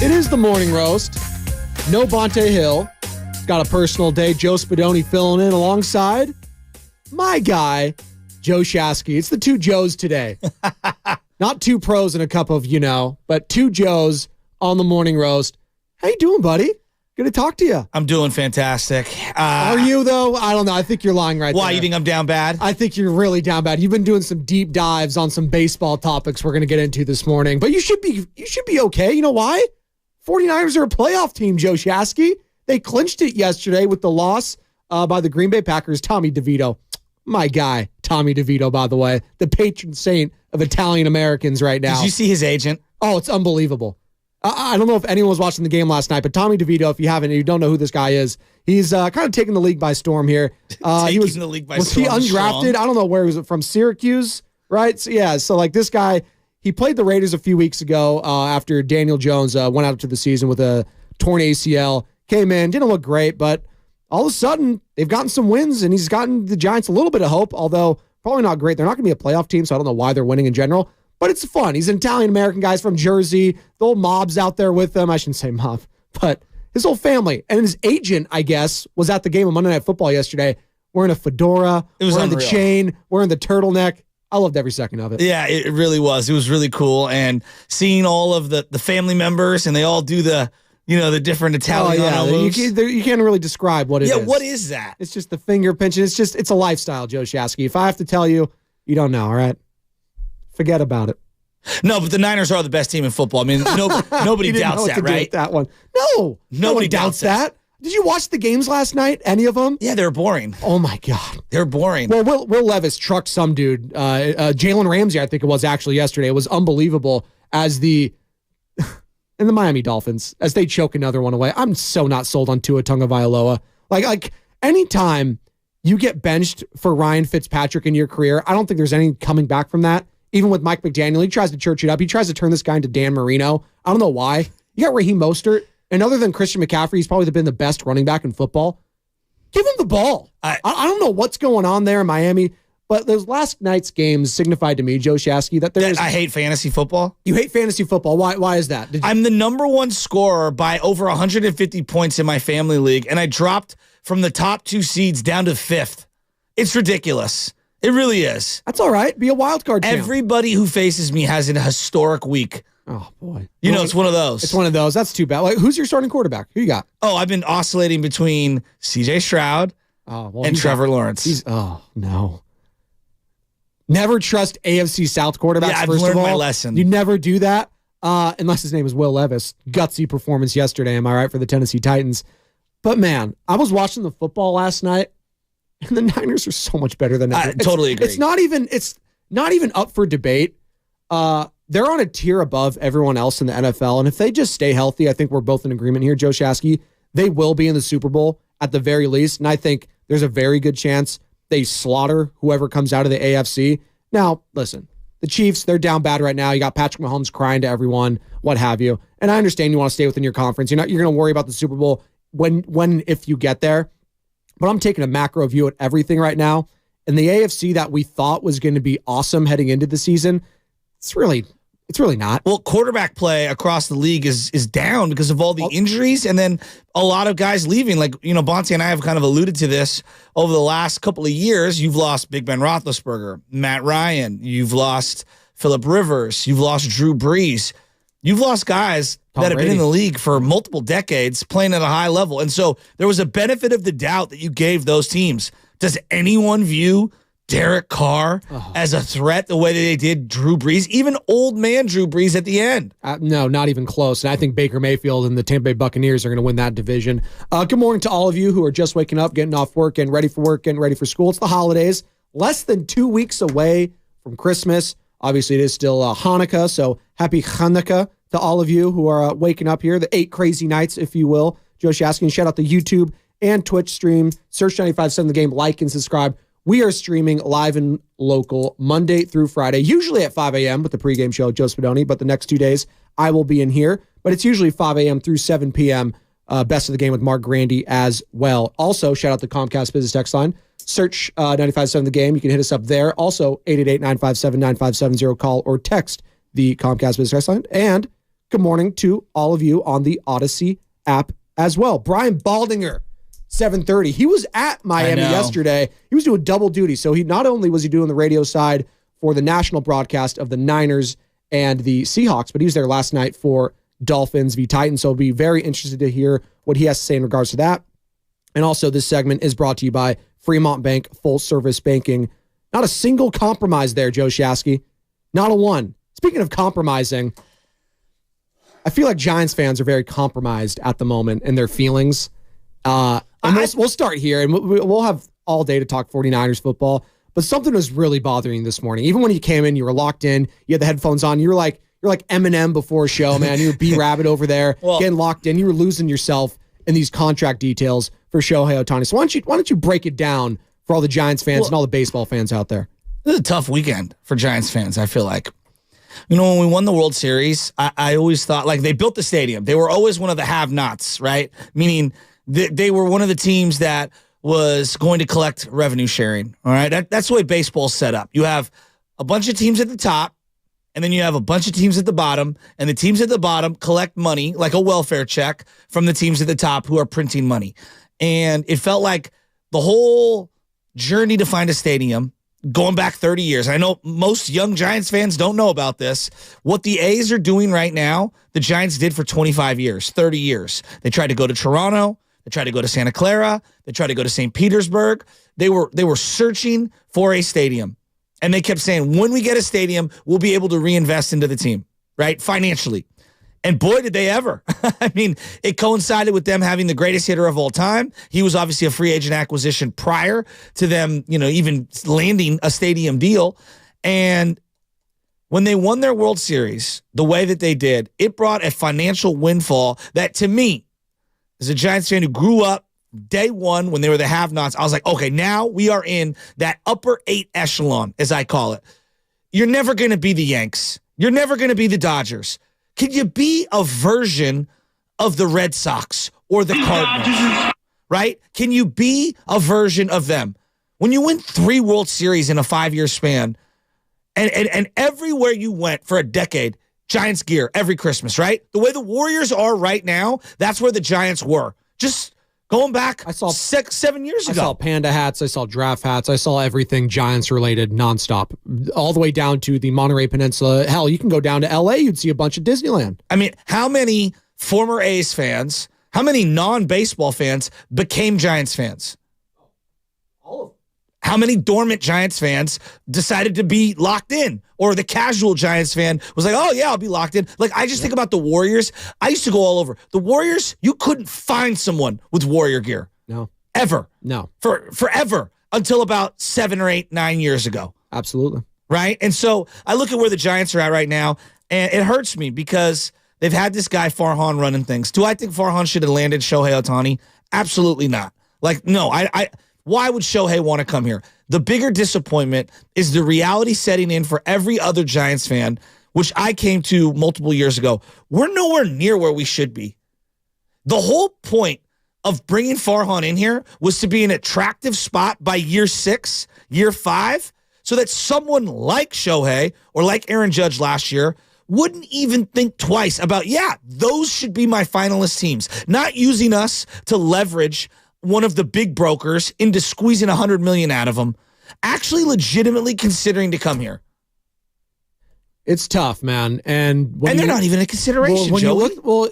It is the morning roast. No Bonte Hill. Got a personal day. Joe Spadoni filling in alongside my guy, Joe Shasky. It's the two Joes today. Not two pros and a cup of, but two Joes on the morning roast. How you doing, buddy? Good to talk to you. I'm doing fantastic. Are you, though? I don't know. I think you're lying right there. Why? You think I'm down bad? I think you're really down bad. You've been doing some deep dives on some baseball topics we're going to get into this morning. But you should be okay. You know why? 49ers are a playoff team, Joe Shasky. They clinched it yesterday with the loss by the Green Bay Packers. Tommy DeVito. My guy, Tommy DeVito, by the way. The patron saint of Italian Americans right now. Did you see his agent? Oh, it's unbelievable. I don't know if anyone was watching the game last night, but Tommy DeVito, if you haven't and you don't know who this guy is, he's kind of taking the league by storm here. Was he undrafted? Strong? I don't know where he was from. Syracuse, right? So, yeah, so like this guy, he played the Raiders a few weeks ago after Daniel Jones went out to the season with a torn ACL. Came in, didn't look great, but all of a sudden, they've gotten some wins, and he's gotten the Giants a little bit of hope, although probably not great. They're not going to be a playoff team, so I don't know why they're winning in general. But it's fun. He's an Italian-American guy. He's from Jersey. The old mob's out there with him. I shouldn't say mob, but his whole family. And his agent, I guess, was at the game of Monday Night Football yesterday wearing a fedora, wearing the chain, wearing the turtleneck. I loved every second of it. Yeah, it really was. It was really cool. And seeing all of the family members, and they all do the different Italian moves. You can't really describe what it is. Yeah, what is that? It's just the finger pinching. It's a lifestyle, Joe Shasky. If I have to tell you, you don't know, all right? Forget about it. No, but the Niners are the best team in football. I mean, nobody doubts that, right? That one. No. Nobody doubts that. Did you watch the games last night? Any of them? Yeah, they were boring. Oh, my God. They're boring. Well, Will Levis trucked some dude. Jalen Ramsey, I think it was actually yesterday. It was unbelievable as in the Miami Dolphins, as they choke another one away. I'm so not sold on Tua Tagovailoa. Like anytime you get benched for Ryan Fitzpatrick in your career, I don't think there's any coming back from that. Even with Mike McDaniel, he tries to church it up. He tries to turn this guy into Dan Marino. I don't know why. You got Raheem Mostert, and other than Christian McCaffrey, he's probably been the best running back in football. Give him the ball. I don't know what's going on there in Miami, but those last night's games signified to me, Joe Shasky, that I hate fantasy football. You hate fantasy football. Why is that? I'm the number one scorer by over 150 points in my family league, and I dropped from the top 2 seeds down to 5th. It's ridiculous. It really is. That's all right. Be a wild card champ. Everybody who faces me has a historic week. Oh, boy. It's one of those. It's one of those. That's too bad. Like, who's your starting quarterback? Who you got? Oh, I've been oscillating between C.J. Stroud and Trevor Lawrence. No. Never trust AFC South quarterbacks, yeah, I've first learned of all. My lesson. You never do that, unless his name is Will Levis. Gutsy performance yesterday, am I right, for the Tennessee Titans. But, man, I was watching the football last night, and the Niners are so much better than ever. I totally agree. It's not even up for debate. They're on a tier above everyone else in the NFL, and if they just stay healthy, I think we're both in agreement here, Joe Shasky, they will be in the Super Bowl at the very least, and I think there's a very good chance they slaughter whoever comes out of the AFC. Now, listen, the Chiefs, they're down bad right now. You got Patrick Mahomes crying to everyone, what have you, and I understand you want to stay within your conference. You're going to worry about the Super Bowl if you get there. But I'm taking a macro view at everything right now. And the AFC that we thought was going to be awesome heading into the season, it's really not. Well, quarterback play across the league is down because of all the injuries and then a lot of guys leaving. Like, Bonte and I have kind of alluded to this over the last couple of years. You've lost Big Ben Roethlisberger, Matt Ryan. You've lost Phillip Rivers. You've lost Drew Brees. You've lost guys that have been in the league for multiple decades playing at a high level. And so there was a benefit of the doubt that you gave those teams. Does anyone view Derek Carr as a threat the way that they did Drew Brees, even old man Drew Brees at the end? No, not even close. And I think Baker Mayfield and the Tampa Bay Buccaneers are going to win that division. Good morning to all of you who are just waking up, getting off work, getting ready for work, getting ready for school. It's the holidays. Less than 2 weeks away from Christmas. Obviously, it is still Hanukkah, so happy Hanukkah to all of you who are waking up here, the 8 crazy nights, if you will. Joe Shasky, shout out the YouTube and Twitch stream. Search 95.7 The Game, like and subscribe. We are streaming live and local Monday through Friday, usually at 5 a.m. with the pregame show, Joe Spadoni, but the next 2 days I will be in here. But it's usually 5 a.m. through 7 p.m. Best of the Game with Mark Grandy as well. Also, shout out the Comcast Business Text line. Search 95.7 The Game. You can hit us up there. Also, 888-957-9570. Call or text the Comcast Business Text line. And good morning to all of you on the Odyssey app as well. Brian Baldinger, 7:30. He was at Miami yesterday. He was doing double duty. So he not only was he doing the radio side for the national broadcast of the Niners and the Seahawks, but he was there last night for Dolphins v. Titans. So I'll be very interested to hear what he has to say in regards to that. And also, this segment is brought to you by Fremont Bank, full service banking. Not a single compromise there, Joe Shasky. Not a one. Speaking of compromising, I feel like Giants fans are very compromised at the moment in their feelings. And we'll start here, and we'll have all day to talk 49ers football. But something was really bothering you this morning. Even when you came in, you were locked in. You had the headphones on. You're like Eminem before a show, man. You were B-Rabbit over there, getting locked in. You were losing yourself in these contract details for Shohei Ohtani. So why don't you break it down for all the Giants fans and all the baseball fans out there? This is a tough weekend for Giants fans, I feel like. When we won the World Series, I always thought, like, they built the stadium. They were always one of the have-nots, right? Meaning they were one of the teams that was going to collect revenue sharing, all right? That's the way baseball's set up. You have a bunch of teams at the top, and then you have a bunch of teams at the bottom, and the teams at the bottom collect money like a welfare check from the teams at the top who are printing money. And it felt like the whole journey to find a stadium going back 30 years. I know most young Giants fans don't know about this. What the A's are doing right now, the Giants did for 25 years, 30 years. They tried to go to Toronto. They tried to go to Santa Clara. They tried to go to St. Petersburg. They were searching for a stadium. And they kept saying, when we get a stadium, we'll be able to reinvest into the team, right? Financially. And boy, did they ever. I mean, it coincided with them having the greatest hitter of all time. He was obviously a free agent acquisition prior to them, even landing a stadium deal. And when they won their World Series the way that they did, it brought a financial windfall that, to me, as a Giants fan who grew up day one when they were the have-nots, I was like, okay, now we are in that upper 8 echelon, as I call it. You're never going to be the Yanks. You're never going to be the Dodgers. Can you be a version of the Red Sox or the Cardinals, right? Can you be a version of them? When you win 3 World Series in a 5-year span, and everywhere you went for a decade, Giants gear every Christmas, right? The way the Warriors are right now, that's where the Giants were. Just going back 7 years ago. I saw panda hats. I saw draft hats. I saw everything Giants related nonstop, all the way down to the Monterey Peninsula. Hell, you can go down to LA. You'd see a bunch of Disneyland. I mean, how many former A's fans, how many non-baseball fans became Giants fans? All of them. How many dormant Giants fans decided to be locked in? Or the casual Giants fan was like, oh, yeah, I'll be locked in. Like, I just think about the Warriors. I used to go all over. The Warriors, you couldn't find someone with Warrior gear. No. Ever. No. Forever. Until about 7 or 8, 9 years ago. Absolutely. Right? And so I look at where the Giants are at right now, and it hurts me because they've had this guy Farhan running things. Do I think Farhan should have landed Shohei Ohtani? Absolutely not. Like, no, why would Shohei want to come here? The bigger disappointment is the reality setting in for every other Giants fan, which I came to multiple years ago. We're nowhere near where we should be. The whole point of bringing Farhan in here was to be an attractive spot by year 6, year 5, so that someone like Shohei or like Aaron Judge last year wouldn't even think twice about, those should be my finalist teams. Not using us to leverage one of the big brokers into squeezing $100 million out of them, actually legitimately considering to come here. It's tough, man. And they're not even a consideration, Joey.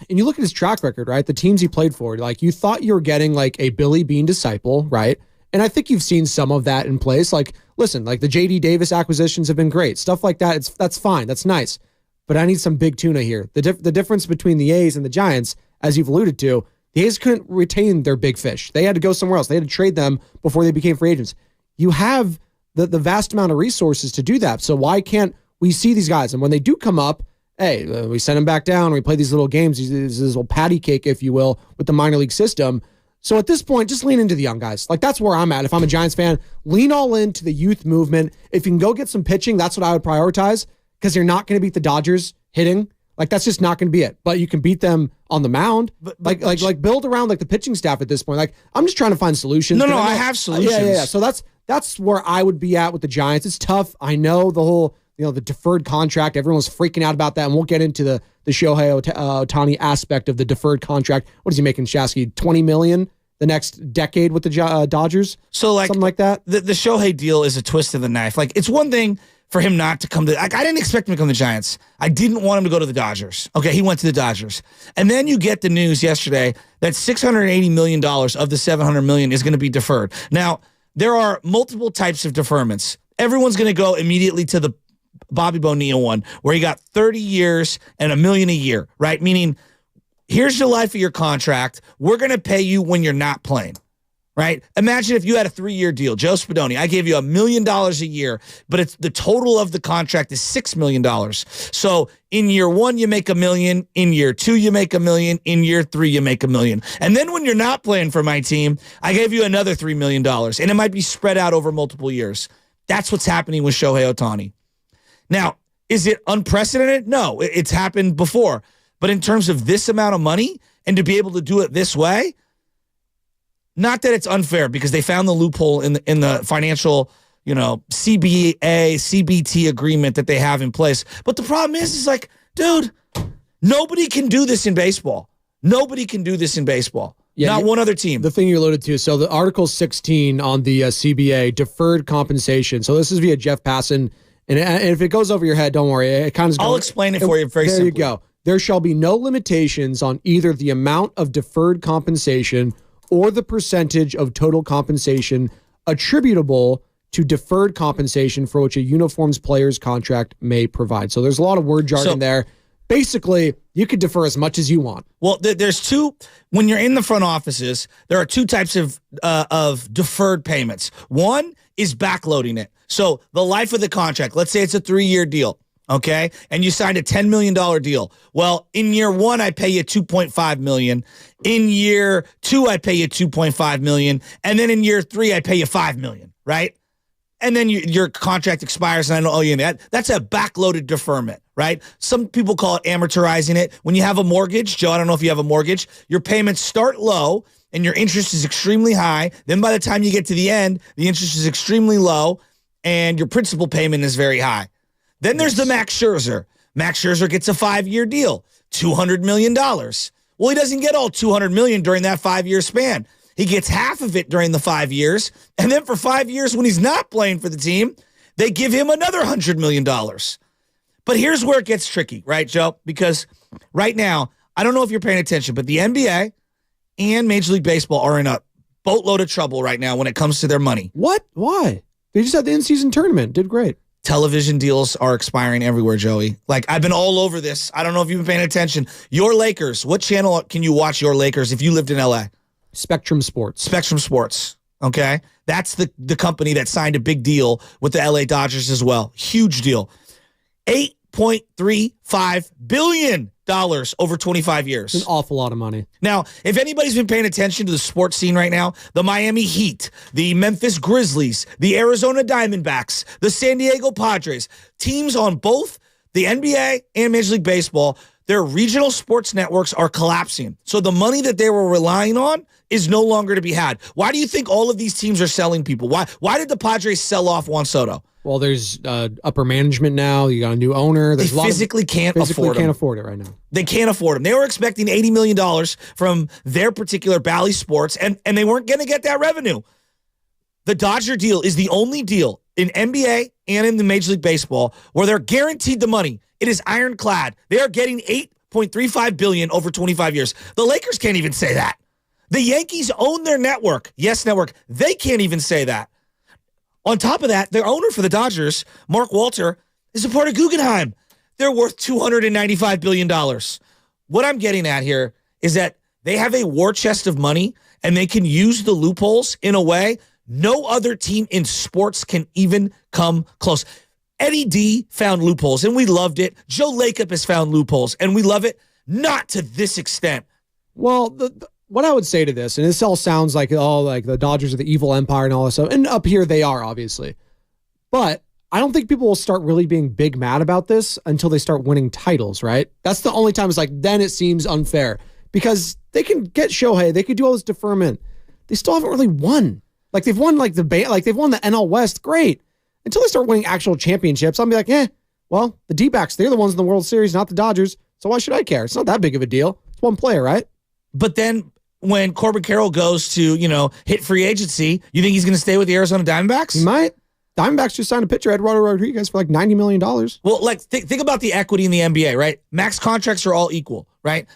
And you look at his track record, right? The teams he played for, like, you thought you were getting like a Billy Bean disciple, right? And I think you've seen some of that in place. Like, listen, like the J.D. Davis acquisitions have been great. Stuff like that, that's fine. That's nice. But I need some big tuna here. The difference between the A's and the Giants, as you've alluded to, the A's couldn't retain their big fish. They had to go somewhere else. They had to trade them before they became free agents. You have the vast amount of resources to do that. So why can't we see these guys? And when they do come up, hey, we send them back down. We play these little games, this little patty cake, if you will, with the minor league system. So at this point, just lean into the young guys. Like, that's where I'm at. If I'm a Giants fan, lean all into the youth movement. If you can go get some pitching, that's what I would prioritize, because you're not going to beat the Dodgers hitting. Like, that's just not going to be it. But you can beat them on the mound. But build around like the pitching staff at this point. Like, I'm just trying to find solutions. No, I have solutions. Yeah. So that's where I would be at with the Giants. It's tough. I know the whole, the deferred contract. Everyone's freaking out about that, and we'll get into the Shohei Ohtani aspect of the deferred contract. What is he making, Shasky? $20 million the next decade with the Dodgers? So, like, something like that. The Shohei deal is a twist of the knife. Like, it's one thing for him not to come to, like, I didn't expect him to come to the Giants. I didn't want him to go to the Dodgers. Okay, he went to the Dodgers. And then you get the news yesterday that $680 million of the $700 million is going to be deferred. Now, there are multiple types of deferments. Everyone's going to go immediately to the Bobby Bonilla one, where he got 30 years and $1 million a year, right? Meaning, here's the life of your contract. We're going to pay you when you're not playing. Right? Imagine if you had a 3-year deal. Joe Spadoni, I gave you $1 million a year, but it's the total of the contract is $6 million. So in year 1, you make $1 million. In year 2, you make $1 million. In year 3, you make $1 million. And then when you're not playing for my team, I gave you another $3 million. And it might be spread out over multiple years. That's what's happening with Shohei Ohtani. Now, is it unprecedented? No, it's happened before. But in terms of this amount of money and to be able to do it this way, not that it's unfair, because they found the loophole in the financial CBA, CBT agreement that they have in place. But the problem is like, dude, nobody can do this in baseball. Nobody can do this in baseball. Yeah, not one other team. The thing you alluded to, so the Article 16 on the CBA, deferred compensation. So this is via Jeff Passan, and if it goes over your head, don't worry. It kind of. I'll explain it for you very simply. There you go. There shall be no limitations on either the amount of deferred compensation or the percentage of total compensation attributable to deferred compensation for which a uniforms player's contract may provide. So there's a lot of word jargon there. Basically, you could defer as much as you want. Well, there's two. When you're in the front offices, there are two types of deferred payments. One is backloading it. So the life of the contract, let's say it's a 3-year deal, okay? And you signed a $10 million deal. Well, in year 1, I pay you $2.5 million. In year 2, I pay you $2.5 million. And then in year 3, I pay you $5 million, right? And then your contract expires and I don't owe you that. That's a backloaded deferment, right? Some people call it amortizing it. When you have a mortgage, Joe, I don't know if you have a mortgage, your payments start low and your interest is extremely high. Then by the time you get to the end, the interest is extremely low and your principal payment is very high. Then there's the Max Scherzer. Max Scherzer gets a 5-year deal, $200 million. Well, he doesn't get all $200 million during that 5-year span. He gets half of it during the 5 years. And then for 5 years, when he's not playing for the team, they give him another $100 million. But here's where it gets tricky, right, Joe? Because right now, I don't know if you're paying attention, but the NBA and Major League Baseball are in a boatload of trouble right now when it comes to their money. What? Why? They just had the in-season tournament. Did great. Television deals are expiring everywhere, Joey. Like, I've been all over this. I don't know if you've been paying attention. Your Lakers, what channel can you watch your Lakers if you lived in L.A.? Spectrum Sports. Spectrum Sports, okay? That's the company that signed a big deal with the LA Dodgers as well. Huge deal. $8.35 billion over 25 years. It's an awful lot of money. Now, if anybody's been paying attention to the sports scene right now, the Miami Heat, the Memphis Grizzlies, the Arizona Diamondbacks, the San Diego Padres, teams on both the NBA and Major League Baseball, their regional sports networks are collapsing. So the money that they were relying on is no longer to be had. Why do you think all of these teams are selling people? Why did the Padres sell off Juan Soto? Well, there's upper management now. You got a new owner. They physically can't afford it right now. They can't afford him. They were expecting $80 million from their particular Bally Sports, and they weren't going to get that revenue. The Dodger deal is the only deal in NBA and in the Major League Baseball where they're guaranteed the money. It is ironclad. They are getting $8.35 billion over 25 years. The Lakers can't even say that. The Yankees own their network. Yes, network. They can't even say that. On top of that, their owner for the Dodgers, Mark Walter, is a part of Guggenheim. They're worth $295 billion. What I'm getting at here is that they have a war chest of money and they can use the loopholes in a way no other team in sports can even come close. Eddie D found loopholes, and we loved it. Joe Lacob has found loopholes, and we love it. Not to this extent. Well, what I would say to this, and this all sounds like the Dodgers are the evil empire and all this stuff, and up here they are, obviously. But I don't think people will start really being big mad about this until they start winning titles, right? That's the only time it's like, then it seems unfair. Because they can get Shohei, they could do all this deferment. They still haven't really won. Like, they've won they've won the NL West, great. Until they start winning actual championships, I'll be like, well, the D-backs, they're the ones in the World Series, not the Dodgers. So why should I care? It's not that big of a deal. It's one player, right? But then when Corbin Carroll goes to, hit free agency, you think he's going to stay with the Arizona Diamondbacks? He might. Diamondbacks just signed a pitcher, Eduardo Rodriguez, for like $90 million. Well, like, think about the equity in the NBA, right? Max contracts are all equal, right?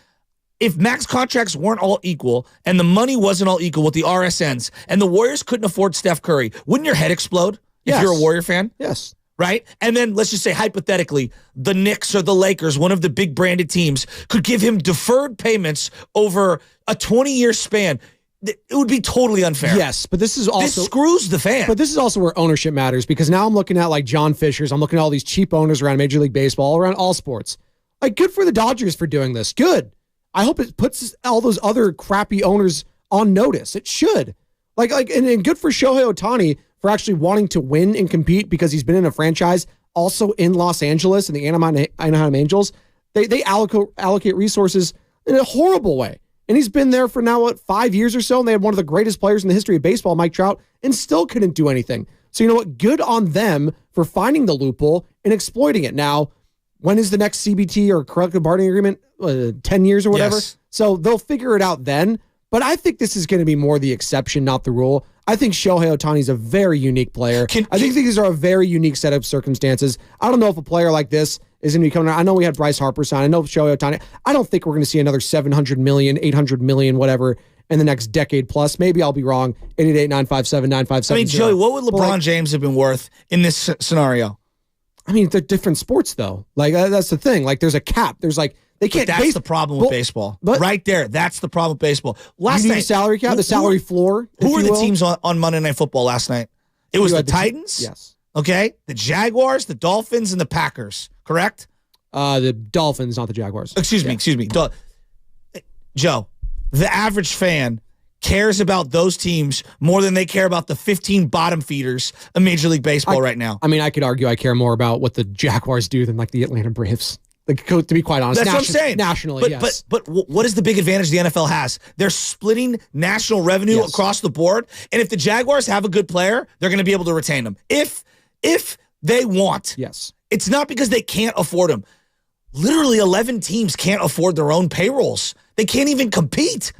If max contracts weren't all equal and the money wasn't all equal with the RSNs and the Warriors couldn't afford Steph Curry, wouldn't your head explode? If you're a Warrior fan? Yes. Right? And then let's just say, hypothetically, the Knicks or the Lakers, one of the big branded teams, could give him deferred payments over a 20-year span. It would be totally unfair. Yes, but this screws the fan. But this is also where ownership matters, because now I'm looking at like John Fisher's. I'm looking at all these cheap owners around Major League Baseball, around all sports. Like, good for the Dodgers for doing this. Good. I hope it puts all those other crappy owners on notice. It should. And good for Shohei Ohtani for actually wanting to win and compete, because he's been in a franchise also in Los Angeles and the Anaheim Angels. They allocate resources in a horrible way. And he's been there for now, 5 years or so, and they had one of the greatest players in the history of baseball, Mike Trout, and still couldn't do anything. So you know what? Good on them for finding the loophole and exploiting it. Now, when is the next CBT or collective bargaining agreement? 10 years or whatever? Yes. So they'll figure it out then. But I think this is going to be more the exception, not the rule. I think Shohei Ohtani is a very unique player. I think these are a very unique set of circumstances. I don't know if a player like this is going to be coming out. I know we had Bryce Harper sign. I know Shohei Ohtani. I don't think we're going to see another 700 million, 800 million, whatever, in the next decade plus. Maybe I'll be wrong. 888-957-9570. I mean, Joey, what would LeBron James have been worth in this scenario? I mean, they're different sports, though. Like, that's the thing. Like, there's a cap. There's like, they can't. But that's the problem with baseball. But right there. That's the problem with baseball. Last night, the salary cap, the salary floor. Who were the teams on Monday Night Football last night? It was the Titans. Yes. Okay. The Jaguars, the Dolphins, and the Packers. Correct? The Dolphins, not the Jaguars. Excuse me. Joe, the average fan cares about those teams more than they care about the 15 bottom feeders of Major League Baseball right now. I mean, I could argue I care more about what the Jaguars do than like the Atlanta Braves. Like, to be quite honest, that's what I'm saying. Nationally, yes. But what is the big advantage the NFL has? They're splitting national revenue across the board, and if the Jaguars have a good player, they're going to be able to retain them. If they want. Yes. It's not because they can't afford them. Literally 11 teams can't afford their own payrolls. They can't even compete.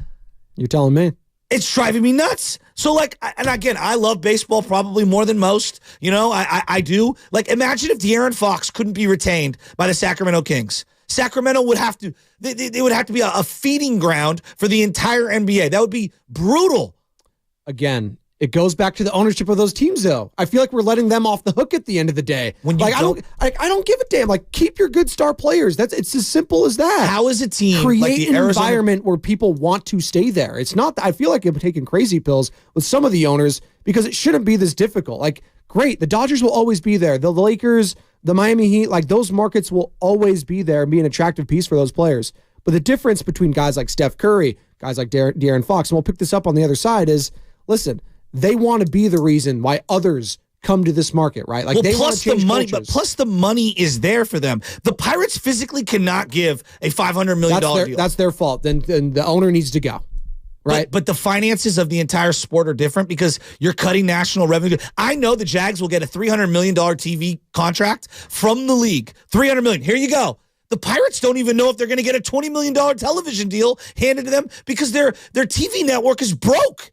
You're telling me. It's driving me nuts. So, like, and again, I love baseball probably more than most. You know, I do. Like, imagine if De'Aaron Fox couldn't be retained by the Sacramento Kings. Sacramento would have to, they would have to be a feeding ground for the entire NBA. That would be brutal. Again, it goes back to the ownership of those teams, though. I feel like we're letting them off the hook at the end of the day. I don't give a damn. Like, keep your good star players. It's as simple as that. How is a team create like the an Arizona environment where people want to stay there? It's not. I feel like I'm taking crazy pills with some of the owners because it shouldn't be this difficult. Like, great, the Dodgers will always be there. The Lakers, the Miami Heat, like those markets will always be there and be an attractive piece for those players. But the difference between guys like Steph Curry, guys like De'Aaron Fox, and we'll pick this up on the other side, is listen. They want to be the reason why others come to this market, right? Like, they want to change money, cultures. but plus the money is there for them. The Pirates physically cannot give a $500 million deal. That's their fault. Then the owner needs to go, right? But the finances of the entire sport are different because you're cutting national revenue. I know the Jags will get a $300 million TV contract from the league. $300 million. Here you go. The Pirates don't even know if they're going to get a $20 million television deal handed to them because their TV network is broke.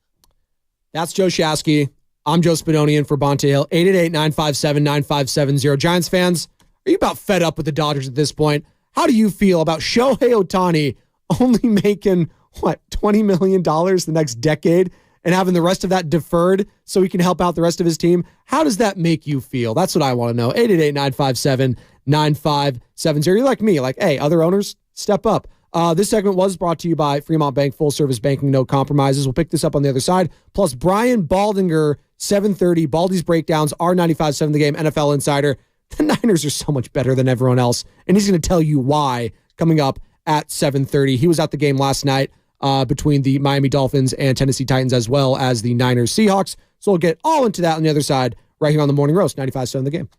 That's Joe Shasky. I'm Joe Spadonian for Bonte Hill. 888-957-9570. Giants fans, are you about fed up with the Dodgers at this point? How do you feel about Shohei Ohtani only making, $20 million the next decade and having the rest of that deferred so he can help out the rest of his team? How does that make you feel? That's what I want to know. 888-957-9570. You're like me, like, hey, other owners, step up. This segment was brought to you by Fremont Bank, full service banking, no compromises. We'll pick this up on the other side. Plus, Brian Baldinger, 7:30, Baldy's breakdowns, R95.7 The Game, NFL Insider. The Niners are so much better than everyone else, and he's going to tell you why coming up at 7:30. He was at the game last night between the Miami Dolphins and Tennessee Titans, as well as the Niners Seahawks. So we'll get all into that on the other side right here on the Morning Roast, 95.7 The Game.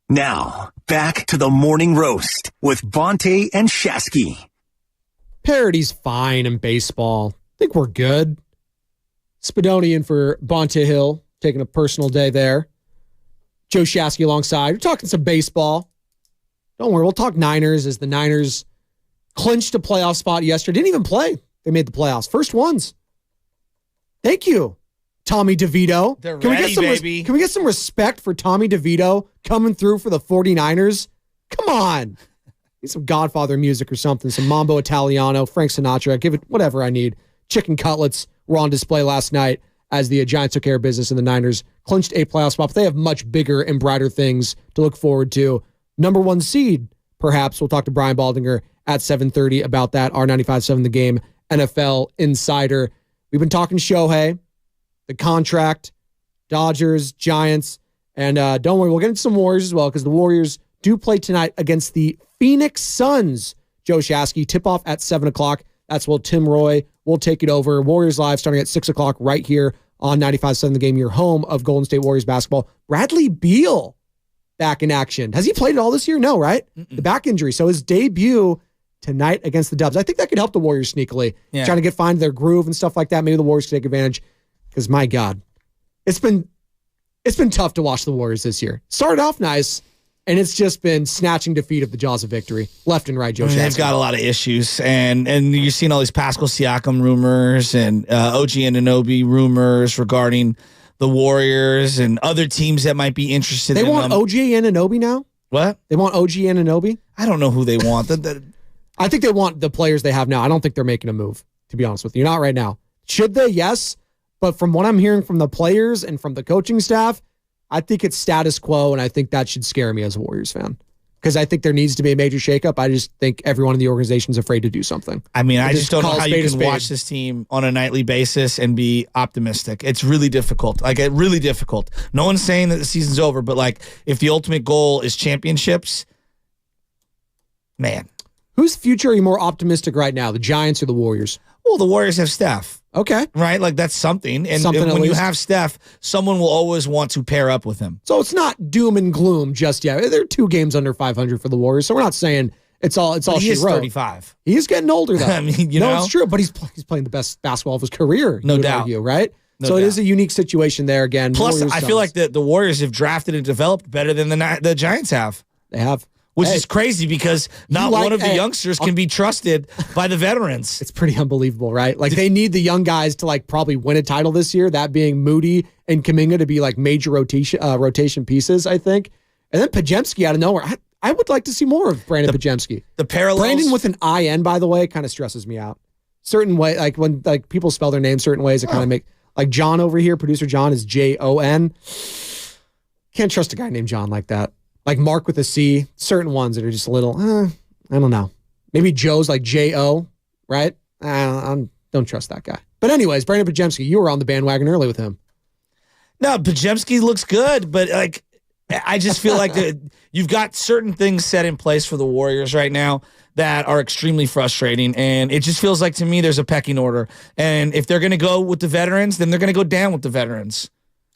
Now, back to the morning roast with Bonte and Shasky. Parody's fine in baseball. I think we're good. Spadonian for Bonte Hill, taking a personal day there. Joe Shasky alongside. We're talking some baseball. Don't worry, we'll talk Niners as the Niners clinched a playoff spot yesterday. Didn't even play. They made the playoffs. First ones. Thank you, Tommy DeVito. They're ready, baby. Can we get some respect for Tommy DeVito coming through for the 49ers? Come on. Need some Godfather music or something. Some Mambo Italiano, Frank Sinatra. Give it whatever I need. Chicken cutlets were on display last night as the Giants took care of business and the Niners clinched a playoff spot. But they have much bigger and brighter things to look forward to. Number one seed, perhaps. We'll talk to Brian Baldinger at 7:30 about that. R95.7 The Game, NFL Insider. We've been talking Shohei, the contract, Dodgers, Giants, and don't worry, we'll get into some Warriors as well because the Warriors do play tonight against the Phoenix Suns. Joe Shasky, tip-off at 7 o'clock. That's where Tim Roy will take it over. Warriors Live starting at 6 o'clock right here on 95.7 The Game, your home of Golden State Warriors basketball. Bradley Beal back in action. Has he played at all this year? No, right? The back injury. So his debut tonight against the Dubs. I think that could help the Warriors sneakily. Yeah. Trying to find their groove and stuff like that. Maybe the Warriors can take advantage because, my God, it's been tough to watch the Warriors this year. Started off nice, and it's just been snatching defeat of the jaws of victory left and right. Joe Shasky. They've got a lot of issues, and you're seeing all these Pascal Siakam rumors and OG Anunoby rumors regarding the Warriors and other teams that might be interested. They want OG Anunoby now? What? They want OG Anunoby? I don't know who they want. I think they want the players they have now. I don't think they're making a move, to be honest with you. Not right now. Should they? Yes. But from what I'm hearing from the players and from the coaching staff, I think it's status quo, and I think that should scare me as a Warriors fan. Because I think there needs to be a major shakeup. I just think everyone in the organization is afraid to do something. I mean, I just don't know how you can watch this team on a nightly basis and be optimistic. It's really difficult. Really difficult. No one's saying that the season's over, but if the ultimate goal is championships, man. Whose future are you more optimistic right now, the Giants or the Warriors? Well, the Warriors have Steph. Okay. Right? That's something. And when you have Steph, someone will always want to pair up with him. So it's not doom and gloom just yet. They're 2 games under 500 for the Warriors, so we're not saying it's all he is 35. He is getting older, though. I mean, no, it's true, but he's playing the best basketball of his career. No doubt. Argue, right? No so doubt. It is a unique situation there again. Plus, I feel like the Warriors have drafted and developed better than the Giants have. They have. Which is crazy because not one of the youngsters can be trusted by the veterans. It's pretty unbelievable, right? They need the young guys to probably win a title this year, that being Moody and Kuminga to be major rotation pieces, I think. And then Podziemski out of nowhere. I would like to see more of Brandon Podziemski. The parallels. Brandon with an IN, by the way, kind of stresses me out. Certain way, when people spell their name certain ways, it kind of make John over here, producer John is Jon. Can't trust a guy named John like that. Mark with a C, certain ones that are just a little, I don't know. Maybe Joe's J-O, right? I don't trust that guy. But anyways, Brandon Podziemski, you were on the bandwagon early with him. No, Podziemski looks good, but I just feel like you've got certain things set in place for the Warriors right now that are extremely frustrating, and it just feels like to me there's a pecking order. And if they're going to go with the veterans, then they're going to go down with the veterans.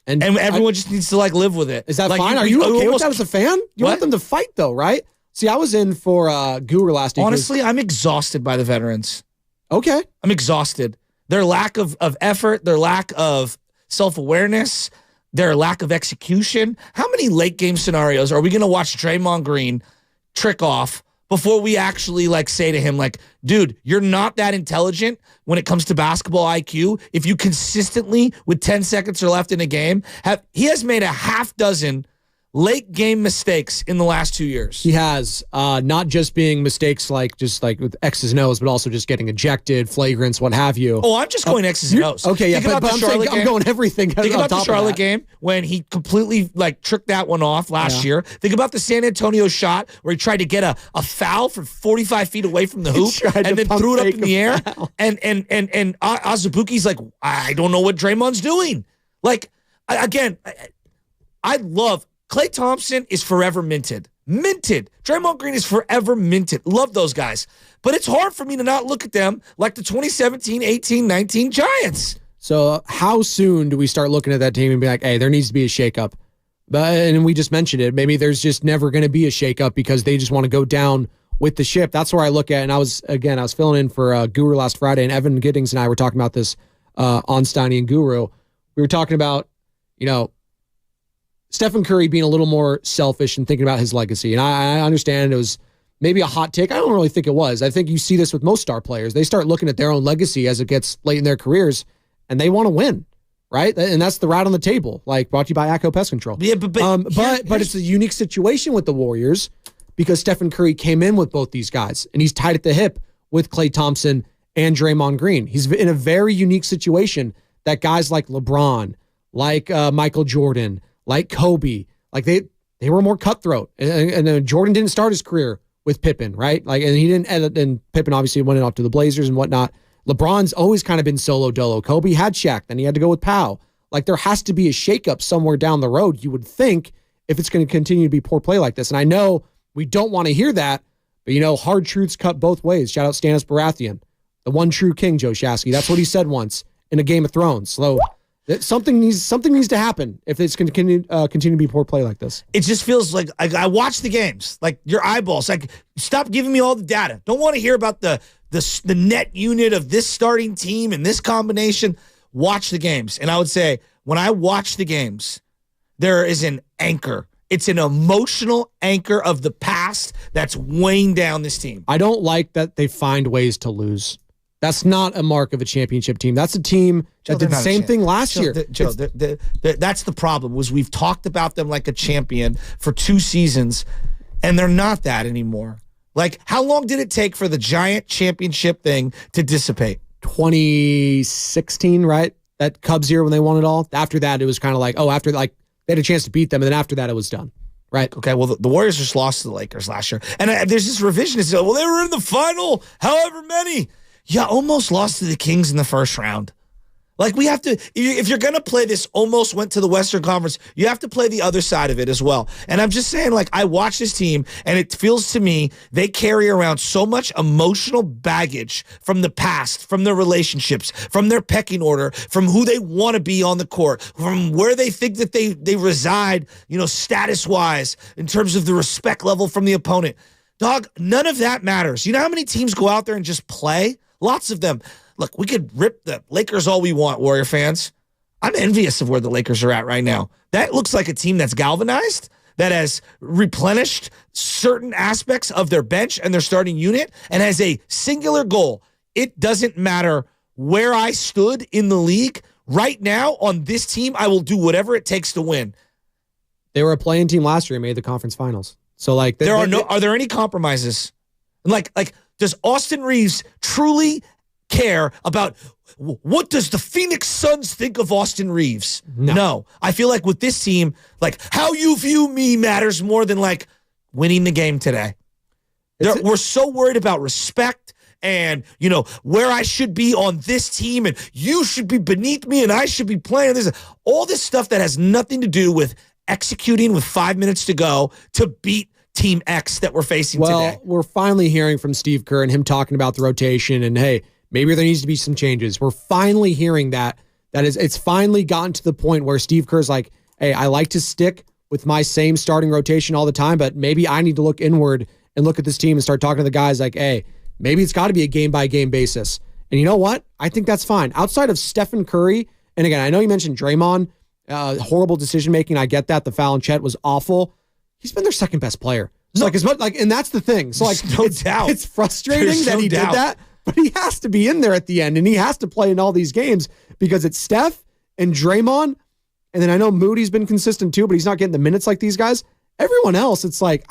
And everyone just needs to live with it. Is that fine? Are you okay with that as a fan? You want them to fight though, right? See, I was in for Guru last week. Honestly, I'm exhausted by the veterans. Okay. I'm exhausted. Their lack of effort, their lack of self-awareness, their lack of execution. How many late game scenarios are we going to watch Draymond Green trick off before we actually say to him, dude, you're not that intelligent when it comes to basketball IQ. If you consistently, with 10 seconds or left in a game, he has made a half dozen late game mistakes in the last 2 years. He has, not just being mistakes with X's and O's, but also just getting ejected, flagrants, what have you. Oh, I'm just going X's and O's. Okay, yeah, but I'm going everything. Think about the Charlotte game when he completely tricked that one off last year. Think about the San Antonio shot where he tried to get a foul from 45 feet away from the hoop and then threw it up in the air. And Azubuike's I don't know what Draymond's doing. Again, I love Klay Thompson is forever minted. Minted. Draymond Green is forever minted. Love those guys. But it's hard for me to not look at them like the 2017, 18, 19 Giants. So how soon do we start looking at that team and be like, hey, there needs to be a shakeup? And we just mentioned it. Maybe there's just never going to be a shakeup because they just want to go down with the ship. That's where I look at. And I was filling in for Guru last Friday, and Evan Giddings and I were talking about this on Steiny and Guru. We were talking about, Stephen Curry being a little more selfish and thinking about his legacy. And I understand it was maybe a hot take. I don't really think it was. I think you see this with most star players. They start looking at their own legacy as it gets late in their careers, and they want to win, right? And that's the rat on the table, like brought to you by ACO Pest Control. Yeah, but it's a unique situation with the Warriors because Stephen Curry came in with both these guys, and he's tied at the hip with Klay Thompson and Draymond Green. He's in a very unique situation that guys like LeBron, like Michael Jordan, like Kobe, like they were more cutthroat. And Jordan didn't start his career with Pippen, right? Like, and he didn't end, and Pippen obviously went off to the Blazers and whatnot. LeBron's always kind of been solo dolo. Kobe had Shaq, then he had to go with Powell. Like, there has to be a shakeup somewhere down the road, you would think, if it's going to continue to be poor play like this. And I know we don't want to hear that, but hard truths cut both ways. Shout out Stannis Baratheon, the one true king, Joe Shasky. That's what he said once in a Game of Thrones. So something needs to happen if it's going to continue to be poor play like this. It just feels like I watch the games, like your eyeballs. Like, stop giving me all the data. Don't want to hear about the net unit of this starting team and this combination. Watch the games. And I would say when I watch the games, there is an anchor. It's an emotional anchor of the past that's weighing down this team. I don't like that they find ways to lose. That's not a mark of a championship team. That's a team that did the same thing last year. Joe, that's the problem, was we've talked about them like a champion for 2 seasons, and they're not that anymore. Like, how long did it take for the Giant championship thing to dissipate? 2016, right? That Cubs year when they won it all. After that, it was kind of like, they had a chance to beat them, and then after that, it was done. Right. Okay, well, the Warriors just lost to the Lakers last year. And there's this revisionist. Well, they were in the final, however many. You almost lost to the Kings in the first round. Like, we have to, if you're going to play this almost went to the Western Conference, you have to play the other side of it as well. And I'm just saying, like, I watch this team, and it feels to me they carry around so much emotional baggage from the past, from their relationships, from their pecking order, from who they want to be on the court, from where they think that they reside, status-wise, in terms of the respect level from the opponent. Dog, none of that matters. You know how many teams go out there and just play? Lots of them. Look, we could rip the Lakers all we want, Warrior fans. I'm envious of where the Lakers are at right now. That looks like a team that's galvanized, that has replenished certain aspects of their bench and their starting unit, and has a singular goal. It doesn't matter where I stood in the league. Right now, on this team, I will do whatever it takes to win. They were a playing team last year and made the conference finals. So, like, are there any compromises? Like, does Austin Reeves truly care about what does the Phoenix Suns think of Austin Reeves? No. I feel like with this team, like, how you view me matters more than, like, winning the game today. We're so worried about respect and, where I should be on this team, and you should be beneath me and I should be playing this. All this stuff that has nothing to do with executing with 5 minutes to go to beat Team X that we're facing today. Well, we're finally hearing from Steve Kerr and him talking about the rotation and, hey, maybe there needs to be some changes. We're finally hearing that. It's finally gotten to the point where Steve Kerr's like, hey, I like to stick with my same starting rotation all the time, but maybe I need to look inward and look at this team and start talking to the guys like, hey, maybe it's got to be a game-by-game basis. And you know what? I think that's fine. Outside of Stephen Curry, and again, I know you mentioned Draymond, horrible decision-making. I get that. The foul on Chet was awful. He's been their second best player. So and that's the thing. So, like, doubt. It's frustrating that he did that, but he has to be in there at the end, and he has to play in all these games because it's Steph and Draymond, and then I know Moody's been consistent too, but he's not getting the minutes like these guys. Everyone else, it's like,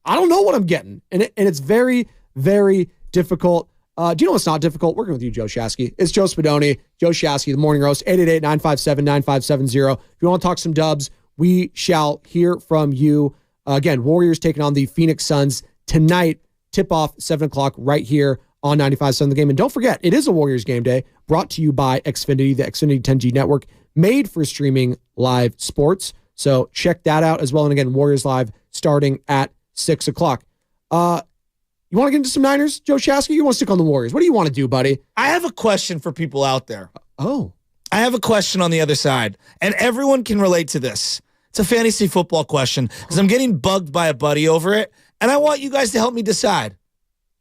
I don't know what I'm getting, and it's very, very difficult. Do you know what's not difficult? Working with you, Joe Shasky. It's Joe Spadoni, Joe Shasky, the Morning Roast, 888-957-9570. If you want to talk some dubs, we shall hear from you. Again, Warriors taking on the Phoenix Suns tonight. Tip-off, 7 o'clock right here on 95.7 The Game. And don't forget, it is a Warriors game day brought to you by Xfinity, the Xfinity 10G network, made for streaming live sports. So check that out as well. And again, Warriors Live starting at 6 o'clock. You want to get into some Niners, Joe Shasky? You want to stick on the Warriors? What do you want to do, buddy? I have a question for people out there. Oh. I have a question on the other side, and everyone can relate to this. It's a fantasy football question because I'm getting bugged by a buddy over it, and I want you guys to help me decide.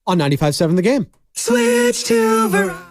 On 95.7 The Game. Switch to Verizon.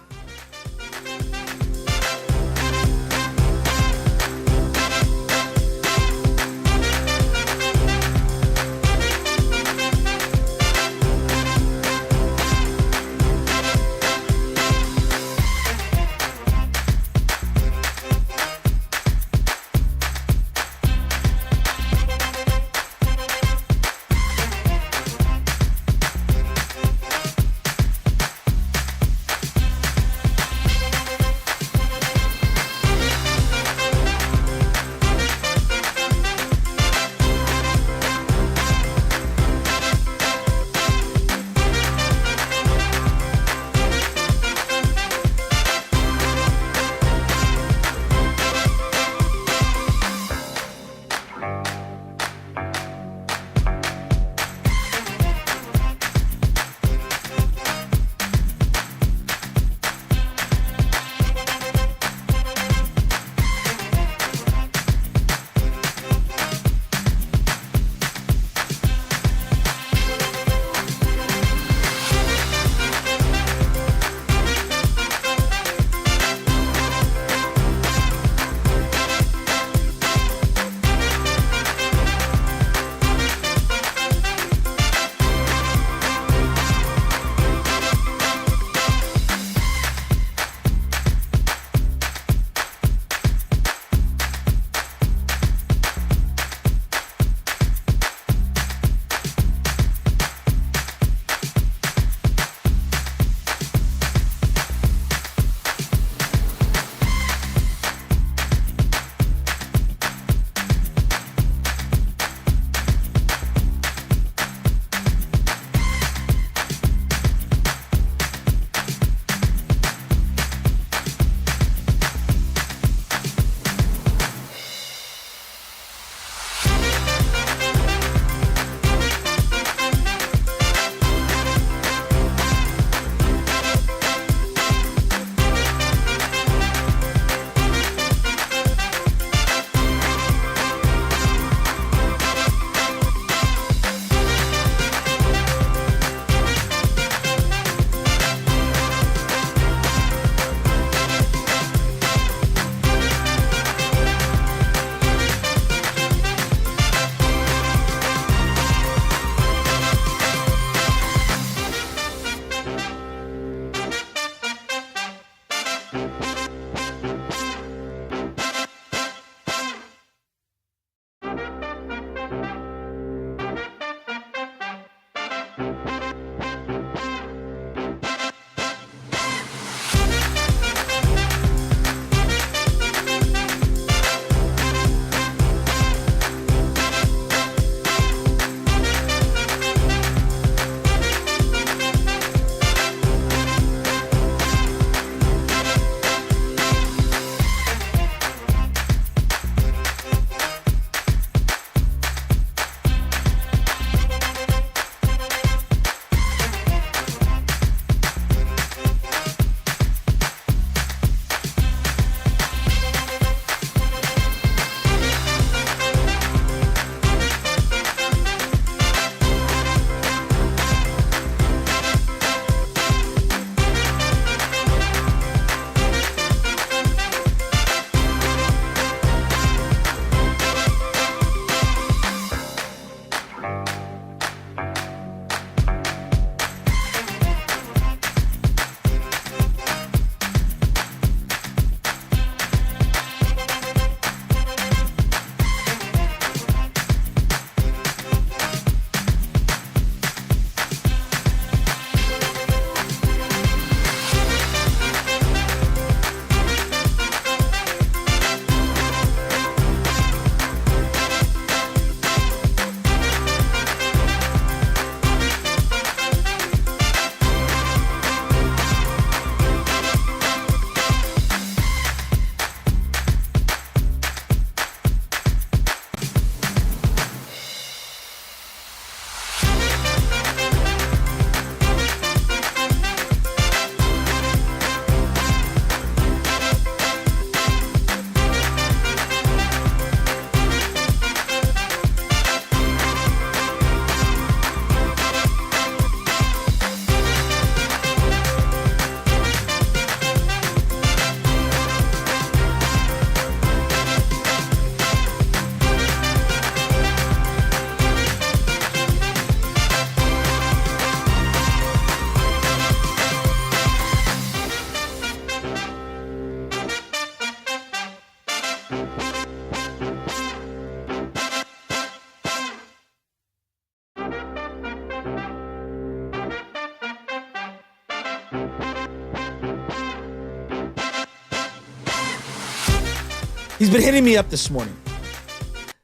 He's been hitting me up this morning.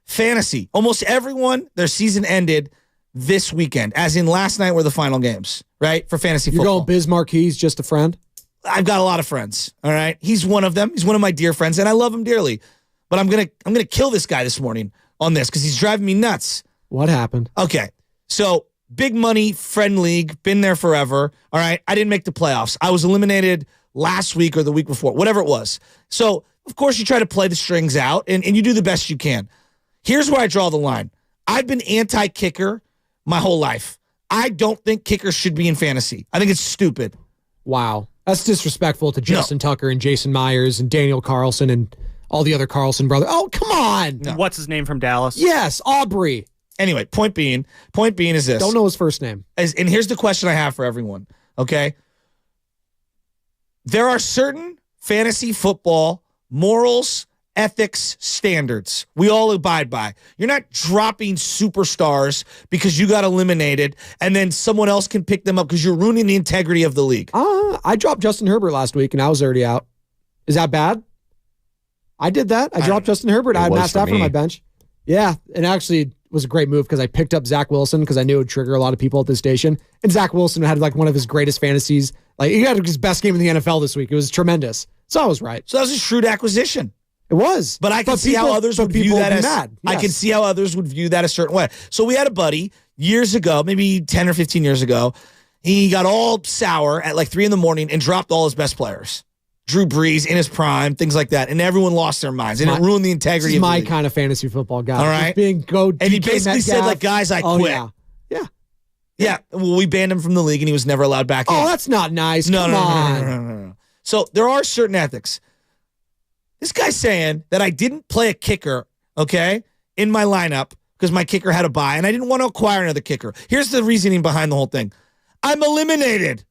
Fantasy. Almost everyone, their season ended this weekend, as in last night were the final games, right? For fantasy football. You're going Biz Marquis, just a friend? I've got a lot of friends, all right? He's one of them. He's one of my dear friends, and I love him dearly. But I'm gonna kill this guy this morning on this because he's driving me nuts. What happened? Okay, so big money, friend league, been there forever, all right? I didn't make the playoffs. I was eliminated last week or the week before, whatever it was. So, of course, you try to play the strings out, and you do the best you can. Here's where I draw the line. I've been anti-kicker my whole life. I don't think kickers should be in fantasy. I think it's stupid. Wow. That's disrespectful to Justin Tucker and Jason Myers and Daniel Carlson and all the other Carlson brothers. Oh, come on. No. What's his name from Dallas? Yes, Aubrey. Anyway, point being is this. Don't know his first name. And here's the question I have for everyone, okay? There are certain fantasy football morals, ethics, standards we all abide by. You're not dropping superstars because you got eliminated and then someone else can pick them up because you're ruining the integrity of the league. I dropped Justin Herbert last week and I was already out. Is that bad? I did that. I dropped Justin Herbert. I had Matt Stafford on my bench. Yeah, and actually was a great move because I picked up Zach Wilson because I knew it would trigger a lot of people at this station. And Zach Wilson had like one of his greatest fantasies. Like he had his best game in the NFL this week. It was tremendous. So I was right. So that was a shrewd acquisition. It was. But I can see how others would view that as mad. Yes. I can see how others would view that a certain way. So we had a buddy years ago, maybe 10 or 15 years ago. He got all sour at like 3 a.m. and dropped all his best players. Drew Brees in his prime, things like that. And everyone lost their minds. And it ruined the integrity of the league. Kind of fantasy football guy. All right. And he basically said, like, guys, I quit. Yeah. Well, we banned him from the league and he was never allowed back in. Oh, that's not nice. No, Come on. No. So there are certain ethics. This guy's saying that I didn't play a kicker, okay, in my lineup because my kicker had a bye and I didn't want to acquire another kicker. Here's the reasoning behind the whole thing. I'm eliminated.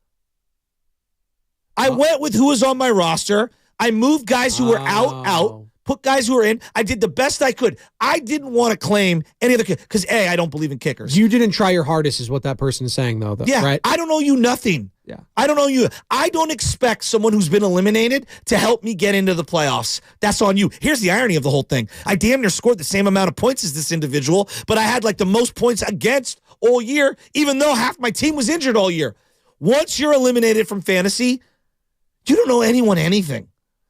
I went with who was on my roster. I moved guys who were out, put guys who were in. I did the best I could. I didn't want to claim any other kicker because, A, I don't believe in kickers. You didn't try your hardest is what that person is saying, though. Yeah, right? I don't owe you nothing. Yeah, I don't owe you. I don't expect someone who's been eliminated to help me get into the playoffs. That's on you. Here's the irony of the whole thing. I damn near scored the same amount of points as this individual, but I had like the most points against all year, even though half my team was injured all year. Once you're eliminated from fantasy, you don't owe anyone anything.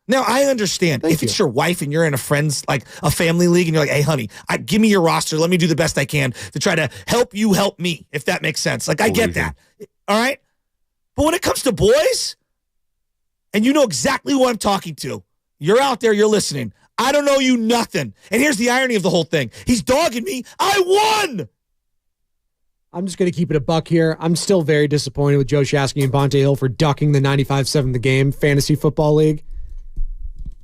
Now, I understand if it's your wife and you're in a friend's, like a family league, and you're like, hey, honey, give me your roster. Let me do the best I can to try to help you help me, if that makes sense. Like, I get that. All right? But when it comes to boys, and you know exactly who I'm talking to, you're out there, you're listening. I don't owe you nothing. And here's the irony of the whole thing. He's dogging me. I won! I'm just going to keep it a buck here. I'm still very disappointed with Joe Shasky and Bonte Hill for ducking the 95-7 the game fantasy football league.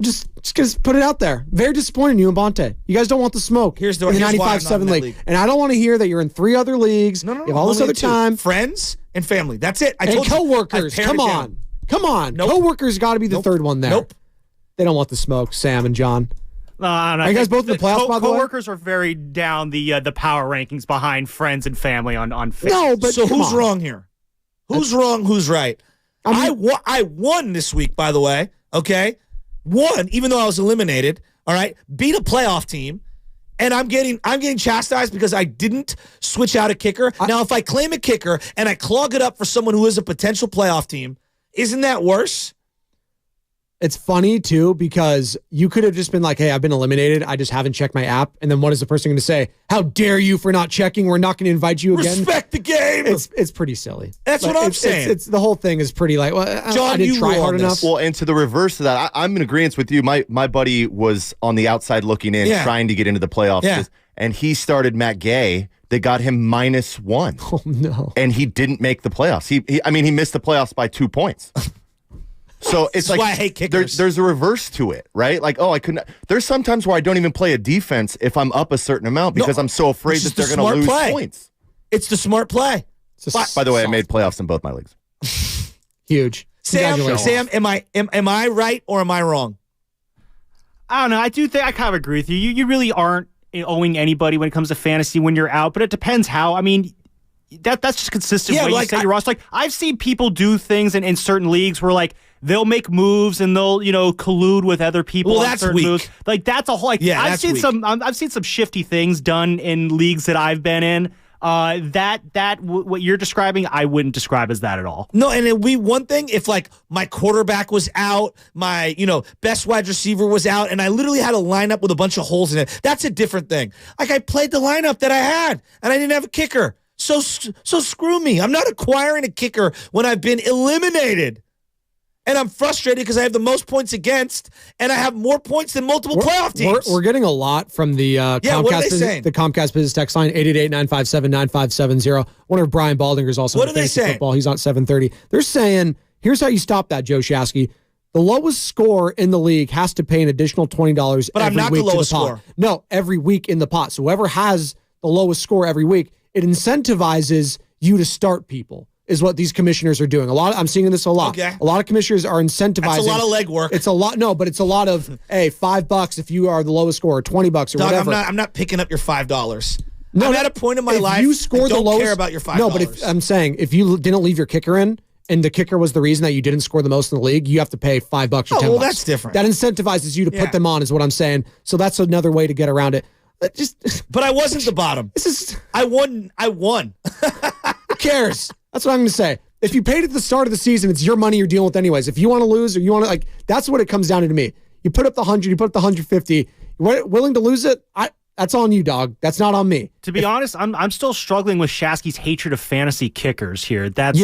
Just gonna put it out there. Very disappointed in you and Bonte. You guys don't want the smoke. Here's the 95-7 league. And I don't want to hear that you're in 3 other leagues. No. You have all this other time. Friends and family. That's it. And coworkers. Come on. Nope. Coworkers got to be the third one there. Nope. They don't want the smoke, Sam and John. No, are you guys both in the playoffs, by the way? Coworkers are very down the power rankings behind friends and family on Facebook. No, but so who's wrong here? Who's wrong? Who's right? I won this week, by the way. Okay, won even though I was eliminated. All right, beat a playoff team, and I'm getting chastised because I didn't switch out a kicker. Now, if I claim a kicker and I clog it up for someone who is a potential playoff team, isn't that worse? It's funny, too, because you could have just been like, hey, I've been eliminated. I just haven't checked my app. And then what is the person going to say? How dare you for not checking? We're not going to invite you again. Respect the game. It's pretty silly. That's what I'm saying. It's the whole thing is pretty like, well, John, I didn't try hard enough. Well, and to the reverse of that, I'm in agreement with you. My buddy was on the outside looking in, trying to get into the playoffs. Yeah. And he started Matt Gay. They got him -1. Oh, no. And he didn't make the playoffs. He missed the playoffs by 2 points. So it's like why I hate kickers. There's a reverse to it, right? Like, I couldn't. There's sometimes where I don't even play a defense if I'm up a certain amount because I'm so afraid that they're going to lose points. It's the smart play. By the way, I made playoffs in both my leagues. Huge. Sam, am I right or am I wrong? I don't know. I do think I kind of agree with you. You really aren't owing anybody when it comes to fantasy when you're out, but it depends how. I mean, that's just consistent way you say your roster. Like, I've seen people do things in certain leagues where, like, they'll make moves and they'll, collude with other people. Well, on that's certain weak. moves. Like that's a whole. I've seen some shifty things done in leagues that I've been in. What you're describing, I wouldn't describe as that at all. No, and it'd be one thing if like my quarterback was out, my best wide receiver was out, and I literally had a lineup with a bunch of holes in it. That's a different thing. Like I played the lineup that I had, and I didn't have a kicker. So screw me. I'm not acquiring a kicker when I've been eliminated. And I'm frustrated because I have the most points against, and I have more points than multiple playoff teams. We're getting a lot from the Comcast Business text line, 888-957-9570. One of Brian Baldinger is also what on are they Fantasy saying? Football. He's on 730. They're saying, here's how you stop that, Joe Shasky. The lowest score in the league has to pay an additional $20 but every I'm not week the lowest to the pot. score. No, every week in the pot. So whoever has the lowest score every week, it incentivizes you to start people. Is what these commissioners are doing. I'm seeing this a lot. Okay. A lot of commissioners are incentivizing. That's a lot of legwork. It's a lot. No, but it's a lot of, hey, $5 if you are the lowest scorer, $20 or Dog, whatever. I'm not picking up your $5. No, I'm at a point in my life you score I don't the lowest, care about your $5. No, but I'm saying if you didn't leave your kicker in, and the kicker was the reason that you didn't score the most in the league, you have to pay $5 or $10. well, that's different. That incentivizes you to put them on, is what I'm saying. So that's another way to get around it. But I wasn't the bottom. I won. Who cares? That's what I'm going to say. If you paid at the start of the season, it's your money you're dealing with anyways. If you want to lose or you want to, that's what it comes down to me. You put up the 100, you put up the 150. You're willing to lose it? That's on you, dog. That's not on me. To be honest, I'm still struggling with Shasky's hatred of fantasy kickers here. That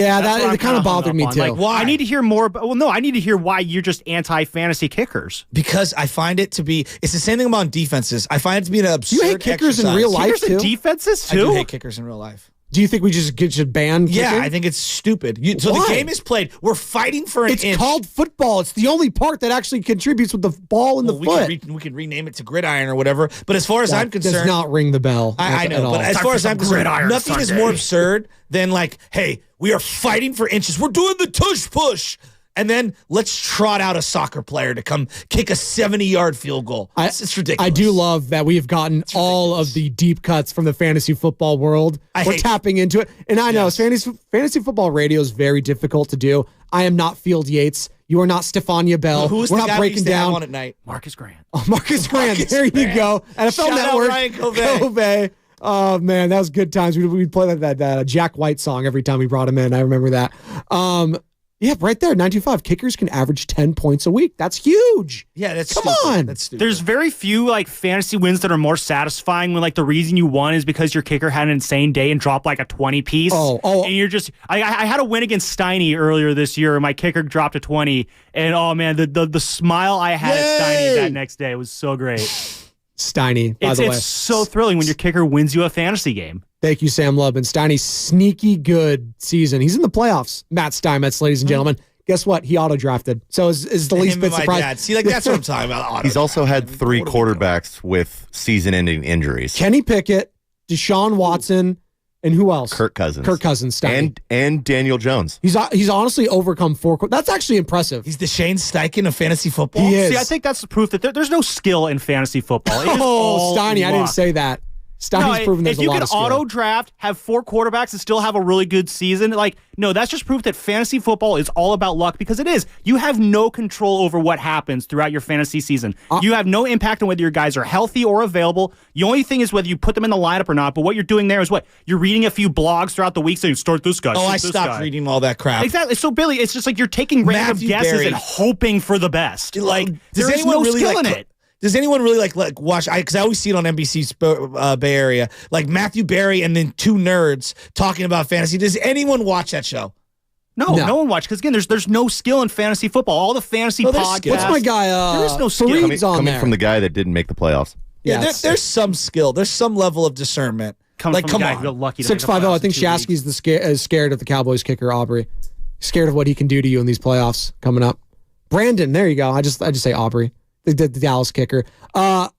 kind of bothered me too. Like, why? I need to hear more. I need to hear why you're just anti-fantasy kickers. Because I find it to be, it's the same thing about defenses. I find it to be an absurd You hate kickers exercise. in real life Kickers too? and defenses too? I do hate kickers in real life. Do you think we should ban kicking? Yeah, I think it's stupid. So Why? the game is played. We're fighting for an inch. It's called football. It's the only part that actually contributes with the ball in the foot. We can rename it to gridiron or whatever. But as far as I'm concerned, does not ring the bell. I know. But as far as I'm concerned, nothing is more absurd than like, hey, we are fighting for inches. We're doing the tush push. And then let's trot out a soccer player to come kick a 70-yard field goal. It's ridiculous. I do love that we have gotten all of the deep cuts from the fantasy football world. We're tapping into it. And I know fantasy football radio is very difficult to do. I am not Field Yates. You are not Stefania Bell. Who's We're the not guy breaking we down on at night? Marcus Grant. Oh, Marcus Grant. There you go. NFL Shout Network. out Ryan Covey. Oh, man, that was good times. We'd play that Jack White song every time we brought him in. I remember that. Yeah, right there, 925. Kickers can average 10 points a week. That's huge. Yeah, that's Come stupid. on. That's stupid. There's very few fantasy wins that are more satisfying when the reason you won is because your kicker had an insane day and dropped a 20 piece. And you're just I had a win against Steiny earlier this year and my kicker dropped a 20 and oh man, the smile I had at Steiny that next day was so great. Steiny, by the way. It's so thrilling when your kicker wins you a fantasy game. Thank you, Sam Lubin. Steiny's sneaky good season. He's in the playoffs. Matt Steinmetz, ladies and gentlemen. Guess what? He auto-drafted. So is the least bit surprised. See, that's what I'm talking about. He's also had 3 quarterbacks with season-ending injuries. Kenny Pickett, Deshaun Watson, and who else? Kirk Cousins. Steiny. And Daniel Jones. He's honestly overcome 4. That's actually impressive. He's the Shane Steichen of fantasy football. He is. See, I think that's the proof that there's no skill in fantasy football. It is all Steiny, luck. I didn't say that. Steiny's proven there's a lot of skill. If you can auto-draft, have 4 quarterbacks, and still have a really good season, no, that's just proof that fantasy football is all about luck because it is. You have no control over what happens throughout your fantasy season. You have no impact on whether your guys are healthy or available. The only thing is whether you put them in the lineup or not, but what you're doing there is what? You're reading a few blogs throughout the week saying, start this guy, I stopped reading all that crap. Exactly. So, Billy, it's just you're taking random guesses Berry. And hoping for the best. There is no skill in it. Does anyone really watch? Because I always see it on NBC's Bay Area, Matthew Berry and then 2 nerds talking about fantasy. Does anyone watch that show? No one watched because again, there's no skill in fantasy football. All the fantasy podcasts. What's my guy? There is no skill. Coming from the guy that didn't make the playoffs. Yeah, there's some skill. There's some level of discernment. Coming from a guy who got lucky. 650. I think Shasky's is scared of the Cowboys kicker Aubrey. He's scared of what he can do to you in these playoffs coming up. Brandon, there you go. I just say Aubrey. The Dallas kicker. What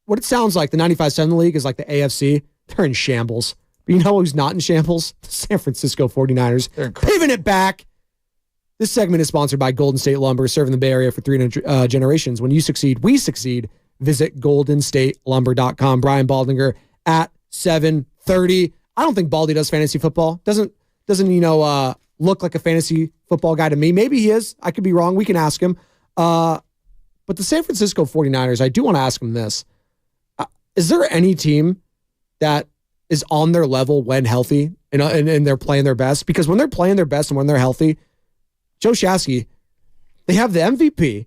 it sounds like, the 95-7 league is like the AFC. They're in shambles. But you know who's not in shambles? The San Francisco 49ers. They're paving it back. This segment is sponsored by Golden State Lumber, serving the Bay Area for 300 generations. When you succeed, we succeed. Visit GoldenStateLumber.com. Brian Baldinger at 7:30. I don't think Baldy does fantasy football. Doesn't look like a fantasy football guy to me. Maybe he is. I could be wrong. We can ask him. But the San Francisco 49ers, I do want to ask him this. Is there any team that is on their level when healthy and they're playing their best? Because when they're playing their best and when they're healthy, Joe Shasky, they have the MVP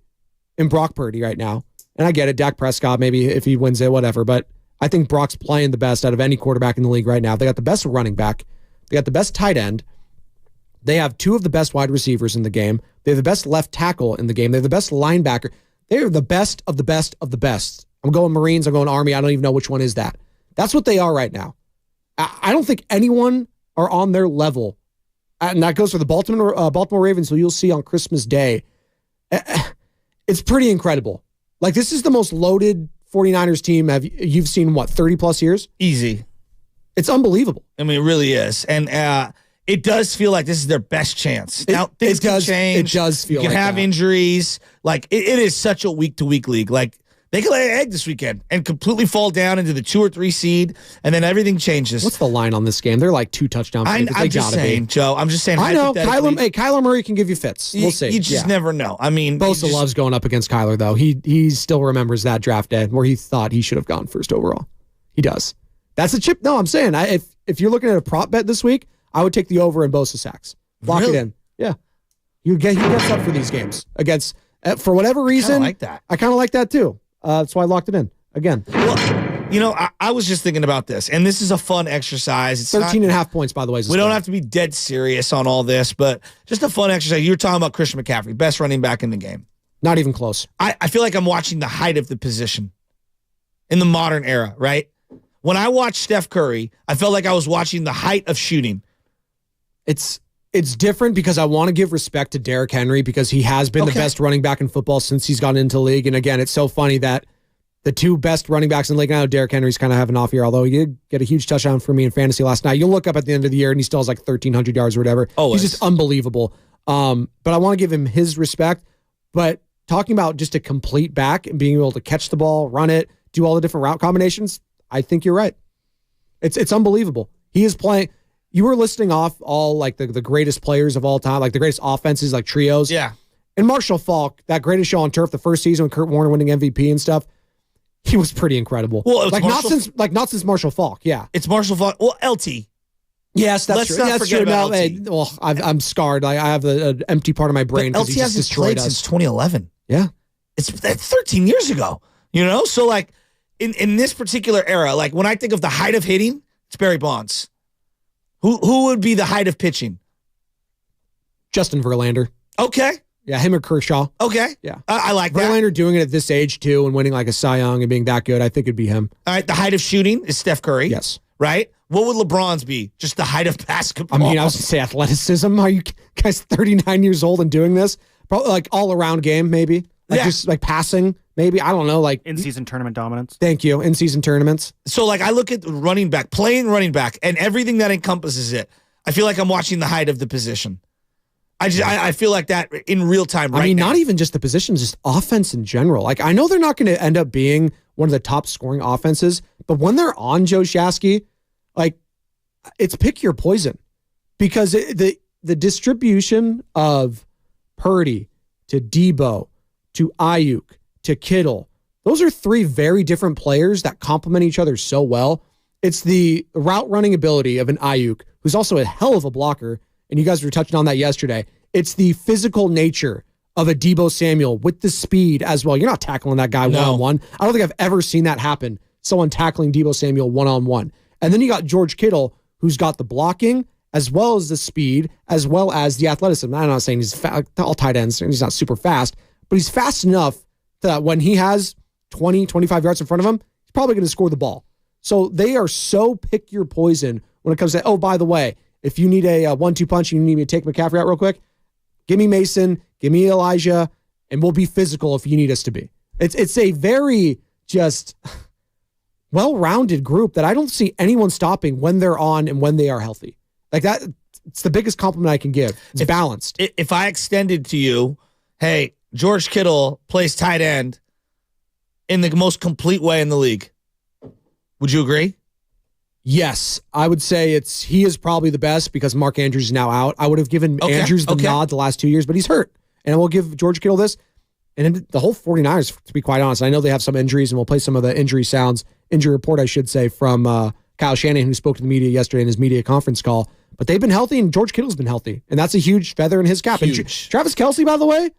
in Brock Purdy right now. And I get it, Dak Prescott, maybe if he wins it, whatever. But I think Brock's playing the best out of any quarterback in the league right now. They got the best running back. They got the best tight end. They have two of the best wide receivers in the game. They have the best left tackle in the game. They have the best linebacker. They are the best of the best of the best. I'm going Marines. I'm going Army. I don't even know which one is that. That's what they are right now. I don't think anyone are on their level. And that goes for the Baltimore Ravens, who you'll see on Christmas Day. It's pretty incredible. Like, this is the most loaded 49ers team you've seen, 30 plus years? Easy. It's unbelievable. I mean, it really is. And it does feel like this is their best chance. Now, things can change. It does feel like you can have that. Injuries. Like, it is such a week-to-week league. Like, they could lay an egg this weekend and completely fall down into the 2 or 3 seed, and then everything changes. What's the line on this game? They're like 2 touchdown favorites. I'm just saying, Joe. I'm just saying. I know. Kyler Murray can give you fits. We'll see. You just never know. I mean, Bosa loves going up against Kyler, though. He still remembers that draft day where he thought he should have gone first overall. He does. That's a chip. No, I'm saying, if you're looking at a prop bet this week, I would take the over in Bosa sacks. Lock it in. Yeah. He gets up for these games against, for whatever reason. I kind of like that too. That's why I locked it in again. Well, I was just thinking about this, and this is a fun exercise. It's 13.5 points, by the way. We don't have to be dead serious on all this, but just a fun exercise. You were talking about Christian McCaffrey, best running back in the game. Not even close. I feel like I'm watching the height of the position in the modern era, right? When I watched Steph Curry, I felt like I was watching the height of shooting. It's different because I want to give respect to Derrick Henry because he has been the best running back in football since he's gotten into the league. And again, it's so funny that the 2 best running backs in the league now, Derrick Henry's kind of having an off year, although he did get a huge touchdown for me in fantasy last night. You'll look up at the end of the year and he still has like 1,300 yards or whatever. Always. He's just unbelievable. But I want to give him his respect. But talking about just a complete back and being able to catch the ball, run it, do all the different route combinations, I think you're right. It's unbelievable. He is playing. You were listing off all like the greatest players of all time, like the greatest offenses, like trios. Yeah. And Marshall Faulk, that greatest show on turf, the first season with Kurt Warner winning MVP and stuff, he was pretty incredible. Well, not since Marshall Faulk. Yeah. It's Marshall Faulk. Well, LT. Yes, that's Let's true. not That's forget true. about No, LT. I'm scarred. I have an empty part of my brain But because LT he just hasn't destroyed played us. since 2011. Yeah. It's 13 years ago, So, like, in this particular era, like, when I think of the height of hitting, it's Barry Bonds. Who would be the height of pitching? Justin Verlander. Okay. Yeah, him or Kershaw. Okay. Yeah. I like that. Verlander doing it at this age, too, and winning like a Cy Young and being that good, I think it'd be him. All right. The height of shooting is Steph Curry. Yes. Right? What would LeBron's be? Just the height of basketball. I mean, I was going to say athleticism. Are you guys 39 years old and doing this? Probably like all-around game, maybe. Like just like passing, maybe. I don't know. Like in-season tournament dominance. Thank you. In-season tournaments. So, like, I look at running back, playing running back, and everything that encompasses it. I feel like I'm watching the height of the position. I feel like that in real time right now. I mean, not even just the positions, just offense in general. Like, I know they're not going to end up being one of the top scoring offenses, but when they're on Joe Shasky, like, it's pick your poison. Because the distribution of Purdy to Debo to Ayuk to Kittle, those are 3 very different players that complement each other so well. It's the route running ability of an Ayuk, who's also a hell of a blocker, and you guys were touching on that yesterday. It's the physical nature of a Debo Samuel with the speed as well. You're not tackling that guy one-on-one. I don't think I've ever seen that happen, someone tackling Debo Samuel one-on-one. And then you got George Kittle, who's got the blocking as well as the speed, as well as the athleticism. I'm not saying he's all tight ends, and he's not super fast, but he's fast enough that when he has 20, 25 yards in front of him, he's probably going to score the ball. So they are so pick your poison when it comes to, oh, by the way, if you need a 1-2 punch, you need me to take McCaffrey out real quick, give me Mason, give me Elijah, and we'll be physical if you need us to be. It's a very just well-rounded group that I don't see anyone stopping when they're on and when they are healthy. Like that, it's the biggest compliment I can give. It's balanced. If I extended to you, hey, George Kittle plays tight end in the most complete way in the league, would you agree? Yes, I would say he is probably the best because Mark Andrews is now out. I would have given Andrews the nod the last 2 years, but he's hurt. And we'll give George Kittle this. And the whole 49ers, to be quite honest, I know they have some injuries, and we'll play some of the injury report, I should say, from Kyle Shanahan, who spoke to the media yesterday in his media conference call. But they've been healthy, and George Kittle's been healthy. And that's a huge feather in his cap. Huge. And Travis Kelce, by the way,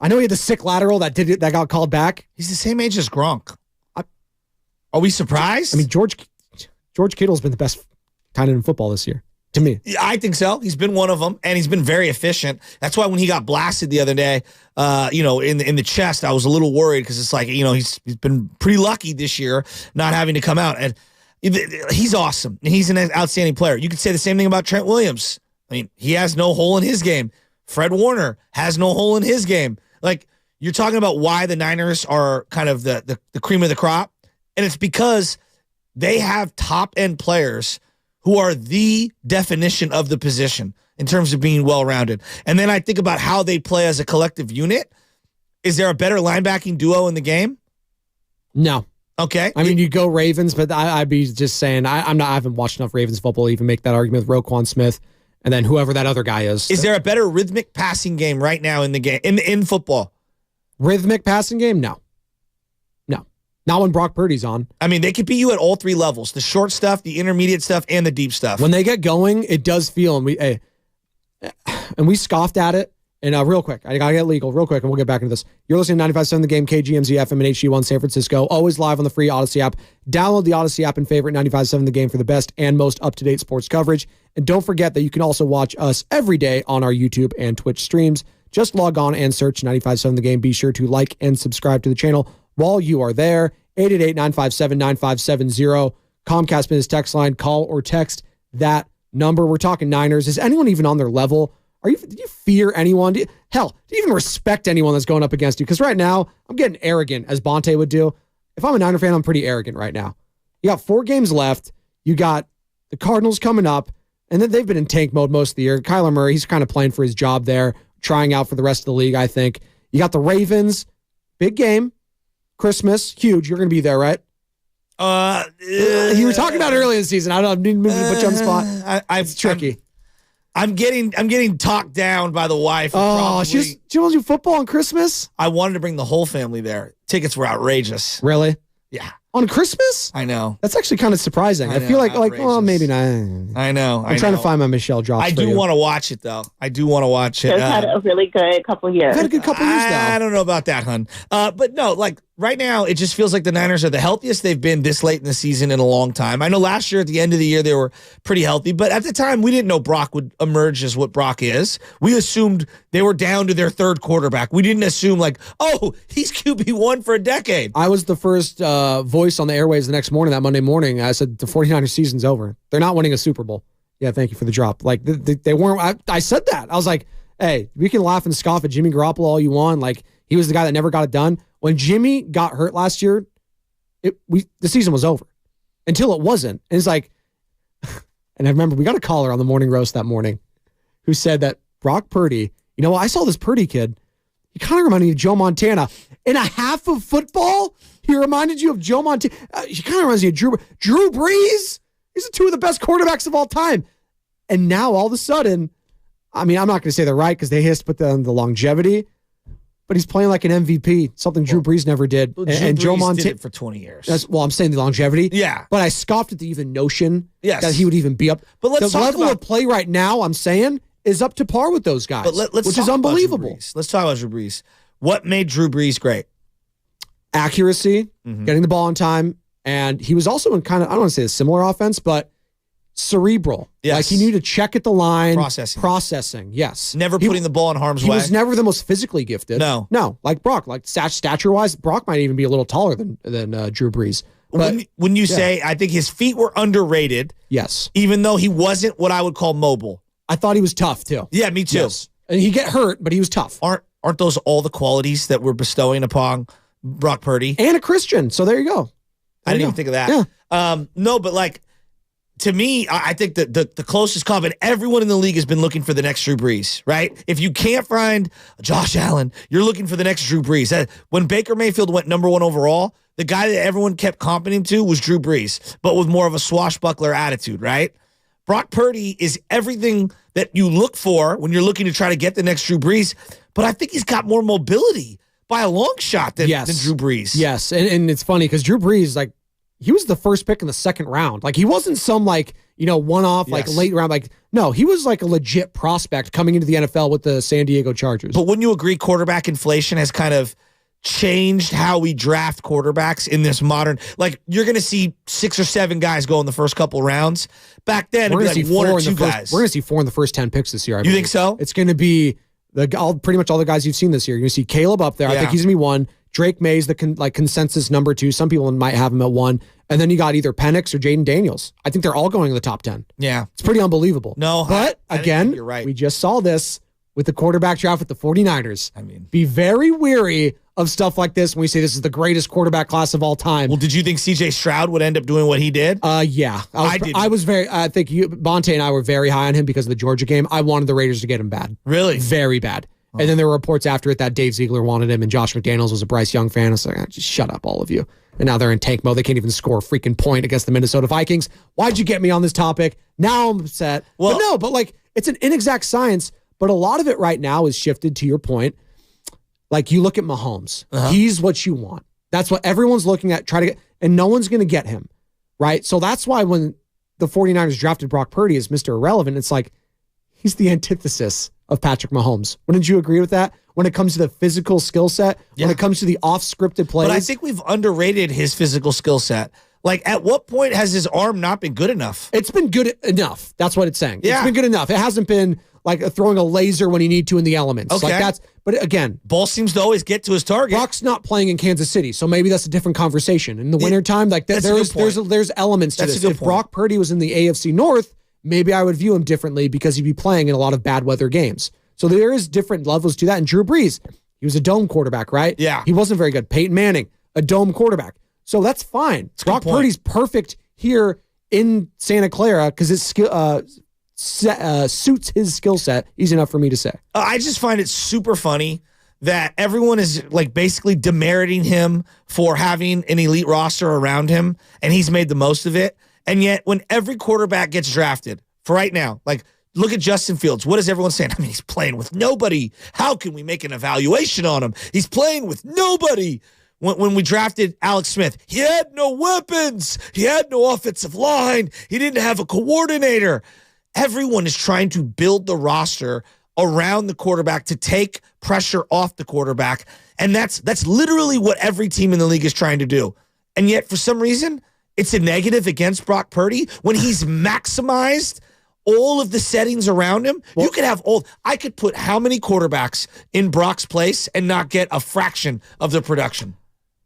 I know he had the sick lateral that got called back. He's the same age as Gronk. Are we surprised? I mean, George Kittle's been the best tight end in football this year, to me. I think so. He's been one of them, and he's been very efficient. That's why when he got blasted the other day, in the chest, I was a little worried because it's like, he's been pretty lucky this year not having to come out. And he's awesome. He's an outstanding player. You could say the same thing about Trent Williams. I mean, he has no hole in his game. Fred Warner has no hole in his game. Like, you're talking about why the Niners are kind of the cream of the crop, and it's because they have top-end players who are the definition of the position in terms of being well-rounded. And then I think about how they play as a collective unit. Is there a better linebacking duo in the game? No. Okay. I mean, you go Ravens, but I'd be just saying I haven't watched enough Ravens football to even make that argument with Roquan Smith and then whoever that other guy is. Is there a better rhythmic passing game right now in the game in football? Rhythmic passing game? No. Not when Brock Purdy's on. I mean, they could beat you at all three levels: the short stuff, the intermediate stuff, and the deep stuff. When they get going, it does feel, and we scoffed at it. And real quick, I gotta get legal real quick, and we'll get back into this. You're listening to 95.7 The Game, KGMZ FM and HD1 San Francisco. Always live on the free Odyssey app. Download the Odyssey app and favorite 95.7 The Game for the best and most up-to-date sports coverage. And don't forget that you can also watch us every day on our YouTube and Twitch streams. Just log on and search 95.7 The Game. Be sure to like and subscribe to the channel while you are there. 888-957-9570. Comcast Business text line. Call or text that number. We're talking Niners. Is anyone even on their level? Do you fear anyone? Do you even respect anyone that's going up against you? Because right now, I'm getting arrogant, as Bonte would do. If I'm a Niner fan, I'm pretty arrogant right now. You got 4 games left. You got the Cardinals coming up, and then they've been in tank mode most of the year. Kyler Murray, he's kind of playing for his job there, trying out for the rest of the league, I think. You got the Ravens, big game, Christmas, huge. You're going to be there, right? You were talking about it early in the season. I didn't mean to put you on the spot. It's tricky. I'm getting talked down by the wife. Oh, she wants you football on Christmas? I wanted to bring the whole family there. Tickets were outrageous. Really? Yeah. On Christmas? I know. That's actually kind of surprising. I feel like, well, maybe not. I know. I'm trying to find my Michelle drops. I do want to watch it, though. I do want to watch it. They've had a really good couple years. Had a good couple years, though. I don't know about that, hun. But no, like right now, it just feels like the Niners are the healthiest they've been this late in the season in a long time. I know last year at the end of the year, they were pretty healthy, but at the time, we didn't know Brock would emerge as what Brock is. We assumed they were down to their third quarterback. We didn't assume like, oh, he's QB1 for a decade. I was the first voice on the airwaves the next morning, that Monday morning. I said, the 49ers season's over. They're not winning a Super Bowl. Yeah, thank you for the drop. Like, they weren't. I said that. I was like, hey, we can laugh and scoff at Jimmy Garoppolo all you want. Like, he was the guy that never got it done. When Jimmy got hurt last year, the season was over until it wasn't. And it's like, and I remember we got a caller on the morning roast that morning who said that Brock Purdy, I saw this Purdy kid. He kind of reminded me of Joe Montana. In a half of football, he reminded you of Joe Montana. He kind of reminds me of Drew Brees. These are 2 of the best quarterbacks of all time. And now all of a sudden, I mean, I'm not going to say they're right because they has to put the longevity, but he's playing like an MVP, something Drew Brees never did. And Joe Montana did it for 20 years. I'm saying the longevity. Yeah. But I scoffed at the even notion that he would even be up. But let's the talk level of play right now, I'm saying, is up to par with those guys, which is unbelievable. Let's talk about Drew Brees. What made Drew Brees great? Accuracy, getting the ball on time, and he was also in kind of, I don't want to say a similar offense, but cerebral. Yes. Like he knew to check at the line. Processing. Yes. Never putting the ball in harm's way. He was never the most physically gifted. No. Like Brock. Like stature-wise, Brock might even be a little taller than Drew Brees. But when you say, I think his feet were underrated. Yes. Even though he wasn't what I would call mobile. I thought he was tough, too. Yeah, me too. Yes. And he get hurt, but he was tough. Aren't those all the qualities that we're bestowing upon Brock Purdy? And a Christian. So there you go. I didn't even think of that. Yeah. No, but like to me, I think that the closest comp, and everyone in the league has been looking for the next Drew Brees, right? If you can't find Josh Allen, you're looking for the next Drew Brees. When Baker Mayfield went number 1 overall, the guy that everyone kept comping him to was Drew Brees, but with more of a swashbuckler attitude, right? Brock Purdy is everything that you look for when you're looking to try to get the next Drew Brees, but I think he's got more mobility by a long shot than Drew Brees. Yes, and it's funny because Drew Brees, like, he was the first pick in the second round. Like, he wasn't some, like, one-off, like, late round. Like, no, he was, like, a legit prospect coming into the NFL with the San Diego Chargers. But wouldn't you agree quarterback inflation has kind of changed how we draft quarterbacks in this modern, like, you're going to see 6 or 7 guys go in the first couple rounds. Back then, it'd be like 1 or 2 guys. We're going to see 4 in the first 10 picks this year. I believe. Think so? It's going to be pretty much all the guys you've seen this year. You're going to see Caleb up there. I think he's going to be 1. Drake May's the consensus number 2. Some people might have him at 1. And then you got either Penix or Jaden Daniels. I think they're all going in the top 10. Yeah. It's pretty unbelievable. No, but again, you're right. We just saw this with the quarterback draft with the 49ers. I mean, be very weary of stuff like this when we say this is the greatest quarterback class of all time. Well, did you think CJ Stroud would end up doing what he did? Yeah. I think Bonte and I were very high on him because of the Georgia game. I wanted the Raiders to get him bad. Really? Very bad. And then there were reports after it that Dave Ziegler wanted him and Josh McDaniels was a Bryce Young fan. I was like, just shut up, all of you. And now they're in tank mode. They can't even score a freaking point against the Minnesota Vikings. Why'd you get me on this topic? Now I'm upset. Well, but like, it's an inexact science, but a lot of it right now is shifted to your point. Like, you look at Mahomes. He's what you want. That's what everyone's looking at, try to get, and no one's going to get him, right? So that's why when the 49ers drafted Brock Purdy as Mr. Irrelevant, it's like, he's the antithesis of Patrick Mahomes. Wouldn't you agree with that? When it comes to the physical skill set, when it comes to the off-scripted plays. But I think we've underrated his physical skill set. Like, at what point has his arm not been good enough? It's been good enough. That's what it's saying. Yeah. It's been good enough. It hasn't been like throwing a laser when you need to in the elements. Okay. Like but again, ball seems to always get to his target. Brock's not playing in Kansas City, so maybe that's a different conversation. In the wintertime, like there's elements to this. If Brock Purdy was in the AFC North, maybe I would view him differently because he'd be playing in a lot of bad weather games. So there is different levels to that. And Drew Brees, he was a dome quarterback, right? Yeah. He wasn't very good. Peyton Manning, a dome quarterback. So that's fine. Brock Purdy's perfect here in Santa Clara because his skill suits his skill set. Easy enough for me to say. I just find it super funny that everyone is like basically demeriting him for having an elite roster around him, and he's made the most of it. And yet, when every quarterback gets drafted, for right now, like, look at Justin Fields. What is everyone saying? I mean, he's playing with nobody. How can we make an evaluation on him? He's playing with nobody. When we drafted Alex Smith, he had no weapons. He had no offensive line. He didn't have a coordinator. Everyone is trying to build the roster around the quarterback to take pressure off the quarterback. And that's literally what every team in the league is trying to do. And yet, for some reason, it's a negative against Brock Purdy when he's maximized all of the settings around him. Well, you could have I could put how many quarterbacks in Brock's place and not get a fraction of the production.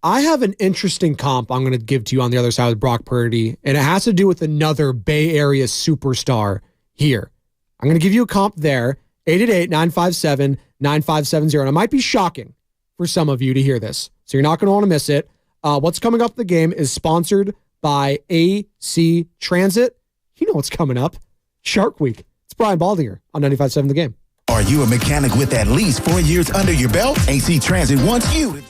I have an interesting comp I'm going to give to you on the other side with Brock Purdy, and it has to do with another Bay Area superstar here. I'm going to give you a comp there, 888-957-9570, and it might be shocking for some of you to hear this, so you're not going to want to miss it. What's coming up in the game is sponsored by AC Transit. You know what's coming up. Shark Week. It's Brian Baldinger on 95.7 The Game. Are you a mechanic with at least 4 years under your belt? AC Transit wants you to...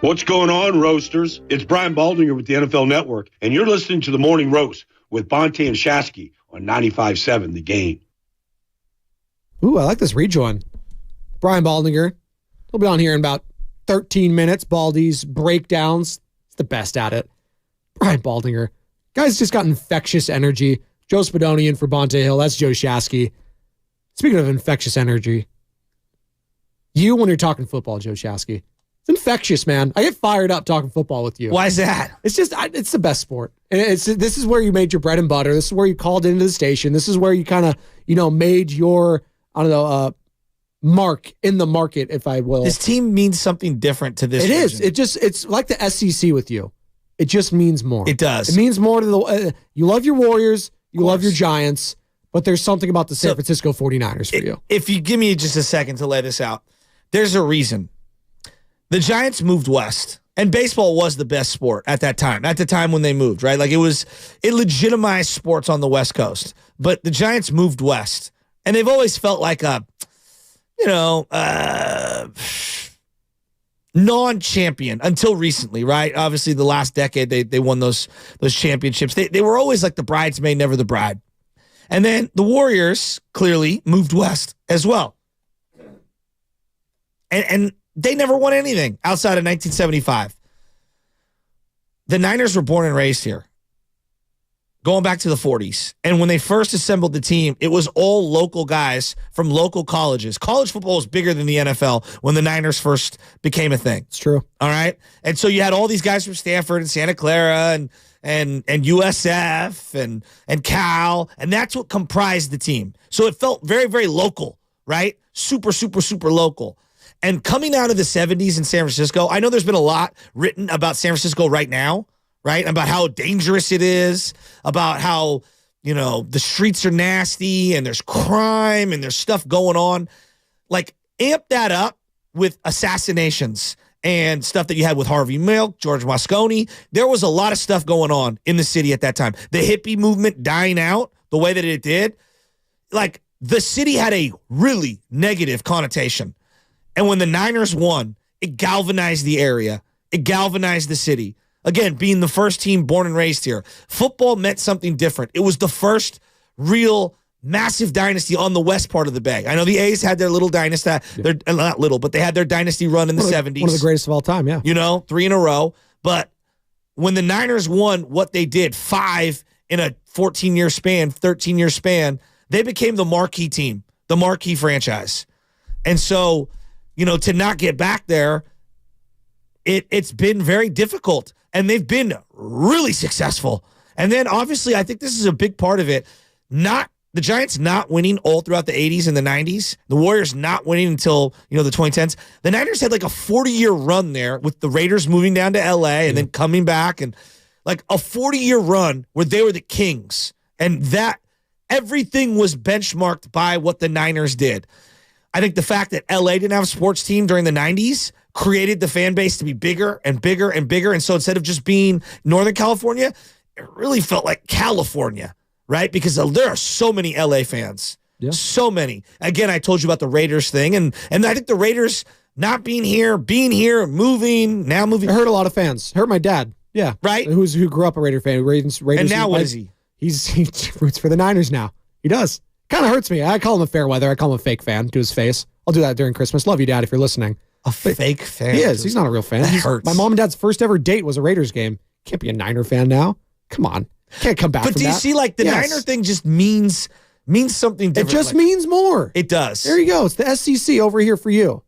What's going on, Roasters? It's Brian Baldinger with the NFL Network, and you're listening to The Morning Roast with Bonte and Shasky on 95.7 The Game. Ooh, I like this rejoin. Brian Baldinger. He'll be on here in about 13 minutes. Baldy's breakdowns. He's the best at it. Brian Baldinger. Guy's just got infectious energy. Joe Spadonian for Bonte Hill. That's Joe Shasky. Speaking of infectious energy, you when you're talking football, Joe Shasky. It's infectious, man. I get fired up talking football with you. Why is that? It's just, it's the best sport. And this is where you made your bread and butter. This is where you called into the station. This is where you kind of, made your, mark in the market, if I will. This team means something different to this. It is. It's like the SEC with you. It just means more. It does. It means more to the, you love your Warriors, you love your Giants, but there's something about the San Francisco 49ers for you. If you give me just a second to lay this out, there's a reason. The Giants moved west, and baseball was the best sport at that time, at the time when they moved, right? Like it legitimized sports on the West Coast, but the Giants moved west, and they've always felt like a, non-champion until recently, right? Obviously, the last decade, they won those championships. They were always like the bridesmaid, never the bride. And then the Warriors clearly moved west as well. And they never won anything outside of 1975. The Niners were born and raised here, going back to the 40s. And when they first assembled the team, it was all local guys from local colleges. College football was bigger than the NFL when the Niners first became a thing. It's true. All right? And so you had all these guys from Stanford and Santa Clara and USF and Cal, and that's what comprised the team. So it felt very, very local, right? Super, super, super local. And coming out of the 70s in San Francisco, I know there's been a lot written about San Francisco right now, right? About how dangerous it is, about how, the streets are nasty and there's crime and there's stuff going on. Like, amp that up with assassinations and stuff that you had with Harvey Milk, George Moscone. There was a lot of stuff going on in the city at that time. The hippie movement dying out the way that it did, like, the city had a really negative connotation. And when the Niners won, it galvanized the area. It galvanized the city. Again, being the first team born and raised here, football meant something different. It was the first real massive dynasty on the west part of the Bay. I know the A's had their little dynasty. They're not little, but they had their dynasty run in the 70s. One of the greatest of all time, yeah. 3 in a row. But when the Niners won what they did, 5 in a 14-year span, 13-year span, they became the marquee team, the marquee franchise. And so, to not get back there, it's been very difficult. And they've been really successful. And then, obviously, I think this is a big part of it. The Giants not winning all throughout the 80s and the 90s. The Warriors not winning until, the 2010s. The Niners had like a 40-year run there with the Raiders moving down to L.A. and then coming back. And like a 40-year run where they were the Kings. And that everything was benchmarked by what the Niners did. I think the fact that L.A. didn't have a sports team during the 90s created the fan base to be bigger and bigger and bigger. And so instead of just being Northern California, it really felt like California, right? Because there are so many LA fans. Yeah. So many. Again, I told you about the Raiders thing. And I think the Raiders not being here, moving. It hurt a lot of fans. It hurt my dad. Yeah. Right? Who grew up a Raider fan. Raiders, and now what is he? He roots for the Niners now. He does. Kind of hurts me. I call him a fair weather. I call him a fake fan to his face. I'll do that during Christmas. Love you, Dad, if you're listening. Fake fan? He is. He's not a real fan. That hurts. My mom and dad's first ever date was a Raiders game. Can't be a Niner fan now. Come on. Can't come back from that. But do you see, like, the Niner thing just means something different. It just means more. It does. There you go. It's the SEC over here for you.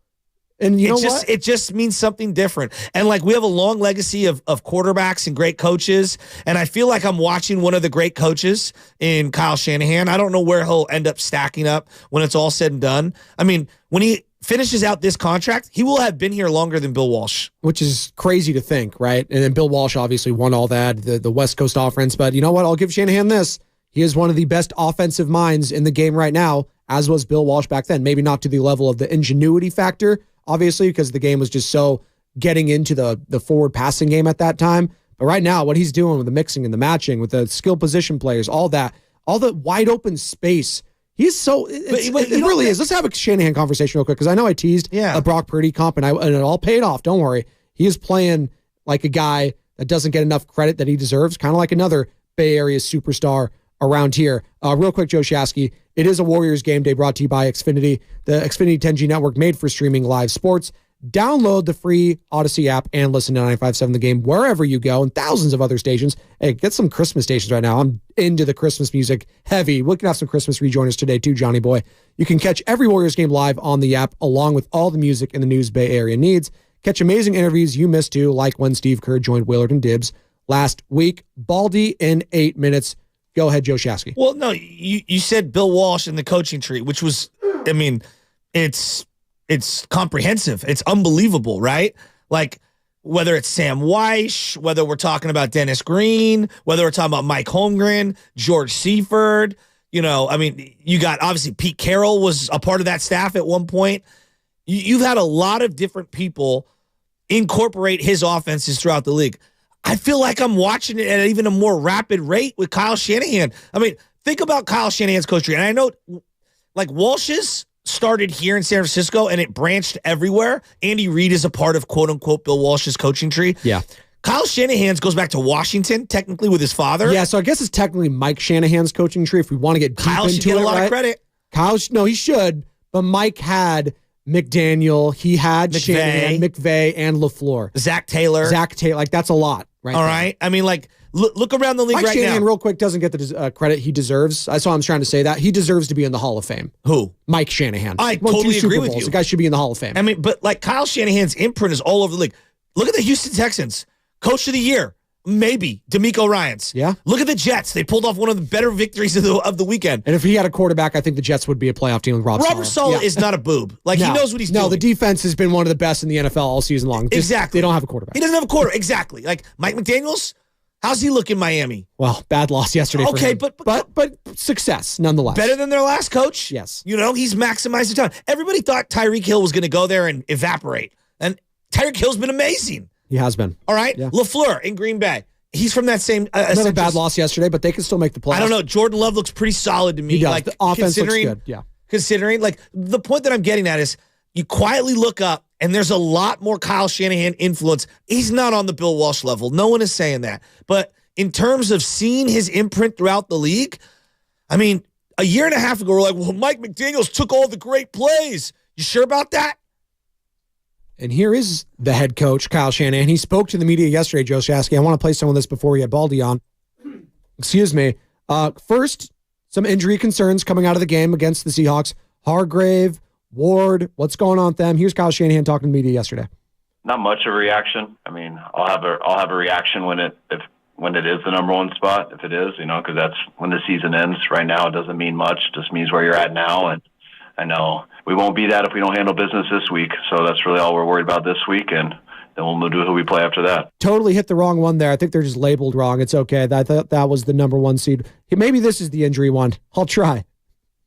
And you know what? It just means something different. And, like, we have a long legacy of quarterbacks and great coaches. And I feel like I'm watching one of the great coaches in Kyle Shanahan. I don't know where he'll end up stacking up when it's all said and done. I mean, when he finishes out this contract, he will have been here longer than Bill Walsh. Which is crazy to think, right? And then Bill Walsh obviously won all that, the West Coast offense. But you know what? I'll give Shanahan this. He is one of the best offensive minds in the game right now, as was Bill Walsh back then. Maybe not to the level of the ingenuity factor, obviously, because the game was just so getting into the forward passing game at that time. But right now, what he's doing with the mixing and the matching, with the skill position players, all the wide open space, he's so, it really is. Let's have a Shanahan conversation real quick, because I know I teased a Brock Purdy comp, and it all paid off. Don't worry. He is playing like a guy that doesn't get enough credit that he deserves, kind of like another Bay Area superstar around here. Real quick, Joe Shasky, it is a Warriors game day brought to you by Xfinity, the Xfinity 10G network made for streaming live sports. Download the free Odyssey app and listen to 95.7 The Game wherever you go, and thousands of other stations. Hey, get some Christmas stations right now. I'm into the Christmas music heavy. We can have some Christmas rejoiners today too, Johnny boy. You can catch every Warriors game live on the app, along with all the music and the news Bay Area needs. Catch amazing interviews you missed too, like when Steve Kerr joined Willard and Dibbs last week. Baldy in 8 minutes. Go ahead, Joe Shasky. Well, no, you said Bill Walsh and the coaching tree, which was, I mean, it's comprehensive. It's unbelievable, right? Like, whether it's Sam Weish, whether we're talking about Dennis Green, whether we're talking about Mike Holmgren, George Seifert, I mean, you got, obviously, Pete Carroll was a part of that staff at one point. You've had a lot of different people incorporate his offenses throughout the league. I feel like I'm watching it at even a more rapid rate with Kyle Shanahan. I mean, think about Kyle Shanahan's coach tree. And I know, like, Walsh's started here in San Francisco and it branched everywhere. Andy Reid is a part of, quote-unquote, Bill Walsh's coaching tree. Yeah. Kyle Shanahan's goes back to Washington, technically, with his father. Yeah, so I guess it's technically Mike Shanahan's coaching tree if we want to get deep Kyle into should get it, a lot right? of credit. No, he should, but Mike had McDaniel, he had Shanahan, McVay, and LaFleur. Zach Taylor. Like, that's a lot, right? All right. I mean, like, look around the league Mike right Shanahan, now. real quick, doesn't get the credit he deserves. I saw him trying to say that. He deserves to be in the Hall of Fame. Who? Mike Shanahan. I Won totally 2 Super agree with Bowls. you. The guy should be in the Hall of Fame. I mean, but, like, Kyle Shanahan's imprint is all over the league. Look at the Houston Texans. Coach of the year. Maybe. D'Amico Ryans. Yeah. Look at the Jets. They pulled off one of the better victories of the weekend. And if he had a quarterback, I think the Jets would be a playoff team with Robert Saleh is not a boob. Like, he knows what he's doing. No, the defense has been one of the best in the NFL all season long. Exactly. They don't have a quarterback. He doesn't have a quarterback. Exactly. Like, Mike McDaniels, how's he look in Miami? Well, bad loss yesterday for him. But success nonetheless. Better than their last coach? Yes. He's maximized the time. Everybody thought Tyreek Hill was going to go there and evaporate. And Tyreek Hill's been amazing. He has been. All right? Yeah. LaFleur in Green Bay. He's from that same... Another bad loss yesterday, but they can still make the playoffs. I don't know. Jordan Love looks pretty solid to me. He does. Like, the offense looks good. Yeah. Considering, like, the point that I'm getting at is you quietly look up and there's a lot more Kyle Shanahan influence. He's not on the Bill Walsh level. No one is saying that. But in terms of seeing his imprint throughout the league, I mean, a year and a half ago, we're like, well, Mike McDaniels took all the great plays. You sure about that? And here is the head coach, Kyle Shanahan. He spoke to the media yesterday, Joe Shasky. I want to play some of this before we get Baldy on. Excuse me. First, some injury concerns coming out of the game against the Seahawks. Hargrave, Ward, what's going on with them? Here's Kyle Shanahan talking to the media yesterday. Not much of a reaction. I mean, I'll have a reaction when it is the number one spot, if it is, because that's when the season ends. Right now, it doesn't mean much. It just means where you're at now. And I know we won't be that if we don't handle business this week. So that's really all we're worried about this week. And then we'll do who we play after that. Totally hit the wrong one there. I think they're just labeled wrong. It's okay. I thought that was the number one seed. Maybe this is the injury one. I'll try.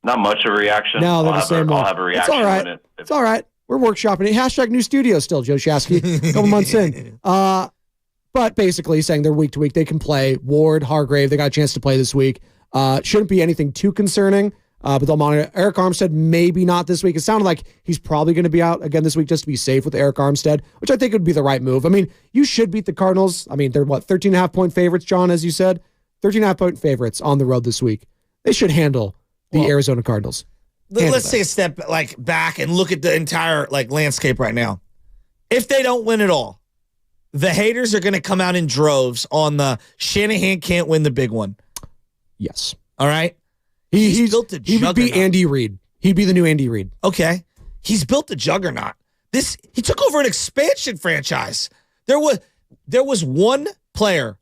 Not much of a reaction. No, they're the same one. I'll have a reaction. It's all right. It's all right. We're workshopping it. Hashtag new studio still, Joe Shasky. A couple months in. But basically saying they're week to week. They can play. Ward, Hargrave, they got a chance to play this week. Shouldn't be anything too concerning. But they'll monitor. Eric Armstead, maybe not this week. It sounded like he's probably going to be out again this week just to be safe with Eric Armstead, which I think would be the right move. I mean, you should beat the Cardinals. I mean, they're 13.5-point favorites, John, as you said. 13.5-point favorites on the road this week. They should handle the Arizona Cardinals. Let's take a step back and look at the entire landscape right now. If they don't win it all, the haters are going to come out in droves on the Shanahan can't win the big one. Yes. All right? He's built a juggernaut. He would be Andy Reid. He'd be the new Andy Reid. Okay. He's built a juggernaut. He took over an expansion franchise. There was one player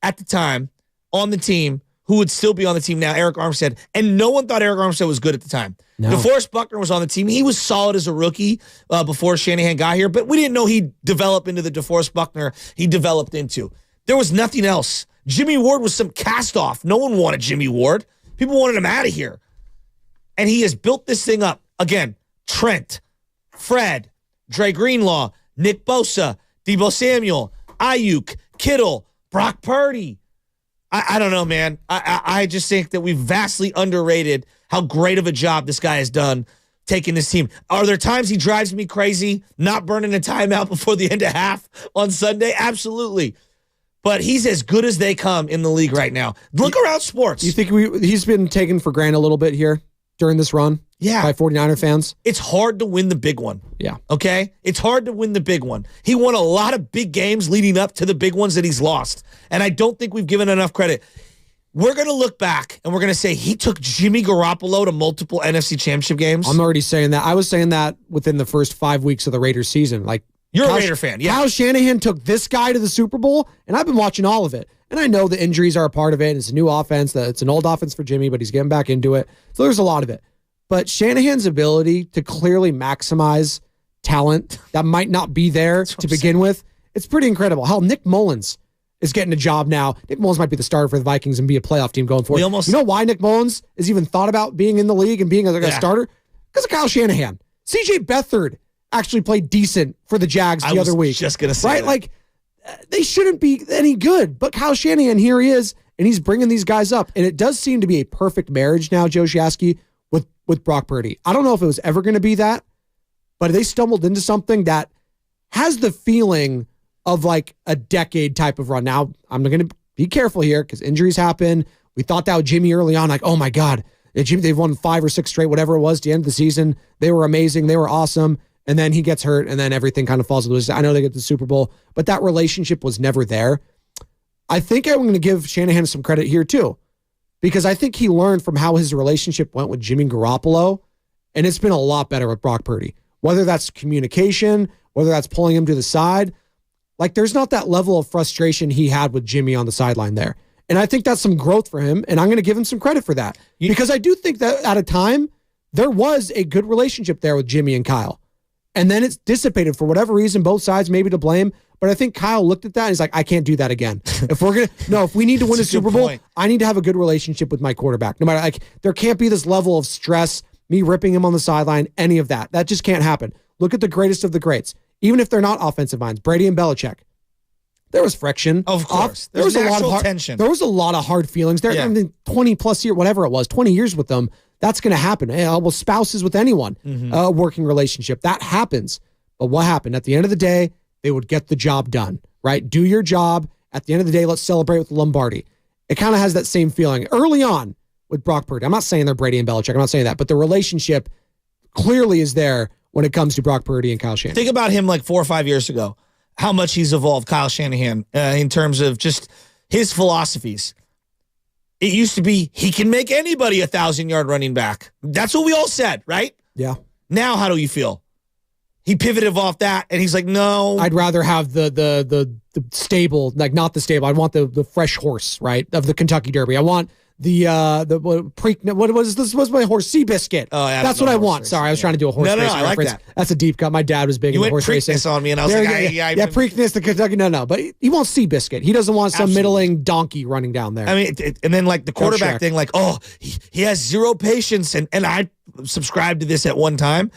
at the time on the team who would still be on the team now, Eric Armstead, and no one thought Eric Armstead was good at the time. No. DeForest Buckner was on the team. He was solid as a rookie before Shanahan got here, but we didn't know he'd develop into the DeForest Buckner he developed into. There was nothing else. Jimmy Ward was some cast-off. No one wanted Jimmy Ward. People wanted him out of here. And he has built this thing up. Again, Trent, Fred, Dre Greenlaw, Nick Bosa, Deebo Samuel, Ayuk, Kittle, Brock Purdy. I don't know, man. I just think that we've vastly underrated how great of a job this guy has done taking this team. Are there times he drives me crazy, not burning a timeout before the end of half on Sunday? Absolutely. But he's as good as they come in the league right now. Look around sports. You think he's been taken for granted a little bit here during this run? Yeah. By 49er fans? It's hard to win the big one. Yeah. Okay? It's hard to win the big one. He won a lot of big games leading up to the big ones that he's lost. And I don't think we've given enough credit. We're going to look back and we're going to say he took Jimmy Garoppolo to multiple NFC championship games. I'm already saying that. I was saying that within the first 5 weeks of the Raiders season. You're a Raider fan, yeah. Kyle Shanahan took this guy to the Super Bowl, and I've been watching all of it. And I know the injuries are a part of it. And it's a new offense. It's an old offense for Jimmy, but he's getting back into it. So there's a lot of it. But Shanahan's ability to clearly maximize talent that might not be there to begin with, it's pretty incredible. Hell, Nick Mullins is getting a job now. Nick Mullins might be the starter for the Vikings and be a playoff team going forward. You know why Nick Mullins is even thought about being in the league and being a starter? Because of Kyle Shanahan. CJ Beathard actually played decent for the Jags the other week. Just going to say that. They shouldn't be any good. But Kyle Shanahan, here he is, and he's bringing these guys up. And it does seem to be a perfect marriage now, Joe Shasky, with Brock Purdy. I don't know if it was ever going to be that, but they stumbled into something that has the feeling of a decade type of run. Now, I'm going to be careful here because injuries happen. We thought that with Jimmy early on, oh my God, Jimmy, they've won 5 or 6 straight, whatever it was, at the end of the season. They were amazing. They were awesome. And then he gets hurt, and then everything kind of falls into place. I know they get the Super Bowl, but that relationship was never there. I think I'm going to give Shanahan some credit here too, because I think he learned from how his relationship went with Jimmy Garoppolo, and it's been a lot better with Brock Purdy. Whether that's communication, whether that's pulling him to the side, like there's not that level of frustration he had with Jimmy on the sideline there. And I think that's some growth for him, and I'm going to give him some credit for that. Because I do think that at a time, there was a good relationship there with Jimmy and Kyle. And then it's dissipated for whatever reason, both sides maybe to blame. But I think Kyle looked at that and he's like, I can't do that again. If we need to win a Super Bowl, I need to have a good relationship with my quarterback. No matter, like, there can't be this level of stress, me ripping him on the sideline, any of that. That just can't happen. Look at the greatest of the greats. Even if they're not offensive minds, Brady and Belichick. There was friction. Of course. There was a lot of tension. There was a lot of hard feelings. There, I mean, 20 plus years, whatever it was, 20 years with them. That's going to happen. Well, spouses with anyone, working relationship, that happens. But what happened? At the end of the day, they would get the job done, right? Do your job. At the end of the day, let's celebrate with Lombardi. It kind of has that same feeling early on with Brock Purdy. I'm not saying they're Brady and Belichick. I'm not saying that. But the relationship clearly is there when it comes to Brock Purdy and Kyle Shanahan. Think about him like 4 or 5 years ago, how much he's evolved, Kyle Shanahan, in terms of just his philosophies. It used to be he can make anybody 1,000-yard running back. That's what we all said, right? Yeah. Now, how do you feel? He pivoted off that, and he's like, no. I'd rather have the stable, like not the stable. I want the fresh horse, right, of the Kentucky Derby. I want what was this? Was my horse Seabiscuit? Oh, yeah, that's what I want. Sorry, I was trying to do a horse racing I like reference. that. That's a deep cut. My dad was big in horse racing. You went Preakness on me, and I was like, Preakness, the Kentucky. No, but he wants Seabiscuit. He doesn't want some middling donkey running down there. I mean, and then like the quarterback thing, like, he has zero patience, and I subscribed to this at one time.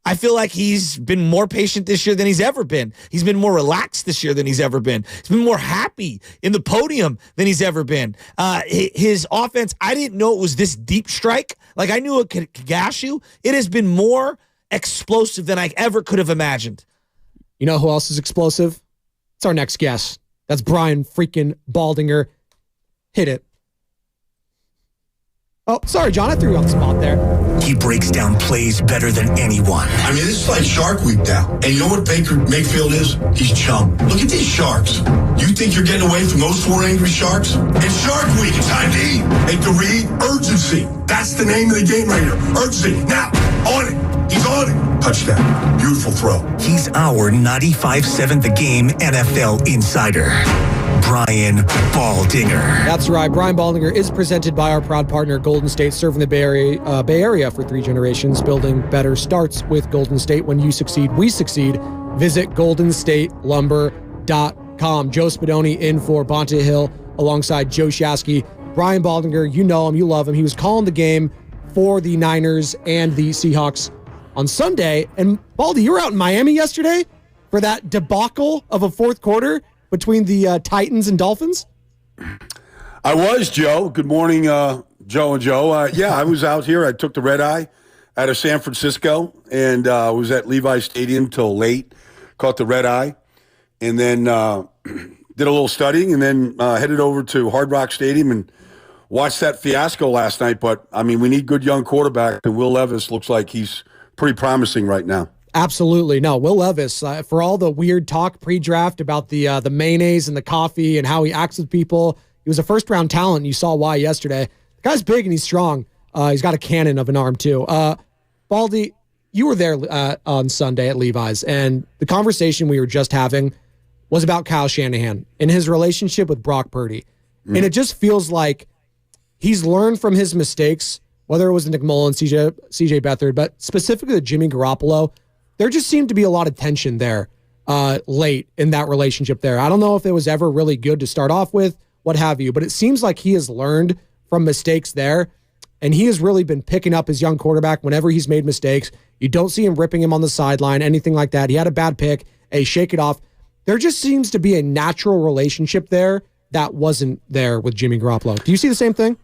I feel like he's been more patient this year than he's ever been. He's been more relaxed this year than he's ever been. He's been more happy in the podium than he's ever been. His offense, I didn't know it was this deep strike. Like, I knew it could gash you. It has been more explosive than I ever could have imagined. You know who else is explosive? It's our next guest. That's Brian freaking Baldinger. Hit it. Oh, sorry, John. I threw you on the spot there. He breaks down plays better than anyone. I mean, this is like Shark Week now. And you know what Baker Mayfield is? He's chum. Look at these sharks. You think you're getting away from those 4 angry sharks? It's Shark Week. It's time to eat. Make the read. Urgency. That's the name of the game right here. Urgency. Now, on it. He's on it. Touchdown. Beautiful throw. He's our 95.7 The Game NFL insider, Brian Baldinger. That's right. Brian Baldinger is presented by our proud partner, Golden State, serving the Bay Area for 3 generations. Building better starts with Golden State. When you succeed, we succeed. Visit goldenstatelumber.com. Joe Spadoni in for Bonte Hill alongside Joe Shasky. Brian Baldinger, you know him, you love him. He was calling the game for the Niners and the Seahawks on Sunday. And Baldy, you were out in Miami yesterday for that debacle of a fourth quarter between the Titans and Dolphins? I was, Joe. Good morning, Joe and Joe. I was out here. I took the red eye out of San Francisco and was at Levi Stadium till late. Caught the red eye and then did a little studying and then headed over to Hard Rock Stadium and watched that fiasco last night. But, I mean, we need good young quarterback, and Will Levis looks like he's pretty promising right now. Absolutely. No, Will Levis, for all the weird talk pre-draft about the mayonnaise and the coffee and how he acts with people, he was a first-round talent. You saw why yesterday. The guy's big and he's strong. He's got a cannon of an arm, too. Baldy, you were there on Sunday at Levi's, and the conversation we were just having was about Kyle Shanahan and his relationship with Brock Purdy. And it just feels like he's learned from his mistakes, whether it was Nick Mullen, CJ Beathard, but specifically the Jimmy Garoppolo. There just seemed to be a lot of tension there late in that relationship there. I don't know if it was ever really good to start off with, what have you, but it seems like he has learned from mistakes there, and he has really been picking up his young quarterback whenever he's made mistakes. You don't see him ripping him on the sideline, anything like that. He had a bad pick. Hey, shake it off. There just seems to be a natural relationship there that wasn't there with Jimmy Garoppolo. Do you see the same thing?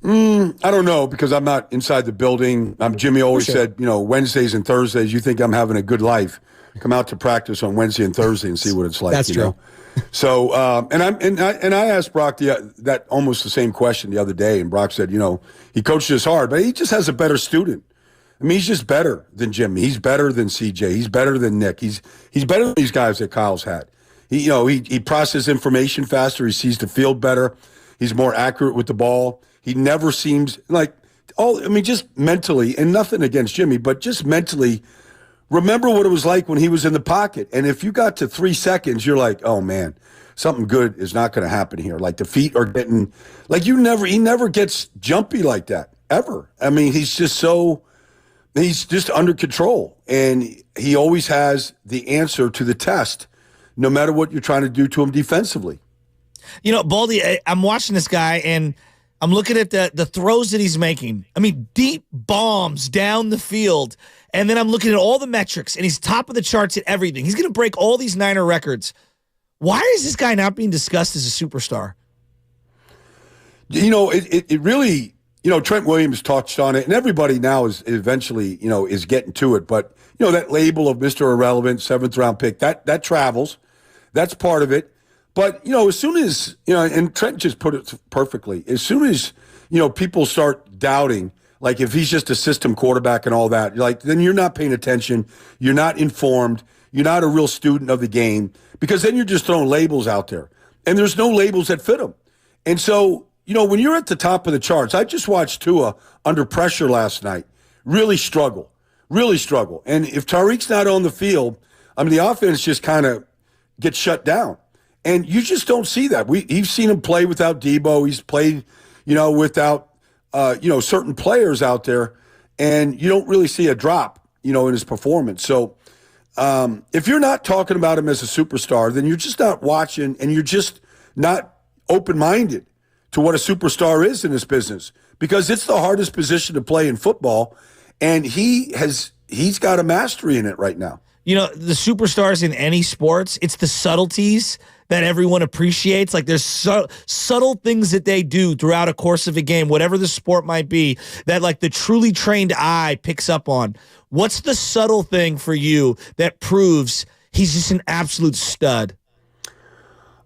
I don't know, because I'm not inside the building. Jimmy always said, Wednesdays and Thursdays, you think I'm having a good life. Come out to practice on Wednesday and Thursday and see what it's like. That's true. Know? So, and I asked Brock that almost the same question the other day, and Brock said, he coaches hard, but he just has a better student. I mean, he's just better than Jimmy. He's better than CJ. He's better than Nick. He's better than these guys that Kyle's had. He processes information faster. He sees the field better. He's more accurate with the ball. He never seems like just mentally, and nothing against Jimmy, but just mentally, remember what it was like when he was in the pocket. And if you got to 3 seconds, you're like, oh, man, something good is not going to happen here. Like the feet are getting – like he never gets jumpy like that, ever. I mean, he's just under control. And he always has the answer to the test, no matter what you're trying to do to him defensively. You know, Baldy, I'm watching this guy, and I'm looking at the throws that he's making. I mean, deep bombs down the field. And then I'm looking at all the metrics, and he's top of the charts at everything. He's going to break all these Niner records. Why is this guy not being discussed as a superstar? You know, it really, you know, Trent Williams touched on it, and everybody now is eventually, you know, is getting to it. But, you know, that label of Mr. Irrelevant, 7th-round pick, that travels. That's part of it. But, you know, as soon as, you know, and Trent just put it perfectly, as soon as, you know, people start doubting, like if he's just a system quarterback and all that, like then you're not paying attention, you're not informed, you're not a real student of the game, because then you're just throwing labels out there. And there's no labels that fit him. And so, you know, when you're at the top of the charts, I just watched Tua under pressure last night really struggle. And if Tariq's not on the field, I mean, the offense just kind of gets shut down. And you just don't see that. He's seen him play without Debo. He's played, you know, without, you know, certain players out there. And you don't really see a drop, you know, in his performance. So if you're not talking about him as a superstar, then you're just not watching, and you're just not open-minded to what a superstar is in this business, because it's the hardest position to play in football. And he's got a mastery in it right now. You know, the superstars in any sports, it's the subtleties that everyone appreciates. Like there's subtle things that they do throughout a course of a game, whatever the sport might be, that like the truly trained eye picks up on. What's the subtle thing for you that proves he's just an absolute stud?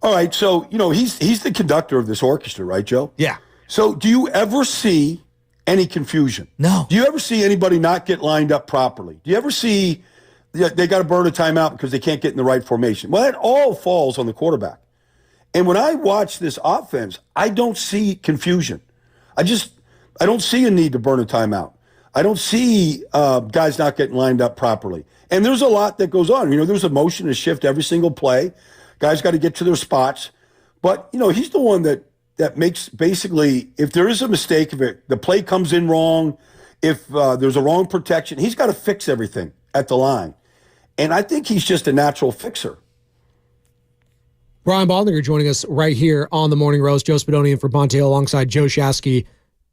All right, so, you know, he's the conductor of this orchestra, right, Joe? Yeah. So do you ever see any confusion? No. Do you ever see anybody not get lined up properly? Do you ever see they got to burn a timeout because they can't get in the right formation? Well, that all falls on the quarterback. And when I watch this offense, I don't see confusion. I don't see a need to burn a timeout. I don't see guys not getting lined up properly. And there's a lot that goes on. You know, there's a motion to shift every single play. Guys got to get to their spots. But, you know, he's the one that makes basically, if there is a mistake, if the play comes in wrong, if there's a wrong protection, he's got to fix everything at the line. And I think he's just a natural fixer. Brian Baldinger joining us right here on the Morning Roast. Joe Spadoni in for Bonte alongside Joe Shasky.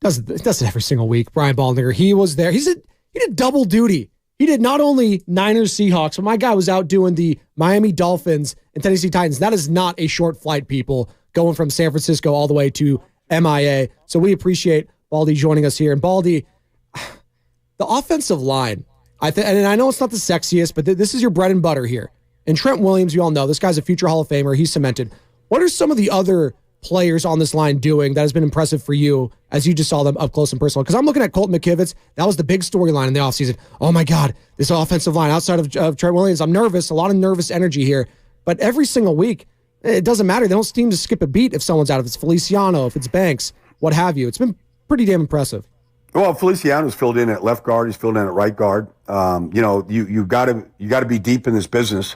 Does it every single week. Brian Baldinger, he was there. He did double duty. He did not only Niners Seahawks, but my guy was out doing the Miami Dolphins and Tennessee Titans. That is not a short flight, people, going from San Francisco all the way to MIA. So we appreciate Baldy joining us here. And Baldy, the offensive line, and I know it's not the sexiest, but this is your bread and butter here. And Trent Williams, you all know, this guy's a future Hall of Famer. He's cemented. What are some of the other players on this line doing that has been impressive for you as you just saw them up close and personal? Because I'm looking at Colton McKivitz. That was the big storyline in the offseason. Oh, my God, this offensive line outside of Trent Williams. I'm nervous, a lot of nervous energy here. But every single week, it doesn't matter. They don't seem to skip a beat if someone's out. If it's Feliciano, if it's Banks, what have you. It's been pretty damn impressive. Well, Feliciano's filled in at left guard. He's filled in at right guard. You know, you got to be deep in this business.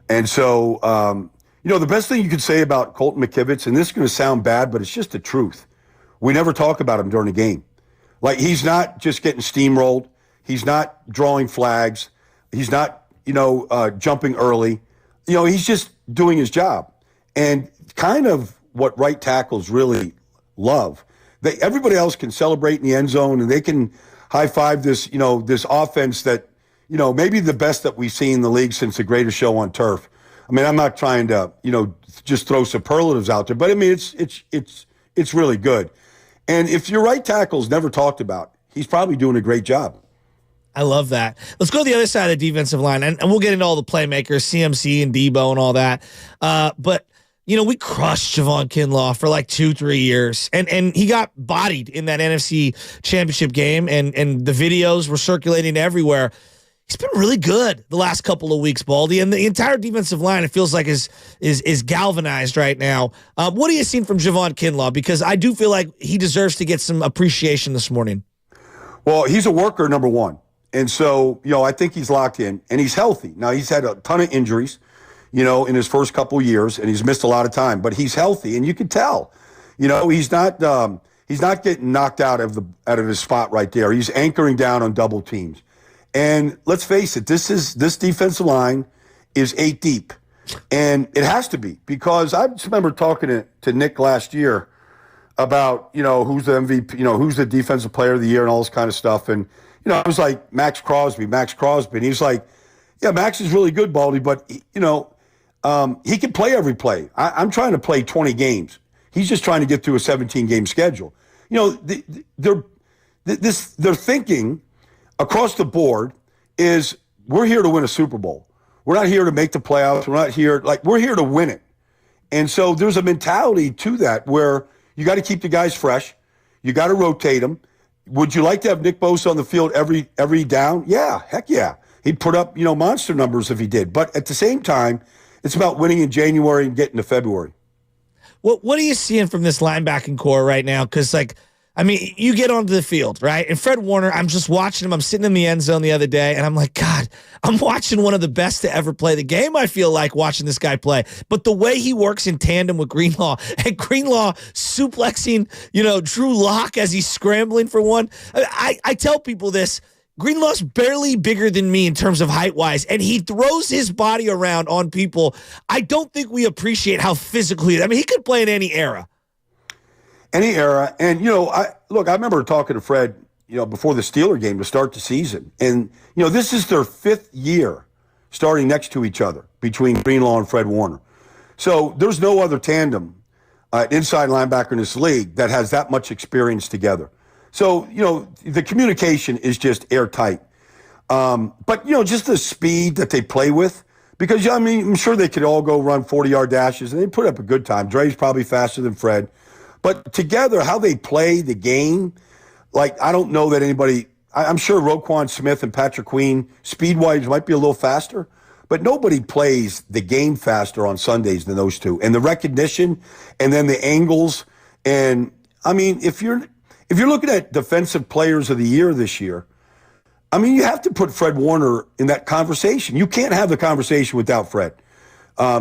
And so, you know, the best thing you could say about Colton McKivitz, and this is going to sound bad, but it's just the truth. We never talk about him during the game. Like, he's not just getting steamrolled. He's not drawing flags. He's not, you know, jumping early. You know, he's just doing his job. And kind of what right tackles really love. Everybody else can celebrate in the end zone, and they can high-five this, you know, this offense that, you know, maybe the best that we've seen in the league since the greatest show on turf. I mean, I'm not trying to, you know, just throw superlatives out there, but I mean, it's really good. And if your right tackle's never talked about, he's probably doing a great job. I love that. Let's go to the other side of the defensive line, and we'll get into all the playmakers, CMC and Debo and all that. But, you know, we crushed Javon Kinlaw for like 2-3 years, and he got bodied in that NFC Championship game, and the videos were circulating everywhere. He's been really good the last couple of weeks, Baldy, and the entire defensive line, it feels like, is galvanized right now. What are you seeing from Javon Kinlaw? Because I do feel like he deserves to get some appreciation this morning. Well, he's a worker, number one. And so, I think he's locked in, and he's healthy. Now, he's had a ton of injuries, in his first couple of years, and he's missed a lot of time. But he's healthy, and you can tell. He's not getting knocked out of his spot right there. He's anchoring down on double teams. And let's face it, this defensive line is 8 deep. And it has to be, because I just remember talking to Nick last year about, who's the MVP, who's the defensive player of the year and all this kind of stuff. And, I was like, Max Crosby. And he's like, yeah, Max is really good, Baldy, but, he can play every play. I'm trying to play 20 games. He's just trying to get through a 17-game schedule. They're thinking across the board is, we're here to win a Super Bowl. We're not here to make the playoffs. We're not here, we're here to win it. And so there's a mentality to that where you got to keep the guys fresh. You got to rotate them. Would you like to have Nick Bosa on the field every down? Yeah, heck yeah. He'd put up, monster numbers if he did. But at the same time, it's about winning in January and getting to February. What are you seeing from this linebacking core right now? Because, you get onto the field, right? And Fred Warner, I'm just watching him. I'm sitting in the end zone the other day, and I'm like, God, I'm watching one of the best to ever play the game, I feel like, watching this guy play. But the way he works in tandem with Greenlaw, and Greenlaw suplexing, Drew Lock as he's scrambling for one. I tell people this. Greenlaw's barely bigger than me in terms of height-wise, and he throws his body around on people. I don't think we appreciate how physical he is. He could play in any era. Any era. And, I remember talking to Fred, before the Steeler game to start the season. And, this is their 5th year starting next to each other between Greenlaw and Fred Warner. So there's no other tandem, inside linebacker in this league that has that much experience together. So, the communication is just airtight. But, just the speed that they play with, because, I'm sure they could all go run 40-yard dashes, and they put up a good time. Dre's probably faster than Fred. But together, how they play the game, I don't know that anybody – I'm sure Roquan Smith and Patrick Queen, speed-wise, might be a little faster, but nobody plays the game faster on Sundays than those two. And the recognition and then the angles. And, if you're looking at defensive players of the year this year, you have to put Fred Warner in that conversation. You can't have the conversation without Fred.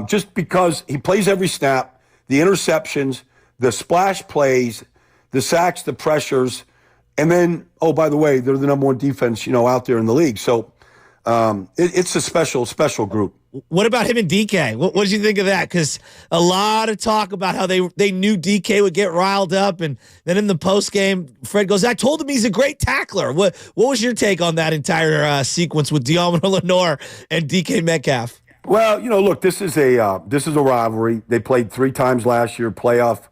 Just because he plays every snap, the interceptions – the splash plays, the sacks, the pressures, and then, oh, by the way, they're the number one defense, out there in the league. So it's a special, special group. What about him and DK? What did you think of that? Because a lot of talk about how they knew DK would get riled up, and then in the postgame, Fred goes, I told him he's a great tackler. What was your take on that entire sequence with Diamond Lenore and DK Metcalf? Well, look, this is a rivalry. They played 3 times last year, playoff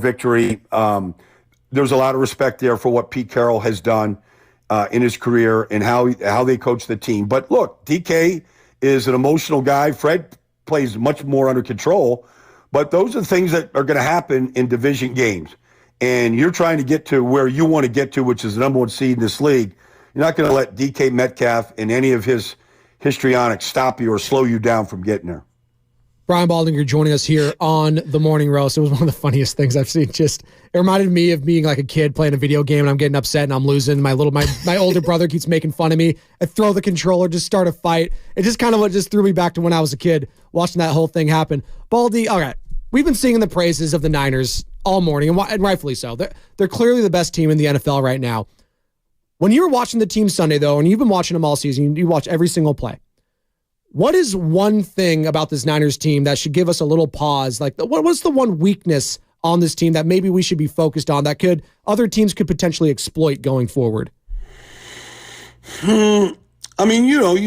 victory. There's a lot of respect there for what Pete Carroll has done in his career and how they coach the team. But look, DK is an emotional guy. Fred plays much more under control. But those are things that are going to happen in division games. And you're trying to get to where you want to get to, which is the number 1 seed in this league. You're not going to let DK Metcalf and any of his histrionics stop you or slow you down from getting there. Brian Baldinger joining us here on the Morning Roast. It was one of the funniest things I've seen. It reminded me of being like a kid playing a video game and I'm getting upset and I'm losing. My older brother keeps making fun of me. I throw the controller, just start a fight. It just kind of just threw me back to when I was a kid watching that whole thing happen. Baldy, all right, we've been singing the praises of the Niners all morning, and rightfully so. They're clearly the best team in the NFL right now. When you were watching the team Sunday, though, and you've been watching them all season, you watch every single play. What is one thing about this Niners team that should give us a little pause? What's the one weakness on this team that maybe we should be focused on that other teams could potentially exploit going forward? You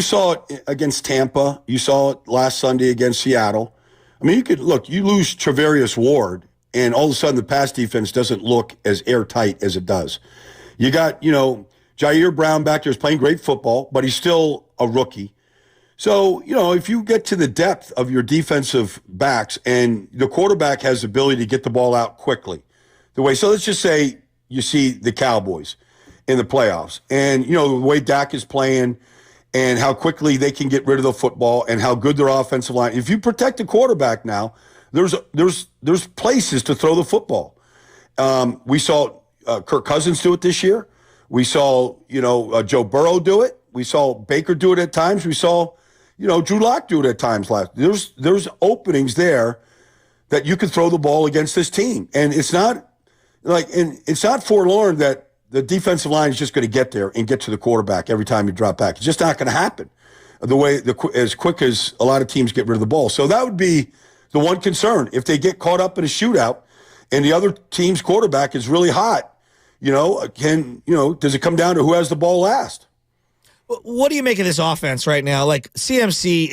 saw it against Tampa. You saw it last Sunday against Seattle. You lose Travarius Ward, and all of a sudden the pass defense doesn't look as airtight as it does. You got, Jair Brown back there is playing great football, but he's still a rookie. So, if you get to the depth of your defensive backs and the quarterback has the ability to get the ball out quickly, so let's just say you see the Cowboys in the playoffs and, the way Dak is playing and how quickly they can get rid of the football and how good their offensive line. If you protect the quarterback now, there's places to throw the football. We saw Kirk Cousins do it this year. We saw, Joe Burrow do it. We saw Baker do it at times. We saw, Drew Lock do it at times last. There's openings there that you can throw the ball against this team. And it's not forlorn that the defensive line is just going to get there and get to the quarterback every time you drop back. It's just not going to happen as quick as a lot of teams get rid of the ball. So that would be the one concern. If they get caught up in a shootout and the other team's quarterback is really hot, does it come down to who has the ball last? What do you make of this offense right now? Like CMC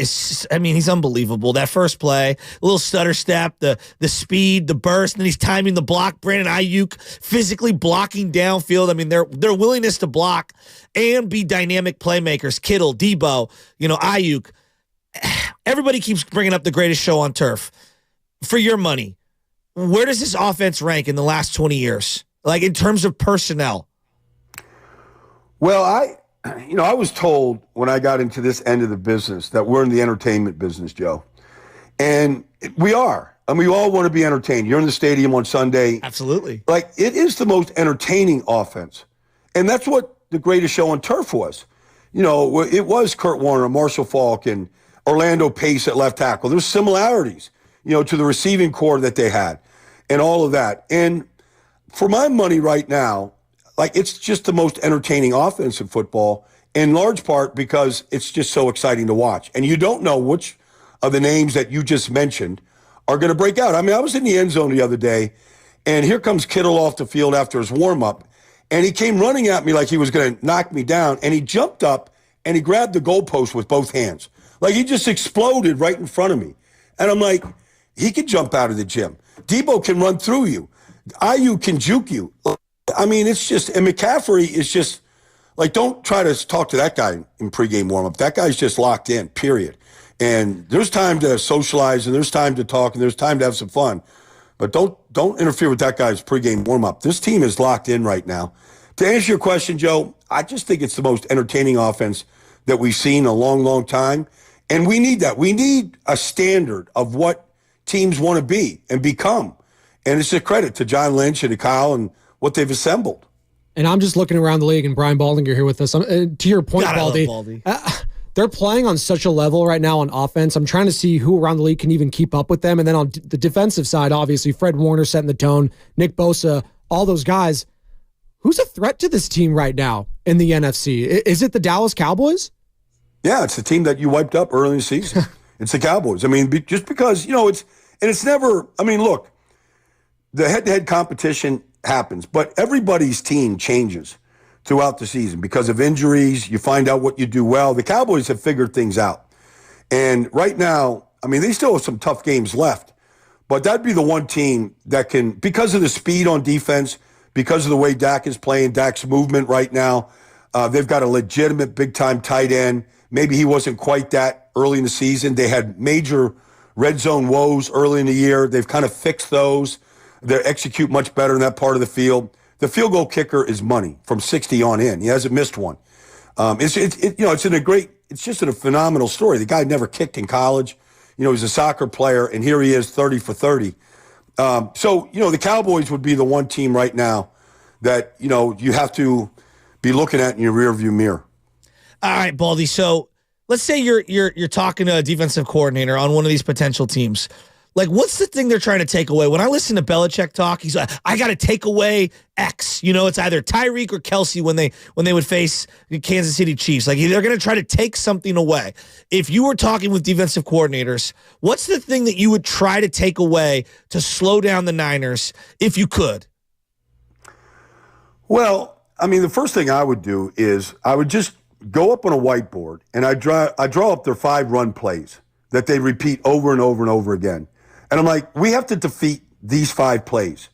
he's unbelievable. That first play, a little stutter step, the speed, the burst, and then he's timing the block. Brandon Ayuk physically blocking downfield. I mean, their willingness to block and be dynamic playmakers. Kittle, Debo, Ayuk. Everybody keeps bringing up the greatest show on turf. For your money, where does this offense rank in the last 20 years? Like in terms of personnel? Well, I was told when I got into this end of the business that we're in the entertainment business, Joe. And we are. We all want to be entertained. You're in the stadium on Sunday. Absolutely. Like, it is the most entertaining offense. And that's what the greatest show on turf was. It was Kurt Warner, Marshall Faulk, and Orlando Pace at left tackle. There's similarities, to the receiving core that they had and all of that. And for my money right now, it's just the most entertaining offense in football, in large part because it's just so exciting to watch. And you don't know which of the names that you just mentioned are going to break out. I mean, I was in the end zone the other day, and here comes Kittle off the field after his warm-up, and he came running at me like he was going to knock me down, and he jumped up, and he grabbed the goalpost with both hands. Like, he just exploded right in front of me. And I'm like, he can jump out of the gym. Debo can run through you. Ayuk can juke you. I mean, it's just, and McCaffrey is just, don't try to talk to that guy in pregame warm-up. That guy's just locked in, period. And there's time to socialize, and there's time to talk, and there's time to have some fun. But don't interfere with that guy's pregame warm-up. This team is locked in right now. To answer your question, Joe, I just think it's the most entertaining offense that we've seen in a long, long time. And we need that. We need a standard of what teams want to be and become. And it's a credit to John Lynch and to Kyle and what they've assembled. And I'm just looking around the league, and Brian Baldinger here with us. To your point, Baldy, they're playing on such a level right now on offense. I'm trying to see who around the league can even keep up with them. And then on the defensive side, obviously, Fred Warner setting the tone, Nick Bosa, all those guys. Who's a threat to this team right now in the NFC? Is it the Dallas Cowboys? Yeah, it's the team that you wiped up early in the season. It's the Cowboys. I mean, just because, it's never, look, the head-to-head competition happens, but everybody's team changes throughout the season because of injuries. You find out what you do well. The Cowboys have figured things out. And right now, they still have some tough games left, but that'd be the one team that can, because of the speed on defense, because of the way Dak is playing, Dak's movement right now, they've got a legitimate big-time tight end. Maybe he wasn't quite that early in the season. They had major red zone woes early in the year. They've kind of fixed those. They execute much better in that part of the field. The field goal kicker is money from 60 on in. He hasn't missed one. It's just a phenomenal story. The guy never kicked in college. He's a soccer player, and here he is 30 for 30. The Cowboys would be the one team right now that, you have to be looking at in your rearview mirror. All right, Baldy. So let's say you're talking to a defensive coordinator on one of these potential teams. What's the thing they're trying to take away? When I listen to Belichick talk, he's like, I got to take away X. It's either Tyreek or Kelsey when they would face the Kansas City Chiefs. They're going to try to take something away. If you were talking with defensive coordinators, what's the thing that you would try to take away to slow down the Niners if you could? Well, the first thing I would do is I would just go up on a whiteboard and I draw up their 5 run plays that they repeat over and over and over again. And I'm like, we have to defeat these 5 plays.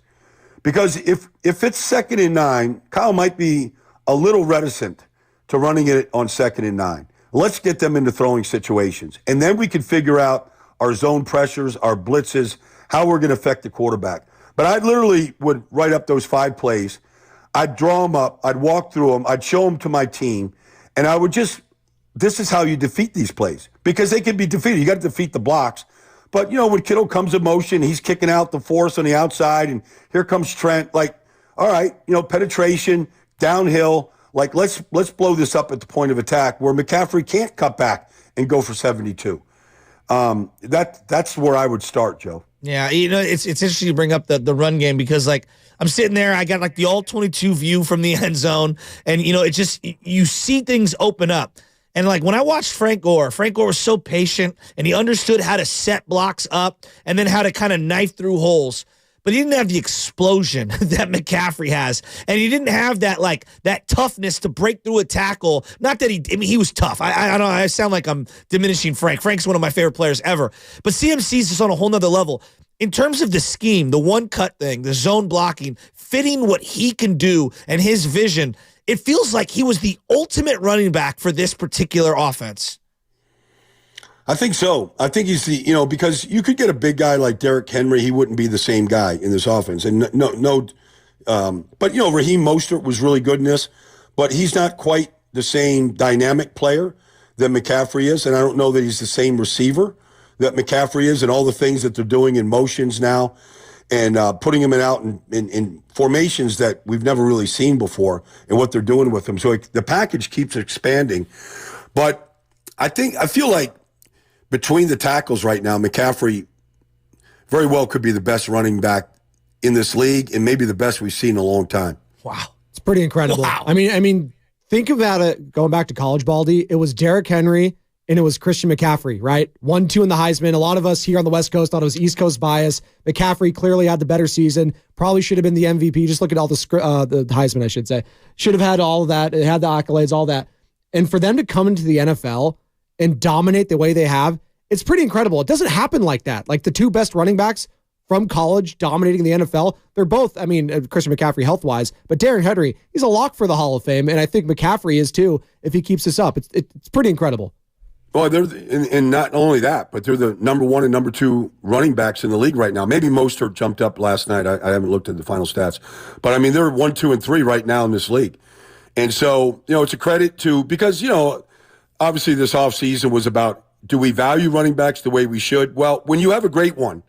Because if it's 2nd and 9, Kyle might be a little reticent to running it on 2nd and 9. Let's get them into throwing situations. And then we can figure out our zone pressures, our blitzes, how we're going to affect the quarterback. But I literally would write up those 5 plays. I'd draw them up. I'd walk through them. I'd show them to my team. And I would this is how you defeat these plays. Because they can be defeated. You got to defeat the blocks. But, when Kittle comes in motion, he's kicking out the force on the outside, and here comes Trent. All right, penetration, downhill, Like, let's blow this up at the point of attack where McCaffrey can't cut back and go for 72. That's where I would start, Joe. Yeah, it's interesting to bring up the run game because, like, I'm sitting there, I got, like, the all-22 view from the end zone, and, it just, you see things open up. And, like, when I watched Frank Gore was so patient, and he understood how to set blocks up and then how to kind of knife through holes. But he didn't have the explosion that McCaffrey has. And he didn't have that toughness to break through a tackle. Not that he was tough. I don't know, I sound like I'm diminishing Frank. Frank's one of my favorite players ever. But CMC's just on a whole nother level. In terms of the scheme, the one-cut thing, the zone blocking, fitting what he can do and his vision, it feels like he was the ultimate running back for this particular offense. I think so. I think he's because you could get a big guy like Derrick Henry, he wouldn't be the same guy in this offense. And but Raheem Mostert was really good in this, but he's not quite the same dynamic player that McCaffrey is, and I don't know that he's the same receiver that McCaffrey is, and all the things that they're doing in motions now, and putting him out in formations that we've never really seen before, and what they're doing with him. So the package keeps expanding, but I feel like between the tackles right now, McCaffrey very well could be the best running back in this league and maybe the best we've seen in a long time. Wow. It's pretty incredible. Wow. I mean, think about it going back to college, Baldy. It was Derrick Henry and it was Christian McCaffrey, right? 1-2 in the Heisman. A lot of us here on the West Coast thought it was East Coast bias. McCaffrey clearly had the better season. Probably should have been the MVP. Just look at all the Heisman, I should say. Should have had all of that. It had the accolades, all that. And for them to come into the NFL and dominate the way they have, it's pretty incredible. It doesn't happen like that. Like the two best running backs from college dominating the NFL, they're both, Christian McCaffrey health-wise, but Derrick Henry, he's a lock for the Hall of Fame, and I think McCaffrey is too if he keeps this up. It's pretty incredible. Well, and not only that, but they're the number 1 and number 2 running backs in the league right now. Maybe Mostert jumped up last night. I haven't looked at the final stats. But, they're 1, 2, and 3 right now in this league. And so, it's a credit to, because, obviously this offseason was about, do we value running backs the way we should? Well, when you have a great one,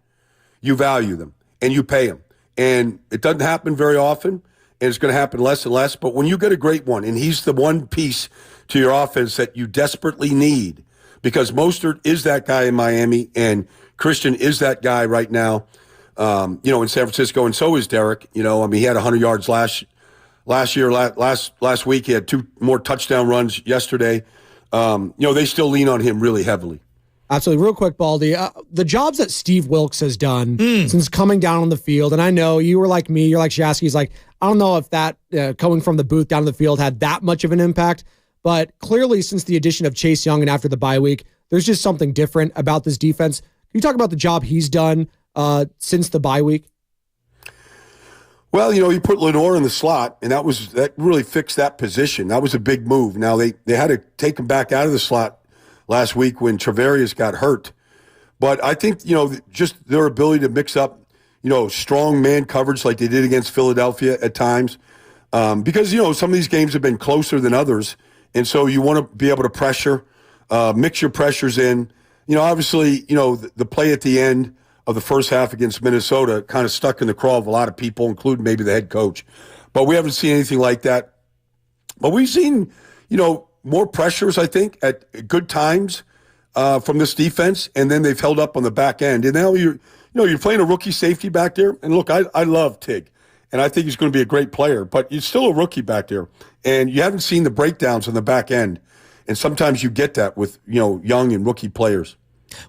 you value them and you pay them. And it doesn't happen very often, and it's going to happen less and less. But when you get a great one, and he's the one piece to your offense that you desperately need, because Mostert is that guy in Miami, and Christian is that guy right now, in San Francisco, and so is Derek. He had 100 yards last year. Last week, he had 2 more touchdown runs yesterday. They still lean on him really heavily. Absolutely. Real quick, Baldy, the jobs that Steve Wilkes has done since coming down on the field, and I know you were like me, you're like Shasky's like, I don't know if that coming from the booth down to the field had that much of an impact, but clearly since the addition of Chase Young and after the bye week, there's just something different about this defense. Can you talk about the job he's done since the bye week? Well, he put Lenore in the slot, and that really fixed that position. That was a big move. Now, they had to take him back out of the slot last week when Travarius got hurt. But I think, just their ability to mix up, strong man coverage like they did against Philadelphia at times. Because, some of these games have been closer than others, and so you want to be able to pressure, mix your pressures in. Obviously, the play at the end of the first half against Minnesota kind of stuck in the craw of a lot of people, including maybe the head coach. But we haven't seen anything like that. But we've seen, more pressures, I think, at good times from this defense, and then they've held up on the back end. And now you're playing a rookie safety back there. And look, I love Tig, and I think he's going to be a great player, but he's still a rookie back there. And you haven't seen the breakdowns on the back end. And sometimes you get that with, young and rookie players.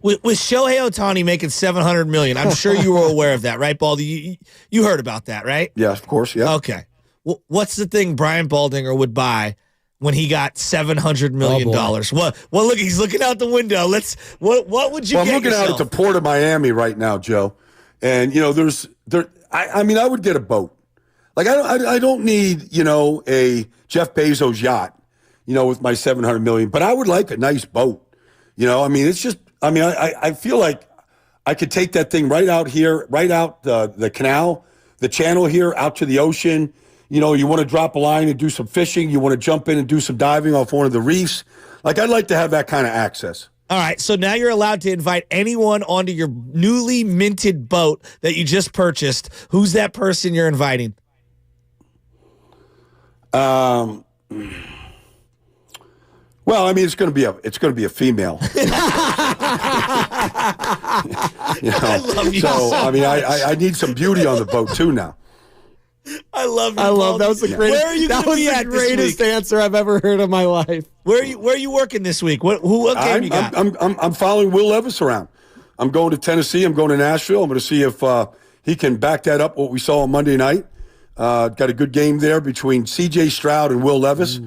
With Shohei Ohtani making $700 million, I'm sure you were aware of that, right, Baldy? You heard about that, right? Yeah, of course, yeah. Okay. Well, what's the thing Brian Baldinger would buy when he got $700 million? Well, look, he's looking out the window. What would you get I'm looking yourself? out at the Port of Miami right now, Joe. And, I would get a boat. Like, I don't need, a Jeff Bezos yacht, with my $700 million, but I would like a nice boat. It's just, I feel like I could take that thing right out here, right out the canal, the channel here, out to the ocean. You want to drop a line and do some fishing. You want to jump in and do some diving off one of the reefs. Like, I'd like to have that kind of access. All right, so now you're allowed to invite anyone onto your newly minted boat that you just purchased. Who's that person you're inviting? Well, I mean, it's going to be a female. I love you. So, I mean, I need some beauty on the boat too now. I love you. I love that was the greatest. Where are you that gonna was be the at this greatest week? answer I've ever heard in my life. Where are you working this week? What game you got? I'm following Will Levis around. I'm going to Tennessee. I'm going to Nashville. I'm going to see if he can back that up. What we saw on Monday night. Got a good game there between C.J. Stroud and Will Levis.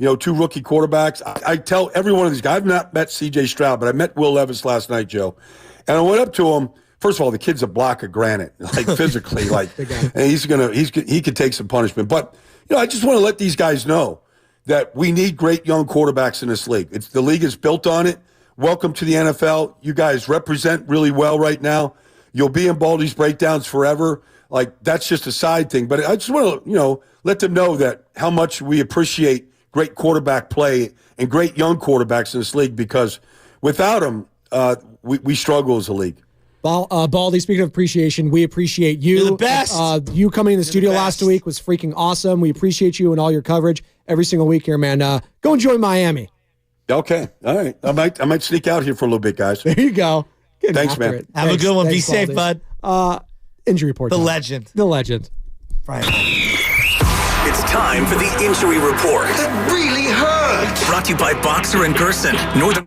You know, two rookie quarterbacks. I tell every one of these guys, I've not met C.J. Stroud, but I met Will Levis last night, Joe. And I went up to him. First of all, the kid's a block of granite, like physically, like, and he could take some punishment. But, you know, I just want to let these guys know that we need great young quarterbacks in this league. The league is built on it. Welcome to the NFL. You guys represent really well right now. You'll be in Baldy's breakdowns forever. Like, that's just a side thing. But I just want to, you know, let them know that how much we appreciate great quarterback play and great young quarterbacks in this league, because without them, we struggle as a league. Baldy, speaking of appreciation, we appreciate you. You're the best. You coming in the studio last week was freaking awesome. We appreciate you and all your coverage every single week here, man. Go enjoy Miami. Okay. All right. I might sneak out here for a little bit, guys. There you go. Thanks, man. Have a good one. Be safe, Baldy. bud. Injury report. The time. legend. The legend. Brian. It's time for the injury report. That really hurt. Brought to you by Boxer and Gerson, Northern.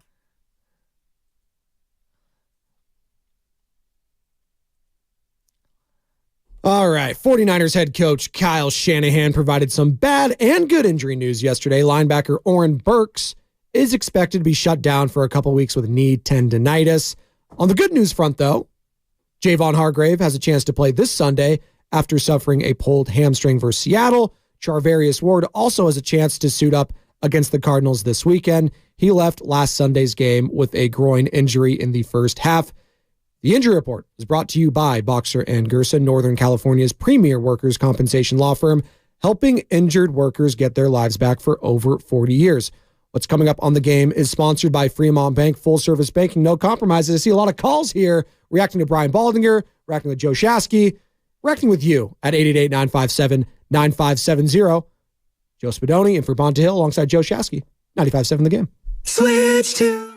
All right. 49ers head coach Kyle Shanahan provided some bad and good injury news yesterday. Linebacker Oren Burks is expected to be shut down for a couple weeks with knee tendinitis. On the good news front, though, Javon Hargrave has a chance to play this Sunday after suffering a pulled hamstring versus Seattle. Charvarius Ward also has a chance to suit up against the Cardinals this weekend. He left last Sunday's game with a groin injury in the first half. The injury report is brought to you by Boxer and Gerson, Northern California's premier workers' compensation law firm, helping injured workers get their lives back for over 40 years. What's coming up on the game is sponsored by Fremont Bank, full-service banking, no compromises. I see a lot of calls here reacting to Brian Baldinger, reacting with Joe Shasky, reacting with you at 888-957-9570. Joe Spadoni in for Bonta Hill alongside Joe Shasky, 95.7 The Game. Switch to.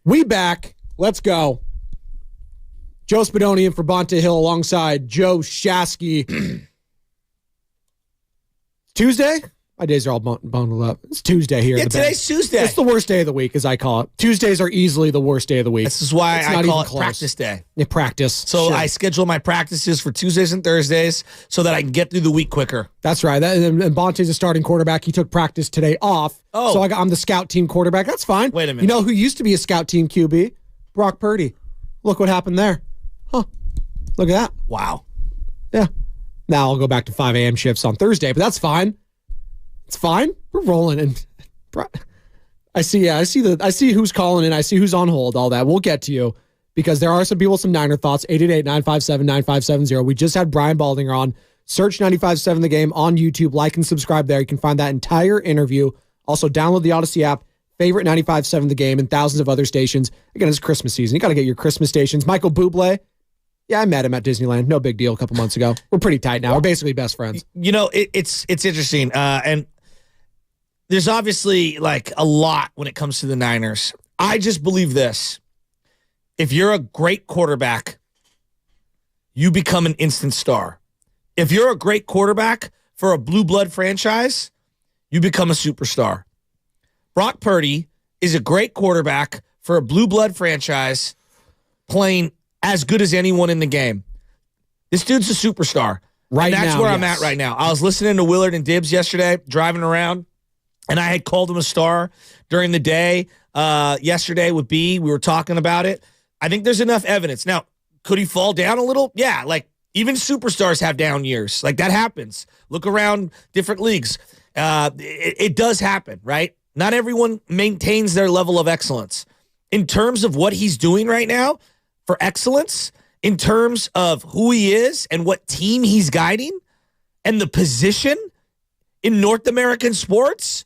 We back. Let's go. Joe Spadoni in for Bonta Hill alongside Joe Shasky. Tuesday? My days are all bundled up. It's Tuesday here. Yeah, today's Tuesday. It's the worst day of the week, as I call it. Tuesdays are easily the worst day of the week. This is why I call it close. practice day. Yeah, practice. So Sure. I schedule my practices for Tuesdays and Thursdays so that I can get through the week quicker. That's right. And Bonte's a starting quarterback. He took practice today off. Oh. So I'm the scout team quarterback. That's fine. Wait a minute. You know who used to be a scout team QB? Brock Purdy. Look what happened there. Huh. Look at that. Wow. Yeah. Now I'll go back to 5 a.m. shifts on Thursday, but that's fine. It's fine. We're rolling, and I see who's calling in. I see who's on hold. All that. We'll get to you because there are some people with some Niner thoughts. 888-957-9570. We just had Brian Baldinger on. Search 95.7 The Game on YouTube. Like and subscribe there. You can find that entire interview. Also, download the Odyssey app. Favorite 95.7 The Game and thousands of other stations. Again, it's Christmas season. You got to get your Christmas stations. Michael Bublé. Yeah, I met him at Disneyland. No big deal a couple months ago. We're pretty tight now. We're basically best friends. You know, it's interesting. And there's obviously like a lot when it comes to the Niners. I just believe this. If you're a great quarterback, you become an instant star. If you're a great quarterback for a blue blood franchise, you become a superstar. Brock Purdy is a great quarterback for a blue blood franchise playing as good as anyone in the game. This dude's a superstar. Right now, that's where I'm at right now. I was listening to Willard and Dibbs yesterday, driving around, and I had called him a star during the day yesterday with B. We were talking about it. I think there's enough evidence. Now, could he fall down a little? Yeah, like even superstars have down years. Like that happens. Look around different leagues. It does happen, right? Not everyone maintains their level of excellence. In terms of what he's doing right now for excellence, in terms of who he is and what team he's guiding and the position in North American sports,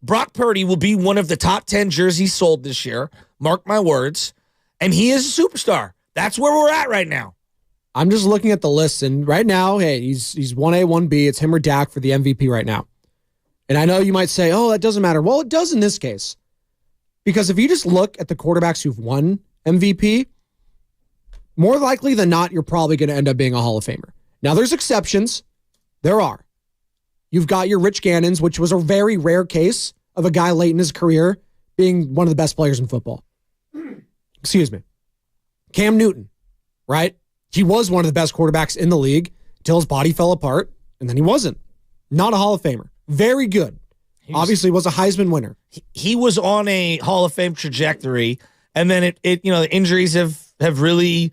Brock Purdy will be one of the top 10 jerseys sold this year. Mark my words. And he is a superstar. That's where we're at right now. I'm just looking at the list, and right now, hey, he's 1A, 1B. It's him or Dak for the MVP right now. And I know you might say, oh, that doesn't matter. Well, it does in this case. Because if you just look at the quarterbacks who've won MVP, more likely than not, you're probably going to end up being a Hall of Famer. Now, there's exceptions. There are. You've got your Rich Gannons, which was a very rare case of a guy late in his career being one of the best players in football. Excuse me. Cam Newton, right? He was one of the best quarterbacks in the league until his body fell apart, and then he wasn't. Not a Hall of Famer. Very good. Obviously was a Heisman winner. He was on a Hall of Fame trajectory, and then it the injuries have really,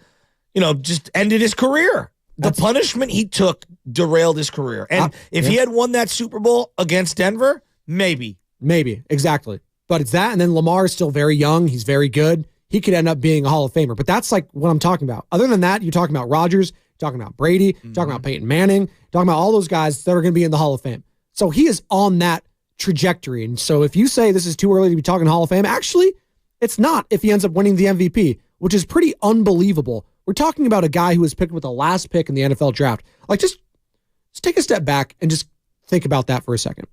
just ended his career. The punishment he took derailed his career. And if he had won that Super Bowl against Denver, maybe. Maybe, exactly. But it's that, and then Lamar is still very young. He's very good. He could end up being a Hall of Famer. But that's like what I'm talking about. Other than that, you're talking about Rodgers, you're talking about Brady, you're talking about Peyton Manning, you're talking about all those guys that are going to be in the Hall of Fame. So he is on that trajectory. And so if you say this is too early to be talking Hall of Fame, actually, it's not if he ends up winning the MVP, which is pretty unbelievable. We're talking about a guy who was picked with the last pick in the NFL draft. Like, just take a step back and just think about that for a second.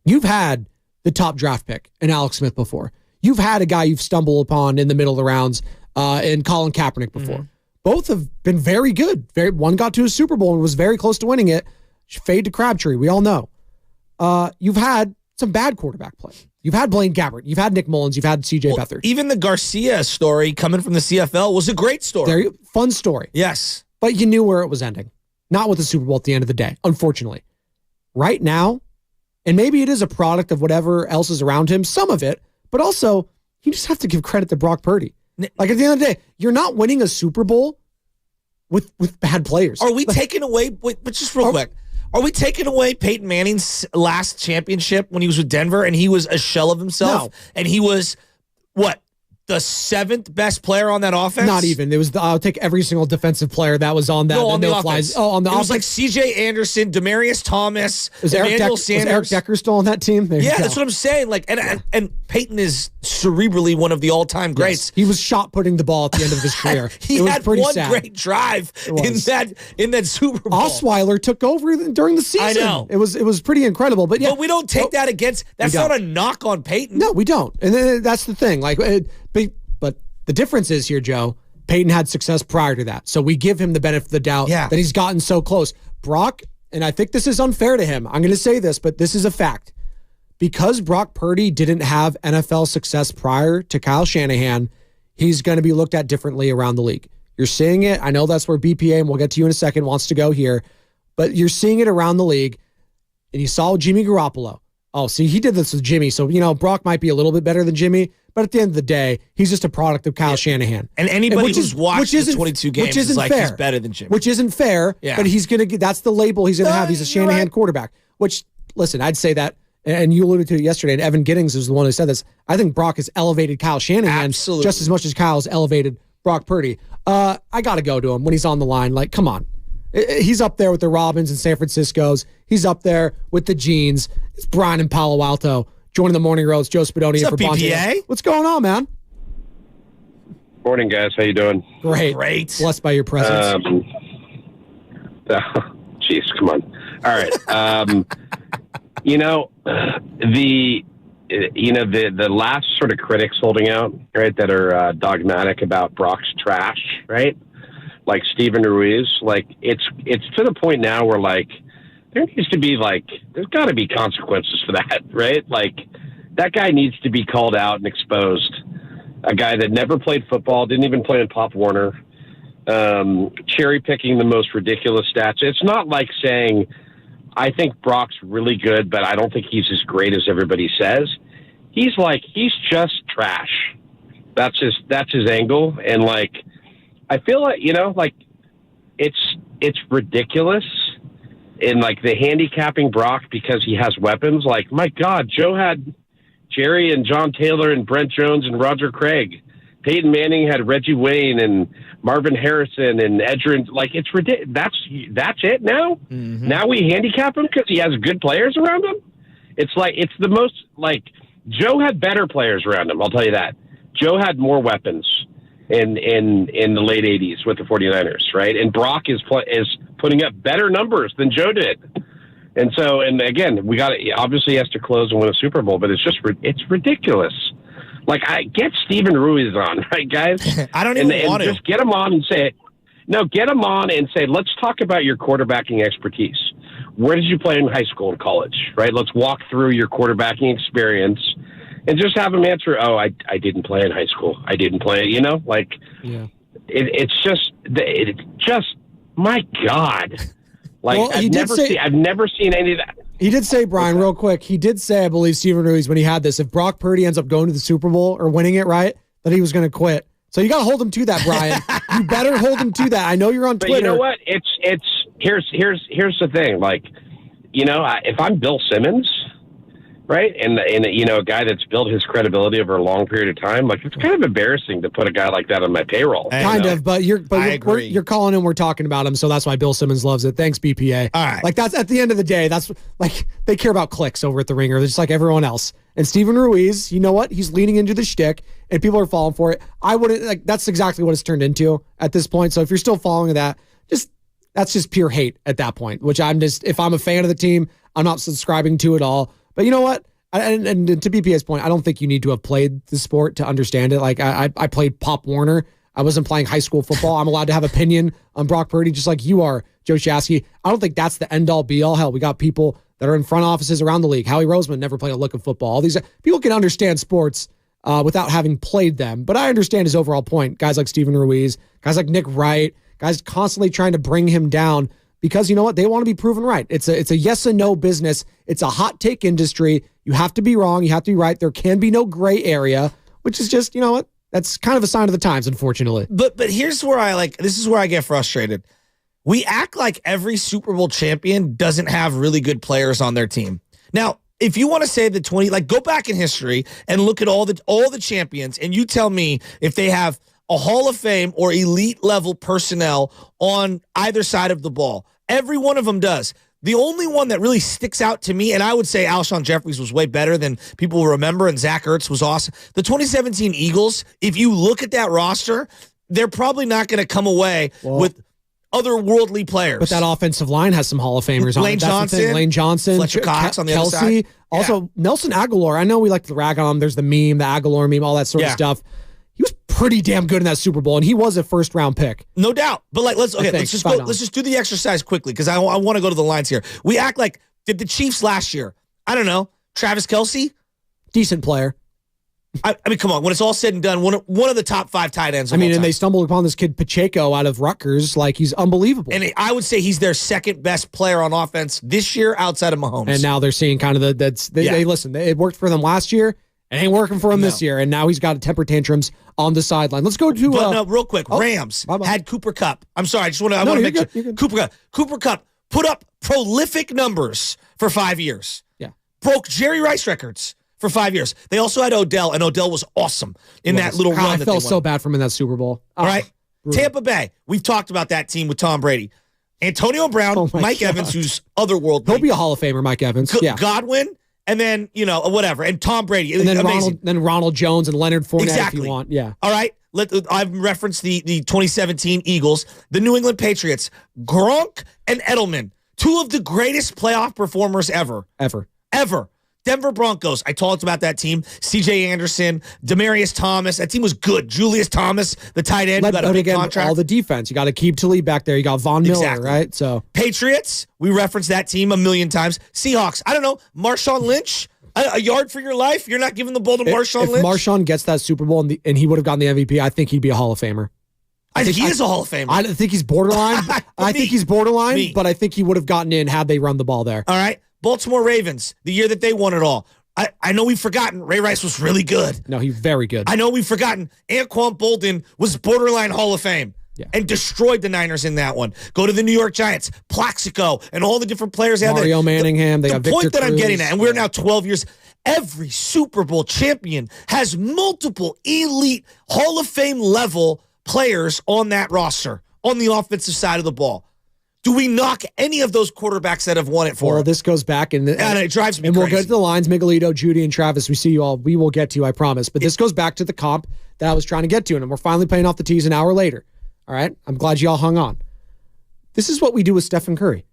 You've had the top draft pick in Alex Smith before. You've had a guy you've stumbled upon in the middle of the rounds in Colin Kaepernick before. Mm-hmm. Both have been very good. One got to a Super Bowl and was very close to winning it. Fade to Crabtree, we all know. You've had some bad quarterback play. You've had Blaine Gabbert. You've had Nick Mullins. You've had C.J. Beathard. Even the Garcia story coming from the CFL was a great story. Very fun story. Yes. But you knew where it was ending. Not with the Super Bowl at the end of the day, unfortunately. Right now, and maybe it is a product of whatever else is around him, some of it, but also you just have to give credit to Brock Purdy. Like at the end of the day, you're not winning a Super Bowl with bad players. Are we taking away, but just real quick, are we taking away Peyton Manning's last championship when he was with Denver and he was a shell of himself? No. And he was, the seventh best player on that offense? Not even. It was. I'll take every single defensive player that was on that. No, on the offense. Flies. Oh, on the offense. It was like C.J. Anderson, Demarius Thomas, Emmanuel Sanders. Was Eric Decker still on that team? Yeah, that's what I'm saying. Like, and Peyton is cerebrally one of the all-time greats. Yes. He was shot putting the ball at the end of his career. He had one great drive in that Super Bowl. Osweiler took over during the season. I know. It was pretty incredible. But yeah, we don't take that against. That's not a knock on Peyton. No, we don't. And that's the thing. Like, but the difference is here, Joe. Peyton had success prior to that, so we give him the benefit of the doubt that he's gotten so close. Brock, and I think this is unfair to him. I'm going to say this, but this is a fact. Because Brock Purdy didn't have NFL success prior to Kyle Shanahan, he's going to be looked at differently around the league. You're seeing it. I know that's where BPA, and we'll get to you in a second, wants to go here, but you're seeing it around the league, and you saw Jimmy Garoppolo. Oh, see, he did this with Jimmy, so, Brock might be a little bit better than Jimmy, but at the end of the day, he's just a product of Kyle Shanahan. And anybody who's watched the 22 games is like, he's better than Jimmy. Which isn't fair, but he's going to get, that's the label he's going to have. He's a Shanahan quarterback, which, listen, I'd say that, and you alluded to it yesterday, and Evan Giddings is the one who said this. I think Brock has elevated Kyle Shanahan just as much as Kyle's elevated Brock Purdy. I got to go to him when he's on the line. Like, come on. He's up there with the Robins and San Franciscos. He's up there with the Jeans. It's Brian in Palo Alto. Joining the Morning Roads, Joe Spadoni. What's up, BPA? What's going on, man? Morning, guys. How you doing? Great. Blessed by your presence. Jeez, come on. All right. The last sort of critics holding out, right, that are dogmatic about Brock's trash, right? Like Steven Ruiz, like it's to the point now where like there needs to be there's got to be consequences for that, right? Like that guy needs to be called out and exposed. A guy that never played football, didn't even play in Pop Warner, cherry picking the most ridiculous stats. It's not like saying, I think Brock's really good, but I don't think he's as great as everybody says. He's just trash. That's his angle. And I feel like, it's ridiculous in the handicapping Brock because he has weapons. Like, my God, Joe had Jerry and John Taylor and Brent Jones and Roger Craig. Peyton Manning had Reggie Wayne and Marvin Harrison and Edgerrin. It's ridiculous. That's it now? Mm-hmm. Now we handicap him because he has good players around him? It's the most, Joe had better players around him, I'll tell you that. Joe had more weapons in the late 80s with the 49ers, right? And Brock is putting up better numbers than Joe did. And so, and again, obviously he has to close and win a Super Bowl, but it's ridiculous. I get Steven Ruiz on, right, guys? I don't even want to. Just get him on and say, let's talk about your quarterbacking expertise. Where did you play in high school and college, right? Let's walk through your quarterbacking experience and just have him answer, I didn't play in high school. I didn't play, it's just, my God. I've never seen any of that. He did say, Brian, real quick, he did say, I believe, Steven Ruiz, when he had this, if Brock Purdy ends up going to the Super Bowl or winning it, right, that he was going to quit. So you got to hold him to that, Brian. You better hold him to that. I know you're on Twitter. But you know what? Here's the thing. If I'm Bill Simmons, right, and a guy that's built his credibility over a long period of time, it's kind of embarrassing to put a guy like that on my payroll. Kind of, but you're calling him. We're talking about him, so that's why Bill Simmons loves it. Thanks, BPA. All right. That's at the end of the day. That's they care about clicks over at the Ringer. They're just like everyone else. And Steven Ruiz, you know what? He's leaning into the shtick, and people are falling for it. I wouldn't that's exactly what it's turned into at this point. So if you're still following that, that's just pure hate at that point. Which if I'm a fan of the team, I'm not subscribing to it all. But you know what? And to BPA's point, I don't think you need to have played the sport to understand it. I played Pop Warner. I wasn't playing high school football. I'm allowed to have opinion on Brock Purdy just like you are, Joe Shasky. I don't think that's the end-all, be-all. Hell, we got people that are in front offices around the league. Howie Roseman never played a lick of football. All these people can understand sports without having played them. But I understand his overall point. Guys like Steven Ruiz, guys like Nick Wright, guys constantly trying to bring him down because you know what? They want to be proven right. It's a yes and no business. It's a hot take industry. You have to be wrong. You have to be right. There can be no gray area, which is just, you know what? That's kind of a sign of the times, unfortunately. But here's where this is where I get frustrated. We act like every Super Bowl champion doesn't have really good players on their team. Now, if you want to say the 20, like go back in history and look at all the champions, and you tell me if they have a Hall of Fame or elite level personnel on either side of the ball. Every one of them does. The only one that really sticks out to me, and I would say Alshon Jeffries was way better than people will remember, and Zach Ertz was awesome. The 2017 Eagles, if you look at that roster, they're probably not going to come away with otherworldly players. But that offensive line has some Hall of Famers on it. Lane Johnson, Fletcher Cox on the Kelsey, other side. Also, Nelson Aguilar. I know we like to rag on him. There's the meme, the Aguilar meme, all that sort of stuff. He was pretty damn good in that Super Bowl, and he was a first-round pick. No doubt. But let's just do the exercise quickly, because I want to go to the lines here. We act like, did the Chiefs last year? I don't know. Travis Kelce? Decent player. I mean, come on. When it's all said and done, one of the top 5 tight ends. And they stumbled upon this kid Pacheco out of Rutgers. Like, he's unbelievable. And I would say he's their second best player on offense this year outside of Mahomes. And now they're seeing kind of listen. It worked for them last year. It ain't working for him this year. And now he's got temper tantrums on the sideline. Let's go to real quick. Rams had Cooper Kupp. I'm sorry. I want to make sure. Cooper Kupp put up prolific numbers for 5 years. Yeah. Broke Jerry Rice records for 5 years. They also had Odell, and Odell was awesome in that little run. I felt so bad for him in that Super Bowl. All right. Brutal. Tampa Bay. We've talked about that team with Tom Brady. Antonio Brown, Mike Evans, who's otherworldly. He'll be a Hall of Famer, Mike Evans. Godwin, and then, whatever. And Tom Brady. And then Ronald Jones and Leonard Fournette if you want. Yeah. All right. I've referenced the 2017 Eagles, the New England Patriots, Gronk and Edelman, 2 of the greatest playoff performers ever. Ever. Denver Broncos, I talked about that team. C.J. Anderson, Demaryius Thomas. That team was good. Julius Thomas, the tight end, who got a big contract. All the defense. You got to keep Talib back there. You got Von Miller, right? So Patriots, we referenced that team a million times. Seahawks, I don't know. Marshawn Lynch, a yard for your life? You're not giving the ball to Marshawn Lynch? If Marshawn gets that Super Bowl and he would have gotten the MVP, I think he'd be a Hall of Famer. I think he is a Hall of Famer. I think he's borderline. I think he's borderline, but I think he would have gotten in had they run the ball there. All right. Baltimore Ravens, the year that they won it all. I know we've forgotten Ray Rice was really good. No, he's very good. I know we've forgotten Anquan Boldin was borderline Hall of Fame and destroyed the Niners in that one. Go to the New York Giants, Plaxico, and all the different players out there. Mario Manningham. They have Victor point that Cruz. I'm getting at, and we're now 12 years. Every Super Bowl champion has multiple elite Hall of Fame level players on that roster on the offensive side of the ball. Do we knock any of those quarterbacks that have won it for? Well, this goes back and it drives me crazy. We'll get to the lines, Miguelito, Judy, and Travis. We see you all. We will get to you, I promise. But this goes back to the comp that I was trying to get to, and we're finally paying off the tees an hour later. All right? I'm glad you all hung on. This is what we do with Stephen Curry.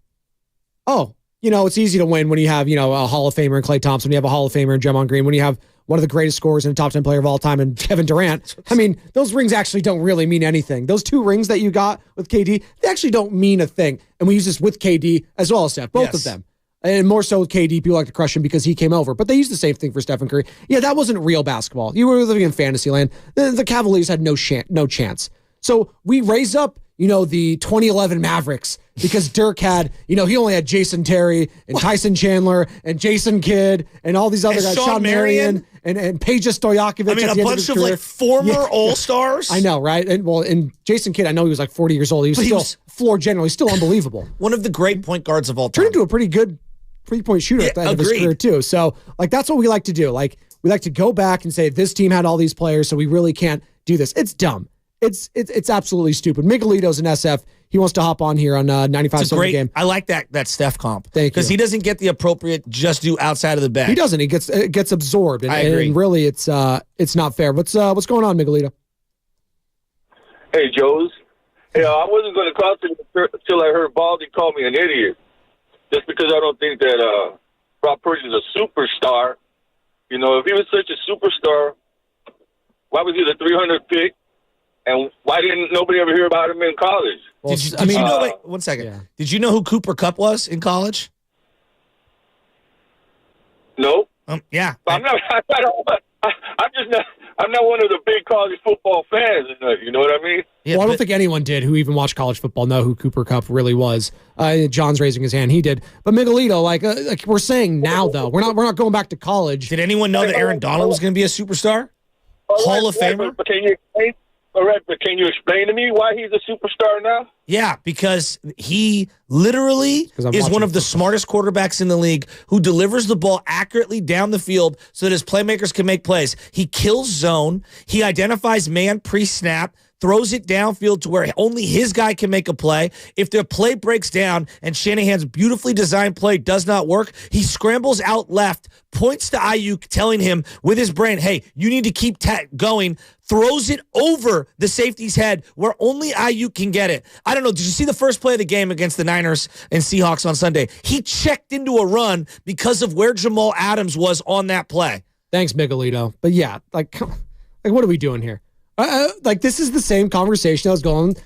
Oh, it's easy to win when you have, a Hall of Famer in Klay Thompson, when you have a Hall of Famer in Draymond Green, when you have one of the greatest scorers and a top 10 player of all time in Kevin Durant. I mean, those rings actually don't really mean anything. Those 2 rings that you got with KD, they actually don't mean a thing. And we use this with KD as well as Steph, both of them. And more so with KD, people like to crush him because he came over. But they use the same thing for Stephen Curry. Yeah, that wasn't real basketball. You were living in fantasy land. The Cavaliers had no chance. So we raised up, the 2011 Mavericks because Dirk had, he only had Jason Terry and Tyson Chandler and Jason Kidd and all these other guys, Sean Marion and Peja Stojakovic. I mean, a bunch of former All-Stars. I know, right? And Jason Kidd, I know he was like 40 years old. He was floor generally still unbelievable. One of the great point guards of all time. Turned into a pretty good 3-point shooter at the end of his career too. So that's what we like to do. We like to go back and say this team had all these players, so we really can't do this. It's dumb. It's absolutely stupid. Miguelito's an SF. He wants to hop on here on 95.7 Game. I like that Steph comp. Thank you. Because he doesn't get the appropriate just do outside of the bag. He doesn't. He gets absorbed. And, I agree. And really, it's not fair. What's going on, Miguelito? Hey, Joes. Hey, I wasn't going to call until I heard Baldy call me an idiot. Just because I don't think that Brock Purdy is a superstar. If he was such a superstar, why was he the 300th pick? And why didn't nobody ever hear about him in college? Well, did you know? Wait, 1 second. Yeah. Did you know who Cooper Kupp was in college? No. Yeah. I'm not one of the big college football fans. You know what I mean? Yeah, well, I don't think anyone did who even watched college football know who Cooper Kupp really was. John's raising his hand. He did. But Miguelito, like we're saying now, though, we're not going back to college. Did anyone know that Aaron Donald was going to be a superstar? Hall of Famer? But can you explain? All right, but can you explain to me why he's a superstar now? Yeah, because he literally is one of the smartest quarterbacks in the league who delivers the ball accurately down the field so that his playmakers can make plays. He kills zone. He identifies man pre-snap, throws it downfield to where only his guy can make a play. If their play breaks down and Shanahan's beautifully designed play does not work, he scrambles out left, points to Ayuk, telling him with his brain, hey, you need to keep going, throws it over the safety's head where only Ayuk can get it. I don't know. Did you see the first play of the game against the Niners and Seahawks on Sunday? He checked into a run because of where Jamal Adams was on that play. Thanks, Miguelito. But yeah, like what are we doing here? Like, this is the same conversation I was going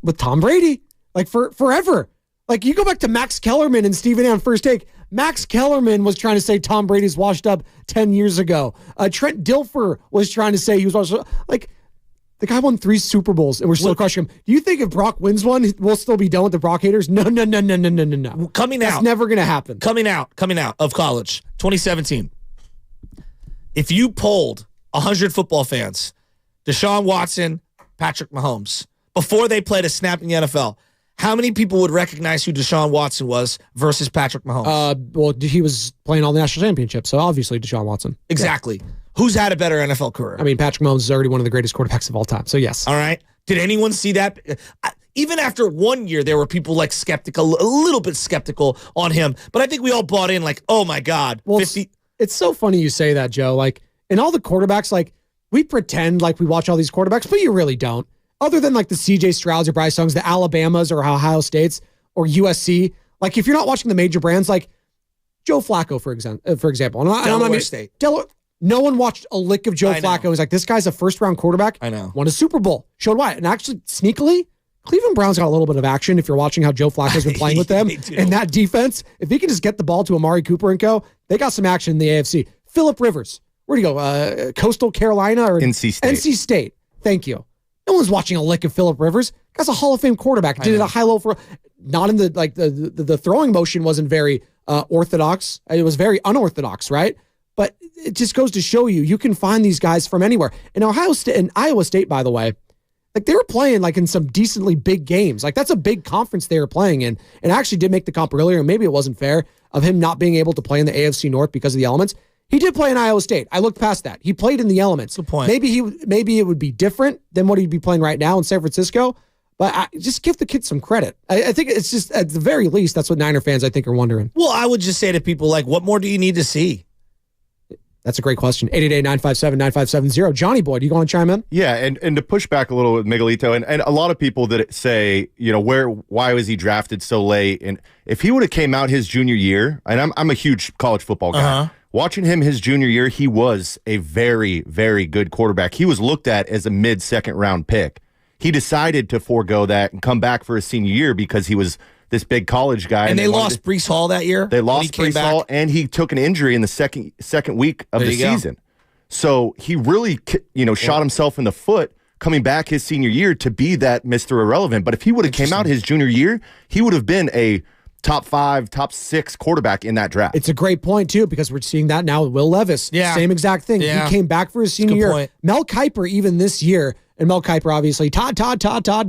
with Tom Brady, like, for forever. Like, you go back to Max Kellerman and Stephen A on First Take. Max Kellerman was trying to say Tom Brady's washed up 10 years ago. Trent Dilfer was trying to say he was washed up. Like, the guy won 3 Super Bowls, and we're still crushing him. Do you think if Brock wins one, we'll still be done with the Brock haters? No. Coming out. That's never going to happen. Coming out of college, 2017. If you polled 100 football fans, Deshaun Watson, Patrick Mahomes, before they played a snap in the NFL, how many people would recognize who Deshaun Watson was versus Patrick Mahomes? Well, he was playing all the national championships, so obviously Deshaun Watson. Exactly. Yeah. Who's had a better NFL career? I mean, Patrick Mahomes is already one of the greatest quarterbacks of all time, so yes. All right. Did anyone see that? Even after 1 year, there were people like skeptical, a little bit skeptical on him, but I think we all bought in like, oh my God. Well, it's so funny you say that, Joe. Like, in all the quarterbacks, like, we pretend like we watch all these quarterbacks, but you really don't. Other than like the CJ Strouds or Bryce Youngs, the Alabamas or Ohio States or USC. Like, if you're not watching the major brands, like Joe Flacco, for example. Delaware State. No one watched a lick of Joe Flacco. It was like, this guy's a first-round quarterback. I know. Won a Super Bowl. Showed why. And actually, sneakily, Cleveland Browns got a little bit of action if you're watching how Joe Flacco's been playing with them. And that defense, if he can just get the ball to Amari Cooper and go, they got some action in the AFC. Phillip Rivers. Where'd he go? Coastal Carolina or NC State? NC State. Thank you. No one's watching a lick of Phillip Rivers. Guy's a Hall of Fame quarterback. Did it a high-low for not in the like the throwing motion wasn't very orthodox. It was very unorthodox, right? But it just goes to show you can find these guys from anywhere. In Ohio State and Iowa State, by the way, like they were playing like in some decently big games. Like that's a big conference they were playing in. And I actually did make the comp earlier, and maybe it wasn't fair of him not being able to play in the AFC North because of the elements. He did play in Iowa State. I looked past that. He played in the elements. Good point. Maybe it would be different than what he'd be playing right now in San Francisco. But just give the kid some credit. I think it's just, at the very least, that's what Niner fans, I think, are wondering. Well, I would just say to people, like, what more do you need to see? That's a great question. 888-957-9570. Johnny Boy, do you want to chime in? Yeah, and to push back a little with Miguelito, and a lot of people that say, why was he drafted so late? And if he would have came out his junior year, and I'm a huge college football guy, watching him his junior year, he was a very, very good quarterback. He was looked at as a mid-second round pick. He decided to forego that and come back for his senior year because he was this big college guy. And they lost Breece Hall that year? They lost Breece Hall, and he took an injury in the second week of the season. So he really, shot himself in the foot coming back his senior year to be that Mr. Irrelevant. But if he would have came out his junior year, he would have been a top 5, top 6 quarterback in that draft. It's a great point, too, because we're seeing that now with Will Levis. Yeah. Same exact thing. Yeah. He came back for his senior year. Point. Mel Kiper, even this year, and Mel Kiper, obviously, Todd,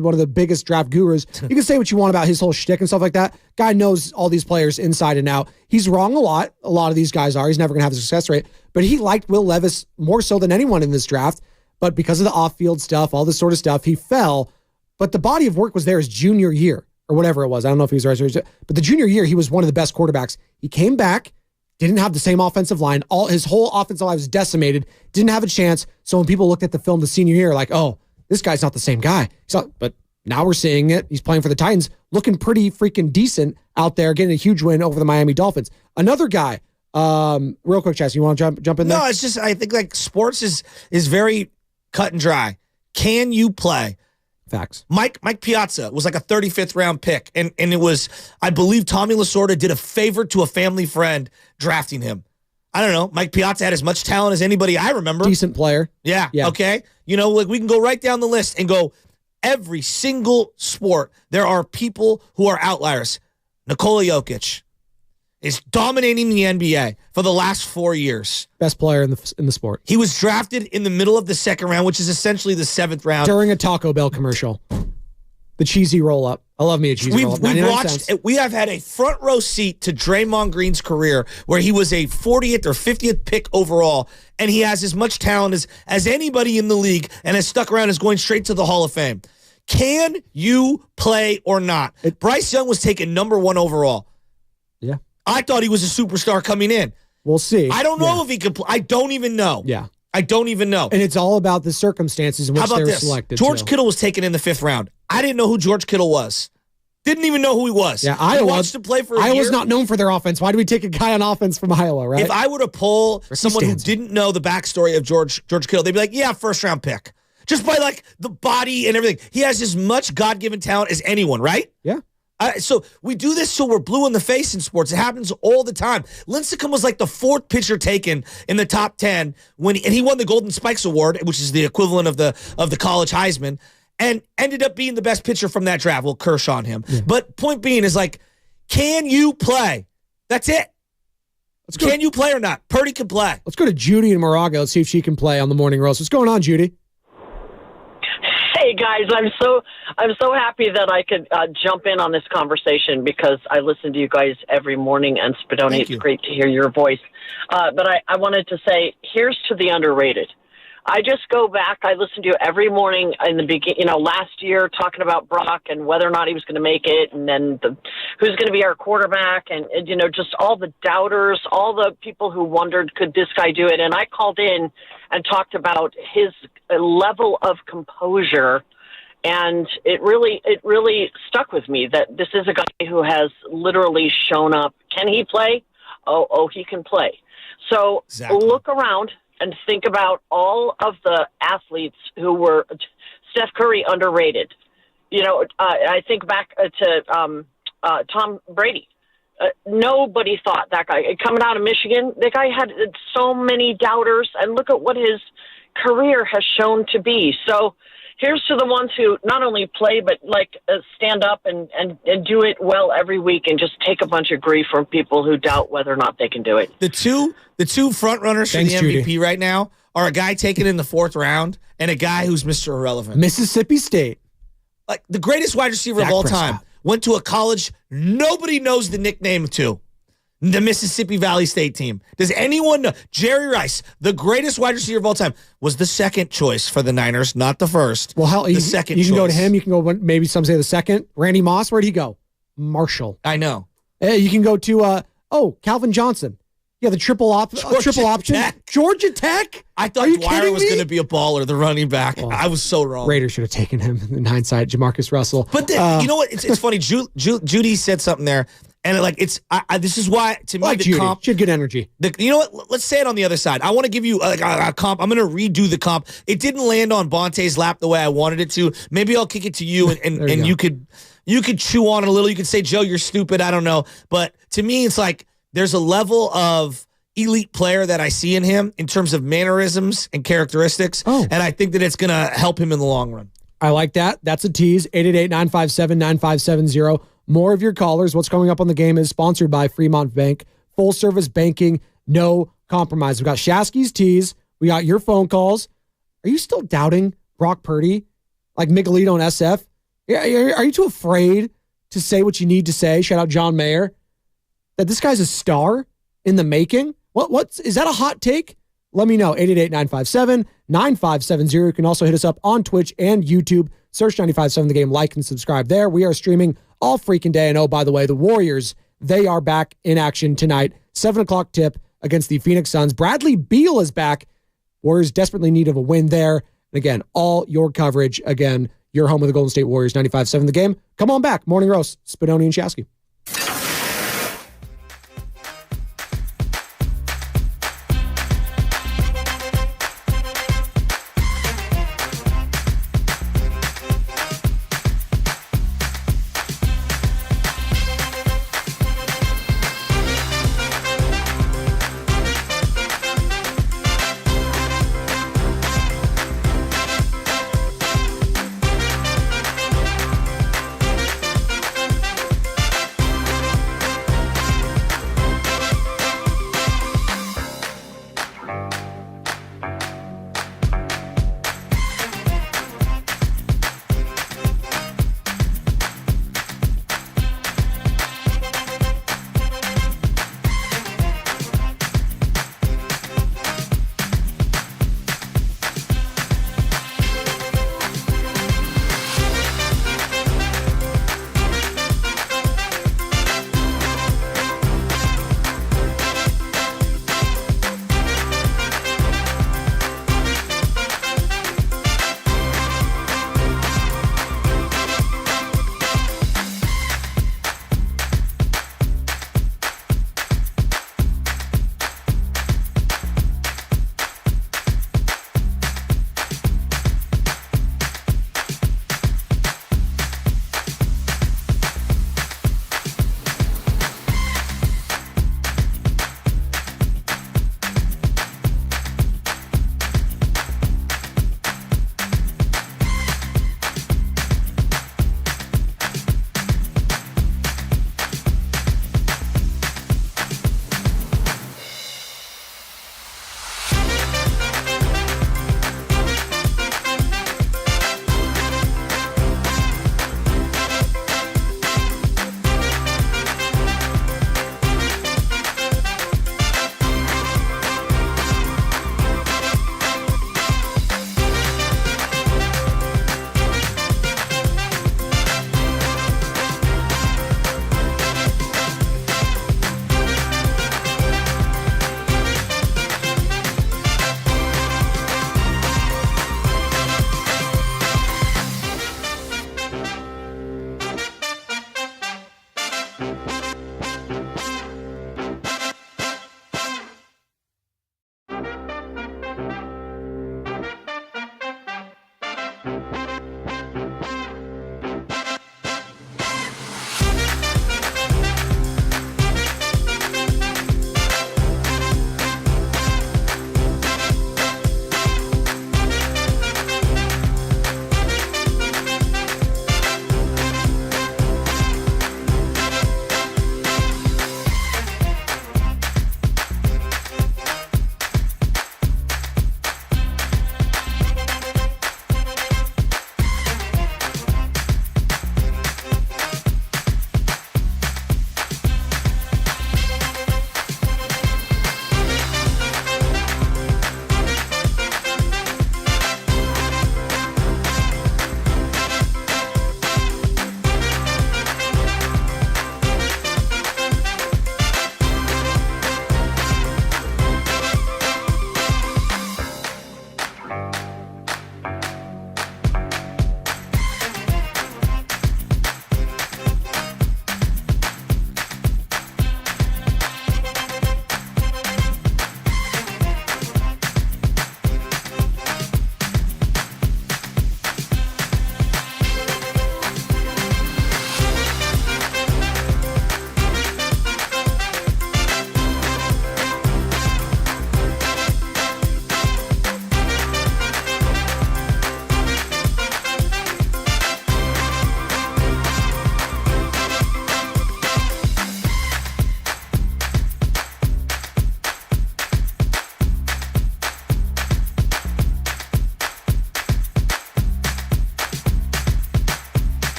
one of the biggest draft gurus. You can say what you want about his whole shtick and stuff like that. Guy knows all these players inside and out. He's wrong a lot. A lot of these guys are. He's never going to have a success rate. But he liked Will Levis more so than anyone in this draft. But because of the off-field stuff, all this sort of stuff, he fell. But the body of work was there his junior year, or whatever it was. I don't know if he was right. But the junior year, he was one of the best quarterbacks. He came back, didn't have the same offensive line. His whole offensive line was decimated, didn't have a chance. So when people looked at the film the senior year, like, oh, this guy's not the same guy. But now we're seeing it. He's playing for the Titans, looking pretty freaking decent out there, getting a huge win over the Miami Dolphins. Another guy, real quick, Chess, you want to jump in there? No, it's just, I think like sports is very cut and dry. Can you play? Facts. Mike Piazza was like a 35th round pick. And it was, I believe Tommy Lasorda did a favor to a family friend drafting him. I don't know. Mike Piazza had as much talent as anybody I remember. Decent player. Yeah. Okay. Like we can go right down the list and go every single sport. There are people who are outliers. Nikola Jokic, is dominating the NBA for the last 4 years. Best player in the sport. He was drafted in the middle of the second round, which is essentially the 7th round. During a Taco Bell commercial. The cheesy roll-up. I love me a cheesy roll-up. We have had a front row seat to Draymond Green's career where he was a 40th or 50th pick overall, and he has as much talent as anybody in the league and has stuck around as going straight to the Hall of Fame. Can you play or not? Bryce Young was taken number 1 overall. Yeah. I thought he was a superstar coming in. We'll see. I don't know if he could play. I don't even know. Yeah. I don't even know. And it's all about the circumstances in which they were selected. George Kittle was taken in the 5th round. I didn't know who George Kittle was. Didn't even know who he was. Yeah, I watched him play for a year. Iowa's not known for their offense. Why do we take a guy on offense from Iowa, right? If I were to poll someone who didn't know the backstory of George Kittle, they'd be like, yeah, 1st-round pick. Just by, like, the body and everything. He has as much God-given talent as anyone, right? Yeah. So we do this so we're blue in the face in sports. It happens all the time. Lincecum was like the 4th pitcher taken in the top 10 and he won the Golden Spikes Award, which is the equivalent of the college Heisman, and ended up being the best pitcher from that draft. We'll Kershaw on him. Yeah. But point being is like, can you play? That's it. Can you play or not? Purdy can play. Let's go to Judy in Moraga. Let's see if she can play on the Morning Roast. What's going on, Judy? Hey guys, I'm so happy that I could jump in on this conversation because I listen to you guys every morning, and Spadoni, it's great to hear your voice. But I wanted to say, here's to the underrated. I just go back. I listen to you every morning in the beginning, last year talking about Brock and whether or not he was going to make it, and then who's going to be our quarterback, and just all the doubters, all the people who wondered, could this guy do it? And I called in and talked about his level of composure, and it really stuck with me that this is a guy who has literally shown up. Can he play? Oh, he can play. So Look around and think about all of the athletes who were Steph Curry underrated. I think back to Tom Brady. Nobody thought that guy coming out of Michigan. The guy had so many doubters, and look at what his career has shown to be. So here's to the ones who not only play but stand up and do it well every week, and just take a bunch of grief from people who doubt whether or not they can do it. The two front runners for the MVP Judy. Right now are a guy taken in the 4th round and a guy who's Mr. Irrelevant. Mississippi State. Like the greatest wide receiver of all time went to a college nobody knows the nickname to. The Mississippi Valley State team. Does anyone know? Jerry Rice, the greatest wide receiver of all time, was the 2nd choice for the Niners, not the 1st. Well, hell, the second choice. You can go to him. You can go, maybe some say the 2nd. Randy Moss, where'd he go? Marshall. I know. You can go to, Calvin Johnson. Yeah, the triple option. Tech. Georgia Tech? I thought Dwyer was going to be a baller, the running back. Well, I was so wrong. Raiders should have taken him in hindsight, Jamarcus Russell. But you know what? It's funny. Judy said something there. And this is why, to me, the comp. She had good energy. You know what? Let's say it on the other side. I want to give you a comp. I'm going to redo the comp. It didn't land on Bonte's lap the way I wanted it to. Maybe I'll kick it to you, and you could chew on it a little. You could say, Joe, you're stupid. I don't know. But to me, it's like there's a level of elite player that I see in him in terms of mannerisms and characteristics. And I think that it's going to help him in the long run. I like that. That's a tease. 888-957-9570. More of your callers. What's coming up on the game is sponsored by Fremont Bank. Full service banking, no compromise. We got Shasky's tease. We got your phone calls. Are you still doubting Brock Purdy? Like Miguelito and SF? Are you too afraid to say what you need to say? Shout out John Mayer. That this guy's a star in the making? What's is that a hot take? Let me know. 888-957-9570. You can also hit us up on Twitch and YouTube. Search 95.7 The Game. Like and subscribe there. We are streaming all freaking day. And oh, by the way, the Warriors, they are back in action tonight. 7 o'clock tip against the Phoenix Suns. Bradley Beal is back. Warriors desperately in need of a win there. And again, all your coverage. Again, your home of the Golden State Warriors, 95.7 The Game. Come on back. Morning Roast, Spadoni and Shasky.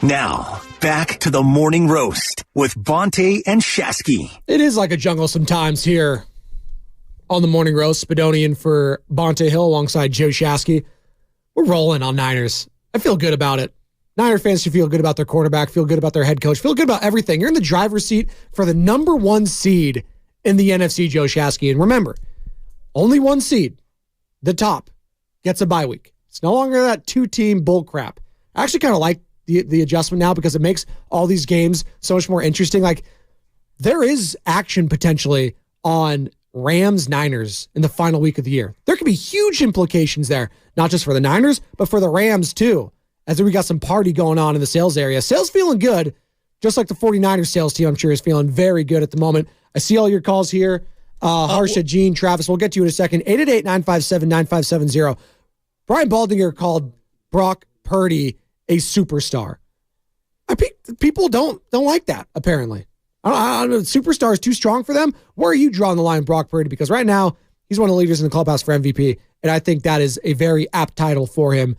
Now, back to the morning roast with Bonte and Shasky. It is like a jungle sometimes here on the morning roast. Spadonian for Bonte Hill alongside Joe Shasky. We're rolling on Niners. I feel good about it. Niner fans should feel good about their quarterback, feel good about their head coach, feel good about everything. You're in the driver's seat for the number 1 seed in the NFC, Joe Shasky. And remember, only 1 seed, the top, gets a bye week. It's no longer that 2-team bull crap. I actually kind of like the adjustment now because it makes all these games so much more interesting. Like, there is action potentially on Rams-Niners in the final week of the year. There could be huge implications there, not just for the Niners, but for the Rams too, as we got some party going on in the sales area. Sales feeling good, just like the 49ers sales team, I'm sure, is feeling very good at the moment. I see all your calls here. Harsha, Gene, Travis, we'll get to you in a second. 888-957-9570. Brian Baldinger called Brock Purdy a superstar. People don't like that, apparently. I don't know. Superstar is too strong for them. Where are you drawing the line, Brock Purdy? Because right now, he's one of the leaders in the clubhouse for MVP, and I think that is a very apt title for him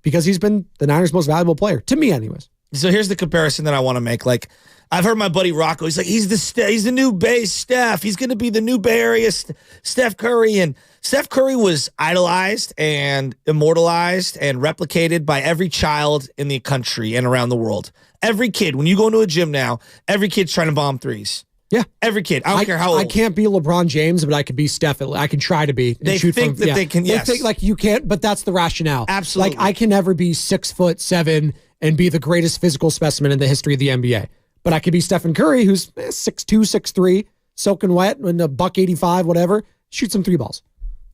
because he's been the Niners' most valuable player, to me anyways. So here's the comparison that I want to make. Like, I've heard my buddy Rocco, he's like, he's the new Bay Steph. He's going to be the new Bay Area Steph Curry. And Steph Curry was idolized and immortalized and replicated by every child in the country and around the world. Every kid, when you go into a gym now, every kid's trying to bomb threes. Yeah. Every kid. I don't care how old. I can't be LeBron James, but I could be Steph. I can try to be. They think that they can, yes. They think like you can't, but that's the rationale. Absolutely. Like, I can never be 6'7" and be the greatest physical specimen in the history of the NBA. But I could be Stephen Curry, who's 6'2", 6'3", soaking wet, and a $185, whatever, shoot some 3 balls.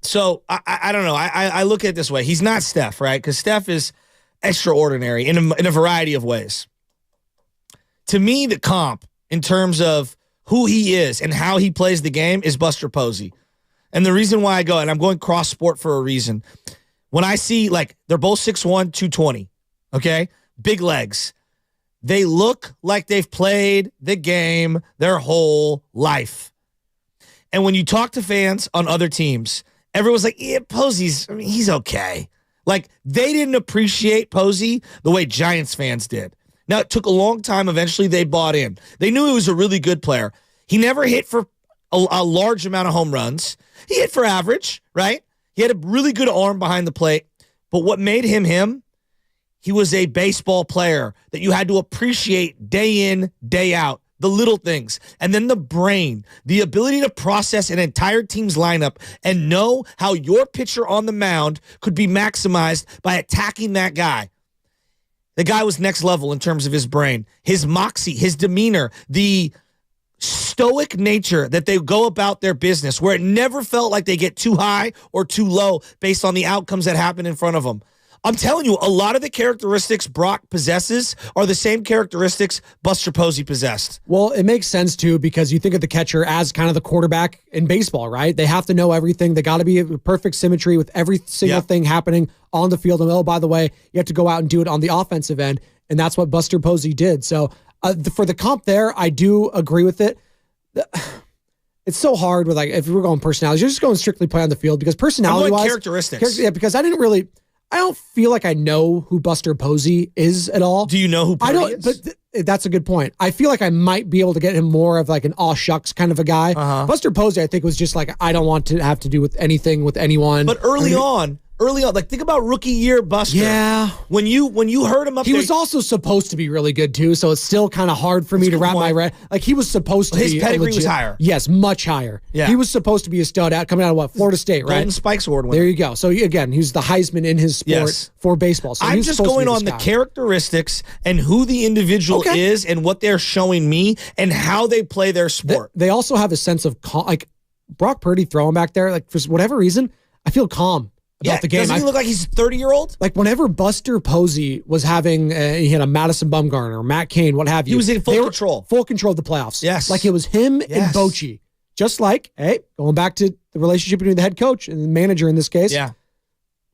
So, I don't know. I look at it this way. He's not Steph, right? Because Steph is extraordinary in a variety of ways. To me, the comp, in terms of who he is and how he plays the game, is Buster Posey. And the reason why I go, and I'm going cross-sport for a reason, when I see, like, they're both 6'1", 220, okay? Big legs. They look like they've played the game their whole life. And when you talk to fans on other teams, everyone's like, yeah, Posey's, he's okay. Like, they didn't appreciate Posey the way Giants fans did. Now, it took a long time. Eventually, they bought in. They knew he was a really good player. He never hit for a large amount of home runs. He hit for average, right? He had a really good arm behind the plate. But what made him him, he was a baseball player that you had to appreciate day in, day out, the little things. And then the brain, the ability to process an entire team's lineup and know how your pitcher on the mound could be maximized by attacking that guy. The guy was next level in terms of his brain, his moxie, his demeanor, the stoic nature that they go about their business, where it never felt like they get too high or too low based on the outcomes that happen in front of them. I'm telling you, a lot of the characteristics Brock possesses are the same characteristics Buster Posey possessed. Well, it makes sense, too, because you think of the catcher as kind of the quarterback in baseball, right? They have to know everything. They got to be a perfect symmetry with every single thing happening on the field. And, oh, by the way, you have to go out and do it on the offensive end, and that's what Buster Posey did. So for the comp there, I do agree with it. It's so hard with, like, if we're going personalities, you're just going strictly play on the field because personality-wise. Characteristics. Yeah, because I don't feel like I know who Buster Posey is at all. Do you know who Purdy is? But that's a good point. I feel like I might be able to get him more of like an aw shucks kind of a guy. Buster Posey, I think, was just like, I don't want to have to do with anything with anyone. But early on, like think about rookie year Buster. Yeah. When you heard him up he there. was also supposed to be really good too, so it's still kind of hard for me to wrap my head. Like, he was supposed to be. His pedigree was higher. Yes, much higher. Yeah. He was supposed to be a stud coming out of what? Florida State, right? Golden Spikes Award winner. There you go. So again, he's the Heisman in his sport for baseball. So I'm just going on the characteristics and who the individual is and what they're showing me and how they play their sport. They also have a sense of like Brock Purdy throwing back there. Like, for whatever reason, I feel calm about the game. Doesn't he look like he's a 30-year-old? Like, whenever Buster Posey was having, he had a Madison Bumgarner, Matt Cain, what have you. He was in full control. Full control of the playoffs. Yes. Like, it was him and Bochy. Just like, going back to the relationship between the head coach and the manager in this case. Yeah.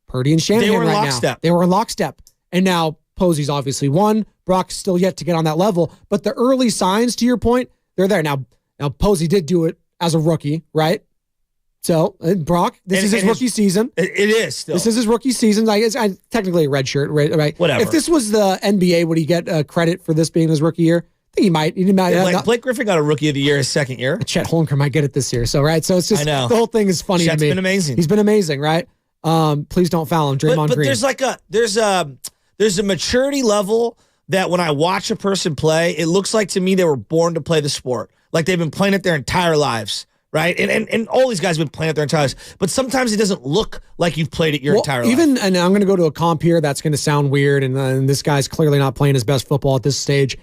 Purdy and Shanahan They were in right lockstep. now. They were in lockstep. And now Posey's obviously won. Brock's still yet to get on that level. But the early signs, to your point, they're there. Now Posey did do it as a rookie, right? So, Brock, this is his rookie season. It is still. This is his rookie season. I guess technically a red shirt, right? Whatever. If this was the NBA, would he get credit for this being his rookie year? I think he might. Blake Griffin got a rookie of the year his second year. Chet Holmgren might get it this year. So, right. So it's just the whole thing is funny Chet's to me. been amazing. He's been amazing, right? Please don't foul him, Draymond but Green. there's a maturity level that when I watch a person play, it looks like to me they were born to play the sport. Like they've been playing it their entire lives. Right? And all these guys have been playing it their entire lives. But sometimes it doesn't look like you've played it your entire life. And I'm going to go to a comp here that's going to sound weird, and this guy's clearly not playing his best football at this stage.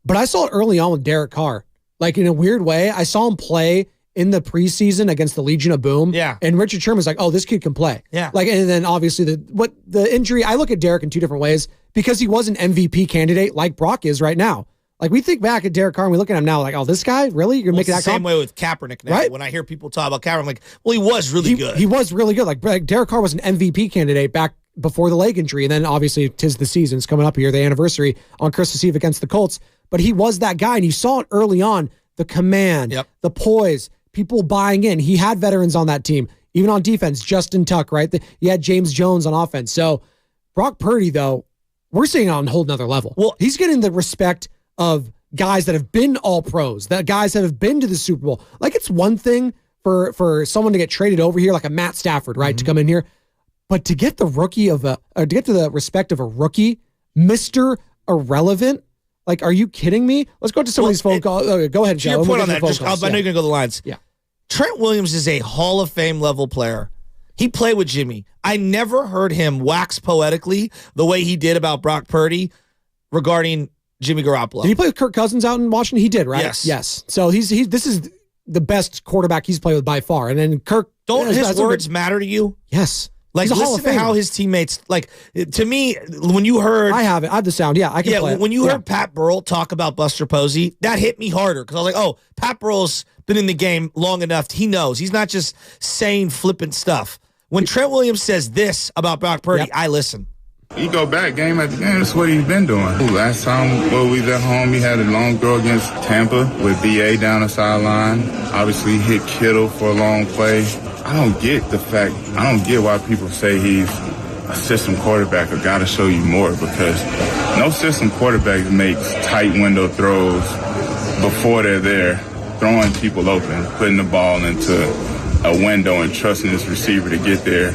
But I saw it early on with Derek Carr. Like, in a weird way, I saw him play in the preseason against the Legion of Boom. Yeah. And Richard Sherman's like, oh, this kid can play. Yeah. Like, and then obviously the injury, I look at Derek in two different ways because he was an MVP candidate like Brock is right now. Like, we think back at Derek Carr and we look at him now like, oh, this guy? Really? You're going to make that the same way with Kaepernick now. Right? When I hear people talk about Kaepernick, I'm like, well, he was really good. He was really good. Like, Derek Carr was an MVP candidate back before the leg injury. And then, obviously, 'tis the season. It's coming up here, the anniversary on Christmas Eve against the Colts. But he was that guy, and you saw it early on, the command, the poise, people buying in. He had veterans on that team. Even on defense, Justin Tuck, right? He had James Jones on offense. So, Brock Purdy, though, we're seeing it on a whole nother level. Well, he's getting the respect of guys that have been all pros, that guys that have been to the Super Bowl. Like, it's one thing for someone to get traded over here, like a Matt Stafford, right, to come in here, but to get the to get to the respect of a rookie, Mr. Irrelevant. Like, are you kidding me? Let's go to some of these phone calls. Go ahead, Joe. To your point on that, I know you're gonna go to the lines. Yeah, Trent Williams is a Hall of Fame level player. He played with Jimmy. I never heard him wax poetically the way he did about Brock Purdy regarding Jimmy Garoppolo. Did he play with Kirk Cousins out in Washington? He did, right? Yes. So this is the best quarterback he's played with by far. And then Kirk. Don't his words matter to you? Yes. Like, listen to how his teammates, like, to me, when you heard... I have it. I have the sound. Yeah, I can play it. When you heard Pat Burrell talk about Buster Posey, that hit me harder because I was like, oh, Pat Burrell's been in the game long enough. He knows. He's not just saying flippant stuff. When Trent Williams says this about Brock Purdy, I listen. You go back game after game, that's what he's been doing. Last time we was at home, he had a long throw against Tampa with B.A. down the sideline. Obviously, hit Kittle for a long play. I don't get why people say he's a system quarterback or got to show you more, because no system quarterback makes tight window throws before they're there, throwing people open, putting the ball into a window and trusting his receiver to get there.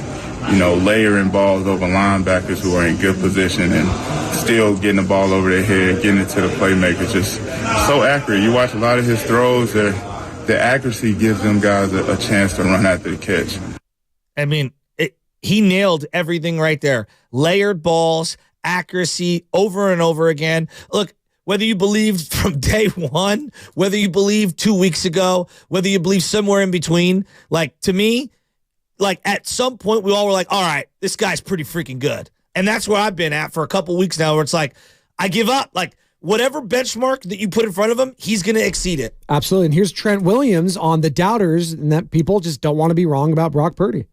You know, layering balls over linebackers who are in good position and still getting the ball over their head, getting it to the playmakers. Just so accurate. You watch a lot of his throws, the accuracy gives them guys a chance to run after the catch. I mean, he nailed everything right there. Layered balls, accuracy over and over again. Look, whether you believed from day one, whether you believed 2 weeks ago, whether you believe somewhere in between, like, to me, like, at some point, we all were like, all right, this guy's pretty freaking good. And that's where I've been at for a couple weeks now, where it's like, I give up. Like, whatever benchmark that you put in front of him, he's going to exceed it. Absolutely. And here's Trent Williams on the doubters, and that people just don't want to be wrong about Brock Purdy.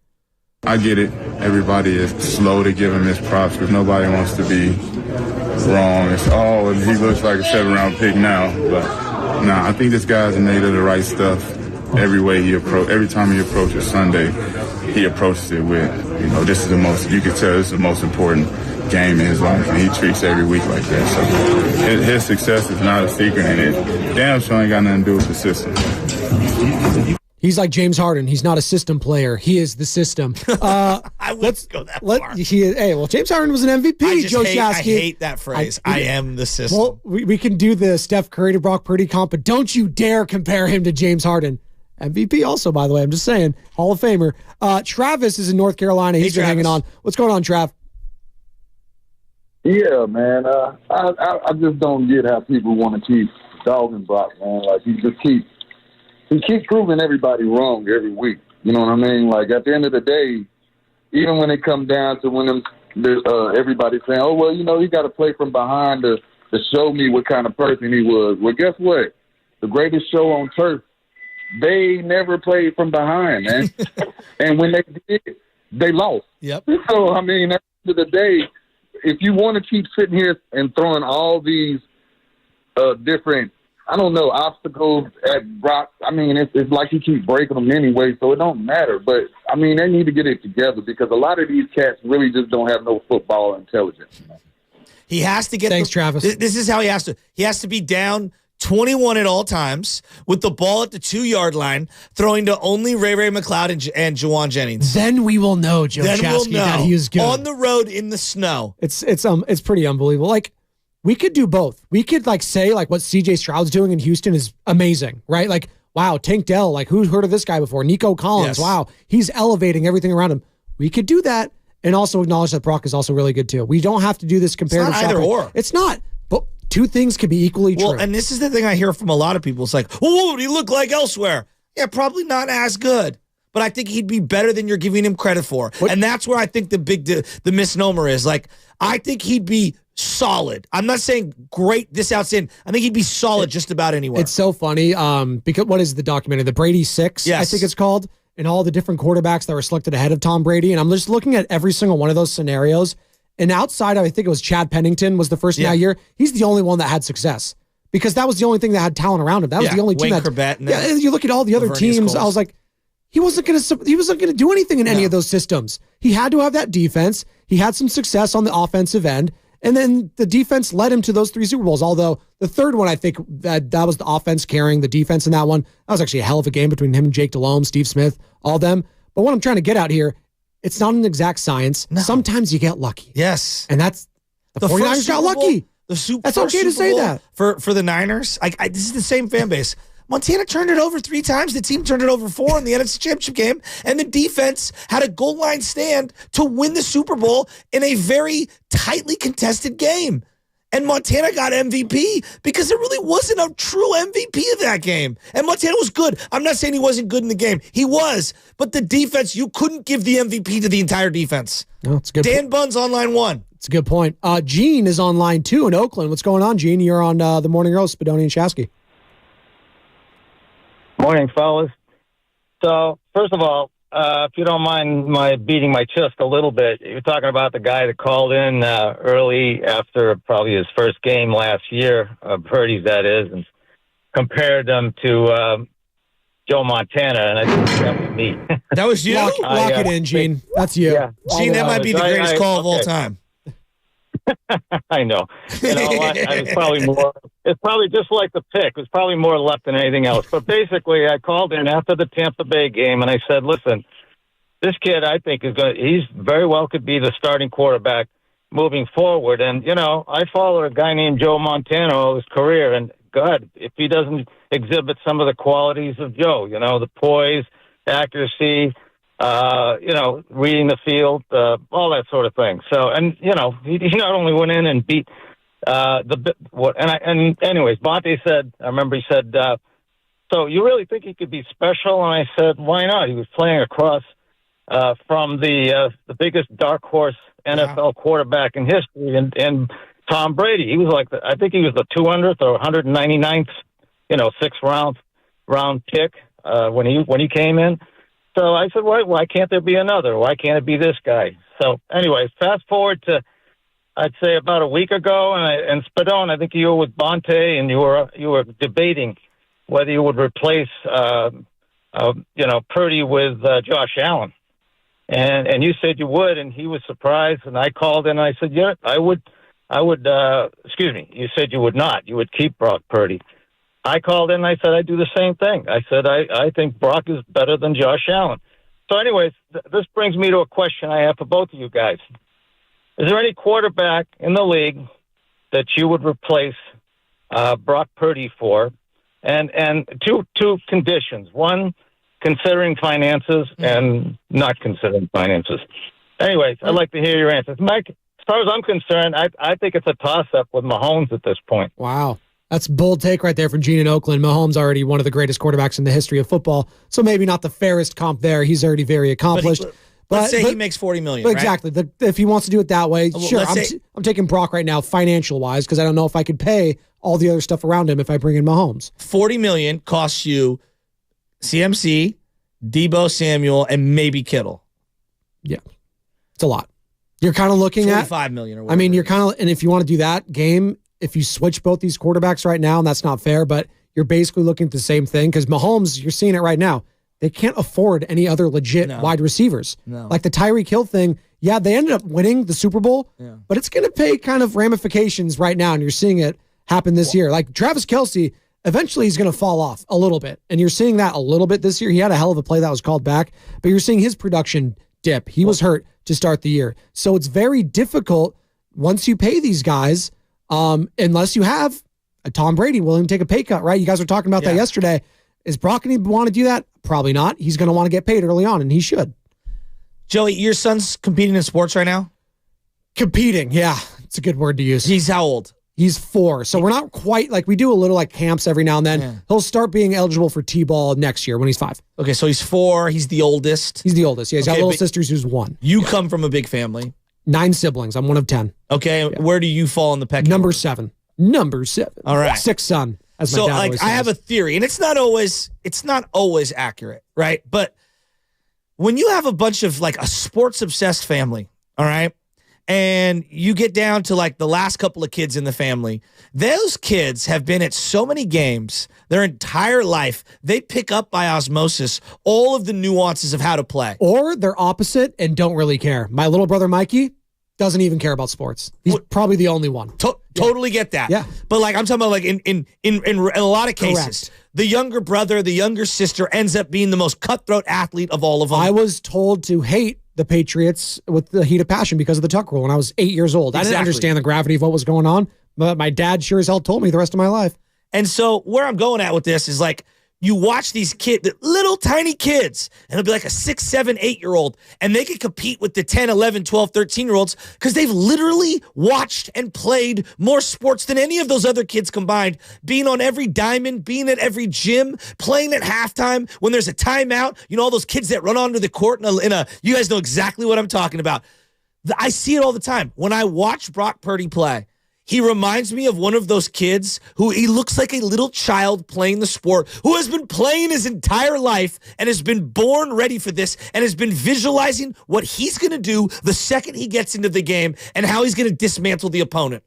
I get it. Everybody is slow to give him his props because nobody wants to be wrong. It's, he looks like a 7-round pick now. But, I think this guy's made of the right stuff. Every time he approaches Sunday, he approaches it with, this is you can tell this is the most important game in his life, and he treats every week like that. So his success is not a secret, and it damn sure ain't got nothing to do with the system. He's like James Harden. He's not a system player. He is the system. I wouldn't go that far. James Harden was an MVP, Joe Shasky. I hate that phrase. I am the system. Well, we can do the Steph Curry to Brock Purdy comp, but don't you dare compare him to James Harden. MVP also, by the way. I'm just saying. Hall of Famer. Travis is in North Carolina. He's been hanging on. What's going on, Trav? Yeah, man. I just don't get how people want to keep dogging Brock, man. Like, he keeps proving everybody wrong every week. You know what I mean? Like, at the end of the day, even when it comes down to when everybody's saying, oh, well, he got to play from behind to show me what kind of person he was. Well, guess what? The greatest show on turf, they never played from behind, man. And when they did, they lost. Yep. So, I mean, at the end of the day, if you want to keep sitting here and throwing all these different I don't know, obstacles at Brock. I mean, it's like he keeps breaking them anyway, so it don't matter. But, I mean, they need to get it together because a lot of these cats really just don't have no football intelligence. He has to get Travis. This is how he has to. He has to be down 21 at all times with the ball at the 2-yard line, throwing to only Ray McLeod and Juwan Jennings. Then we will know, Joe Shasky, that he is good. On the road in the snow. It's pretty unbelievable. Like, we could do both. We could say what CJ Stroud's doing in Houston is amazing, right? Like, wow, Tank Dell, who's heard of this guy before? Nico Collins, wow, he's elevating everything around him. We could do that and also acknowledge that Brock is also really good too. We don't have to do this comparative shopping. Either or. It's not. But two things could be equally true. Well, and this is the thing I hear from a lot of people. It's like, well, what would he look like elsewhere? Yeah, probably not as good. But I think he'd be better than you're giving him credit for. And that's where I think the misnomer is. I think he'd be solid. I'm not saying great, this outstanding. I think he'd be solid just about anywhere. It's so funny because what is the documentary? The Brady Six, yes. I think it's called, and all the different quarterbacks that were selected ahead of Tom Brady. And I'm just looking at every single one of those scenarios. And outside of, I think it was Chad Pennington was the first in that year, he's the only one that had success because that was the only thing that had talent around him. That was the only team that. Yeah, you look at all the other teams. I was like, he wasn't going to do anything in any of those systems. He had to have that defense. He had some success on the offensive end. And then the defense led him to those 3 Super Bowls. Although the third one, I think that was the offense carrying the defense in that one. That was actually a hell of a game between him and Jake Delhomme, Steve Smith, all them. But what I'm trying to get out here, it's not an exact science. No. Sometimes you get lucky. Yes. And that's the 49ers got lucky. That's okay to say that. For the Niners, this is the same fan base. Montana turned it over 3 times. The team turned it over 4 in the NFC Championship game. And the defense had a goal line stand to win the Super Bowl in a very tightly contested game. And Montana got MVP because there really wasn't a true MVP of that game. And Montana was good. I'm not saying he wasn't good in the game. He was. But the defense, you couldn't give the MVP to the entire defense. No, it's good. Dan Bunn's on line 1. It's a good point. Gene is on line 2 in Oakland. What's going on, Gene? You're on the Morning Roast, Spadoni and Shasky. Morning, fellas. So, first of all, if you don't mind my beating my chest a little bit, you're talking about the guy that called in early after probably his first game last year, Purdy's that is, and compared them to Joe Montana, and I think that was me. That was you? Lock it in, Gene. That's you. Yeah. Gene, that might be the greatest call of all time. I know. You know what? It's probably just like the pick. It was probably more left than anything else. But basically, I called in after the Tampa Bay game, and I said, listen, this kid, I think, he's very well could be the starting quarterback moving forward. And, I followed a guy named Joe Montana all his career, and God, if he doesn't exhibit some of the qualities of Joe, the poise, accuracy, reading the field, all that sort of thing. So, and he not only went in and beat anyways, Bonte said, I remember he said, so you really think he could be special? And I said, why not? He was playing across from the biggest dark horse NFL quarterback in history, and Tom Brady. He was I think he was the 200th or 199th, 6th round pick when he came in. So I said, why can't there be another? Why can't it be this guy? So anyways, fast forward to, I'd say about a week ago, and Spadone, I think you were with Bonte, and you were debating whether you would replace, Purdy with Josh Allen. And you said you would, and he was surprised, and I called in and I said, yeah, I would, excuse me, you said you would not. You would keep Brock Purdy. I called in and I said I'd do the same thing. I said I think Brock is better than Josh Allen. So anyways, this brings me to a question I have for both of you guys. Is there any quarterback in the league that you would replace Brock Purdy for? And two conditions. One, considering finances, and not considering finances. Anyways, I'd like to hear your answers. Mike, as far as I'm concerned, I think it's a toss-up with Mahomes at this point. Wow. That's a bold take right there from Gene in Oakland. Mahomes already one of the greatest quarterbacks in the history of football, so maybe not the fairest comp there. He's already very accomplished. Let's say he makes $40 million, exactly. Right? If he wants to do it that way, sure. I'm taking Brock right now financial-wise because I don't know if I could pay all the other stuff around him if I bring in Mahomes. $40 million costs you CMC, Debo Samuel, and maybe Kittle. Yeah. It's a lot. You're kind of looking at $45 million or whatever. I mean, you're kind of, and if you want to do that game, if you switch both these quarterbacks right now, and that's not fair, but you're basically looking at the same thing because Mahomes, you're seeing it right now. They can't afford any other legit wide receivers. No. Like the Tyreek Hill thing, yeah, they ended up winning the Super Bowl, but it's going to pay kind of ramifications right now, and you're seeing it happen this year. Like Travis Kelce, eventually he's going to fall off a little bit, and you're seeing that a little bit this year. He had a hell of a play that was called back, but you're seeing his production dip. He was hurt to start the year. So it's very difficult once you pay these guys, unless you have a Tom Brady willing to take a pay cut, right? You guys were talking about that yesterday. Is Brock going to want to do that? Probably not. He's going to want to get paid early on, and he should. Joey, your son's competing in sports right now? Competing, yeah. It's a good word to use. He's how old? He's 4. So we're not quite, like we do a little like camps every now and then. Yeah. He'll start being eligible for T-ball next year when he's 5. Okay, so he's 4. He's the oldest. He's the oldest. Yeah, he's got little sisters who's 1. You come from a big family. 9 siblings. I'm one of 10. Okay, where do you fall in the pecking Number order? 7. Number 7. All right. 6th son. As my So dad like always I have a says. theory, and it's not always accurate, right? But when you have a bunch of like a sports obsessed family, all right, and you get down to like the last couple of kids in the family, those kids have been at so many games their entire life. They pick up by osmosis all of the nuances of how to play. Or they're opposite and don't really care. My little brother Mikey doesn't even care about sports. He's probably the only one. Totally get that. Yeah. But like I'm talking about like in a lot of cases, Correct. the younger brother, the younger sister ends up being the most cutthroat athlete of all of them. I was told to hate the Patriots with the heat of passion because of the tuck rule when I was 8 years old. I didn't understand the gravity of what was going on, but my dad sure as hell told me the rest of my life. And so where I'm going at with this is like you watch these kids, little tiny kids, and it'll be like a 6, 7, 8-year-old, and they can compete with the 10, 11, 12, 13-year-olds because they've literally watched and played more sports than any of those other kids combined, being on every diamond, being at every gym, playing at halftime, when there's a timeout, you know, all those kids that run onto the court in a you guys know exactly what I'm talking about. I see it all the time. When I watch Brock Purdy play, he reminds me of one of those kids who he looks like a little child playing the sport, who has been playing his entire life and has been born ready for this and has been visualizing what he's going to do the second he gets into the game and how he's going to dismantle the opponent.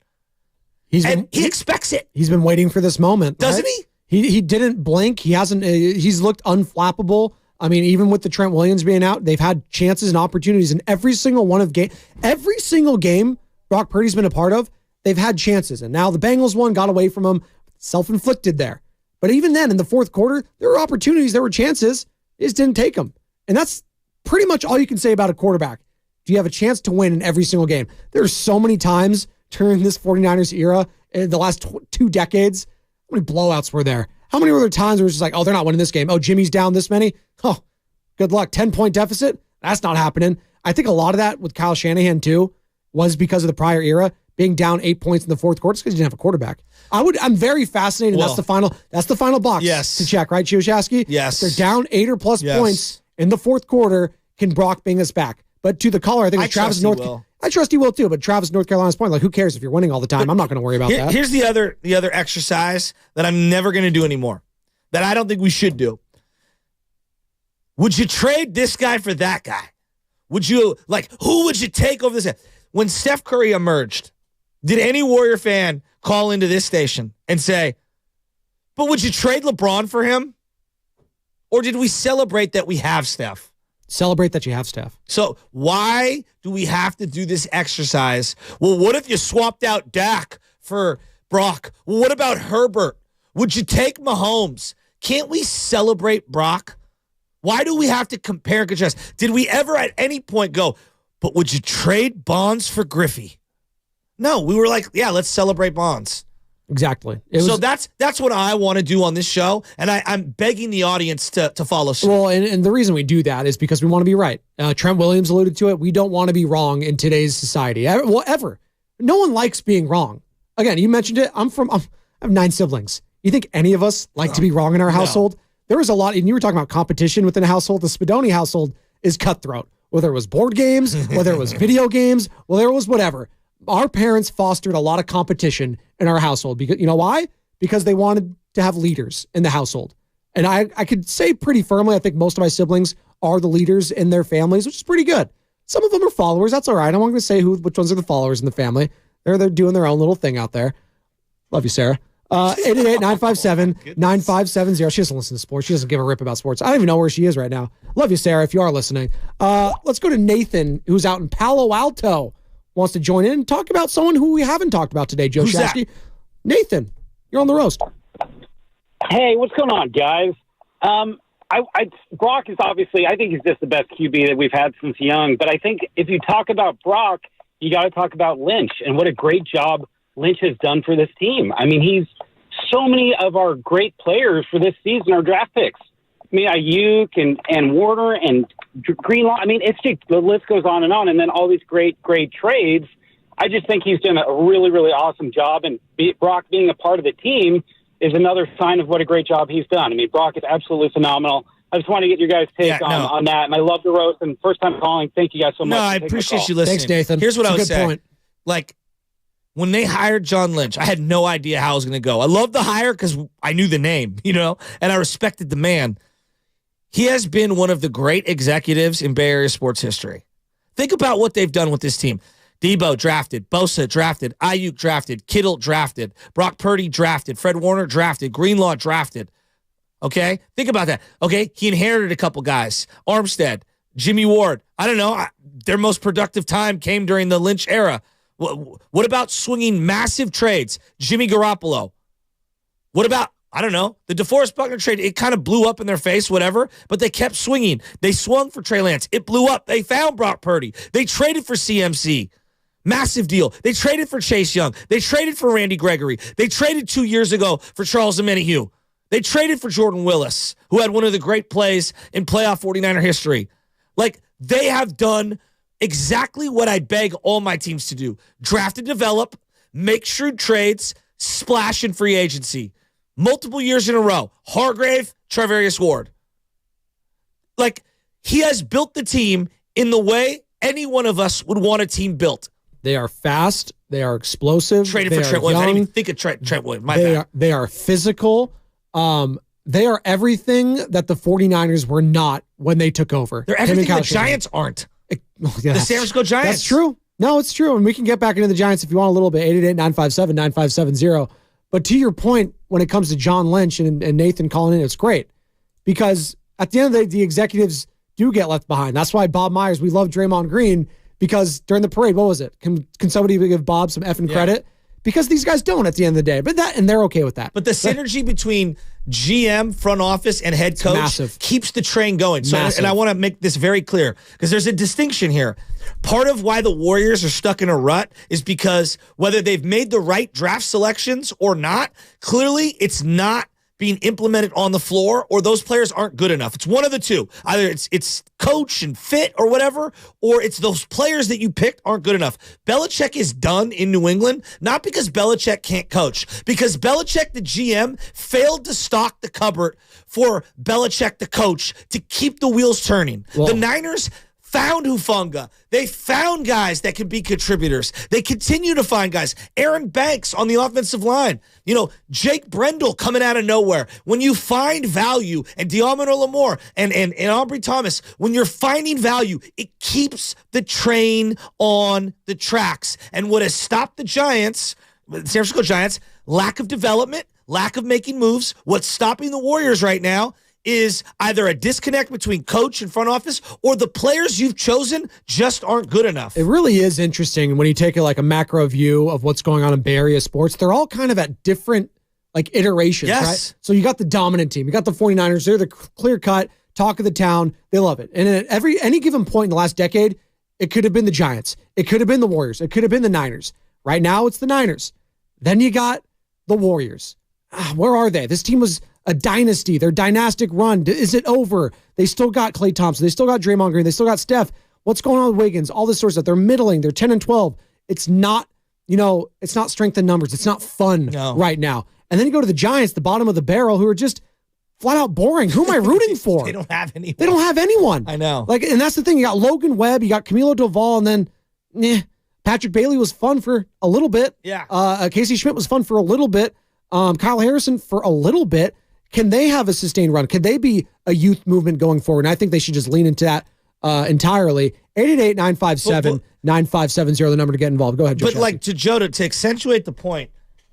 He expects it. He's been waiting for this moment. Doesn't right? He didn't blink. He hasn't. He's looked unflappable. I mean, even with the Trent Williams being out, they've had chances and opportunities in every single game Brock Purdy's been a part of. They've had chances, and now the Bengals one got away from them, self-inflicted there. But even then, in the fourth quarter, there were opportunities, there were chances, they just didn't take them. And that's pretty much all you can say about a quarterback. Do you have a chance to win in every single game? There's so many times during this 49ers era, in the last 2 decades, how many blowouts were there? How many were there times where it's just like, oh, they're not winning this game. Oh, Jimmy's down this many? Oh, good luck. 10-point deficit? That's not happening. I think a lot of that with Kyle Shanahan, too, was because of the prior era. Being down 8 points in the fourth quarter because you didn't have a quarterback. I'm very fascinated. Well, that's the final box to check, right, Chioshasky? Yes. If they're down 8 or plus points in the fourth quarter, can Brock bring us back? But to the caller, I think Travis I trust he will too, but Travis North Carolina's point, like who cares if you're winning all the time? I'm not going to worry about that. Here's the other exercise that I'm never going to do anymore, that I don't think we should do. Would you trade this guy for that guy? Would you, who would you take over this guy? When Steph Curry emerged, did any Warrior fan call into this station and say, but would you trade LeBron for him? Or did we celebrate that we have Steph? Celebrate that you have Steph. So why do we have to do this exercise? Well, what if you swapped out Dak for Brock? Well, what about Herbert? Would you take Mahomes? Can't we celebrate Brock? Why do we have to compare and contrast? Did we ever at any point go, but would you trade Bonds for Griffey? No, we were like, yeah, let's celebrate Bonds. Exactly. So that's what I want to do on this show, and I'm begging the audience to follow suit. Well, and the reason we do that is because we want to be right. Trent Williams alluded to it. We don't want to be wrong in today's society. Ever. No one likes being wrong. Again, you mentioned it. I have 9 siblings. You think any of us like to be wrong in our household? There is a lot, and you were talking about competition within a household. The Spadoni household is cutthroat. Whether it was board games, whether it was video games, whether it was whatever. Our parents fostered a lot of competition in our household. Because you know why? Because they wanted to have leaders in the household. And I could say pretty firmly, I think most of my siblings are the leaders in their families, which is pretty good. Some of them are followers. That's all right. I'm not going to say which ones are the followers in the family. They're doing their own little thing out there. Love you, Sarah. 888-957-9570. She doesn't listen to sports. She doesn't give a rip about sports. I don't even know where she is right now. Love you, Sarah, if you are listening. Let's go to Nathan, who's out in Palo Alto, wants to join in and talk about someone who we haven't talked about today, Joe Shasky. Nathan, you're on the roast. Hey, what's going on, guys? Brock is obviously, I think he's just the best QB that we've had since Young. But I think if you talk about Brock, you got to talk about Lynch and what a great job Lynch has done for this team. I mean, he's so many of our great players for this season are draft picks. I mean, Ayuk and Warner and Greenlaw. I mean, it's just, the list goes on. And then all these great trades. I just think he's done a really, really awesome job. And Brock being a part of the team is another sign of what a great job he's done. I mean, Brock is absolutely phenomenal. I just want to get your guys' take on that. And I love the roast. And first time calling, thank you guys so much. No, I appreciate you listening. Thanks, Nathan. Here's what I would say. Point. Like, when they hired John Lynch, I had no idea how it was going to go. I loved the hire because I knew the name, and I respected the man. He has been one of the great executives in Bay Area sports history. Think about what they've done with this team. Debo drafted, Bosa drafted, Ayuk drafted, Kittle drafted, Brock Purdy drafted, Fred Warner drafted, Greenlaw drafted. Okay? Think about that. Okay? He inherited a couple guys. Armstead, Jimmy Ward. I don't know. Their most productive time came during the Lynch era. What about swinging massive trades? Jimmy Garoppolo. What about, I don't know, the DeForest Buckner trade? It kind of blew up in their face, whatever, but they kept swinging. They swung for Trey Lance. It blew up. They found Brock Purdy. They traded for CMC. Massive deal. They traded for Chase Young. They traded for Randy Gregory. They traded 2 years ago for Charles Omenihu. They traded for Jordan Willis, who had one of the great plays in playoff 49er history. Like, they have done exactly what I beg all my teams to do. Draft and develop, make shrewd trades, splash in free agency. Multiple years in a row. Hargrave, Charvarius Ward. Like, he has built the team in the way any one of us would want a team built. They are fast. They are explosive. Traded for Trent Williams. I didn't even think of Trent Williams. They are physical. They are everything that the 49ers were not when they took over. They're everything the Giants aren't. The San Francisco Giants. That's true. No, it's true. And we can get back into the Giants if you want a little bit. 888-957-9570. But to your point, when it comes to John Lynch and Nathan calling in, it's great. Because at the end of the day, the executives do get left behind. That's why Bob Myers, we love Draymond Green, because during the parade, what was it? Can somebody give Bob some effing credit? Because these guys don't at the end of the day. And they're okay with that. But the synergy between GM, front office, and head coach keeps the train going. So, and I want to make this very clear, because there's a distinction here. Part of why the Warriors are stuck in a rut is because whether they've made the right draft selections or not, clearly it's not being implemented on the floor, or those players aren't good enough. It's one of the two. Either it's coach and fit or whatever, or it's those players that you picked aren't good enough. Belichick is done in New England, not because Belichick can't coach, because Belichick, the GM, failed to stock the cupboard for Belichick, the coach, to keep the wheels turning. Whoa. The Niners found Hufanga. They found guys that can be contributors. They continue to find guys. Aaron Banks on the offensive line. Jake Brendel coming out of nowhere. When you find value, and Diamond Lamore and Aubrey Thomas, when you're finding value, it keeps the train on the tracks. And what has stopped the Giants, the San Francisco Giants, lack of development, lack of making moves. What's stopping the Warriors right now is either a disconnect between coach and front office, or the players you've chosen just aren't good enough. It really is interesting when you take a macro view of what's going on in Bay Area sports. They're all kind of at different iterations, right? So you got the dominant team. You got the 49ers. They're the clear-cut talk of the town. They love it. And at any given point in the last decade, it could have been the Giants. It could have been the Warriors. It could have been the Niners. Right now, it's the Niners. Then you got the Warriors. Where are they? This team was a dynasty. Their dynastic run. Is it over? They still got Klay Thompson. They still got Draymond Green. They still got Steph. What's going on with Wiggins? All this sort of stuff. They're middling. They're 10-12. It's not, it's not strength in numbers. It's not fun right now. And then you go to the Giants, the bottom of the barrel, who are just flat out boring. Who am I rooting for? They don't have anyone. They don't have anyone. I know. And that's the thing. You got Logan Webb. You got Camilo Doval, and then Patrick Bailey was fun for a little bit. Yeah. Casey Schmidt was fun for a little bit. Kyle Harrison for a little bit. Can they have a sustained run? Can they be a youth movement going forward? And I think they should just lean into that entirely. 888-957-9570, the number to get involved. Go ahead, Joe. But to Joe, to accentuate the point,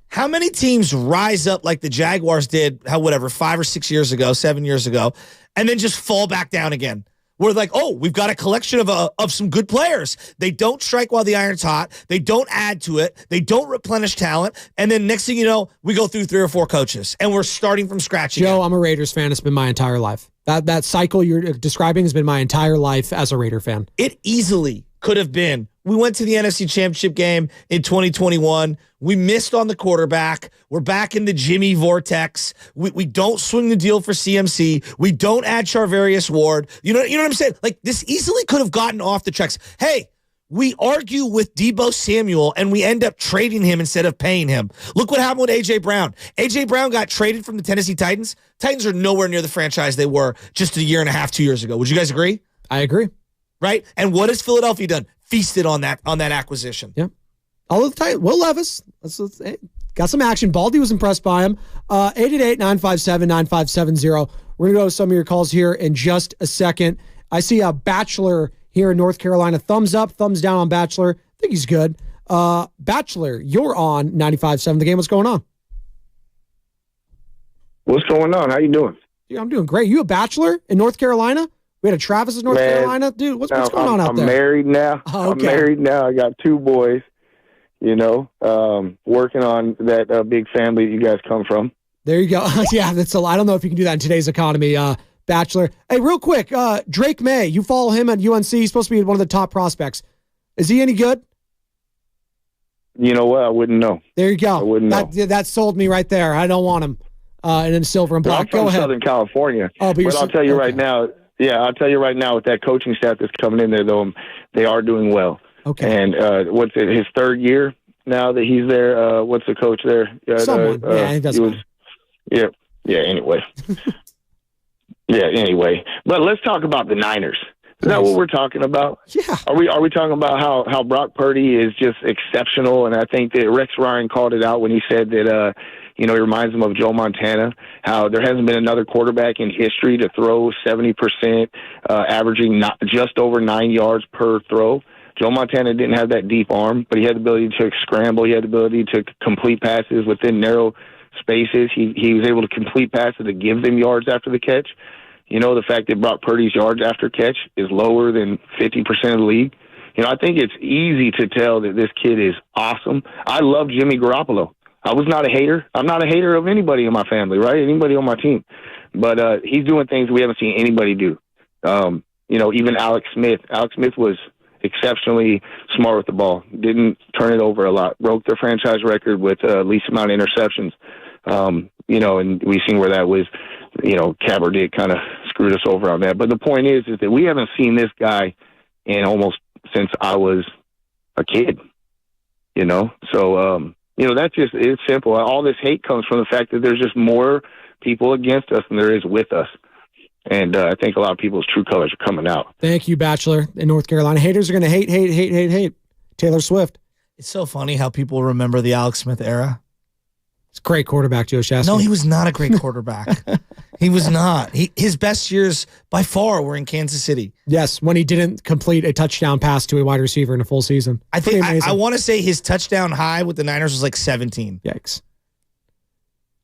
How many teams rise up like the Jaguars did, 5 or 6 years ago, 7 years ago, and then just fall back down again? We're like, oh, we've got a collection of some good players. They don't strike while the iron's hot. They don't add to it. They don't replenish talent. And then next thing you know, we go through 3 or 4 coaches, and we're starting from scratch again. Joe, I'm a Raiders fan. It's been my entire life. That cycle you're describing has been my entire life as a Raider fan. It easily could have been. We went to the NFC Championship game in 2021. We missed on the quarterback. We're back in the Jimmy vortex. We don't swing the deal for CMC. We don't add Charvarius Ward. You know what I'm saying? Like, this easily could have gotten off the tracks. Hey, we argue with Deebo Samuel, and we end up trading him instead of paying him. Look what happened with A.J. Brown. A.J. Brown got traded from the Tennessee Titans. Titans are nowhere near the franchise they were just a year and a half, 2 years ago. Would you guys agree? I agree. Right? And what has Philadelphia done? Feasted on that acquisition. Yeah. All of the time. Will Levis. Got some action. Baldy was impressed by him. 888-957-9570. We're going to go to some of your calls here in just a second. I see a Bachelor here in North Carolina. Thumbs up, thumbs down on Bachelor. I think he's good. Bachelor, you're on 95.7 The Game. What's going on? What's going on? How you doing? Dude, I'm doing great. You a Bachelor in North Carolina? We had a Travis in North Carolina. Dude, what's going on out there? I'm married now. Oh, okay. I'm married now. I got 2 boys, working on that big family you guys come from. There you go. Yeah, that's a lot. I don't know if you can do that in today's economy, Bachelor. Hey, real quick, Drake May, you follow him at UNC. He's supposed to be one of the top prospects. Is he any good? You know what? I wouldn't know. There you go. I wouldn't know. That sold me right there. I don't want him in silver and black. Well, I'm go from ahead. Southern California. Oh, but I'll tell you right now. Yeah, I'll tell you right now with that coaching staff that's coming in there, though, they are doing well. Okay. And what's it, his 3rd year now that he's there? What's the coach there? Someone. He does. Yeah. Anyway. Anyway. But let's talk about the Niners. Is that what we're talking about? Yeah. Are we talking about how Brock Purdy is just exceptional? And I think that Rex Ryan called it out when he said that he reminds him of Joe Montana, how there hasn't been another quarterback in history to throw 70%, averaging just over 9 yards per throw. Joe Montana didn't have that deep arm, but he had the ability to scramble. He had the ability to complete passes within narrow spaces. He was able to complete passes to give them yards after the catch. The fact that Brock Purdy's yards after catch is lower than 50% of the league. I think it's easy to tell that this kid is awesome. I love Jimmy Garoppolo. I was not a hater. I'm not a hater of anybody in my family, right? Anybody on my team. But he's doing things we haven't seen anybody do. Even Alex Smith. Alex Smith was exceptionally smart with the ball. Didn't turn it over a lot. Broke their franchise record with least amount of interceptions. And we've seen where that was, Kaepernick kind of screwed us over on that. But the point is that we haven't seen this guy in almost since I was a kid, So, that's just, it's simple. All this hate comes from the fact that there's just more people against us than there is with us. And I think a lot of people's true colors are coming out. Thank you, Bachelor, in North Carolina. Haters are going to hate Taylor Swift. It's so funny how people remember the Alex Smith era. It's a great quarterback, Joe Shasky. No, he was not a great quarterback. He was not. His best years by far were in Kansas City. Yes, when he didn't complete a touchdown pass to a wide receiver in a full season. I think I want to say his touchdown high with the Niners was like 17. Yikes.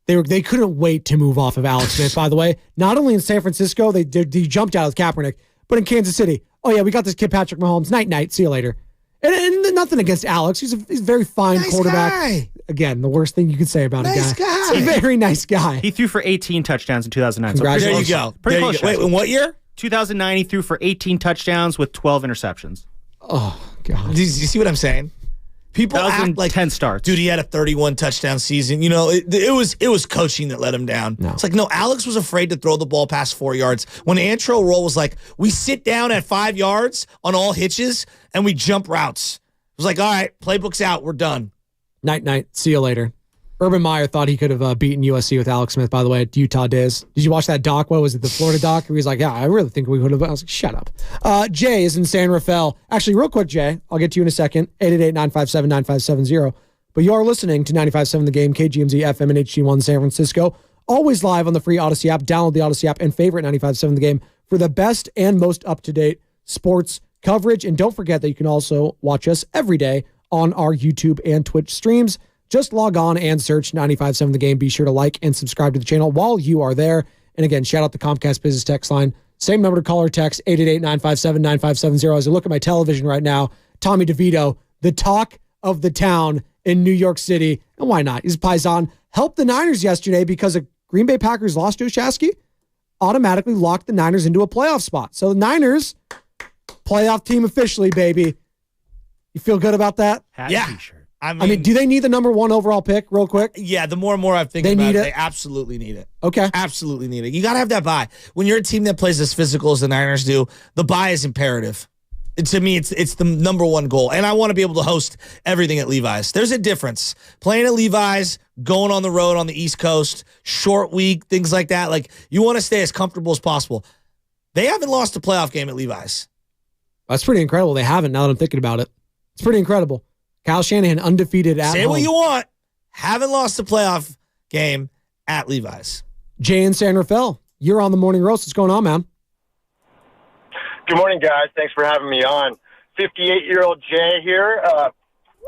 They couldn't wait to move off of Alex Smith, by the way. Not only in San Francisco, they jumped out with Kaepernick, but in Kansas City. Oh, yeah, we got this kid, Patrick Mahomes. Night. See you later. And nothing against Alex. He's a very fine quarterback. Guy. Again, the worst thing you could say about a guy. He's a very nice guy. He threw for 18 touchdowns in 2009. Congratulations. There you go. Pretty close. Wait, in what year? 2009, he threw for 18 touchdowns with 12 interceptions. Oh, God. Do you see what I'm saying? People act like 10 starts. Dude, he had a 31 touchdown season. It was coaching that let him down. No. It's like, no, Alex was afraid to throw the ball past 4 yards. When Antro Roll was like, we sit down at 5 yards on all hitches and we jump routes. It was like, all right, playbook's out. We're done. Night. See you later. Urban Meyer thought he could have beaten USC with Alex Smith, by the way, at Utah days. Did you watch that doc? What was it, the Florida doc? He was like, yeah, I really think we would have. I was like, shut up. Jay is in San Rafael. Actually, real quick, Jay, I'll get to you in a second. 888-957-9570. But you are listening to 95.7 The Game, KGMZ FM and HD1 San Francisco. Always live on the free Odyssey app. Download the Odyssey app and favorite 95.7 The Game for the best and most up-to-date sports coverage. And don't forget that you can also watch us every day on our YouTube and Twitch streams. Just log on and search 95.7 The Game. Be sure to like and subscribe to the channel while you are there. And again, shout out the Comcast Business Text line. Same number to call or text, 888-957-9570. As I look at my television right now, Tommy DeVito, the talk of the town in New York City. And why not? He's Paisan. Helped the Niners yesterday because a Green Bay Packers lost to Shasky. Automatically locked the Niners into a playoff spot. So the Niners, playoff team officially, baby. You feel good about that? Yeah. I mean, do they need the number 1 overall pick real quick? Yeah, the more and more I think about it, they absolutely need it. Okay. Absolutely need it. You got to have that bye. When you're a team that plays as physical as the Niners do, the bye is imperative. To me, it's the number 1 goal. And I want to be able to host everything at Levi's. There's a difference. Playing at Levi's, going on the road on the East Coast, short week, things like that. Like, you want to stay as comfortable as possible. They haven't lost a playoff game at Levi's. That's pretty incredible. They haven't, now that I'm thinking about it. It's pretty incredible. Kyle Shanahan undefeated at home. Say what you want. Haven't lost a playoff game at Levi's. Jay in San Rafael, you're on the Morning Roast. What's going on, man? Good morning, guys. Thanks for having me on. 58-year-old Jay here. A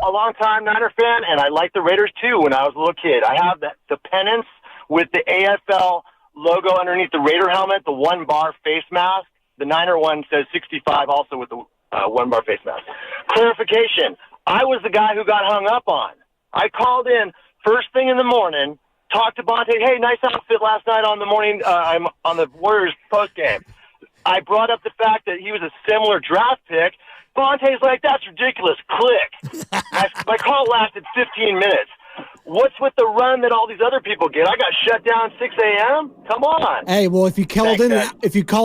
long-time Niner fan, and I liked the Raiders, too, when I was a little kid. I have the pennants with the AFL logo underneath the Raider helmet, the 1-bar face mask. The Niner one says 65 also with the 1-bar face mask. Clarification. I was the guy who got hung up on. I called in first thing in the morning, talked to Bonte, hey, nice outfit last night on the morning, I'm on the Warriors postgame. I brought up the fact that he was a similar draft pick. Bonte's like, that's ridiculous. Click. My call lasted 15 minutes. What's with the run that all these other people get? I got shut down 6 a.m.? Come on. Hey, well, if you called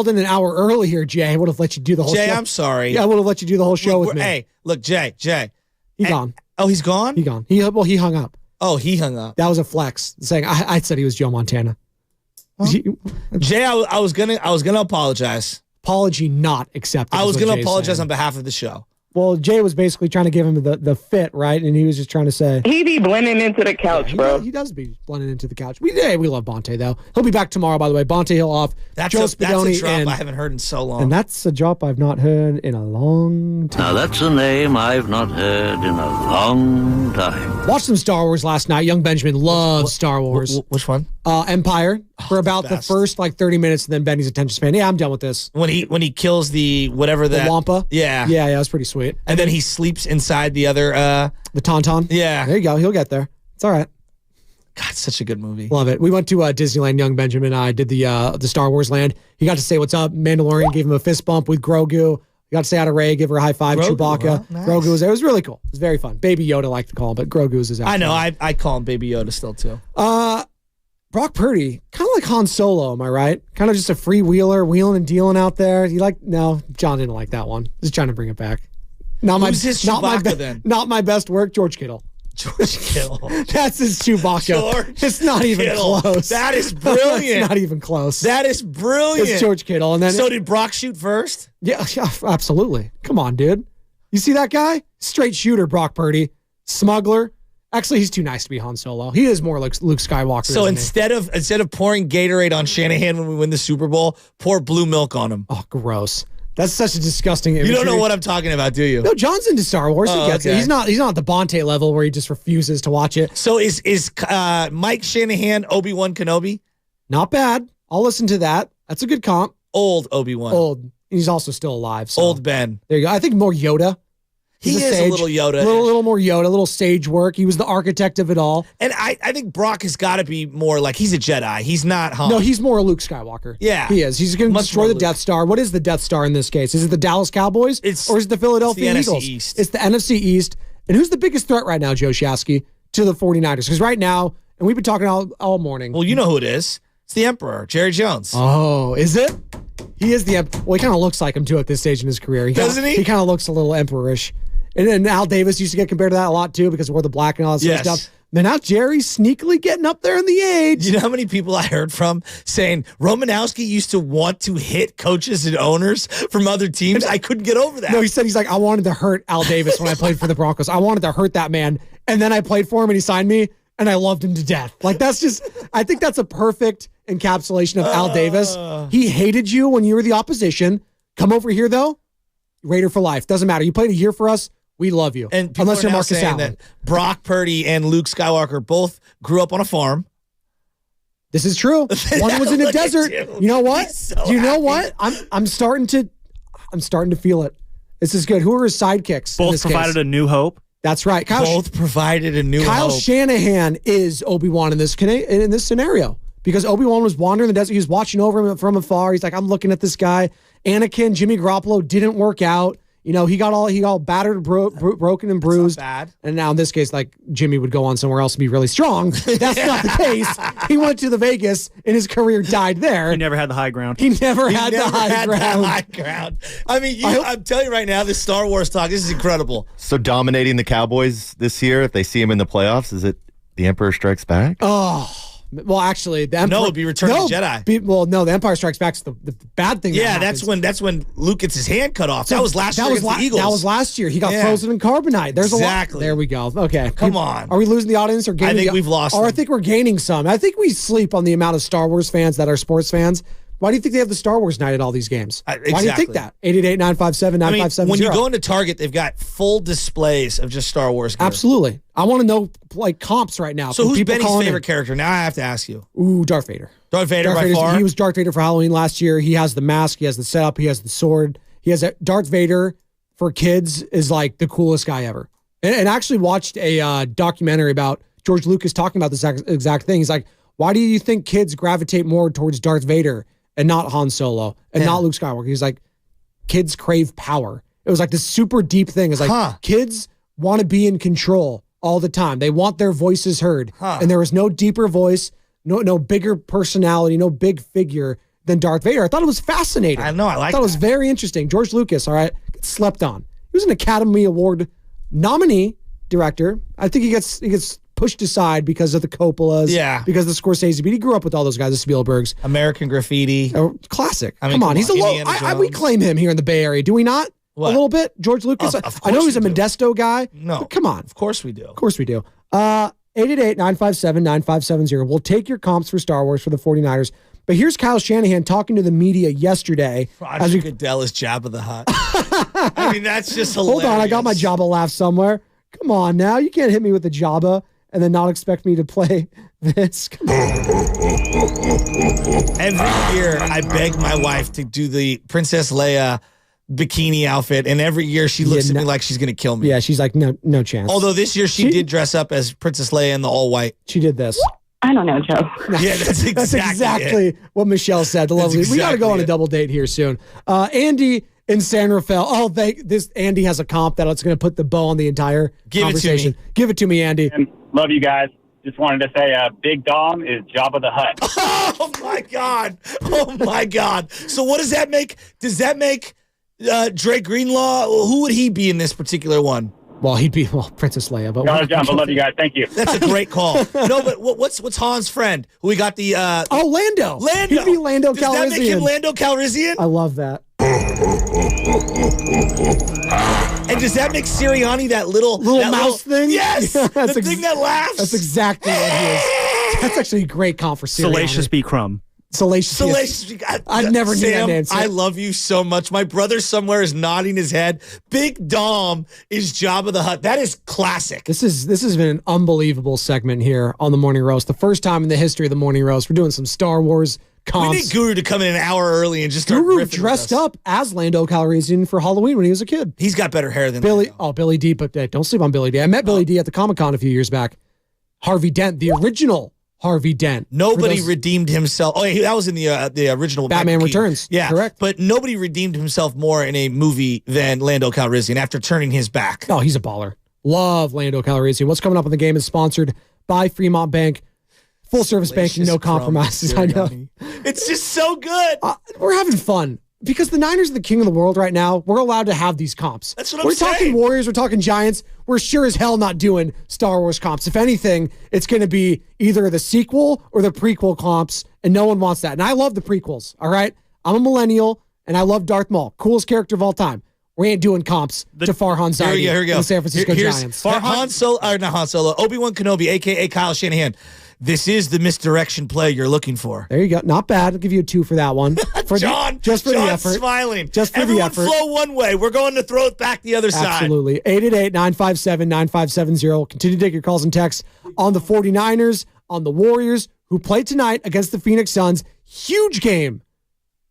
in an hour earlier, Jay, I would have let you do the whole show. Jay, I'm sorry. Yeah, I would have let you do the whole show with me. Hey, look, Jay. He's gone. Oh, he's gone? He's gone. He hung up. Oh, he hung up. That was a flex, saying I said he was Joe Montana. Jay, I was gonna apologize. Apology not accepted. I was gonna apologize on behalf of the show. Well, Jay was basically trying to give him the fit, right? And he was just trying to say he be blending into the couch, bro. He does be blending into the couch. We love Bonte though. He'll be back tomorrow, by the way. Bonte Hill off. That's a drop I haven't heard in so long. And that's a drop I've not heard in a long time. Now that's a name I've not heard in a long time. Watched some Star Wars last night. Young Benjamin loves Star Wars. Which one? Empire. For about the first 30 minutes, and then Benny's attention span. Yeah, I'm done with this. When he kills the Wampa. Yeah, it was pretty sweet. And then he sleeps inside the other the Tauntaun. Yeah, there you go. He'll get there. It's all right. God, such a good movie. Love it. We went to Disneyland. Young Benjamin and I did the Star Wars land. He got to say what's up. Mandalorian gave him a fist bump with Grogu. He got to say hi to Rey, give her a high five. Grogu, Chewbacca. huh? Nice. Grogu was there. It was really cool. It was very fun. Baby Yoda, I like to call him, but Grogu was his actual I know. name. I call him Baby Yoda still too. Brock Purdy, kind of like Han Solo, am I right? Kind of just a freewheeler, wheeling and dealing out there. No, John didn't like that one. Just trying to bring it back. Who's his Chewbacca then? Not my best work, George Kittle. George Kittle. That's his Chewbacca. It's not even Kittle. close. That is brilliant. It's not even close. That is brilliant. It's George Kittle. And then so did Brock shoot first? Yeah, absolutely. Come on, dude. You see that guy? Straight shooter, Brock Purdy. Smuggler. Actually, he's too nice to be Han Solo. He is more like Luke Skywalker. So instead of pouring Gatorade on Shanahan when we win the Super Bowl, pour blue milk on him. Oh, gross. That's such a disgusting imagery. You don't know what I'm talking about, do you? No, John's into Star Wars. He gets it. He's not at the Bonte level where he just refuses to watch it. So is Mike Shanahan Obi-Wan Kenobi? Not bad. I'll listen to that. That's a good comp. Old Obi-Wan. Old. He's also still alive. So. Old Ben. There you go. I think more Yoda. He is a little Yoda. A little more Yoda, a little sage work. He was the architect of it all. And I think Brock has got to be more like he's a Jedi. He's not Han. No, he's more a Luke Skywalker. Yeah. He is. He's going to destroy the Death Star. What is the Death Star in this case? Is it the Dallas Cowboys or is it the Philadelphia Eagles? NFC East. It's the NFC East. And who's the biggest threat right now, Joe Shasky, to the 49ers? Because right now, and we've been talking all morning. Well, you know who it is. It's the Emperor, Jerry Jones. Oh, is it? He is the Emperor. Well, he kind of looks like him, too, at this stage in his career. Doesn't he? He kind of looks a little Emperor-ish. And Al Davis used to get compared to that a lot, too, because we're the black and all that sort of stuff. But now Jerry's sneakily getting up there in the age. You know how many people I heard from saying Romanowski used to want to hit coaches and owners from other teams? I couldn't get over that. No, he's like, I wanted to hurt Al Davis when I played for the Broncos. I wanted to hurt that man. And then I played for him and he signed me and I loved him to death. Like, I think that's a perfect encapsulation of Al Davis. He hated you when you were the opposition. Come over here, though. Raider for life. Doesn't matter. You played a year for us. we love you. And people unless are you're now Marcus saying Allen. that Brock Purdy and Luke Skywalker both grew up on a farm. This is true. One was in a Look at desert. you. You know what? He's so Do you know happy. what? I'm starting to feel it. This is good. Who are his sidekicks? in Both this provided case? a new hope. That's right. Both provided a new Kyle hope. Shanahan is Obi-Wan in this scenario because Obi-Wan was wandering the desert. He was watching over him from afar. He's like, I'm looking at this guy. Anakin, Jimmy Garoppolo didn't work out. You know, he got all battered, broken, and bruised. Bad. And now in this case, like Jimmy would go on somewhere else and be really strong. That's not the case. He went to the Vegas and his career died there. He never had the high ground. He never had the high ground. I mean, I'm telling you right now, this Star Wars talk, this is incredible. So dominating the Cowboys this year, if they see him in the playoffs, is it The Emperor Strikes Back? Oh. Well, actually, the Empire... No, it'd be Return of the Jedi. The Empire Strikes Back's the bad thing. Yeah, that's when Luke gets his hand cut off. That was last year against the Eagles. That was last year. He got frozen in carbonite. There's exactly. a lot. There we go. Okay. Come on. Are we losing the audience or gaining? I think we've lost Or I them. think we're gaining some. I think we sleep on the amount of Star Wars fans that are sports fans. Why do you think they have the Star Wars night at all these games? Exactly. Why do you think that? 888-957-9570. When you go into Target, they've got full displays of just Star Wars gear. Absolutely. I want to know like comps right now. So from who's people Benny's calling favorite in. character? Now I have to ask you. Ooh, Darth Vader. Darth Vader by Vader's- far? He was Darth Vader for Halloween last year. He has the mask. He has the setup. He has the sword. He has Darth Vader for kids is like the coolest guy ever. And actually watched a documentary about George Lucas talking about this exact thing. He's like, why do you think kids gravitate more towards Darth Vader and not Han Solo and not Luke Skywalker? He's like, kids crave power. It was like this super deep thing. It's like kids want to be in control all the time. They want their voices heard. And there was no deeper voice, no bigger personality, no big figure than Darth Vader. I thought it was fascinating. I know, I thought it was very interesting. George Lucas, all right, gets slept on. He was an Academy Award nominee director. I think he gets pushed aside because of the Coppolas, because of the Scorsese, but he grew up with all those guys, the Spielbergs. American Graffiti. Classic. I mean, come on. He's a low. Indiana We Jones. claim him here in the Bay Area, do we not? What? A little bit? George Lucas? Of I know course he's a we do. Modesto guy. No. But come on. Of course we do. Of course we do. 888-957-9570. We'll take your comps for Star Wars for the 49ers. But here's Kyle Shanahan talking to the media yesterday. Roger Goodell is Jabba the Hutt. I mean, that's just hilarious. Hold on, I got my Jabba laugh somewhere. Come on now. You can't hit me with the Jabba and then not expect me to play this. Come on. Every year, I beg my wife to do the Princess Leia bikini outfit, and every year she looks at me like she's going to kill me. Yeah, she's like, no chance. Although this year she did dress up as Princess Leia in the all white. She did this. I don't know, Joe. Yeah, that's exactly what Michelle said. The lovely. We got to go on a double date here soon. Andy in San Rafael. Oh, this Andy has a comp that's going to put the bow on the entire conversation. Give it to me, Andy. Love you guys. Just wanted to say Big Dom is Jabba the Hutt. Oh, my God. Oh, my God. So what does that make? Does that make Drake Greenlaw? Who would he be in this particular one? Well, he'd be Princess Leia. But Jabba, love you guys. Thank you. That's a great call. No, but what's Han's friend? Who we got the Lando. Lando. He'd be Lando Does Calrissian. that make him Lando Calrissian? I love that. And does that make Sirianni that little mouse thing? Yes, Yeah, the thing that laughs. That's exactly what he is. That's actually a great comp for Sirianni. Salacious B. Crumb. Salacious. I've never knew that name. I love you so much. My brother somewhere is nodding his head. Big Dom is Jabba the Hutt. That is classic. This has been an unbelievable segment here on the Morning Roast. The first time in the history of the Morning Roast. We're doing some Star Wars comps. We need Guru to come in an hour early and just start Guru riffing dressed with us. up as Lando Calrissian for Halloween when he was a kid. He's got better hair than Billy. Lando. Oh, Billy D. But don't sleep on Billy D. I met Billy D. at the Comic-Con a few years back. Harvey Dent, the original Harvey Dent. Nobody redeemed himself. Oh, yeah, that was in the original Batman Michael Keaton. Returns. Yeah, correct. But nobody redeemed himself more in a movie than Lando Calrissian after turning his back. Oh, he's a baller. Love Lando Calrissian. What's coming up in the game is sponsored by Fremont Bank. Full service banking, no compromises. I know. It's just so good. We're having fun because the Niners are the king of the world right now. We're allowed to have these comps. That's what We're I'm saying. talking Warriors. We're talking Giants. We're sure as hell not doing Star Wars comps. If anything, it's going to be either the sequel or the prequel comps, and no one wants that. And I love the prequels, all right? I'm a millennial, and I love Darth Maul. Coolest character of all time. We ain't doing comps to Farhan Zaidi Here we go. and the San Francisco Here's Giants. Han Solo, or not Han Solo, Obi-Wan Kenobi, a.k.a. Kyle Shanahan. this is the misdirection play you're looking for. There you go. Not bad. I'll give you a 2 for that one. Just for the effort. Smiling. Just for Everyone the effort. flow one way. We're going to throw it back the other side. Absolutely. 888-957-9570. We'll continue to take your calls and texts on the 49ers, on the Warriors, who play tonight against the Phoenix Suns. Huge game.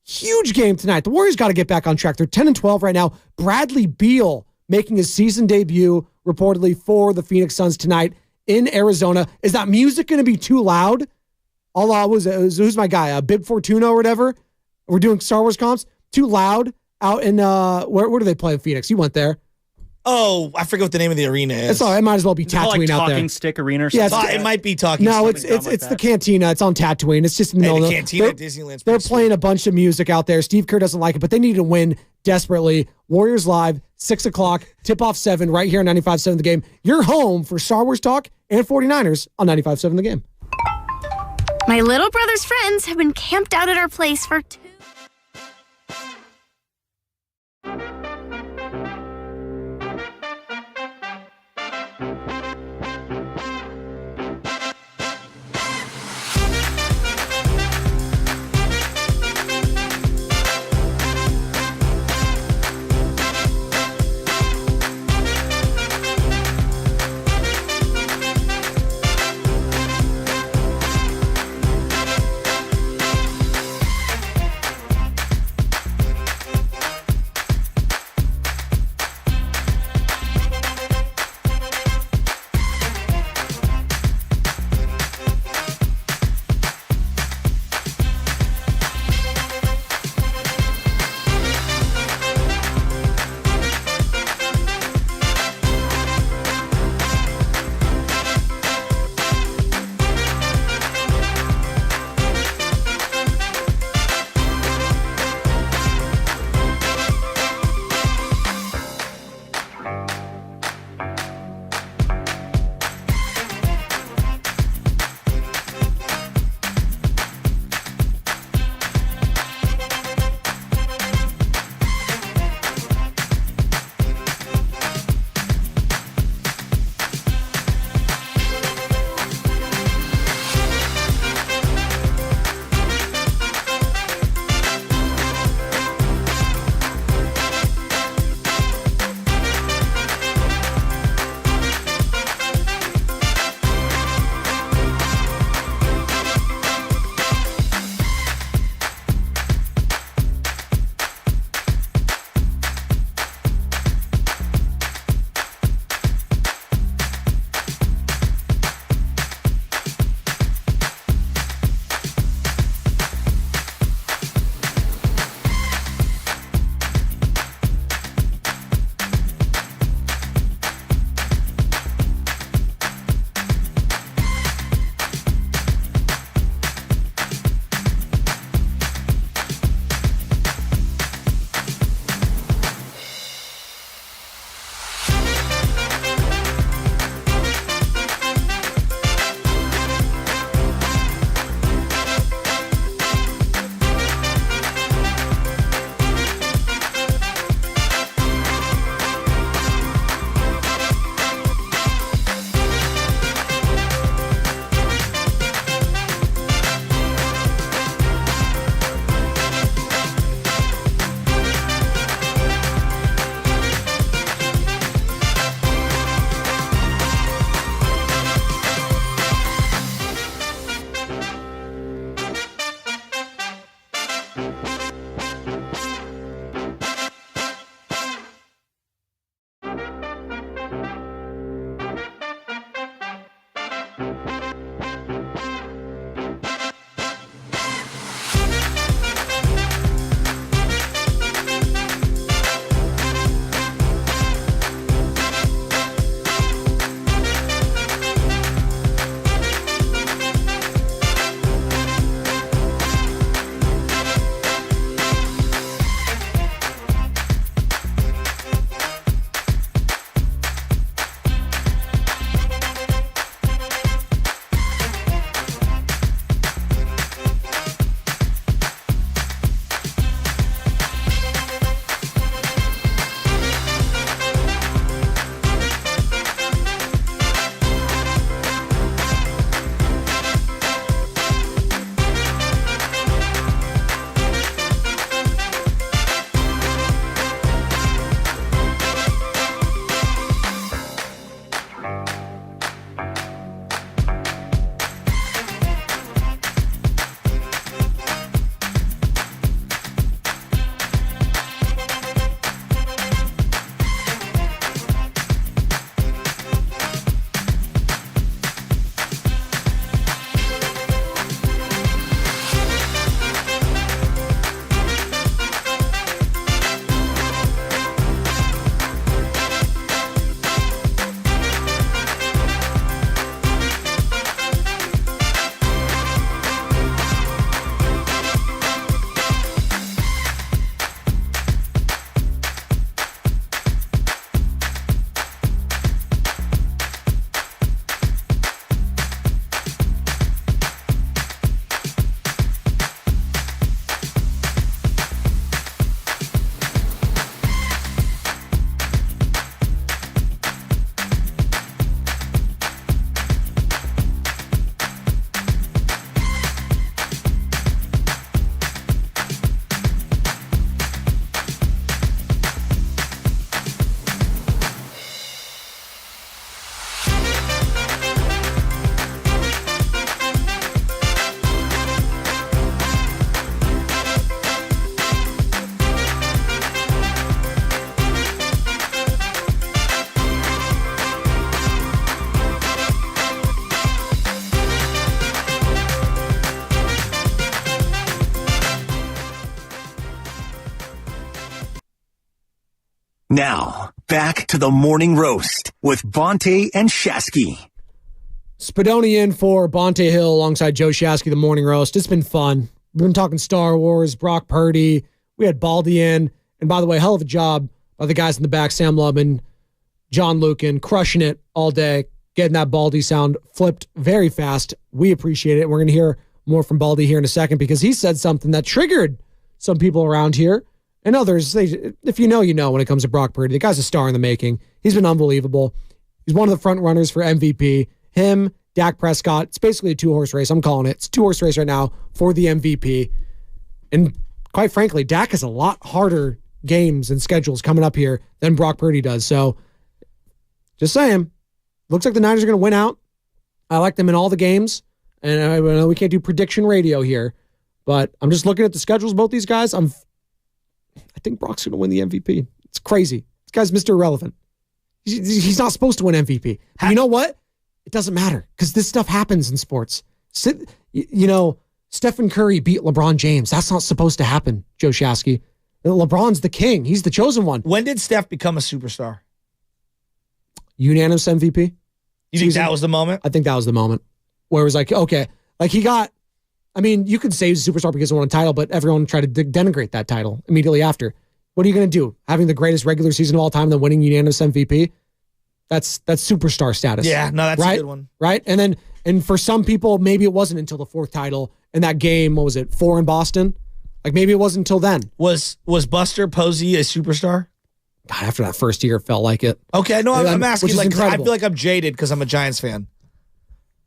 Huge game tonight. The Warriors got to get back on track. They're 10-12 right now. Bradley Beal making his season debut reportedly for the Phoenix Suns tonight in Arizona. Is that music going to be too loud? Who's my guy? Bib Fortuna or whatever? We're doing Star Wars comps. Too loud out in, where do they play in Phoenix? You went there. Oh, I forget what the name of the arena is. It's all right. It might as well be Tatooine out there. Talking Stick Arena or something? Yeah, it might be Talking No, Stick. it's the Cantina. It's on Tatooine. It's just in the middle of the Cantina at Disneyland's They're playing a bunch of music out there. Steve Kerr doesn't like it, but they need to win desperately. Warriors Live, 6 o'clock, tip-off 7 right here on 95.7 The Game. You're home for Star Wars talk and 49ers on 95.7 The Game. My little brother's friends have been camped out at our place for 2. Now, back to the morning roast with Bonte and Shasky. Spadoni in for Bonte Hill alongside Joe Shasky, the morning roast. It's been fun. We've been talking Star Wars, Brock Purdy. We had Baldy in. And by the way, hell of a job by the guys in the back, Sam Lubman, John Lucan, crushing it all day, getting that Baldy sound flipped very fast. We appreciate it. We're going to hear more from Baldy here in a second because he said something that triggered some people around here and others. If you know, you know when it comes to Brock Purdy. The guy's a star in the making. He's been unbelievable. He's one of the front runners for MVP. Him, Dak Prescott. It's basically a two-horse race. I'm calling it. It's a two-horse race right now for the MVP. And quite frankly, Dak has a lot harder games and schedules coming up here than Brock Purdy does. So just saying, looks like the Niners are going to win out. I like them in all the games. And I know we can't do prediction radio here, but I'm just looking at the schedules of both these guys. I think Brock's going to win the MVP. It's crazy. This guy's Mr. Irrelevant. He's not supposed to win MVP. But you know what? It doesn't matter because this stuff happens in sports. Stephen Curry beat LeBron James. That's not supposed to happen, Joe Shasky. LeBron's the king. He's the chosen one. When did Steph become a superstar? Unanimous MVP? You think that was the moment? I think that was the moment where it was like, okay, like you could say he's a superstar because he won a title, but everyone tried to denigrate that title immediately after. What are you going to do? Having the greatest regular season of all time and then winning unanimous MVP? That's superstar status. Yeah, no, that's right? a good one. Right? And for some people, maybe it wasn't until the fourth title in that game, what was it, 4 in Boston? Like maybe it wasn't until then. Was Buster Posey a superstar? God, after that first year, it felt like it. Okay, no, I'm asking. Like, I incredible. feel like I'm jaded because I'm a Giants fan.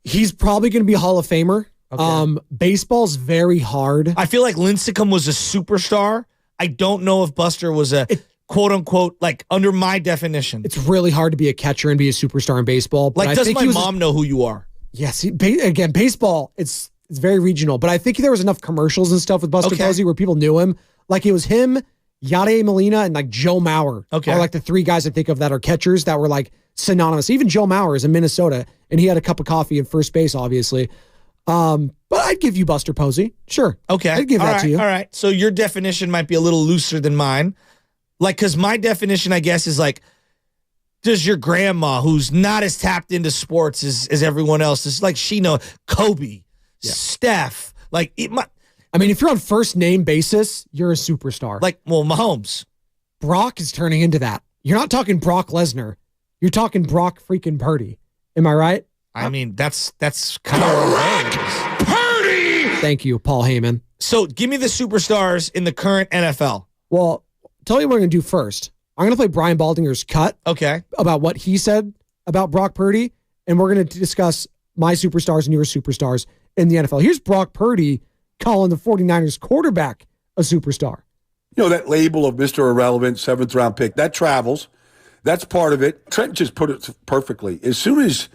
He's probably going to be a Hall of Famer. Okay. Baseball's very hard. I feel like Lincecum was a superstar. I don't know if Buster was a quote unquote, like under my definition. It's really hard to be a catcher and be a superstar in baseball. But like, does my mom know who you are? Yes. Again, baseball, it's very regional. But I think there was enough commercials and stuff with Buster Posey where people knew him. Like it was him, Yadier Molina, and like Joe Mauer. Are like the three guys I think of that are catchers that were like synonymous. Even Joe Mauer is in Minnesota, and he had a cup of coffee in first base, obviously. But I'd give you Buster Posey. Sure. Okay. I'd give that to you. All right. So your definition might be a little looser than mine. Like, because my definition, I guess, is like, does your grandma, who's not as tapped into sports as everyone else, is like she know Kobe, Steph, like if you're on first name basis, you're a superstar. Like, well, Mahomes. Brock is turning into that. You're not talking Brock Lesnar. You're talking Brock freaking Purdy. Am I right? I mean, that's kind of where it is. Purdy! Thank you, Paul Heyman. So give me the superstars in the current NFL. Well, tell you what I'm going to do first. I'm going to play Brian Baldinger's cut. Okay. About what he said about Brock Purdy, and we're going to discuss my superstars and your superstars in the NFL. Here's Brock Purdy calling the 49ers quarterback a superstar. You know, that label of Mr. Irrelevant, 7th round pick, that travels. That's part of it. Trent just put it perfectly. As soon as,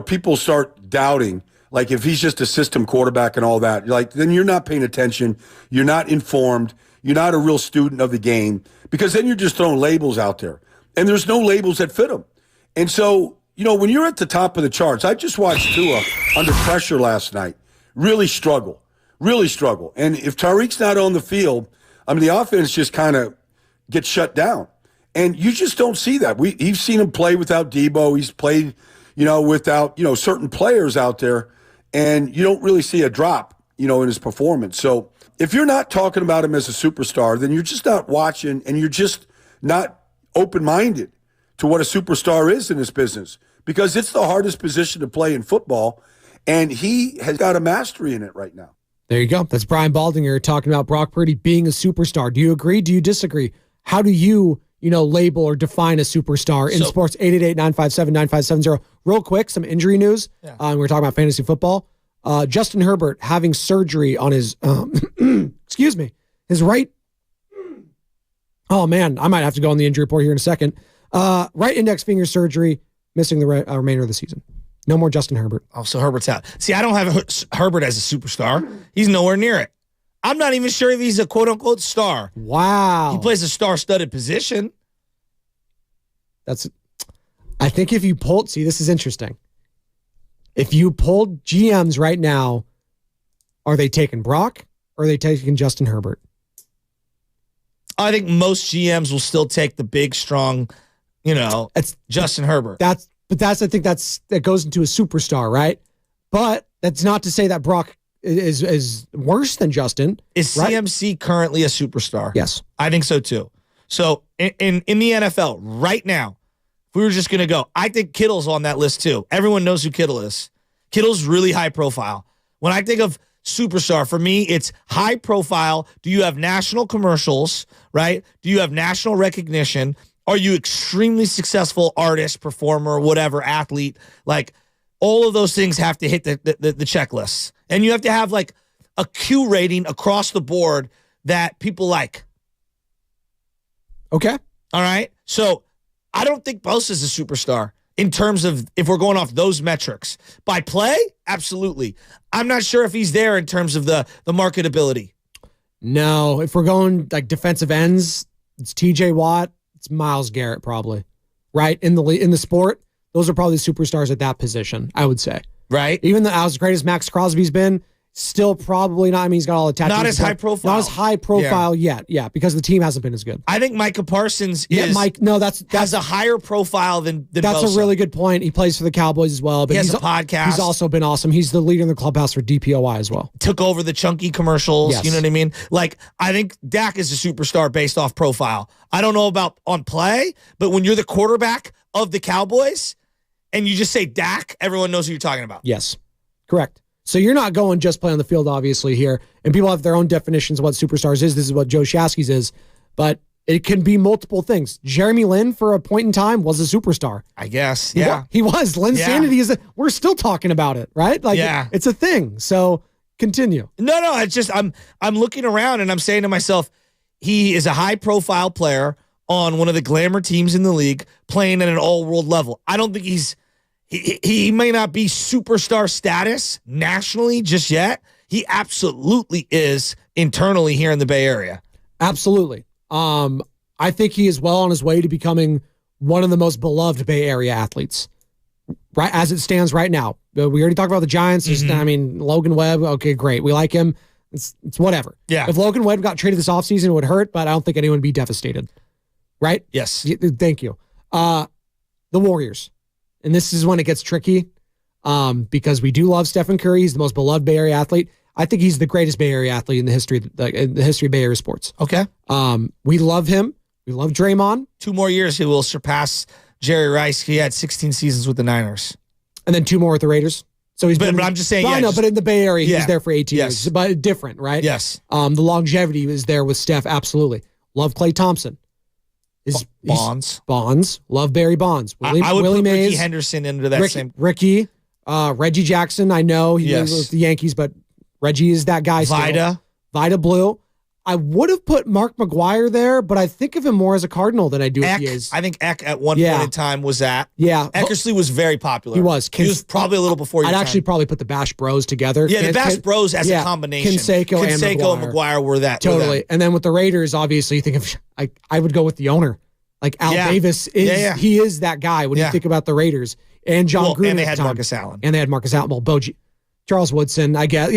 people start doubting, like if he's just a system quarterback and all that, then you're not paying attention. You're not informed. You're not a real student of the game because then you're just throwing labels out there. And there's no labels that fit them. And so, when you're at the top of the charts, I just watched Tua under pressure last night really struggle. And if Tyreek's not on the field, the offense just kind of gets shut down. And you just don't see that. He's seen him play without Debo. He's played, without, certain players out there. And you don't really see a drop, in his performance. So if you're not talking about him as a superstar, then you're just not watching and you're just not open-minded to what a superstar is in this business because it's the hardest position to play in football. And he has got a mastery in it right now. There you go. That's Brian Baldinger talking about Brock Purdy being a superstar. Do you agree? Do you disagree? How do you, label or define a superstar in sports? 888-957-9570. Real quick, some injury news. We're talking about fantasy football. Justin Herbert having surgery on his, his right. Oh, man, I might have to go on the injury report here in a second. Right index finger surgery, missing the remainder of the season. No more Justin Herbert. Oh, so Herbert's out. See, I don't have Herbert as a superstar. He's nowhere near it. I'm not even sure if he's a quote-unquote star. Wow. He plays a star-studded position. I think if you pulled, this is interesting. If you pulled GMs right now, are they taking Brock or are they taking Justin Herbert? I think most GMs will still take the big, strong, Justin Herbert. I think that goes into a superstar, right? But that's not to say that Brock is worse than Justin. Is right? CMC currently a superstar? Yes. I think so too. So in the NFL right now, if we were just going to go, I think Kittle's on that list too. Everyone knows who Kittle is. Kittle's really high profile. When I think of superstar, for me, it's high profile. Do you have national commercials, right? Do you have national recognition? Are you extremely successful artist, performer, whatever, athlete? Like all of those things have to hit the checklist. And you have to have like a Q rating across the board that people like. Okay. All right. So I don't think Bosa's a superstar in terms of if we're going off those metrics. By play, absolutely. I'm not sure if he's there in terms of the marketability. No. If we're going like defensive ends, it's TJ Watt, it's Myles Garrett probably. Right? In the sport, those are probably superstars at that position, I would say. Right. Even though as great as Max Crosby's been, still probably not. I mean, he's got all the tattoos. Not as high profile. Not as high profile yet. Yeah, because the team hasn't been as good. I think Micah Parsons has a higher profile than that's Bosa. A really good point. He plays for the Cowboys as well. But he has a podcast. He's also been awesome. He's the leader in the clubhouse for DPOI as well. Took over the chunky commercials. Yes. You know what I mean? Like, I think Dak is a superstar based off profile. I don't know about on play, but when you're the quarterback of the Cowboys and you just say Dak, everyone knows who you're talking about. Yes, correct. So you're not going just play on the field, obviously, here. And people have their own definitions of what superstars is. This is what Joe Shasky's is. But it can be multiple things. Jeremy Lin, for a point in time, was a superstar. I guess, yeah. He was. Lin's sanity is we're still talking about it, right? Like, it's a thing. So continue. No, it's just I'm looking around and I'm saying to myself, he is a high-profile player on one of the glamour teams in the league playing at an all-world level. I don't think he may not be superstar status nationally just yet. He absolutely is internally here in the Bay Area. Absolutely. I think he is well on his way to becoming one of the most beloved Bay Area athletes, right as it stands right now. We already talked about the Giants. I mean, Logan Webb, okay, great. We like him. It's whatever. Yeah. If Logan Webb got traded this offseason, it would hurt, but I don't think anyone would be devastated. Right? Yes. Thank you. The Warriors. And this is when it gets tricky because we do love Stephen Curry. He's the most beloved Bay Area athlete. I think he's the greatest Bay Area athlete in the history of Bay Area sports. Okay. We love him. We love Draymond. 2 more years, he will surpass Jerry Rice. He had 16 seasons with the Niners. And then 2 more with the Raiders. So he's but I'm just saying. I know, but in the Bay Area, he was there for 18 yes. years. But different, right? Yes. The longevity is there with Steph, absolutely. Love Klay Thompson. Bonds. Love Barry Bonds. I would Willie put Mays, Ricky Henderson into that same. Ricky, Reggie Jackson. I know he was with the Yankees, but Reggie is that guy. Vida Blue. I would have put Mark McGuire there, but I think of him more as a Cardinal than I do if he is. I think Eck at one point in time was that. Yeah. Eckersley was very popular. He was. He was probably a little before your I'd time. actually probably put the Bash Bros together. Yeah, the Bash Bros as a combination. Canseco and McGuire were that. Totally. And then with the Raiders, obviously, you think of I would go with the owner. Like Al Davis is he is that guy when you think about the Raiders. And John Gruden. And they had Marcus Allen. And they had Marcus Allen. Well, Charles Woodson, I guess.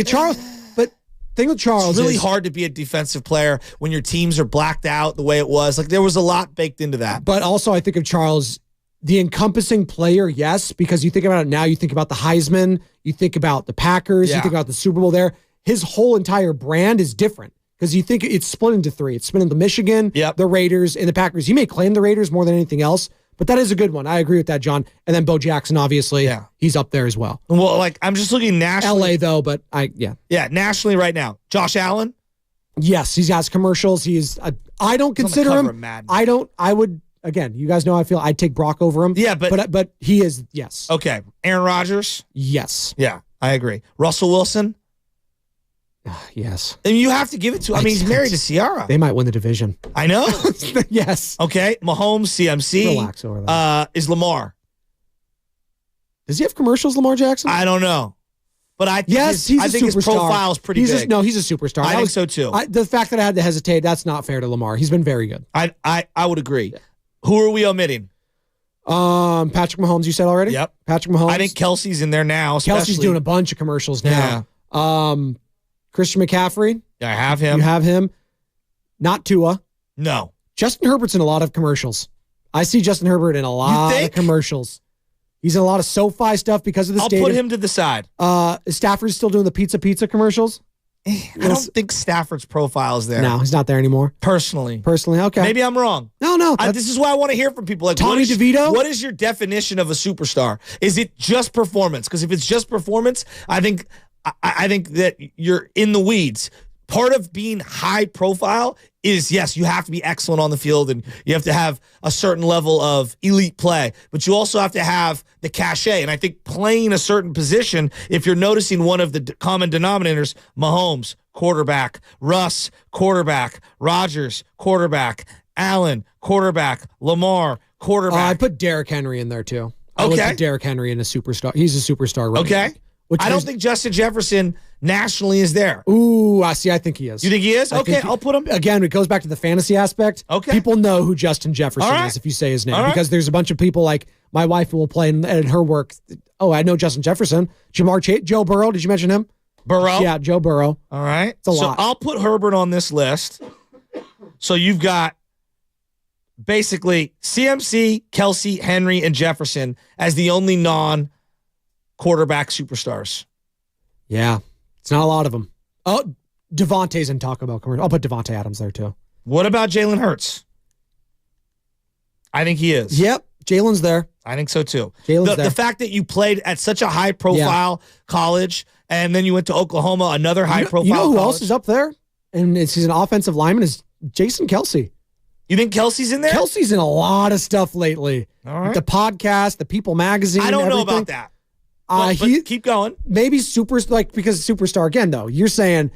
But thing with Charles it's really hard to be a defensive player when your teams are blacked out the way it was. Like there was a lot baked into that. But also I think of Charles, the encompassing player, yes, because you think about it now, you think about the Heisman, you think about the Packers, you think about the Super Bowl there. His whole entire brand is different. Because you think it's split into 3. It's split into Michigan, the Raiders, and the Packers. He may claim the Raiders more than anything else, but that is a good one. I agree with that, John. And then Bo Jackson, obviously, he's up there as well. Well, like I'm just looking nationally. LA, though, but Yeah, nationally right now. Josh Allen? Yes, he has commercials. I don't consider him. I would, again, you guys know how I feel. I'd take Brock over him. Yeah, but he is, yes. Okay. Aaron Rodgers? Yes. Yeah, I agree. Russell Wilson? Yes. And you have to give it to him. I mean, he's married to Ciara. They might win the division. I know. Yes. Okay. Mahomes, CMC. Relax over that. Is Lamar. Does he have commercials, Lamar Jackson? I don't know. But I think he's a superstar. His profile is pretty big. He's a superstar. I think so too. The fact that I had to hesitate, that's not fair to Lamar. He's been very good. I would agree. Who are we omitting? Patrick Mahomes, you said already? Yep. Patrick Mahomes. I think Kelsey's in there now. Kelsey's doing a bunch of commercials now. Yeah. Christian McCaffrey. Yeah, I have him. You have him. Not Tua. No. Justin Herbert's in a lot of commercials. I see Justin Herbert in a lot of commercials. He's in a lot of SoFi stuff because of the stadium. I'll put him to the side. Is Stafford still doing the pizza commercials? I don't think Stafford's profile is there. No, he's not there anymore. Personally, okay. Maybe I'm wrong. No. This is why I want to hear from people. Like Tommy DeVito? What is your definition of a superstar? Is it just performance? Because if it's just performance, I think that you're in the weeds. Part of being high profile is, yes, you have to be excellent on the field and you have to have a certain level of elite play, but you also have to have the cachet. And I think playing a certain position, if you're noticing one of the common denominators, Mahomes, quarterback, Russ, quarterback, Rodgers, quarterback, Allen, quarterback, Lamar, quarterback. I put Derrick Henry in there too. I would put Derrick Henry in a superstar. He's a superstar. Okay. I don't think Justin Jefferson nationally is there. Ooh, I think he is. You think he is? Okay, I'll put him. Again, it goes back to the fantasy aspect. Okay. People know who Justin Jefferson is if you say his name because there's a bunch of people like my wife who will play in her work. Oh, I know Justin Jefferson. Jamar Chase, Joe Burrow. Did you mention him? Burrow? Yeah, Joe Burrow. All right. It's a lot. So I'll put Herbert on this list. So you've got basically CMC, Kelsey, Henry, and Jefferson as the only non-quarterback superstars. Yeah. It's not a lot of them. Oh, Devontae's in Taco Bell commercial. I'll put Devontae Adams there too. What about Jalen Hurts? I think he is. Yep. Jalen's there. I think so too. Jalen's there. The fact that you played at such a high profile college and then you went to Oklahoma, another high profile You know who college. else is up there? And he's an offensive lineman is Jason Kelsey. You think Kelsey's in there? Kelsey's in a lot of stuff lately. All right. The podcast, the People magazine. I don't know everything. about that. But keep going. Maybe because superstar again though. You're saying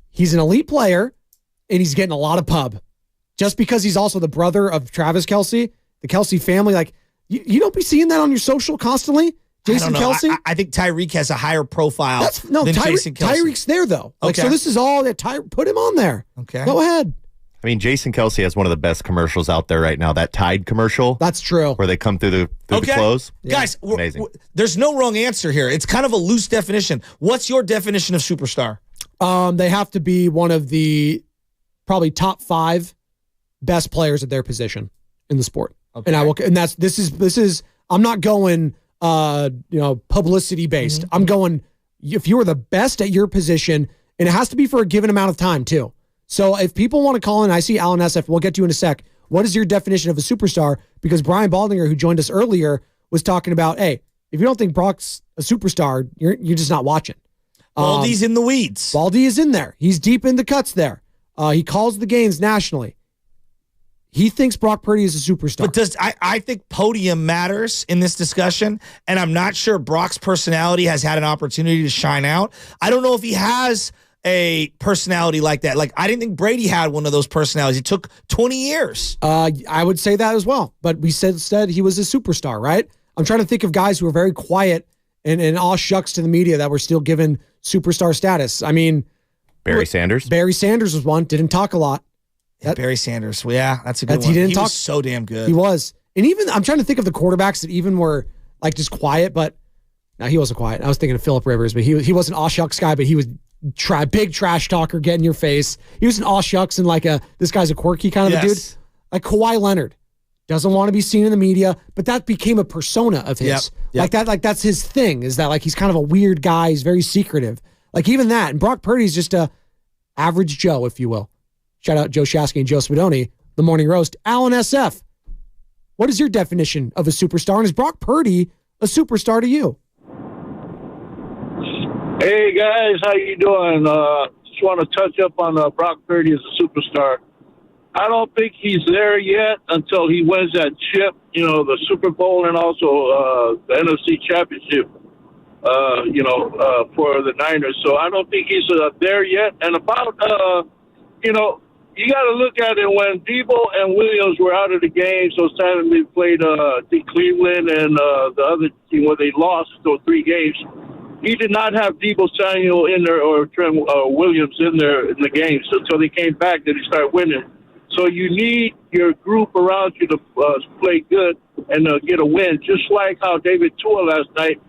he's an elite player and he's getting a lot of pub, just because he's also the brother of Travis Kelsey, the Kelsey family. Like you don't be seeing that on your social constantly. Jason Kelsey. I think Tyreek has a higher profile than Jason Kelsey. Tyreek's there though. Like so, this is all that put him on there. Okay, go ahead. I mean, Jason Kelsey has one of the best commercials out there right now. That Tide commercial. That's true. Where they come through the clothes. Guys, amazing. There's no wrong answer here. It's kind of a loose definition. What's your definition of superstar? They have to be one of the probably top 5 best players at their position in the sport. Okay. And this is I'm not going publicity based. I'm going if you are the best at your position, and it has to be for a given amount of time too. So if people want to call in, I see Alan SF, we'll get to you in a sec. What is your definition of a superstar? Because Brian Baldinger, who joined us earlier, was talking about, hey, if you don't think Brock's a superstar, you're just not watching. Baldy's in the weeds. Baldy is in there. He's deep in the cuts there. He calls the games nationally. He thinks Brock Purdy is a superstar. But I think podium matters in this discussion, and I'm not sure Brock's personality has had an opportunity to shine out. I don't know if he has a personality like that. Like, I didn't think Brady had one of those personalities. It took 20 years. I would say that as well. But we said he was a superstar, right? I'm trying to think of guys who are very quiet and all shucks to the media that were still given superstar status. I mean, Barry Sanders. Barry Sanders was one. Didn't talk a lot. Barry Sanders. Well, yeah, that's a good one. He didn't talk. Was so damn good. He was. And even, I'm trying to think of the quarterbacks that even were like just quiet, but no, he wasn't quiet. I was thinking of Phillip Rivers, but he wasn't all shucks guy, but he was big trash talker, get in your face. He was an all shucks and like this guy's a quirky kind of a dude. Like Kawhi Leonard doesn't want to be seen in the media, but that became a persona of his. Yep. Like that's his thing, is that like he's kind of a weird guy. He's very secretive. Like even that. And Brock Purdy's just a average Joe, if you will. Shout out Joe Shasky and Joe Spadoni, the Morning Roast. Alan SF, what is your definition of a superstar? And is Brock Purdy a superstar to you? Hey guys, how you doing? Just want to touch up on Brock Purdy as a superstar. I don't think he's there yet until he wins that chip, the Super Bowl and also the NFC Championship, for the Niners. So I don't think he's there yet. And about, you got to look at it when Debo and Williams were out of the game. So Saturday they played Cleveland and the other team where they lost those 3 games. He did not have Debo Samuel in there or Trent Williams in there in the games until they came back. Then he started winning. So you need your group around you to play good and get a win. Just like how David Tua last night,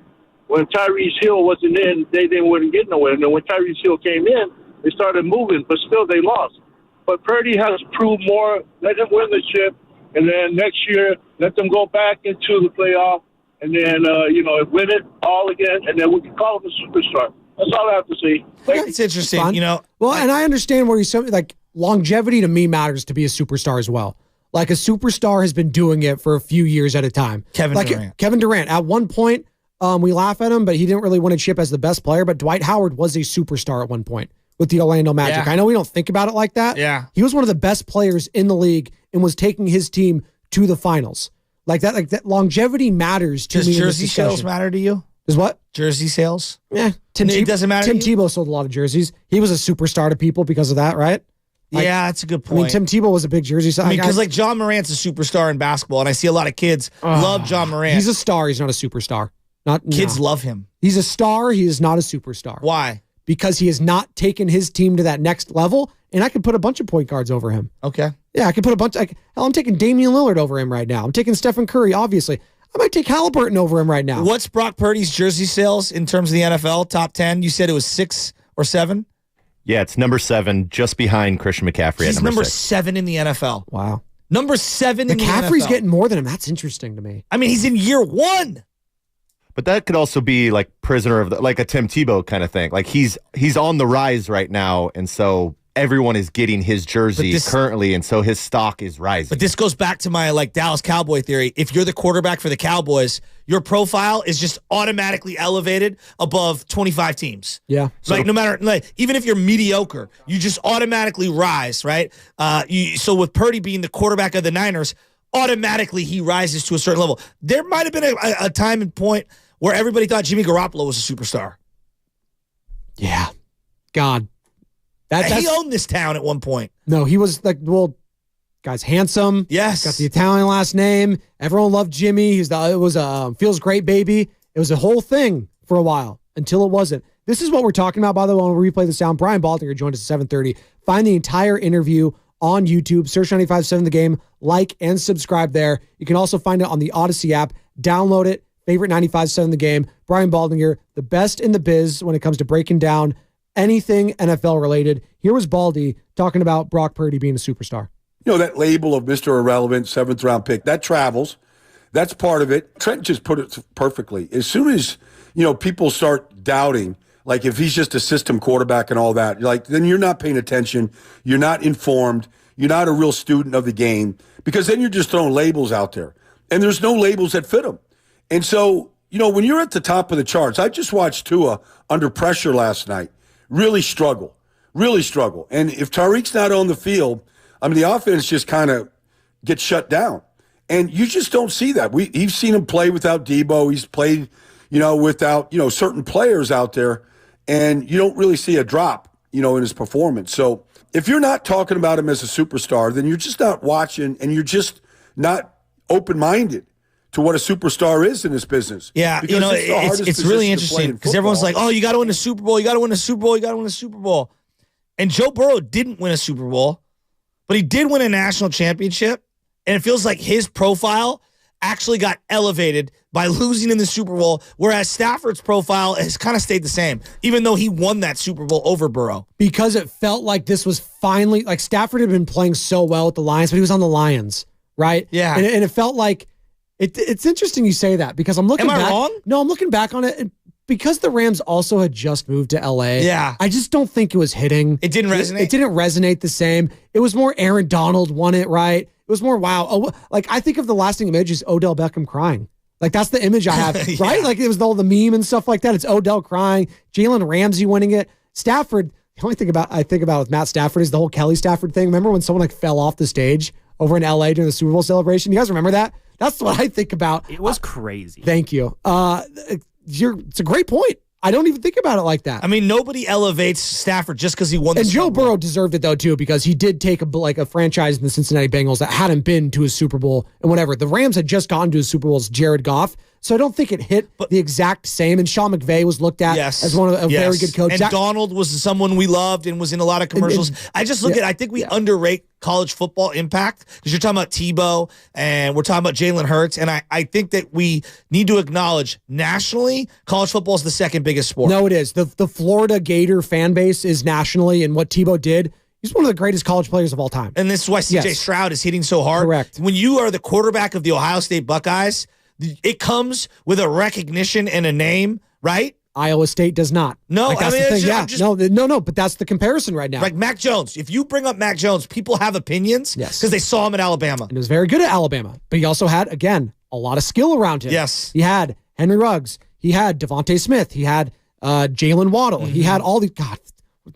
when Tyrese Hill wasn't in, they wouldn't get nowhere. And then when Tyrese Hill came in, they started moving, but still they lost. but Purdy has proved more. Let him win the chip, and then next year let them go back into the playoff, and then win it all again, and then we can call him a superstar. That's all I have to say. It's interesting, Fun. Well, and I understand where you're saying, like, longevity to me matters to be a superstar as well. Like, a superstar has been doing it for a few years at a time. Kevin Durant. At one point, we laugh at him, but he didn't really win a chip as the best player. But Dwight Howard was a superstar at one point with the Orlando Magic. Yeah. I know we don't think about it like that. Yeah. He was one of the best players in the league and was taking his team to the finals. Like that longevity matters to me. Does jersey sales matter to you? Does what? Jersey sales? Yeah. It doesn't matter. Tim Tebow sold a lot of jerseys. He was a superstar to people because of that, right? Yeah, that's a good point. I mean, Tim Tebow was a big jersey. Because like John Morant's a superstar in basketball, and I see a lot of kids love John Morant. He's a star. He's not a superstar. Kids love him. He's a star. He is not a superstar. Why? Because he has not taken his team to that next level, and I could put a bunch of point guards over him. Okay. Yeah, I could put a bunch. Hell, I'm taking Damian Lillard over him right now. I'm taking Stephen Curry, obviously. I might take Halliburton over him right now. What's Brock Purdy's jersey sales in terms of the NFL top 10? You said it was 6 or 7? Yeah, it's number 7, just behind Christian McCaffrey. He's at number 6. 7 in the NFL. Wow. Number 7 in the NFL. McCaffrey's getting more than him. That's interesting to me. I mean, he's in year 1. But that could also be like prisoner of like a Tim Tebow kind of thing. Like he's on the rise right now, and so everyone is getting his jersey currently, and so his stock is rising. But this goes back to my Dallas Cowboy theory. If you're the quarterback for the Cowboys, your profile is just automatically elevated above 25 teams. Yeah. No matter, even if you're mediocre, you just automatically rise, right? So with Purdy being the quarterback of the Niners, automatically he rises to a certain level. There might have been a time and point where everybody thought Jimmy Garoppolo was a superstar. Yeah. God. He owned this town at one point. No, he was guy's handsome. Yes. Got the Italian last name. Everyone loved Jimmy. It was a feels great baby. It was a whole thing for a while until it wasn't. This is what we're talking about, by the way. When we replay the sound, Brian Baldinger joined us at 7:30. Find the entire interview on YouTube. Search 95.7 The Game. Like and subscribe there. You can also find it on the Odyssey app. Download it. Favorite 95.7 The Game. Brian Baldinger, the best in the biz when it comes to breaking down anything NFL related. Here was Baldy talking about Brock Purdy being a superstar. You know, that label of Mr. Irrelevant, 7th round pick, that travels. That's part of it. Trent just put it perfectly. As soon as, people start doubting, like if he's just a system quarterback and all that, then you're not paying attention. You're not informed. You're not a real student of the game, because then you're just throwing labels out there. And there's no labels that fit them. And so, when you're at the top of the charts, I just watched Tua under pressure last night really struggle. And if Tariq's not on the field, the offense just kind of gets shut down. And you just don't see that. We've seen him play without Debo. He's played, without, certain players out there. And you don't really see a drop, in his performance. So if you're not talking about him as a superstar, then you're just not watching, and you're just not open-minded to what a superstar is in this business. Yeah, it's really interesting because everyone's like, oh, you got to win the Super Bowl. You got to win the Super Bowl. You got to win the Super Bowl. And Joe Burrow didn't win a Super Bowl, but he did win a national championship. And it feels like his profile actually got elevated by losing in the Super Bowl, whereas Stafford's profile has kind of stayed the same, even though he won that Super Bowl over Burrow. Because it felt like this was finally, like Stafford had been playing so well with the Lions, but he was on the Lions, right? Yeah. And it felt like, it's interesting you say that, because I'm looking back. Am I wrong? No, I'm looking back on it. Because the Rams also had just moved to LA. Yeah. I just don't think it was hitting. It didn't resonate? It didn't resonate the same. It was more Aaron Donald won it, right? It was more wow. Oh, like I think of the lasting image is Odell Beckham crying. Like that's the image I have, Yeah. right? Like it was all the meme and stuff like that. It's Odell crying, Jalen Ramsey winning it. Stafford, the only thing I think about with Matt Stafford is the whole Kelly Stafford thing. Remember when someone fell off the stage over in LA during the Super Bowl celebration? You guys remember that? That's what I think about. It was crazy. Thank you. It's a great point. I don't even think about it like that. Nobody elevates Stafford just because he won the And Super Joe Bowl. Burrow deserved it, though, too, because he did take a franchise in the Cincinnati Bengals that hadn't been to a Super Bowl and whatever. The Rams had just gone to a Super Bowl as Jared Goff, so I don't think it hit the exact same. And Sean McVay was looked at as one of a very good coach. And Donald was someone we loved and was in a lot of commercials. I just look at, I think we underrate college football impact because you're talking about Tebow and we're talking about Jalen Hurts. And I think that we need to acknowledge nationally, college football is the second biggest sport. No, it is. The Florida Gator fan base is nationally, and what Tebow did, He's one of the greatest college players of all time. And this is why C.J. Stroud is hitting so hard. Correct. When you are the quarterback of the Ohio State Buckeyes, it comes with a recognition and a name, right? Iowa State does not. No, like, that's I mean, the thing. No, but that's the comparison right now. Like Mac Jones. If you bring up Mac Jones, people have opinions because they saw him at Alabama. And he was very good at Alabama. But he also had, again, a lot of skill around him. Yes. He had Henry Ruggs. He had Devontae Smith. He had Jalen Waddle. He had all the, God,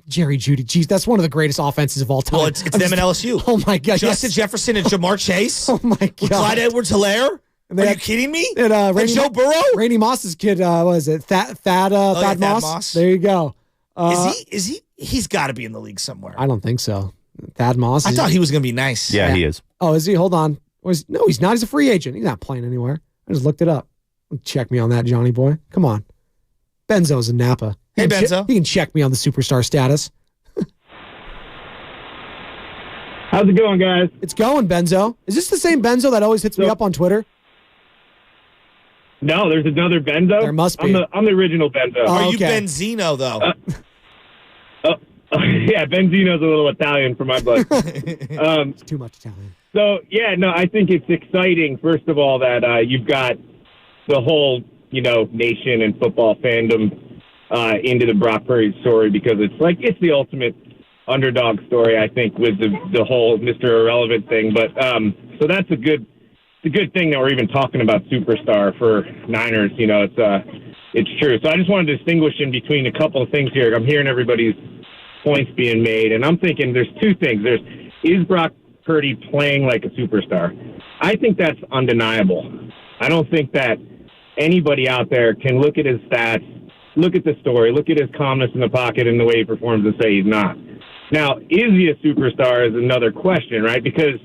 Jerry Jeudy. Geez, that's one of the greatest offenses of all time. Well, it's them and LSU. Oh, my God. Justin Jefferson and Jamar Chase. Oh, my God. With Clyde Edwards-Helaire. Are you kidding me? And, Joe Burrow? Randy Moss's kid, what is it? Thad Moss? There you go. Is he? He's got to be in the league somewhere. I don't think so. Thad Moss. I thought he was going to be nice. Yeah, he is. Oh, is he? Hold on. No, he's not. He's a free agent. He's not playing anywhere. I just looked it up. Check me on that, Johnny boy. Come on. Benzo's in Napa. Hey, Benzo. He can check me on the superstar status. How's it going, guys? It's going, Benzo. Is this the same Benzo that always hits me up on Twitter? No, there's another Benzo. There must be. I'm the original Benzo. Are you Benzino, though? Yeah, Benzino's a little Italian for my blood. It's too much Italian. So, yeah, no, I think it's exciting, first of all, that you've got the whole, nation and football fandom into the Brock Purdy story because it's the ultimate underdog story, I think, with the whole Mr. Irrelevant thing. But so that's a good thing that we're even talking about superstar for Niners. It's true. So I just wanted to distinguish in between a couple of things here. I'm hearing everybody's points being made, and I'm thinking there's two things. Is Brock Purdy playing like a superstar? I think that's undeniable. I don't think that anybody out there can look at his stats, look at the story, look at his calmness in the pocket and the way he performs and say he's not. Now, is he a superstar is another question, right? Because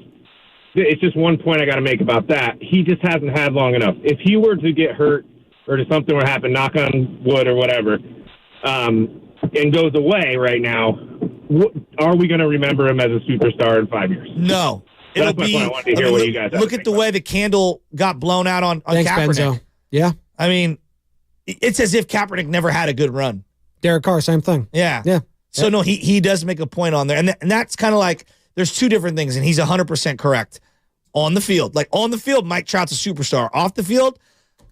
it's just one point I got to make about that. He just hasn't had long enough. If he were to get hurt or if something were to happen, knock on wood or whatever, and goes away right now, are we going to remember him as a superstar in 5 years? No. That's my point. I wanted to hear what you guys look at the way the candle got blown out on Thanks, Kaepernick. Benzo. Yeah. I mean, it's as if Kaepernick never had a good run. Derek Carr, same thing. Yeah. Yeah. So, no, he does make a point on there. And that's kind of like there's two different things, and he's 100% correct. On the field. Like, on the field, Mike Trout's a superstar. Off the field,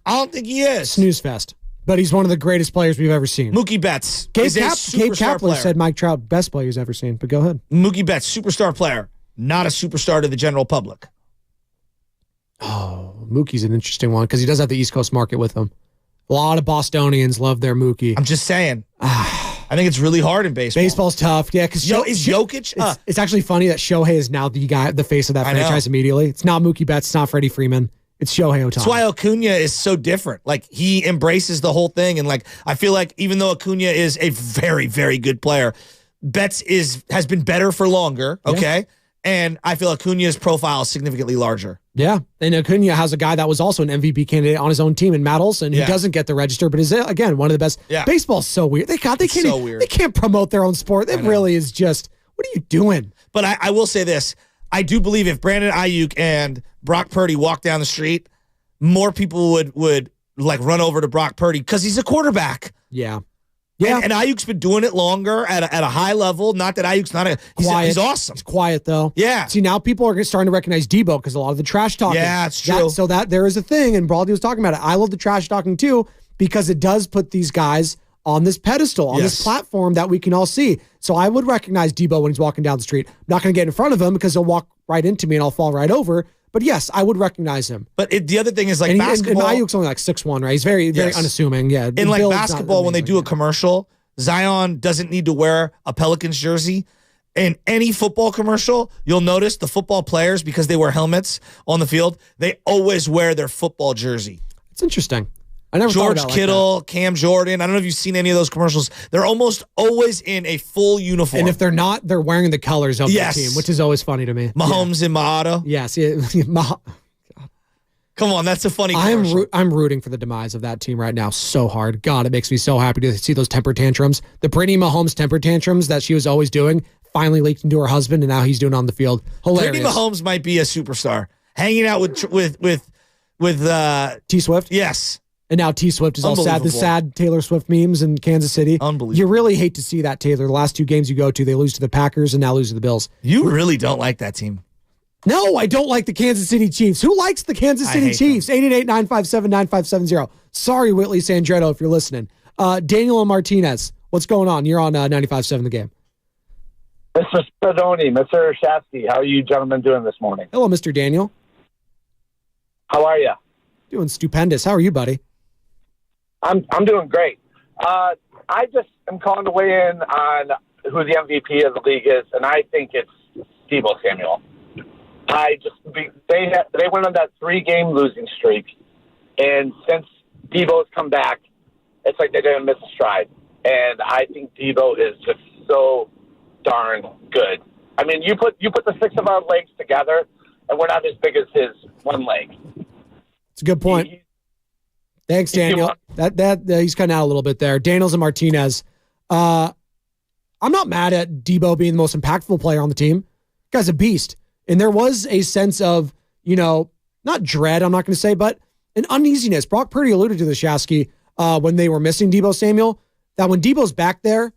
I don't think he is. Snooze fest. But he's one of the greatest players we've ever seen. Mookie Betts is a superstar Gabe Kapler player. said Mike Trout, best player he's ever seen. But go ahead. Mookie Betts, superstar player. Not a superstar to the general public. Oh, Mookie's an interesting one because he does have the East Coast market with him. A lot of Bostonians love their Mookie. I'm just saying. I think it's really hard in baseball. Baseball's tough. Yeah, because is Jokic? It's actually funny that Shohei is now the face of that franchise immediately. It's not Mookie Betts. It's not Freddie Freeman. It's Shohei Ohtani. That's why Acuna is so different. Like, he embraces the whole thing. And, like, I feel like even though Acuna is a very, very good player, Betts has been better for longer, okay? Yeah. And I feel Acuna's profile is significantly larger. Yeah. And Acuna has a guy that was also an MVP candidate on his own team in Matt Olson, who doesn't get the register, but is, again, one of the best. Yeah. Baseball's so weird. They can't promote their own sport. It really is just, what are you doing? But I will say this. I do believe if Brandon Ayuk and Brock Purdy walk down the street, more people would like run over to Brock Purdy because he's a quarterback. Yeah. Yeah. And Ayuk's been doing it longer at a high level. Not that Ayuk's not he's awesome. He's quiet though. Yeah. See, now people are starting to recognize Debo because a lot of the trash talking. Yeah, it's true. So that there is a thing, and Baldy was talking about it. I love the trash talking too because it does put these guys on this pedestal, on this platform that we can all see. So I would recognize Debo when he's walking down the street. I'm not going to get in front of him because he'll walk right into me and I'll fall right over. But yes, I would recognize him. But the other thing is like basketball. And Ayuk's only like 6'1", right? He's very, very unassuming. Yeah. In like basketball, when they do a commercial, Zion doesn't need to wear a Pelicans jersey. In any football commercial, you'll notice the football players, because they wear helmets on the field, they always wear their football jersey. It's interesting. I never George thought about Kittle, like Cam Jordan. I don't know if you've seen any of those commercials. They're almost always in a full uniform. And if they're not, they're wearing the colors of the team, which is always funny to me. Mahomes and Mahato. Yes. Come on, that's a funny commercial. I'm rooting for the demise of that team right now so hard. God, it makes me so happy to see those temper tantrums. The Brittany Mahomes temper tantrums that she was always doing finally leaked into her husband, and now he's doing it on the field. Hilarious. Brittany Mahomes might be a superstar. Hanging out with T Swift. Yes. And now T Swift is all sad. The sad Taylor Swift memes in Kansas City. Unbelievable. You really hate to see that, Taylor. The last 2 games you go to, they lose to the Packers and now lose to the Bills. You really don't like that team. No, I don't like the Kansas City Chiefs. Who likes the Kansas City Chiefs? 888-957-9570. Sorry, Whitley Sandretto, if you're listening. Daniel and Martinez, what's going on? You're on 95.7 The Game. Mr. Spadoni, Mr. Shasky, how are you gentlemen doing this morning? Hello, Mr. Daniel. How are you? Doing stupendous. How are you, buddy? I'm doing great. I just am calling to weigh in on who the MVP of the league is, and I think it's Deebo Samuel. They went on that 3-game losing streak, and since Deebo's come back, it's like they didn't miss a stride. And I think Deebo is just so darn good. I mean, you put the 6 of our legs together, and we're not as big as his one leg. It's a good point. Thanks, Daniel. That he's cutting out a little bit there. Daniels and Martinez. I'm not mad at Deebo being the most impactful player on the team. Guy's a beast. And there was a sense of, not dread, I'm not going to say, but an uneasiness. Brock Purdy alluded to the Shasky when they were missing Deebo Samuel, that when Deebo's back there,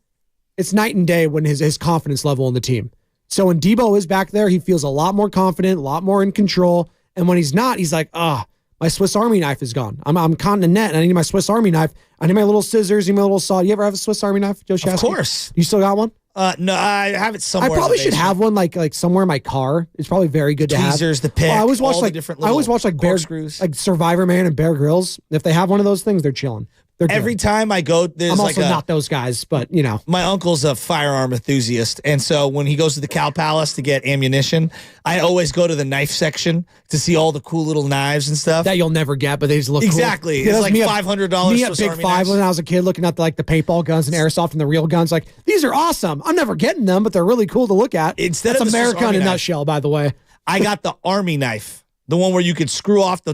it's night and day when his confidence level in the team. So when Deebo is back there, he feels a lot more confident, a lot more in control. And when he's not, he's like, my Swiss Army knife is gone. I'm caught in a net, and I need my Swiss Army knife. I need my little scissors, I need my little saw. You ever have a Swiss Army knife, Joe Shasky? Of course. You still got one? No, I have it somewhere. I probably should have one like somewhere in my car. It's probably very good to have. Tweezers, the pick, I always watch I always watch Bear screws, like Survivor Man and Bear Grylls. If they have one of those things, they're chilling. Every time I go, I'm also not those guys, but my uncle's a firearm enthusiast, and so when he goes to the Cow Palace to get ammunition, I always go to the knife section to see all the cool little knives and stuff that you'll never get, but they just look exactly. Cool. It's like $500. Me at Big Five when I was a kid, looking at the paintball guns and airsoft and the real guns, like these are awesome. I'm never getting them, but they're really cool to look at. Instead That's of America in a nutshell, by the way. I got the Army knife. The one where you could screw off the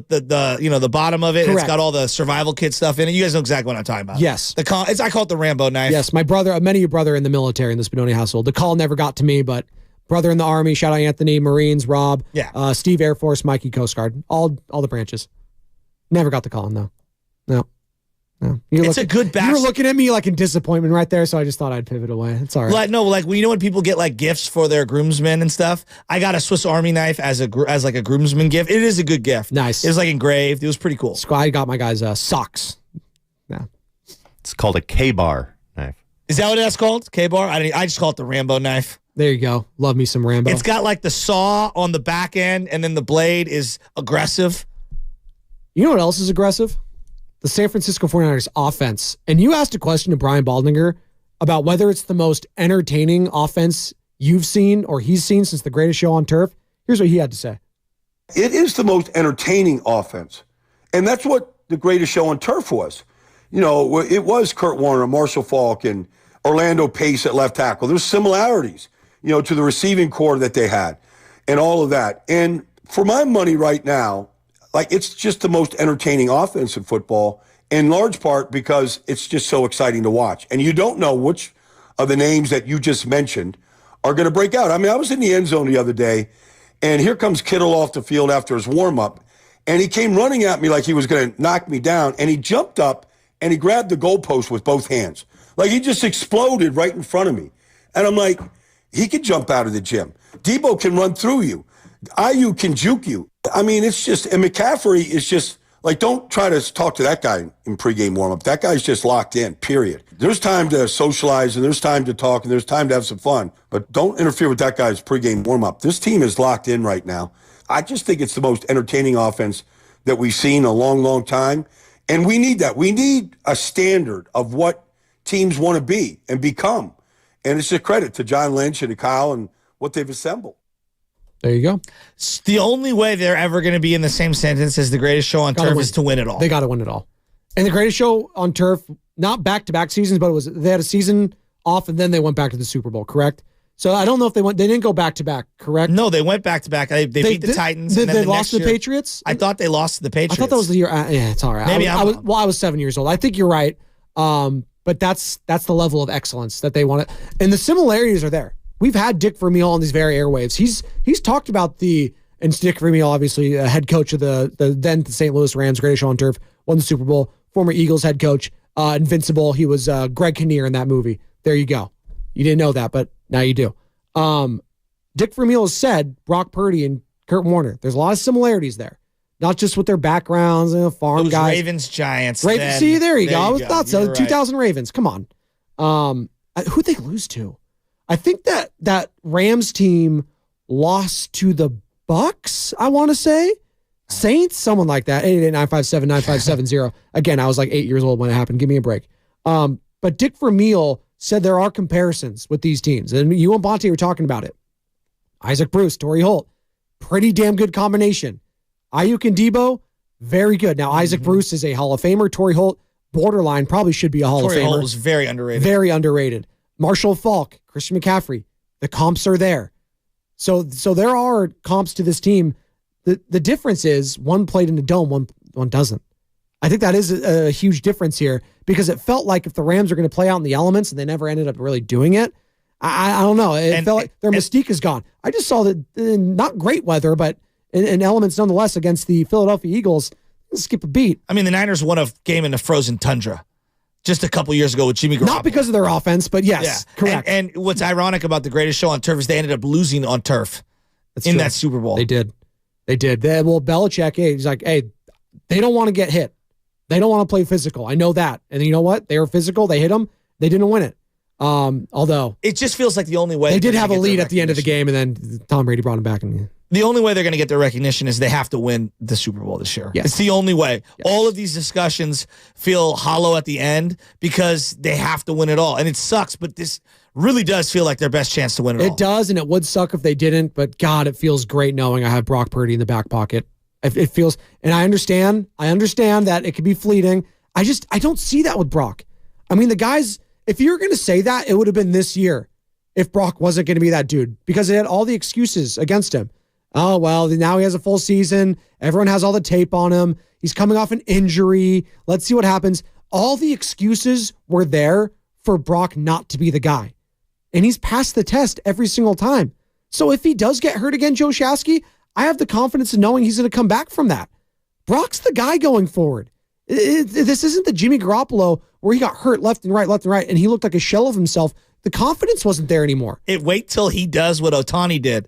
bottom of it. Correct. It's got all the survival kit stuff in it. You guys know exactly what I'm talking about. Yes. I call it the Rambo knife. Yes, my brother, many of your brother in the military in the Spadoni household. The call never got to me, but brother in the Army, shout out Anthony, Marines, Rob, Steve Air Force, Mikey Coast Guard, all the branches. Never got the call in though. No. It's a good batch. You were looking at me like in disappointment right there, so I just thought I'd pivot away. It's all right. When people get like gifts for their groomsmen and stuff. I got a Swiss Army knife as like a groomsman gift. It is a good gift. Nice. It was like engraved. It was pretty cool. I got my guys socks. Yeah. It's called a K-bar knife. Is that what that's called? K-bar? I just call it the Rambo knife. There you go. Love me some Rambo. It's got like the saw on the back end, and then the blade is aggressive. You know what else is aggressive? The San Francisco 49ers offense. And you asked a question to Brian Baldinger about whether it's the most entertaining offense you've seen or he's seen since the Greatest Show on Turf. Here's what he had to say. It is the most entertaining offense. And that's what the Greatest Show on Turf was. It was Kurt Warner, Marshall Faulk, and Orlando Pace at left tackle. There's similarities, to the receiving core that they had and all of that. And for my money right now, it's just the most entertaining offense in football, in large part because it's just so exciting to watch. And you don't know which of the names that you just mentioned are going to break out. I mean, I was in the end zone the other day, and here comes Kittle off the field after his warm-up, and he came running at me like he was going to knock me down, and he jumped up, and he grabbed the goalpost with both hands. Like, he just exploded right in front of me. And I'm like, he could jump out of the gym. Deebo can run through you. IU can juke you. I mean, it's just, and McCaffrey is just, don't try to talk to that guy in pregame warm-up. That guy's just locked in, period. There's time to socialize, and there's time to talk, and there's time to have some fun. But don't interfere with that guy's pregame warm-up. This team is locked in right now. I just think it's the most entertaining offense that we've seen in a long, long time. And we need that. We need a standard of what teams want to be and become. And it's a credit to John Lynch and to Kyle and what they've assembled. There you go. The only way they're ever going to be in the same sentence as the Greatest Show on Turf is to win it all. They got to win it all. And the Greatest Show on Turf, not back-to-back seasons, but they had a season off and then they went back to the Super Bowl, correct? So I don't know if they didn't go back-to-back, correct? No, they went back-to-back. They beat the Titans. Did they lost to the Patriots? I thought they lost to the Patriots. I thought that was the year. Yeah, it's all right. Maybe I was 7 years old. I think you're right. But that's the level of excellence that they want. And the similarities are there. We've had Dick Vermeil on these very airwaves. He's talked about and Dick Vermeil, obviously head coach of the then St. Louis Rams, Greatest Show on Turf, won the Super Bowl, former Eagles head coach, Invincible. He was Greg Kinnear in that movie. There you go. You didn't know that, but now you do. Dick Vermeil has said Brock Purdy and Kurt Warner. There's a lot of similarities there. Not just with their backgrounds and farm Those guys. Ravens, Giants. See, there you go. I go. thought so. You're 2000 Ravens. Come on. Who'd they lose to? I think that Rams team lost to the Bucks, I want to say. Saints, someone like that. 888-957-9570. Again, I was like 8 years old when it happened. Give me a break. But Dick Vermeil said there are comparisons with these teams. And you and Bonte were talking about it. Isaac Bruce, Torrey Holt, pretty damn good combination. Ayuk and Debo, very good. Now, Isaac Bruce is a Hall of Famer. Torrey Holt, borderline, probably should be a Hall of Famer. Torrey Holt was very underrated. Very underrated. Marshall Faulk, Christian McCaffrey, the comps are there. So there are comps to this team. The difference is one played in the dome, one doesn't. I think that is a huge difference here because it felt like if the Rams were going to play out in the elements and they never ended up really doing it, I don't know. It felt like their mystique is gone. I just saw that not great weather, but in elements nonetheless against the Philadelphia Eagles. Skip a beat. I mean, the Niners won a game in the frozen tundra just a couple years ago with Jimmy Garoppolo. Not because of their offense, but yes, correct. And what's ironic about the greatest show on turf is they ended up losing on turf in that Super Bowl. They did. Well, Belichick, he's like, hey, they don't want to get hit. They don't want to play physical. I know that. And you know what? They were physical. They hit them. They didn't win it. Although it just feels like the only way they did have a lead at the end of the game, and then Tom Brady brought him back. The only way they're going to get their recognition is they have to win the Super Bowl this year. Yes. It's the only way. Yes. All of these discussions feel hollow at the end because they have to win it all. And it sucks, but this really does feel like their best chance to win it all. It does, and it would suck if they didn't, but God, it feels great knowing I have Brock Purdy in the back pocket. It feels, and I understand that it could be fleeting. I don't see that with Brock. I mean, the guys, if you're going to say that, it would have been this year if Brock wasn't going to be that dude because it had all the excuses against him. Oh, well, now he has a full season. Everyone has all the tape on him. He's coming off an injury. Let's see what happens. All the excuses were there for Brock not to be the guy. And he's passed the test every single time. So if he does get hurt again, Joe Shasky, I have the confidence in knowing he's going to come back from that. Brock's the guy going forward. This isn't the Jimmy Garoppolo where he got hurt left and right, and he looked like a shell of himself. The confidence wasn't there anymore. Wait till he does what Ohtani did.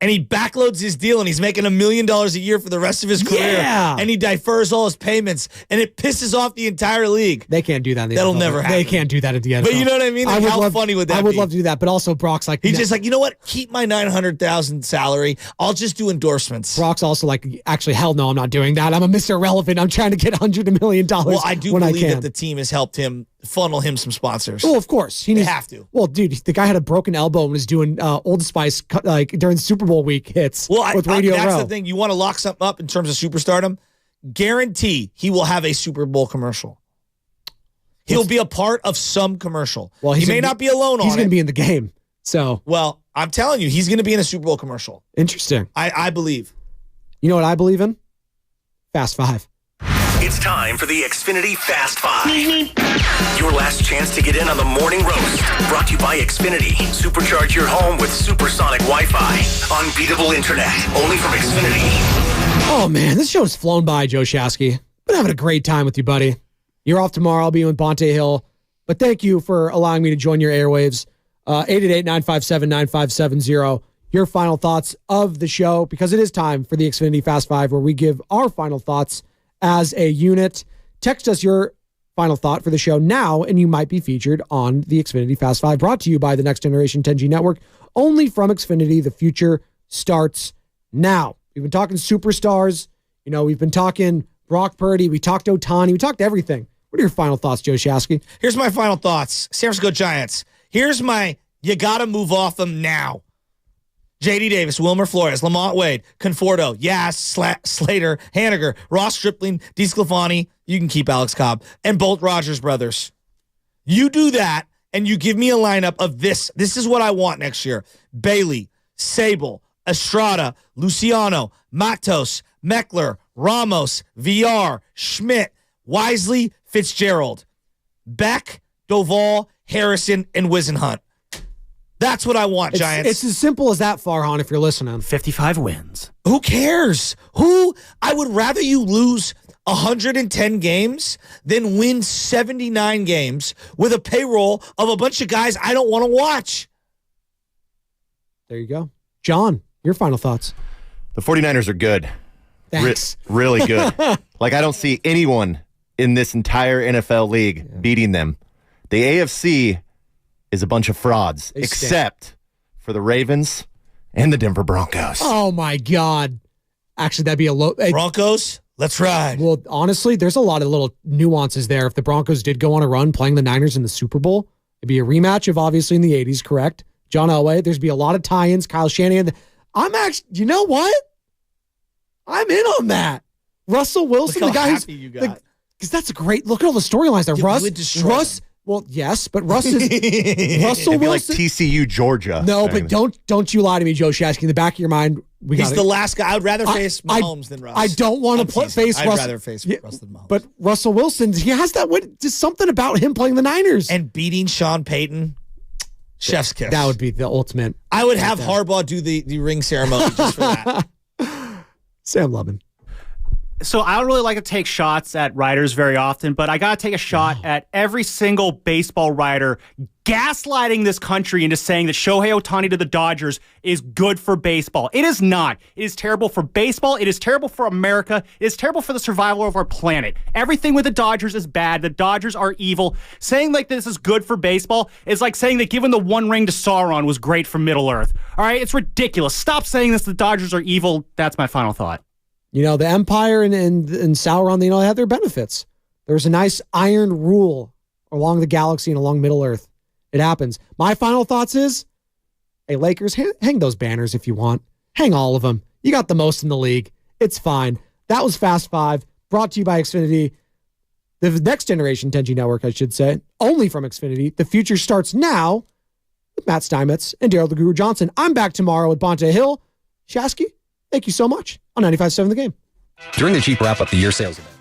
And he backloads his deal and he's making $1 million a year for the rest of his career. Yeah. And he defers all his payments and it pisses off the entire league. They can't do that in the That'll NFL. never happen. They can't do that at the NFL. But you know what I mean? Like, how funny would that be? I would love to do that, but also Brock's like... He's just like, you know what? Keep my $900,000 salary. I'll just do endorsements. Brock's also like, actually, hell no, I'm not doing that. I'm a Mr. Relevant. I'm trying to get $100 million Well, I do believe that the team has helped him funnel him some sponsors. Well, of course. They have to. Well, dude, the guy had a broken elbow and was doing Old Spice like during Super Bowl week hits with Radio that's Row. the thing. You want to lock something up in terms of superstardom? Guarantee he will have a Super Bowl commercial. He'll be a part of some commercial. Well, he may not be alone on it. He's going to be in the game. So, well, I'm telling you, he's going to be in a Super Bowl commercial. Interesting. I believe. You know what I believe in? Fast Five. It's time for the Xfinity Fast Five. Your last chance to get in on the morning roast. Brought to you by Xfinity. Supercharge your home with supersonic Wi-Fi. Unbeatable internet. Only from Xfinity. Oh, man, this show's flown by, Joe Shasky. Been having a great time with you, buddy. You're off tomorrow. I'll be with Bonte Hill. But thank you for allowing me to join your airwaves. 888-957-9570. Your final thoughts of the show, because it is time for the Xfinity Fast Five, where we give our final thoughts as a unit. Text us your final thought for the show now, and you might be featured on the Xfinity Fast Five, brought to you by the Next Generation 10G Network. Only from Xfinity, the future starts now. We've been talking superstars. You know, we've been talking Brock Purdy. We talked Otani. We talked everything. What are your final thoughts, Joe Shasky? Here's my final thoughts. San Francisco Giants. Here's my, you got to move off them now. J.D. Davis, Wilmer Flores, Lamont Wade, Conforto, Yass, Slater, Haniger, Ross Stripling, DeSclafani. You can keep Alex Cobb, and both Rogers brothers. You do that, and you give me a lineup of this. This is what I want next year. Bailey, Sable, Estrada, Luciano, Matos, Meckler, Ramos, VR, Schmidt, Wisely, Fitzgerald, Beck, Doval, Harrison, and Wisenhunt. That's what I want, Giants. It's as simple as that, Farhan, if you're listening. 55 wins. Who cares? I would rather you lose 110 games than win 79 games with a payroll of a bunch of guys I don't want to watch. There you go. John, your final thoughts. The 49ers are good. Thanks. Really good. Like, I don't see anyone in this entire NFL league beating them. The AFC is a bunch of frauds, except for the Ravens and the Denver Broncos. Oh, my God. Actually, that'd be a low. Broncos, let's ride. Well, honestly, there's a lot of little nuances there. If the Broncos did go on a run playing the Niners in the Super Bowl, it'd be a rematch of obviously in the 80s, correct? John Elway, there's be a lot of tie-ins. Kyle Shanahan. I'm actually, you know what? I'm in on that. Russell Wilson, Look the how guy happy you got. because that's a great look at all the storylines there. Russ. Well, yes, but Russ is Russell It'd be Wilson. like TCU, Georgia. No, but don't you lie to me, Joe Shasky. In the back of your mind, He's the last guy. I'd rather face Mahomes than Russ. I don't want to face I'd Russ. rather face Russ than Mahomes. But Russell Wilson, he has that. Just something about him playing the Niners and beating Sean Payton. Chef's kiss. That would be the ultimate. I would have Harbaugh do the ring ceremony just for that. Sam Lubin. So I don't really like to take shots at writers very often, but I got to take a shot at every single baseball writer gaslighting this country into saying that Shohei Ohtani to the Dodgers is good for baseball. It is not. It is terrible for baseball. It is terrible for America. It is terrible for the survival of our planet. Everything with the Dodgers is bad. The Dodgers are evil. Saying like this is good for baseball is like saying that giving the One Ring to Sauron was great for Middle-earth. All right? It's ridiculous. Stop saying this. The Dodgers are evil. That's my final thought. You know, the Empire and Sauron, they have their benefits. There's a nice iron rule along the galaxy and along Middle-earth. It happens. My final thoughts is, hey, Lakers, hang those banners if you want. Hang all of them. You got the most in the league. It's fine. That was Fast Five, brought to you by Xfinity. The next generation 10G network, I should say, only from Xfinity. The future starts now with Matt Steinmetz and Daryl the Guru Johnson. I'm back tomorrow with Bonta Hill. Shasky, thank you so much on 95.7 The Game. During the Jeep Wrap-Up the Year sales event.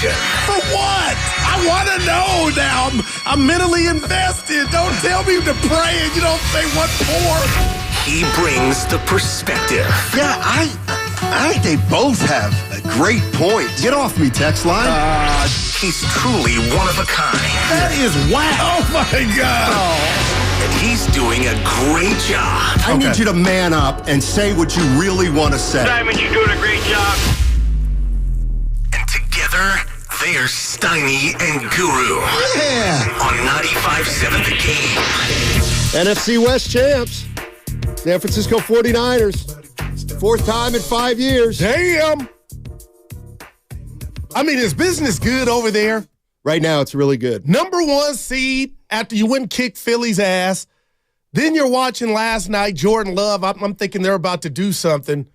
Nation. For what? I want to know now. I'm mentally invested. Don't tell me to pray and you don't say what for. He brings the perspective. Yeah, I think they both have a great point. Get off me, text line. He's truly one of a kind. That is wow. Oh, my God. And he's doing a great job. I need you to man up and say what you really want to say. Simon, you're doing a great job. And together, they're Steiny and Guru. Yeah. On 95.7 The Game. NFC West champs. San Francisco 49ers. Fourth time in 5 years. Damn. I mean, is business good over there? Right now, it's really good. Number 1 seed after you went and kicked Philly's ass. Then you're watching last night, Jordan Love. I'm thinking they're about to do something.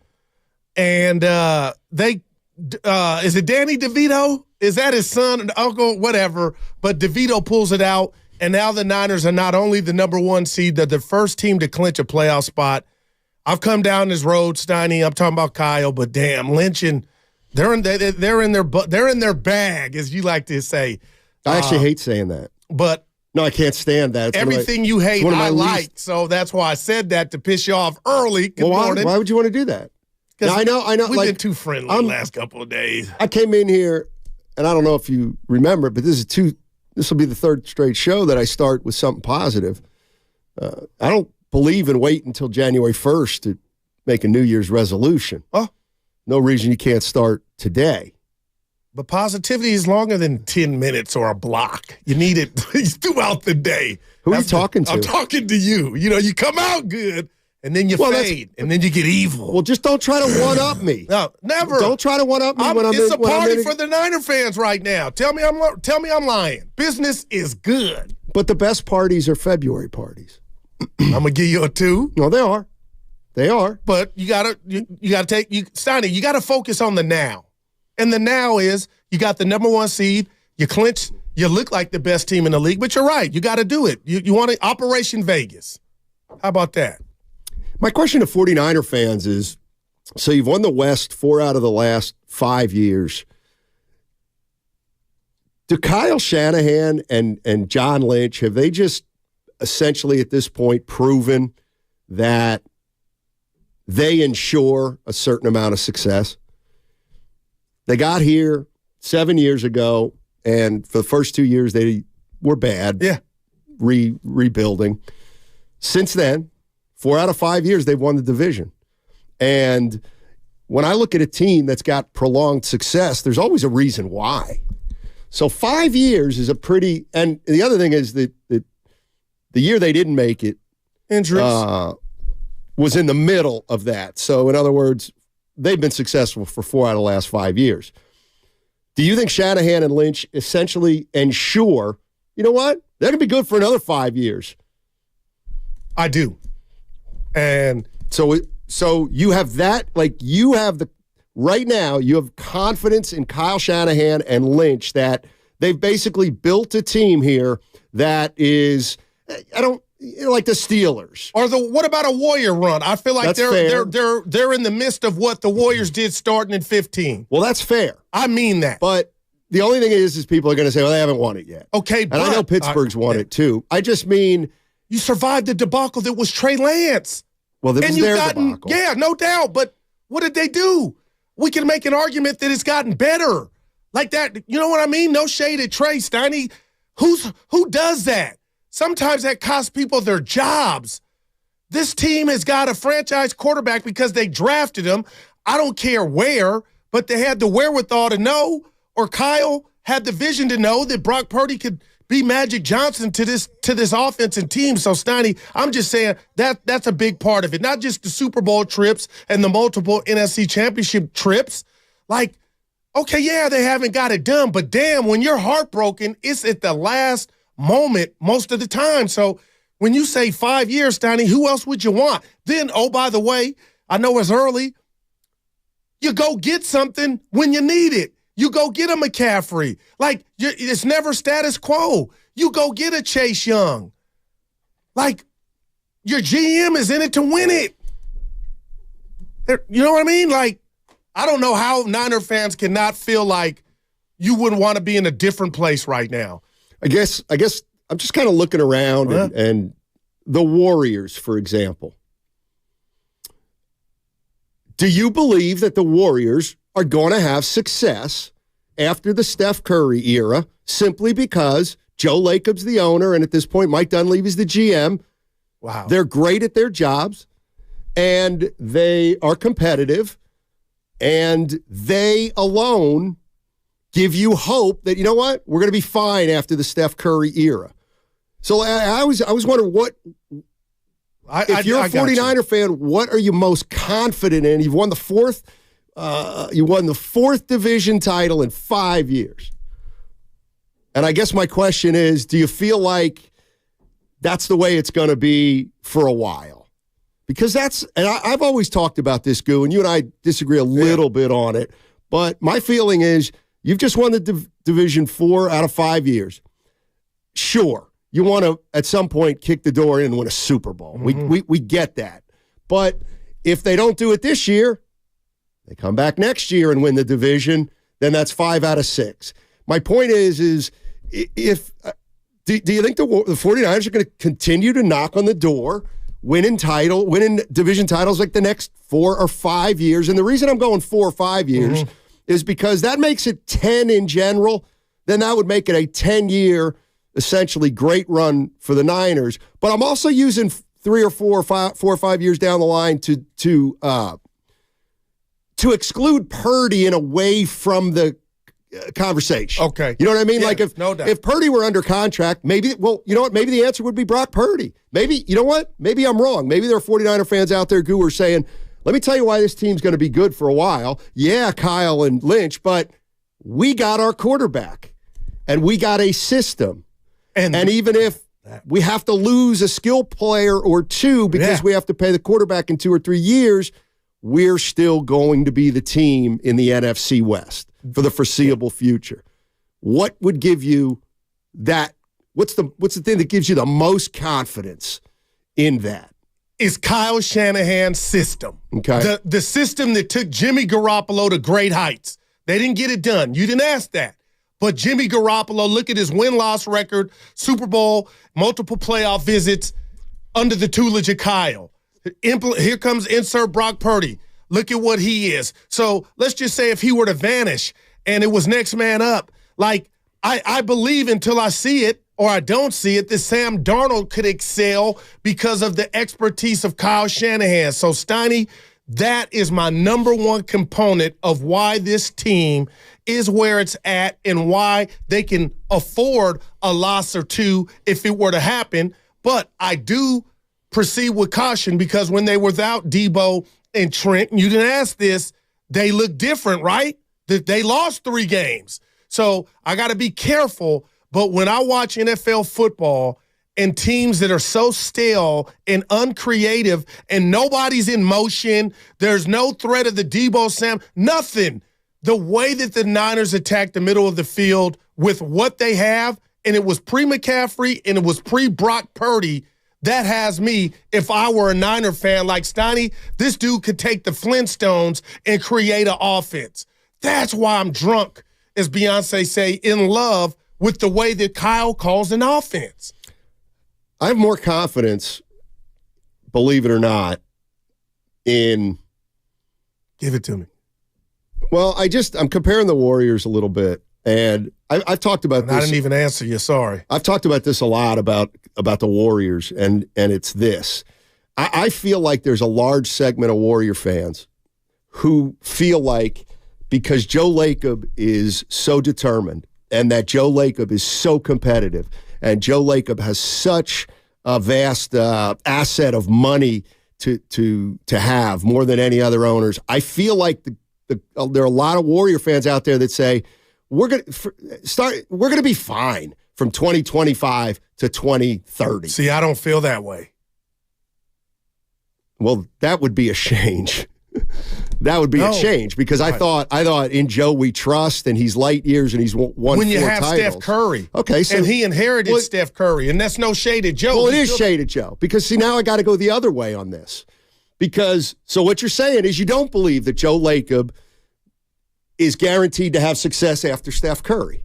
And is it Danny DeVito? Is that his son, uncle, whatever? But DeVito pulls it out. And now the Niners are not only the number 1 seed, they're the first team to clinch a playoff spot. I've come down this road, Steiny. I'm talking about Kyle, but damn, Lynch and they're in their bag, as you like to say. I actually hate saying that, but no, I can't stand that. It's everything you hate, I like. So that's why I said that to piss you off early. Good morning. Why would you want to do that? Now, I know. We've been too friendly the last couple of days. I came in here, and I don't know if you remember, but this will be the 3rd straight show that I start with something positive. I don't believe in wait until January 1st to make a New Year's resolution. Oh. No reason you can't start today. But positivity is longer than 10 minutes or a block. You need it throughout the day. Who are you talking to? I'm talking to you. You know, you come out good, and then you fade, and then you get evil. Well, just don't try to one-up me. No, never. Don't try to one-up me when I'm in. It's a party for the Niner fans right now. Tell me I'm lying. Business is good. But the best parties are February parties. I'm gonna give you a 2. No, they are. They are. But you gotta Steiny, you gotta focus on the now. And the now is you got the number 1 seed, you clinch, you look like the best team in the league, but you're right. You gotta do it. You want to Operation Vegas. How about that? My question to 49er fans is, so you've won the West 4 out of the last 5 years. Do Kyle Shanahan and John Lynch, have they just essentially at this point proven that they ensure a certain amount of success? They got here 7 years ago, and for the first 2 years, they were bad. Yeah. Rebuilding. Since then, 4 out of 5 years, they've won the division. And when I look at a team that's got prolonged success, there's always a reason why. So 5 years is a pretty, and the other thing is that the year they didn't make it was in the middle of that. So in other words, they've been successful for 4 out of the last 5 years. Do you think Shanahan and Lynch essentially ensure, you know what, they're going to be good for another 5 years? I do. And so you have that, like you have right now, you have confidence in Kyle Shanahan and Lynch that they've basically built a team here that is, like the Steelers. Or what about a Warrior run? I feel like they're in the midst of what the Warriors did starting in 15. Well, that's fair. I mean that. But the only thing is people are going to say, well, they haven't won it yet. Okay, and I know Pittsburgh's won it too. I just mean, you survived the debacle that was Trey Lance. Well, that was their debacle. Yeah, no doubt. But what did they do? We can make an argument that it's gotten better. Like that, you know what I mean? No shade at Trey, Steiny. Who does that? Sometimes that costs people their jobs. This team has got a franchise quarterback because they drafted him. I don't care where, but they had the wherewithal to know, or Kyle had the vision to know that Brock Purdy could be Magic Johnson to this offense and team. So, Steiny, I'm just saying that's a big part of it. Not just the Super Bowl trips and the multiple NFC championship trips. Like, okay, yeah, they haven't got it done, but damn, when you're heartbroken, it's at the last moment most of the time. So when you say 5 years, Steiny, who else would you want? Then, oh, by the way, I know it's early. You go get something when you need it. You go get a McCaffrey. Like, it's never status quo. You go get a Chase Young. Like, your GM is in it to win it. You know what I mean? Like, I don't know how Niner fans cannot feel like you wouldn't want to be in a different place right now? I guess I'm just kind of looking around and the Warriors, for example. Do you believe that the Warriors are going to have success after the Steph Curry era simply because Joe Lacob's the owner and at this point Mike Dunleavy's the GM? Wow. They're great at their jobs and they are competitive and they alone give you hope that, you know what, we're going to be fine after the Steph Curry era. So I was wondering if you're a 49er fan, what are you most confident in? You've won the fourth division title in 5 years. And I guess my question is, do you feel like that's the way it's going to be for a while? Because I've always talked about this, Goo, and you and I disagree a little bit on it, but my feeling is you've just won the division 4 out of 5 years. Sure. You want to, at some point, kick the door in and win a Super Bowl. Mm-hmm. We get that. But if they don't do it this year, they come back next year and win the division, then that's 5 out of 6. My point is if do you think the 49ers are going to continue to knock on the door, winning division titles like the next 4 or 5 years? And the reason I'm going 4 or 5 years is because that makes it 10 in general. Then that would make it a 10-year essentially great run for the Niners, but I'm also using 4 or 5 years down the line to exclude Purdy in a way from the conversation. Okay. You know what I mean? Yeah, like if Purdy were under contract, maybe the answer would be Brock Purdy. Maybe, you know what? Maybe I'm wrong. Maybe there are 49er fans out there who are saying, let me tell you why this team's going to be good for a while. Yeah, Kyle and Lynch, but we got our quarterback and we got a system. And even if we have to lose a skill player or two because we have to pay the quarterback in 2 or 3 years, we're still going to be the team in the NFC West for the foreseeable future. What would give you that? What's the thing that gives you the most confidence in that? Is Kyle Shanahan's system. Okay. The system that took Jimmy Garoppolo to great heights. They didn't get it done. You didn't ask that. But Jimmy Garoppolo, look at his win-loss record, Super Bowl, multiple playoff visits under the tutelage of Kyle. Here comes insert Brock Purdy. Look at what he is. So let's just say if he were to vanish and it was next man up, like I believe until I see it or I don't see it, that Sam Darnold could excel because of the expertise of Kyle Shanahan. So Steiny, that is my number one component of why this team is where it's at and why they can afford a loss or two if it were to happen. But I do proceed with caution because when they were without Debo and Trent, and you didn't ask this, they look different, right? They lost 3 games. So I got to be careful. But when I watch NFL football and teams that are so stale and uncreative and nobody's in motion, there's no threat of the Debo Sam, nothing. The way that the Niners attacked the middle of the field with what they have, and it was pre-McCaffrey and it was pre-Brock Purdy, that has me, if I were a Niner fan like Steiny, this dude could take the Flintstones and create an offense. That's why I'm drunk, as Beyonce say, in love with the way that Kyle calls an offense. I have more confidence, believe it or not, in... Give it to me. Well, I'm comparing the Warriors a little bit, and I've talked about this. I didn't even answer you, sorry. I've talked about this a lot about the Warriors, and it's this. I feel like there's a large segment of Warrior fans who feel like because Joe Lacob is so determined and that Joe Lacob is so competitive and Joe Lacob has such a vast asset of money to have more than any other owners, I feel like there are a lot of Warrior fans out there that say we're going to be fine from 2025 to 2030. See, I don't feel that way. Well, that would be a change. That would be a change because I thought in Joe we trust and he's light years and he's won 4 titles. When you have Steph Curry. Okay, so and he inherited Steph Curry, and that's no shade at Joe. Well, it is shade at Joe because see now I got to go the other way on this. Because so what you're saying is you don't believe that Joe Lacob is guaranteed to have success after Steph Curry.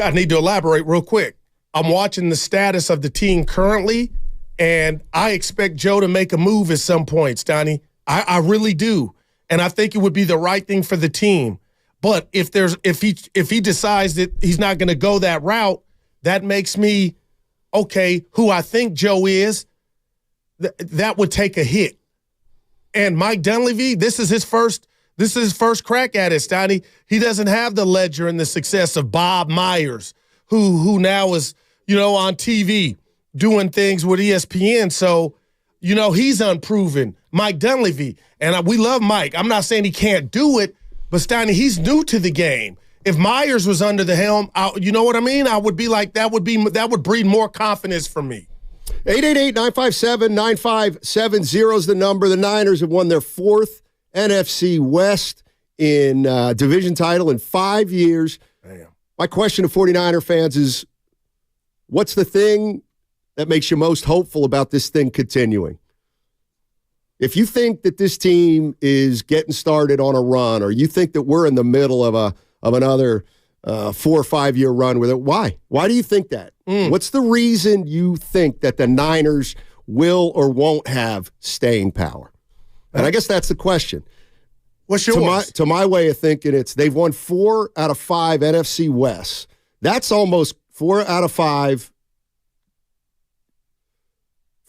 I need to elaborate real quick. I'm watching the status of the team currently, and I expect Joe to make a move at some point, Stoney. I really do. And I think it would be the right thing for the team. But if he decides that he's not going to go that route, that makes me, okay, who I think Joe is, that would take a hit. And Mike Dunleavy, this is his first crack at it, Stoney. He doesn't have the ledger and the success of Bob Myers, who now is, on TV doing things with ESPN. So, he's unproven. Mike Dunleavy, and we love Mike. I'm not saying he can't do it, but Stoney, he's new to the game. If Myers was under the helm, you know what I mean? I would be like, that would breed more confidence for me. 888-957-9570 is the number. The Niners have won their fourth NFC West in division title in 5 years. Damn. My question to 49er fans is, what's the thing that makes you most hopeful about this thing continuing? If you think that this team is getting started on a run, or you think that we're in the middle of another 4 or 5 year run with it, why? Why do you think that? What's the reason you think that the Niners will or won't have staying power? And I guess that's the question. What's yours? To my way of thinking, they've won 4 out of 5 NFC West. That's almost 4 out of 5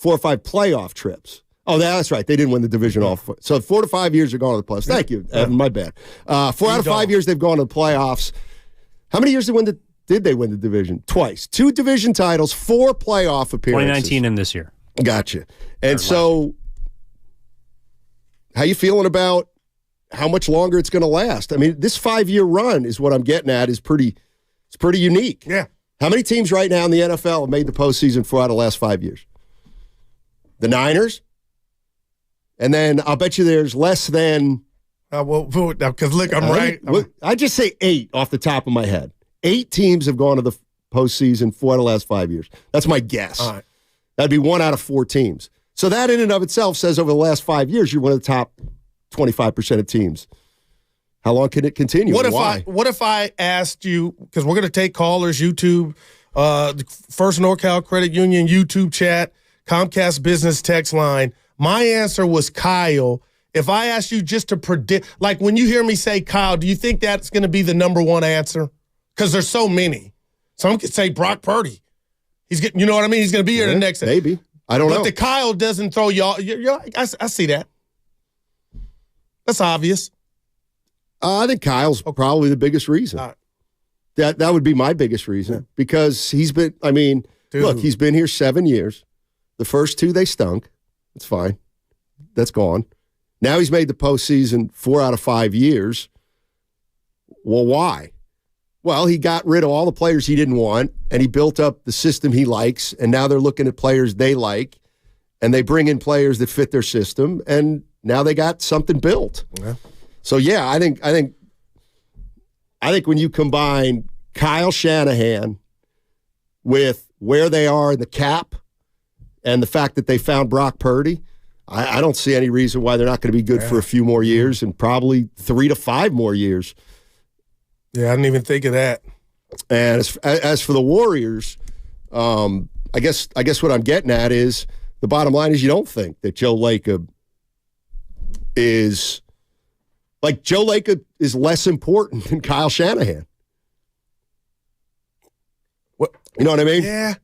playoff trips. Oh, that's right. They didn't win the division off. So 4 to 5 years are going to the playoffs. Thank you, Evan. My bad. 4 out of 5 years they've gone to the playoffs. How many years did they win the division? Twice. 2 division titles, 4 playoff appearances. 2019 and this year. Gotcha. And so, how you feeling about how much longer it's going to last? I mean, this 5-year run is what I'm getting at. It's pretty unique. Yeah. How many teams right now in the NFL have made the postseason 4 out of the last 5 years? The Niners. And then I'll bet you there's less than. Because look, I'm right. I just say 8 off the top of my head. 8 teams have gone to the postseason 4 out of the last 5 years. That's my guess. All right. That'd be 1 out of 4 teams. So that in and of itself says over the last 5 years, you're one of the top 25% of teams. How long can it continue? What if I asked you, because we're going to take callers, YouTube, First NorCal Credit Union YouTube chat, Comcast Business text line. My answer was Kyle. If I asked you just to predict, like when you hear me say Kyle, do you think that's going to be the number one answer? Because there's so many. Some could say Brock Purdy. He's getting, you know what I mean? He's going to be here the next. Maybe. I don't know. But the Kyle doesn't throw y'all. I see that. That's obvious. I think Kyle's probably the biggest reason. That would be my biggest reason because he's been. I mean, look, he's been here 7 years. The first 2 they stunk. It's fine. That's gone. Now he's made the postseason 4 out of 5 years. Well, why? Well, he got rid of all the players he didn't want, and he built up the system he likes, and now they're looking at players they like, and they bring in players that fit their system, and now they got something built. Yeah. So, yeah, I think when you combine Kyle Shanahan with where they are in the cap and the fact that they found Brock Purdy, I don't see any reason why they're not going to be good for a few more years and probably 3 to 5 more years. Yeah, I didn't even think of that. And as for the Warriors, I guess what I'm getting at is the bottom line is you don't think that Joe Lacob is less important than Kyle Shanahan. What? You know what I mean? Yeah.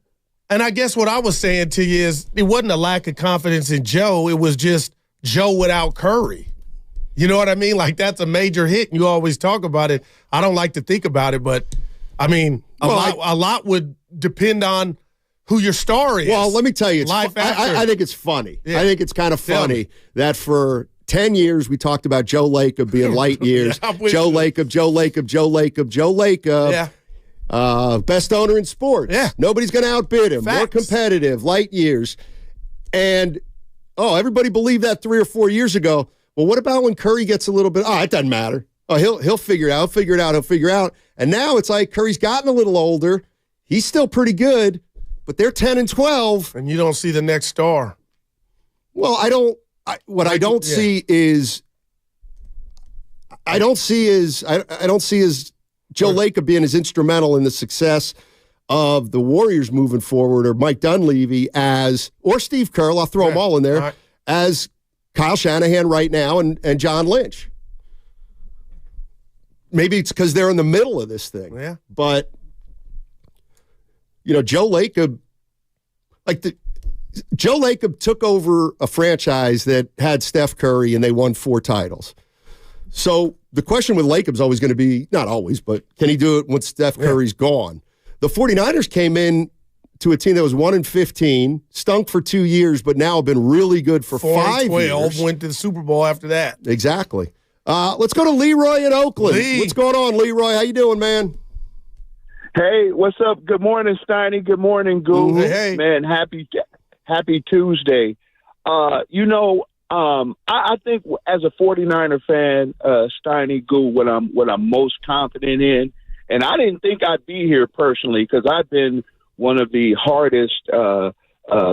And I guess what I was saying to you is it wasn't a lack of confidence in Joe. It was just Joe without Curry. You know what I mean? Like, that's a major hit, and you always talk about it. I don't like to think about it, but, I mean, a lot would depend on who your star is. Well, let me tell you, I think it's funny. Yeah. I think it's kind of funny that for 10 years we talked about Joe Lacob being light years. Joe Lacob. Yeah. Best owner in sports. Yeah. Nobody's going to outbid him. Facts. More competitive, light years. And, everybody believed that 3 or 4 years ago. Well, what about when Curry gets a little bit, it doesn't matter. Oh, he'll figure it out, he'll figure it out. And now it's like Curry's gotten a little older. He's still pretty good, but they're 10 and 12. And you don't see the next star. Well, I don't see is I don't see as Joe Lacob being as instrumental in the success of the Warriors moving forward, or Mike Dunleavy or Steve Kerr, I'll throw them all in there, as Kyle Shanahan right now and John Lynch. Maybe it's because they're in the middle of this thing. Yeah. But, Joe Lacob, Joe Lacob took over a franchise that had Steph Curry and they won 4 titles. So the question with Lacob's always going to be, not always, but can he do it when Steph Curry's gone? The 49ers came in to a team that was 1-15, stunk for 2 years, but now have been really good for 5 years. Went to the Super Bowl after that. Exactly. Let's go to Leroy in Oakland. What's going on, Leroy? How you doing, man? Hey, what's up? Good morning, Steiny. Good morning, Goo. Hey. Man, happy Tuesday. I think as a 49er fan, Steiny, Goo, what I'm most confident in, and I didn't think I'd be here personally because I've been one of the hardest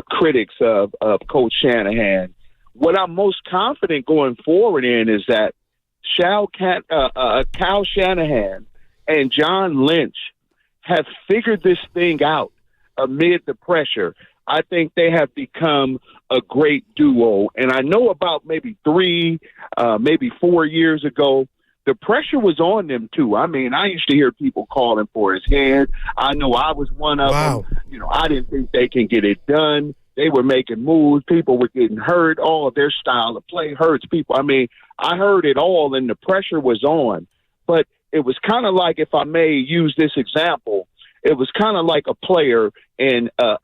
critics of Coach Shanahan. What I'm most confident going forward in is that Kyle Shanahan and John Lynch have figured this thing out amid the pressure. I think they have become a great duo. And I know about maybe 3, maybe 4 years ago, the pressure was on them too. I mean, I used to hear people calling for his hand. I know I was one of them. I didn't think they can get it done. They were making moves. People were getting hurt. All of their style of play hurts people. I mean, I heard it all, and the pressure was on. But it was kind of like, if I may use this example, it was kind of like a player in a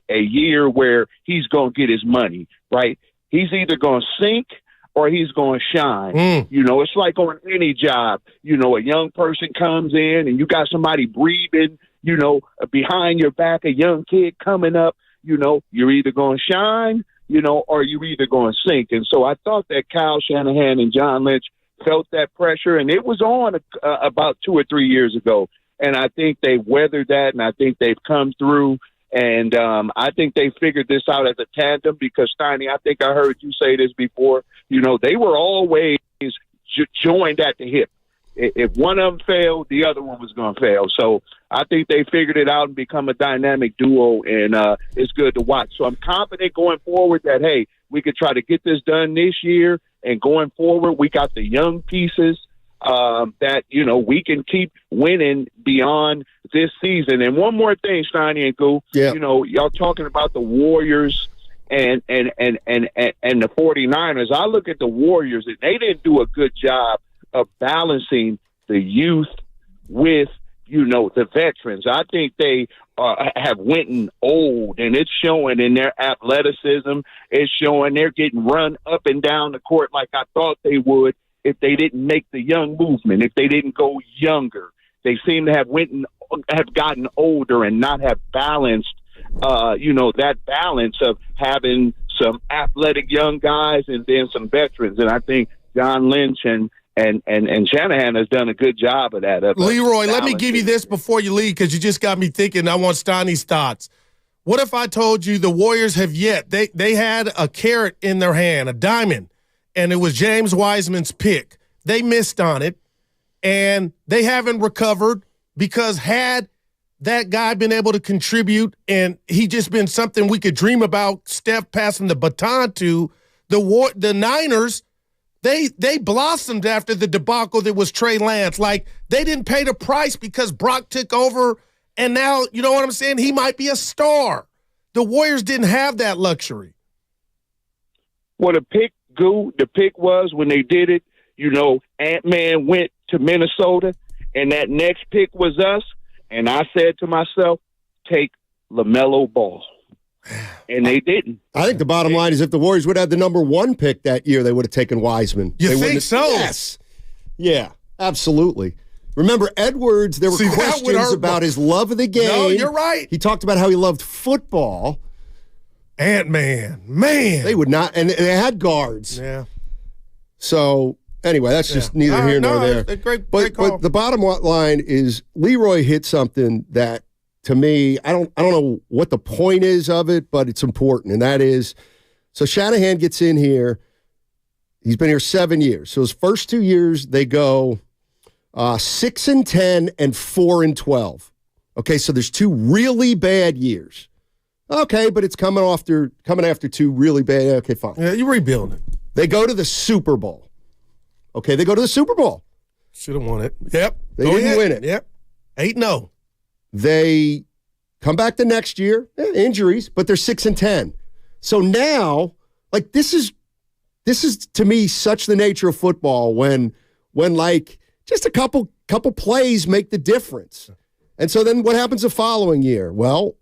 year where he's going to get his money, right? He's either going to sink or he's going to shine. It's like on any job. A young person comes in and you got somebody breathing, behind your back, a young kid coming up, you're either going to shine, or you're either going to sink. And so I thought that Kyle Shanahan and John Lynch felt that pressure, and it was on about 2 or 3 years ago. And I think they weathered that, and I think they've come through. And I think they figured this out as a tandem because, Steiny, I think I heard you say this before. They were always joined at the hip. If one of them failed, the other one was going to fail. So I think they figured it out and become a dynamic duo, and it's good to watch. So I'm confident going forward that, hey, we could try to get this done this year, and going forward, we got the young pieces that, we can keep winning beyond this season. And one more thing, Steiny and Goo, y'all talking about the Warriors and the 49ers. I look at the Warriors, and they didn't do a good job of balancing the youth with, the veterans. I think they have went old, and it's showing in their athleticism. It's showing they're getting run up and down the court like I thought they would if they didn't make the young movement, if they didn't go younger. They seem to have gotten older and not have balanced, that balance of having some athletic young guys and then some veterans. And I think John Lynch and Shanahan has done a good job of that. Leroy, let me give you this before you leave because you just got me thinking. I want Steiny's thoughts. What if I told you the Warriors have they had a carrot in their hand, a diamond, and it was James Wiseman's pick. They missed on it, and they haven't recovered because had that guy been able to contribute and he just been something we could dream about, Steph passing the baton to, the Niners, they blossomed after the debacle that was Trey Lance. Like, they didn't pay the price because Brock took over, and now, you know what I'm saying, he might be a star. The Warriors didn't have that luxury. Well, the pick was when they did it, Ant-Man went to Minnesota, and that next pick was us, and I said to myself, take LaMelo Ball. And they didn't. I think the bottom line is if the Warriors would have the number 1 pick that year, they would have taken Wiseman. You think so? Yes. Yeah, absolutely. Remember, Edwards, there were questions about his love of the game. No, you're right. He talked about how he loved football. Ant-Man, man. They would not, and they had guards. Yeah. So, anyway, that's just neither here nor there. Great but the bottom line is Leroy hit something that, to me, I don't know what the point is of it, but it's important, and that is, so Shanahan gets in here. He's been here 7 years. So his first 2 years, they go 6-10 and 4-12. Okay, so there's 2 really bad years. Okay, but it's coming after 2 really bad. Okay, fine. Yeah, you're rebuilding. They go to the Super Bowl. Okay, they go to the Super Bowl. Should have won it. Yep. They didn't win it. Yep. 8-0. They come back the next year, injuries, but they're 6-10. So now, like this is to me such the nature of football when like just a couple plays make the difference. And so then what happens the following year? Well,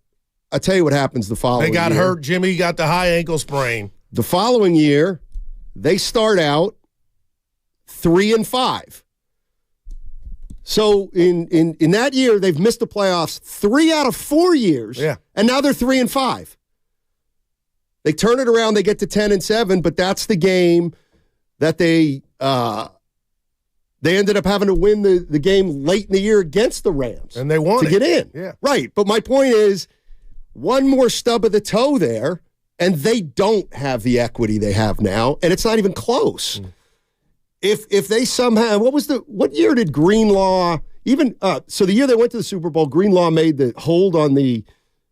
I'll tell you what happens the following year. They got hurt. Jimmy got the high ankle sprain. The following year, they start out 3-5. So in that year, they've missed the playoffs 3 out of 4 years. Yeah. And now they're 3-5. They turn it around, they get to 10-7, but that's the game that they ended up having to win the game late in the year against the Rams. And they won to get in. Yeah. Right. But my point is, one more stub of the toe there, and they don't have the equity they have now, and it's not even close. If they somehow, what year did Greenlaw so the year they went to the Super Bowl, Greenlaw made the hold on the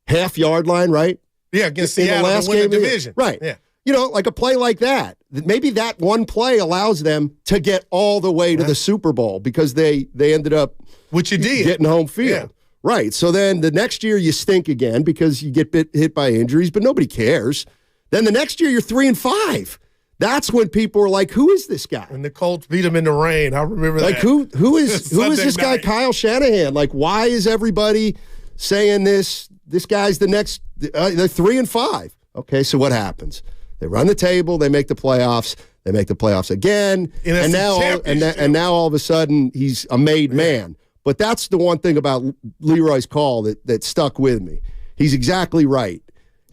half-yard line, right? Yeah, against Seattle to win the division. Right. Yeah. You know, like a play like that. Maybe that one play allows them to get all the way to the Super Bowl because they ended up getting home field. Yeah. Right. So then the next year you stink again because you get hit by injuries, but nobody cares. Then the next year you're 3-5. That's when people are like, "Who is this guy?" And the Colts beat him in the rain. I remember that. Like who is this guy, Kyle Shanahan? Like, why is everybody saying this? This guy's the next. They're 3-5. Okay, so what happens? They run the table. They make the playoffs. They make the playoffs again, and now all of a sudden he's a made man. But that's the one thing about Leroy's call that stuck with me. He's exactly right.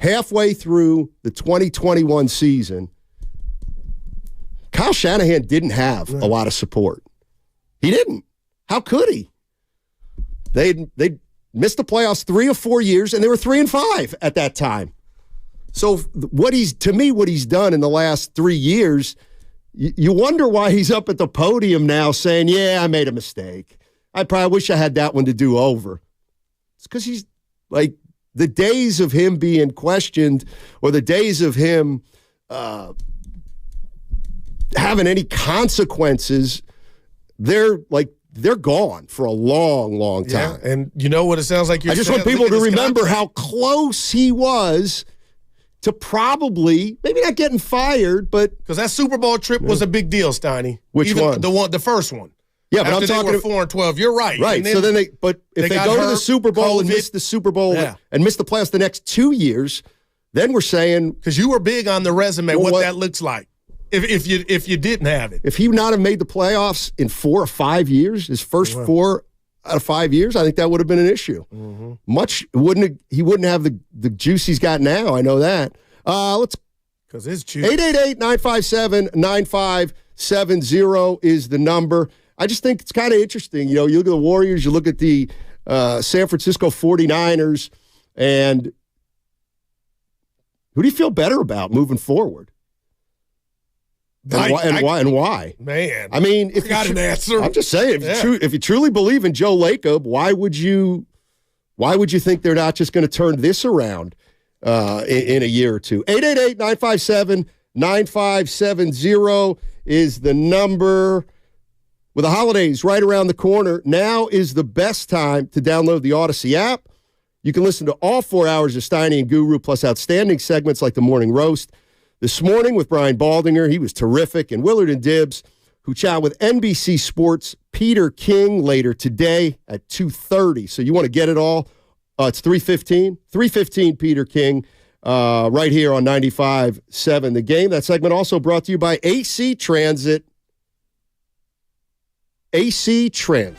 Halfway through the 2021 season, Kyle Shanahan didn't have a lot of support. He didn't. How could he? They missed the playoffs 3 or 4 years, and they were 3-5 at that time. So what he's done in the last 3 years, you wonder why he's up at the podium now saying, "Yeah, I made a mistake. I probably wish I had that one to do over." It's because he's like the days of him being questioned or the days of him having any consequences, they're gone for a long, long time. Yeah, and you know what it sounds like? I just want people to remember how close he was to probably, maybe not getting fired, but... Because that Super Bowl trip was a big deal, Steiny. Which one? The first one. Yeah, but After I'm talking... they were 4-12. You're right. Right, so then if they go to the Super Bowl and miss the Super Bowl and miss the playoffs the next 2 years, then we're saying... Because you were big on the resume, what that looks like. If you didn't have it. If he not have made the playoffs in 4 or 5 years, his first 4 out of 5 years, I think that would have been an issue. Mm-hmm. He wouldn't have the juice he's got now. I know that. Because it's juice. 888-957-9570 is the number. I just think it's kind of interesting. You know, you look at the Warriors, you look at the San Francisco 49ers, and who do you feel better about moving forward? And why? Man, I mean, if I got an answer. I'm just saying, if you truly believe in Joe Lacob, why would you think they're not just going to turn this around in a year or two? 888-957-9570 is the number. With the holidays right around the corner, now is the best time to download the Odyssey app. You can listen to all 4 hours of Steiny and Guru, plus outstanding segments like the Morning Roast. This morning with Brian Baldinger, he was terrific, and Willard and Dibbs, who chat with NBC Sports' Peter King later today at 2:30. So you want to get it all? It's 3:15. 3:15, Peter King, right here on 95.7 The Game. That segment also brought to you by AC Transit. AC Transit.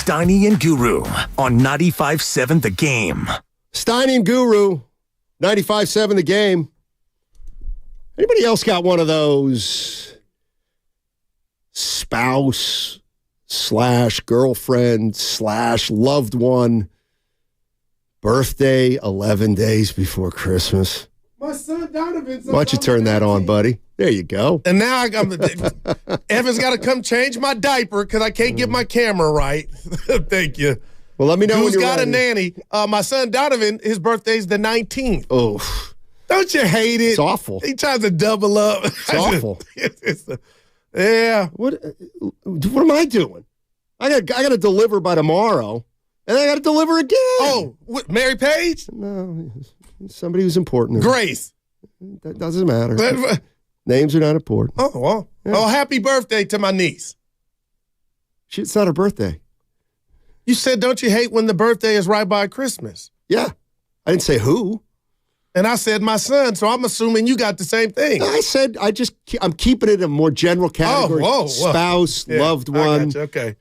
Steiny and Guru on 95.7 The Game. Steiny and Guru, 95.7 The Game. Anybody else got one of those spouse/girlfriend/loved one birthday 11 days before Christmas? My son Donovan's. Why don't you turn that on, buddy? There you go. And now Evan's got to come change my diaper because I can't get my camera right. Thank you. Well, let me know Who's when you're got ready. a nanny? My son Donovan, his birthday's the 19th. Oh. Don't you hate it? It's awful. He tries to double up. It's awful. Yeah. What am I doing? I got to deliver by tomorrow, and I got to deliver again. Oh, what, Mary Page? No, somebody who's important. Grace. That doesn't matter. Names are not important. Oh, well. Yeah. Oh, happy birthday to my niece. It's not her birthday. You said, don't you hate when the birthday is right by Christmas? Yeah. I didn't say who. And I said my son, so I'm assuming you got the same thing. No, I said I'm keeping it in a more general category. Oh, whoa. Spouse, Yeah, loved one, okay.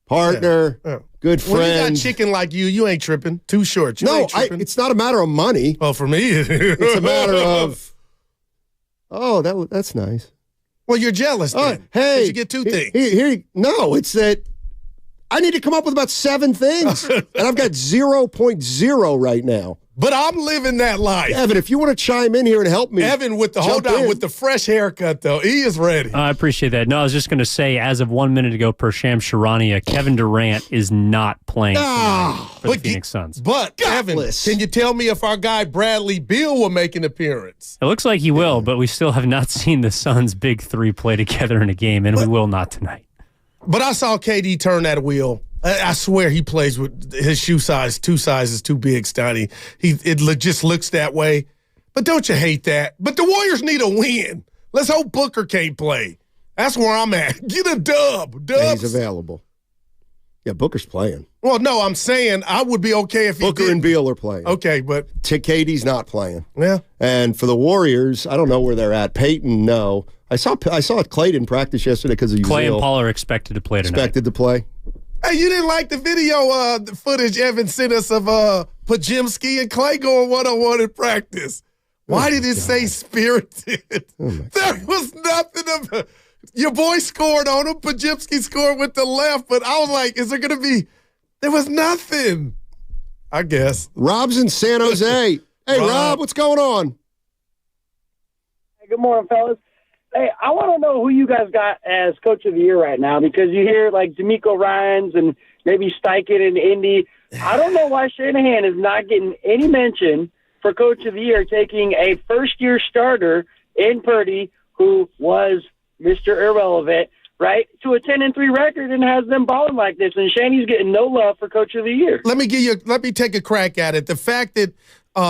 partner, good friend. When you got chicken like you ain't tripping. Too short. You ain't tripping. It's not a matter of money. Oh, for me, it's a matter of. Oh, that's nice. Well, you're jealous. Then. Hey, you get two things. No, it's that I need to come up with about 7 things, and I've got 0.0 right now. But I'm living that life. Evan, if you want to chime in here and help me. Evan, with the fresh haircut, though. He is ready. I appreciate that. No, I was just going to say, as of 1 minute ago per Shams Charania, Kevin Durant is not playing for the Phoenix Suns. But, Evan, can you tell me if our guy Bradley Beal will make an appearance? It looks like he will, but we still have not seen the Suns' big three play together in a game, and we will not tonight. But I saw KD turn that wheel. I swear he plays with his shoe size 2 sizes too big, Steiny. It just looks that way. But don't you hate that? But the Warriors need a win. Let's hope Booker can't play. That's where I'm at. Get a dub. Dubs. He's available. Yeah, Booker's playing. Well, no, I'm saying I would be okay if Booker and Beal are playing. Okay, but KD's not playing. Yeah. And for the Warriors, I don't know where they're at. Peyton, no. I saw Clay didn't practice yesterday because of Clay Uziel. and Paul are expected to play tonight. Expected to play. Hey, you didn't like the video the footage Evan sent us of Pajimski and Clay going one-on-one in practice. Why did it say spirited? There was nothing of your boy scored on him. Pajimski scored with the left, but I was like, is there going to be – there was nothing, I guess. Rob's in San Jose. Hey, Rob, what's going on? Hey, good morning, fellas. Hey, I want to know who you guys got as Coach of the Year right now, because you hear like D'Amico Ryans and maybe Steichen in Indy. I don't know why Shanahan is not getting any mention for Coach of the Year, taking a first-year starter in Purdy, who was Mr. Irrelevant, right, to a 10-3 record and has them balling like this. And Shanny's getting no love for Coach of the Year. Let me take a crack at it. The fact that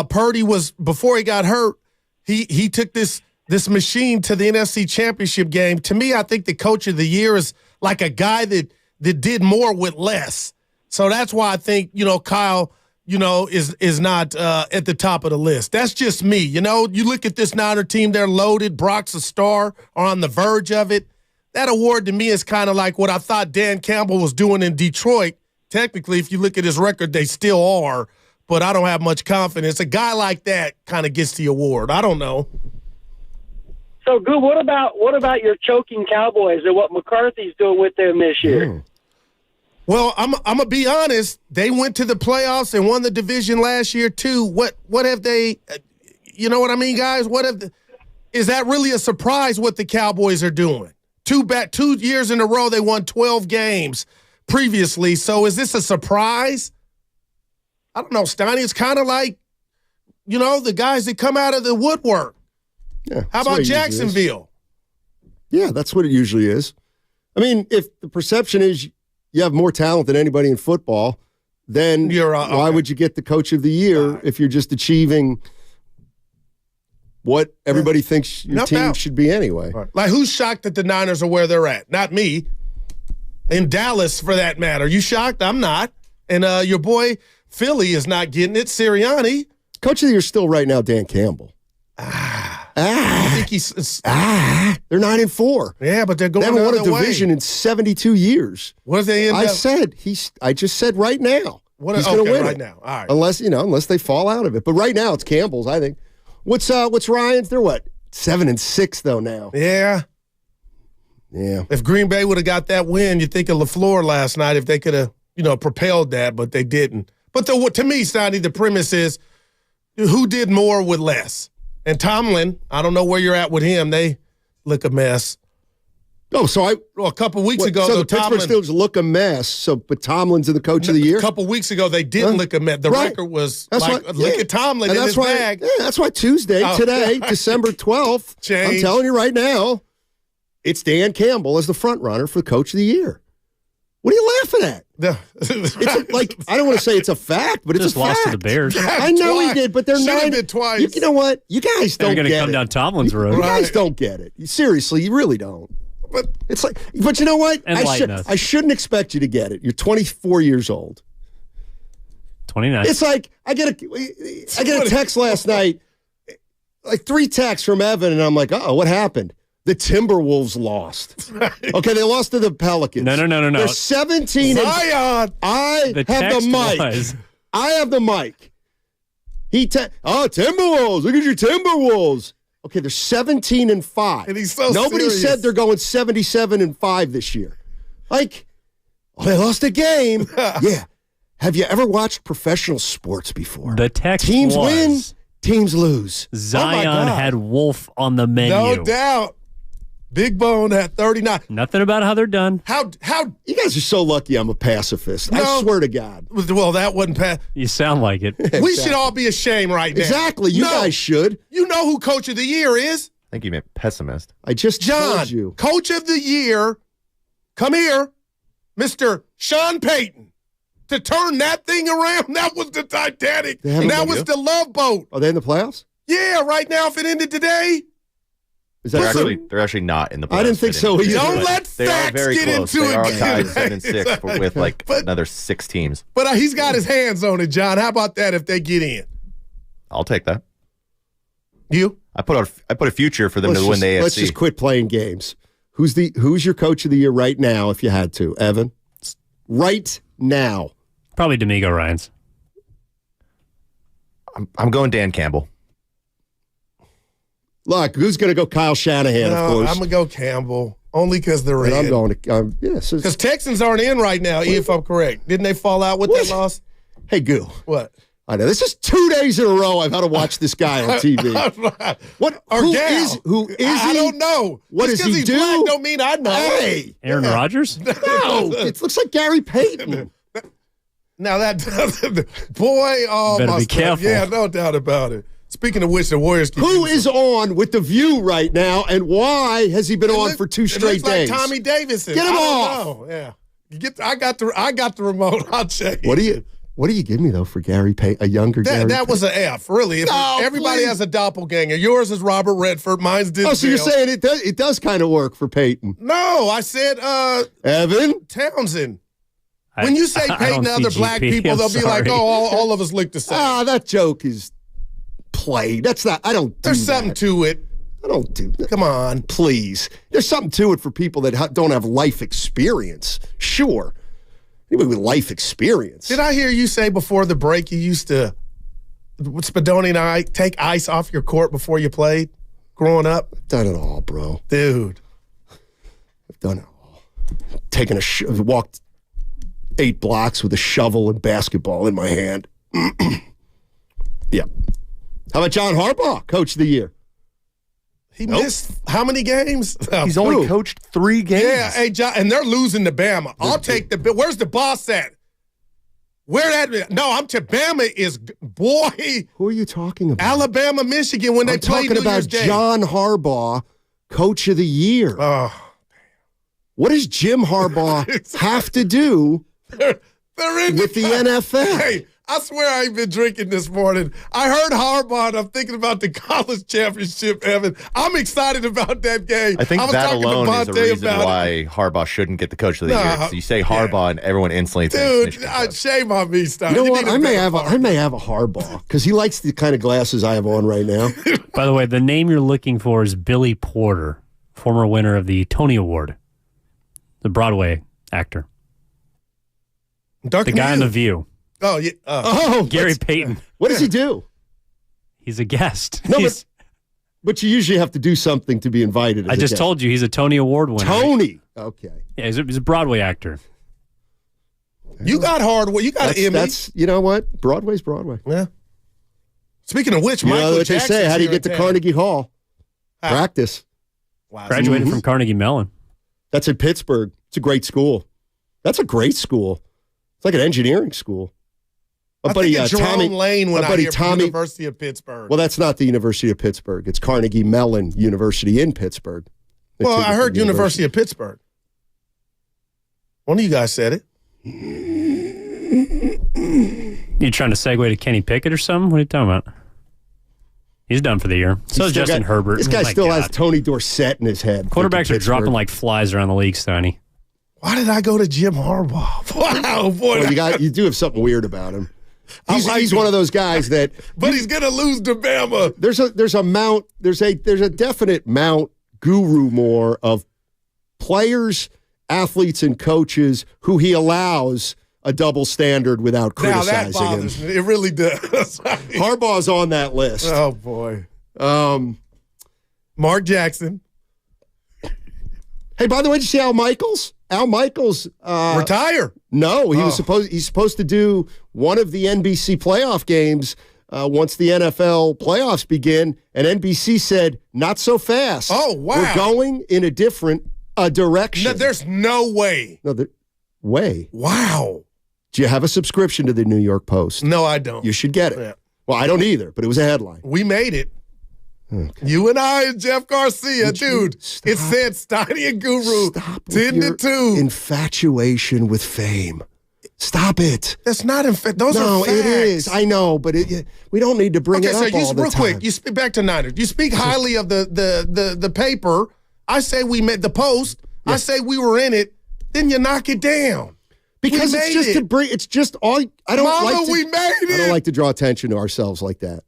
Purdy was, before he got hurt, he took this machine to the NFC Championship game. To me, I think the Coach of the Year is like a guy that did more with less. So that's why I think, Kyle, is not at the top of the list. That's just me. You look at this Niner team, they're loaded. Brock's a star, or on the verge of it. That award to me is kind of like what I thought Dan Campbell was doing in Detroit. Technically, if you look at his record, they still are, but I don't have much confidence. A guy like that kind of gets the award. I don't know. So, good. What about your choking Cowboys and what McCarthy's doing with them this year? Well, I'm gonna be honest. They went to the playoffs and won the division last year too. What have they? You know what I mean, guys? Is that really a surprise? What the Cowboys are doing? 2 years in a row, they won 12 games previously. So is this a surprise? I don't know, Steiny. It's kind of like, the guys that come out of the woodwork. Yeah. How about Jacksonville? Yeah, that's what it usually is. I mean, if the perception is you have more talent than anybody in football, then why would you get the Coach of the Year if you're just achieving what everybody thinks your team should be anyway? Right. Like, who's shocked that the Niners are where they're at? Not me. In Dallas, for that matter. You shocked? I'm not. And your boy Philly is not getting it. Sirianni. Coach of the Year still right now, Dan Campbell. You think he's They're 9-4. Yeah, but they're going They haven't won a another way. division in 72 years. What if they end up? I just said right now. He's going to win right it. now. All right. Unless they fall out of it. But right now it's Campbell's, I think. What's Ryan's? They're what? 7-6 though now. Yeah. Yeah. If Green Bay would have got that win, you think of LaFleur last night if they could have, propelled that, but they didn't. But to me, Sonny, the premise is who did more with less? And Tomlin, I don't know where you're at with him. They look a mess. Oh, so a couple weeks ago, so though, the Pittsburgh Steelers look a mess. But Tomlin's in the coach of the year. A couple weeks ago, they didn't look a mess. The record was look at Tomlin in his bag. Yeah, that's why Tuesday, today, December 12th, I'm telling you right now, it's Dan Campbell as the front runner for coach of the year. What are you laughing at? It's I don't want to say it's a fact, but it's a fact. Just lost to the Bears. I know he did, but they're Should've 9. been twice. You know what? You guys don't get it. They're going to come down Tomlin's road. You guys don't get it. Seriously, you really don't. But it's but you know what? I shouldn't expect you to get it. You're 24 years old. 29. It's like I get a text last night, like 3 texts from Evan, and I'm like, oh, what happened? The Timberwolves lost. Okay, they lost to the Pelicans. No. They're 17. Zion. I have the mic. I have the mic. Timberwolves. Look at your Timberwolves. Okay, they're 17-5. And he's so Nobody serious. said they're going 77-5 this year. They lost a game. Yeah. Have you ever watched professional sports before? The text Teams was, win, teams lose. Zion had Wolf on the menu. No doubt. Big Bone at 39. Nothing about how they're done. How you guys are so lucky I'm a pacifist. I swear to God. Well, that wasn't You sound like it. We should all be ashamed right now. Exactly. You guys should. You know who Coach of the Year is? I think you meant pessimist. I just told you. Coach of the Year, come here, Mr. Sean Payton. To turn that thing around, that was the Titanic. And that was the Love Boat. Are they in the playoffs? Yeah, right now, if it ended today. Is that They're actually not in the playoffs. I didn't think so either. Don't let They are facts very get close. into They it. are tied 7-6 with another 6 teams. But he's got his hands on it, John. How about that if they get in? I'll take that. You? I put a future for them to win the AFC. Let's just quit playing games. Who's your coach of the year right now, if you had to, Evan? Right now. Probably D'Amico Ryans. I'm going Dan Campbell. Look, who's going to go? Kyle Shanahan, of course. I'm going to go Campbell, only because they're in. I'm going to, yes. Because Texans aren't in right now, if I'm correct. Didn't they fall out with that loss? Hey, Goo. What? I know. This is 2 days in a row I've had to watch this guy on TV. What? Who is he? I don't know. What Just does he he's do? Black don't mean I know. Hey. Aaron Rodgers? No. It looks like Gary Payton. Now that boy, better be careful. Yeah, no doubt about it. Speaking of which, the Warriors. Who is on with The View right now, and why has he been on for 2 straight days? Like Tommy Davidson. Get him I off. don't know. Yeah, I got the remote. I'll check. What do you give me though for Gary Payton, a younger Gary? That was an F, really. Everybody has a doppelganger. Yours is Robert Redford. Mine's Denzel. Oh, so you're saying it does kind of work for Peyton? No, I said Evan Townsend. When you say Peyton to other black people, they'll be like, "Oh, all of us look the same." That joke is played. That's not. I don't. There's something to it. I don't do that. Come on, please. There's something to it for people that don't have life experience. Sure. Anybody with life experience. Did I hear you say before the break you used to, Spadoni and I, take ice off your court before you played growing up? I've done it all, bro. Dude. I've done it all. Walked 8 blocks with a shovel and basketball in my hand. Yeah. How about John Harbaugh, coach of the year? He missed how many games? He's only coached 3 games. Yeah, hey, John, and they're losing to Bama. I'll take the. Where's the boss at? Where that? No, Bama is boy. Who are you talking about? Alabama, Michigan when they played New talking about Year's Day. John Harbaugh, coach of the year. Oh, what does Jim Harbaugh have to do they're in with the NFL? Hey, I swear I ain't been drinking this morning. I heard Harbaugh, and I'm thinking about the college championship, Evan. I'm excited about that game. I think was that talking to alone is a Bonte reason about why Harbaugh shouldn't get the coach of the year. So you say Harbaugh, and everyone instantly thinks Dude, shame on me, Stein. You know what? I may have a Harbaugh because he likes the kind of glasses I have on right now. By the way, the name you're looking for is Billy Porter, former winner of the Tony Award, the Broadway actor. Dr. The guy on The View. Oh, yeah. Gary Payton. What does he do? He's a guest. No, but you usually have to do something to be invited. I just told you he's a Tony Award winner. Tony. Okay. Yeah, he's a Broadway actor. You got hardware. You got an Emmy. That's, you know what? Broadway's Broadway. Yeah. Speaking of which, you Michael know what Jackson's they say? How do you here get to in town. Carnegie Hall? Practice. Wow. Graduated from Carnegie Mellon. That's in Pittsburgh. It's a great school. That's a great school. It's like an engineering school. I think it's Jerome Lane when I hear from University of Pittsburgh. Well, that's not the University of Pittsburgh. It's Carnegie Mellon University in Pittsburgh. Well, I heard University of Pittsburgh. One of you guys said it. You trying to segue to Kenny Pickett or something? What are you talking about? He's done for the year. So is Justin Herbert. This guy still has Tony Dorsett in his head. Quarterbacks are dropping like flies around the league, Steiny. Why did I go to Jim Harbaugh? Wow, boy. Well, you do have something weird about him. He's one of those guys that, but he's gonna lose to Bama. There's a definite Mount Guru more of players, athletes, and coaches who he allows a double standard without criticizing now that bothers him. me. It really does. Harbaugh's on that list. Oh boy. Mark Jackson. Hey, by the way, did you see Al Michaels? Al Michaels retire? No, he's supposed to do one of the NBC playoff games once the NFL playoffs begin, and NBC said not so fast. Oh wow, we're going in a different direction. No, there's no way. No, way. Wow. Do you have a subscription to the New York Post? No, I don't. You should get it. Yeah. Well, I don't either, but it was a headline. We made it. Okay. You and I and Jeff Garcia, dude. It said Steiny and Guru 10-2. Infatuation with fame. Stop it. That's not those are facts. No, it is. I know, but we don't need to bring it up all the time. Real quick, you speak back to Niners. You speak highly of the paper. I say we made the Post. Yeah. I say we were in it. Then you knock it down. Because it's just to bring. It's just all. I don't we made it. I don't like to draw attention to ourselves like that.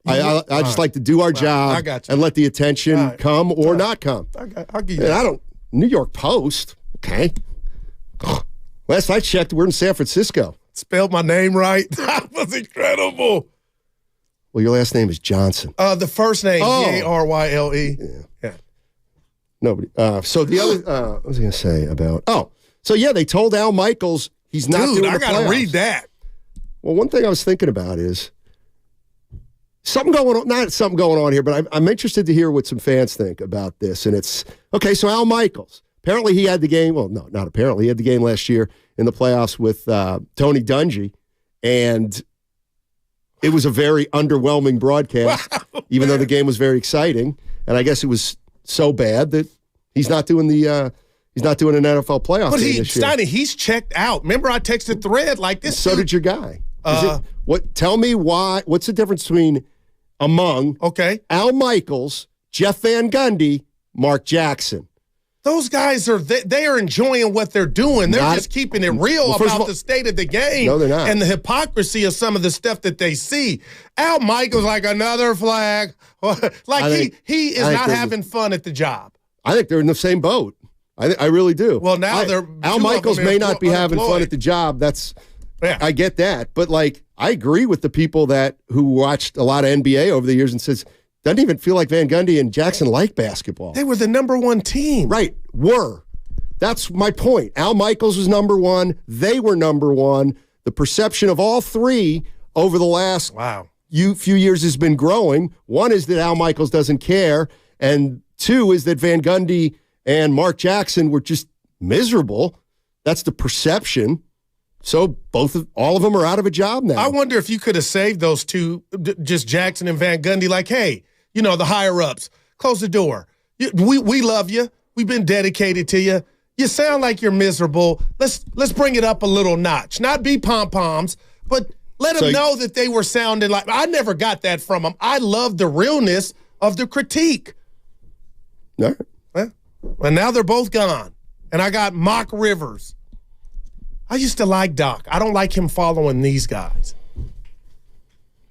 I just like to do our job and let the attention come or not come. I'll give you that. I don't. New York Post. Okay. Last I checked, we're in San Francisco. Spelled my name right. That was incredible. Well, your last name is Johnson. The first name, Garyle. Yeah. Nobody. So the other, what was I going to say about? So yeah, they told Al Michaels he's not doing the playoffs. I got to read that. Well, one thing I was thinking about is something going on. Not something going on here, but I'm interested to hear what some fans think about this. And it's okay. So Al Michaels. Apparently he had the game. Well, no, not apparently. He had the game last year in the playoffs with Tony Dungy, and it was a very underwhelming broadcast, even though the game was very exciting. And I guess it was so bad that he's not doing the he's not doing an NFL playoff game this year. Steiny, he's checked out. Remember, I texted Thread like this. So did your guy. Tell me why? What's the difference between among Al Michaels, Jeff Van Gundy, Mark Jackson? Those guys they are enjoying what they're doing. They're just keeping it real about the state of the game. No, they're not. And the hypocrisy of some of the stuff that they see. Al Michaels like another flag. He is not having fun at the job. I think they're in the same boat. I really do. Well, now Al Michaels may not be having fun at the job. I get that, but I agree with the people who watched a lot of NBA over the years and says. Doesn't even feel like Van Gundy and Jackson like basketball. They were the number one team. Right, were. That's my point. Al Michaels was number one. They were number one. The perception of all three over the last few years has been growing. One is that Al Michaels doesn't care, and two is that Van Gundy and Mark Jackson were just miserable. That's the perception. So all of them are out of a job now. I wonder if you could have saved those two, just Jackson and Van Gundy, like, hey, the higher-ups, close the door. We love you. We've been dedicated to you. You sound like you're miserable. Let's bring it up a little notch. Not be pom-poms, But let them know that they were sounding like, I never got that from them. I love the realness of the critique. All right. And now they're both gone. And I got Mock Rivers. I used to like Doc. I don't like him following these guys.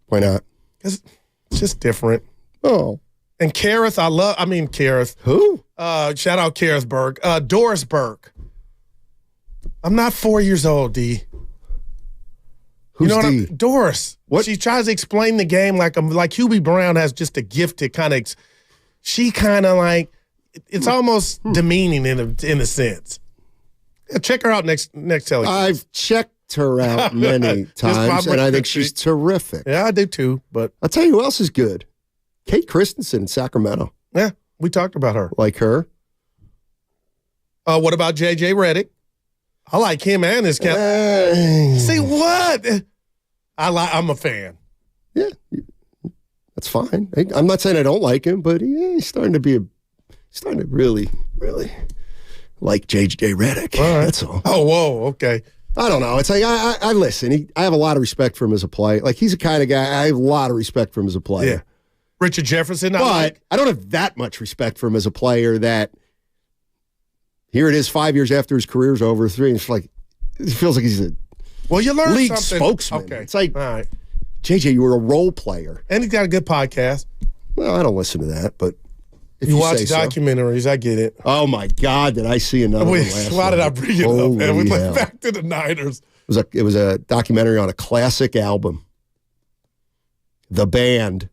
Why not? Because it's just different. Oh. And Kareth, Kareth. Who? Shout out Kareth Burke. Doris Burke. I'm not 4 years old, D. Who's you know D? Doris. What? She tries to explain the game like Hubie Brown has just a gift to kind of. She kind of like it's almost demeaning in a sense. Yeah, check her out next television. I've checked her out many times, and I think she's terrific. Yeah, I do too. But I'll tell you who else is good. Kate Christensen in Sacramento. Yeah, we talked about her. Like her. What about J.J. Redick? I like him and his cat. See what? I'm a fan. Yeah, that's fine. I'm not saying I don't like him, but he's starting to really, really like J.J. Redick. All right. That's all. Oh, whoa, okay. I don't know. It's like I listen. I have a lot of respect for him as a player. Like he's the kind of guy I have a lot of respect for him as a player. Yeah. Richard Jefferson. But I don't have that much respect for him as a player that here it is 5 years after his career's over, and it's like it feels like he's a you learn league something. spokesman. Okay. It's like, all right. JJ, you were a role player. And he's got a good podcast. Well, I don't listen to that, but if you you watch say documentaries, I get it. Oh, my God, did I see another one last Why did I bring it up, man? We Holy went hell. back to the Niners. It was a documentary on a classic album. The Band.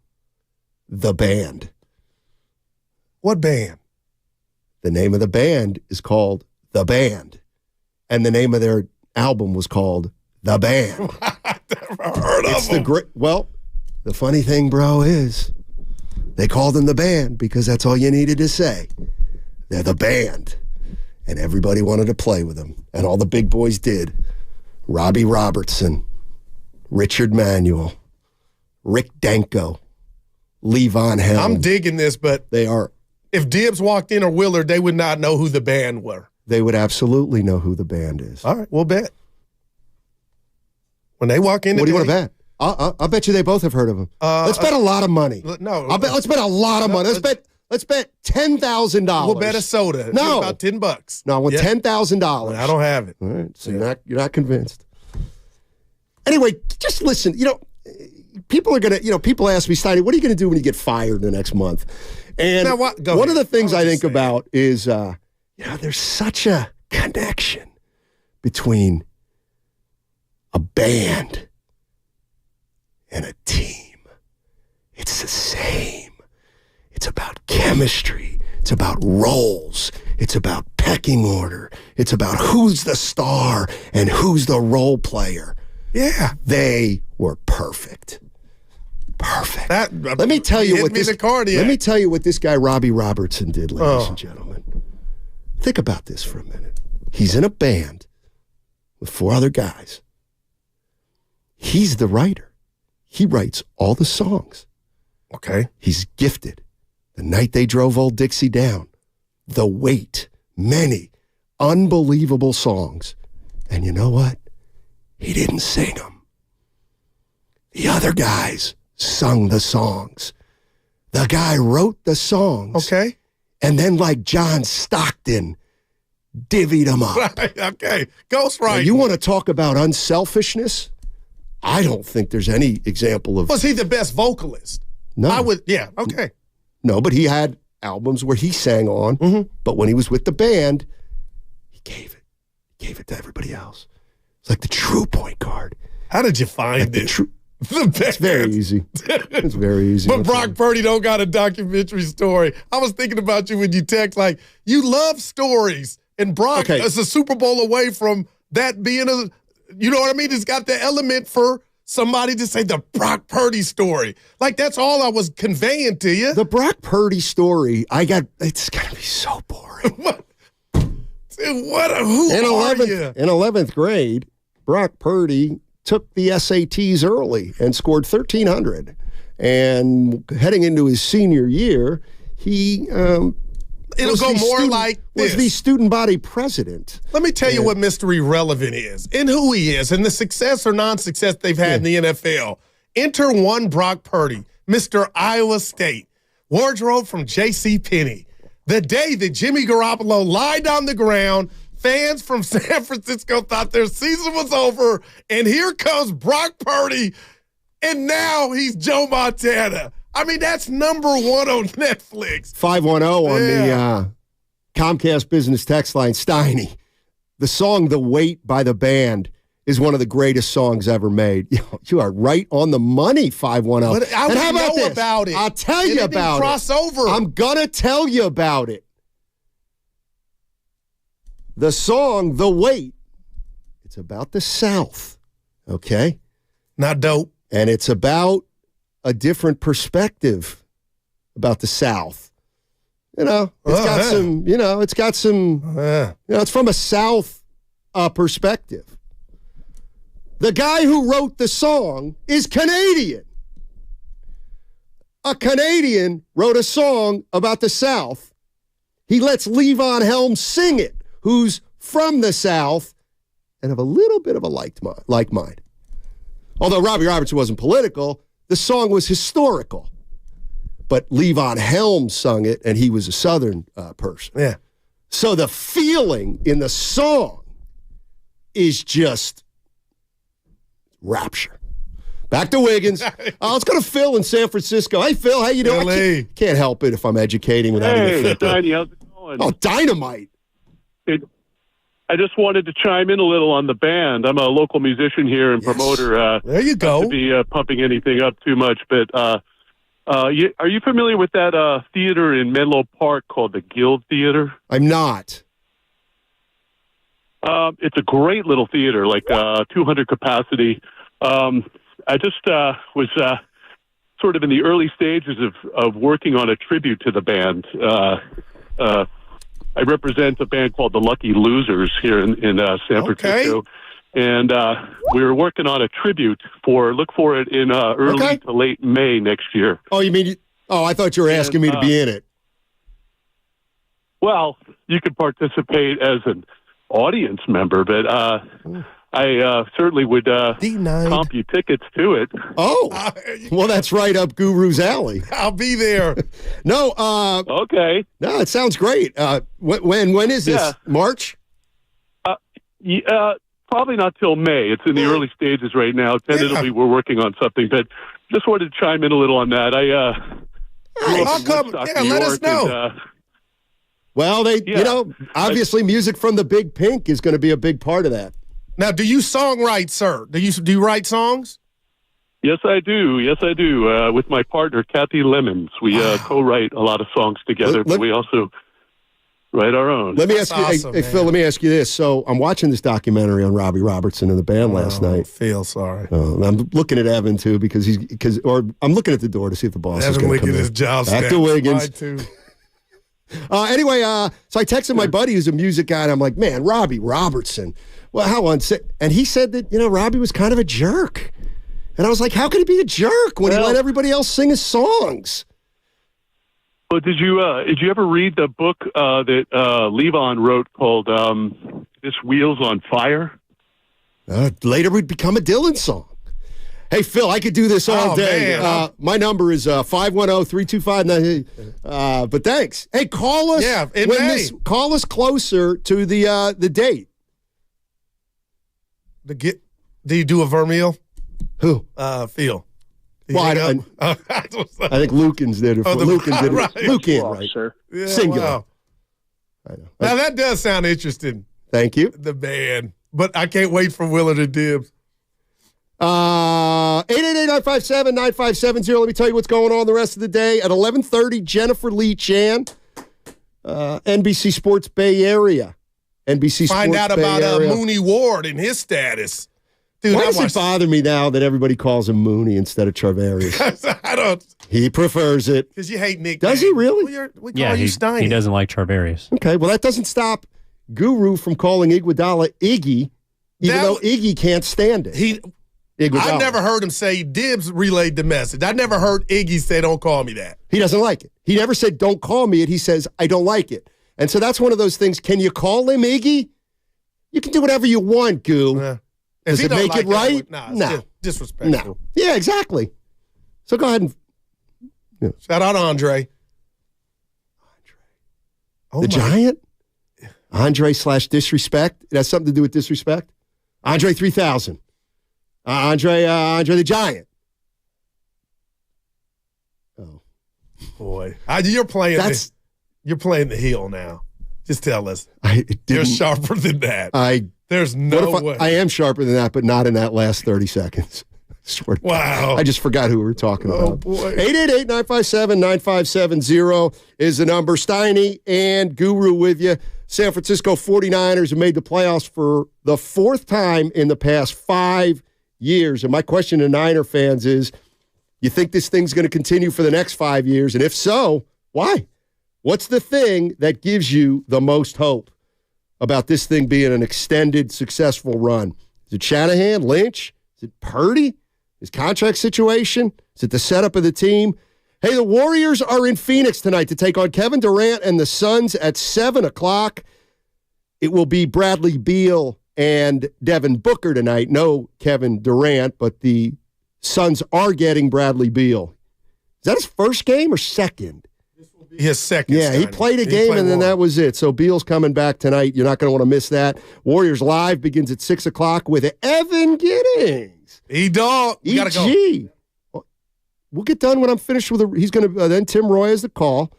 What band? The name of the band is called The Band. And the name of their album was called The Band. I never heard It's of the them. great. Well, the funny thing, bro, is they called them The Band because that's all you needed to say. They're the band. And everybody wanted to play with them. And all the big boys did. Robbie Robertson, Richard Manuel, Rick Danko, Lee Von Helm. I'm digging this, but they are. If Dibbs walked in or Willard, they would not know who the band were. They would absolutely know who the band is. All right, we'll bet. When they walk in, What do you want to bet? I'll bet you they both have heard of him. Let's bet a lot of money. No, let's bet a lot of money. Let's bet $10,000. We'll bet a soda. No, about $10. No, with $10,000. I don't have it. All right, so you're not convinced. Anyway, just listen. People are gonna. People ask me, Steiny, what are you gonna do when you get fired the next month? And Now, one of the things I think about is, there's such a connection between a band and a team. It's the same. It's about chemistry. It's about roles. It's about pecking order. It's about who's the star and who's the role player. Yeah. They were perfect. Perfect. Let me tell you what this. Let me tell you what this guy Robbie Robertson did, ladies and gentlemen. Think about this for a minute. He's in a band with 4 other guys. He's the writer. He writes all the songs. Okay. He's gifted. The Night They Drove Old Dixie Down. The Weight. Many unbelievable songs. And you know what? He didn't sing them. The other guys sung the songs. The guy wrote the songs. Okay. And then, like John Stockton, divvied them up. Right. Okay. Ghostwriting. Now, you want to talk about unselfishness? I don't think there's any example of. Was he the best vocalist? No. I would. Yeah. Okay. No, but he had albums where he sang on. Mm-hmm. But when he was with the band, he gave it. He gave it to everybody else. It's like the true point guard. How did you find it? The best. It's very easy. It's very easy. But Brock Purdy don't got a documentary story. I was thinking about you when you text, like, you love stories. And Brock is a Super Bowl away from that being a, you know what I mean? It's got the element for somebody to say the Brock Purdy story. Like, that's all I was conveying to you. The Brock Purdy story, it's going to be so boring. Dude, who are you? In 11th grade, Brock Purdy took the SATs early and scored 1,300. And heading into his senior year, he It'll go more like this. Was the student body president. Let me tell you what Mr. Irrelevant is and who he is and the success or non-success they've had in the NFL. Enter one Brock Purdy, Mr. Iowa State, wardrobe from J.C. Penney. The day that Jimmy Garoppolo lied on the ground, fans from San Francisco thought their season was over, and here comes Brock Purdy, and now he's Joe Montana. I mean, that's number one on Netflix. 510 on the Comcast business text line. Steiny, the song The Weight by the band is one of the greatest songs ever made. You are right on the money, 510. But I and how know about it. I'll tell you about it. Crossover. I'm going to tell you about it. The song The Weight, it's about the South, okay? Not dope. And it's about a different perspective about the South. It's from a South perspective. The guy who wrote the song is Canadian. A Canadian wrote a song about the South. He lets Levon Helm sing it, who's from the South and of a little bit of a like mind. Although Robbie Robertson wasn't political, the song was historical. But Levon Helm sung it, and he was a Southern person. Yeah. So the feeling in the song is just rapture. Back to Wiggins. Let's go to Phil in San Francisco. Hey, Phil, how you doing? I can't help it if I'm educating without even thinking. Hey, how's it going? Oh, dynamite. I just wanted to chime in a little on the band. I'm a local musician here and promoter. There you go. Not to be pumping anything up too much, but are you familiar with that theater in Menlo Park called the Guild Theater? I'm not. It's a great little theater, like 200 capacity. I just was sort of in the early stages of working on a tribute to the band. I represent a band called the Lucky Losers here in San Francisco. And we were working on a tribute look for it in early to late May next year. Oh, you mean, I thought you were asking me to be in it. Well, you could participate as an audience member, but I certainly would comp you tickets to it. Oh, well, that's right up Guru's alley. I'll be there. No. Okay. No, it sounds great. When is this? Yeah. March? Probably not till May. It's in the early stages right now. Tentatively, we're working on something, but just wanted to chime in a little on that. I'll come. Yeah, let us know. Well, obviously music from the Big Pink is going to be a big part of that. Now, do you songwrite, sir? Do you write songs? Yes, I do. With my partner, Kathy Lemons. We co-write a lot of songs together, but we also write our own. Let me ask you, hey, Phil, let me ask you this. So I'm watching this documentary on Robbie Robertson and the band last night. Feel sorry. I'm looking at Evan, too, or I'm looking at the door to see if the boss is going to come in. Back to Wiggins. Anyway, so I texted my buddy who's a music guy, and I'm like, man, Robbie Robertson. Well, how unsick. And he said that, Robbie was kind of a jerk. And I was like, how could he be a jerk when he let everybody else sing his songs? But did you ever read the book that Levon wrote called This Wheels on Fire? Later would become a Dylan song. Hey, Phil, I could do this all day. My number is 510-325. But thanks. Hey, call us. Yeah, call us closer to the date. Do you do a Vermeil? Who? Phil. Well, I think Lukens did it. Lukens did it. Right. Lucan, right? Sir. Yeah, Singular. wow. I know. Now, that does sound interesting. Thank you. The band. But I can't wait for Willard and Dibbs. 888-957-9570. Let me tell you what's going on the rest of the day. At 11:30, Jennifer Lee Chan, NBC Sports Bay Area. NBC Find Sports out Bay about Area. Mooney Ward and his status. Dude, Why does it bother me now that everybody calls him Mooney instead of Charvarius? I don't. He prefers it. Because you hate Nick. Does he really? We call you Steiny. He doesn't like Charvarius. Okay, well, that doesn't stop Guru from calling Iguodala Iggy, even though Iggy can't stand it. Iguodala. I've never heard him say Dibs relayed the message. I never heard Iggy say, don't call me that. He doesn't like it. He never said, don't call me it. He says, I don't like it. And so that's one of those things. Can you call him Iggy? You can do whatever you want, Goo. Does it make it right? No. Disrespectful. No. Yeah, exactly. So go ahead and. Shout out Andre. The Giant? Andre/disrespect? It has something to do with disrespect? Andre 3000. Andre the Giant. Oh. Boy. You're playing the heel now. Just tell us. You're sharper than that. There's no way. I am sharper than that, but not in that last 30 seconds. Swear to God. I just forgot who we were talking about. Oh, boy. 888-957-9570 is the number. Steiny and Guru with you. San Francisco 49ers have made the playoffs for the fourth time in the past 5 years. And my question to Niner fans is, you think this thing's going to continue for the next 5 years? And if so, why? What's the thing that gives you the most hope about this thing being an extended, successful run? Is it Shanahan, Lynch? Is it Purdy? His contract situation? Is it the setup of the team? Hey, the Warriors are in Phoenix tonight to take on Kevin Durant and the Suns at 7 o'clock. It will be Bradley Beal and Devin Booker tonight. No Kevin Durant, but the Suns are getting Bradley Beal. Is that his first game or second? His second. Yeah, he played a game and then that was it. So Beal's coming back tonight. You're not going to want to miss that. Warriors Live begins at 6 o'clock with Evan Giddings. E-Dog. We got to go. We'll get done when I'm finished with he's going to, then Tim Roy has the call.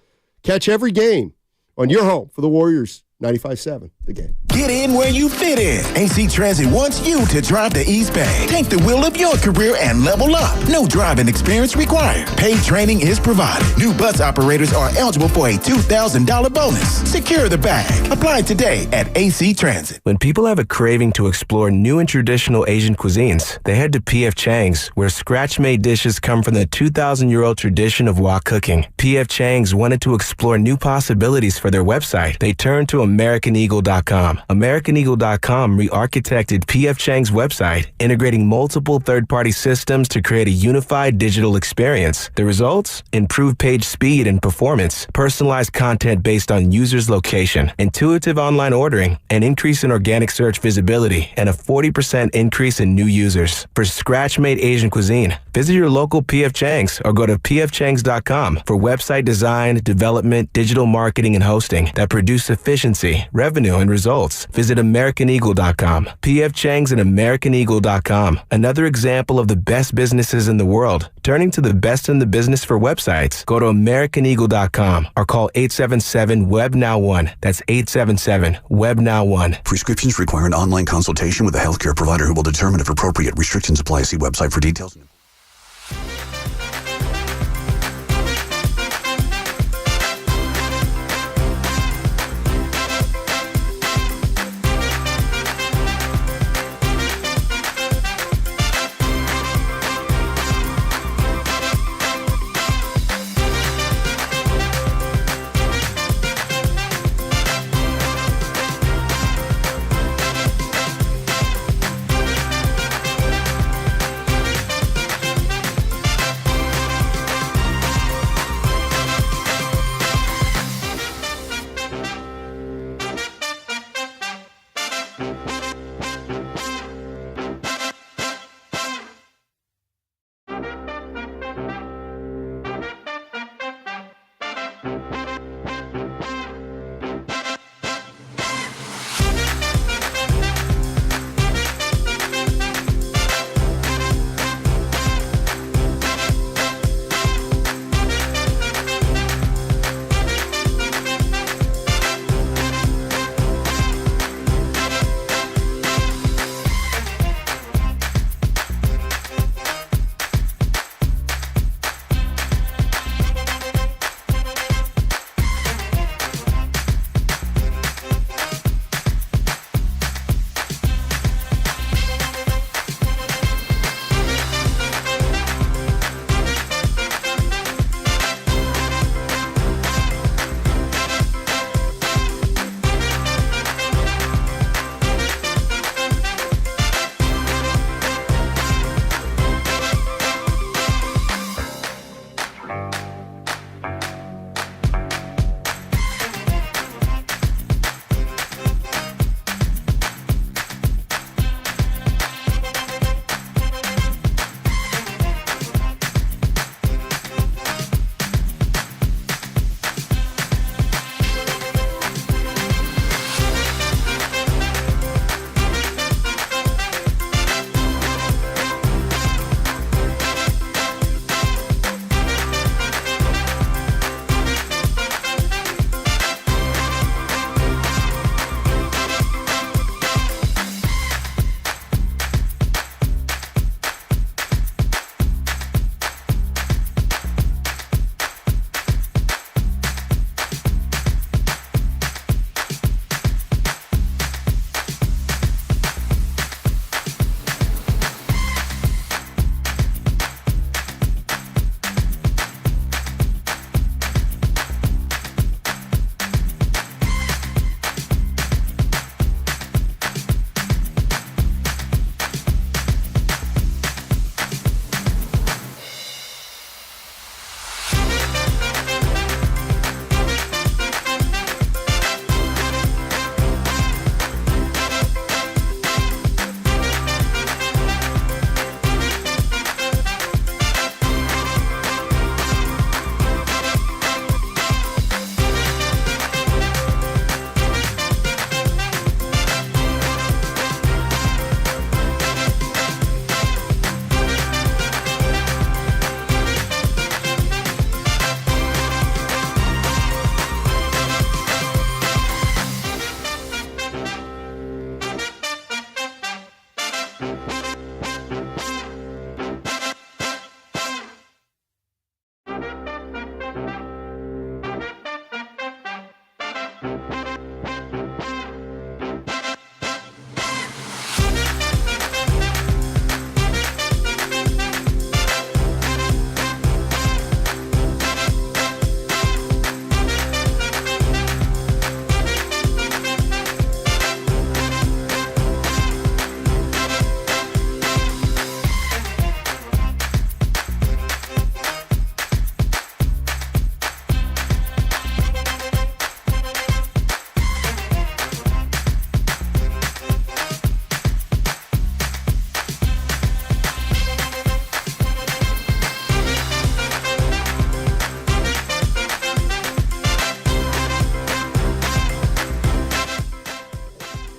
Catch every game on your home for the Warriors. 95.7, the game. Get in where you fit in. AC Transit wants you to drive to East Bay. Take the wheel of your career and level up. No driving experience required. Paid training is provided. New bus operators are eligible for a $2,000 bonus. Secure the bag. Apply today at AC Transit. When people have a craving to explore new and traditional Asian cuisines, they head to P.F. Chang's, where scratch-made dishes come from the 2,000-year-old tradition of wok cooking. P.F. Chang's wanted to explore new possibilities for their website. They turned to AmericanEagle.com. AmericanEagle.com re-architected P.F. Chang's website, integrating multiple third-party systems to create a unified digital experience. The results? Improved page speed and performance, personalized content based on users' location, intuitive online ordering, an increase in organic search visibility, and a 40% increase in new users. For scratch-made Asian cuisine, visit your local P.F. Chang's or go to pfchangs.com for website design, development, digital marketing, and hosting that produce efficiency, revenue, and results. Visit AmericanEagle.com. P.F. Chang's and AmericanEagle.com. Another example of the best businesses in the world. Turning to the best in the business for websites. Go to AmericanEagle.com or call 877-WEB-NOW1. That's 877-WEB-NOW1. Prescriptions require an online consultation with a healthcare provider who will determine if appropriate. Restrictions apply. See website for details.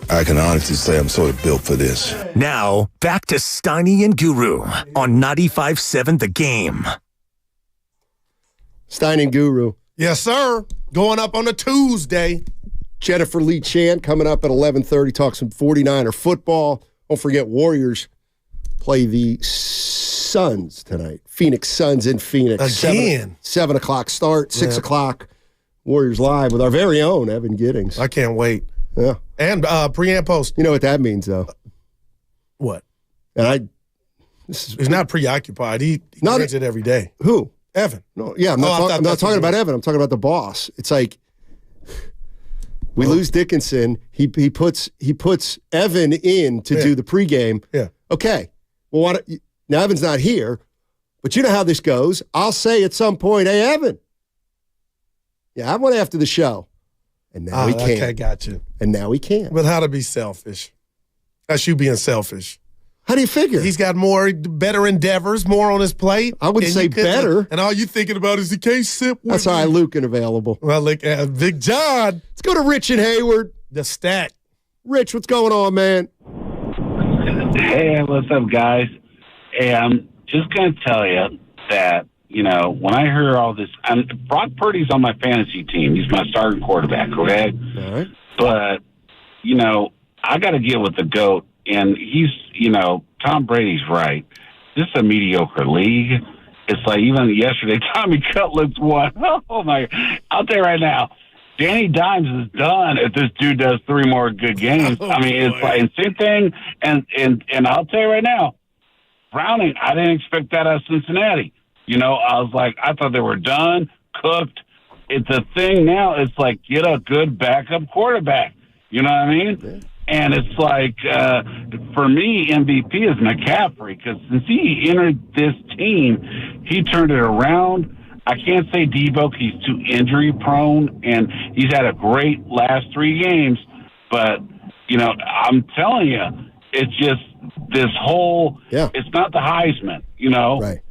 I can honestly say I'm sort of built for this. Now, back to Steiny and Guru on 95.7 The Game. Stein and Guru. Yes, sir. Going up on a Tuesday. Jennifer Lee Chan coming up at 11:30. Talk some 49er football. Don't forget Warriors play the Suns tonight. Phoenix Suns in Phoenix. Again. 7 o'clock start, 6 o'clock. Warriors Live with our very own Evan Giddings. I can't wait. Yeah. And pre and post. You know what that means, though? What? And he's not preoccupied. He drinks it every day. Who? Evan. No, yeah, I'm not talking about Evan. I'm talking about the boss. It's like we lose Dickinson. He puts Evan in to do the pregame. Yeah. Okay. Well, now Evan's not here, but you know how this goes. I'll say at some point, "Hey, Evan, yeah, I want after the show," and now he can't. Okay, got you. And now he can't. But how to be selfish? That's you being selfish. How do you figure? He's got better endeavors, more on his plate. I wouldn't say better. And all you thinking about is he can't sip with That's why Luke and available. Well, look, Big John. Let's go to Rich and Hayward. The stack. Rich, what's going on, man? Hey, what's up, guys? Hey, I'm just going to tell you that, when I hear all this, Brock Purdy's on my fantasy team. He's my starting quarterback, okay? All right. But, I got to get with the GOAT. And he's, Tom Brady's right. This is a mediocre league. It's like even yesterday, Tommy Cutlets won. Oh, my. I'll tell you right now, Danny Dimes is done if this dude does 3 more good games. It's like, and same thing. And I'll tell you right now, Browning, I didn't expect that out of Cincinnati. I was like, I thought they were done, cooked. It's a thing now. It's like, get a good backup quarterback. You know what I mean? Yeah. And it's like, for me, MVP is McCaffrey, because since he entered this team, he turned it around. I can't say Debo, he's too injury prone, and he's had a great last 3 games. But, I'm telling you, it's just this whole, it's not the Heisman, Right.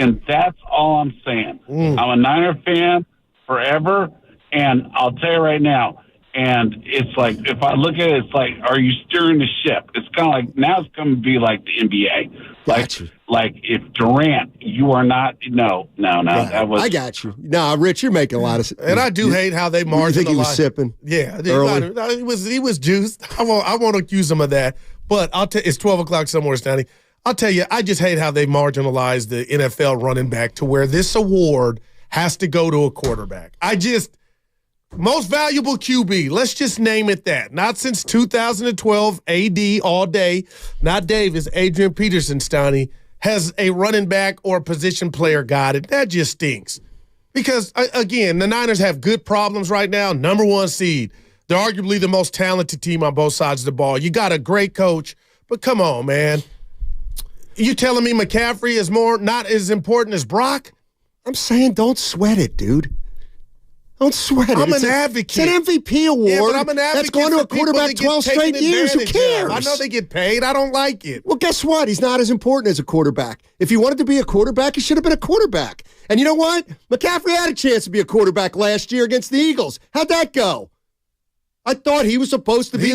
And that's all I'm saying. I'm a Niner fan forever, and I'll tell you right now, and it's like, if I look at it, it's like, are you steering the ship? It's kind of like, now it's going to be like the NBA. Like if Durant, you are not, no. That was. I got you. No, Rich, you're making a lot of sense. And I do hate how they marginalized. You think he was sipping? Yeah. Early? He was juiced. I won't accuse him of that. But I'll tell it's 12 o'clock somewhere, Stanley. I'll tell you, I just hate how they marginalized the NFL running back to where this award has to go to a quarterback. Most valuable QB, let's just name it that. Not since 2012, AD all day, not Davis, Adrian Peterson, Stoney, has a running back or position player got it. That just stinks. Because, again, the Niners have good problems right now, number 1 seed. They're arguably the most talented team on both sides of the ball. You got a great coach, but come on, man. You telling me McCaffrey is not as important as Brock? I'm saying don't sweat it, dude. Don't sweat it. I'm an advocate. It's an MVP award. Yeah, but I'm an advocate. That's going to a quarterback 12 straight years. Who cares? I know they get paid. I don't like it. Well, guess what? He's not as important as a quarterback. If he wanted to be a quarterback, he should have been a quarterback. And you know what? McCaffrey had a chance to be a quarterback last year against the Eagles. How'd that go? I thought he was supposed to be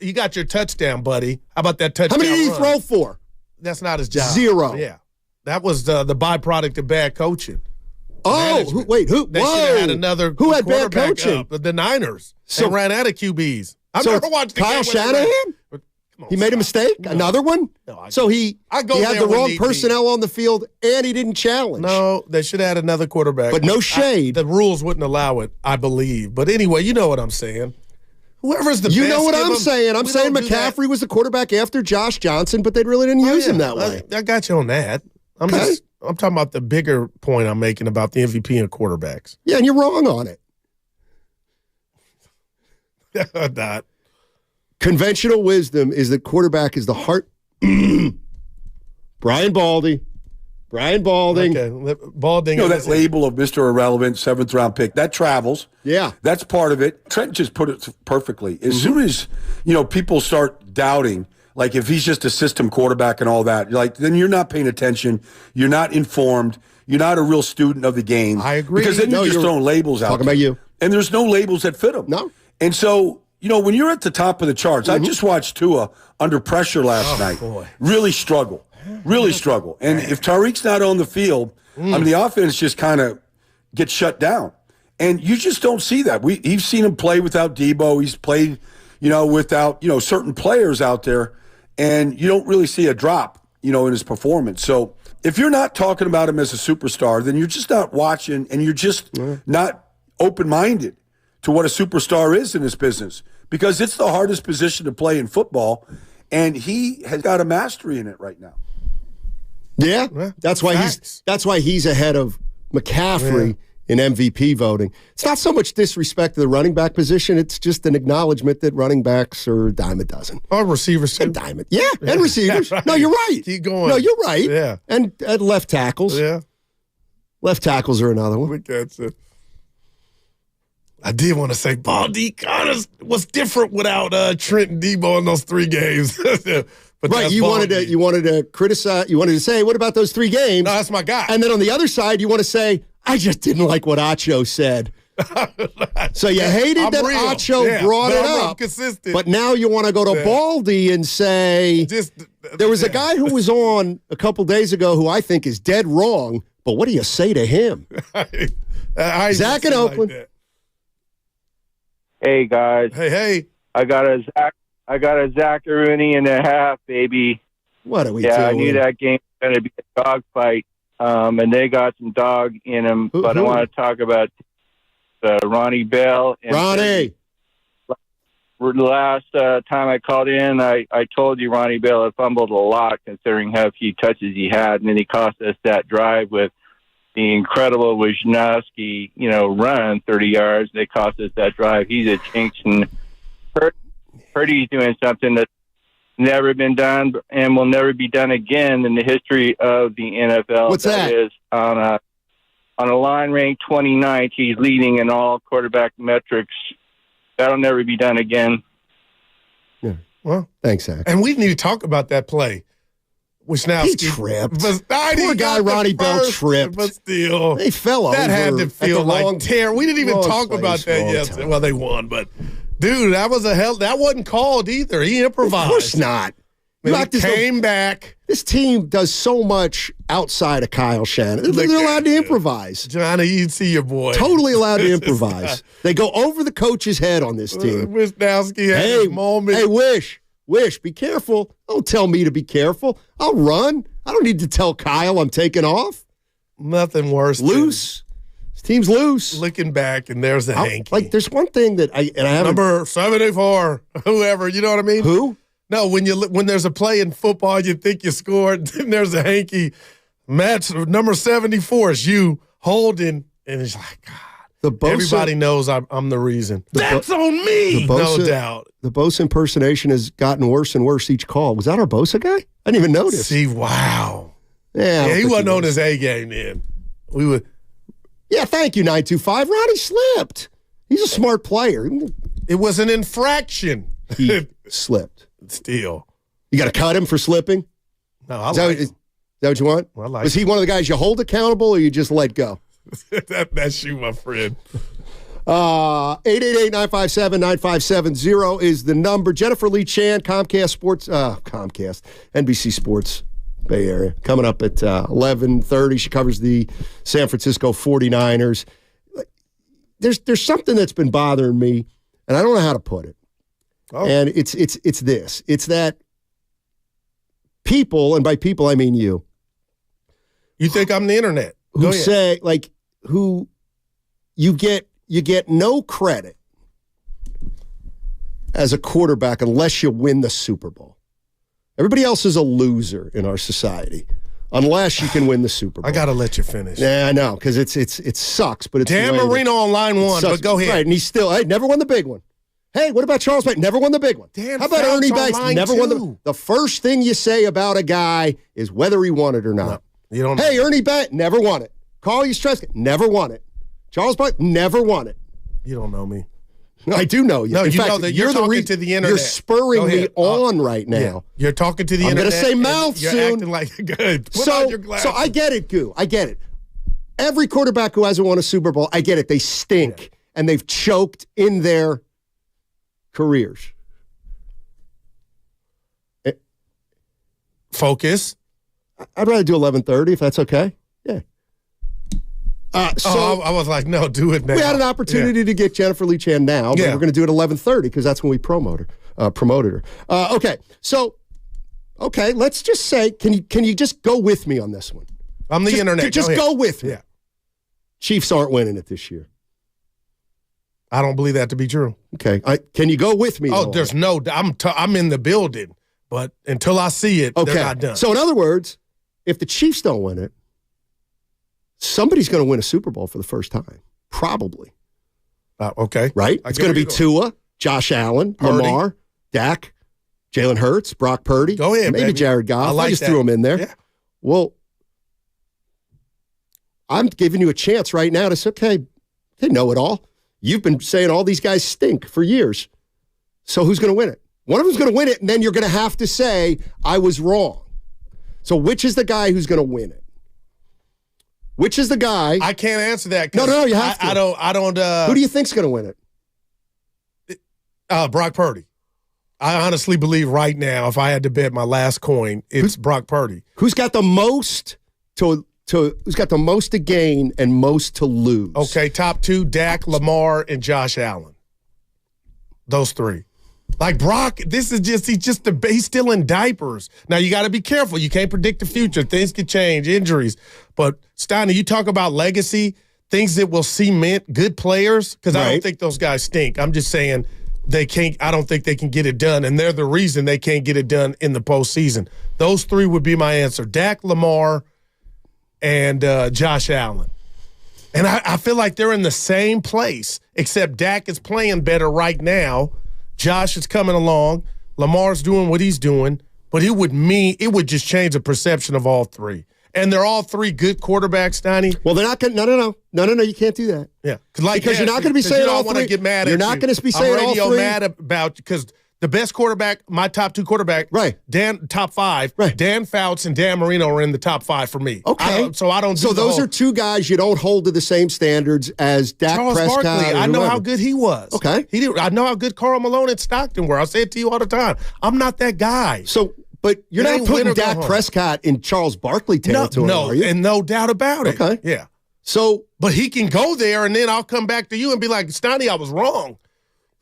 You got your touchdown, buddy. How about that touchdown? How many did he throw for? That's not his job. 0. Yeah. That was the byproduct of bad coaching. Oh, who? They should have had another who had bad coaching? The Niners. They ran out of QBs. I've never watched the Kyle game Shanahan? Come He made a mistake? No. Another one? No, so he had the wrong personnel on the field, and he didn't challenge. No, they should have had another quarterback. But no shade. The rules wouldn't allow it, I believe. But anyway, you know what I'm saying. Whoever's the best. You know what I'm saying. I'm saying McCaffrey was the quarterback after Josh Johnson, but they really didn't use him that way. I got you on that. I'm talking about the bigger point I'm making about the MVP and quarterbacks. Yeah, and you're wrong on it. Not. Conventional wisdom is that quarterback is the heart. Brian Balding. Okay. Balding. You know, that label of Mr. Irrelevant, 7th round pick, that travels. Yeah. That's part of it. Trent just put it perfectly. As soon as, people start doubting, like if he's just a system quarterback and all that, then you're not paying attention. You're not informed. You're not a real student of the game. I agree. Because then you're just throwing labels out. Talking about you. And there's no labels that fit him. No. And so, when you're at the top of the charts, I just watched Tua under pressure last night. Boy. Really struggle. And if Tariq's not on the field, the offense just kind of gets shut down. And you just don't see that. We've seen him play without Debo. He's played, without, certain players out there. And you don't really see a drop, in his performance. So if you're not talking about him as a superstar, then you're just not watching and you're just not open-minded to what a superstar is in this business, because it's the hardest position to play in football, and he has got a mastery in it right now. Yeah, that's why he's ahead of McCaffrey in MVP voting. It's not so much disrespect to the running back position; it's just an acknowledgement that running backs are a dime a dozen. Or receivers too. And receivers. Right. No, you're right. Keep going. No, you're right. Yeah, and left tackles. Yeah, left tackles are another one. That's it. I did want to say Baldy kind of was different without Trent and Debo in those 3 games. But right, you wanted to criticize. You wanted to say, "What about those 3 games?" No, that's my guy. And then on the other side, you want to say, "I just didn't like what Acho said." So you hated that Acho brought it up, consistent. But now you want to go to Baldy and say, "There was a guy who was on a couple days ago who I think is dead wrong." But what do you say to him? Zach in Oakland. Like hey guys. Hey. I got a Zacharuni and a half, baby. What are we doing? I knew that game was going to be a dogfight, and they got some dog in them. But I want to talk about Ronnie Bell. And Ronnie. The last time I called in, I told you Ronnie Bell had fumbled a lot considering how few touches he had, and then he cost us that drive with the incredible Wisnowski, run 30 yards. They cost us that drive. He's a jinx, and Purdy's doing something that's never been done and will never be done again in the history of the NFL. What's that? Is on a line ranked 29th. He's leading in all quarterback metrics. That'll never be done again. Yeah. Well, thanks, Zach. And we need to talk about that play. Wisnowski. He tripped. Poor guy Ronnie Bell tripped. But still. They fell over. That had to feel like tear. We didn't even talk about that yesterday. Well, they won, but dude, that wasn't called either. He improvised. Of course not. He came back. This team does so much outside of Kyle Shanahan. They're allowed to improvise. Johnny, you see your boy. Totally allowed to improvise. They go over the coach's head on this team. Wisnowski had his moment. Hey, Wish, be careful. Don't tell me to be careful. I'll run. I don't need to tell Kyle I'm taking off. Nothing worse. Loose. This team's loose. Looking back, and there's a hanky. Like, there's one thing that I haven't. Number 74, whoever, you know what I mean? Who? No, when there's a play in football, you think you scored, then there's a hanky. Matt's number 74 is you holding, and it's like, God. Everybody knows I'm the reason. That's on me, no doubt. The Bosa impersonation has gotten worse and worse each call. Was that our Bosa guy? I didn't even notice. See, wow. Yeah, he wasn't on his A game then. We would. Yeah, thank you, 925. Ronnie slipped. He's a smart player. It was an infraction. He slipped. Still. You got to cut him for slipping? No, Is that what you want? Was he one of the guys you hold accountable or you just let go? That's you, my friend. 888-957-9570 is the number. Jennifer Lee Chan, Comcast, NBC Sports Bay Area. Coming up at 11:30. She covers the San Francisco 49ers. There's something that's been bothering me, and I don't know how to put it. Oh. And it's this. It's that people, and by people I mean you. You think I'm the internet? Who say who you get no credit as a quarterback unless you win the Super Bowl. Everybody else is a loser in our society unless you can win the Super Bowl. I got to let you finish. Yeah, I know, because it sucks, but it's Dan Marino on line one, but go ahead. Right, and he's still never won the big one. Hey, what about Charles Banks? Never won the big one. Dan How about Fouts Ernie on Banks? line Never two. won the first thing you say about a guy is whether he won it or not. No, you don't know. Hey, Ernie Banks, never won it. Carl Yastrzemski, never won it. Charles Banks, never won it. You don't know me. I do know you. No, In you fact, know that you're talking to the internet. You're spurring me on right now. Yeah. You're talking to the I'm internet. going to say mouth you're soon. Acting like good. Put on your glasses. So I get it, Goo. I get it. Every quarterback who hasn't won a Super Bowl, I get it. They stink, and they've choked in their careers. Focus. I'd rather do 11:30 if that's okay. Yeah. I was like, no, do it now. We had an opportunity to get Jennifer Lee Chan now, but we're going to do it at 11:30 because that's when we promoted her. Okay, let's just say, can you just go with me on this one? I'm the internet. Just go with me. Yeah. Chiefs aren't winning it this year. I don't believe that to be true. Okay, can you go with me? Oh, there's no. I'm in the building, but until I see it, they're not done. So in other words, if the Chiefs don't win it, somebody's going to win a Super Bowl for the first time. Probably. Okay. Right? It's going to be Tua, Josh Allen, Purdy. Lamar, Dak, Jalen Hurts, Brock Purdy. Go ahead, maybe baby. Jared Goff. I just that. threw him in there. Yeah. Well, I'm giving you a chance right now to say, okay, they know it all. You've been saying all these guys stink for years. So who's going to win it? One of them's going to win it, and then you're going to have to say, I was wrong. So which is the guy who's going to win it? Which is the guy? I can't answer that. No, you have to. I don't. Who do you think's going to win it? Brock Purdy. I honestly believe right now, if I had to bet my last coin, it's Brock Purdy. Who's got the most who's got the most to gain and most to lose? Okay, top two, Dak, Lamar, and Josh Allen. Those three. Like Brock, he's still in diapers. Now you got to be careful. You can't predict the future. Things can change, injuries. But Steiner, you talk about legacy, things that will cement good players, because I don't think those guys stink. I'm just saying I don't think they can get it done, and they're the reason they can't get it done in the postseason. Those three would be my answer. Dak, Lamar, and Josh Allen. And I feel like they're in the same place, except Dak is playing better right now. Josh is coming along. Lamar's doing what he's doing. But it would just change the perception of all three. And they're all three good quarterbacks, Donnie. Well, they're not going to – no, you can't do that. Yeah. Because you're not going to be saying all three. I want to get mad at you. You're not going to be saying all three. I'm mad about – because the best quarterback, my top two quarterback, top five, Dan Fouts and Dan Marino are in the top five for me. Okay. So I don't do So those are two guys you don't hold to the same standards as Dak Charles Prescott. Barkley, I know how good he was. Okay. I know how good Karl Malone at Stockton were. I say it to you all the time. I'm not that guy. So, but you're not putting Dak Prescott in Charles Barkley territory, are you? And no doubt about it. Okay. Yeah. So, but he can go there, and then I'll come back to you and be like, Steiny, I was wrong.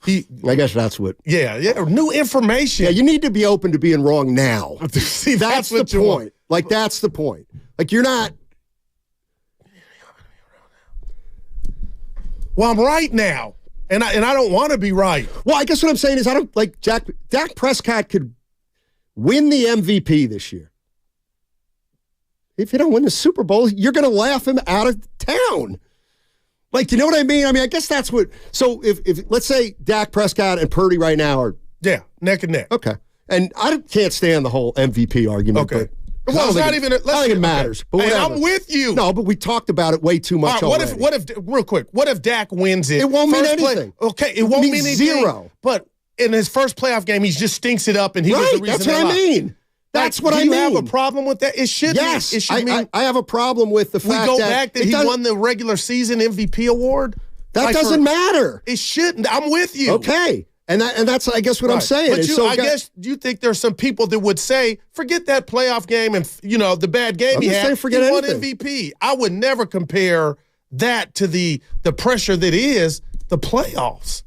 I guess that's what. Yeah, new information. Yeah, you need to be open to being wrong now. See, that's the point. Want. Like, that's the point. Like, you're not. Well, I'm right now, and I don't want to be right. Well, I guess what I'm saying is I don't like Dak Prescott could win the MVP this year. If you don't win the Super Bowl, you're going to laugh him out of town. Like, you know what I mean? I mean, I guess that's what. So if let's say Dak Prescott and Purdy right now are neck and neck. Okay, and I can't stand the whole MVP argument. Okay, but well, it's not even. I think it matters. But hey, I'm with you. No, but we talked about it way too much. What if real quick? What if Dak wins it? It won't mean anything. Okay, it won't mean anything. Zero. But in his first playoff game, he just stinks it up, and he was the reason. That's what I mean. That's what I mean. Do you have a problem with that? It should. Yes, it should mean. I have a problem with the fact that we go back that he won the regular season MVP award. That doesn't matter. It shouldn't. I'm with you. Okay. And that's, I guess, what I'm saying. But I guess you think there's some people that would say, forget that playoff game and, the bad game he had. Forget he won anything. MVP. I would never compare that to the pressure that is the playoffs.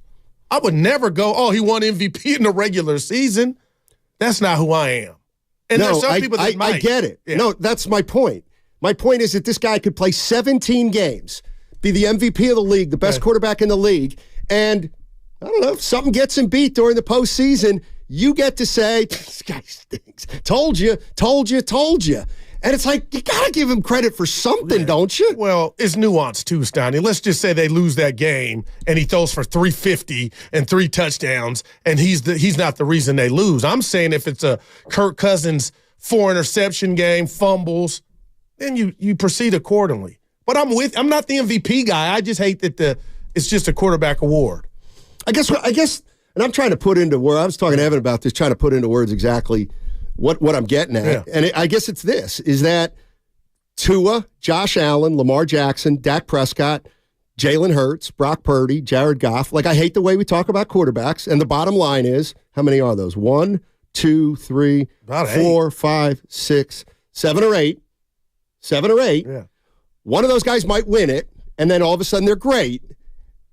I would never go, he won MVP in the regular season. That's not who I am. And there's some people that might. I get it. Yeah. No, that's my point. My point is that this guy could play 17 games, be the MVP of the league, the best quarterback in the league, and I don't know, if something gets him beat during the postseason, you get to say, this guy stinks. Told you. And it's like, you got to give him credit for something, don't you? Well, it's nuanced too, Stoney. Let's just say they lose that game and he throws for 350 and 3 touchdowns, and he's not the reason they lose. I'm saying if it's a Kirk Cousins 4-interception game, fumbles, then you proceed accordingly. But I'm not the MVP guy. I just hate that it's just a quarterback award. I guess, and I'm trying to put into where I was talking to Evan about this, trying to put into words exactly what I'm getting at. Yeah. And I guess it's this, is that Tua, Josh Allen, Lamar Jackson, Dak Prescott, Jalen Hurts, Brock Purdy, Jared Goff. Like, I hate the way we talk about quarterbacks. And the bottom line is, how many are those? 1, 2, 3, about 4, 8. 5, 6, 7 or 8. 7 or 8. Yeah. One of those guys might win it, and then all of a sudden they're great.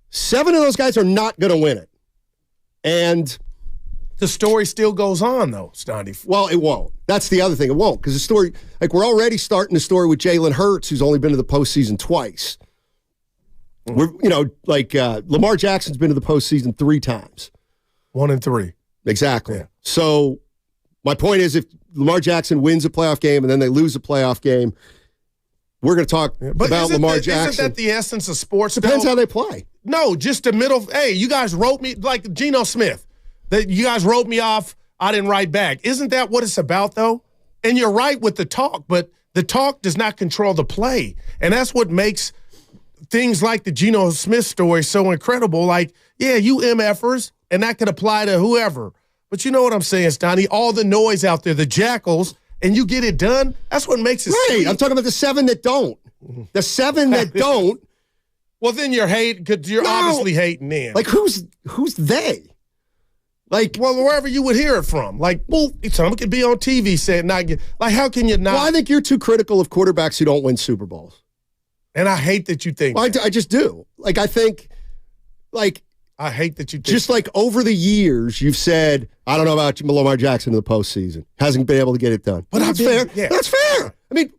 7 of those guys are not going to win it. And the story still goes on, though, Stoney. Well, it won't. That's the other thing. It won't, because the story, like, we're already starting the story with Jalen Hurts, who's only been to the postseason twice. We're, Lamar Jackson's been to the postseason 3 times. 1 and 3. Exactly. Yeah. So my point is, if Lamar Jackson wins a playoff game and then they lose a playoff game, we're going to talk about Lamar Jackson. Isn't that the essence of sports? Depends how they play. No, just the middle. Hey, you guys wrote me, like Geno Smith. That you guys wrote me off, I didn't write back. Isn't that what it's about, though? And you're right with the talk, but the talk does not control the play. And that's what makes things like the Geno Smith story so incredible. Like, yeah, you MFers, and that could apply to whoever. But you know what I'm saying, Stoney? All the noise out there, the jackals, and you get it done, that's what makes it sweet. I'm talking about the 7 that don't. The 7 that don't. Well, then you're obviously hating them. Like, who's they? Like, well, wherever you would hear it from. Like, well, someone could be on TV saying, like, how can you not? Well, I think you're too critical of quarterbacks who don't win Super Bowls. And I hate that you think that. I just do. Like, I think, like, I hate that you think just like over the years, you've said, I don't know about Lamar Jackson in the postseason. Hasn't been able to get it done. But that's fair. Yeah. That's fair. I mean,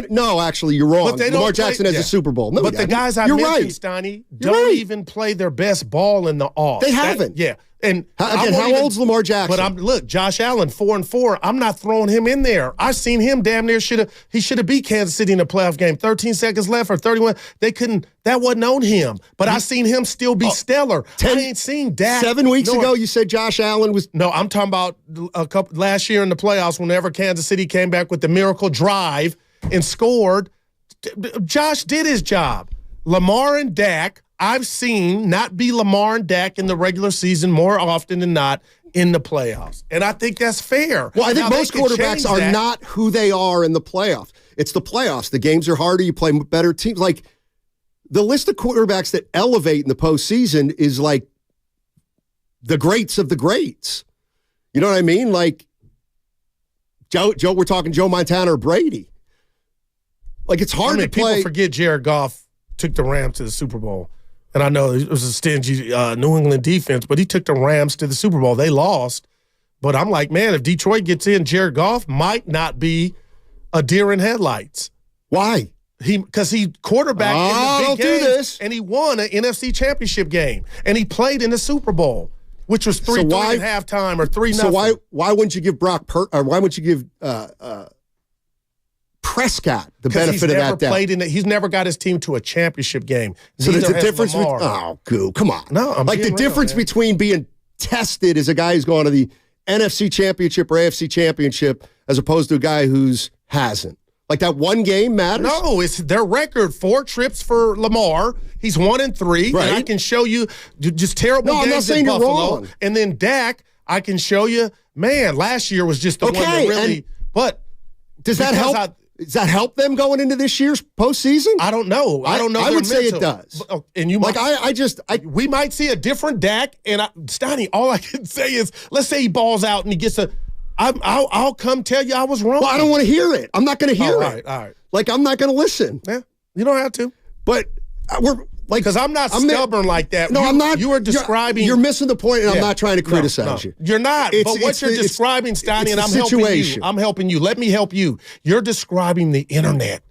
no, actually, you're wrong. Lamar Jackson has a Super Bowl. No, but the guys I mentioned, Stoney, don't even play their best ball in the off. They haven't. Yeah. And how old's Lamar Jackson? But look, Josh Allen, 4-4. I'm not throwing him in there. I've seen him damn near should have beat Kansas City in a playoff game. 13 seconds left or 31. They couldn't. That wasn't on him. But I seen him still be stellar. I ain't seen Dak. 7 weeks ago, you said Josh Allen was. No, I'm talking about last year in the playoffs. Whenever Kansas City came back with the miracle drive and scored, Josh did his job. Lamar and Dak, I've seen not be Lamar and Dak in the regular season more often than not in the playoffs. And I think that's fair. Well, I think most quarterbacks are not who they are in the playoffs. It's the playoffs. The games are harder. You play better teams. Like, the list of quarterbacks that elevate in the postseason is like the greats of the greats. You know what I mean? Like, Joe, we're talking Joe Montana or Brady. Like, it's hard to play. People forget Jared Goff took the Rams to the Super Bowl. And I know it was a stingy New England defense, but he took the Rams to the Super Bowl. They lost. But I'm like, man, if Detroit gets in, Jared Goff might not be a deer in headlights. Why? Because he quarterbacked in the big games, and he won an NFC Championship game. And he played in the Super Bowl, which was 3-3 at halftime or 3-0. So why wouldn't you give why wouldn't you give Prescott the benefit of that? He's never got his team to a championship game. So there's a difference between come on. No, I'm like the difference between being tested as a guy who's gone to the NFC Championship or AFC Championship as opposed to a guy who's hasn't. Like, that one game matters? No, it's their record. 4 trips for Lamar. He's 1-3. Right. And I can show you just terrible games I'm not saying in you're Buffalo. wrong. And then Dak, I can show you, man, last year was just the one that really. But does that help? Does that help them going into this year's postseason? I don't know. I don't know. I would say it does. And you like might, we might see a different Dak. And Stoney, all I can say is, let's say he balls out and he gets a. I'll come tell you I was wrong. Well, I don't want to hear it. I'm not going to hear it. All right. Like, I'm not going to listen. Yeah, you don't have to. But Like, because I'm not stubborn like that. No, I'm not. You are describing. You're missing the point, and I'm not trying to criticize you. You're not. But what you're describing, Steiny, and I'm helping you. I'm helping you. Let me help you. You're describing the internet.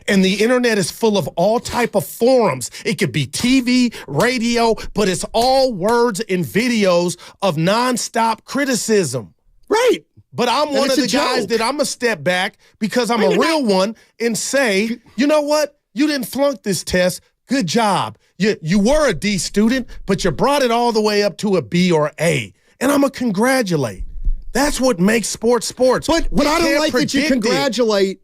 And the internet is full of all type of forums. It could be TV, radio, but it's all words and videos of nonstop criticism. Right. But I'm one of the guys that I'm going to step back because I'm a real one and say, you know what? You didn't flunk this test. Good job. You were a D student, but you brought it all the way up to a B or A. And I'm going to congratulate. That's what makes sports. But I don't like that you congratulate.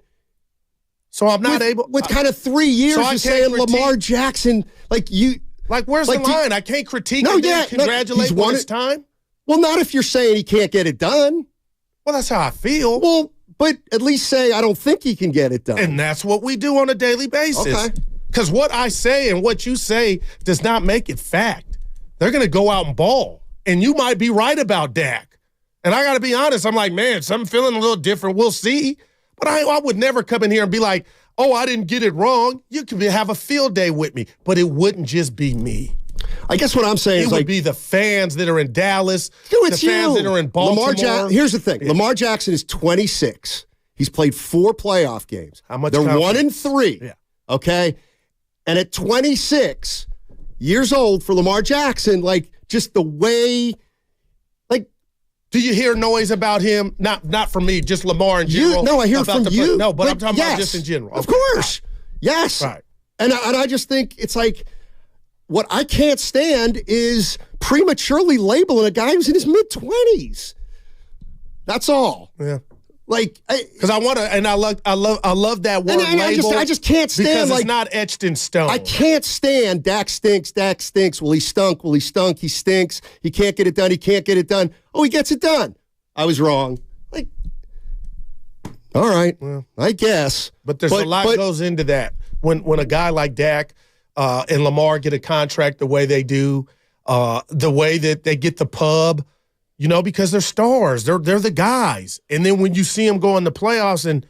So I'm not able with kind of 3 years of saying Lamar Jackson, like you, like where's the line? I can't critique and then congratulate when it's time. Well, not if you're saying he can't get it done. Well, that's how I feel. Well, but at least say I don't think he can get it done. And that's what we do on a daily basis. Okay. Because what I say and what you say does not make it fact. They're going to go out and ball, and you might be right about Dak. And I got to be honest. I'm like, man, I'm feeling a little different. We'll see. But I would never come in here and be like, oh, I didn't get it wrong. You could have a field day with me. But it wouldn't just be me. I guess what I'm saying is it would be the fans that are in Dallas, it's the fans that are in Baltimore. Here's the thing. Lamar Jackson is 26. He's played 4 playoff games. How much They're confidence? 1-3. Yeah. Okay? And at 26 years old for Lamar Jackson, like just the way – do you hear noise about him? Not from me, just Lamar in general. No, I hear from you. No, but I'm talking about just in general. Of course. Yes. Right. And I just think it's like what I can't stand is prematurely labeling a guy who's in his mid-20s. That's all. Yeah. Like, because I want to, and I love that word label. I just can't stand because it's not etched in stone. I can't stand Dak stinks. Dak stinks. Well, he stunk. Well, he stunk. He stinks. He can't get it done. He can't get it done. Oh, he gets it done. I was wrong. Like, all right, well, I guess. But there's a lot goes into that when a guy like Dak and Lamar get a contract the way they do, the way that they get the pub. You know, because they're stars. They're the guys. And then when you see them go in the playoffs and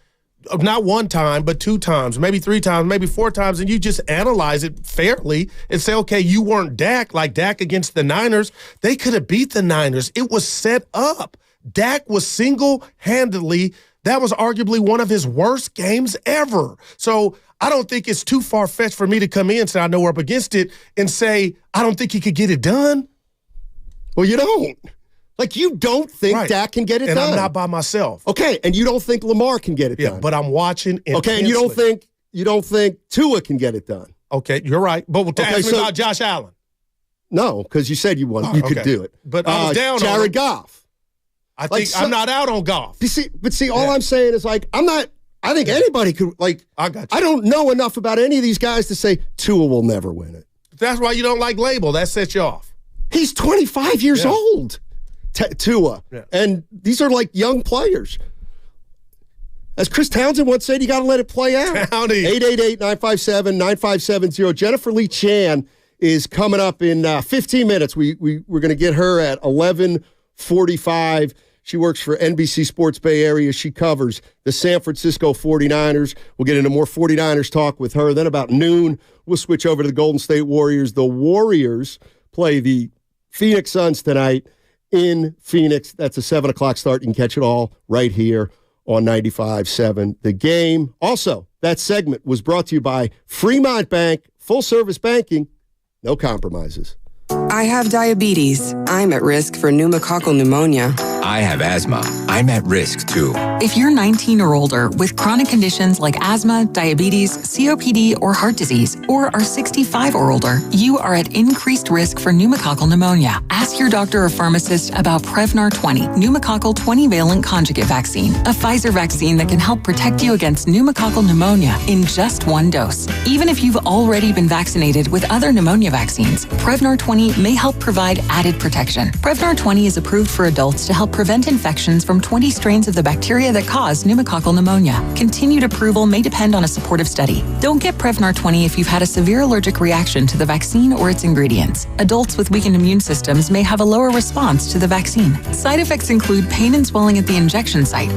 not one time, but 2 times, maybe 3 times, maybe 4 times, and you just analyze it fairly and say, okay, you weren't Dak, like Dak against the Niners. They could have beat the Niners. It was set up. Dak was single-handedly, that was arguably one of his worst games ever. So I don't think it's too far-fetched for me to come in, so I know we're up against it, and say, I don't think he could get it done. Well, you don't. Like, you don't think Dak can get it done. And I'm not by myself. Okay, and you don't think Lamar can get it done. But I'm watching intensely. Okay, and you don't think Tua can get it done. Okay, you're right. But ask me about Josh Allen. No, because you said you could do it. But I was down on Jared Goff. I think I'm not out on Goff. All I'm saying is, like, I think anybody could, like, I got you. I don't know enough about any of these guys to say Tua will never win it. That's why you don't like label. That sets you off. He's 25 years old. Tua. Yeah. And these are like young players. As Chris Townsend once said, you got to let it play out. 888-957-9570. Jennifer Lee Chan is coming up in 15 minutes. We're going to get her at 11:45. She works for NBC Sports Bay Area. She covers the San Francisco 49ers. We'll get into more 49ers talk with her. Then about noon, we'll switch over to the Golden State Warriors. The Warriors play the Phoenix Suns tonight in Phoenix. That's a 7 o'clock start. You can catch it all right here on 95.7 The Game. Also, that segment was brought to you by Fremont Bank, full-service banking, no compromises. I have diabetes. I'm at risk for pneumococcal pneumonia. I have asthma. I'm at risk too. If you're 19 or older with chronic conditions like asthma, diabetes, COPD, or heart disease, or are 65 or older, you are at increased risk for pneumococcal pneumonia. Ask your doctor or pharmacist about Prevnar 20, pneumococcal 20-valent conjugate vaccine, a Pfizer vaccine that can help protect you against pneumococcal pneumonia in just 1 dose. Even if you've already been vaccinated with other pneumonia vaccines, Prevnar 20 may help provide added protection. Prevnar 20 is approved for adults to help prevent infections from 20 strains of the bacteria that cause pneumococcal pneumonia. Continued approval may depend on a supportive study. Don't get Prevnar 20 if you've had a severe allergic reaction to the vaccine or its ingredients. Adults with weakened immune systems may have a lower response to the vaccine. Side effects include pain and swelling at the injection site.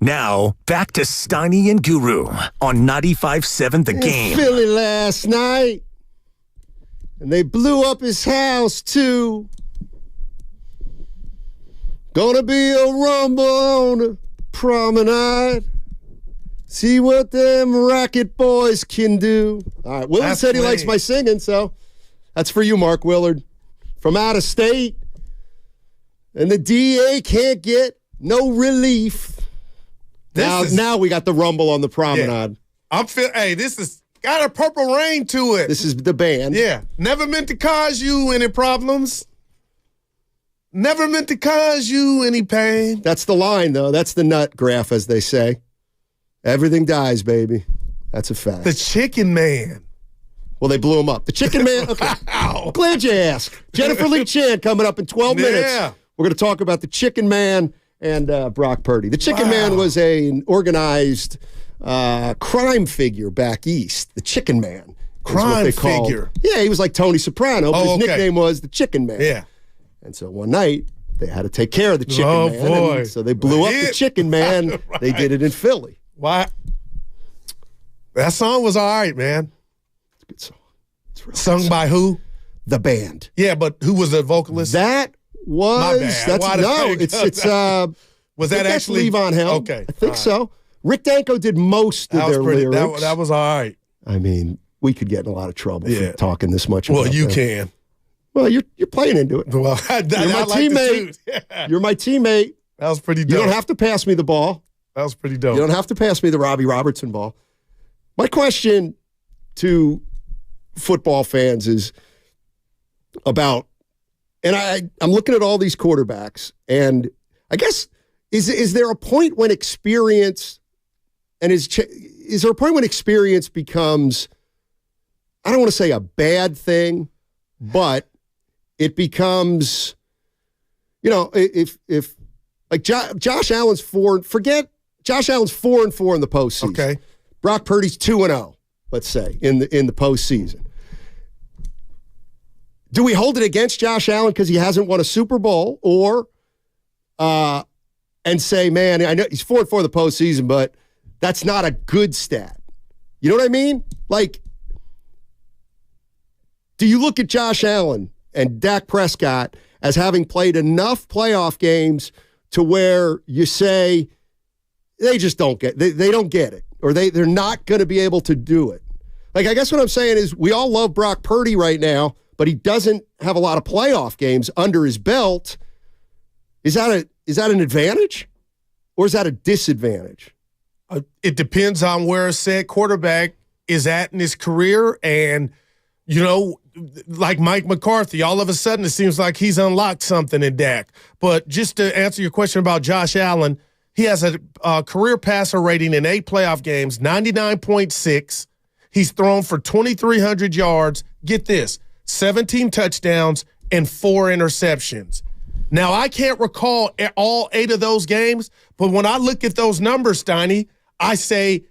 Now, back to Steiny and Guru on 95.7 The Game. Philly last night, and they blew up his house, too. Gonna be a rumble on the promenade. See what them racket boys can do. All right, Willard said he likes my singing, so that's for you, Mark Willard. From out of state, and the DA can't get no relief. Now we got the rumble on the promenade. Yeah. Hey, this is got a Purple Rain to it. This is the band. Yeah. Never meant to cause you any problems. Never meant to cause you any pain. That's the line, though. That's the nut graph, as they say. Everything dies, baby. That's a fact. The Chicken Man. Well, they blew him up. The Chicken Man. Okay. Glad you asked. Jennifer Lee Chan coming up in 12 minutes. We're going to talk about the Chicken Man and Brock Purdy. The Chicken Man was an organized crime figure back east. The Chicken Man. Crime figure? Yeah, he was like Tony Soprano, but his nickname was the Chicken Man. Yeah. And so one night, they had to take care of the Chicken Man. Boy. And so they blew up the Chicken Man. Right. They did it in Philly. Why? That song was all right, man. It's a good song. It's really sung by who? The band. Yeah, but who was the vocalist? That was was that that's actually Levon Helm. Okay, I think so. I I think Rick Danko did most of their lyrics. That was all right. I mean, we could get in a lot of trouble for talking this much about you that. can. Well, you're playing into it. Well, you're my teammate. You're my teammate. That was pretty dope. You don't have to pass me the ball. That was pretty dope. You don't have to pass me the Robbie Robertson ball. My question to football fans is about, and I'm looking at all these quarterbacks, and I guess is there a point when experience is there a point when experience becomes, I don't want to say a bad thing, but it becomes, if like Josh Allen's 4-4 in the postseason. Okay. Brock Purdy's 2-0, let's say, in the postseason. Do we hold it against Josh Allen because he hasn't won a Super Bowl, or and say, man, I know he's 4-4 in the postseason, but that's not a good stat. You know what I mean? Like, do you look at Josh Allen and Dak Prescott as having played enough playoff games to where you say they just don't get they don't get it, or they're not going to be able to do it? Like, I guess what I'm saying is we all love Brock Purdy right now, but he doesn't have a lot of playoff games under his belt. Is that an advantage, or is that a disadvantage? It depends on where said quarterback is at in his career. And, like Mike McCarthy, all of a sudden it seems like he's unlocked something in Dak. But just to answer your question about Josh Allen, he has a career passer rating in 8 playoff games, 99.6. He's thrown for 2,300 yards. Get this, 17 touchdowns and 4 interceptions. Now, I can't recall all 8 of those games, but when I look at those numbers, Steiny, I say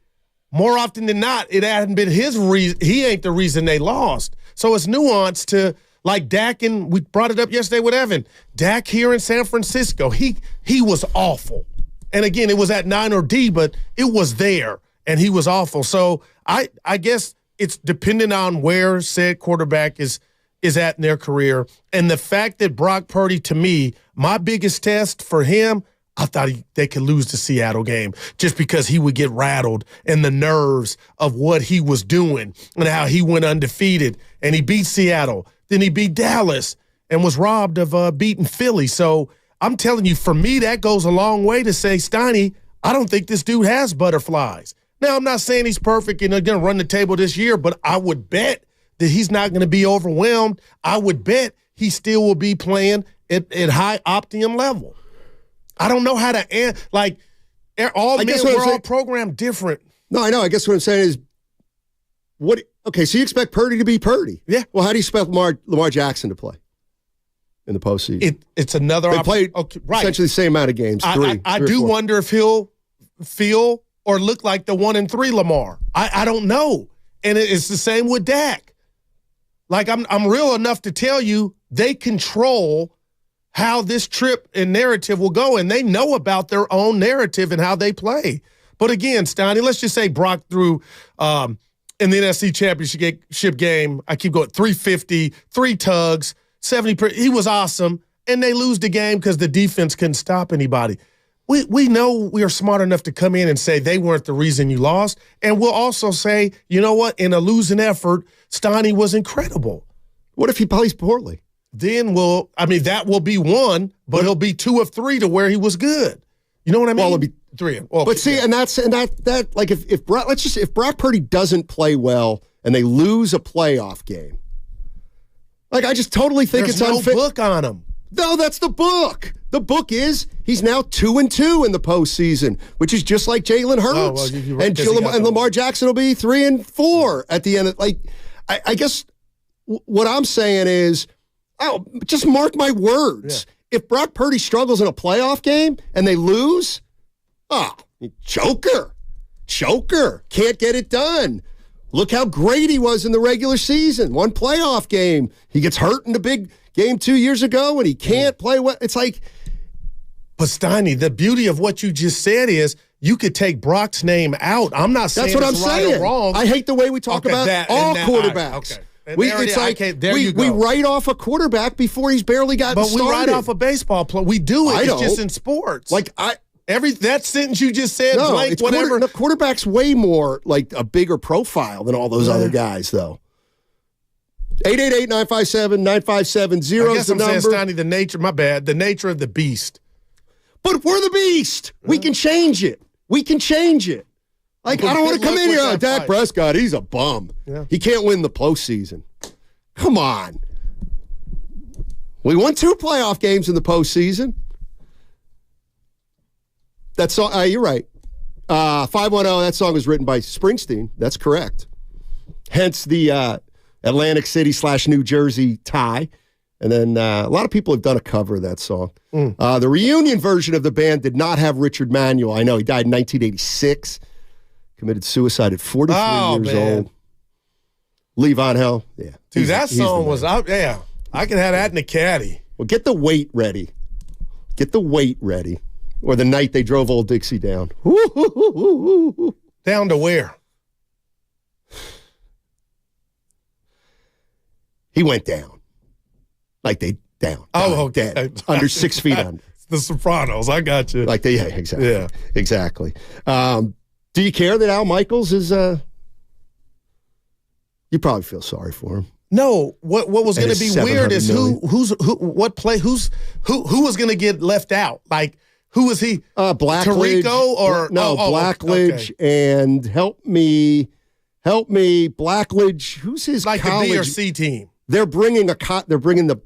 more often than not, it hadn't been his reason. He ain't the reason they lost. So it's nuanced to, like Dak, and we brought it up yesterday with Evan. Dak here in San Francisco, he was awful. And again, it was at 9 or D, but it was there, and he was awful. So I guess it's dependent on where said quarterback is at in their career. And the fact that Brock Purdy, to me, my biggest test for him, I thought they could lose the Seattle game just because he would get rattled and the nerves of what he was doing and how he went undefeated. And he beat Seattle. Then he beat Dallas and was robbed of beating Philly. So I'm telling you, for me, that goes a long way to say, Steiny, I don't think this dude has butterflies. Now, I'm not saying he's perfect and they're going to run the table this year, but I would bet that he's not going to be overwhelmed. I would bet he still will be playing at high optimum level. I don't know how to we're all programmed different. No, I know. I guess what I'm saying is, okay, so you expect Purdy to be Purdy. Yeah. Well, how do you expect Lamar Jackson to play in the postseason? It's another They played essentially the same amount of games. I do wonder if he'll feel or look like the 1-3 Lamar. I don't know. And it's the same with Dak. Like, I'm real enough to tell you they control how this trip and narrative will go, and they know about their own narrative and how they play. But again, Steiny, let's just say Brock threw in the NFC Championship game, I keep going, 350, 3 tugs, 70%. He was awesome, and they lose the game because the defense couldn't stop anybody. We know we are smart enough to come in and say they weren't the reason you lost, and we'll also say, you know what, in a losing effort, Steiny was incredible. What if he plays poorly? Then that will be 1, but he'll be 2 of 3 to where he was good. You know what I mean? Well, it'll be 3. Well, but see, and that like if Brock Purdy doesn't play well and they lose a playoff game, like I just totally think There's it's unfair. no book on him. No, that's the book. The book is he's now 2-2 in the postseason, which is just like Jalen Hurts, and Lamar Jackson will be 3-4 at the end. I guess what I'm saying is, just mark my words. Yeah. If Brock Purdy struggles in a playoff game and they lose, choker, can't get it done. Look how great he was in the regular season. One playoff game, he gets hurt in the big game 2 years ago, and he can't play well. It's like, but Steiny, the beauty of what you just said is you could take Brock's name out. I'm not saying that's what I'm right saying. Or wrong. I hate the way we talk about all quarterbacks. We write off a quarterback before he's barely gotten started. But we write off a baseball player. We do it. I don't. It's just in sports. Like That sentence you just said, No, blank, it's whatever. Quarterback's way more like a bigger profile than all those other guys, though. 888-957-9570 I guess is the I'm number. saying, Steiny, the nature of the beast. But we're the beast. We can change it. Like, I don't want to come in here. Oh, Dak Prescott, he's a bum. Yeah. He can't win the postseason. Come on. We won 2 playoff games in the postseason. That song, you're right. 510, that song was written by Springsteen. That's correct. Hence the Atlantic City / New Jersey tie. And then a lot of people have done a cover of that song. The reunion version of the band did not have Richard Manuel. I know he died in 1986. Committed suicide at 43 years old. Lee Von Hell. Yeah. Dude, that song was out. Yeah. I could have that in the caddy. Well, get the weight ready. Or the night they drove Old Dixie down. Down to where? He went down. Like they down. Okay. Dead. Under 6 feet under. The Sopranos. I got you. Exactly. Yeah. Exactly. Do you care that Al Michaels is you probably feel sorry for him. No, what was going to be weird is who was going to get left out? Like, who was he? Blackledge. Tirico or Blackledge and help me, Blackledge. Who's his like college? the B or C team? They're bringing the.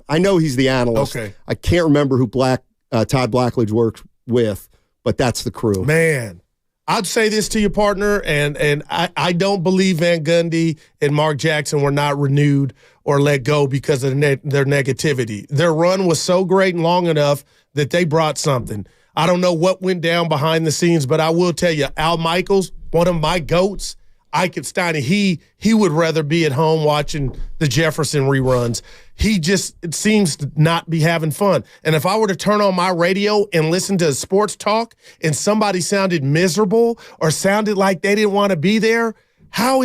I know he's the analyst. Okay. I can't remember who Todd Blackledge worked with, but that's the crew. Man, I'd say this to your partner, and I don't believe Van Gundy and Mark Jackson were not renewed or let go because of their negativity. Their run was so great and long enough that they brought something. I don't know what went down behind the scenes, but I will tell you, Al Michaels, one of my goats, Steiny, he would rather be at home watching the Jefferson reruns. It seems to not be having fun. And if I were to turn on my radio and listen to sports talk and somebody sounded miserable or sounded like they didn't want to be there, how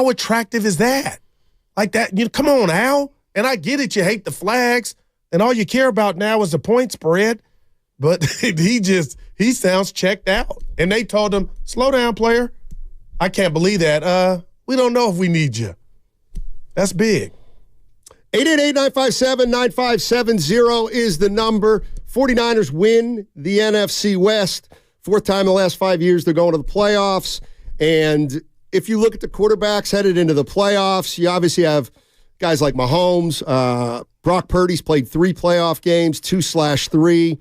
attractive is that? Like that, come on, Al. And I get it, you hate the flags, and all you care about now is the point spread. But he sounds checked out. And they told him, slow down, player. I can't believe that. We don't know if we need you. That's big. 888-957-9570 is the number. 49ers win the NFC West. 4th time in the last 5 years they're going to the playoffs. And if you look at the quarterbacks headed into the playoffs, you obviously have guys like Mahomes. Brock Purdy's played 3 playoff games, 2/3.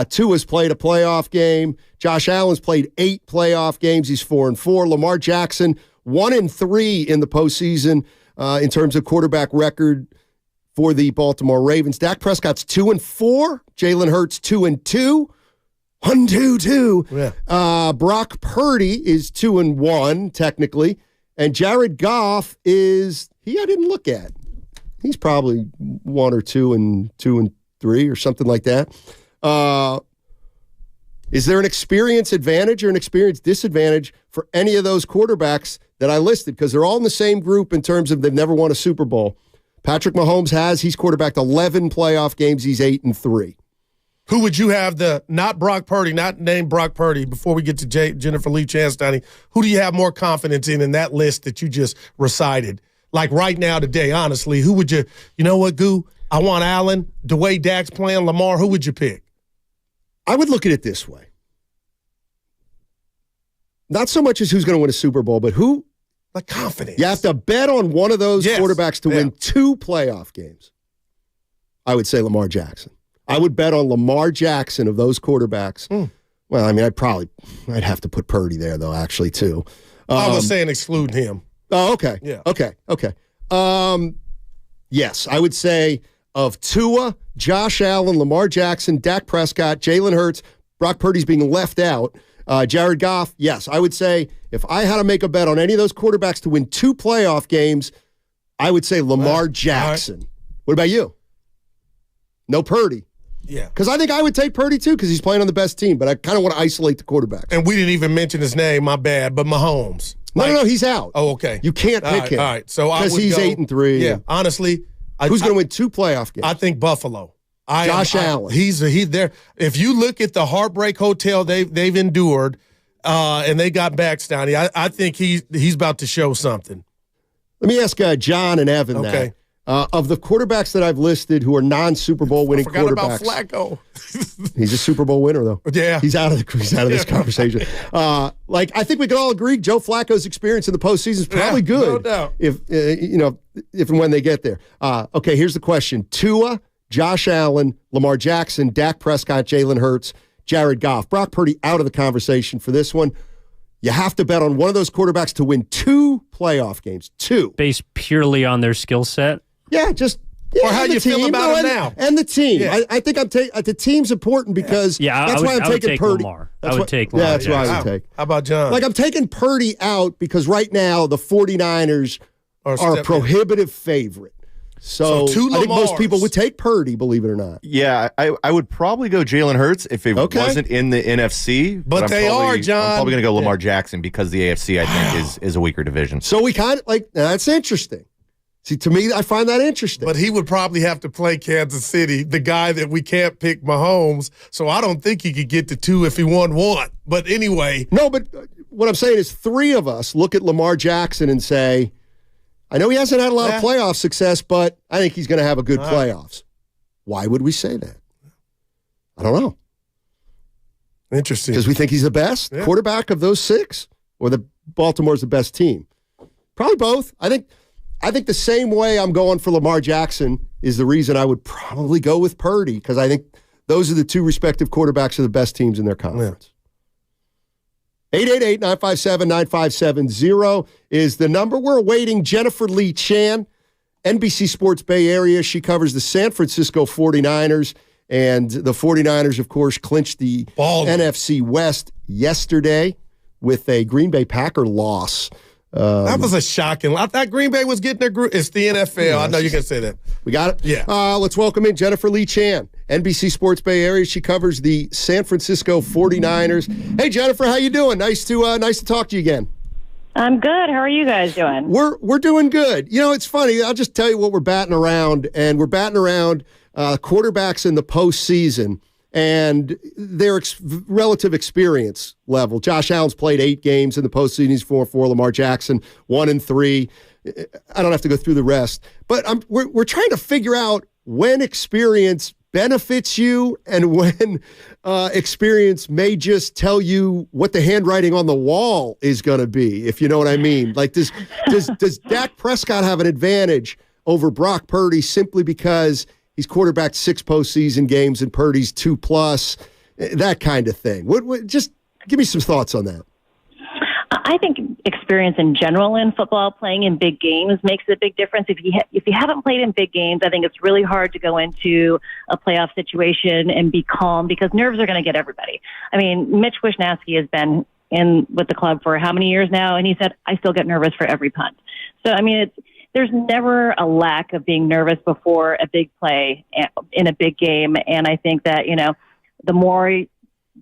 Tua's played a playoff game. Josh Allen's played 8 playoff games. He's 4-4. Lamar Jackson, 1-3 in the postseason in terms of quarterback record for the Baltimore Ravens. Dak Prescott's 2-4. Jalen Hurts 2-2. 1-2-2. Yeah. Brock Purdy is 2-1 technically, and Jared Goff is I didn't look at. He's probably 1 or 2 and 2 and 3 or something like that. Is there an experience advantage or an experience disadvantage for any of those quarterbacks that I listed? Because they're all in the same group in terms of they've never won a Super Bowl. Patrick Mahomes has. He's quarterbacked 11 playoff games. He's 8-3. Who would you have not Brock Purdy, not named Brock Purdy, before we get to Jennifer Lee Chanstani, who do you have more confidence in that list that you just recited? Like right now today, honestly, who would you know what, Goo? I want Allen, the way Dak's playing, Lamar, who would you pick? I would look at it this way. Not so much as who's going to win a Super Bowl, but who? Like confidence. You have to bet on one of those quarterbacks to win 2 playoff games. I would say Lamar Jackson. I would bet on Lamar Jackson of those quarterbacks. Well, I mean, I'd have to put Purdy there, though, actually, too. I was saying exclude him. Oh, okay. Yeah. Okay. Yes, I would say of Tua, Josh Allen, Lamar Jackson, Dak Prescott, Jalen Hurts, Brock Purdy's being left out, Jared Goff, yes, I would say if I had to make a bet on any of those quarterbacks to win 2 playoff games, I would say Lamar Jackson. Right. What about you? No Purdy. Yeah. Because I think I would take Purdy too because he's playing on the best team, but I kind of want to isolate the quarterbacks. And we didn't even mention his name, my bad, but Mahomes. No, he's out. Oh, okay. You can't pick him. All right, so because he's 8-3. Yeah, honestly. Who's going to win 2 playoff games? I think Buffalo. Josh Allen. He's there. If you look at the heartbreak hotel they've endured, and they got back, Stoney, I think he's about to show something. Let me ask John and Evan that. Of the quarterbacks that I've listed who are non-Super Bowl winning forgot quarterbacks. about Flacco. He's a Super Bowl winner, though. Yeah. He's out of this conversation. I think we can all agree Joe Flacco's experience in the postseason is probably good. No doubt. If and when they get there. Okay, here's the question. Tua, Josh Allen, Lamar Jackson, Dak Prescott, Jalen Hurts, Jared Goff. Brock Purdy out of the conversation for this one. You have to bet on one of those quarterbacks to win 2 playoff games. 2. Based purely on their skill set? Yeah, just... or how you feel about him now. And the team. Yeah. I think the team's important because that's why I'm taking Purdy. Lamar. I would take Lamar. Yeah, that's why I would take. How about John? I'm taking Purdy out because right now the 49ers are a prohibitive favorite. So 2 I think most Lamars. people would take Purdy, believe it or not. Yeah, I would probably go Jalen Hurts if it wasn't in the NFC. But I'm they probably, are, John. I'm probably going to go Lamar Jackson because the AFC, I think, is a weaker division. So we kind of that's interesting. See, to me, I find that interesting. But he would probably have to play Kansas City, the guy that we can't pick, Mahomes. So I don't think he could get to 2 if he won 1. But anyway. No, but what I'm saying is 3 of us look at Lamar Jackson and say, I know he hasn't had a lot of playoff success, but I think he's going to have a good playoffs. Why would we say that? I don't know. Interesting. Because we think he's the best quarterback of those 6, or the Baltimore's the best team? Probably both. I think the same way I'm going for Lamar Jackson is the reason I would probably go with Purdy, because I think those are the 2 respective quarterbacks of the best teams in their conference. 888-957-9570 is the number. We're awaiting Jennifer Lee Chan, NBC Sports Bay Area. She covers the San Francisco 49ers, and the 49ers, of course, clinched the NFC West yesterday with a Green Bay Packer loss. That was a shocking. I thought Green Bay was getting their group. It's the NFL. Yeah, I know you can say that. We got it? Yeah. Let's welcome in Jennifer Lee Chan, NBC Sports Bay Area. She covers the San Francisco 49ers. Hey, Jennifer, how you doing? Nice to talk to you again. I'm good. How are you guys doing? We're doing good. You know, it's funny. I'll just tell you what we're batting around, and we're batting around quarterbacks in the postseason and their relative experience level. Josh Allen's played 8 games in the postseason. He's 4-4. Lamar Jackson 1-3. I don't have to go through the rest, but we're trying to figure out when experience benefits you and when experience may just tell you what the handwriting on the wall is going to be, if you know what I mean. Like, does Dak Prescott have an advantage over Brock Purdy simply because he's quarterbacked 6 postseason games and Purdy's 2+, that kind of thing? Just give me some thoughts on that. I think experience in general in football, playing in big games, makes a big difference. If you haven't played in big games, I think it's really hard to go into a playoff situation and be calm, because nerves are going to get everybody. I mean, Mitch Wishnowsky has been in with the club for how many years now, and he said, I still get nervous for every punt. So, I mean, there's never a lack of being nervous before a big play in a big game, and I think that, the more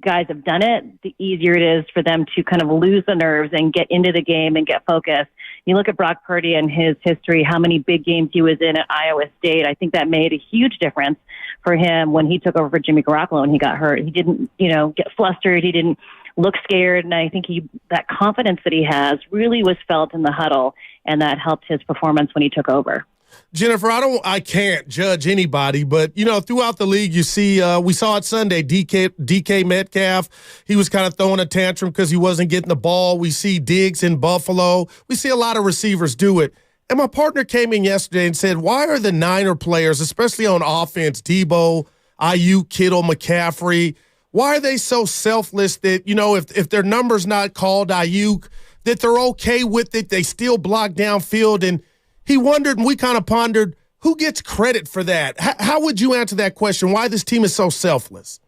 guys have done it, the easier it is for them to kind of lose the nerves and get into the game and get focused. You look at Brock Purdy and his history, how many big games he was in at Iowa State. I think that made a huge difference for him when he took over for Jimmy Garoppolo and he got hurt. He didn't, get flustered. He didn't look scared. And I think that confidence that he has really was felt in the huddle, and that helped his performance when he took over. Jennifer, I can't judge anybody, but, throughout the league, you see, we saw it Sunday, DK Metcalf, he was kind of throwing a tantrum because he wasn't getting the ball. We see Diggs in Buffalo. We see a lot of receivers do it. And my partner came in yesterday and said, why are the Niner players, especially on offense, Debo, Ayuk, Kittle, McCaffrey, why are they so selfless that, if their number's not called Ayuk, that they're okay with it, they still block downfield? And he wondered, and we kind of pondered, who gets credit for that? How would you answer that question? Why this team is so selfless?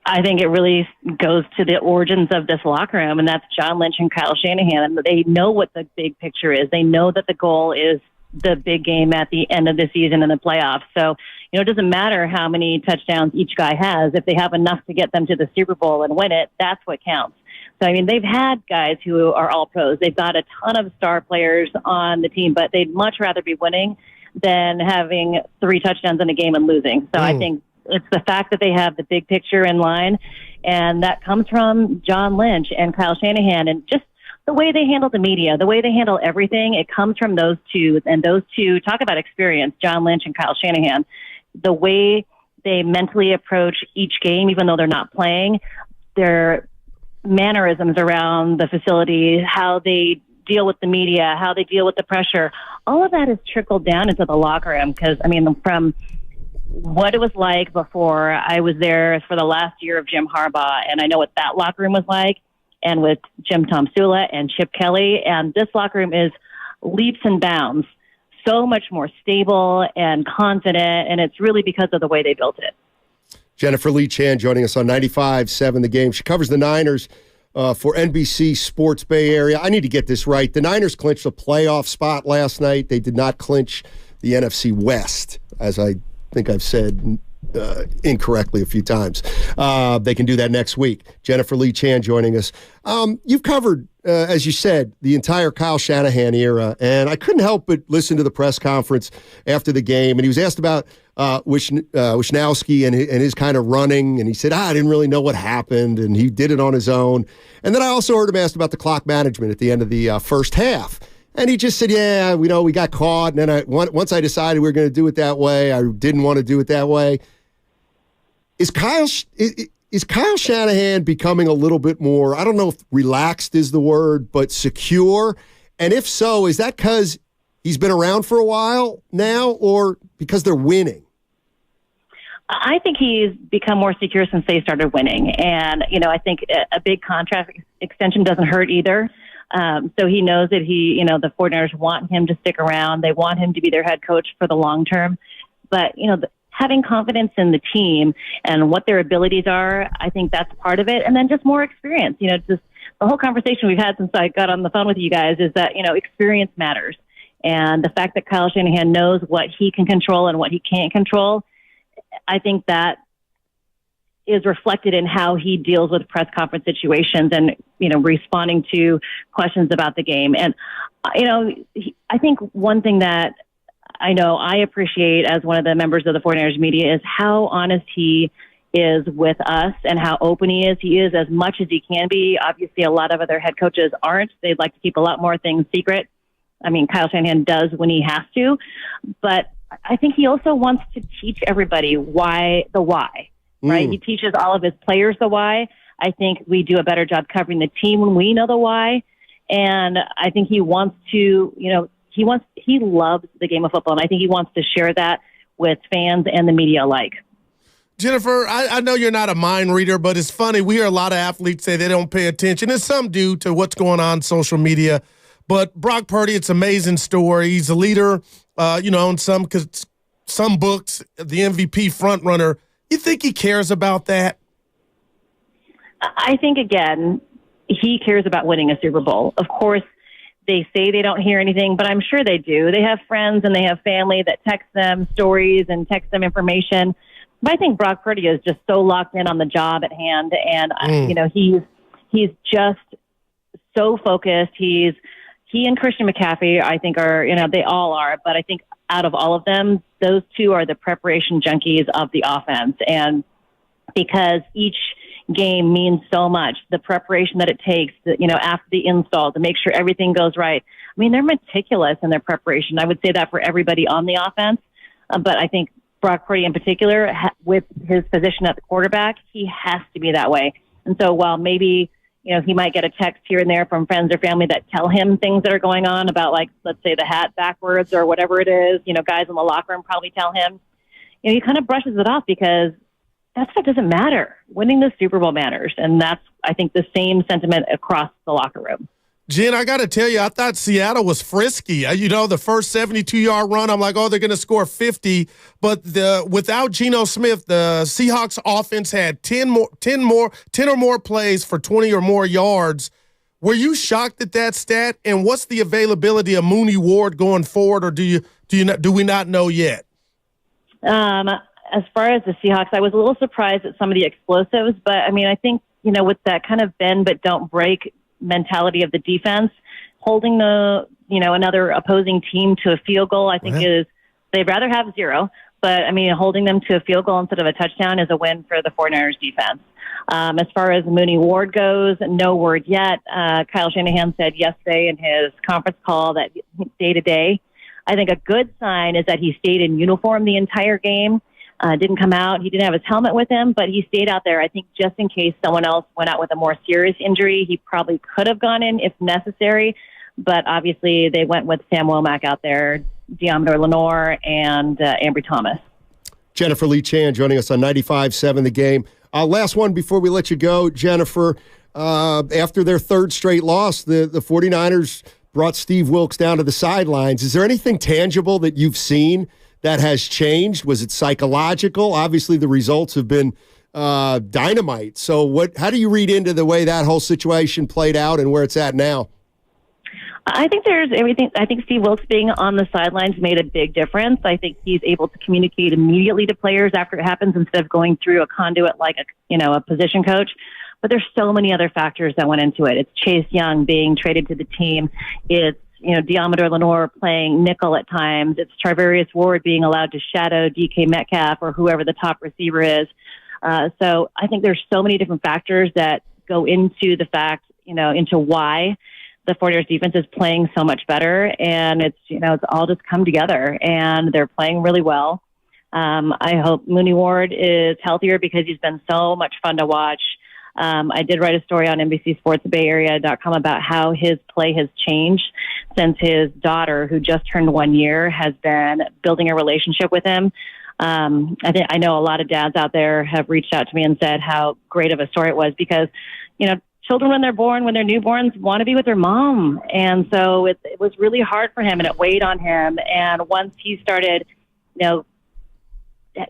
I think it really goes to the origins of this locker room, and that's John Lynch and Kyle Shanahan. And they know what the big picture is. They know that the goal is the big game at the end of the season and the playoffs. So, it doesn't matter how many touchdowns each guy has. If they have enough to get them to the Super Bowl and win it, that's what counts. So, I mean, they've had guys who are all pros. They've got a ton of star players on the team, but they'd much rather be winning than having 3 touchdowns in a game and losing. So I think it's the fact that they have the big picture in line, and that comes from John Lynch and Kyle Shanahan, and just the way they handle the media, the way they handle everything, it comes from those two. And those two, talk about experience, John Lynch and Kyle Shanahan. The way they mentally approach each game, even though they're not playing, their mannerisms around the facility, how they deal with the media, how they deal with the pressure, all of that is trickled down into the locker room. Because, I mean, from what it was like before I was there for the last year of Jim Harbaugh, and I know what that locker room was like, and with Jim Tomsula and Chip Kelly, and this locker room is leaps and bounds, so much more stable and confident, and it's really because of the way they built it. Jennifer Lee Chan joining us on 95.7 The Game. She covers the Niners for NBC Sports Bay Area. I need to get this right. The Niners clinched a playoff spot last night. They did not clinch the NFC West, as I think I've said incorrectly a few times. They can do that next week. Jennifer Lee Chan joining us. You've covered, as you said, the entire Kyle Shanahan era, and I couldn't help but listen to the press conference after the game, and he was asked about Wishnowsky and his kind of running, and he said, I didn't really know what happened, and he did it on his own. And then I also heard him asked about the clock management at the end of the first half. And he just said, yeah, we got caught. And then once I decided we were going to do it that way, I didn't want to do it that way. Is Kyle Shanahan becoming a little bit more, I don't know if relaxed is the word, but secure? And if so, is that because he's been around for a while now, or because they're winning? I think he's become more secure since they started winning. And, I think a big contract extension doesn't hurt either. So he knows that the 49ers want him to stick around. They want him to be their head coach for the long term. But, having confidence in the team and what their abilities are, I think that's part of it. And then just more experience. Just the whole conversation we've had since I got on the phone with you guys is that, experience matters. And the fact that Kyle Shanahan knows what he can control and what he can't control, I think that is reflected in how he deals with press conference situations and, responding to questions about the game. And, I think one thing that I know I appreciate as one of the members of the 49ers media is how honest he is with us and how open he is. He is as much as he can be. Obviously, a lot of other head coaches aren't. They'd like to keep a lot more things secret. I mean, Kyle Shanahan does when he has to. But I think he also wants to teach everybody why, right? He teaches all of his players the why. I think we do a better job covering the team when we know the why. And I think he wants to, he loves the game of football. And I think he wants to share that with fans and the media alike. Jennifer, I know you're not a mind reader, but it's funny. We hear a lot of athletes say they don't pay attention, and some do, to what's going on social media. But Brock Purdy, it's an amazing story. He's a leader, in some books, the MVP front runner. You think he cares about that? I think, again, he cares about winning a Super Bowl. Of course, they say they don't hear anything, but I'm sure they do. They have friends and they have family that text them stories and text them information. But I think Brock Purdy is just so locked in on the job at hand, and he's just so focused. He and Christian McCaffrey, I think, are they all are, but I think out of all of them, those two are the preparation junkies of the offense, and because each game means so much, the preparation that it takes, after the install to make sure everything goes right. I mean, they're meticulous in their preparation. I would say that for everybody on the offense, but I think Brock Purdy in particular, with his position at the quarterback, he has to be that way. And so while maybe, he might get a text here and there from friends or family that tell him things that are going on about, like, let's say the hat backwards or whatever it is, guys in the locker room probably tell him, he kind of brushes it off because that stuff doesn't matter. Winning the Super Bowl matters. And that's, I think, the same sentiment across the locker room. Jen, I got to tell you, I thought Seattle was frisky. The first 72-yard run, I'm like, they're going to score 50. But without Geno Smith, the Seahawks offense had 10 or more plays for 20 or more yards. Were you shocked at that stat? And what's the availability of Mooney Ward going forward, or do we not know yet? As far as the Seahawks, I was a little surprised at some of the explosives, but I think, with that kind of bend but don't break mentality of the defense, holding another opposing team to a field goal, I think is They'd rather have 0. But, I mean, holding them to a field goal instead of a touchdown is a win for the 49ers defense. As far as Mooney Ward goes, no word yet. Kyle Shanahan said yesterday in his conference call that day-to-day, I think a good sign is that he stayed in uniform the entire game, didn't come out. He didn't have his helmet with him, but he stayed out there, I think, just in case someone else went out with a more serious injury. He probably could have gone in if necessary, but obviously they went with Sam Womack out there, Deommodore Lenoir, and Ambry Thomas. Jennifer Lee Chan joining us on 95.7 The Game. Last one before we let you go, Jennifer. After their third straight loss, the 49ers brought Steve Wilks down to the sidelines. Is there anything tangible that you've seen that has changed? Was it psychological? Obviously, the results have been dynamite. So how do you read into the way that whole situation played out and where it's at now? I think there's everything. I think Steve Wilks being on the sidelines made a big difference. I think he's able to communicate immediately to players after it happens instead of going through a conduit like a position coach. But there's so many other factors that went into it. It's Chase Young being traded to the team. It's Deommodore Lenoir playing nickel at times. It's Charvarius Ward being allowed to shadow DK Metcalf or whoever the top receiver is. So I think there's so many different factors that go into the fact, into why the 49ers defense is playing so much better, and it's all just come together, and they're playing really well. I hope Mooney Ward is healthier because he's been so much fun to watch. I did write a story on NBCSportsBayArea.com about how his play has changed since his daughter, who just turned 1 year, has been building a relationship with him. I know a lot of dads out there have reached out to me and said how great of a story it was because, children when they're born, when they're newborns, want to be with their mom. And so it was really hard for him and it weighed on him. And once he started,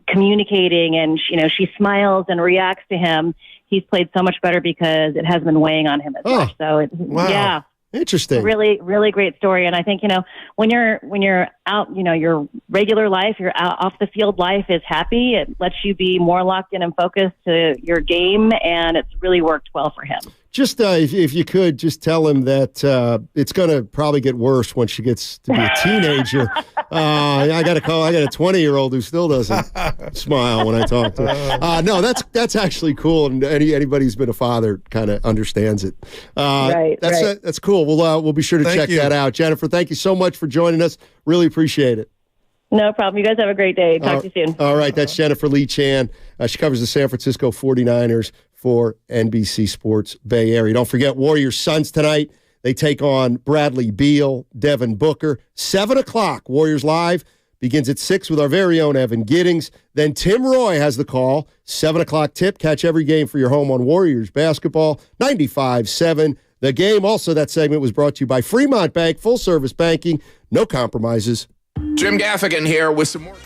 communicating and, she smiles and reacts to him, he's played so much better because it has been weighing on him as much. So wow. Yeah. Interesting. Really, really great story. And I think, when you're out, your regular life, your off the field life is happy. It lets you be more locked in and focused to your game. And it's really worked well for him. Just if you could just tell him that it's going to probably get worse when she gets to be a teenager. I got a 20-year-old who still doesn't smile when I talk to her. No, that's actually cool, and anybody who's been a father kind of understands it. That's cool. We'll be sure to check that out. Jennifer, thank you so much for joining us. Really appreciate it. No problem. You guys have a great day. Talk to you soon. All right, that's Jennifer Lee Chan. She covers the San Francisco 49ers for NBC Sports Bay Area. Don't forget Warriors Suns tonight. They take on Bradley Beal, Devin Booker. 7 o'clock, Warriors Live begins at 6 with our very own Evan Giddings. Then Tim Roy has the call. 7 o'clock tip. Catch every game for your home on Warriors basketball. 95.7 The Game. Also, that segment was brought to you by Fremont Bank. Full-service banking. No compromises. Jim Gaffigan here with some more.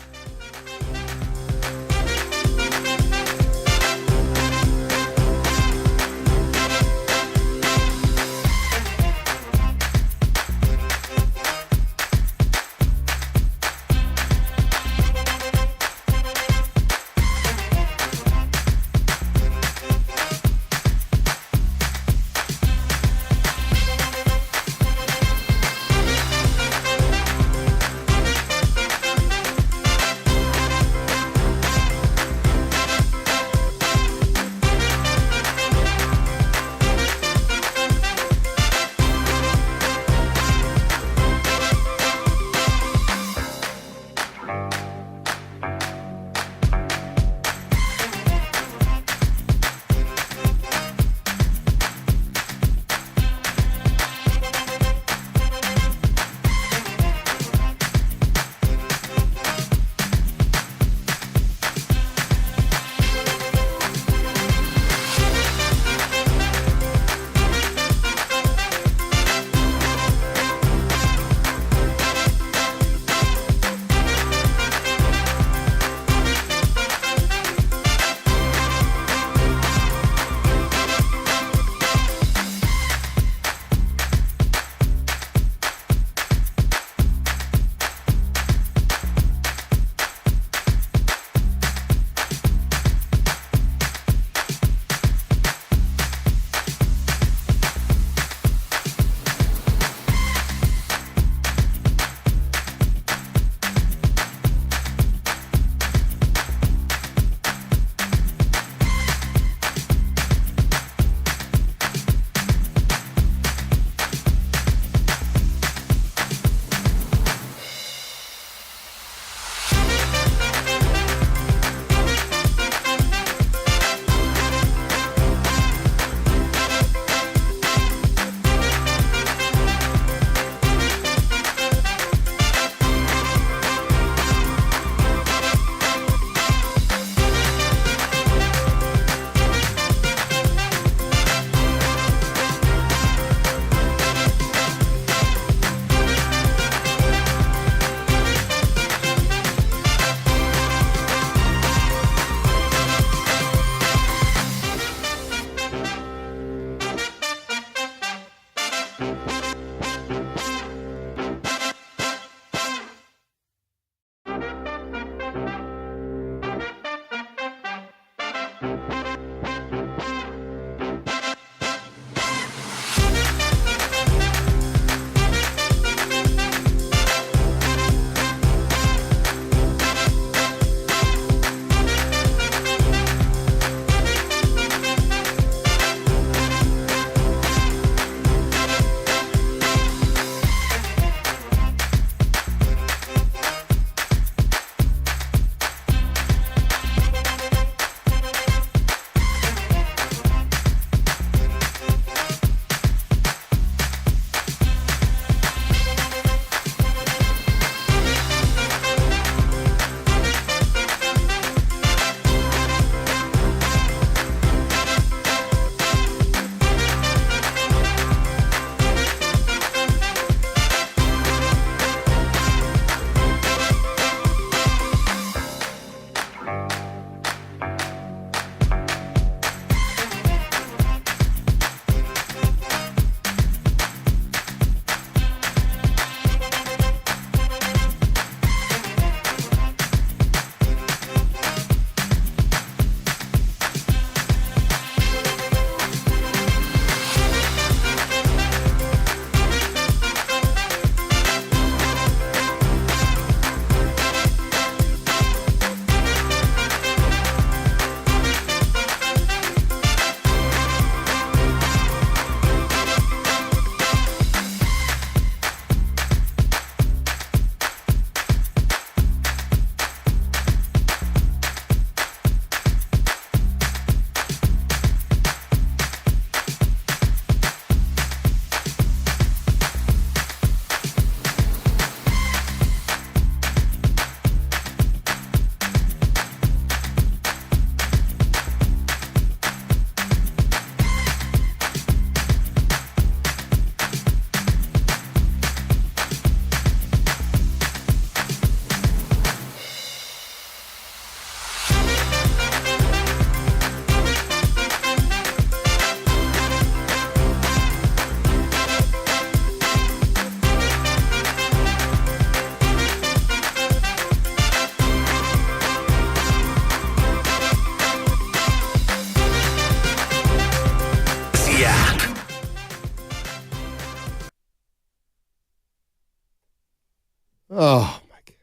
Oh, my God.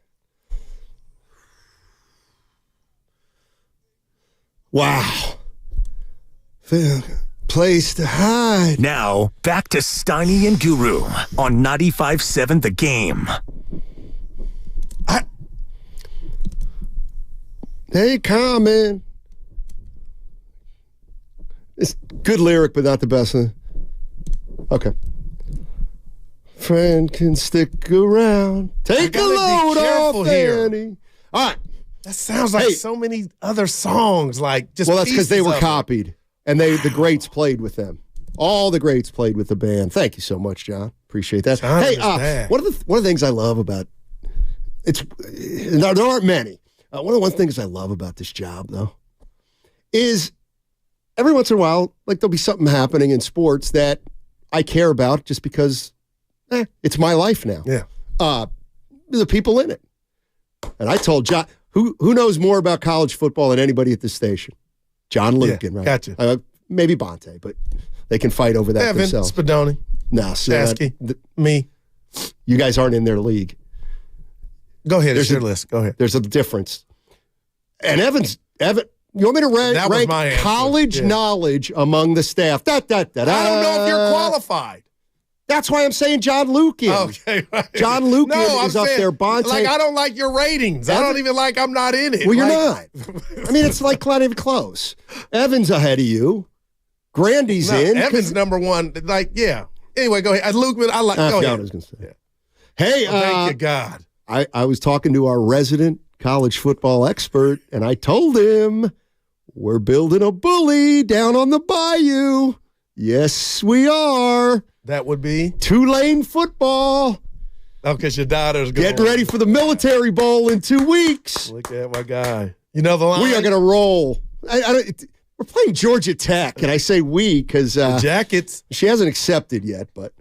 Wow. Place to hide. Now, back to Steiny and Guru on 95.7 The Game. They coming. It's good lyric, but not the best. Okay. Friend can stick around. Take a load off, Annie. All right. That sounds like so many other songs. Like just well, that's because they were pieces of copied, and the greats played with them. All the greats played with the band. Thank you so much, John. Appreciate that. Hey, one of the things I love about there aren't many. One of the things I love about this job, though, is every once in a while, like there'll be something happening in sports that I care about just because it's my life now. Yeah. The people in it. And I told John, who knows more about college football than anybody at this station? John Lukin, right? Gotcha. Maybe Bonte, but they can fight over that Evan, themselves. Spadoni. No, Dasky, me. You guys aren't in their league. Go ahead. It's your list. Go ahead. There's a difference. And Evan, you want me to rank college knowledge among the staff? I don't know if you're qualified. That's why I'm saying John Lukin. Okay. Right. John Lukin is up there. Bonte. Like, I don't like your ratings. I don't even like I'm not in it. Well, you're not. I mean, it's like not even close. Evan's ahead of you. Grandy's in. Evan's number one. Like, yeah. Anyway, go ahead. Luke, I like. Go ahead. I was going to say. Yeah. Hey, thank you, God. I was talking to our resident college football expert, and I told him we're building a bully down on the bayou. Yes, we are. That would be Tulane football. Oh, because your daughter's going. Get ready for the Military Bowl in 2 weeks. Look at my guy. You know the line? We are going to roll. We're playing Georgia Tech, and I say we because Jackets. She hasn't accepted yet, but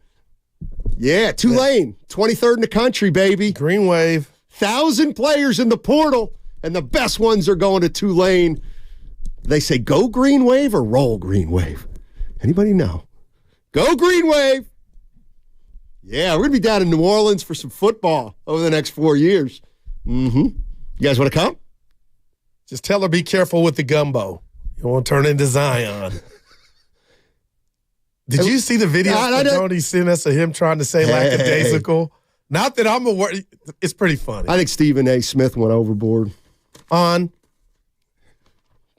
yeah, Tulane, 23rd in the country, baby. Green Wave. 1,000 players in the portal, and the best ones are going to Tulane. They say go Green Wave or roll Green Wave. Anybody know? Go Green Wave. Yeah, we're going to be down in New Orleans for some football over the next 4 years. Mm-hmm. You guys want to come? Just tell her be careful with the gumbo. You won't turn into Zion. Did you see the video Tony sent us of him trying to say lackadaisical? Not that I'm aware. It's pretty funny. I think Stephen A. Smith went overboard. On?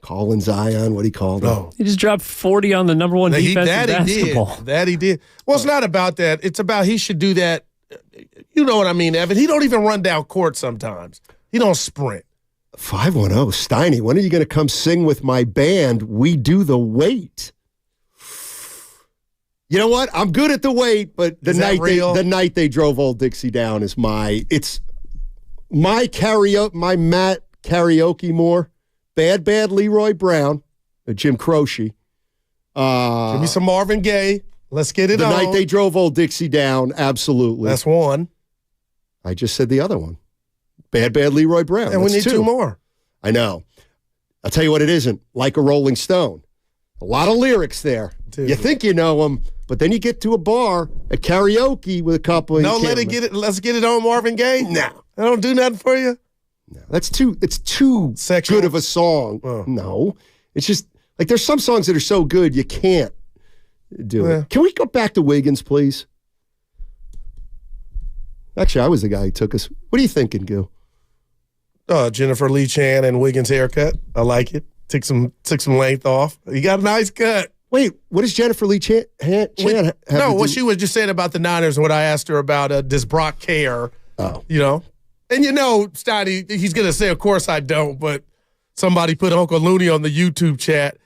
Calling Zion, what he called him. He just dropped 40 on the number one defense in basketball. That he did. Well, it's not about that. It's about he should do that. You know what I mean, Evan? He don't even run down court sometimes. He don't sprint. 510, Steiny, when are you going to come sing with my band, We Do the Wait? You know what? I'm good at the wait, but the night they drove Old Dixie down is my Matt karaoke more. Bad Leroy Brown, Jim Croce. Give me some Marvin Gaye. Let's get it on. The night they drove Old Dixie down, absolutely. That's one. I just said the other one. Bad Leroy Brown. And we need two more. I know. I'll tell you what it isn't. Like a Rolling Stone. A lot of lyrics there. Dude. You think you know them, but then you get to a bar, a karaoke with a couple. Let's get it on Marvin Gaye. No. I don't do nothing for you. No, it's too sexual. Good of a song. Oh. No. It's just, like, there's some songs that are so good you can't do it. Can we go back to Wiggins, please? Actually, I was the guy who took us. What are you thinking, Gil? Jennifer Lee Chan and Wiggins' haircut. I like it. Took some length off. You got a nice cut. Wait, what does Jennifer Lee Chan have what she was just saying about the Niners and what I asked her about, does Brock care? Oh. You know? And Steiny, he's going to say, of course I don't, but somebody put Uncle Looney on the YouTube chat.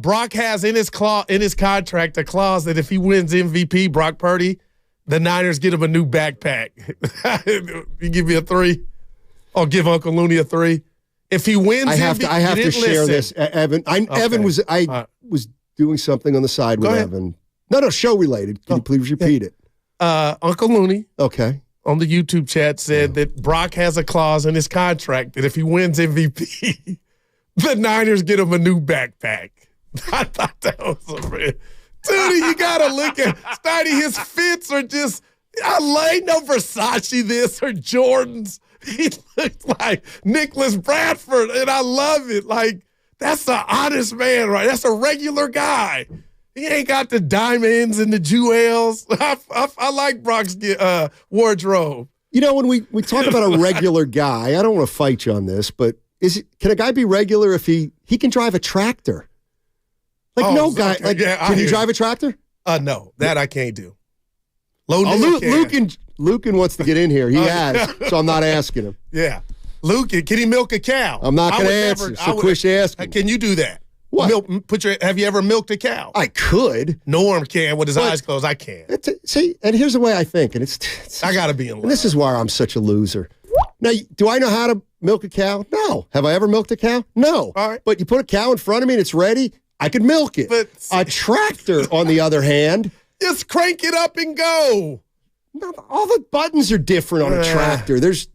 Brock has in his contract a clause that if he wins MVP, Brock Purdy, the Niners get him a new backpack. You give me a 3? I'll give Uncle Looney a 3. If he wins MVP, I have to share this, Evan. Evan was doing something on the side with Evan. No, show related. Can you please repeat it? Uncle Looney. Okay. On the YouTube chat said that Brock has a clause in his contract that if he wins MVP, the Niners get him a new backpack. I thought that was a real. Dude, you got to look at Steiny. His fits are just, ain't no Versace this or Jordans. He looks like Nicholas Bradford, and I love it. Like, that's an honest man, right? That's a regular guy. He ain't got the diamonds and the jewels. I like Brock's wardrobe. You know, when we talk about a regular guy, I don't want to fight you on this, but can a guy be regular if he can drive a tractor? Like, no guy. Like, can you drive a tractor? No, that I can't do. Lucan wants to get in here. He has, so I'm not asking him. Yeah. Lucan, can he milk a cow? I'm not going to answer, so quit asking. Can you do that? What? Have you ever milked a cow? I could. Norm can with his eyes closed. I can't. See, and here's the way I think, and I got to be in love. And this is why I'm such a loser. Now, do I know how to milk a cow? No. Have I ever milked a cow? No. All right. But you put a cow in front of me and it's ready, I could milk it. But a tractor, on the other hand, just crank it up and go. No, all the buttons are different on a tractor. There's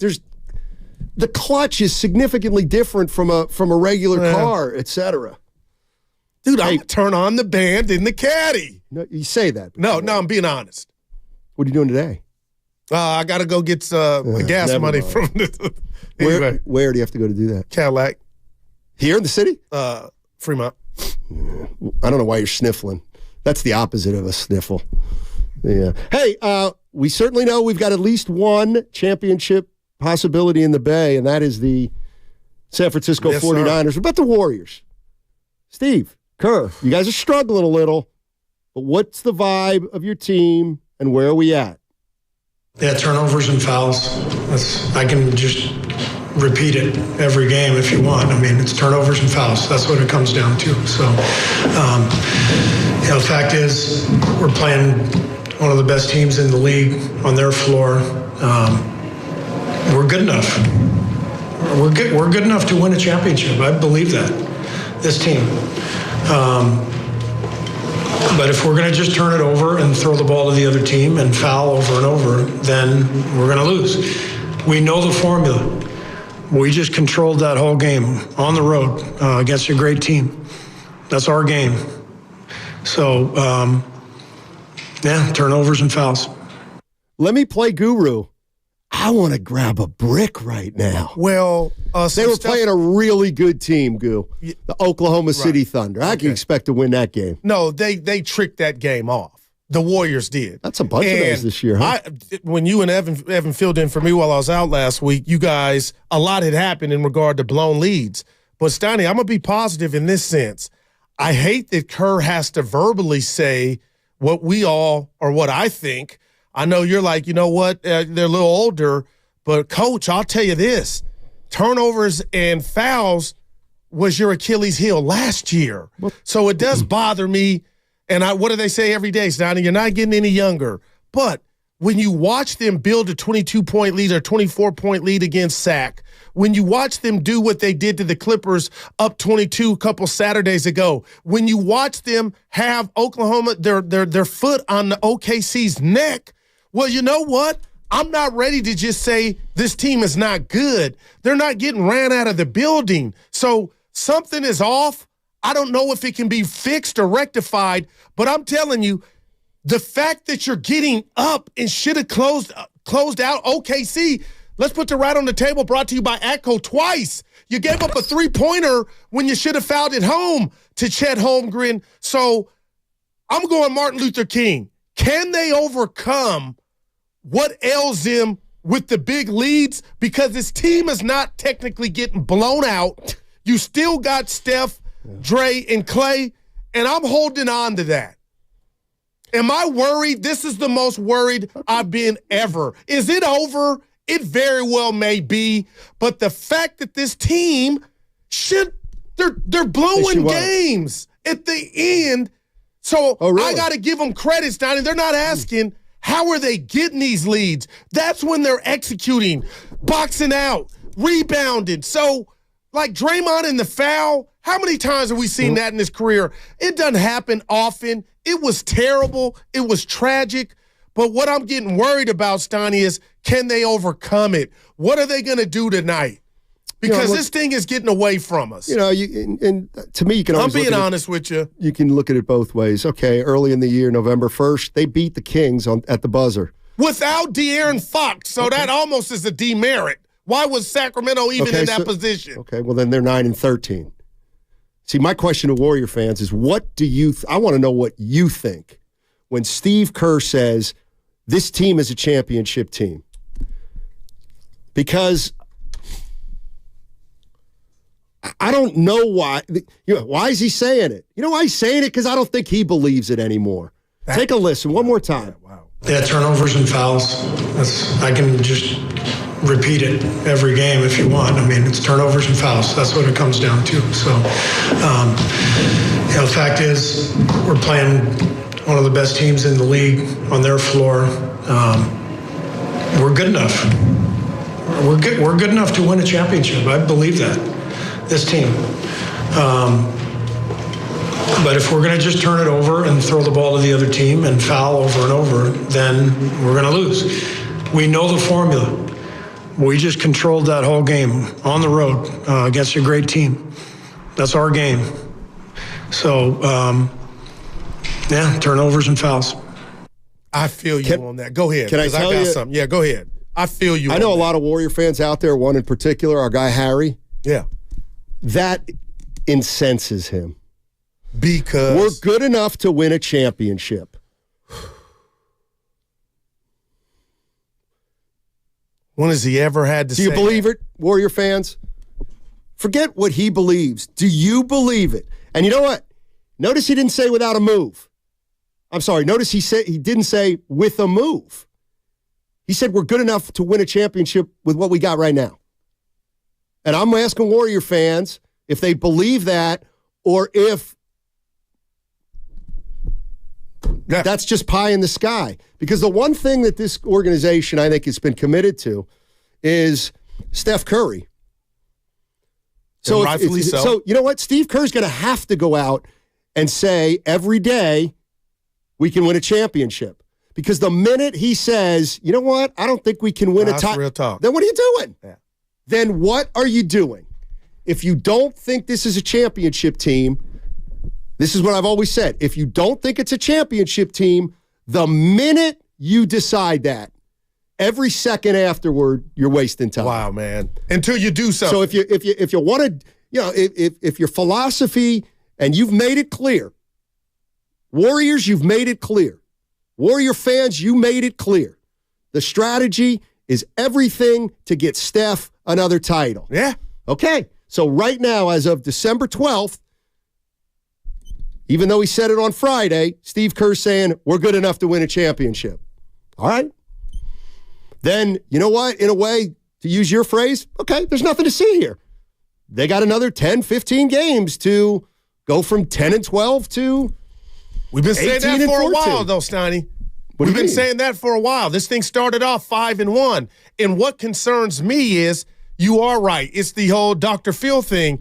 the clutch is significantly different from a regular car, etc. Dude, I turn on the band in the caddy. No, you say that. No, I'm being honest. What are you doing today? I got to go get the gas money from the... Anyway. Where do you have to go to do that? Cadillac. Here in the city? Fremont. I don't know why you're sniffling. That's the opposite of a sniffle. Yeah. Hey, we certainly know we've got at least one championship possibility in the Bay, and that is the San Francisco 49ers. What about the Warriors? Steve Kerr, you guys are struggling a little, but what's the vibe of your team, and where are we at? Yeah, turnovers and fouls. I can just repeat it every game if you want. I mean, it's turnovers and fouls. That's what it comes down to. So, the fact is, we're playing one of the best teams in the league on their floor. We're good enough. We're good enough to win a championship. I believe that. This team. But if we're going to just turn it over and throw the ball to the other team and foul over and over, then we're going to lose. We know the formula. We just controlled that whole game on the road against a great team. That's our game. So, turnovers and fouls. Let me play guru. I want to grab a brick right now. Well, they were playing a really good team, Goo. The Oklahoma City Thunder. I can expect to win that game. No, they tricked that game off. The Warriors did. That's a bunch of those this year, huh? When you and Evan filled in for me while I was out last week, you guys, a lot had happened in regard to blown leads. But, Steiny, I'm going to be positive in this sense. I hate that Kerr has to verbally say what we all, or what I think. I know you're like, you know what, they're a little older, but, Coach, I'll tell you this. Turnovers and fouls was your Achilles heel last year. So it does bother me. And what do they say every day, Steiny? You're not getting any younger. But when you watch them build a 22-point lead or 24-point lead against Sac, when you watch them do what they did to the Clippers up 22 a couple Saturdays ago, when you watch them have Oklahoma, their foot on the OKC's neck, well, you know what? I'm not ready to just say this team is not good. They're not getting ran out of the building. So something is off. I don't know if it can be fixed or rectified, but I'm telling you, the fact that you're getting up and should have closed out OKC, let's put the right on the table, brought to you by ATCO twice. You gave up a three-pointer when you should have fouled at home to Chet Holmgren. So I'm going Martin Luther King. Can they overcome what ails them with the big leads? Because this team is not technically getting blown out. You still got Steph, Dre, and Klay, and I'm holding on to that. Am I worried? This is the most worried I've been ever. Is it over? It very well may be, but the fact that this team they're blowing games at the end. So really? I got to give them credit, Steiny. They're not asking, how are they getting these leads? That's when they're executing, boxing out, rebounding. So, like Draymond in the foul, how many times have we seen that in his career? It doesn't happen often. It was terrible. It was tragic. But what I'm getting worried about, Steiny, is can they overcome it? What are they going to do tonight? Because this thing is getting away from us. You know, and to me, you can always I'm being honest with you. You can look at it both ways. Okay, early in the year, November 1st, they beat the Kings at the buzzer. without De'Aaron Fox. So that almost is a demerit. Why was Sacramento even in that position? Okay, well, then they're 9-13. See, my question to Warrior fans is, what do you I want to know what you think when Steve Kerr says this team is a championship team. Because I don't know why. Why is he saying it? You know why he's saying it? Because I don't think he believes it anymore. Take a listen one more time. Yeah, turnovers and fouls. I can just repeat it every game if you want. I mean, it's turnovers and fouls. That's what it comes down to. So, the fact is, we're playing one of the best teams in the league on their floor. We're good enough. We're good enough to win a championship. I believe that. This team. But if we're going to just turn it over and throw the ball to the other team and foul over and over, then we're going to lose. We know the formula. We just controlled that whole game on the road against a great team. That's our game. So, turnovers and fouls. I feel you on that. Go ahead. Can I tell you something? Yeah, go ahead. I feel you. I know a lot of Warrior fans out there, one in particular, our guy Harry. Yeah. That incenses him. Because we're good enough to win a championship. When has he ever had to say Do you believe it, Warrior fans? Forget what he believes. Do you believe it? And you know what? Notice he didn't say without a move. I'm sorry. Notice he didn't say with a move. He said we're good enough to win a championship with what we got right now. And I'm asking Warrior fans if they believe that or if that's just pie in the sky. Because the one thing that this organization, I think, has been committed to is Steph Curry. So, rightfully so. So, you know what? Steve Kerr's going to have to go out and say every day we can win a championship. Because the minute he says, you know what? I don't think we can win a title. Real talk. Then what are you doing? Yeah. Then what are you doing? If you don't think this is a championship team, this is what I've always said. If you don't think it's a championship team, the minute you decide that, every second afterward, you're wasting time. Wow, man. Until you do something. So if you want to, if your philosophy, and you've made it clear, Warriors, you've made it clear. Warrior fans, you made it clear. The strategy is everything to get Steph another title. Yeah. Okay. So right now, as of December 12th, even though he said it on Friday, Steve Kerr's saying we're good enough to win a championship. All right. Then, you know what? In a way, to use your phrase, okay, there's nothing to see here. They got another 10, 15 games to go from 10-12 to We've been saying that for a while, though, Steiny. We've been saying that for a while. This thing started off 5-1. And what concerns me is, you are right. It's the whole Dr. Phil thing.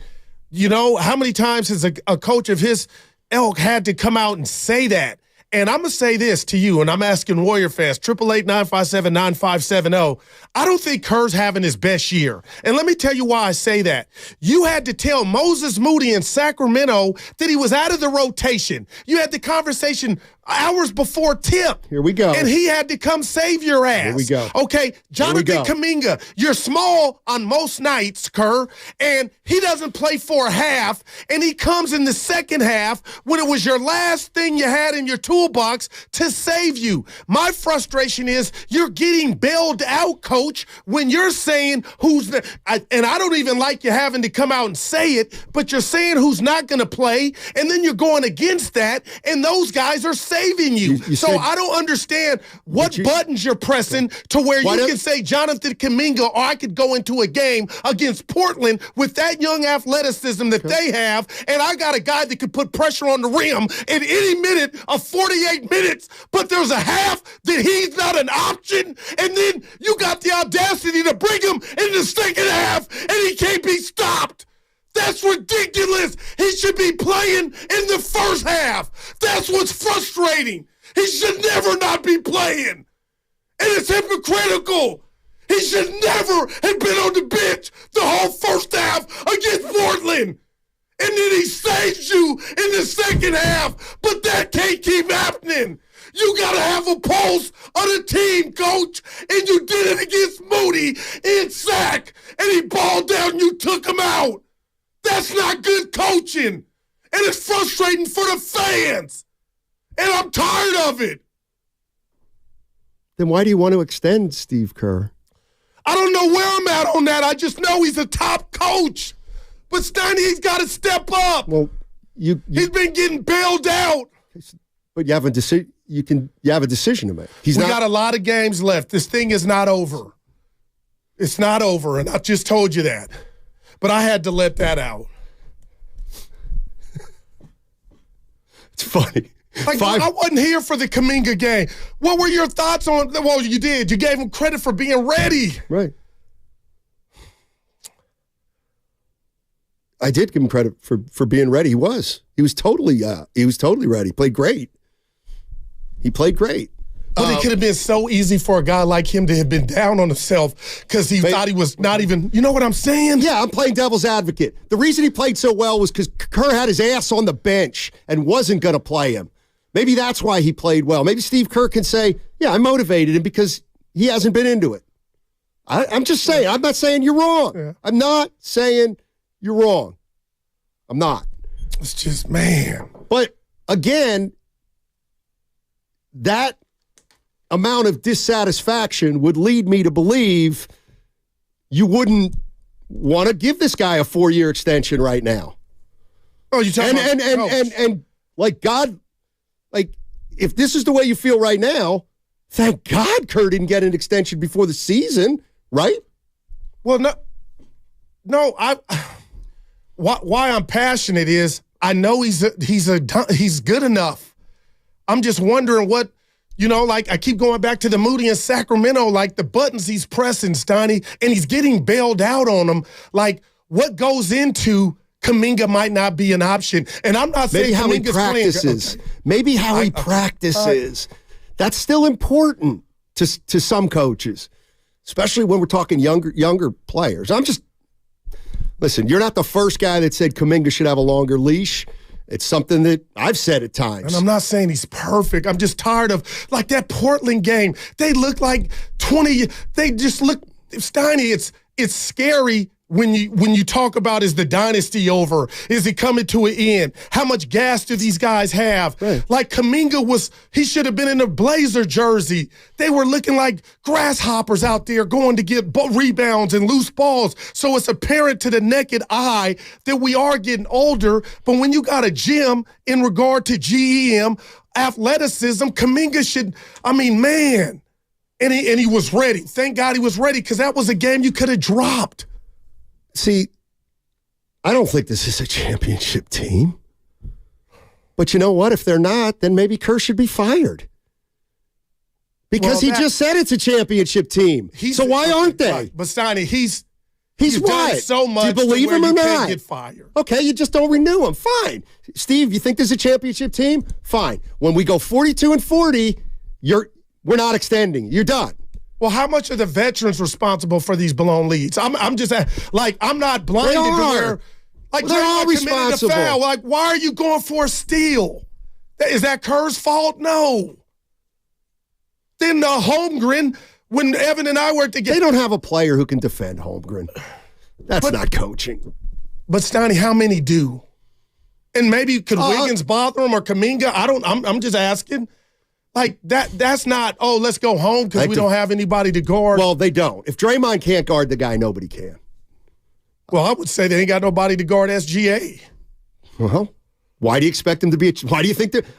You know, how many times has a coach of his ilk had to come out and say that? And I'm going to say this to you, and I'm asking Warrior fans, 888-957-9570. I don't think Kerr's having his best year. And let me tell you why I say that. You had to tell Moses Moody in Sacramento that he was out of the rotation. You had the conversation hours before tip. Here we go. And he had to come save your ass. Here we go. Okay, Jonathan Kuminga, you're small on most nights, Kerr, and he doesn't play for a half, and he comes in the second half when it was your last thing you had in your toolbox to save you. My frustration is you're getting bailed out, coach, when you're saying and I don't even like you having to come out and say it, but you're saying who's not going to play, and then you're going against that, and those guys are saving you. So I don't understand what buttons you're pressing to where you can say Jonathan Kuminga, or I could go into a game against Portland with that young athleticism that they have, and I got a guy that could put pressure on the rim at any minute of 48 minutes, but there's a half that he's not an option, and then you got the audacity to bring him in the second half, and he can't be stopped. That's ridiculous. He should be playing in the first half. That's what's frustrating. He should never not be playing. And it's hypocritical. He should never have been on the bench the whole first half against Portland. And then he saves you in the second half. But that can't keep happening. You got to have a pulse of the team, coach. And you did it against Moody in sack. And he balled down and you took him out. That's not good coaching. And it's frustrating for the fans. And I'm tired of it. Then why do you want to extend Steve Kerr? I don't know where I'm at on that. I just know he's a top coach. But Steiny, he's got to step up. Well, he's been getting bailed out. But you have a decision. You have a decision to make. We got a lot of games left. This thing is not over. It's not over, and I just told you that. But I had to let that out. It's funny. I wasn't here for the Kuminga game. What were your thoughts on? Well, you did. You gave him credit for being ready. Right. I did give him credit for being ready. He was totally ready. Played great. He played great. But it could have been so easy for a guy like him to have been down on himself because he thought he was not even, you know what I'm saying? Yeah, I'm playing devil's advocate. The reason he played so well was because Kerr had his ass on the bench and wasn't going to play him. Maybe that's why he played well. Maybe Steve Kerr can say, yeah, I motivated him because he hasn't been into it. I'm just saying. I'm not saying you're wrong. Yeah. I'm not saying you're wrong. I'm not. It's just, man. But, again, that amount of dissatisfaction would lead me to believe you wouldn't want to give this guy a 4-year extension right now. Oh, you're talking about and like God, like if this is the way you feel right now, thank God Kerr didn't get an extension before the season, right? Well, no. Why I'm passionate is I know he's good enough. I'm just wondering what. You know, like I keep going back to the Moody in Sacramento, like the buttons he's pressing, Steiny, and he's getting bailed out on them. Like what goes into Kuminga might not be an option. And I'm not saying how Kuminga's he practices. Playing. Maybe how he practices. That's still important to some coaches, especially when we're talking younger players. Listen, you're not the first guy that said Kuminga should have a longer leash. It's something that I've said at times. And I'm not saying he's perfect. I'm just tired of, like, that Portland game. They look like 20. They just look, Steiny, it's scary when you talk about is the dynasty over? Is it coming to an end? How much gas do these guys have? Right. Like Kuminga he should have been in a Blazer jersey. They were looking like grasshoppers out there going to get rebounds and loose balls. So it's apparent to the naked eye that we are getting older. But when you got a gym in regard to GEM, athleticism, Kuminga should, man. And he was ready. Thank God he was ready because that was a game you could have dropped. See, I don't think this is a championship team. But you know what? If they're not, then maybe Kerr should be fired. Because he just said it's a championship team. So why aren't they? Right. But Steiny, he's what? Done so much. Do you believe him or not? Get fired. Okay, you just don't renew him. Fine. Steve, you think this is a championship team? Fine. When we go 42-40, we're not extending. You're done. Well, how much are the veterans responsible for these blown leads? I'm just like I'm not blinded to where like they're all responsible. Foul. Like why are you going for a steal? Is that Kerr's fault? No. Then the Holmgren, when Evan and I worked together, they don't have a player who can defend Holmgren. That's not coaching. But Steiny, how many do? And maybe could Wiggins bother him or Kuminga? I'm just asking. Like, that's not, let's go home because we don't have anybody to guard. Well, they don't. If Draymond can't guard the guy, nobody can. Well, I would say they ain't got nobody to guard SGA. Well, why do you expect them to be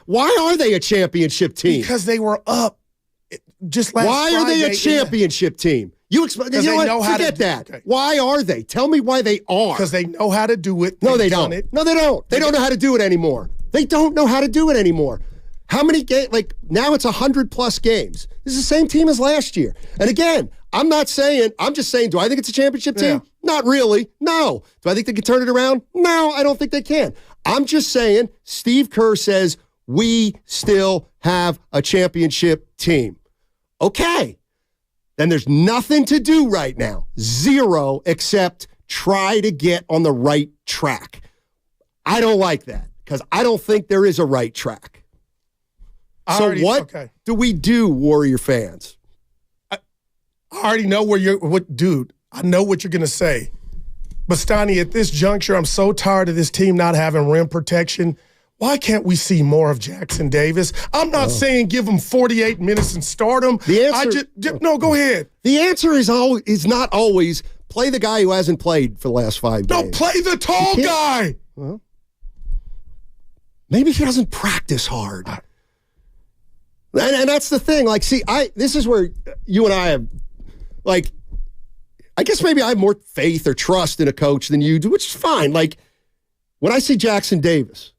why are they a championship team? Because they were up just last Why Friday, are they a championship team? Forget that. Okay. Why are they? Tell me why they are. Because they know how to do it. No, they don't. No, they don't. They don't know how to do it anymore. They don't know how to do it anymore. How many games? Like, now it's 100-plus games. This is the same team as last year. And again, I'm just saying, do I think it's a championship team? Yeah. Not really. No. Do I think they can turn it around? No, I don't think they can. I'm just saying, Steve Kerr says, we still have a championship team. Okay. Then there's nothing to do right now. Zero, except try to get on the right track. I don't like that because I don't think there is a right track. What do we do, Warrior fans? I already know dude, I know what you're going to say. But, Steiny, at this juncture, I'm so tired of this team not having rim protection. Why can't we see more of Jackson Davis? I'm not saying give him 48 minutes and start him. The answer, no, go ahead. The answer is not always play the guy who hasn't played for the last 5 games. No, play the tall guy. Well, maybe he doesn't practice hard. And that's the thing. Like, see, this is where you and I have, like, I guess maybe I have more faith or trust in a coach than you do, which is fine. Like, when I see Jackson Davis,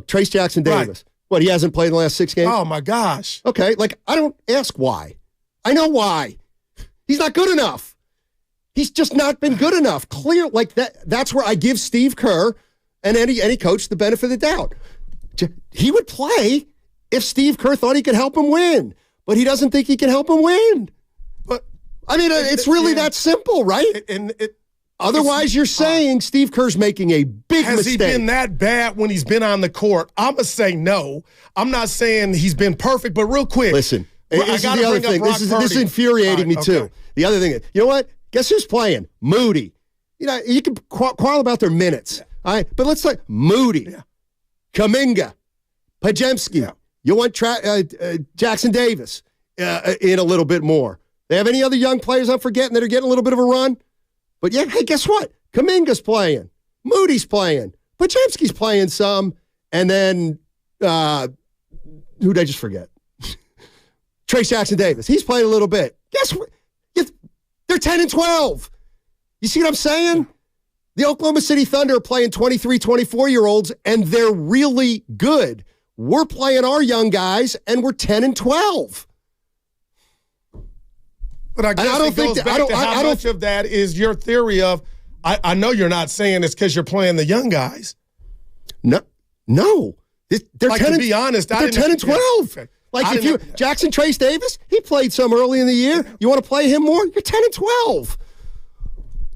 Trace Jackson Davis, what, he hasn't played in the last 6 games? Oh, my gosh. Okay, like, I don't ask why. I know why. He's not good enough. He's just not been good enough. Clear, like, that's where I give Steve Kerr and any coach the benefit of the doubt. He would play if Steve Kerr thought he could help him win, but he doesn't think he can help him win. But I mean, it's really that simple, right? Otherwise, you're saying Steve Kerr's making a big mistake. Has he been that bad when he's been on the court? I'm going to say no. I'm not saying he's been perfect, but real quick. Listen, this is the other thing. This is infuriating me, too. The other thing, you know what? Guess who's playing? Moody. You know, you can quarrel about their minutes, all right? But let's say Moody, Kuminga, Pajemski. You want Jackson Davis in a little bit more. They have any other young players I'm forgetting that are getting a little bit of a run? But yeah, hey, guess what? Kuminga's playing. Moody's playing. Pajemski's playing some. And then, who'd I just forget? Trace Jackson Davis. He's playing a little bit. Guess what? They're 10 and 12. You see what I'm saying? The Oklahoma City Thunder are playing 23, 24-year-olds, and they're really good. We're playing our young guys, and we're 10 and 12. But I guess it goes back to how much of that is your theory of, I know you're not saying it's because you're playing the young guys. No. They're like, 10 to be honest, they're 10 and 12. Okay. Like, if you Jackson Trace Davis, he played some early in the year. You want to play him more? You're 10 and 12.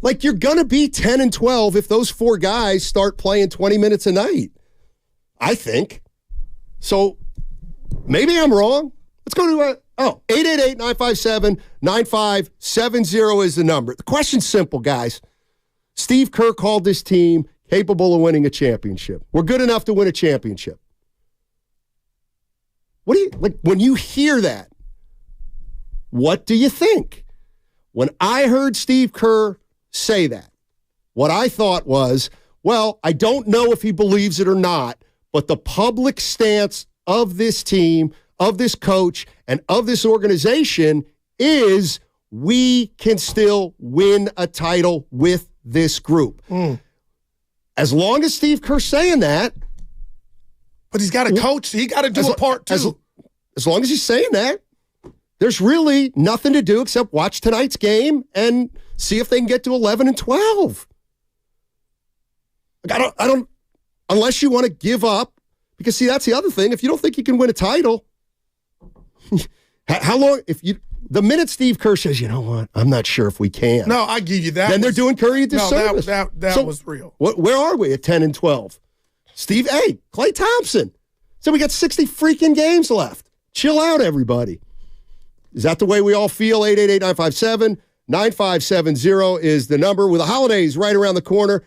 Like, you're going to be 10 and 12 if those 4 guys start playing 20 minutes a night. I think. So, maybe I'm wrong. Let's go to 888-957-9570 is the number. The question's simple, guys. Steve Kerr called this team capable of winning a championship. We're good enough to win a championship. What do you, like, when you hear that, what do you think? When I heard Steve Kerr say that, what I thought was, well, I don't know if he believes it or not, but the public stance of this team, of this coach, and of this organization is we can still win a title with this group. As long as Steve Kerr's saying that. But he's got to coach. He got to do a part too. As long as he's saying that, there's really nothing to do except watch tonight's game and see if they can get to 11 and 12. Like, I don't, unless you want to give up, because see, that's the other thing. If you don't think you can win a title, how long, the minute Steve Kerr says, you know what, I'm not sure if we can. No, I give you that. Then they're doing Curry a disservice. No, that was real. Where are we at 10 and 12? Klay Thompson. So we got 60 freaking games left. Chill out, everybody. Is that the way we all feel? 888-957-9570 is the number. With the holidays right around the corner,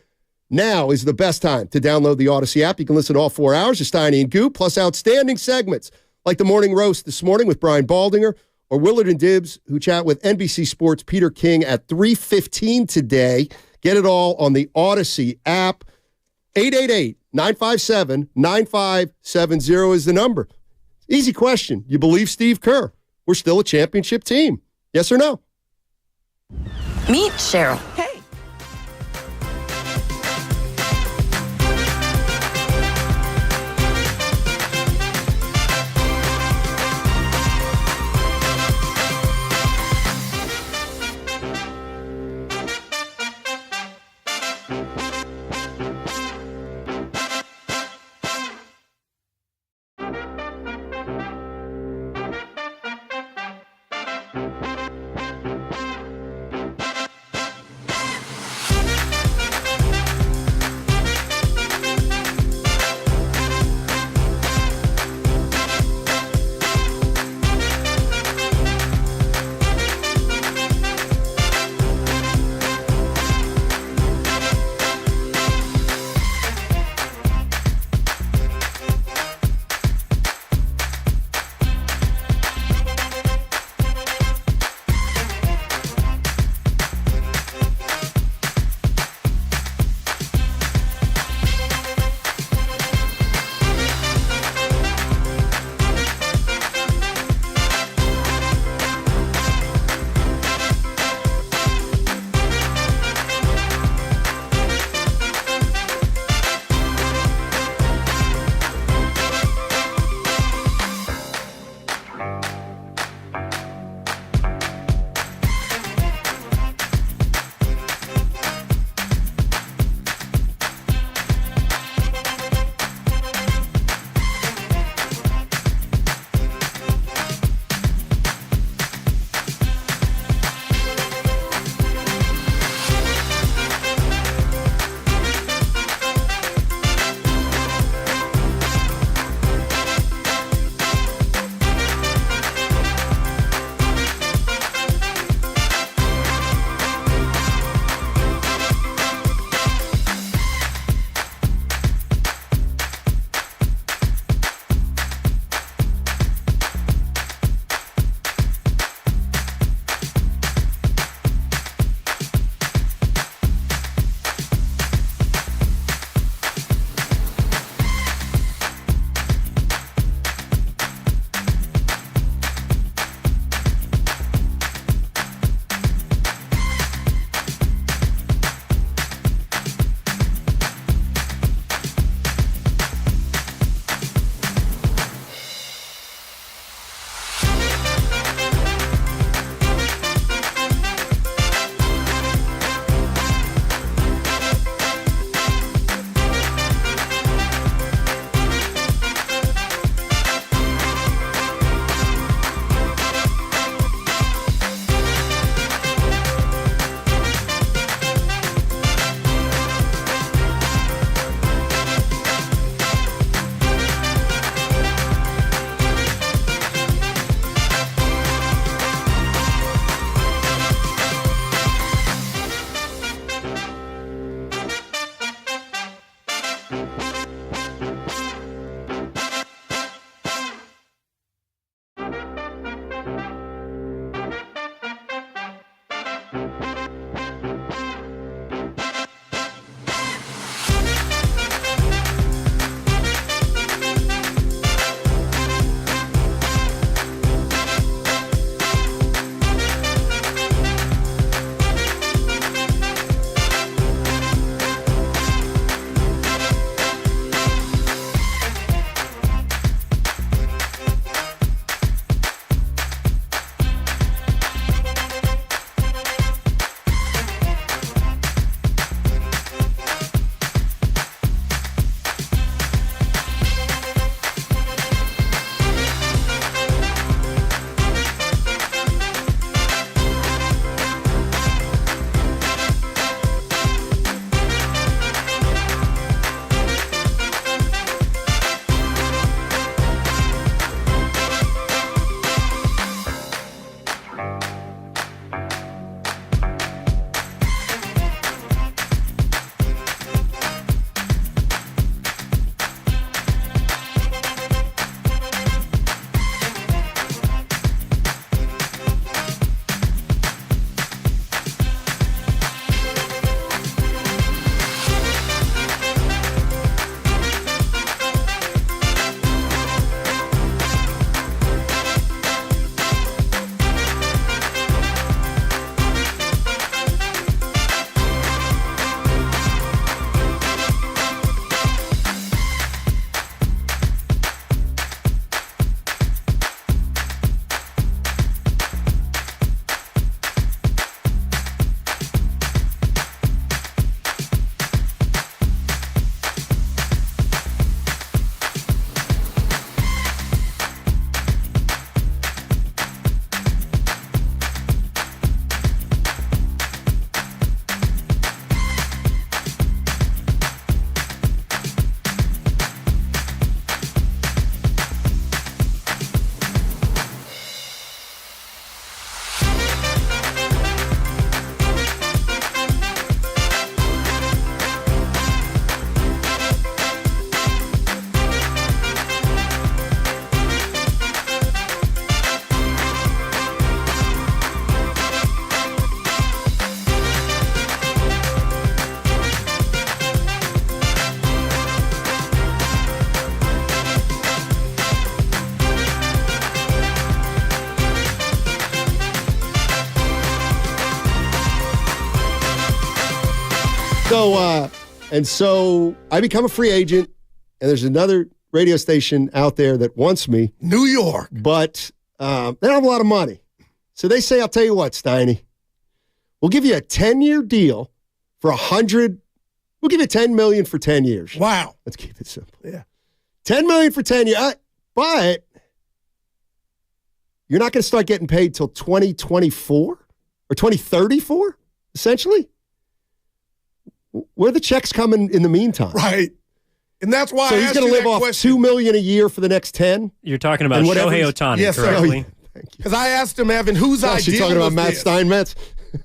now is the best time to download the Odyssey app. You can listen to all 4 hours of Steiny and Goop, plus outstanding segments like the Morning Roast this morning with Brian Baldinger, or Willard and Dibbs, who chat with NBC Sports' Peter King at 3:15 today. Get it all on the Odyssey app. 888-957-9570 is the number. Easy question. You believe Steve Kerr? We're still a championship team. Yes or no? Meet Cheryl. Hey. So I become a free agent, and there's another radio station out there that wants me. New York. But they don't have a lot of money. So they say, I'll tell you what, Steiny, we'll give you a 10-year deal for $100. We'll give you $10 million for 10 years. Wow. Let's keep it simple. Yeah. $10 million for 10 years. But you're not going to start getting paid till 2024 or 2034, essentially. Where are the checks coming in the meantime? Right. And that's why so he's going to live off $2 million a year for the next 10? You're talking about Shohei Ohtani, yes, correctly? Because I asked him, Evan, whose idea you're talking about Matt this? Steinmetz?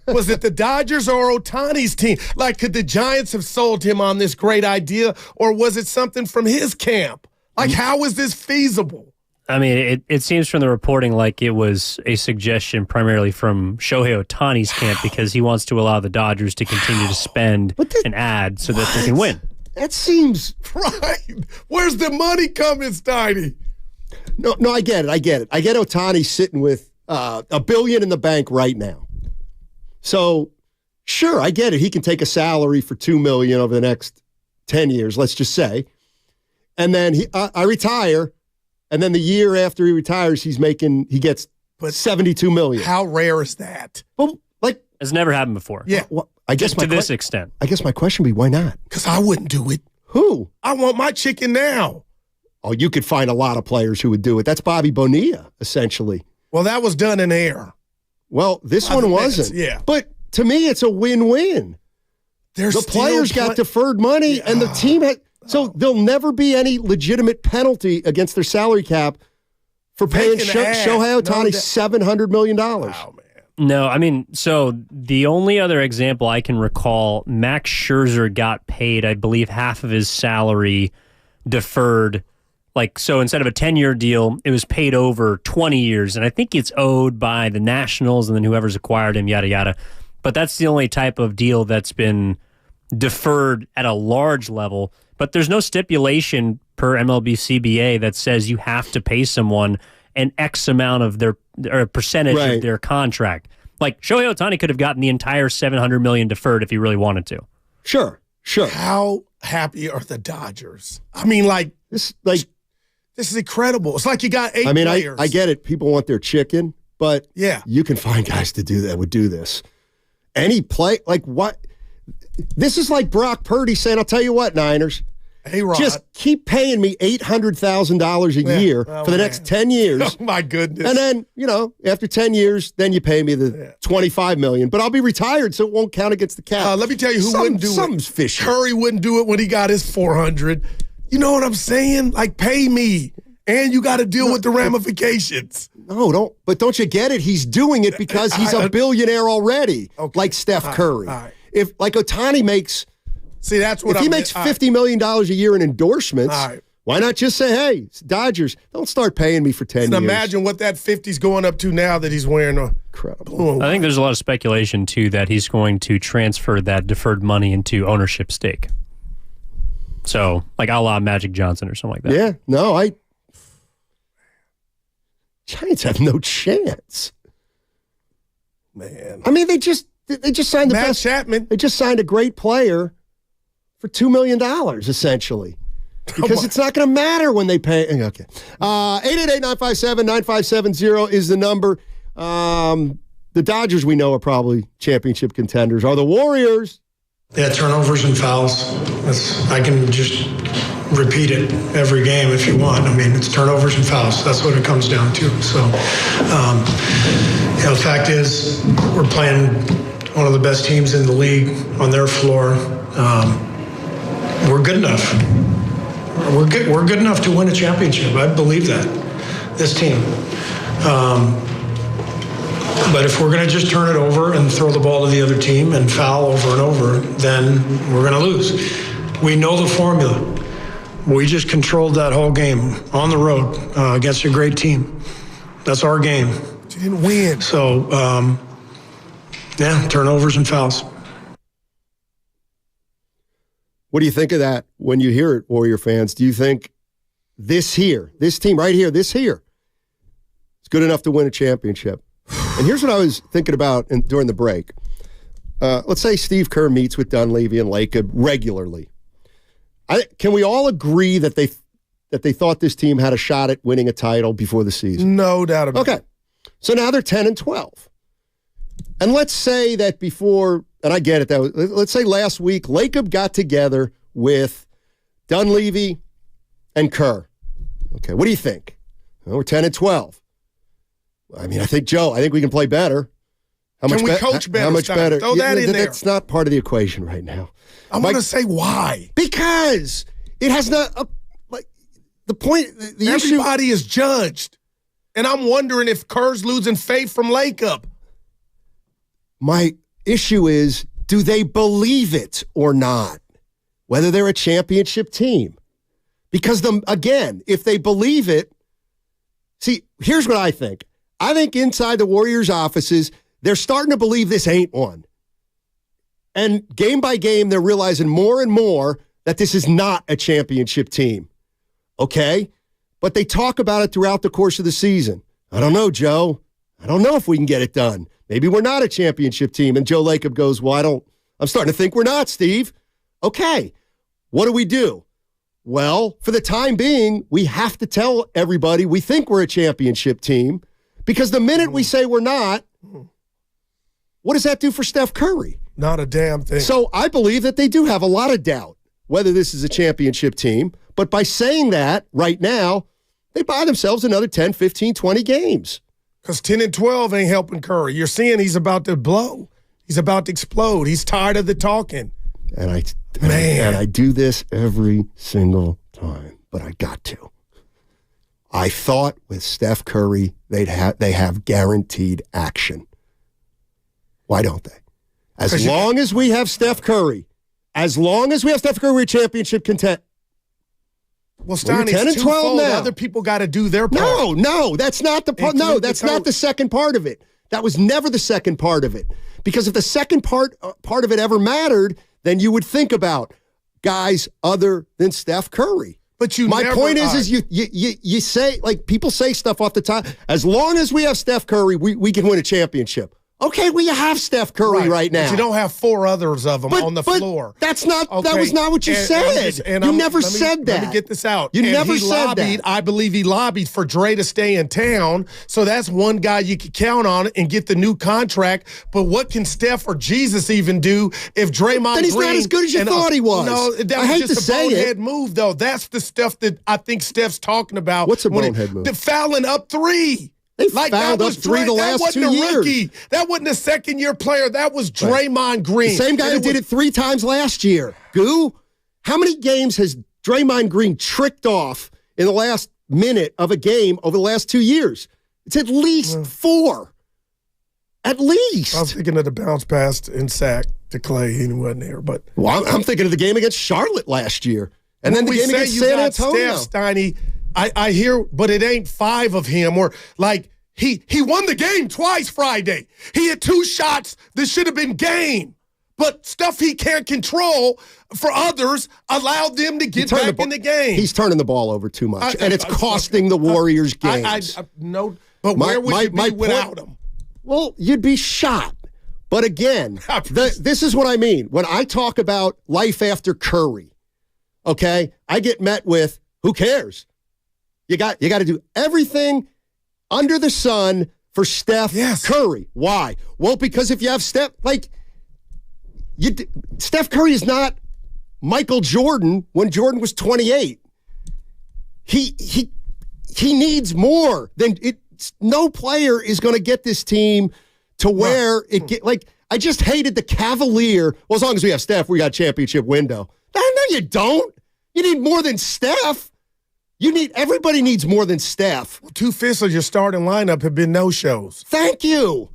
Was it the Dodgers or Ohtani's team? Like, could the Giants have sold him on this great idea, or was it something from his camp? Like, how is this feasible? I mean, it seems from the reporting like it was a suggestion primarily from Shohei Ohtani's camp because he wants to allow the Dodgers to continue to spend and add so that they can win. That seems... Right. Where's the money coming, Steiny? No, I get it. I get Ohtani sitting with $1 billion in the bank right now. So, sure, I get it. He can take a salary for $2 million over the next 10 years, let's just say. And then I retire, and then the year after he retires, he gets $72 million. How rare is that? Well, it's never happened before. Yeah. Well, I guess to this extent. I guess my question would be, why not? Because I wouldn't do it. Who? I want my chicken now. Oh, you could find a lot of players who would do it. That's Bobby Bonilla, essentially. Well, that was done in air. Well, this one wasn't. Yeah. But to me, it's a win-win. The players got deferred money, and the team had... So there'll never be any legitimate penalty against their salary cap for paying Shohei Ohtani $700 million. Wow, man. No, I mean, so the only other example I can recall, Max Scherzer got paid, I believe, half of his salary deferred. So instead of a 10-year deal, it was paid over 20 years. And I think it's owed by the Nationals and then whoever's acquired him, yada, yada. But that's the only type of deal that's been deferred at a large level. But there's no stipulation per MLB CBA that says you have to pay someone an X amount of their or a percentage of their contract. Like Shohei Ohtani could have gotten the entire $700 million deferred if he really wanted to. Sure. How happy are the Dodgers? I mean, this is incredible. It's like you got 8 players. I get it. People want their chicken, but yeah, you can find guys to do that would do this. Any play what? This is like Brock Purdy saying, "I'll tell you what, Niners, A-Rod, just keep paying me $800,000 a year for the next 10 years." Oh my goodness! And then after 10 years, then you pay me the $25 million. But I'll be retired, so it won't count against the cap. Let me tell you who wouldn't do it. Something's fishy. Curry wouldn't do it when he got his $400. You know what I'm saying? Like, pay me, and you got to deal with the ramifications. No, don't you get it? He's doing it because he's a billionaire already, like Steph Curry. All right. If like Otani makes, that's what if he makes $50 million a year in endorsements, why not just say, "Hey, Dodgers, don't start paying me for 10 years." Imagine what that 50's going up to now that he's wearing a incredible. I think there's a lot of speculation too that he's going to transfer that deferred money into ownership stake. So, like a la Magic Johnson or something like that. Yeah, no, Giants have no chance. Man, I mean, they just signed Matt Chapman. They just signed a great player for $2 million, essentially. Because it's not going to matter when they pay. Okay. 888-957-9570 is the number. The Dodgers, we know, are probably championship contenders. Are the Warriors? Yeah, turnovers and fouls. I can just repeat it every game if you want. I mean, it's turnovers and fouls. That's what it comes down to. So, the fact is, we're playing one of the best teams in the league on their floor. We're good enough. We're good enough to win a championship. I believe that. This team. But if we're going to just turn it over and throw the ball to the other team and foul over and over, then we're going to lose. We know the formula. We just controlled that whole game on the road against a great team. That's our game. You didn't win. So, turnovers and fouls. What do you think of that when you hear it, Warrior fans? Do you think this team right here, is good enough to win a championship? And here's what I was thinking about during the break. Let's say Steve Kerr meets with Dunleavy and Lacob regularly. Can we all agree that they thought this team had a shot at winning a title before the season? No doubt about it. Okay. So now they're 10-12. And let's say that before, and I get it, let's say last week, Lacob got together with Dunleavy and Kerr. Okay, what do you think? Well, we're 10-12. I mean, I think we can play better. Can we coach better? How much better? Throw that in there. That's not part of the equation right now. I'm going to say why. Because it has not, the point, the issue. Everybody is judged. And I'm wondering if Kerr's losing faith from Lacob. My issue is, do they believe it or not? Whether they're a championship team. Because, again, if they believe it, see, here's what I think. I think inside the Warriors' offices, they're starting to believe this ain't one. And game by game, they're realizing more and more that this is not a championship team. Okay? But they talk about it throughout the course of the season. I don't know, Joe. I don't know if we can get it done. Maybe we're not a championship team. And Joe Lacob goes, well, I'm starting to think we're not, Steve. Okay. What do? Well, for the time being, we have to tell everybody we think we're a championship team, because the minute we say we're not, what does that do for Steph Curry? Not a damn thing. So I believe that they do have a lot of doubt whether this is a championship team, but by saying that right now, they buy themselves another 10, 15, 20 games. Because 10-12 ain't helping Curry. You're seeing he's about to blow. He's about to explode. He's tired of the talking. And I do this every single time, but I got to. I thought with Steph Curry, they have guaranteed action. Why don't they? As long as we have Steph Curry, we're a championship content. Well, Stein, it's twofold. Other people got to do their part. No, that's not the part. No, that's not the second part of it. That was never the second part of it. Because if the second part of it ever mattered, then you would think about guys other than Steph Curry. But my point is you say, like, people say stuff off the top. As long as we have Steph Curry, we can win a championship. Okay, well, you have Steph Curry right now. But you don't have 4 others of them on the floor. That's not. Okay. That was not what you said. You never said that. Let me get this out. You never said that. I believe he lobbied for Dre to stay in town. So that's one guy you could count on and get the new contract. But what can Steph or Jesus even do if Draymond Then he's not as good as you thought he was. No, that was just a bonehead move, though. That's the stuff that I think Steph's talking about. What's a bonehead move? The fouling up 3. They fouled up 3 the last 2 years. Rookie. That wasn't a second-year player. That was Draymond Green. The same guy who did it 3 times last year. Goo, how many games has Draymond Green tricked off in the last minute of a game over the last 2 years? It's at least 4. At least. I was thinking of the bounce pass and sack to Klay. He wasn't there. But well, I'm thinking of the game against Charlotte last year. And then the game against San Antonio. Steph, Steiny, I hear, but it ain't 5 of him. Or like he won the game twice Friday. He had 2 shots that should have been game. But stuff he can't control for others allowed them to get back in the game. He's turning the ball over too much, and it's costing the Warriors games. No, but where would you be without him? Well, you'd be shot. But again, this is what I mean. When I talk about life after Curry, okay, I get met with, who cares? You got to do everything under the sun for Steph Curry. Why? Well, because if you have Steph Curry is not Michael Jordan when Jordan was 28. He needs more than it. No player is going to get this team to where it get like. I just hated the cavalier. Well, as long as we have Steph, we got championship window. No, you don't. You need more than Steph. Everybody needs more than Steph. 2/5 of your starting lineup have been no-shows. Thank you.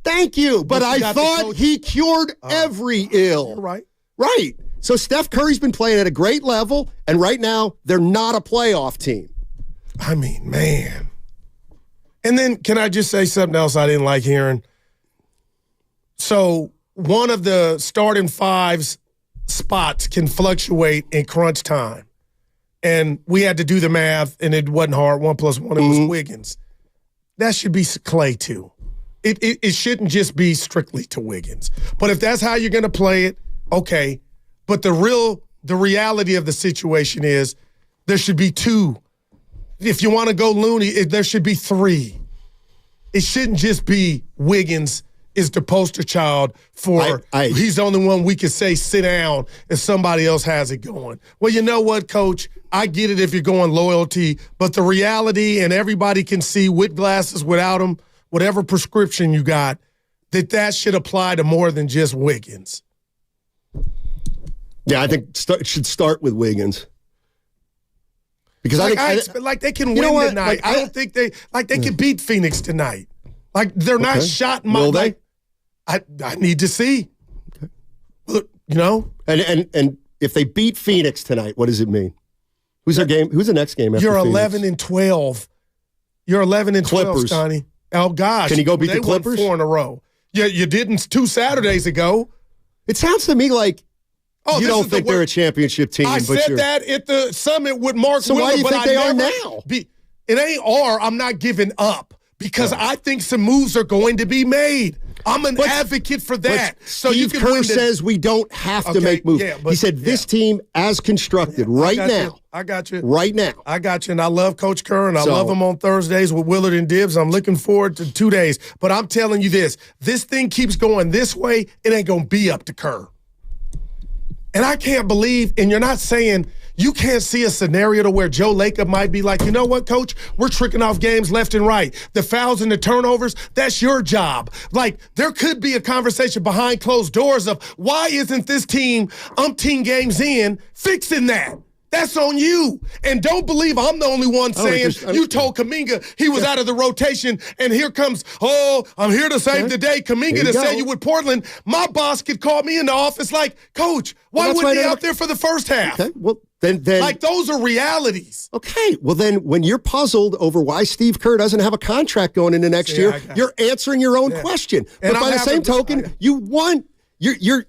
But I thought he cured every ill. Right. Right. So Steph Curry's been playing at a great level, and right now they're not a playoff team. I mean, man. And then can I just say something else I didn't like hearing? So one of the starting 5's spots can fluctuate in crunch time. And we had to do the math, and it wasn't hard. 1 + 1, it was Wiggins. That should be Klay, too. It shouldn't just be strictly to Wiggins. But if that's how you're going to play it, okay. But the reality of the situation is there should be 2. If you want to go loony, there should be 3. It shouldn't just be Wiggins is the poster child for he's the only one we can say sit down if somebody else has it going. Well, you know what, Coach? I get it if you're going loyalty, but the reality, and everybody can see with glasses, without them, whatever prescription you got, that should apply to more than just Wiggins. Yeah, I think it should start with Wiggins. Because I think they can win tonight. I don't think they can beat Phoenix tonight. Like they're not shot in my. Will they? I need to see. Okay. You know, and if they beat Phoenix tonight, what does it mean? Who's their game? Who's the next game after You're Phoenix? 11-12. You're 11-12, Clippers. Stoney. Oh gosh, Can you go beat the Clippers? Won 4 in a row. Yeah, you didn't 2 Saturdays ago. It sounds to me like you don't think they're a championship team. I said that at the summit with Mark. So why do you think they are now? It ain't I'm not giving up because I think some moves are going to be made. I'm an advocate for that. So Steve Kerr says we don't have to make moves. He said this team as constructed now. I got you. Right now. I got you. And I love Coach Kerr, and I love him on Thursdays with Willard and Dibbs. I'm looking forward to 2 days. But I'm telling you this thing keeps going this way, it ain't going to be up to Kerr. And I can't believe, and you're not saying you can't see a scenario to where Joe Lacob might be like, you know what, Coach? We're tricking off games left and right. The fouls and the turnovers, that's your job. Like, there could be a conversation behind closed doors of why isn't this team umpteen games in fixing that? That's on you. And don't believe I'm the only one saying you told Kuminga he was out of the rotation, and here comes, I'm here to save the day. Kuminga to say you with Portland. My boss could call me in the office like, Coach, why wasn't he out there for the first half? Okay, well, then like, those are realities. Okay, well, then when you're puzzled over why Steve Kerr doesn't have a contract going into next year, you're answering your own question. But by the same token, you won. You're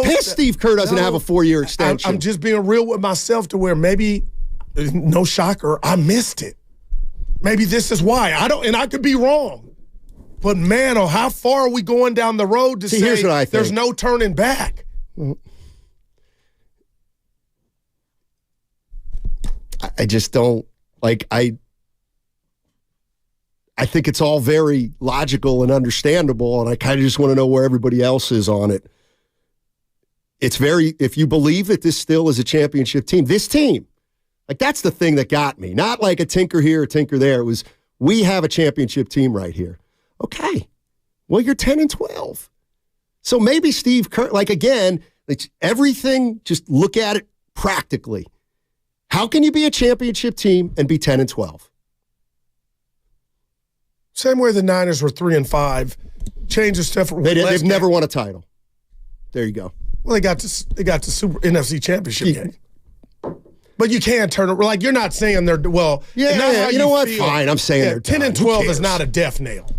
pissed Steve Kerr doesn't have a 4-year extension. I'm just being real with myself to where maybe, no shocker, I missed it. Maybe this is why. I could be wrong. But, man, how far are we going down the road to say here's what I think. There's no turning back? I just don't, I think it's all very logical and understandable, and I kind of just want to know where everybody else is on it. It's if you believe that this still is a championship team, this team, that's the thing that got me. Not like a tinker here, a tinker there. It was, we have a championship team right here. Okay. Well, you're 10-12. So maybe Steve Kerr, again, everything, just look at it practically. How can you be a championship team and be 10-12? Same way the Niners were 3-5. Changes stuff. They've never won a title. There you go. Well, they got to Super NFC Championship game. But you can't turn it. You're not saying they're, you know what? Fine, I'm saying they're 10-12 is not a death nail.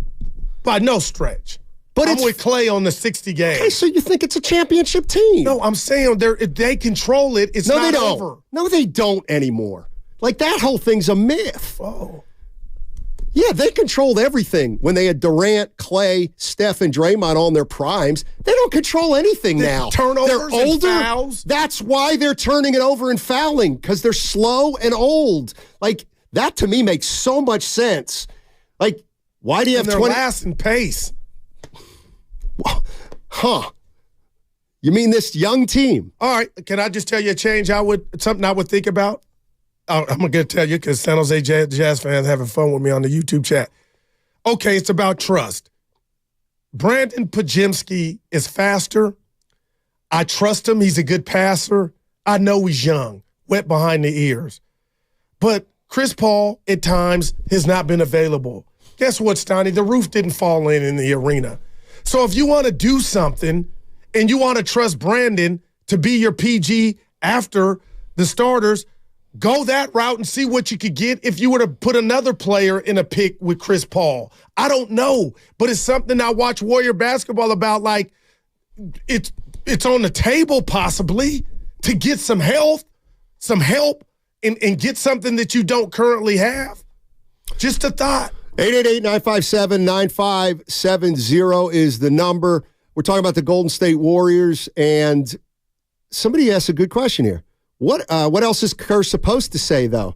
By no stretch. But I'm with Klay on the 60 game. Okay, so you think it's a championship team? No, I'm saying if they control it, it's not over. No, they don't anymore. That whole thing's a myth. Oh. Yeah, they controlled everything when they had Durant, Klay, Steph, and Draymond on their primes. They don't control anything now. Turnovers, they're older. And fouls. That's why they're turning it over and fouling, because they're slow and old. That to me makes so much sense. Why do you have 20? They're last in pace. Huh. You mean this young team? All right. Can I just tell you something I would think about? I'm going to tell you because San Jose Jazz fans having fun with me on the YouTube chat. Okay, it's about trust. Brandon Podziemski is faster. I trust him. He's a good passer. I know he's young, wet behind the ears. But Chris Paul, at times, has not been available. Guess what, Steiny? The roof didn't fall in the arena. So if you want to do something and you want to trust Brandon to be your PG after the starters, go that route and see what you could get if you were to put another player in a pick with Chris Paul. I don't know, but it's something I watch Warrior basketball about. It's on the table possibly to get some help, and get something that you don't currently have. Just a thought. 888-957-9570 is the number. We're talking about the Golden State Warriors, and somebody asked a good question here. What else is Kerr supposed to say, though?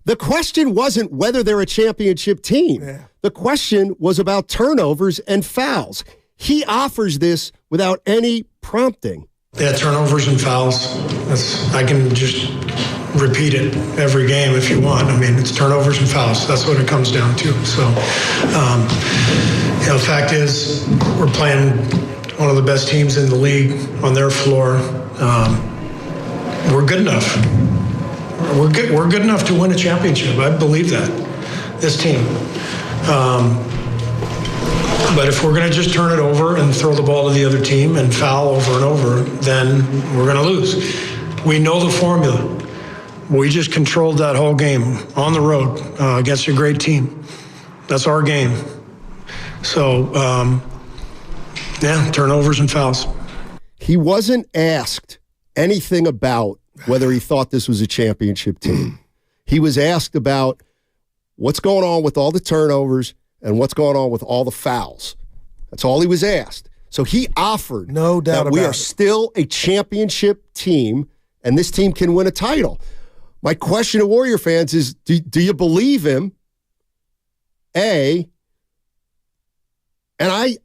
The question wasn't whether they're a championship team. Yeah. The question was about turnovers and fouls. He offers this without any prompting. Yeah, turnovers and fouls. I can just repeat it every game if you want. It's turnovers and fouls. That's what it comes down to. So, the fact is, we're playing one of the best teams in the league on their floor. We're good enough. We're good enough to win a championship. I believe that. This team. But if we're going to just turn it over and throw the ball to the other team and foul over and over, then we're going to lose. We know the formula. We just controlled that whole game on the road against a great team. That's our game. So, turnovers and fouls. He wasn't asked anything about whether he thought this was a championship team. He was asked about what's going on with all the turnovers and what's going on with all the fouls. That's all he was asked. So he offered no doubt that we are still a championship team and this team can win a title. My question to Warrior fans is, do you believe him? A, and I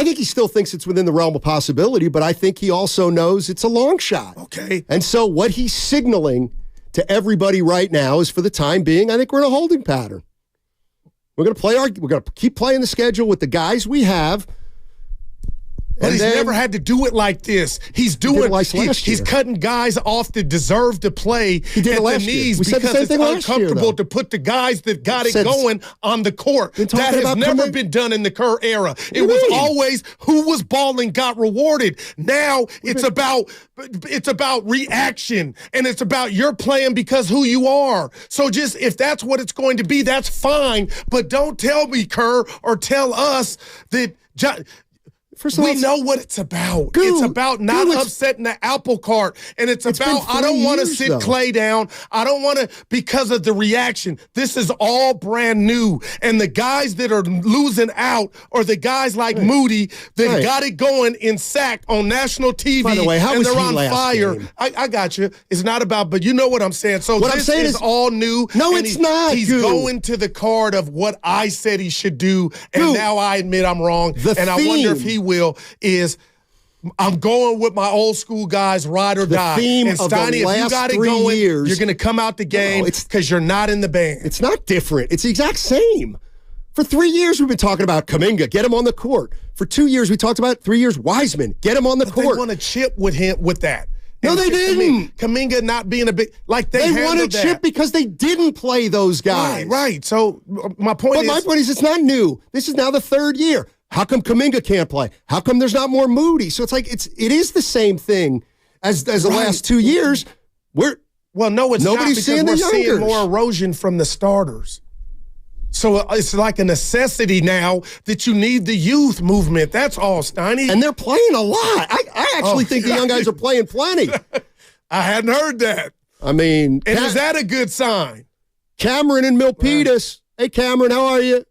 think he still thinks it's within the realm of possibility, but I think he also knows it's a long shot. Okay. And so what he's signaling to everybody right now is, for the time being, I think we're in a holding pattern. We're going to keep playing the schedule with the guys we have, But he's never had to do it like this. He's cutting guys off that deserve to play at the knees because it's uncomfortable to put the guys that got it going on the court. That has never been done in the Kerr era. It was always who was balling got rewarded. Now it's about reaction, and it's about you're playing because who you are. So just if that's what it's going to be, that's fine. But don't tell me, Kerr, or tell us that we know what it's about. It's about not upsetting the apple cart. And it's about, I don't want to sit Klay down. I don't want to, because of the reaction. This is all brand new. And the guys that are losing out are the guys like Moody that got it going in sack on national TV. By the way, how and was they're he on last fire. game? I got you. It's not about, but you know what I'm saying. So what this I'm saying is all new. No, and it's not. He's going to the card of what I said he should do. And now I admit I'm wrong. And I wonder if he will, I'm going with my old school guys, ride or die. Theme and of Steiny, the if you got it going, you're going to come out the game because you're not in the band. It's not different. It's the exact same. For 3 years, we've been talking about Kuminga, get him on the court. For 2 years, we talked about 3 years, Wiseman, get him on the court. They want to chip with him with that. No, they didn't. Kuminga not being a big they want to chip because they didn't play those guys. Right. So my point is, it's not new. This is now the third year. How come Kuminga can't play? How come there's not more Moody? So it's like it is the same thing as the last 2 years. It's nobody's not because seeing we're the seeing youngers. more erosion from the starters. So it's like a necessity now that you need the youth movement. That's all, Steiny. And they're playing a lot. I actually think the young guys are playing plenty. I hadn't heard that. I mean, and is that a good sign? Cameron and Milpitas. Hey, Cameron, how are you?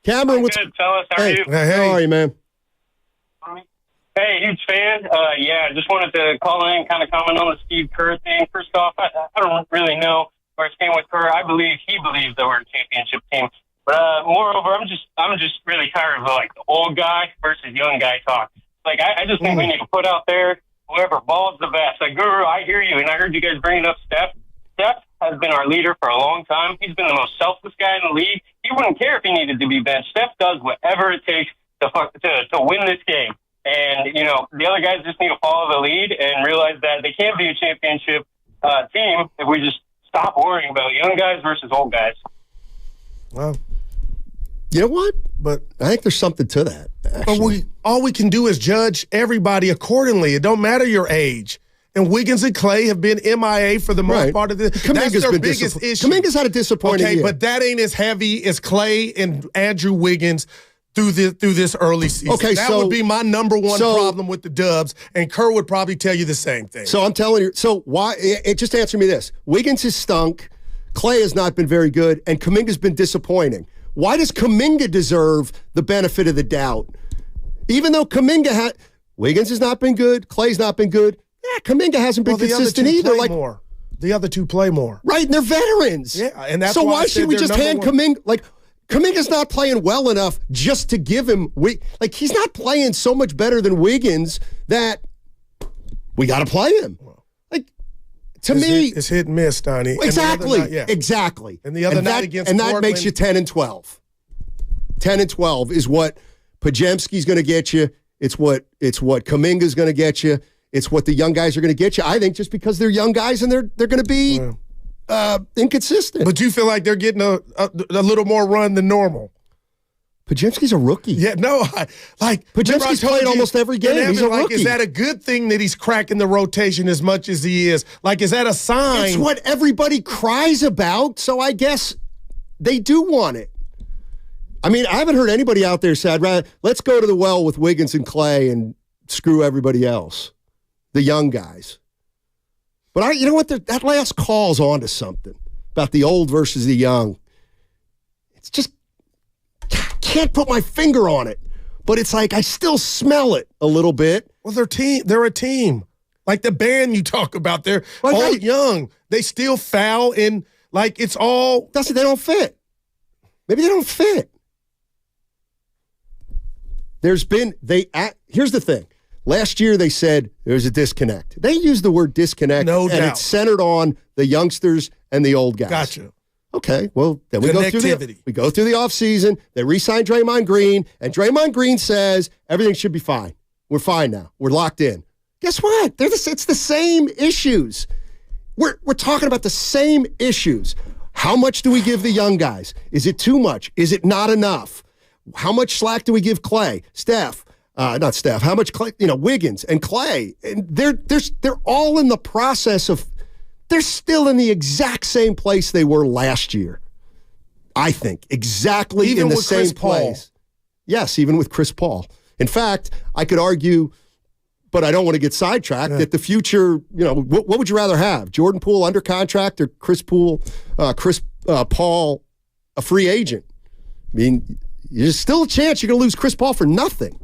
Cameron, what's good, fellas? How are you? How are you, man? Hey, huge fan. Just wanted to call in and kind of comment on the Steve Kerr thing. First off, I don't really know where it's came with Kerr. I believe he believes that we're a championship team. But moreover, I'm just really tired of like the old guy versus young guy talk. Like I just think we need to put out there whoever balls the best. Like Guru, I hear you, and I heard you guys bringing up Steph. Steph has been our leader for a long time. He's been the most selfless guy in the league. He wouldn't care if he needed to be benched. Steph does whatever it takes to win this game. And, the other guys just need to follow the lead and realize that they can't be a championship team if we just stop worrying about young guys versus old guys. Well, you know what? But I think there's something to that. But all we can do is judge everybody accordingly. It don't matter your age. And Wiggins and Klay have been MIA for the most part of this. That's their biggest issue. Kuminga's had a disappointing year. But that ain't as heavy as Klay and Andrew Wiggins through this early season. Okay, that would be my number one problem with the Dubs, and Kerr would probably tell you the same thing. So I'm telling you, just answer me this. Wiggins has stunk, Klay has not been very good, and Kuminga's been disappointing. Why does Kuminga deserve the benefit of the doubt? Even though Wiggins has not been good, Klay's not been good, Kuminga hasn't been consistent either. The other two play more. Right, and they're veterans. Yeah, and that's why should we just hand Kuminga Kuminga's not playing well enough just to give him he's not playing so much better than Wiggins that we got to play him. It's hit and miss, Donnie. Exactly. And the other night against Portland, that makes you 10 and 12. 10 and 12 is what Podziemski's going to get you. It's what Kuminga's going to get you. It's what the young guys are going to get you. I think just because they're young guys and they're going to be inconsistent. But you feel like they're getting a little more run than normal. Podziemski's a rookie. Yeah, no, Podziemski's played almost every game. He's a rookie. Is that a good thing that he's cracking the rotation as much as he is? Is that a sign? It's what everybody cries about, so I guess they do want it. I mean, I haven't heard anybody out there say, let's go to the well with Wiggins and Klay and screw everybody else, the young guys. But you know what? That last call's on to something about the old versus the young. It's just, can't put my finger on it, but it's like I still smell it a little bit. Well, they're a team. Like the band you talk about, they're all young. They still foul and it's all. They don't fit. Maybe they don't fit. Here's the thing. Last year they said there's a disconnect. They used the word disconnect, no doubt. It's centered on the youngsters and the old guys. Gotcha. Okay, well, then we go through the offseason. They re-sign Draymond Green, and Draymond Green says everything should be fine. We're fine now. We're locked in. Guess what? It's the same issues. We're talking about the same issues. How much do we give the young guys? Is it too much? Is it not enough? How much slack do we give Klay? Not Steph. How much Klay, Wiggins and Klay? And they're all in the process of, they're still in the exact same place they were last year. I think. Exactly even in the with same Chris place. Yes, even with Chris Paul. In fact, I could argue, but I don't want to get sidetracked, that the future, what would you rather have? Jordan Poole under contract or Chris Paul, a free agent? I mean, there's still a chance you're going to lose Chris Paul for nothing.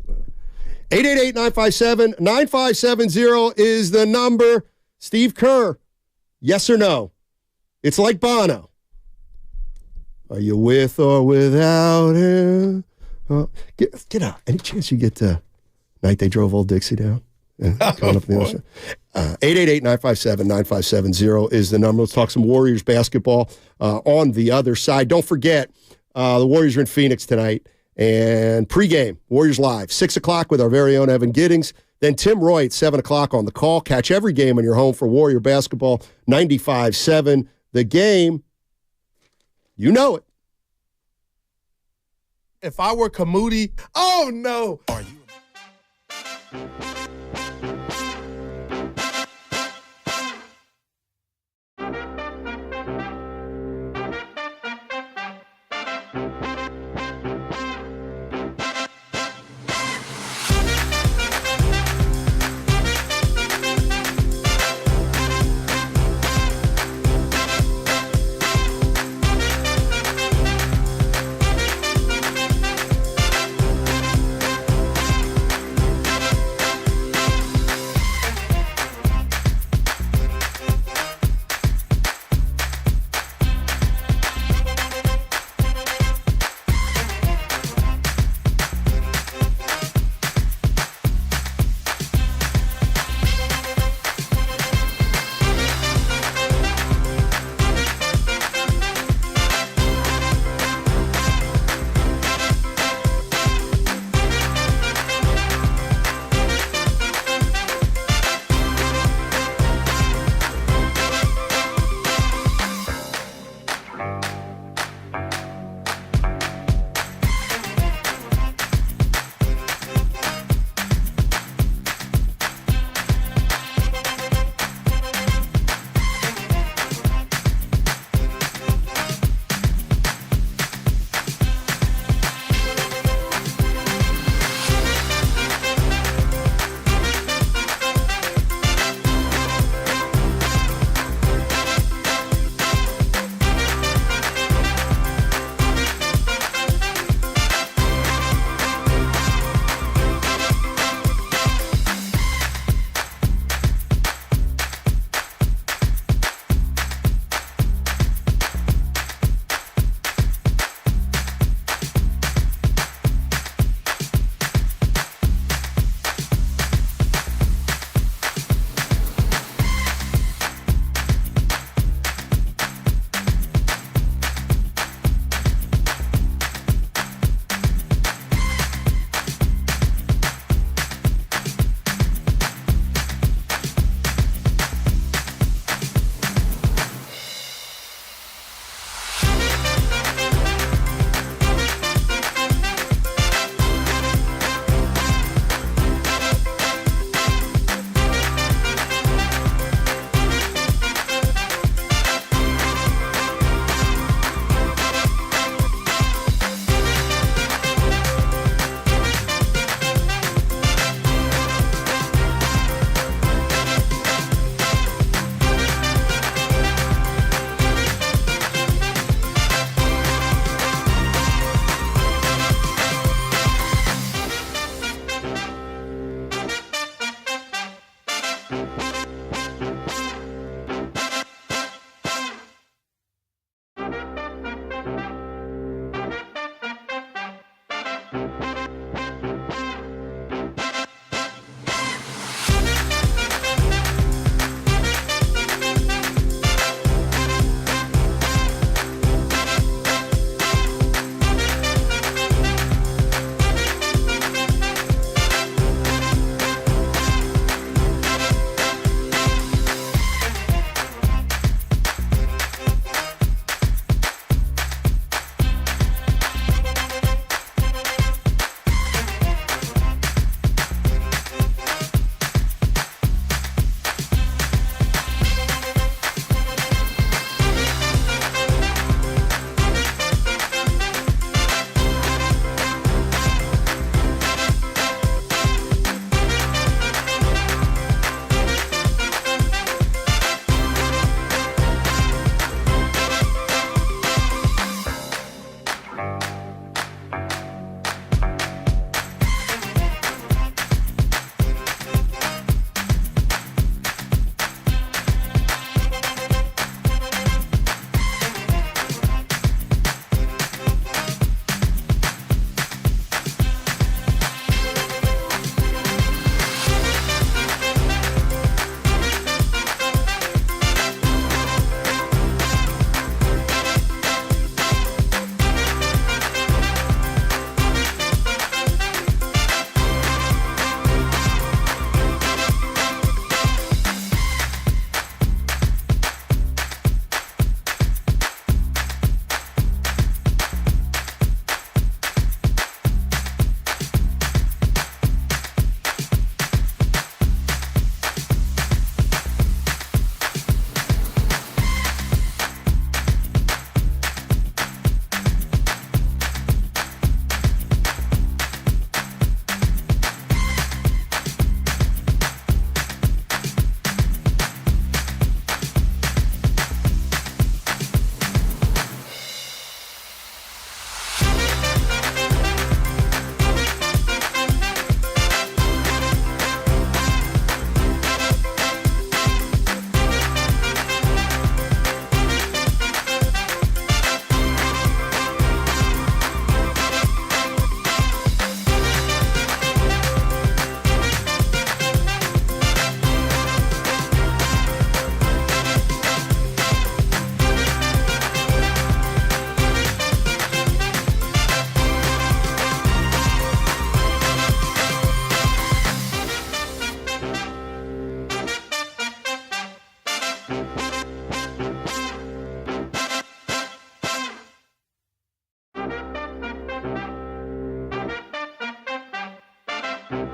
888-957-9570 is the number. Steve Kerr, yes or no? It's like Bono. Are you with or without him? Get out. Any chance you get to Night They Drove Old Dixie Down? Coming up in the ocean. 888-957-9570 is the number. Let's talk some Warriors basketball on the other side. Don't forget, the Warriors are in Phoenix tonight. And pregame, Warriors Live, 6 o'clock with our very own Evan Giddings. Then Tim Roy at 7 o'clock on the call. Catch every game in your home for Warrior basketball, 95.7. The Game, you know it. If I were Kamudi, oh no. Are you?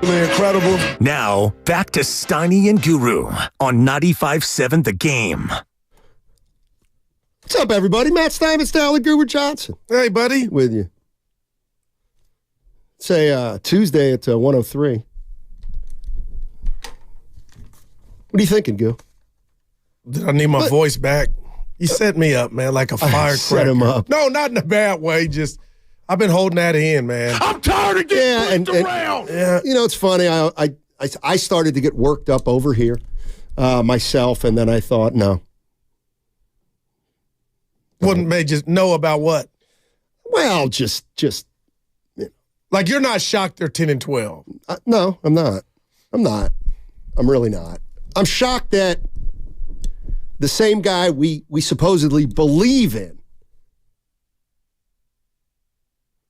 Incredible. Now, back to Steiny and Guru on 95.7 The Game. What's up, everybody? Matt Stein, Stanley Guru Johnson. Hey, buddy. With you. Say Tuesday at 1:03. What are you thinking, Gil? Did I need my voice back? You set me up, man, like a firecracker. Set him up. No, not in a bad way. Just I've been holding that in, man. I'm tired of getting pushed around. Yeah. You know, it's funny. I started to get worked up over here myself, and then I thought, no. Wouldn't they just know about what? Well, just like you're not shocked they're 10-12. No, I'm not. I'm really not. I'm shocked that the same guy we supposedly believe in,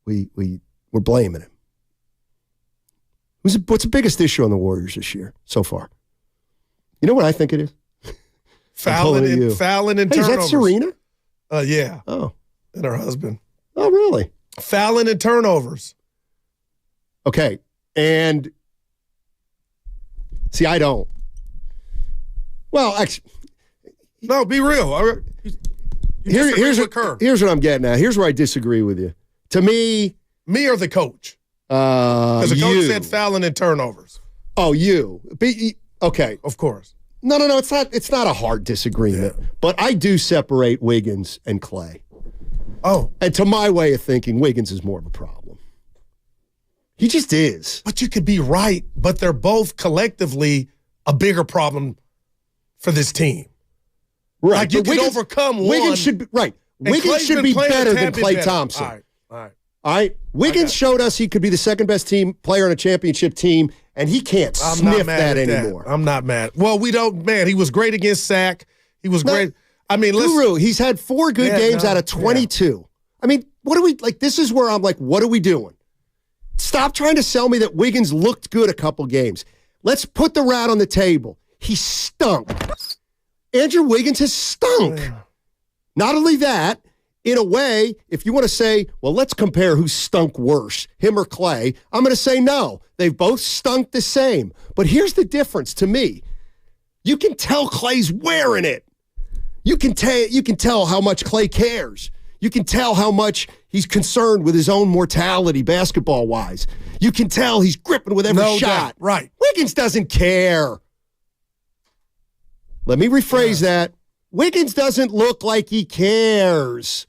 we're blaming him. What's the biggest issue on the Warriors this year so far? You know what I think it is? Fouling and Hey, turnovers. is that Serena? Yeah. Oh. And her husband. Oh, really? Fouling and turnovers. Okay. And see, I don't. Well, actually. No, be real. Here's what I'm getting at. Here's where I disagree with you. To me. Me or the coach? Because the coach said fouling and turnovers. Oh, you. Okay. Of course. No. It's not a hard disagreement. Yeah. But I do separate Wiggins and Klay. Oh. And to my way of thinking, Wiggins is more of a problem. He just is. But you could be right, but they're both collectively a bigger problem for this team. Right. Like you can overcome one. Wiggins should be right. Wiggins should be better than Klay Thompson. All right. Wiggins showed us he could be the second best team player on a championship team, and he can't sniff that anymore. I'm not mad. Well, he was great against Sac. He was great. I mean, Guru, he's had 4 good games out of 22. Yeah. I mean, what do we like? This is where I'm like, what are we doing? Stop trying to sell me that Wiggins looked good a couple games. Let's put the rat on the table. He stunk. Andrew Wiggins has stunk. Yeah. Not only that, in a way, if you want to say, well, let's compare who stunk worse, him or Klay, I'm going to say no. They've both stunk the same. But here's the difference to me. You can tell Klay's wearing it. You can tell how much Klay cares. You can tell how much he's concerned with his own mortality basketball-wise. You can tell he's gripping with every shot. Right. Wiggins doesn't care. Let me rephrase that. Wiggins doesn't look like he cares.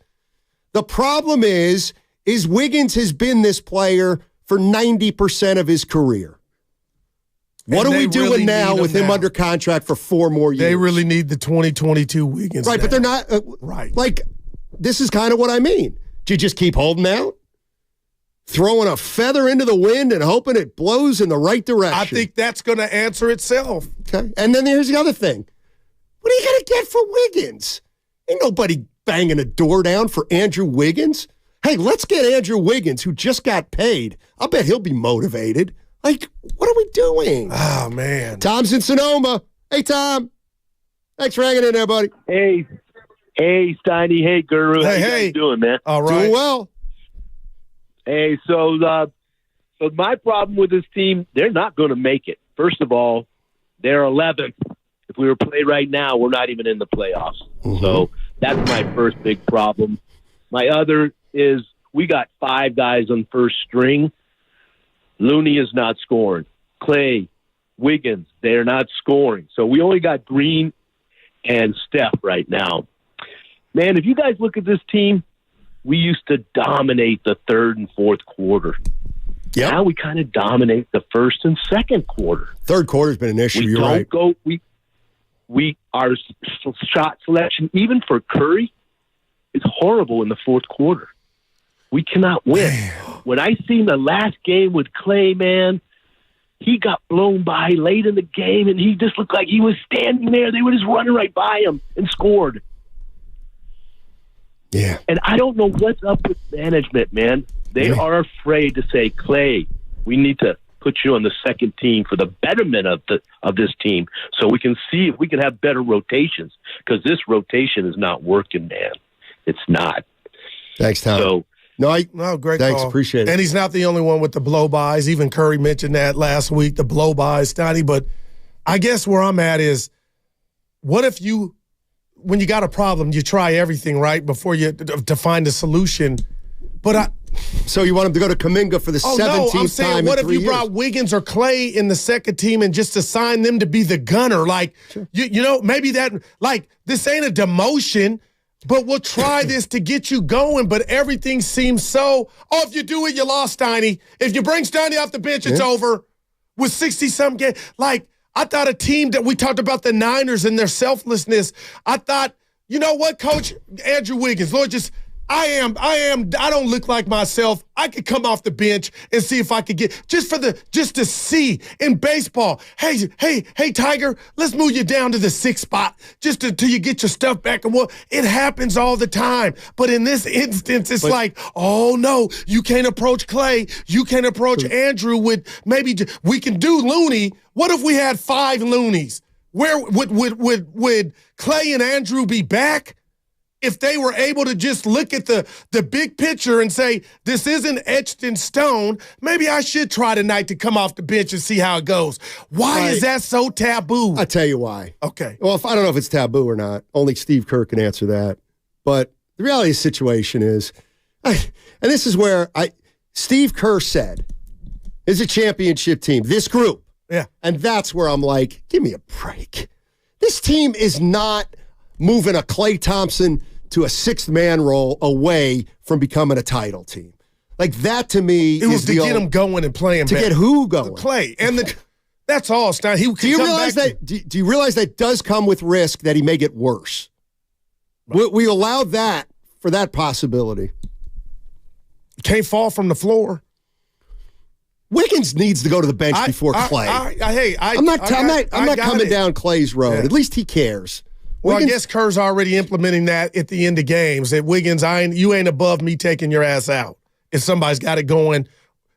The problem is Wiggins has been this player for 90% of his career. What are we doing now with him under contract for 4 more years? They really need the 2022 Wiggins. Right, now. but they're not. Right. Like, this is kind of what I mean. Do you just keep holding out? Throwing a feather into the wind and hoping it blows in the right direction? I think that's going to answer itself. Okay. And then here's the other thing. What are you going to get for Wiggins? Ain't nobody banging a door down for Andrew Wiggins. Hey, let's get Andrew Wiggins, who just got paid. I'll bet he'll be motivated. Like, what are we doing? Oh, man. Tom's in Sonoma. Hey, Tom. Thanks for hanging in there, buddy. Hey, Steiny. Hey, Guru. How you guys doing, man? All right. Doing well. Hey, so my problem with this team, they're not going to make it. First of all, they're 11th. If we were playing right now, we're not even in the playoffs. Mm-hmm. So that's my first big problem. My other is we got 5 guys on first string. Looney is not scoring. Klay, Wiggins, they're not scoring. So we only got Green and Steph right now. Man, if you guys look at this team, we used to dominate the third and fourth quarter. Yep. Now we kind of dominate the first and second quarter. Third quarter's been an issue. You're right. Our shot selection, even for Curry, is horrible in the fourth quarter. We cannot win. Man. When I seen the last game with Klay, man, he got blown by late in the game, and he just looked like he was standing there. They were just running right by him and scored. Yeah. And I don't know what's up with management, man. They are afraid to say, Klay, we need to put you on the second team for the betterment of this team so we can see if we can have better rotations, because this rotation is not working, man. It's not. Thanks, Tom. So No, great thanks, call. appreciate it. And he's not the only one with the blow-bys. Even Curry mentioned that last week, the blow-bys, Stoney. But I guess where I'm at is, what if when you got a problem, you try everything, right, before you to find a solution. But so you want him to go to Kuminga for the 17th time in 3 years? I'm saying, what if you brought Wiggins or Klay in the second team and just assign them to be the gunner? Like, you know, maybe that, like, this ain't a demotion, but we'll try this to get you going. But everything seems so, if you do it, you lost, Steiny. If you bring Steiny off the bench, it's over with 60-something games. Like, I thought a team that we talked about the Niners and their selflessness. I thought, you know what, Coach Andrew Wiggins, Lord, I don't look like myself. I could come off the bench and see if I could get, just to see in baseball. Hey, Tiger, let's move you down to the 6th spot just until you get your stuff back. And it happens all the time. But in this instance, it's like, oh no, you can't approach Klay. You can't approach Andrew with we can do Looney. What if we had 5 Loonies? Where would Klay and Andrew be back? If they were able to just look at the big picture and say, this isn't etched in stone, maybe I should try tonight to come off the bench and see how it goes. Why is that so taboo? I'll tell you why. Okay. Well, I don't know if it's taboo or not. Only Steve Kerr can answer that. But the reality of the situation is, and this is where Steve Kerr said, is a championship team, this group. Yeah. And that's where I'm like, give me a break. This team is not moving a Klay Thompson to a 6th-man role away from becoming a title team. Like, that to me it was to get him going and playing to better. Get who going? Klay. And that's all, Stein. Do you realize that does come with risk that he may get worse? Right. We allowed that for that possibility. Can't fall from the floor. Wiggins needs to go to the bench before Klay. I'm not coming down Klay's road. Yeah. At least he cares. Well, I guess Kerr's already implementing that at the end of games. That Wiggins, you ain't above me taking your ass out if somebody's got it going.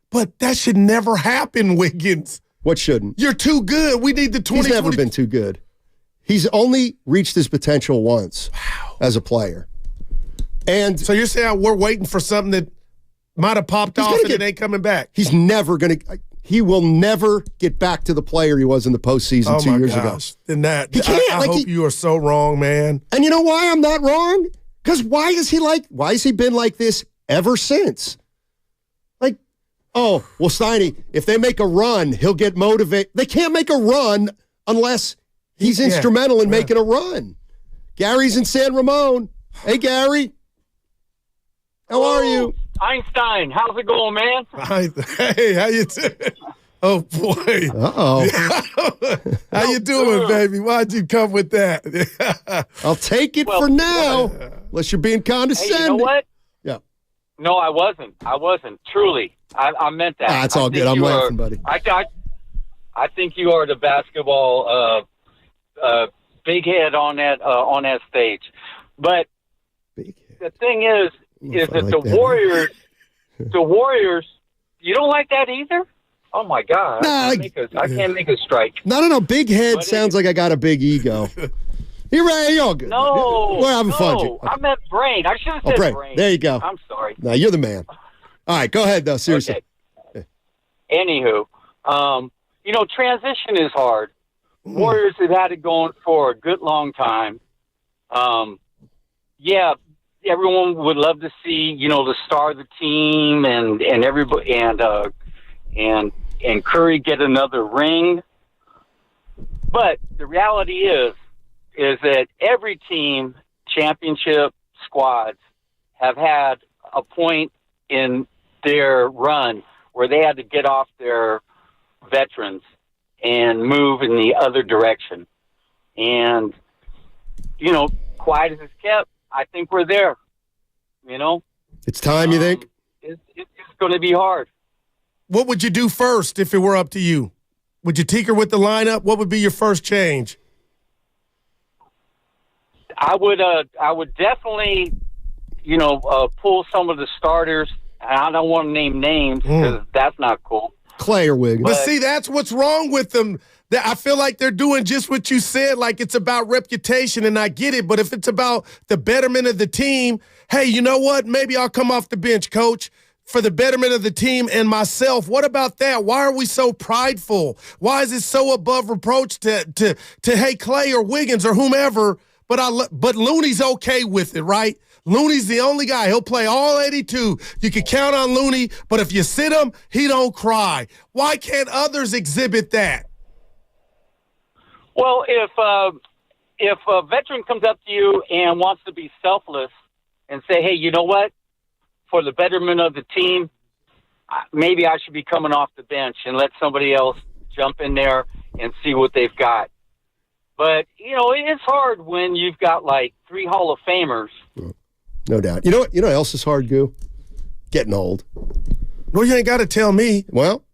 But that should never happen, Wiggins. What shouldn't? You're too good. We need the 20. He's never been too good. He's only reached his potential once as a player. And so you're saying we're waiting for something that might have popped off and it ain't coming back? He's never going to. He will never get back to the player he was in the postseason 2 years ago. Then he can't. I hope you are so wrong, man. And you know why I'm not wrong? Because why has he been like this ever since? Like, well, Steiny, if they make a run, he'll get motivated. They can't make a run unless he's instrumental in making a run. Gary's in San Ramon. Hey, Gary. How are you? Einstein, how's it going, man? Hey, how you doing? Oh, boy. Uh-oh. How you doing, baby? Why'd you come with that? I'll take it for now, unless you're being condescending. Hey, you know what? Yeah. No, I wasn't. Truly. I meant that. It's all good. I'm laughing, buddy. I think you are the basketball big head on that stage. But the thing is that the Warriors, you don't like that either? Oh, my God. I can't make a strike. No. Big head sounds like I got a big ego. You're right. You're all good. No. We're having fun. Okay. I meant brain. I should have said brain. There you go. I'm sorry. No, you're the man. All right, go ahead, though. Seriously. Okay. Anywho, transition is hard. Warriors have had it going for a good long time. Everyone would love to see, the star of the team and everybody and Curry get another ring. But the reality is that every team, championship squads, have had a point in their run where they had to get off their veterans and move in the other direction. And, quiet as it's kept, I think we're there. It's time, you think? It's going to be hard. What would you do first if it were up to you? Would you tinker with the lineup? What would be your first change? I would definitely, pull some of the starters. I don't want to name names because that's not cool. Klay or Wiggins. But see, that's what's wrong with them. I feel like they're doing just what you said, like it's about reputation, and I get it. But if it's about the betterment of the team, hey, you know what? Maybe I'll come off the bench, coach, for the betterment of the team and myself. What about that? Why are we so prideful? Why is it so above reproach to hey, Klay or Wiggins or whomever, but Looney's okay with it, right? Looney's the only guy. He'll play all 82. You can count on Looney, but if you sit him, he don't cry. Why can't others exhibit that? Well, if a veteran comes up to you and wants to be selfless and say, hey, you know what? For the betterment of the team, maybe I should be coming off the bench and let somebody else jump in there and see what they've got. But, it's hard when you've got like 3 Hall of Famers. No doubt. You know what else is hard, Goo? Getting old. Well, you ain't got to tell me. Well,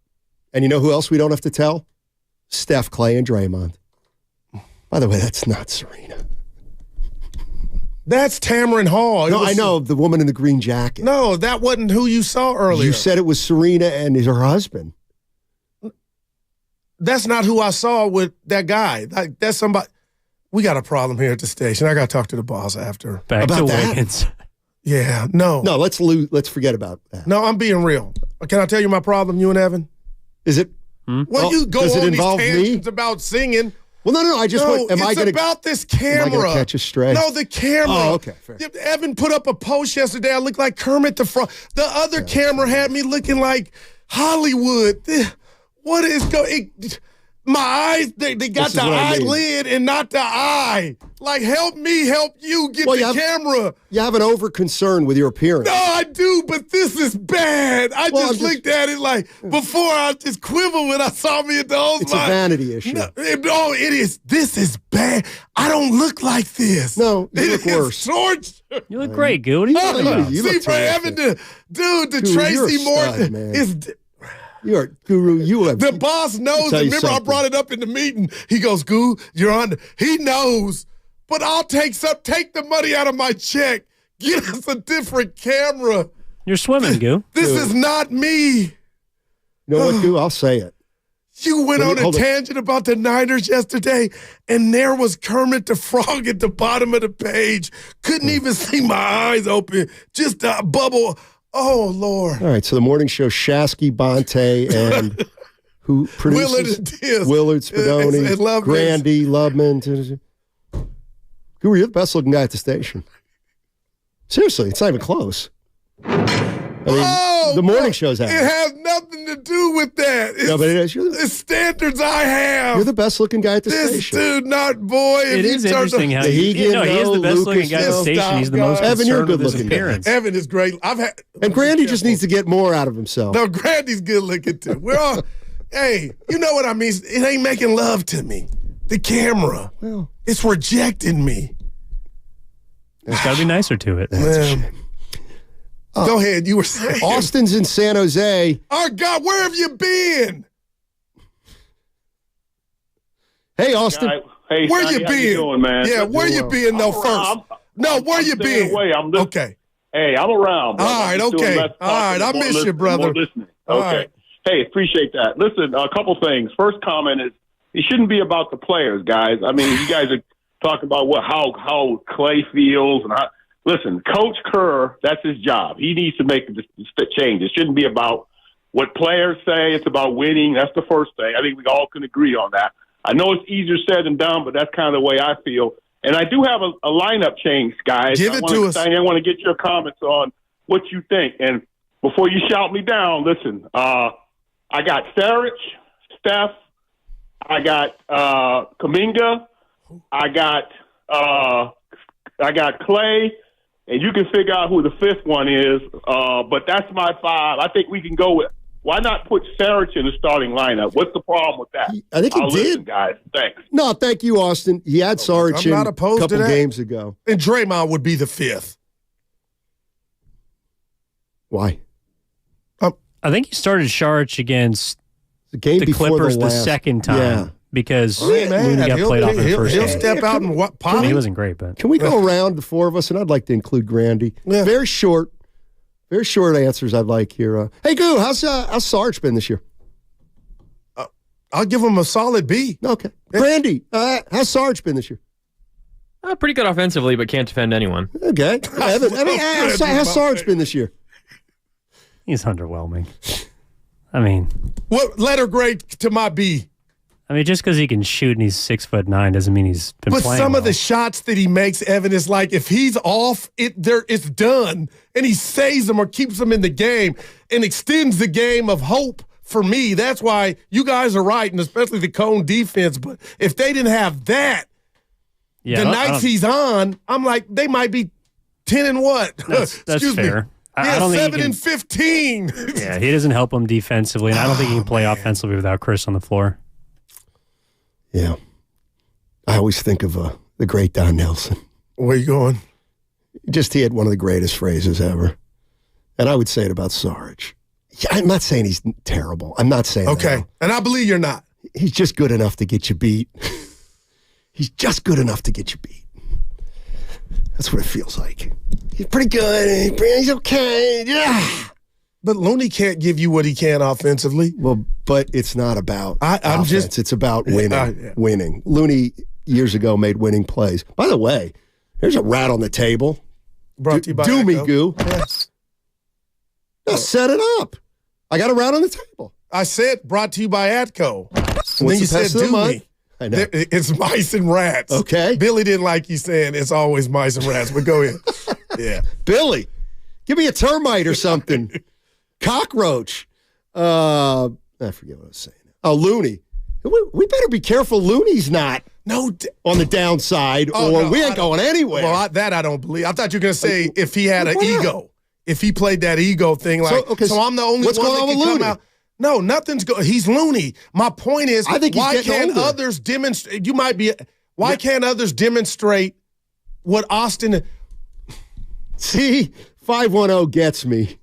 and you know who else we don't have to tell? Steph, Klay, and Draymond. By the way, that's not Serena. That's Tamron Hall. No, I know, the woman in the green jacket. No, that wasn't who you saw earlier. You said it was Serena and her husband. That's not who I saw with that guy. That's somebody. We got a problem here at the station. I got to talk to the boss after. Back about to that? Wiggins. Yeah, no. No, let's forget about that. No, I'm being real. Can I tell you my problem, you and Evan? Is it? Well, you go does it on these involve tangents me? about singing. Well, no. I just want. It's about this camera. Am I going to catch a stray? No, the camera. Oh, okay. Fair. Evan put up a post yesterday. I looked like Kermit the Frog. The other camera had me looking like Hollywood. What is going? My eyes, they got the eyelid and not the eye. Like, help me, help you get the camera. You have an over concern with your appearance. No, I do, but this is bad. I just looked at it like before. I just quivered when I saw me at the host. It's a vanity issue. No, it is. This is bad. I don't look like this. No, you look worse. Torture. You look great, Goo. What are you talking about? You See, look for Evan, the Tracy Morton is. You are Guru. You have the boss knows. Remember, I brought it up in the meeting. He goes, "Goo, you're on." He knows, but I'll take the money out of my check. Get us a different camera. You're swimming, Goo. This is not me. You know what, Goo? I'll say it. You went on a tangent about the Niners yesterday, and there was Kermit the Frog at the bottom of the page. Couldn't even see my eyes open. Just a bubble. Oh, Lord. All right, so the morning show, Shasky, Bonte, and who produces? Willard Spadoni, Grandy, Lubman. Who are you? The best-looking guy at the station. Seriously, it's not even close. The morning show's out. It has nothing to do with that. No, but it is. It's standards I have. You're the best-looking guy at the station. This dude, not boy. It is interesting how he is the best-looking guy at the station. He's the most Evan, you're a concerned with his good-looking appearance. Evan is great. And Grandy just needs to get more out of himself. No, Grandy's good-looking too. We're all. Hey, you know what I mean? It ain't making love to me. The camera. Well, it's rejecting me. There's got to be nicer to it. That's a shame. Go ahead. You were saying. Austin's in San Jose. Oh, God, where have you been? Hey, Austin. Hey, where Sonny, you how been? you doing, man? Yeah, where you been, though, first? Where you been? Okay. Hey, I'm around. Bro. All right, okay. All right, I miss you, brother. Okay. Right. Hey, appreciate that. Listen, a couple things. First comment is, it shouldn't be about the players, guys. I mean, you guys are talking about how Klay feels and how. Listen, Coach Kerr, that's his job. He needs to make the change. It shouldn't be about what players say. It's about winning. That's the first thing. I think we all can agree on that. I know it's easier said than done, but that's kind of the way I feel. And I do have a lineup change, guys. Give it to us. I want to get your comments on what you think. And before you shout me down, listen, I got Sarich, Steph, I got Kuminga, I got Klay, and you can figure out who the fifth one is. But that's my five. I think we can go with. Why not put Sarich in the starting lineup? What's the problem with that? I think he did. Listen, guys. Thanks. No, thank you, Austin. He had Sarich in a couple games ago. And Draymond would be the fifth. Why? I think he started Sarich against the Clippers the second time. Yeah. Because Looney got played off in the first He'll game. step out and what? I mean, he wasn't great, but can we go around the four of us? And I'd like to include Grandy. Yeah. Very short answers I'd like here. Hey, Goo, how's Sarge been this year? I'll give him a solid B. Okay. Brandy, how's Sarge been this year? Pretty good offensively, but can't defend anyone. Okay. How's Sarge been this year? He's underwhelming. I mean, what letter grade to my B? I mean, just because he can shoot and he's 6'9" doesn't mean he's been but playing. But some well. of the shots that he makes, Evan, is like if he's off, it's done, and he saves them or keeps them in the game and extends the game of hope. For me, that's why you guys are right, and especially the Cone defense. But if they didn't have that, the nights he's on, I'm like, they might be 10 and what? That's fair. Yeah, I don't 7 and 15. Yeah, he doesn't help them defensively, and I don't think he can play offensively without Chris on the floor. Yeah. I always think of the great Don Nelson. Where you going? He had one of the greatest phrases ever. And I would say it about Sarge. Yeah, I'm not saying he's terrible. I'm not saying okay. that. And I believe you're not. He's just good enough to get you beat. He's just good enough to get you beat. That's what it feels like. He's pretty good. He's okay. Yeah. But Looney can't give you what he can offensively. Well, but it's not about offense. It's about winning. Winning. Looney years ago made winning plays. By the way, there's a rat on the table. Brought to you by Do me, Echo. Goo. Yes. Now set it up. I got a rat on the table. I said brought to you by Atco. What's And then you the said best of the do month? me. I know. It's mice and rats. Okay. Billy didn't like you saying it's always mice and rats, but go ahead. Yeah. Billy, give me a termite or something. Cockroach. I forget what I was saying. Oh, Looney. We better be careful Looney's not on the downside we ain't going anywhere. Well, that I don't believe. I thought you were going to say if he had an ego. If he played that ego thing. Like, so I'm the only what's one going that on can with come Looney? out. No, nothing's going. He's Looney. My point is, I think he's why getting can't older. others demonstrate? Why can't others demonstrate what Austin? See, 510 gets me.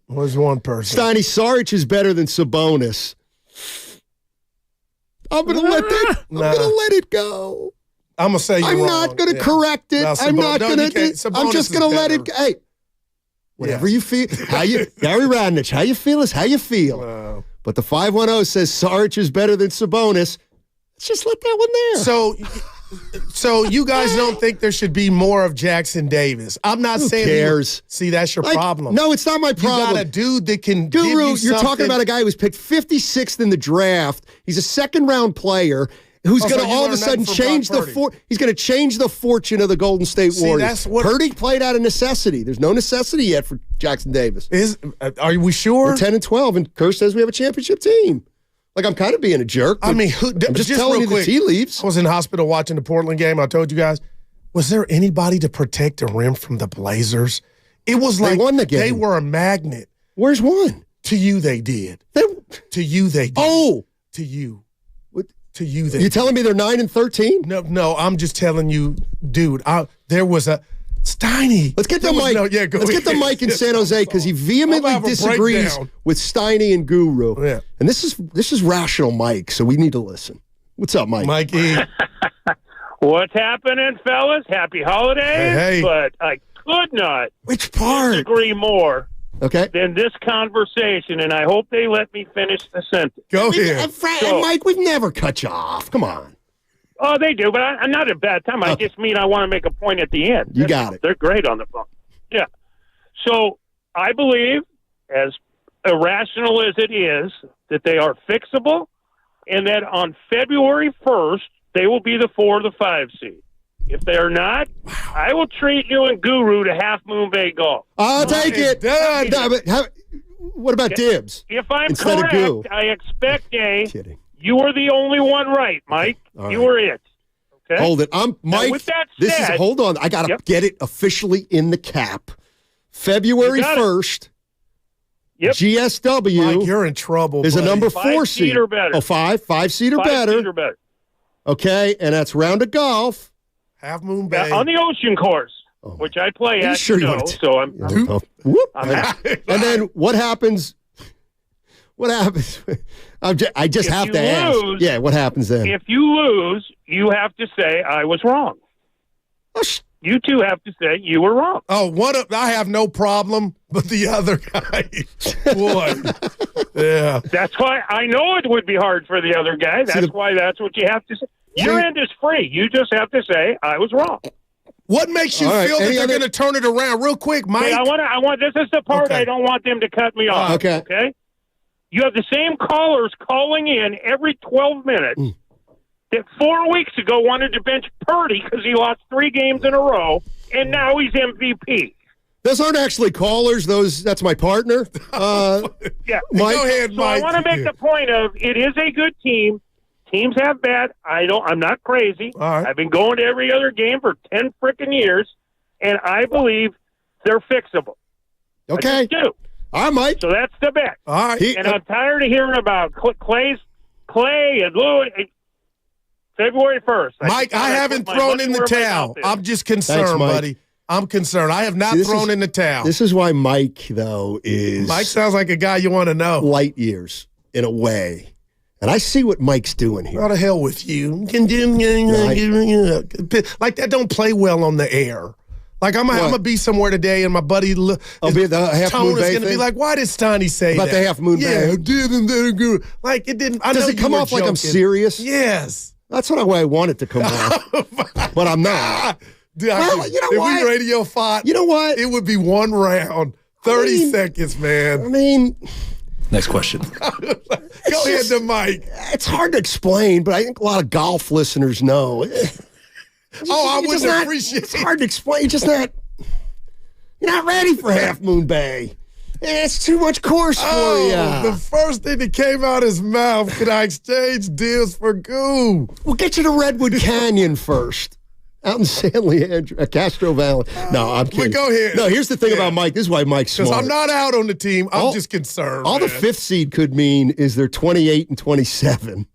Was one person. Steiny, Sarge is better than Sabonis. I'm gonna let it go. I'm gonna say you're I'm wrong. not gonna correct it. No, I'm not gonna. I'm just gonna let it. Hey, whatever you feel. Gary Radnich, how you feel is how you feel. Wow. But the 510 says Sarge is better than Sabonis. Let's just let that one there. So you guys don't think there should be more of Jackson Davis? I'm not saying. Who cares? See, that's your problem. No, it's not my problem. You got a dude that can give Guru, you you're talking something. about a guy who was picked 56th in the draft. He's a second-round player who's going to all of a sudden change he's going to change the fortune of the Golden State Warriors. That's what Purdy played out of necessity. There's no necessity yet for Jackson Davis. Are we sure? We're 10 and 12, and Kerr says we have a championship team. Like, I'm kind of being a jerk. I mean, I'm just telling you the tea leaves. I was in the hospital watching the Portland game. I told you guys. Was there anybody to protect the rim from the Blazers? It was like they were a magnet. Where's one? To you, they did. To you, they did. Oh, to you. What? To you, they. You telling me they're 9 and 13? No. I'm just telling you, dude. There was a Steiny. Let's get the mic. Let's get the mic in San Jose because he vehemently disagrees with Steiny and Guru. Yeah. And this is rational, Mike. So we need to listen. What's up, Mike? Mikey. What's happening, fellas? Happy holidays. Hey. But I could not Which part? disagree more Okay. than this conversation, and I hope they let me finish the sentence. Go ahead. Mike, we've never cut you off. Come on. Oh, they do, but I'm not at a bad time. I just mean I want to make a point at the end. You got it. They're great on the phone. Yeah. So I believe, as irrational as it is, that they are fixable, and that on February 1st, they will be the 4 or the 5 seed. If they are not, I will treat you and Guru to Half Moon Bay golf. I'll take it. What about dibs? If I'm instead correct, of Goo? I expect Kidding. you are the only one right, Mike. All You are it. Okay? Hold it. I'm Mike. with that this said- is hold on. I gotta get it officially in the cap. February You got it. 1st. Yep. GSW. Mike, you're in trouble. Is a buddy. number 5 4 seed seed. or better. Oh, 5 seed or 5 better. seed or better. Okay, and that's round of golf. Half Moon Bay. Yeah, on the Ocean course, which I play Are you at, sure you know, want to- so I'm Whoop. I'm happy. And then what happens? What happens? I just If have you to ask. lose- Yeah, what happens then? If you lose, you have to say I was wrong. you two have to say you were wrong. Oh, I have no problem, but the other guy, boy, yeah. That's why I know it would be hard for the other guy. That's why that's what you have to say. Your end is free. You just have to say I was wrong. What makes you feel that they're going to turn it around real quick, Mike? Okay, I want. This is the part I don't want them to cut me off. Okay. You have the same callers calling in every 12 minutes that 4 weeks ago wanted to bench Purdy because he lost 3 games in a row, and now he's MVP. Those aren't actually callers. That's my partner. Yeah. Mike, go ahead, so Mike. I want to make the point of it is a good team. Teams have bad. I'm not crazy. All right. I've been going to every other game for 10 freaking years, and I believe they're fixable. Okay. I just do. All right, Mike. So that's the bet. All right. And I'm tired of hearing about Klay and Lewis. February 1st. Mike, I haven't thrown in the towel. I'm just concerned, Thanks, buddy. I'm concerned. I have not thrown in the towel. This is why Mike, though, is... Mike sounds like a guy you want to know. Light years, in a way. And I see what Mike's doing here. What the hell with you? Like that don't play well on the air. Like I'm gonna be somewhere today, and my buddy I'll be at the Half Tone Moon is Bay gonna be thing? like, "Why did Stoney say About that?" the Half Moon Bay. Yeah, didn't like it didn't. I Does know it come you were off like I'm joking. serious? Yes, that's what I want it to come off, but I'm not. Dude, Well, you know if what? we radio fought, You know what? it would be one round, 30 seconds, man. I mean, Next question. Go ahead to Mike. it's hard to explain, but I think a lot of golf listeners know. I wouldn't appreciate It's hard to explain. You're not ready for Half Moon Bay. It's too much course for you. The first thing that came out his mouth, could I exchange deals for goo? We'll get you to Redwood Canyon first. Out in San Leandro, Castro Valley. No, I'm kidding. But go ahead. No, here's the thing about Mike. This is why Mike's smart. Because I'm not out on the team. I'm just concerned. All the 5th seed could mean is they're 28 and 27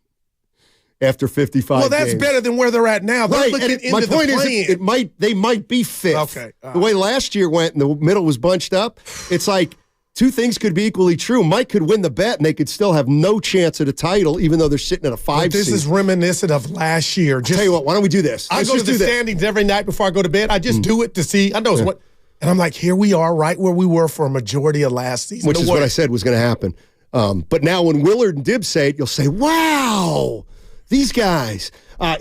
after 55 Well, that's games. better than where they're at now. They're Right. looking And into my the point is, plan. they might be 5th. Okay. The way last year went and the middle was bunched up, it's like two things could be equally true. Mike could win the bet, and they could still have no chance at a title, even though they're sitting at a 5 This seed. is reminiscent of last year. Tell you what, why don't we do this? I Let's go to just the do this. standings every night before I go to bed. I just do it to see. I know what. And I'm like, here we are, right where we were for a majority of last season. Which is what I said was going to happen. But now when Willard and Dibbs say it, you'll say, wow, these guys.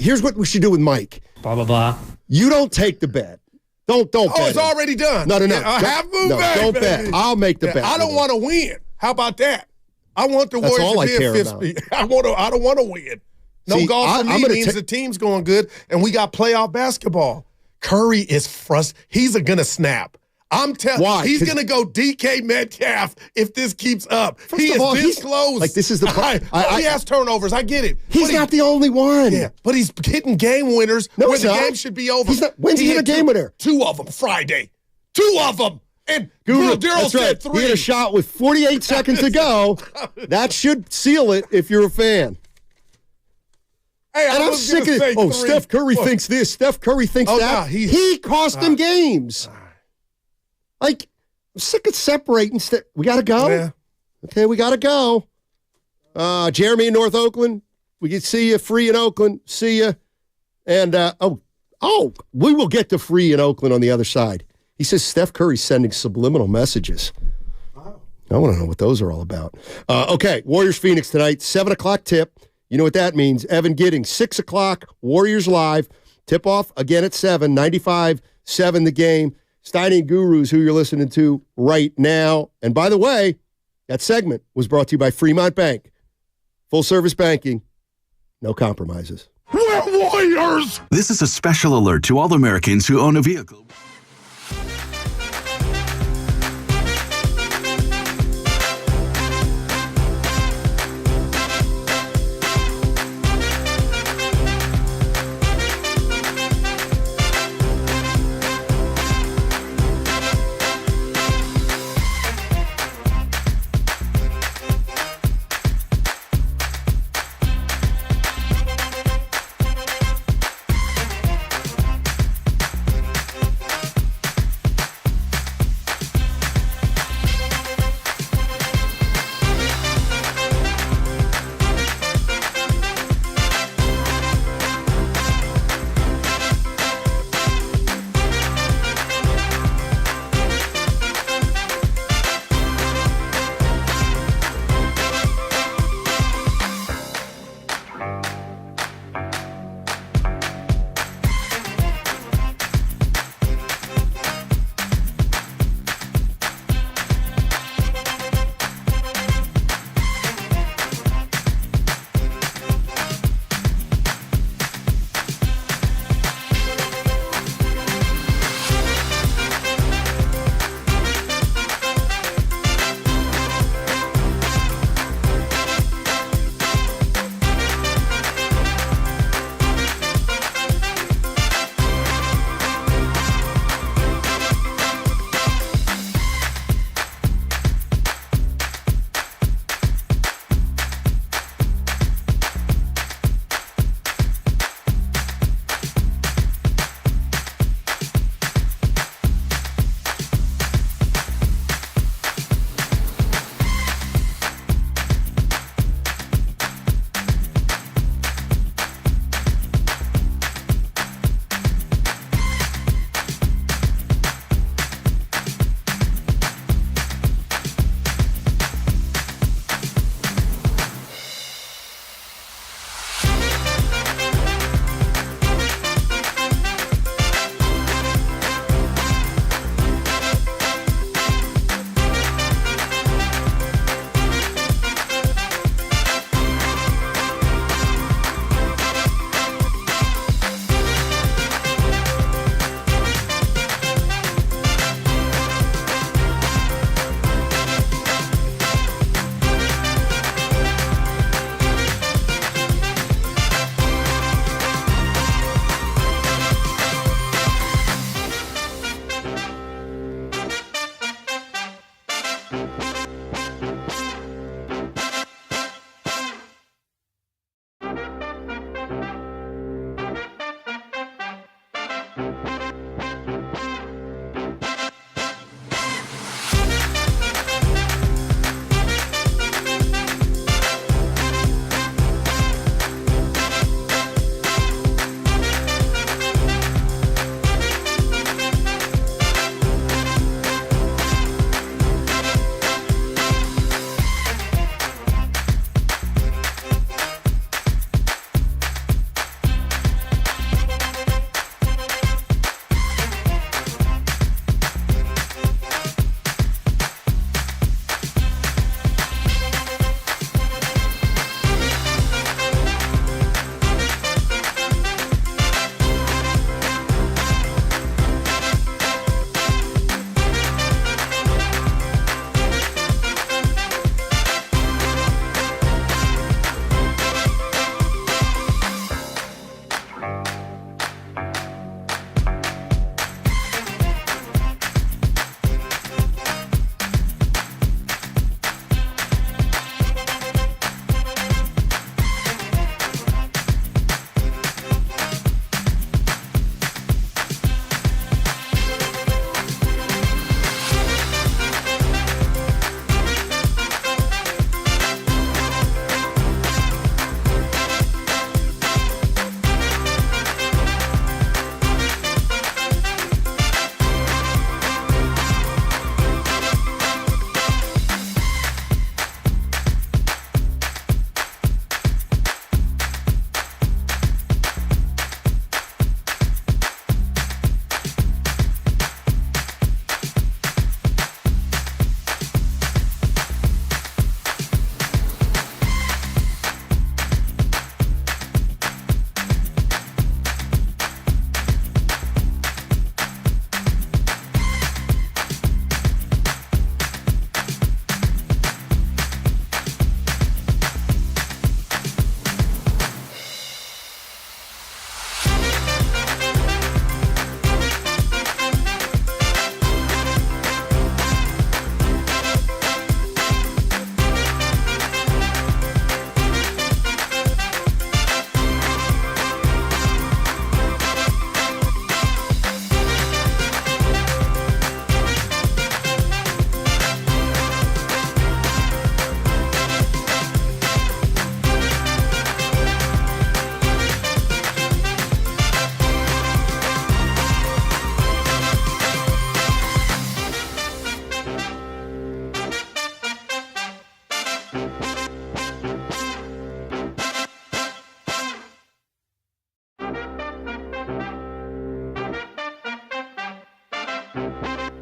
Here's what we should do with Mike. Blah, blah, blah. You don't take the bet. Don't bet. it's already done. No. Half moon back, don't baby. bet. I'll make the bet. I don't want to win. How about that? I want the That's Warriors all to be I care a 5th about. seed. I don't want to win. No See, golf for I'm me gonna means the team's going good, and we got playoff basketball. Curry is frustrated. He's going to snap. I'm telling you, Why? he's going to go DK Metcalf if this keeps up. He of all, is this close. Like, this is the part. He has turnovers. I get it. He's not the only one. Yeah, but he's hitting game winners where he's the not. game should be over. When's he hit a game winner? 2 of them Friday. 2 of them. And Daryl That's said right. 3. He hit a shot with 48 seconds to go. That should seal it if you're a fan. Hey, And I'm sick of it. Oh, Steph Curry thinks this. Steph Curry thinks that. No, he cost them games. Like, I'm sick of separating. We got to go? Yeah. Okay, we got to go. Jeremy in North Oakland, we can see you free in Oakland. See you. And, we will get to free in Oakland on the other side. He says Steph Curry's sending subliminal messages. Wow. I want to know what those are all about. Okay, Warriors-Phoenix tonight, 7 o'clock tip. You know what that means. Evan Giddings, 6 o'clock, Warriors Live. Tip-off again at 7, 95-7 the game. Steiny and Gurus, who you're listening to right now. And by the way, that segment was brought to you by Fremont Bank. Full-service banking, no compromises. We're Warriors! This is a special alert to all Americans who own a vehicle.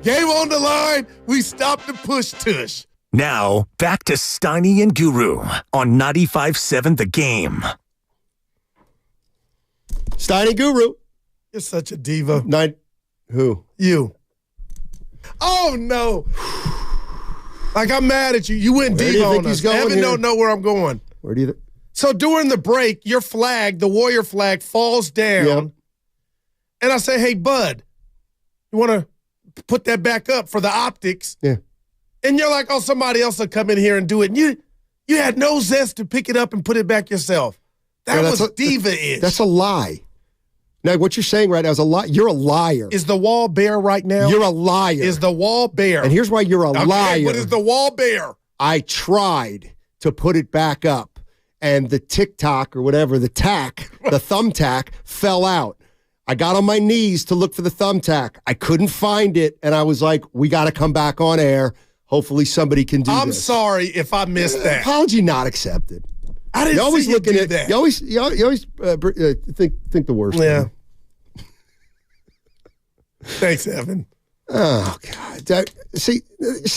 Game on the line. We stopped the push tush. Now, back to Steiny and Guru on 95.7 The Game. Steiny Guru. You're such a diva. Who? You. Oh, no. Like, I'm mad at you. You went diva on us. Evan don't know where I'm going. Where do you think? So during the break, your flag, the Warrior flag, falls down. Yep. And I say, hey, bud, you want to put that back up for the optics? Yeah. And you're like, oh, somebody else will come in here and do it. And you had no zest to pick it up and put it back yourself. That was diva-ish. That's a lie. Now, what you're saying right now is a lie. You're a liar. Is the wall bare right now? You're a liar. Is the wall bare? And here's why you're a liar. But is the wall bare? I tried to put it back up, and the TikTok or whatever, the thumbtack fell out. I got on my knees to look for the thumbtack. I couldn't find it, and I was like, we got to come back on air. Hopefully somebody can do this. I'm sorry if I missed that. Apology not accepted. I didn't see you do that. You always think the worst. Yeah. Thanks, Evan. Oh God! See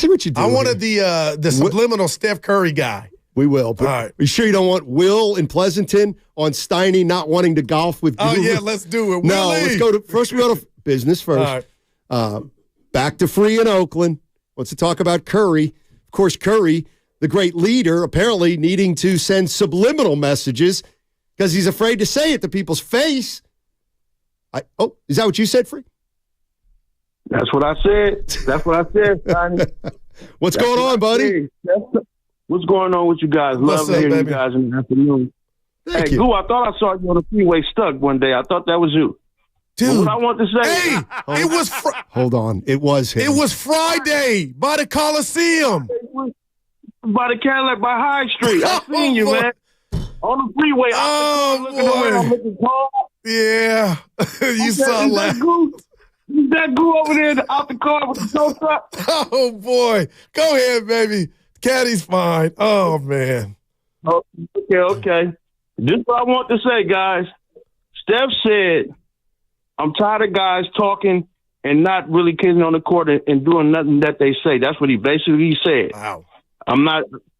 what you do. I wanted the subliminal Steph Curry guy. We will. But all right. Are you sure you don't want Will in Pleasanton on Steiny not wanting to golf with? Oh yeah, let's do it. No, let's go to first. We go to business first. All right. Back to Free in Oakland. Let's talk about Curry. Of course, Curry, the great leader, apparently needing to send subliminal messages because he's afraid to say it to people's face. Is that what you said, Free? That's what I said. That's what I said, Sonny. What's going on, buddy? What's going on with you guys? Love hearing you guys in the afternoon. Thank hey, you. Goo, I thought I saw you on the freeway stuck one day. I thought that was you. Dude. What I want to say. Hey, it was Hold on. It was him. It was Friday by the Coliseum. By the Cadillac by High Street. I seen you, man. On the freeway. I'm looking cold. Yeah. You saw that. Is that Goo over there out the car with the tow truck? Oh, boy. Go ahead, baby. Caddy's fine. Oh, man. Oh, okay. This is what I want to say, guys. Steph said, I'm tired of guys talking and not really getting on the court and doing nothing that they say. That's what he basically said. Wow.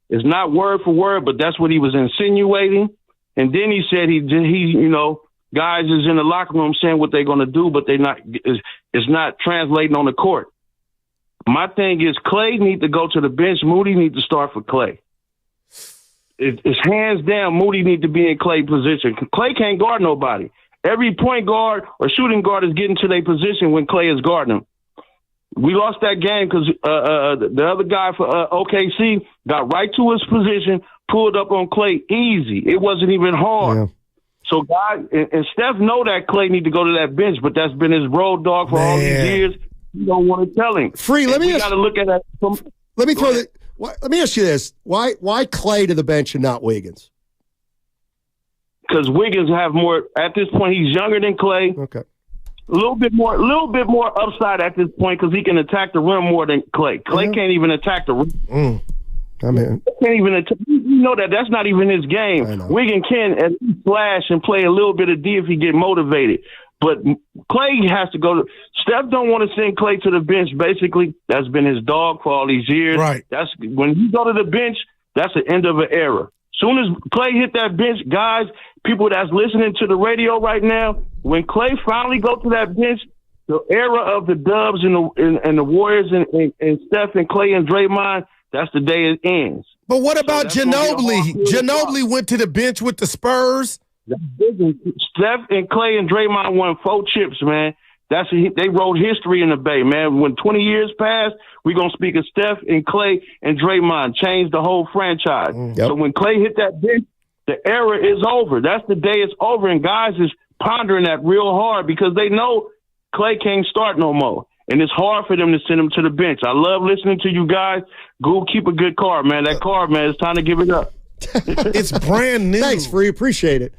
It's not word for word, but that's what he was insinuating. And then he said he guys is in the locker room saying what they're going to do, but it's not translating on the court. My thing is Klay need to go to the bench. Moody need to start for Klay. It's hands down. Moody need to be in Klay position. Klay can't guard nobody. Every point guard or shooting guard is getting to their position when Klay is guarding them. We lost that game because the other guy for OKC got right to his position, pulled up on Klay easy. It wasn't even hard. Yeah. So, guys, and Steph know that Klay need to go to that bench, but that's been his road dog for all these years. You don't want to tell him. Free. Let me got to look at that. Let me ask you this: Why Klay to the bench and not Wiggins? Because Wiggins have more at this point. He's younger than Klay. Okay. A little bit more upside at this point because he can attack the rim more than Klay. Klay can't even attack the rim. I mean, can't even you know that's not even his game. Wiggins can at least flash and play a little bit of D if he get motivated. But Klay has to go. Steph don't want to send Klay to the bench. Basically, that's been his dog for all these years. Right. That's when you go to the bench. That's the end of an era. Soon as Klay hit that bench, guys, people that's listening to the radio right now, when Klay finally go to that bench, the era of the Dubs and the Warriors and Steph and Klay and Draymond, that's the day it ends. But what about Ginobili? Ginobili went to the bench with the Spurs. Steph and Klay and Draymond won 4 chips, man. They wrote history in the Bay, man. When 20 years pass, we're going to speak of Steph and Klay and Draymond, change the whole franchise. Yep. So when Klay hit that bench, the era is over. That's the day it's over, and guys is pondering that real hard because they know Klay can't start no more. And it's hard for them to send him to the bench. I love listening to you guys. Go keep a good card, man. That card, man, it's time to give it up. It's brand new. Thanks, Free. Appreciate it.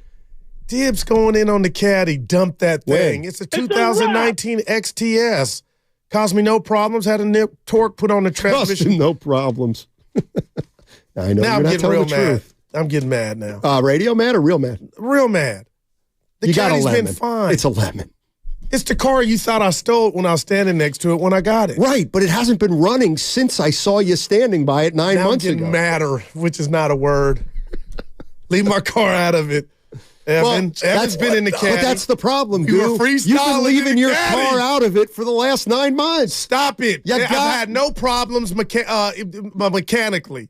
Dibs going in on the caddy, dumped that thing. It's a 2019 XTS. Caused me no problems. Had a nip torque put on the transmission. No problems. I know. Now I'm getting real mad. Truth. I'm getting mad now. Radio mad or real mad? Real mad. The caddy's been fine. It's a lemon. It's the car you thought I stole when I was standing next to it when I got it. Right, but it hasn't been running since I saw you standing by it 9 months ago. I'm getting madder, which is not a word. Leave my car out of it. Evan. Evan's been in the caddy. But that's the problem, You were dude. You've been leaving your car out of it for the last 9 months. Stop it. I've had no problems mechanically.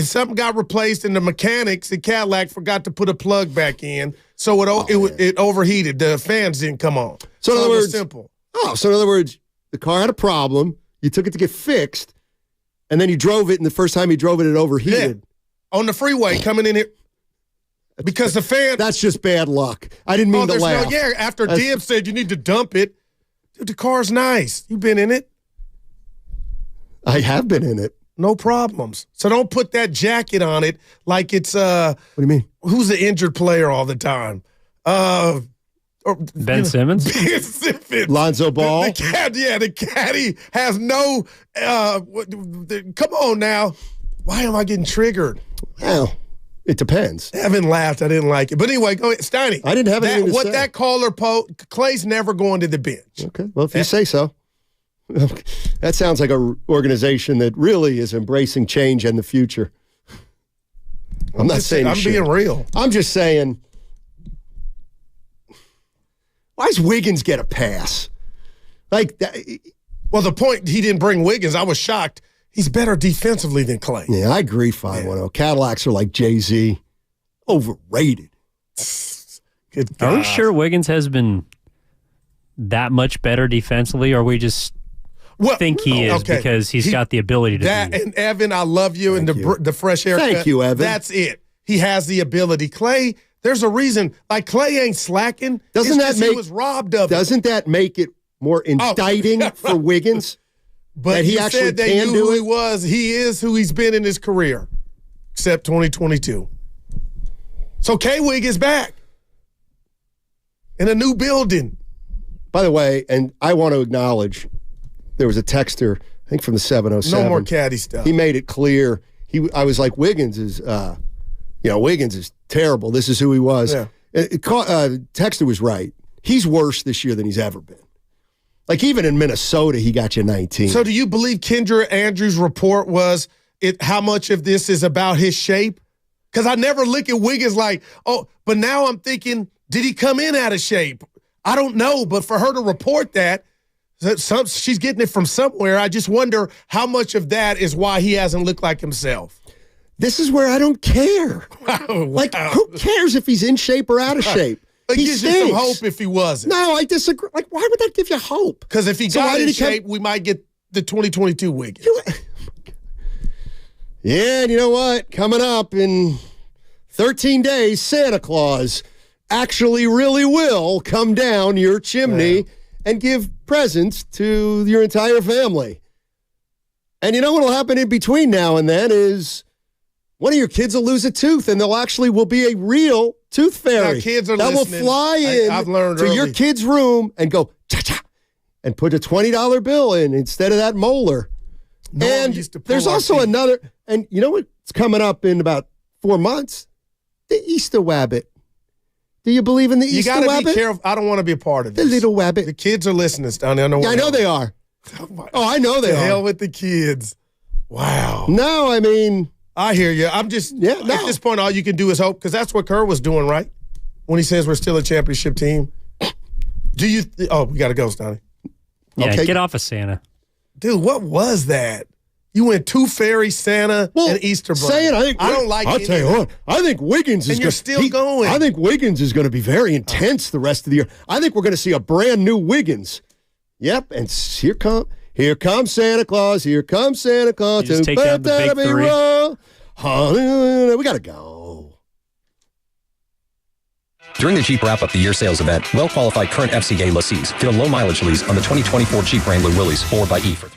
Something got replaced in the mechanics. The Cadillac forgot to put a plug back in, so it overheated. The fans didn't come on. So in other words, simple. So in other words, the car had a problem. You took it to get fixed, and then you drove it. And the first time you drove it, it overheated on the freeway coming in here. Because the fan... That's just bad luck. I didn't mean to laugh. After Dib said you need to dump it. Dude, the car's nice. You've been in it? I have been in it. No problems. So don't put that jacket on it like it's... What do you mean? Who's the injured player all the time? Ben Simmons? Ben Simmons. Lonzo Ball? The caddy has no... come on now. Why am I getting triggered? Well... It depends. Evan laughed. I didn't like it. But anyway, go ahead. Steiny. I didn't have anything to say. That caller Klay's never going to the bench. Okay. Well, if you say so. That sounds like an organization that really is embracing change and the future. I'm not saying I'm being real. I'm just saying, why does Wiggins get a pass? Like that. Well, the point he didn't bring Wiggins, I was shocked. He's better defensively than Klay. Yeah, I agree, 510. Cadillacs are like Jay-Z. Overrated. Good God. Are we sure Wiggins has been that much better defensively, or are we just... think he is because he's got the ability to that. be. And Evan, I love you and the fresh haircut. Thank you, Evan. That's it. He has the ability. Klay, there's a reason. Like Klay ain't slacking. He was robbed of it. Doesn't that make it more indicting for Wiggins? But that he actually said they can knew do who it? he was. He is who he's been in his career, except 2022. So K-Wig is back in a new building. By the way, and I want to acknowledge, there was a texter, I think from the 707. No more caddy stuff. He made it clear. I was like, Wiggins is terrible. This is who he was. Yeah. Texter was right. He's worse this year than he's ever been. Like, even in Minnesota, he got you 19. So do you believe Kendra Andrews' report was how much of this is about his shape? Because I never look at Wiggins like, but now I'm thinking, did he come in out of shape? I don't know, but for her to report that, she's getting it from somewhere. I just wonder how much of that is why he hasn't looked like himself. This is where I don't care. Wow. Like, who cares if he's in shape or out of shape? It gives you some hope if he wasn't. No, I disagree. Like, why would that give you hope? Because if he got in shape, we might get the 2022 Wiggins. Yeah, and you know what? Coming up in 13 days, Santa Claus actually really will come down your chimney and give presents to your entire family. And you know what will happen in between now and then is one of your kids will lose a tooth, and there actually will be a real tooth fairy. Now, kids are that listening. will fly in I've learned to early. your kid's room and go cha-cha and put a $20 bill in instead of that molar. No one And used to pull there's our also teeth. another, and you know what's coming up in about 4 months? The Easter Wabbit. Do you believe in the You Easter got to Wabbit? be careful. I don't want to be a part of The this. little wabbit. The kids are listening, Stoney. I know. Yeah, I know they are. I know they To are. hell with the kids. Wow. No, I mean, I hear you. I'm just, at this point, all you can do is hope, because that's what Kerr was doing, right? When he says we're still a championship team. Do you, we got to go, Stoney. Yeah, Okay. get off of Santa. Dude, what was that? You went Tooth Fairy, Santa, and Easter Bunny. saying I don't like I'll any tell you of what, I think Wiggins is And you're still going. I think Wiggins is going to be very intense the rest of the year. I think we're going to see a brand new Wiggins. Yep, and here comes Santa Claus. Here comes Santa Claus. You just take down the big three. Hallelujah. We got to go. During the Jeep Wrap-Up the Year sales event, well-qualified current FCA lessees get a low-mileage lease on the 2024 Jeep Wrangler Willys 4xE for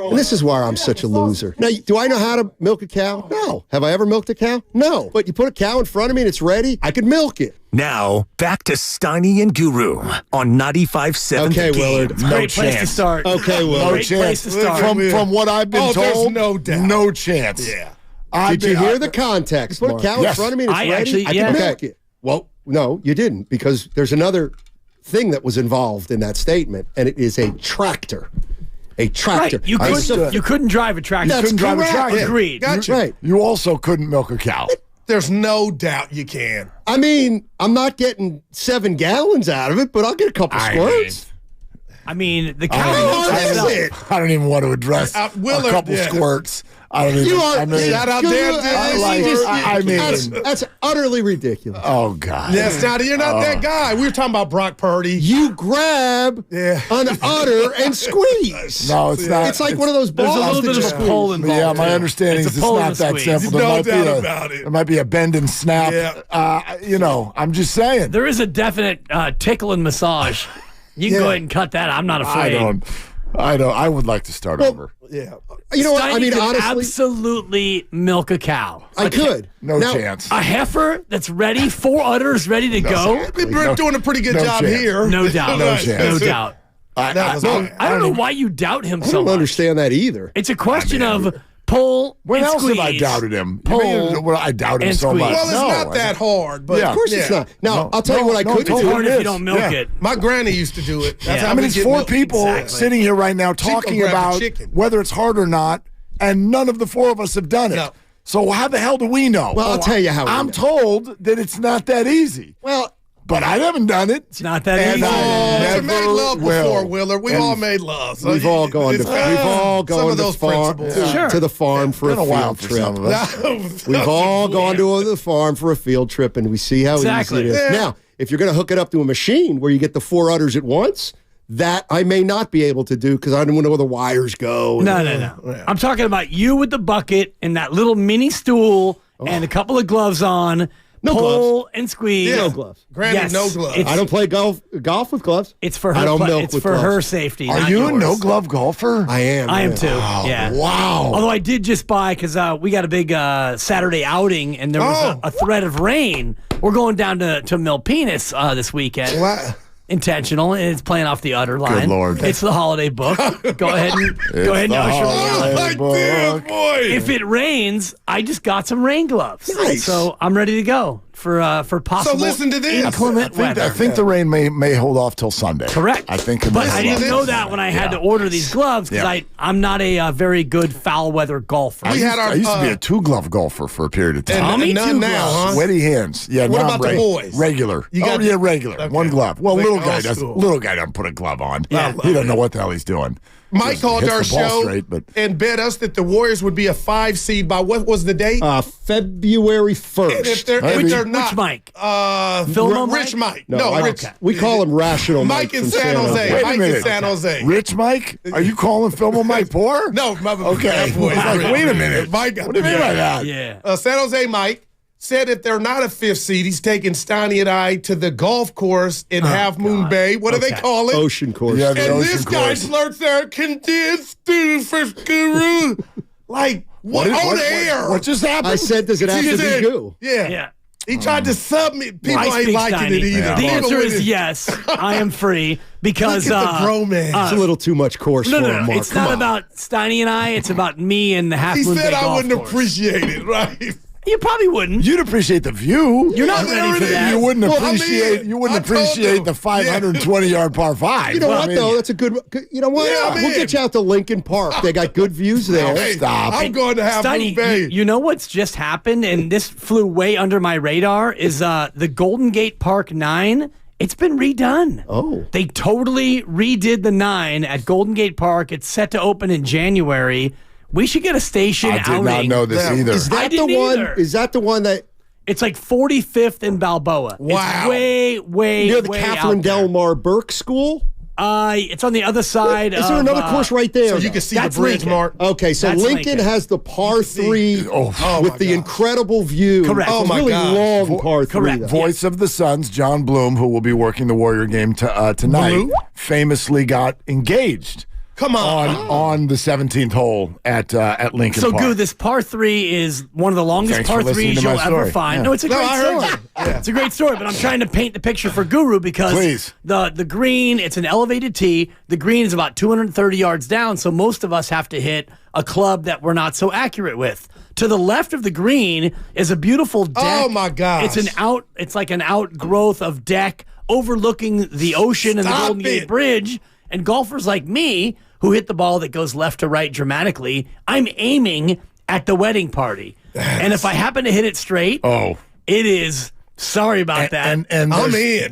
And this is why I'm such a loser. Now, do I know how to milk a cow? No. Have I ever milked a cow? No. But you put a cow in front of me and it's ready, I could milk it. Now, back to Steiny and Guru on 95.7 Okay, The Game. Willard. No Great place to start. Okay, Willard. No chance. From what I've been told, no chance. Yeah. Did you hear the context? You put a cow in front of me and it's ready, I can milk it. Well, no, you didn't, because there's another thing that was involved in that statement, and it is a tractor. A tractor. Right. You couldn't drive a tractor. That's drive a correct. tractor. Agreed. Gotcha. Right. You also couldn't milk a cow. There's no doubt you can. I mean, I'm not getting 7 gallons out of it, but I'll get a couple squirts. I mean, the cow. I don't even want to address a couple squirts. I don't even. Shout out there. That's utterly ridiculous. Oh God. Yes, now you're not that guy. We were talking about Brock Purdy. You grab an udder and squeeze. No, it's not. It's like one of those balls. There's a little bit of a pull involved. Yeah, my understanding is it's not that simple. No doubt about it. There might be a bend and snap. Yeah. I'm just saying. There is a definite tickle and massage. You can go ahead and cut that. I'm not afraid. I don't. I would like to start over. Yeah. You know what? I mean, could honestly, absolutely milk a cow. I could. No chance. A heifer that's ready, 4 udders ready to go. We're doing a pretty good job here. No doubt. No chance. No doubt. I don't know why you doubt him so much. I don't understand that either. It's a question of pull when and else squeeze. have I doubted him? Pull I doubt him so squeeze. much. Well, it's not that hard, but of course it's not. Now, I'll tell you what I couldn't It's do. hard if you don't milk it. My granny used to do it. That's how I mean, we it's get 4 milk. people sitting here right now talking about whether it's hard or not, and none of the 4 of us have done it. No. So how the hell do we know? Well, I'll tell you how. I'm told that it's not that easy. Well, but I haven't done it. It's not that easy. You made love before, Willard. We've all made love. So we've all gone to the farm for a field trip. We've all gone to the farm for a field trip, and we see how easy it is. Yeah. Now, if you're going to hook it up to a machine where you get the 4 udders at once, that I may not be able to do because I don't know where the wires go. No. Yeah. I'm talking about you with the bucket and that little mini stool and a couple of gloves on. No pull gloves. And squeeze. Yeah. No gloves. Granted, no gloves. I don't play golf with gloves. It's for her. I don't milk it's with for gloves. her safety. Are you a no-glove golfer? I am. I am too. Wow. Yeah. Wow. Although I did just buy because we got a big Saturday outing and there was a threat of rain. We're going down to Milpitas this weekend. What? Intentional, and it's playing off the udder line. Good Lord. It's the holiday book. Go ahead and usher me out. Boy. If it rains, I just got some rain gloves. Nice. So I'm ready to go for possible So listen to this. inclement weather. I think the rain may hold off till Sunday. Correct. I think. But I didn't know that when I had to order these gloves because I'm not a very good foul weather golfer. I used to be a 2-glove golfer for a period of time. Tommy, none 2 now, gloves. huh? Sweaty hands. Yeah. What now about the boys? Regular. You got regular. Okay. 1 glove. Well, Like little old guy doesn't put a glove on. Yeah. He doesn't know what the hell he's doing. Mike Just called hits our the ball show straight, but and bet us that the Warriors would be a 5 seed by what was the date? February 1st. And if they're not, Which Mike? Rich Mike. Rich. We call him Rational Mike in San Jose. Wait a Mike minute. in San Jose. Rich Mike? Are you calling Filmo Mike poor? No, Okay. Wait a minute. Mike, What do you mean by that? Yeah. San Jose Mike said if they're not a 5th seed, he's taking Steiny and I to the golf course in Half Moon Bay. What do they call it? Ocean course. Yeah, the And ocean this guy course. flirts there, condensed dude for guru. Like, what on air? What just happened? I said, does it have to be you? Yeah. He tried to sub me. People I ain't speak liking Steiny. it either. The People answer with is it. yes. I am free because Look at the bromance. It's a little too much course for him, Mark. It's not about Steiny and I. It's about me and the Half He Moon Bay said I golf wouldn't course. appreciate it, right? You probably wouldn't. You'd appreciate the view. You're not ready for that. You wouldn't Well, I appreciate. mean, You wouldn't I told appreciate them. the 520-yard par 5. You know what, though? That's a good. You know what? Yeah, We'll get you out to Lincoln Park. They got good views there. Hey, stop. I'm going to Half Moon Steiny, Bay. you know what's just happened, and this flew way under my radar, is the Golden Gate Park 9. It's been redone. Oh. They totally redid the 9 at Golden Gate Park. It's set to open in January. We should get a station I outing. did not know this either. Is I that the didn't one? either. Is that the one that It's like 45th in Balboa. Wow. It's way near the way Catherine out there. Delmar Burke School? It's on the other side. Is there another course right there? So you can see the That's bridge, Lincoln. Mark. Okay, so That's Lincoln Lincoln. has the par 3 Oh, with my the gosh. incredible view. Correct. It's Oh, a my really gosh. long par 3. Correct. though. Voice of the Suns, John Bloom, who will be working the Warrior game tonight, Blue? famously got engaged. Come on the 17th hole at Lincoln So, Park. Goo, this par 3 is one of the longest Thanks par for listening 3s to you'll my ever story. find. Yeah. No, it's a great I heard story. you. Yeah. It's a great story, but I'm trying to paint the picture for Guru because Please. the green, it's an elevated tee. The green is about 230 yards down, so most of us have to hit a club that we're not so accurate with. To the left of the green is a beautiful deck. Oh, my gosh. It's like an outgrowth of deck overlooking the ocean and the Stop Golden Gate it. Bridge. And golfers like me who hit the ball that goes left to right dramatically, I'm aiming at the wedding party. And if I happen to hit it straight, it is sorry about that. And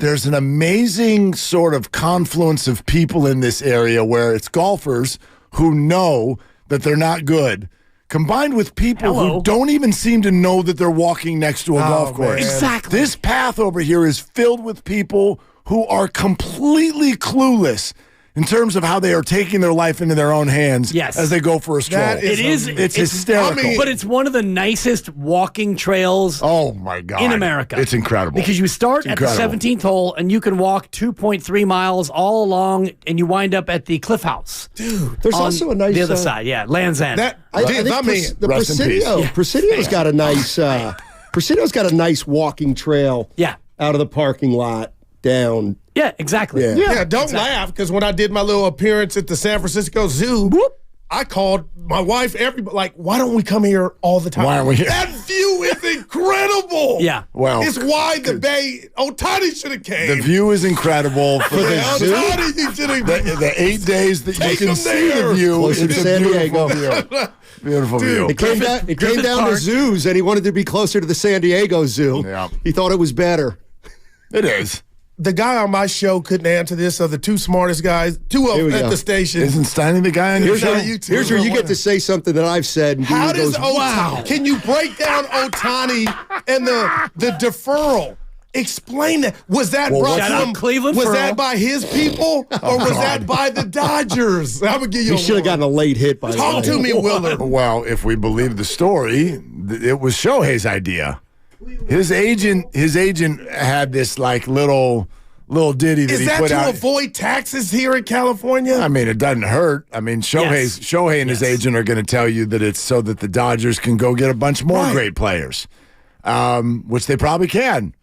there's an amazing sort of confluence of people in this area where it's golfers who know that they're not good, combined with people who don't even seem to know that they're walking next to a golf course. man. Exactly. This path over here is filled with people who are completely clueless in terms of how they are taking their life into their own hands as they go for a stroll. It's hysterical. But it's one of the nicest walking trails my God. in America. It's incredible. Because you start at the 17th hole and you can walk 2.3 miles all along and you wind up at the Cliff House. Dude, there's also a nice the other side, Land's End. I think the Presidio's got a nice Presidio's got a nice walking trail out of the parking lot down. Yeah, exactly. Yeah, don't laugh, because when I did my little appearance at the San Francisco Zoo, I called my wife, everybody, like, why don't we come here all the time? Why aren't we here? That view is incredible. Yeah. Well, it's why the Bay, Otani should have came. The view is incredible for the zoo. Otani, you should have The 8 days that you can see there. the view. Closer It's to a San beautiful Diego. view. Beautiful view. It came down to zoos, and he wanted to be closer to the San Diego Zoo. Yeah. He thought it was better. It is. the guy on my show couldn't answer this. Are the two smartest guys, two of them at the station. Isn't Steiny the guy on your show? Here's where you get to say something that I've said. And How does goes, Otani? wow. Can you break down Otani and the deferral? Explain that. Was that brought shout out from Cleveland? Was for that by his people or was that by the Dodgers? I'm gonna give you. He should have gotten a late hit by. Talk to me, Willard. Well, if we believe the story, it was Shohei's idea. His agent had this like little ditty that Is he that put to out. avoid taxes here in California? I mean, it doesn't hurt. I mean, Shohei and his agent are going to tell you that it's so that the Dodgers can go get a bunch more great players, which they probably can.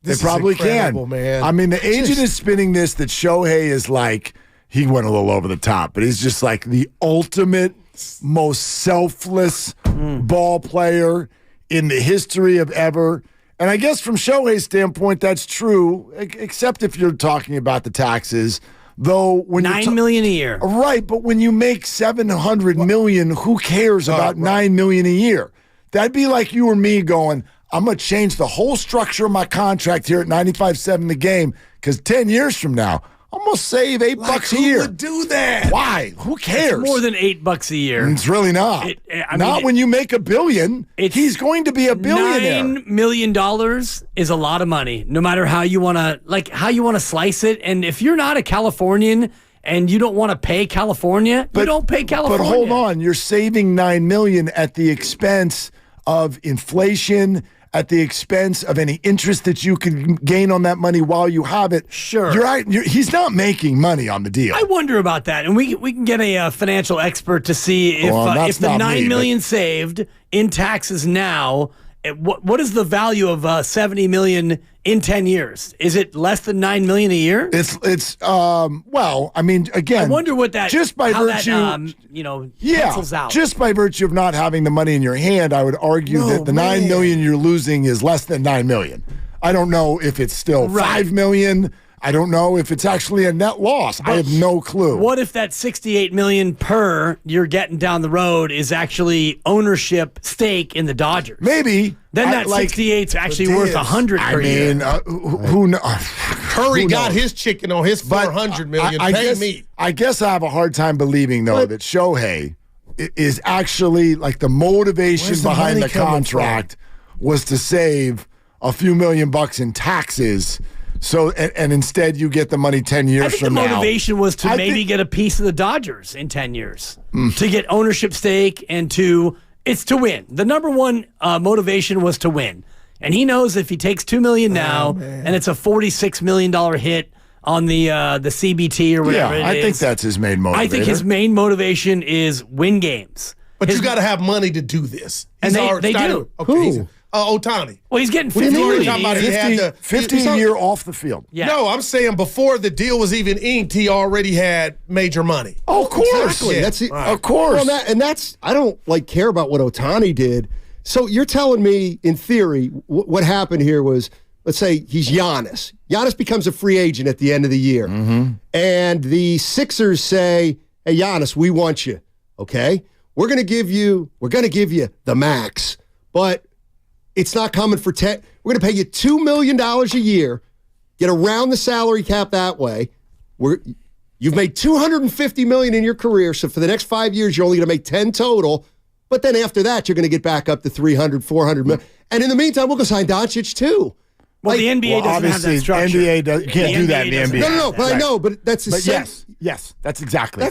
They probably can. Man. I mean, the agent is spinning this that Shohei is like, he went a little over the top, but he's just like the ultimate, most selfless ball player in the history of ever. And I guess from Shohei's standpoint, that's true, except if you're talking about the taxes. Though when $9 million a year, right? But when you make $700 million, who cares about $9 million a year? That'd be like you or me going, I'm going to change the whole structure of my contract here at 95.7 the game because 10 years from now, I'm going to save $8 a year. Who would do that? Why? Who cares? It's more than $8 a year. It's really not. Not when you make $1 billion. He's going to be a billionaire. $9 million is a lot of money, no matter how you want to slice it. And if you're not a Californian and you don't want to pay California, you don't pay California. But hold on, you're saving $9 million at the expense of inflation, at the expense of any interest that you can gain on that money while you have it. Sure. You're right. He's not making money on the deal. I wonder about that. And we can get a financial expert to see if the $9 million saved in taxes now, what is the value of $70 million in 10 years? Is it less than $9 million a year? It's well, I mean, again, I wonder what that just by virtue, pencils out. Just by virtue of not having the money in your hand, I would argue that the $9 million you're losing is less than $9 million. I don't know if it's still $5 million. I don't know if it's actually a net loss. I have no clue. What if that $68 million per you're getting down the road is actually ownership stake in the Dodgers? Maybe. Then that 68's actually worth $100 per year. Who knows? Curry got his chicken on his $400 million. I guess I have a hard time believing though that Shohei is actually like the motivation behind the contract was to save a few million bucks in taxes. So and instead you get the money 10 years from now. The motivation was to maybe get a piece of the Dodgers in 10 years. To get ownership stake and it's to win. The number one motivation was to win. And he knows if he takes $2 million now and it's a $46 million hit on the CBT or whatever it is. I think that's his main motivation. I think his main motivation is win games. But you got to have money to do this. And they do. Okay, Ohtani. Well, he's getting 50 a year off the field. Yeah. No, I'm saying before the deal was even inked, he already had major money. Oh, of course. Exactly. Of course. Well, that's I don't care about what Ohtani did. So you're telling me, in theory, what happened here was, let's say he's Giannis. Giannis becomes a free agent at the end of the year. And the Sixers say, hey, Giannis, we want you. Okay? We're going to give you the max, but it's not coming for 10. We're going to pay you $2 million a year, get around the salary cap that way. You've made $250 million in your career, so for the next 5 years, you're only going to make 10 total. But then after that, you're going to get back up to 300, 400 million. And in the meantime, we'll go sign Doncic too. Well, the NBA doesn't have that structure. You can't do that in the NBA. No, but I know, but that's the same. Yes, that's exactly.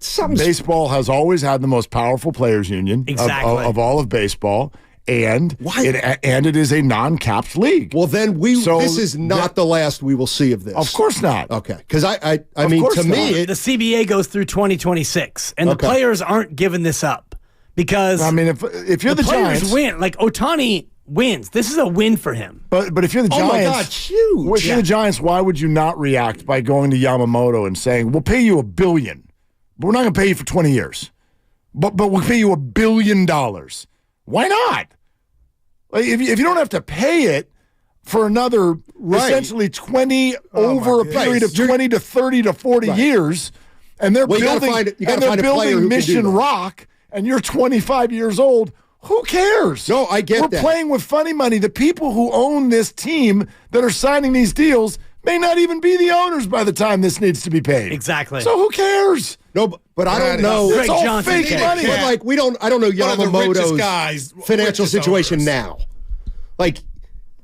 Something. Baseball has always had the most powerful players union of all of baseball. And it is a non-capped league. Well, then this is not the last we will see of this. Of course not. Okay, because I mean, to me, the CBA goes through 2026, and the players aren't giving this up because I mean, if you're the players Giants, win. Like Ohtani wins. This is a win for him. But if you're the Giants, oh my God, huge. If you're the Giants, why would you not react by going to Yamamoto and saying, "We'll pay you $1 billion, but we're not going to pay you for 20 years, but we'll pay you $1 billion." Why not? Like, if you don't have to pay it for another essentially 20 over a period of 20 to 30 to 40 years, and they're building Mission Rock, and you're 25 years old, who cares? No, I get that. We're playing with funny money. The people who own this team that are signing these deals may not even be the owners by the time this needs to be paid. Exactly. So who cares? No, but I don't know. It's all fake money. But like I don't know Yamamoto's guys, financial situation now. Like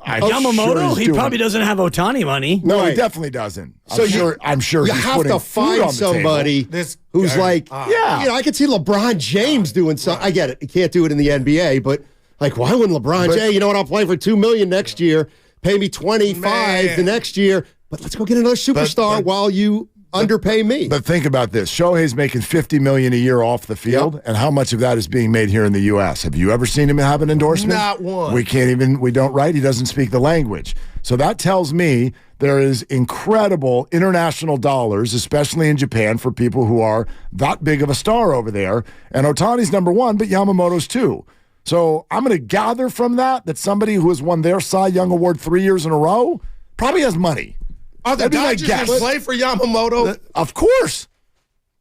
Yamamoto, he probably doesn't have Otani money. No, he definitely doesn't. I'm sure you he's have putting to food on find the somebody table. who's like, yeah. I could see LeBron James doing something. I get it. He can't do it in the NBA, but like, why wouldn't LeBron James? You know what? I'll play for $2 million next year. Pay me $25 the next year. But let's go get another superstar while you underpay me. But think about this: Shohei's making $50 million a year off the field, and how much of that is being made here in the U.S.? Have you ever seen him have an endorsement? Not one. We don't write. He doesn't speak the language. So that tells me there is incredible international dollars, especially in Japan, for people who are that big of a star over there. And Ohtani's number one, but Yamamoto's too. So I'm going to gather from that somebody who has won their Cy Young Award 3 years in a row probably has money. Are the Dodgers going to play for Yamamoto? Of course.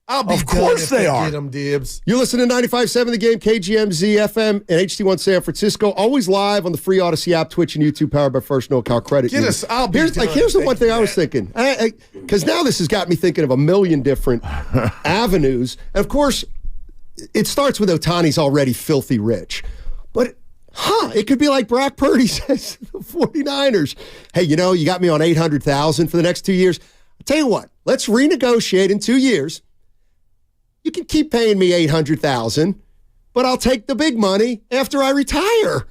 I'll be Of course they are. Get them dibs. You listen to 95.7 The Game, KGMZ FM, and HD1 San Francisco. Always live on the free Odyssey app, Twitch, and YouTube, powered by First NorCal Credit Union. Here's the one thing I was thinking. Because now this has got me thinking of a million different avenues. And, of course, it starts with Ohtani's already filthy rich. But, it could be like Brock Purdy says to the 49ers. Hey, you got me on $800,000 for the next 2 years. I'll tell you what, let's renegotiate in 2 years. You can keep paying me $800,000, but I'll take the big money after I retire.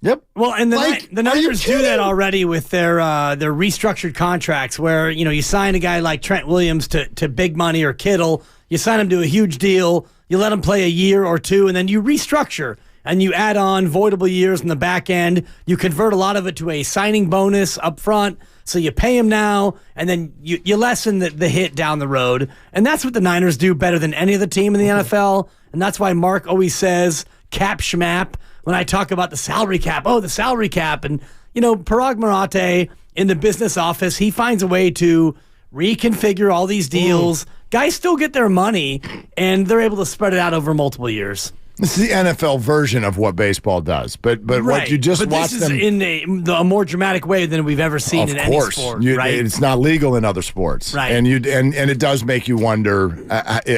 Yep. Well, and the Niners do that already with their restructured contracts where, you sign a guy like Trent Williams to big money or Kittle, you sign him to a huge deal, you let him play a year or two, and then you restructure. And you add on voidable years in the back end. You convert a lot of it to a signing bonus up front. So you pay him now, and then you lessen the hit down the road. And that's what the Niners do better than any other team in the NFL. And that's why Mark always says cap schmap when I talk about the salary cap. Oh, the salary cap. And, Parag Marate in the business office, he finds a way to reconfigure all these deals. Guys still get their money, and they're able to spread it out over multiple years. This is the NFL version of what baseball does, but right. What you just watched them in a more dramatic way than we've ever seen in any sport. Right? It's not legal in other sports, right? And it does make you wonder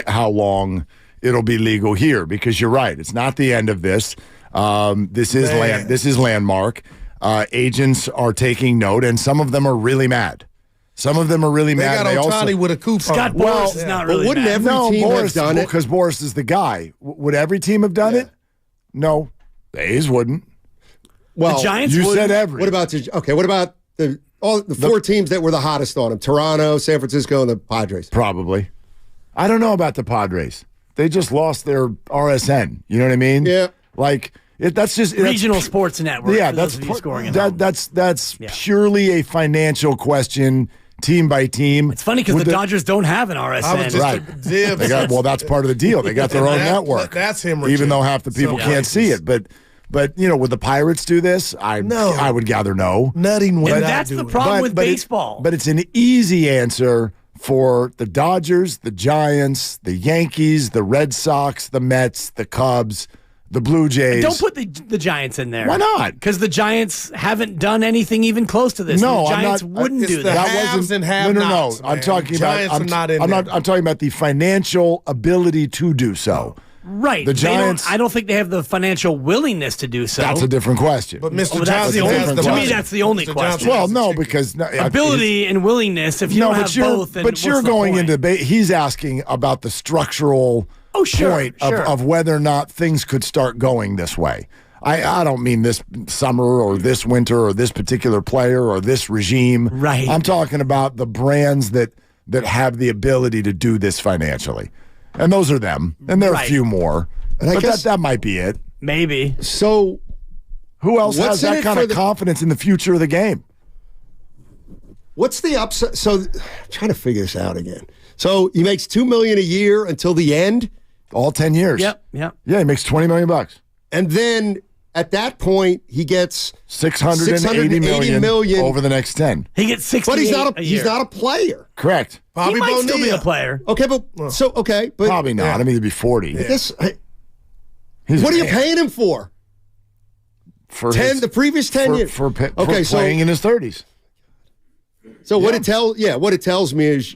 how long it'll be legal here, because you're right. It's not the end of this. This is landmark. Agents are taking note, and some of them are really mad. Some of them are really mad. They got Ohtani with a coupon. Scott Boras is not really wouldn't mad. every team have done it? Because Boras is the guy. Would every team have done it? No. The A's wouldn't. Well, the Giants you wouldn't. said every. What about the four teams that were the hottest on him? Toronto, San Francisco, and the Padres. Probably. I don't know about the Padres. They just lost their RSN. You know what I mean? Yeah. That's just regional sports network. Yeah, that's purely a financial question, team by team. It's funny because the Dodgers don't have an RSN. Right. That's part of the deal. They got their own network. That's him. Even though half the people can't see it, but would the Pirates do this? I would gather no. Nothing would. And that's the problem with baseball. But it's an easy answer for the Dodgers, the Giants, the Yankees, the Red Sox, the Mets, the Cubs, the Blue Jays. Don't put the Giants in there. Why not? Because the Giants haven't done anything even close to this. No, the Giants wouldn't do that. Haves and have-nots, No. I'm talking Giants about. are not in there. I'm talking about the financial ability to do so. Right. The Giants. I don't think they have the financial willingness to do so. That's a different question. But Mr. Johnson has to me, that's the only question. Well, no, because ability and willingness. If you don't have both, then but you're going into debate. He's asking about the structural. Point of whether or not things could start going this way. I don't mean this summer or this winter or this particular player or this regime. Right. I'm talking about the brands that have the ability to do this financially. And those are them. And there are a few more. And but that might be it. Maybe. So who else has that kind of confidence in the future of the game? What's the upside? So I'm trying to figure this out again. So he makes $2 million a year until the end? All 10 years. Yep. Yeah, he makes $20 million. And then at that point, he gets $680 million over the next 10. He gets 68 But he's not a player. Correct. He might still be a player. Okay, but probably not. I mean, he'd be 40. I guess, what are you paying him for? For the previous 10 years. For playing in his 30s. So what it tells me is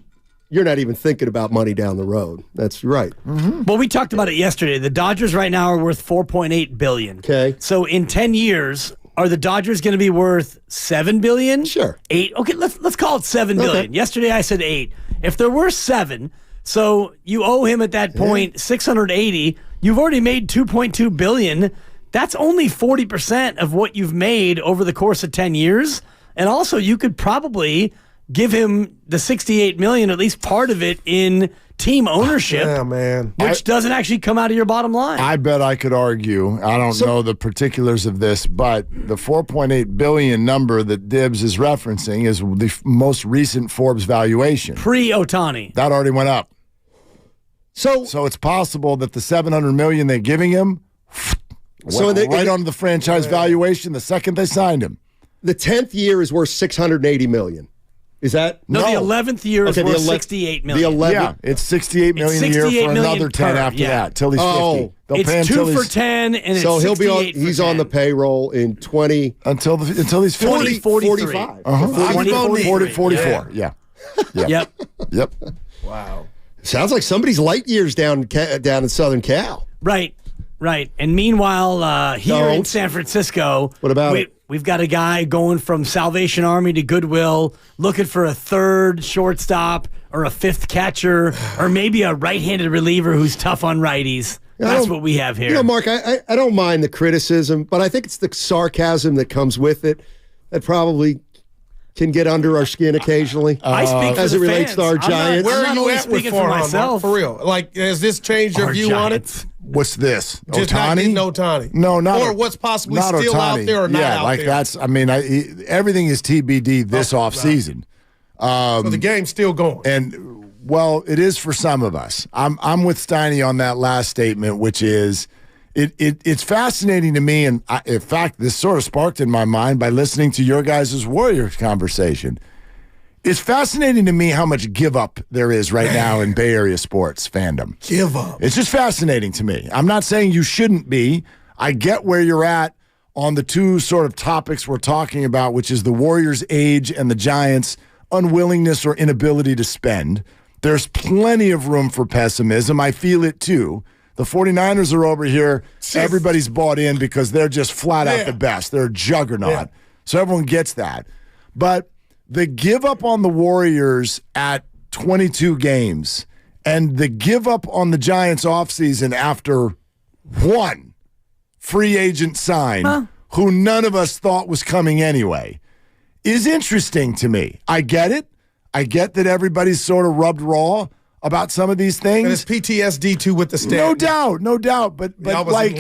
you're not even thinking about money down the road. That's right. Mm-hmm. Well, we talked about it yesterday. The Dodgers right now are worth $4.8 billion. Okay. So in 10 years, are the Dodgers going to be worth $7 billion? Sure. 8? Okay, let's call it $7 billion. Okay. Yesterday I said 8. If they're worth 7, so you owe him at that point $680. You've already made $2.2 billion. That's only 40% of what you've made over the course of 10 years. And also, you could probably give him the $68 million, at least part of it, in team ownership. Yeah, man. Which doesn't actually come out of your bottom line. I bet I could argue. I don't know the particulars of this, but the $4.8 billion number that Dibbs is referencing is the most recent Forbes valuation. Pre-Ohtani. That already went up. So it's possible that the $700 million they're giving him went right onto the franchise valuation the second they signed him. The 10th year is worth $680 million. Is that the 11th year is worth $68 million. The 11th, yeah, it's $68 million a year for another 10 after that till he's 50. They'll it's pay him 2 for 10, and so it's he'll be on. 68 He's for on 10. the payroll in 20 until he's 50. 45. 44. Yeah. Yep. Wow. Sounds like somebody's light years down in Southern Cal. Right. And meanwhile, here in San Francisco, what about it? We've got a guy going from Salvation Army to Goodwill, looking for a third shortstop or a fifth catcher or maybe a right-handed reliever who's tough on righties. That's what we have here. You know, Mark, I don't mind the criticism, but I think it's the sarcasm that comes with it that probably can get under our skin occasionally. I speak as for it the relates fans. to our Giants. Where are you only at with speaking for Farhan, myself. Mark, for real? Like, has this changed your view Giants. on it? What's this? Just Ohtani? not getting Ohtani. No, not or what's possibly not still Ohtani. out there or not yeah, out like there. that's. I mean, everything is TBD this offseason. So the game's still going. And well, it is for some of us. I'm with Steiny on that last statement, which is it's fascinating to me. And in fact, this sort of sparked in my mind by listening to your guys' Warriors conversation. It's fascinating to me how much give up there is right now in Bay Area sports fandom. Give up. It's just fascinating to me. I'm not saying you shouldn't be. I get where you're at on the two sort of topics we're talking about, which is the Warriors' age and the Giants' unwillingness or inability to spend. There's plenty of room for pessimism. I feel it too. The 49ers are over here. Everybody's bought in because they're just flat out the best. They're a juggernaut. Yeah. So everyone gets that. But the give up on the Warriors at 22 games and the give up on the Giants offseason after one free agent sign who none of us thought was coming anyway is interesting to me. I get it. I get that everybody's sort of rubbed raw about some of these things. And it's PTSD too with the stat. No doubt. But like,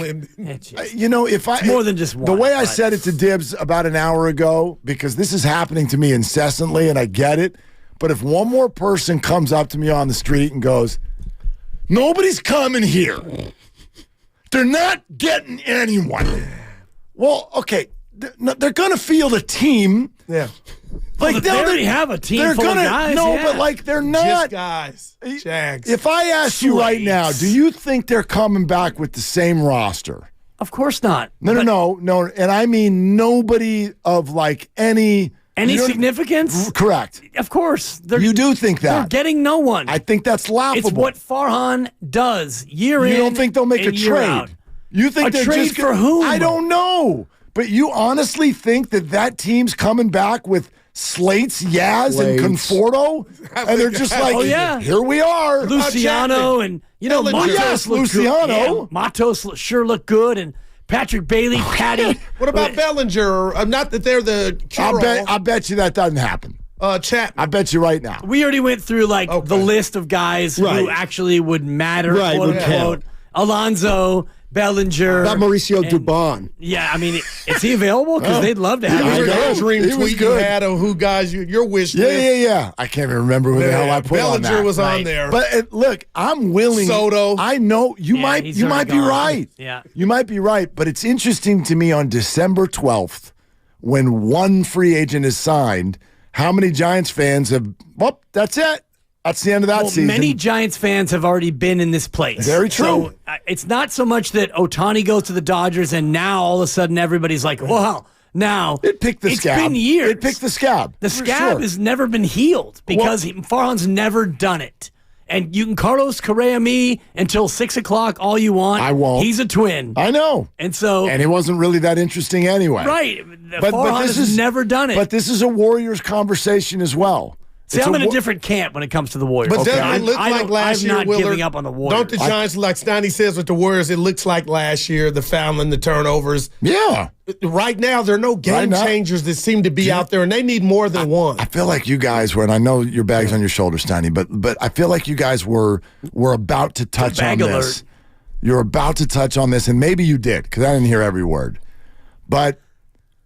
you know, if I more than just one. The way I said it to Dibbs about an hour ago, because this is happening to me incessantly, and I get it. But if one more person comes up to me on the street and goes, "Nobody's coming here. They're not getting anyone." Well, okay, they're going to field a team. Yeah. Like they already have a team full of guys. No, but like they're not. Just guys. Jags. If I ask you right now, do you think they're coming back with the same roster? Of course not. No. And I mean nobody of like any significance? Correct. Of course. You do think that. They're getting no one. I think that's laughable. It's what Farhan does year in. You don't think they'll make a trade? Out. You think they're trade just for whom? I don't know. But you honestly think that team's coming back with Slates, Yaz, and Conforto? And they're just like, here we are. Luciano and, Matos Luciano. Yeah, Matos sure look good. And Patrick Bailey, Patty. What about Bellinger? Not that they're the cure-all. I bet you that doesn't happen. Chapman. I bet you right now. We already went through the list of guys who actually would matter, quote unquote. Alonzo, Bellinger. About Mauricio Dubon. Yeah, I mean, is he available? Because they'd love to have him. That dream tweet you had of who guys your wish list. Yeah. I can't even remember who the hell I put on that. Bellinger was on there. But look, I'm willing. Soto. I know you might be right. Yeah. You might be right. But it's interesting to me on December 12th, when one free agent is signed, how many Giants fans have, well, that's it. That's the end of that season. Many Giants fans have already been in this place. Very true. So it's not so much that Ohtani goes to the Dodgers and now all of a sudden everybody's like, well, Now, It picked the scab. It's been years. It picked the scab. The scab has never been healed because Farhan's never done it. And you can Carlos Correa me until 6 o'clock all you want. I won't. He's a twin. I know. And so. And he wasn't really that interesting anyway. Right. Farhan has never done it. But this is a Warriors conversation as well. See, I'm in a different camp when it comes to the Warriors. But doesn't it look like last year, I'm not Willard, giving up on the Warriors. Don't the Giants, like Steiny says with the Warriors, it looks like last year, the fouling, the turnovers. Yeah. Right now, there are no game changers that seem to be out there, and they need more than one. I feel like you guys were, and I know your bag's on your shoulders, Steiny, but I feel like you guys were about to touch on this. You're about to touch on this, and maybe you did, because I didn't hear every word. But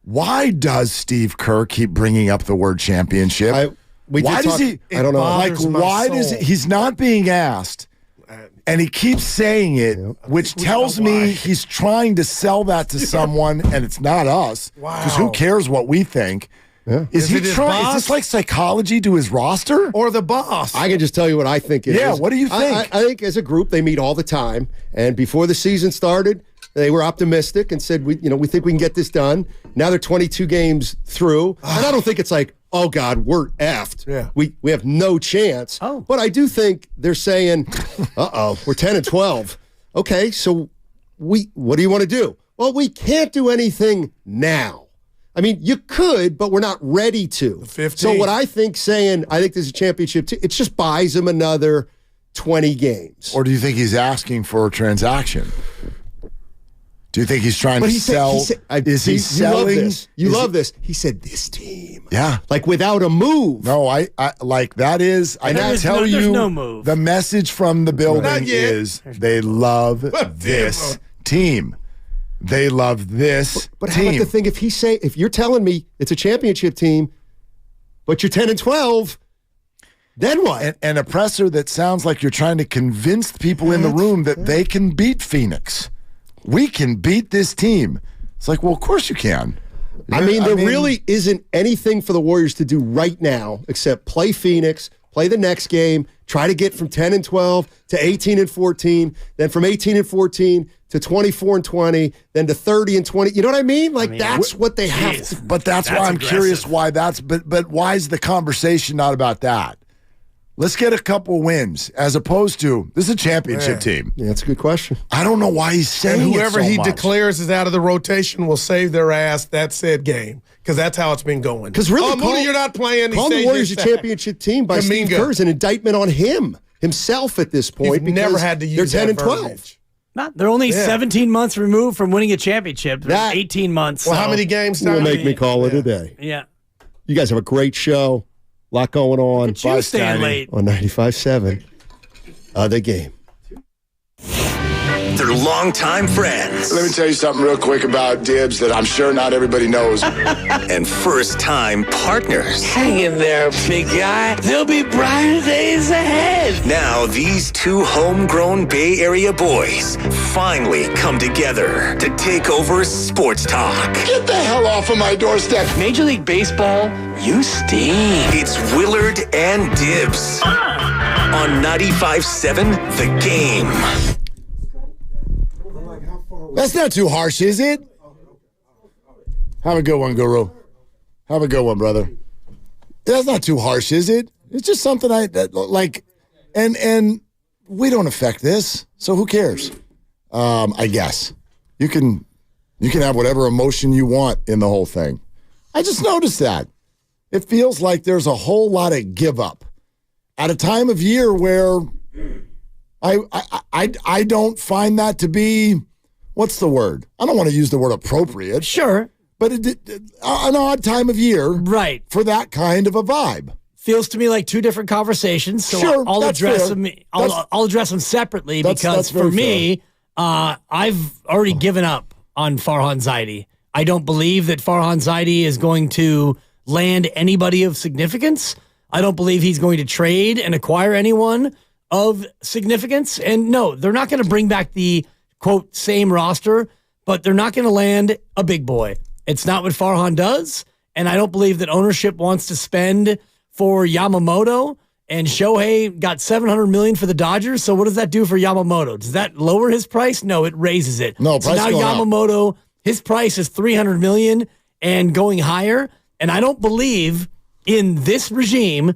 why does Steve Kerr keep bringing up the word championship? Why does he? I don't know. Like, why does he's not being asked, and he keeps saying it, which tells me he's trying to sell that to someone, and it's not us. Because who cares what we think? Is he trying? Is this like psychology to his roster or the boss? I can just tell you what I think it is. Yeah, what do you think? I think as a group they meet all the time, and before the season started, they were optimistic and said, we think we can get this done. Now they're 22 games through, and I don't think it's like, oh God, we're effed. Yeah. We have no chance. Oh. But I do think they're saying, we're 10 and 12. Okay, so what do you want to do? Well, we can't do anything now. I mean, you could, but we're not ready to. 15. So what I think this is a championship, it just buys them another 20 games. Or do you think he's asking for a transaction? Do you think he's trying to sell? Is he selling? You love this. He said this team. Yeah. Like without a move. No, I like that is, I can tell you there's no move. The message from the building is they love this team. They love this But team. how about the thing if you're telling me it's a championship team, but you're 10 and 12, then what? An oppressor that sounds like you're trying to convince the people in the room that they can beat Phoenix. We can beat this team. It's like, well, of course you can. I mean, there really isn't anything for the Warriors to do right now except play Phoenix, play the next game, try to get from 10 and 12 to 18 and 14, then from 18 and 14 to 24 and 20, then to 30 and 20. You know what I mean? That's what they have to. But that's why I'm curious why but why is the conversation not about that? Let's get a couple wins as opposed to this is a championship team. Yeah, that's a good question. I don't know why he's saying and whoever it so he much. declares is out of the rotation will save their ass that said game because that's how it's been going. Because really, Moody, you're not playing. Call the Warriors a championship team by Steve Kerr is an indictment on himself at this point. You've never had to use they're 10 that and 12. verbiage. They're only 17 months removed from winning a championship. 18 months. Well, how many games? Will make me call it a day. Yeah. You guys have a great show. A lot going on. You staying late. On 95.7. The Game. They're longtime friends. Let me tell you something real quick about Dibs that I'm sure not everybody knows. And first-time partners. Hang in there, big guy. There'll be brighter days ahead. Now, these two homegrown Bay Area boys finally come together to take over sports talk. Get the hell off of my doorstep. Major League Baseball, you stink. It's Willard and Dibs on 95.7 The Game. That's not too harsh, is it? Have a good one, Guru. Have a good one, brother. That's not too harsh, is it? It's just something and we don't affect this, so who cares? I guess you can have whatever emotion you want in the whole thing. I just noticed that it feels like there's a whole lot of give up at a time of year where I don't find that to be. What's the word? I don't want to use the word appropriate. Sure. But an odd time of year. Right. For that kind of a vibe. Feels to me like two different conversations. So sure, I'll address them. I'll address them separately because for me, I've already given up on Farhan Zaidi. I don't believe that Farhan Zaidi is going to land anybody of significance. I don't believe he's going to trade and acquire anyone of significance. And no, they're not going to bring back the quote, same roster, but they're not going to land a big boy. It's not what Farhan does, and I don't believe that ownership wants to spend for Yamamoto, and Shohei got $700 million for the Dodgers, so what does that do for Yamamoto? Does that lower his price? No, it raises it. No, so now Yamamoto, his price is $300 million, and going higher. And I don't believe in this regime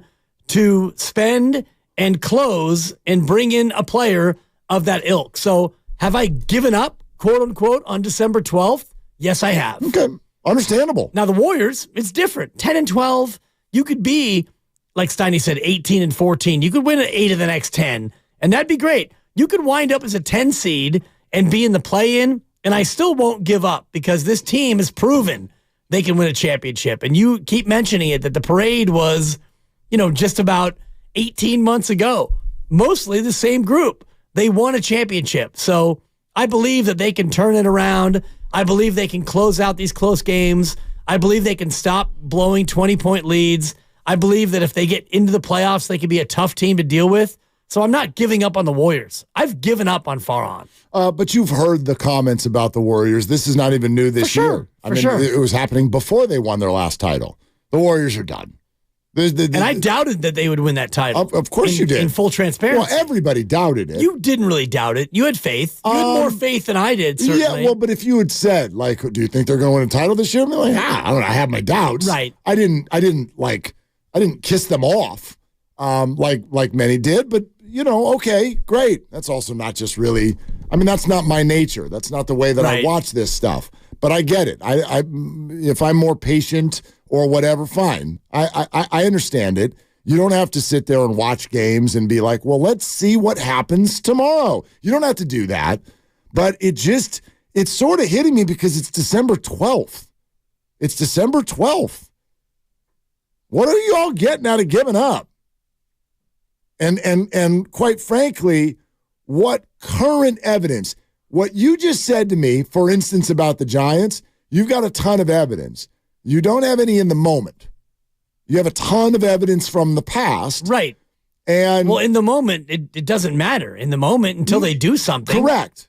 to spend and close and bring in a player of that ilk. So have I given up, quote unquote, on December 12th? Yes, I have. Okay. Understandable. Now the Warriors, it's different. 10-12, you could be, like Steiny said, 18-14. You could win 8 of the next 10, and that'd be great. You could wind up as a 10 seed and be in the play-in, and I still won't give up because this team has proven they can win a championship. And you keep mentioning it, that the parade was, just about 18 months ago. Mostly the same group. They won a championship. So I believe that they can turn it around. I believe they can close out these close games. I believe they can stop blowing 20-point leads. I believe that if they get into the playoffs, they can be a tough team to deal with. So I'm not giving up on the Warriors. I've given up on Farhan. But you've heard the comments about the Warriors. This is not even new this year. It was happening before they won their last title. The Warriors are done. And I doubted that they would win that title. Of course you did. In full transparency. Well, everybody doubted it. You didn't really doubt it. You had faith. You had more faith than I did, certainly. Yeah, well, but if you had said, do you think they're going to win a title this year? I'm like, I don't know. I have my doubts. Right. I didn't kiss them off like many did, but okay, great. That's also not just really, that's not my nature. That's not the way that I watch this stuff. But I get it. If I'm more patient or whatever, fine. I understand it. You don't have to sit there and watch games and be like, well, let's see what happens tomorrow. You don't have to do that. But it's sort of hitting me because it's December 12th. It's December 12th. What are you all getting out of giving up? And quite frankly, what current evidence, what you just said to me, for instance, about the Giants, you've got a ton of evidence. You don't have any in the moment. You have a ton of evidence from the past. Right. And in the moment, it doesn't matter in the moment until they do something. Correct.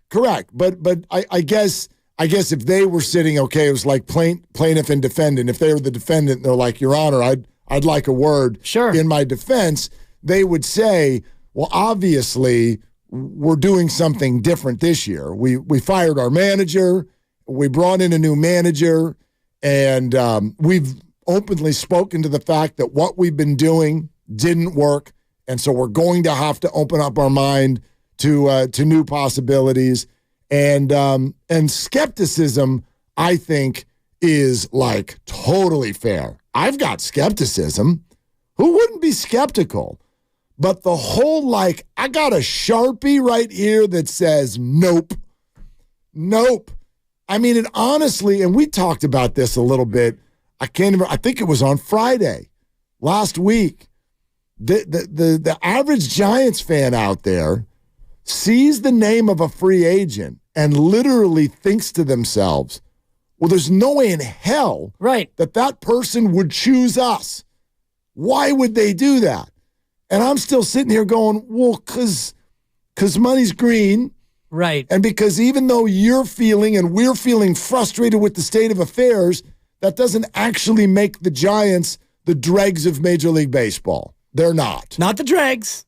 But I guess if they were sitting, it was like plaintiff and defendant. If they were the defendant, and they're like, Your Honor, I'd like a word in my defense. They would say, well, obviously, we're doing something different this year. We fired our manager. We brought in a new manager. And we've openly spoken to the fact that what we've been doing didn't work. And so we're going to have to open up our mind to new possibilities. And skepticism, I think, is totally fair. I've got skepticism. Who wouldn't be skeptical? But the whole I got a Sharpie right here that says nope. Nope. It honestly, and we talked about this a little bit. I think it was on Friday last week. The average Giants fan out there sees the name of a free agent and literally thinks to themselves, well, there's no way in hell that person would choose us. Why would they do that? And I'm still sitting here going, well, because money's green. Right. And because even though you're feeling and we're feeling frustrated with the state of affairs, that doesn't actually make the Giants the dregs of Major League Baseball. They're not. Not the dregs.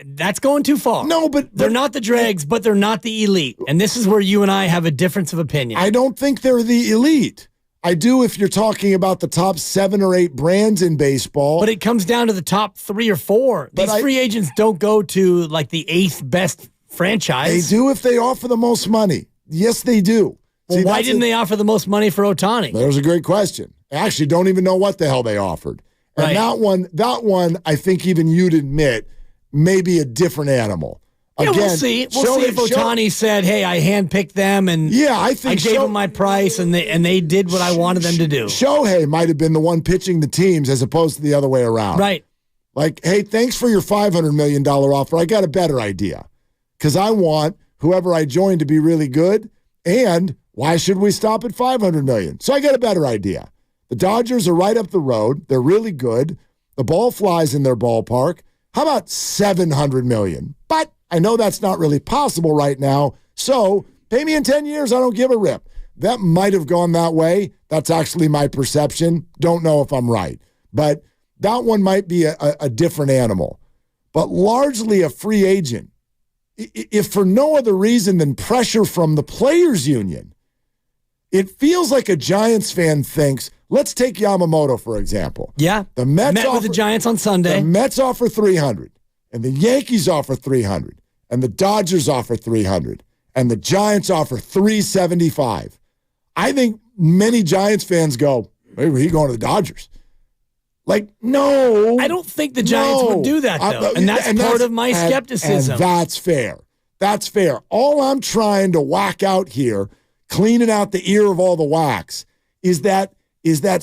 That's going too far. No, but they're not the dregs, but they're not the elite. And this is where you and I have a difference of opinion. I don't think they're the elite. I do if you're talking about the top 7 or 8 brands in baseball. But it comes down to the top 3 or 4. These free agents don't go to the 8th best franchise. They do if they offer the most money. Yes, they do. Well, why didn't they offer the most money for Ohtani? That was a great question. I actually don't even know what the hell they offered. And that one, I think even you'd admit, may be a different animal. Yeah, we'll see. We'll see if Otani said, "Hey, I handpicked them, and I gave them my price, and they did what I wanted them to do." Shohei might have been the one pitching the teams as opposed to the other way around. Right. Hey, thanks for your $500 million offer. I got a better idea because I want whoever I join to be really good. And why should we stop at $500 million? So I got a better idea. The Dodgers are right up the road. They're really good. The ball flies in their ballpark. How about $700 million? But I know that's not really possible right now, so pay me in 10 years. I don't give a rip. That might have gone that way. That's actually my perception. Don't know if I'm right. But that one might be a different animal. But largely a free agent, if for no other reason than pressure from the players' union. It feels like a Giants fan thinks, let's take Yamamoto, for example. Yeah. The Mets met with the Giants on Sunday. The Mets offer $300, and the Yankees offer $300, and the Dodgers offer $300, and the Giants offer $375. I think many Giants fans go, maybe he's going to the Dodgers. Like, no. I don't think the Giants would do that, though. And that's part of my skepticism. And that's fair. That's fair. All I'm trying to whack out here, cleaning out the ear of all the wax, is that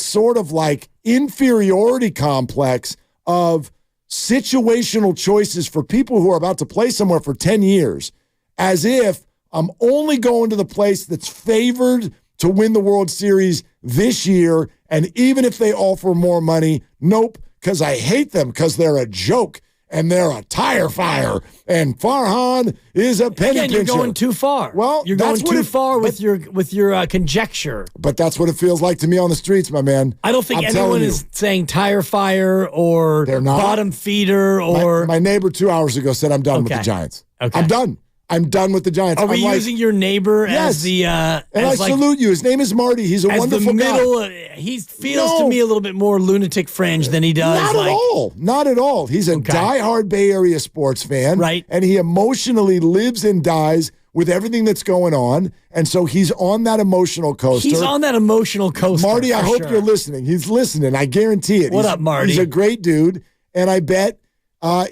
sort of like inferiority complex of situational choices for people who are about to play somewhere for 10 years, as if I'm only going to the place that's favored to win the World Series this year, and even if they offer more money, nope, because I hate them because they're a joke and they're a tire fire, and Farhan is a penny pincher. You're going too far. Well, you're going too far with your conjecture. But that's what it feels like to me on the streets, my man. I don't think anyone is saying tire fire or bottom feeder or. My neighbor 2 hours ago said I'm done with the Giants. Okay. I'm done. I'm done with the Giants. Are we using your neighbor as the and I salute you. His name is Marty. He's a wonderful guy. He feels to me a little bit more lunatic fringe than he does. Not at all. Not at all. He's a diehard Bay Area sports fan. Right. And he emotionally lives and dies with everything that's going on. And so he's on that emotional coaster. He's on that emotional coaster. Marty, I hope you're listening. He's listening. I guarantee it. What up, Marty? He's a great dude. And I bet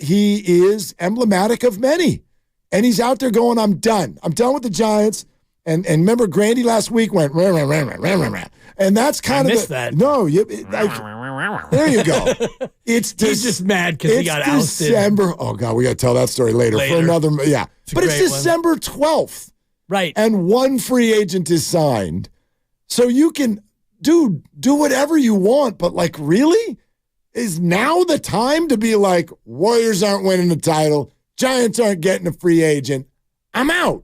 he is emblematic of many. And he's out there going, I'm done. I'm done with the Giants. And remember, Grandy last week went, rah, rah, rah, rah, rah, rah. And that's kind I of missed that. No, there you go. He's just mad because he got ousted. December. Oh God, we got to tell that story later. For another. Yeah, but it's December 12th, right? And one free agent is signed, so you can do whatever you want. But like, really, is now the time to be like, Warriors aren't winning the title? Giants aren't getting a free agent. I'm out.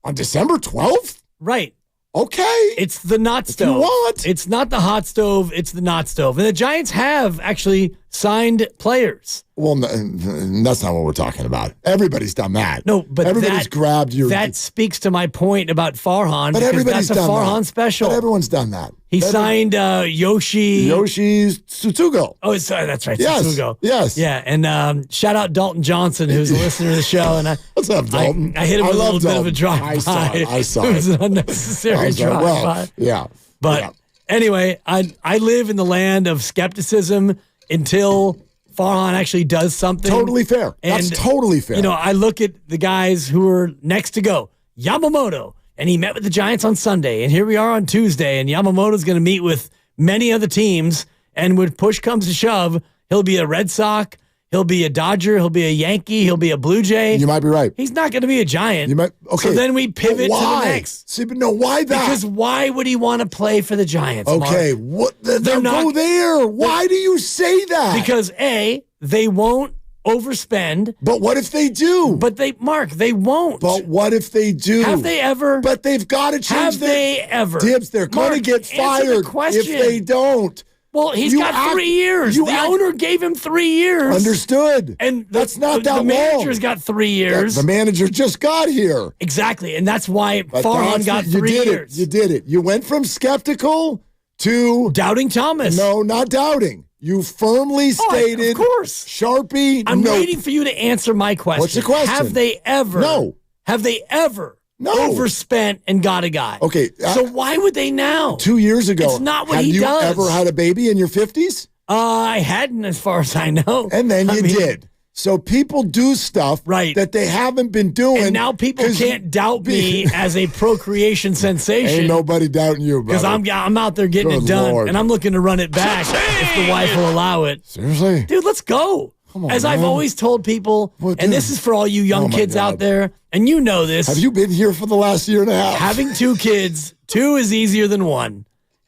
On December 12th? Right. Okay. It's the not stove. If you want. It's not the hot stove. It's the not stove. And the Giants have actually signed players. Well, that's not what we're talking about. Everybody's done that. No, but everybody's grabbed your. That speaks to my point about Farhan. But everybody's that's a done Farhan that. special. But everyone's done that. He signed Yoshi Tsutsugo. Oh, sorry, that's right. Yes. Tsutsugo. Yes. Yeah, and shout out Dalton Johnson, who's a listener to the show. And what's up, Dalton? I hit him with a little bit of a drive-by. I saw it. It was an unnecessary drive-by. Yeah. But anyway, I live in the land of skepticism until Farhan actually does something. Totally fair. That's totally fair. You know, I look at the guys who are next to go. Yamamoto, and he met with the Giants on Sunday, and here we are on Tuesday, and Yamamoto's going to meet with many other teams, and when push comes to shove, he'll be a Red Sox, he'll be a Dodger, he'll be a Yankee, he'll be a Blue Jay. You might be right. He's not going to be a Giant. You might. Okay. So then we pivot to the next. See, but no, why that? Because why would he want to play for the Giants? Okay, Mark? what? They'll go there. Why do you say that? Because they won't overspend. But what if they do? But they won't. But what if they do? Have they ever? But they've got to change. Have they ever? Dibs, they're going to get fired if they don't. Well, he's got 3 years. The owner gave him 3 years. Understood. And that's not that long. The manager's got 3 years. The manager just got here. Exactly. And that's why Farhan got 3 years. You did it. You went from skeptical to doubting Thomas. No, not doubting. You firmly stated, of course. Sharpie, I'm waiting for you to answer my question. What's the question? Have they ever? No. Have they ever overspent and got a guy? Okay. So why would they now? 2 years ago. It's not what he does. Have you ever had a baby in your 50s? I hadn't, as far as I know. And then you did. So people do stuff that they haven't been doing. And now people can't doubt me as a procreation sensation. Ain't nobody doubting you, brother. Because I'm out there getting it done, and I'm looking to run it back if the wife will allow it. Seriously? Dude, let's go. Come on, as I've always told people, and this is for all you young kids out there, and you know this. Have you been here for the last year and a half? Having 2 kids, 2 is easier than 1.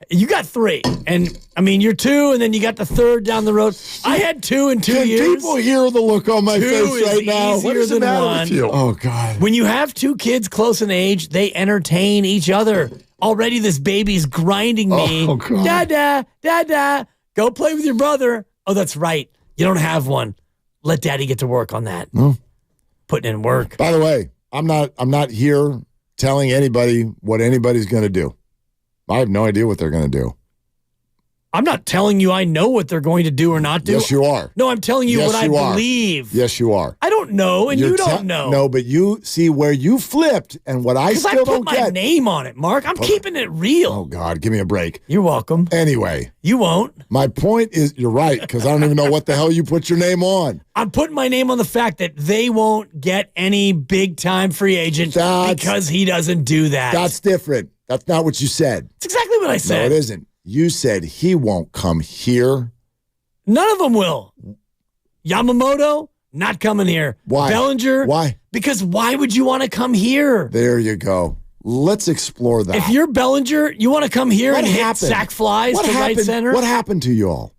You got 3, and I mean you're 2, and then you got the 3rd down the road. I had 2 in 2 years. Can people hear the look on my face right now? What is the matter with you? Oh God! When you have 2 kids close in age, they entertain each other. Already, this baby's grinding me. Oh God! Dada, go play with your brother. Oh, that's right. You don't have one. Let Daddy get to work on that. No. Putting in work. By the way, I'm not here telling anybody what anybody's going to do. I have no idea what they're going to do. I'm not telling you I know what they're going to do or not do. Yes, you are. No, I'm telling you Yes, what I you are. believe. Yes, you are. I don't know, and you don't know. No, but you see where you flipped, and what I still don't put my name on it, Mark. I'm keeping it real. Oh, God, give me a break. You're welcome. Anyway. You won't. My point is, you're right, because I don't even know what the hell you put your name on. I'm putting my name on the fact that they won't get any big-time free agent because he doesn't do that. That's different. That's not what you said. That's exactly what I said. No, it isn't. You said he won't come here. None of them will. Yamamoto, not coming here. Why? Bellinger. Why? Because why would you want to come here? There you go. Let's explore that. If you're Bellinger, you want to come here and hit sack flies to right center? What happened to you all?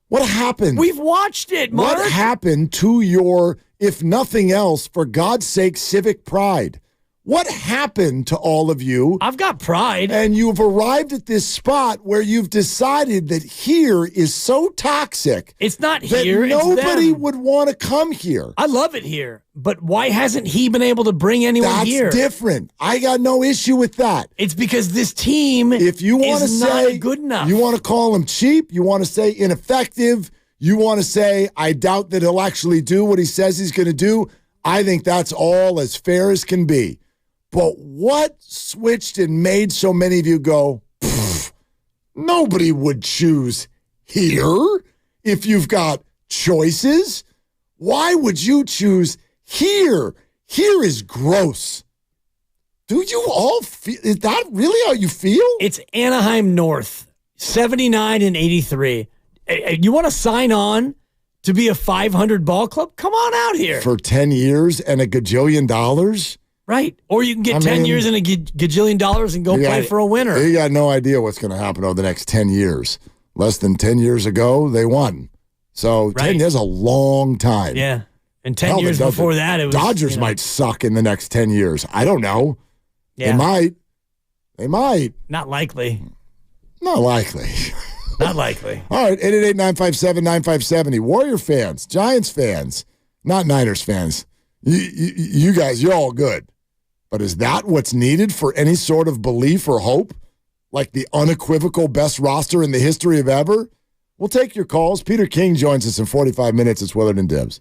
What happened? We've watched it, Mark. What happened to your, if nothing else, for God's sake, civic pride? What happened to all of you? I've got pride. And you've arrived at this spot where you've decided that here is so toxic. It's not that here. Nobody it's them. would want to come here. I love it here. But why hasn't he been able to bring anyone here? That's different. I got no issue with that. It's because this team if you want to say not good enough. You want to call him cheap. You want to say ineffective. You want to say, I doubt that he'll actually do what he says he's going to do. I think that's all as fair as can be. But what switched and made so many of you go, nobody would choose here if you've got choices? Why would you choose here? Here is gross. Do you all feel, is that really how you feel? It's Anaheim North, 79 and 83. You want to sign on to be a 500 ball club? Come on out here. For 10 years and $1 gajillion? Right. Or you can get 10 years and $1 gajillion and go play for a winner. You got no idea what's going to happen over the next 10 years. Less than 10 years ago, they won. So 10 years is a long time. Yeah. And 10 years before that, it was. Dodgers might suck in the next 10 years. I don't know. Yeah. They might. They might. Not likely. Not likely. Not likely. All right. 888-957-9570. Warrior fans, Giants fans, not Niners fans. You guys, you're all good. But is that what's needed for any sort of belief or hope? Like the unequivocal best roster in the history of ever? We'll take your calls. Peter King joins us in 45 minutes. It's Willard and Dibs.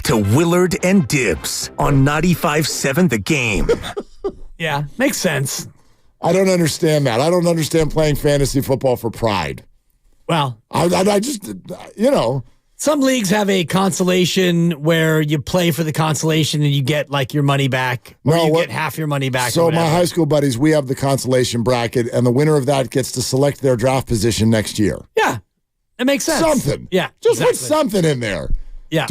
To Willard and Dibs on 95.7 The Game. Yeah, makes sense. I don't understand that. I don't understand playing fantasy football for pride. Well, I just, some leagues have a consolation where you play for the consolation and you get like your money back, or get half your money back. So my high school buddies, we have the consolation bracket, and the winner of that gets to select their draft position next year. Yeah, it makes sense. Something. Yeah, just put something in there. Yeah.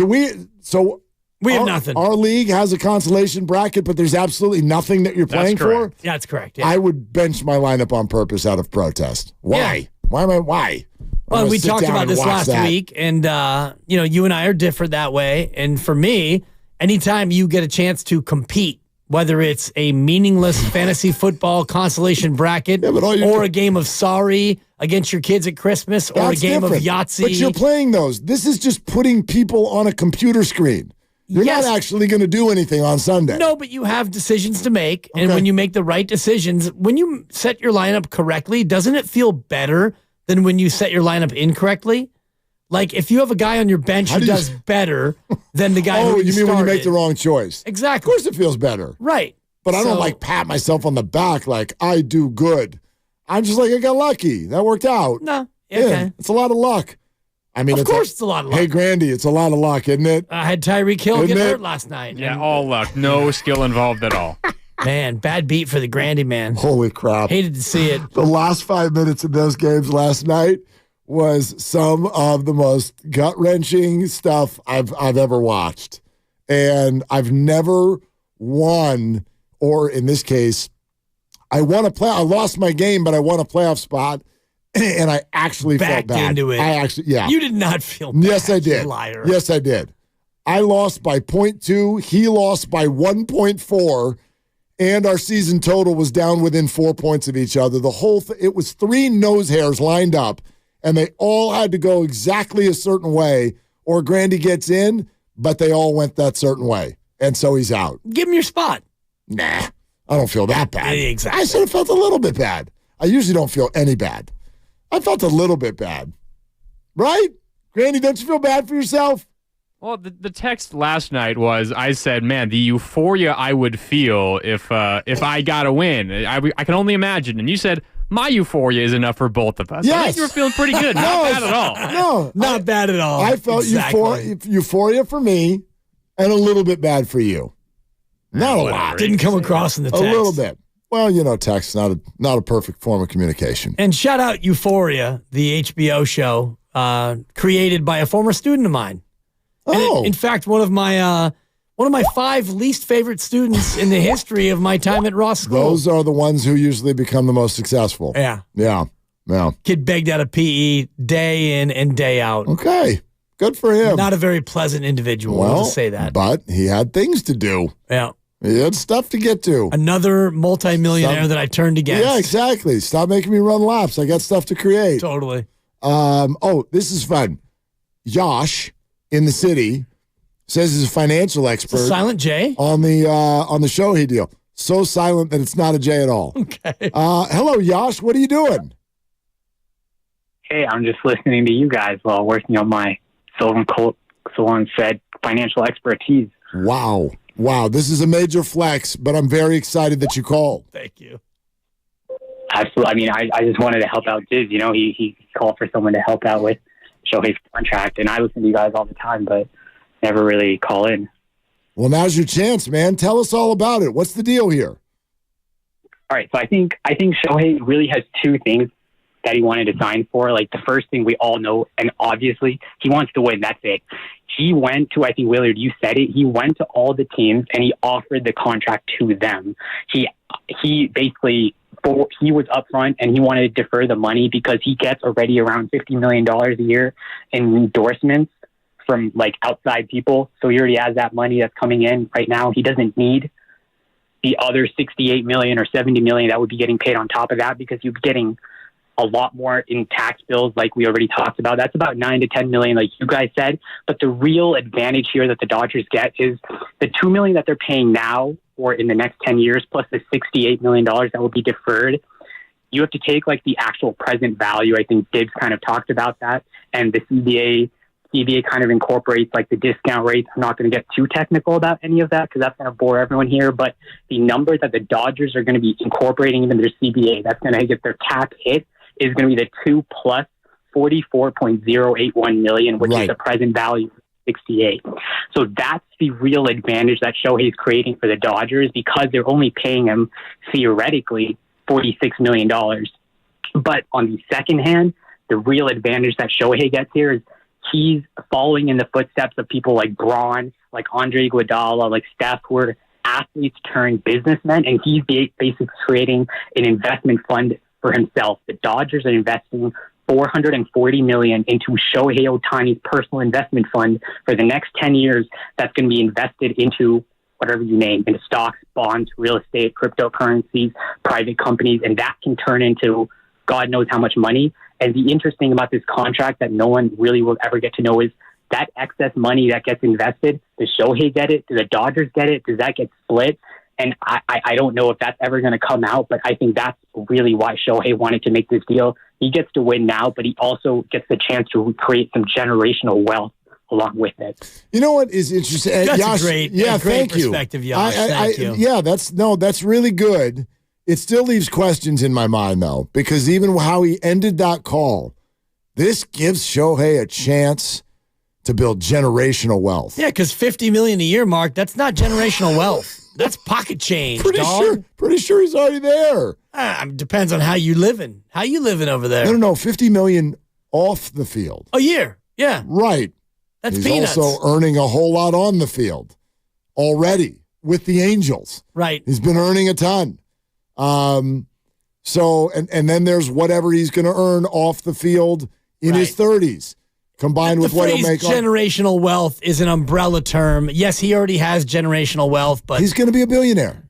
We have nothing. Our league has a consolation bracket, but there's absolutely nothing that you're playing for. Yeah, that's correct. Yeah. I would bench my lineup on purpose out of protest. Why? Yeah. Why? Well, we talked about this last week, and you and I are different that way. And for me, anytime you get a chance to compete, whether it's a meaningless fantasy football consolation bracket or a game of sorry against your kids at Christmas or a game of Yahtzee. But you're playing those. This is just putting people on a computer screen. You're not actually going to do anything on Sunday. No, but you have decisions to make. And when you make the right decisions, when you set your lineup correctly, doesn't it feel better than when you set your lineup incorrectly? Like if you have a guy on your bench who does better than the guy who you mean when you make the wrong choice? Exactly. Of course it feels better. Right. But I don't pat myself on the back like I do good. I'm just like, I got lucky. That worked out. No. Okay. Yeah, it's a lot of luck. I mean, of course it's a lot of luck. Hey, Grandy, it's a lot of luck, isn't it? I had Tyreek Hill get hurt last night. Yeah, all luck. No skill involved at all. Man, bad beat for the Grandy man. Holy crap. Hated to see it. The last 5 minutes of those games last night was some of the most gut-wrenching stuff I've ever watched. And I've never won, or in this case, I lost my game, but I won a playoff spot. And I actually felt Backed bad. into it. I actually, yeah. You did not feel bad. Yes, I did. You liar. Yes, I did. I lost by 0.2. He lost by 1.4. And our season total was down within 4 points of each other. The whole it was 3 nose hairs lined up, and they all had to go exactly a certain way, or Grandy gets in, but they all went that certain way. And so he's out. Give him your spot. Nah, I don't feel that bad. Exactly. I should have felt a little bit bad. I usually don't feel any bad. I felt a little bit bad. Right? Grandy, don't you feel bad for yourself? Well, the text last night was, I said, man, the euphoria I would feel if I got a win. I can only imagine. And you said, my euphoria is enough for both of us. Yes. I think you were feeling pretty good. Not bad at all. No. Not bad at all. I felt euphoria for me and a little bit bad for you. Not a lot. Didn't come across in the text. A little bit. Well, text not a perfect form of communication. And shout out Euphoria, the HBO show created by a former student of mine. Oh. In fact, one of my 5 least favorite students in the history of my time at Ross School. Those are the ones who usually become the most successful. Yeah. Yeah. Kid begged out of PE day in and day out. Okay. Good for him. Not a very pleasant individual, I'll just say that. But he had things to do. Yeah. He had stuff to get to. Another multimillionaire that I turned against. Yeah, exactly. Stop making me run laps. I got stuff to create. Totally. This is fun. Josh in the city says he's a financial expert. Silent J? On the Shohei deal. So silent that it's not a J at all. Okay. Hello, Josh. What are you doing? Hey, I'm just listening to you guys while working on my Sullivan said financial expertise. Wow. This is a major flex, but I'm very excited that you called. Thank you. Absolutely. I mean, I just wanted to help out Diz. He called for someone to help out with Shohei's contract, and I listen to you guys all the time, but never really call in. Well, now's your chance, man. Tell us all about it. What's the deal here? All right, so I think Shohei really has 2 things that he wanted to sign for. Like, the first thing we all know, and obviously, he wants to win. That's it. He went to, I think, Willard, you said it, he went to all the teams and he offered the contract to them. He basically, he was upfront and he wanted to defer the money because he gets already around $50 million a year in endorsements from like outside people. So he already has that money that's coming in right now. He doesn't need the other $68 million or $70 million that would be getting paid on top of that, because you're getting a lot more in tax bills, like we already talked about. That's about $9 to $10 million, like you guys said. But the real advantage here that the Dodgers get is the $2 million that they're paying now or in the next 10 years, plus the $68 million that will be deferred. You have to take like the actual present value. I think Gibbs kind of talked about that, and the CBA kind of incorporates like the discount rates. I'm not going to get too technical about any of that because that's going to bore everyone here. But the number that the Dodgers are going to be incorporating into their CBA, that's going to get their cap hit, is going to be the 2 plus $44.081 million, which is the present value of 68. So that's the real advantage that Shohei is creating for the Dodgers, because they're only paying him theoretically $46 million. But on the second hand, the real advantage that Shohei gets here is he's following in the footsteps of people like Braun, like Andre Iguodala, like Steph, who are athletes turned businessmen, and he's basically creating an investment fund for himself. The Dodgers are investing $440 million into Shohei Ohtani's personal investment fund for the next 10 years. That's going to be invested into whatever you name, into stocks, bonds, real estate, cryptocurrencies, private companies, and that can turn into God knows how much money. And the interesting about this contract that no one really will ever get to know is that excess money that gets invested. Does Shohei get it? Do the Dodgers get it? Does that get split? And I don't know if that's ever going to come out, but I think that's really why Shohei wanted to make this deal. He gets to win now, but he also gets the chance to create some generational wealth along with it. You know what is interesting? That's Yash, a great thank perspective, you. Yash. Thank you. Yeah, that's really good. It still leaves questions in my mind, though, because even how he ended that call, this gives Shohei a chance to build generational wealth. Yeah, because $50 million a year, Mark, that's not generational wealth. That's pocket change, dog. Pretty sure he's already there. Depends on how you living. How you living over there? No, $50 million off the field. A year, yeah. Right. That's he's peanuts. also earning a whole lot on the field already with the Angels. Right. He's been earning a ton. So, and then there's whatever he's going to earn off the field in his 30s, combined with what he'll make. Generational wealth is an umbrella term. Yes, he already has generational wealth, but he's going to be a billionaire.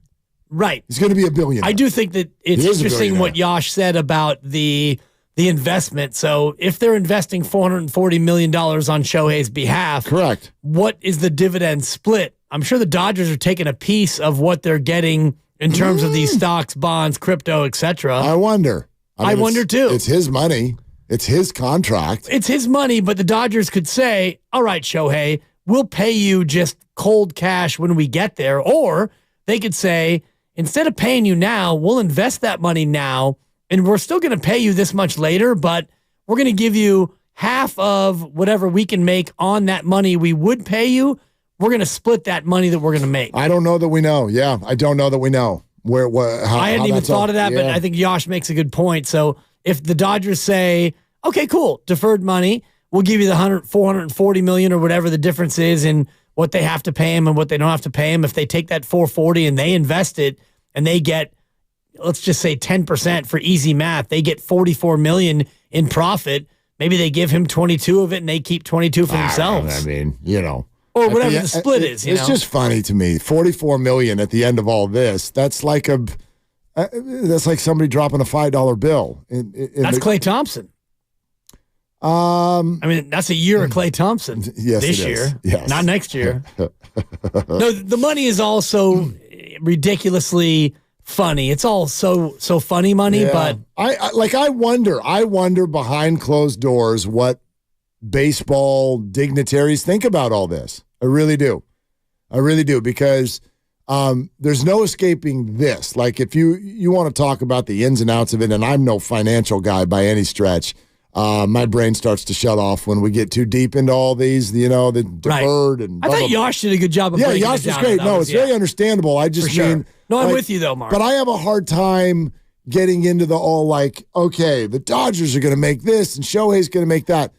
Right. He's going to be a billionaire. I do think that it's interesting what Yosh said about the investment. So if they're investing $440 million on Shohei's behalf, correct. What is the dividend split? I'm sure the Dodgers are taking a piece of what they're getting in terms of these stocks, bonds, crypto, etc. I wonder. I wonder too. It's his money. It's his contract. It's his money, but the Dodgers could say, all right, Shohei, we'll pay you just cold cash when we get there. Or they could say, instead of paying you now, we'll invest that money now, and we're still going to pay you this much later, but we're going to give you half of whatever we can make on that money we would pay you. We're going to split that money that we're going to make. I don't know that we know. Yeah, I don't know that we know. I hadn't even thought of that, but I think Yosh makes a good point. So if the Dodgers say, okay, cool, deferred money, we'll give you the $440 million or whatever the difference is in what they have to pay him and what they don't have to pay him. If they take that $440 and they invest it and they get, let's just say 10% for easy math, they get $44 million in profit. Maybe they give him 22 of it and they keep 22 for themselves. I mean, or whatever the split is. It's just funny to me. $44 million at the end of all this. That's like somebody dropping a $5 bill. That's Klay Thompson. I mean, that's a year of Klay Thompson. Yes, this year, yes. Not next year. No, the money is also ridiculously funny. It's all so funny money, but I wonder behind closed doors what baseball dignitaries think about all this. I really do, because there's no escaping this. Like if you want to talk about the ins and outs of it, and I'm no financial guy by any stretch. My brain starts to shut off when we get too deep into all these, the deferred and. I thought Yosh did a good job of breaking Yosh it down. was great. No, it's very understandable. I just mean, no, I'm with you though, Mark. But I have a hard time getting into the all okay, the Dodgers are going to make this and Shohei's going to make that.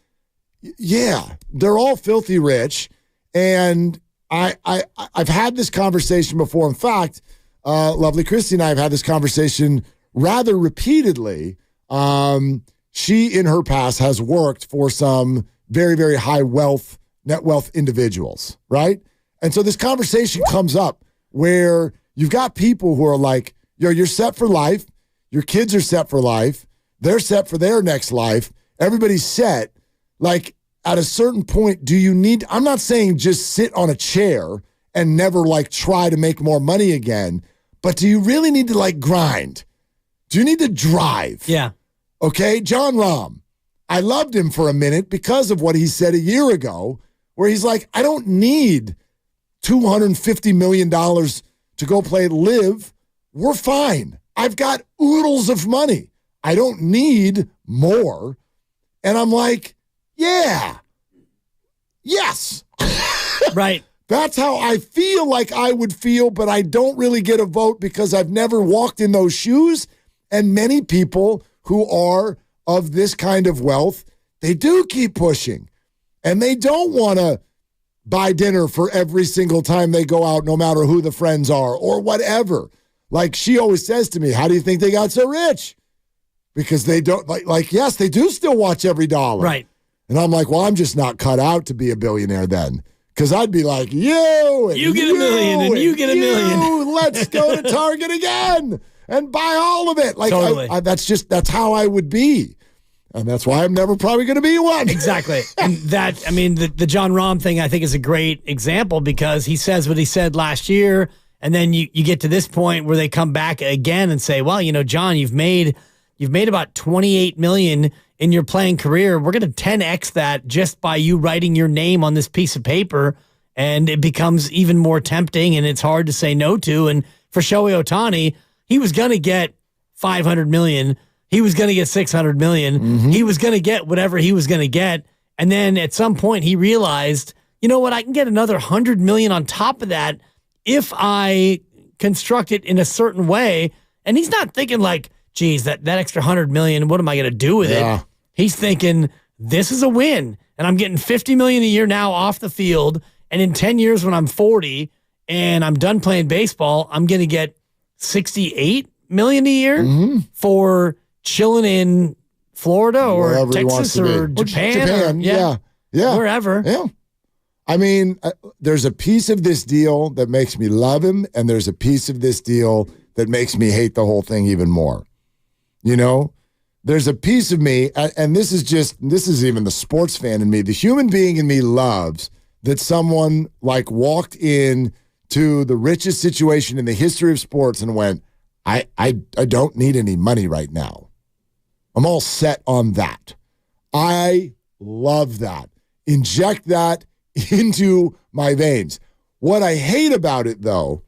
Yeah, they're all filthy rich, and I've had this conversation before. In fact, lovely Christy and I have had this conversation rather repeatedly. She, in her past, has worked for some very, very high net wealth individuals, right? And so this conversation comes up where you've got people who are like, you're set for life. Your kids are set for life. They're set for their next life. Everybody's set. Like, at a certain point, do you need, I'm not saying just sit on a chair and never, try to make more money again, but do you really need to, grind? Do you need to drive? Yeah. Okay, John Rahm. I loved him for a minute because of what he said a year ago, where he's like, I don't need $250 million to go play live. We're fine. I've got oodles of money. I don't need more. And I'm like, yeah. Yes. Right. That's how I feel like I would feel, but I don't really get a vote because I've never walked in those shoes. And many people who are of this kind of wealth, they do keep pushing. And they don't want to buy dinner for every single time they go out, no matter who the friends are or whatever. Like she always says to me, how do you think they got so rich? Because they don't, yes, they do still watch every dollar. Right. And I'm like, well, I'm just not cut out to be a billionaire then. Because I'd be like, you get a million and you get a million. Let's go to Target again and buy all of it. Totally. That's how I would be. And that's why I'm never probably going to be one. Exactly. And the John Rahm thing I think is a great example because he says what he said last year. And then you get to this point where they come back again and say, well, John, you've made about $28 million in your playing career. We're going to 10X that just by you writing your name on this piece of paper. And it becomes even more tempting and it's hard to say no to. And for Shohei Ohtani, he was going to get $500 million. He was going to get $600 million. Mm-hmm. He was going to get whatever he was going to get. And then at some point he realized, you know what? I can get another $100 million on top of that if I construct it in a certain way. And he's not thinking like, geez, that extra $100 million, what am I going to do with it? He's thinking, this is a win. And I'm getting $50 million a year now off the field. And in 10 years when I'm 40 and I'm done playing baseball, I'm going to get $68 million a year for chilling in Florida or Wherever he Texas wants to or be. Japan. Yeah. Wherever. Yeah. I mean, there's a piece of this deal that makes me love him, and there's a piece of this deal that makes me hate the whole thing even more. You know? There's a piece of me, and this is even the sports fan in me. The human being in me loves that someone like walked in to the richest situation in the history of sports and went, I don't need any money right now. I'm all set on that. I love that. Inject that into my veins. What I hate about it, though,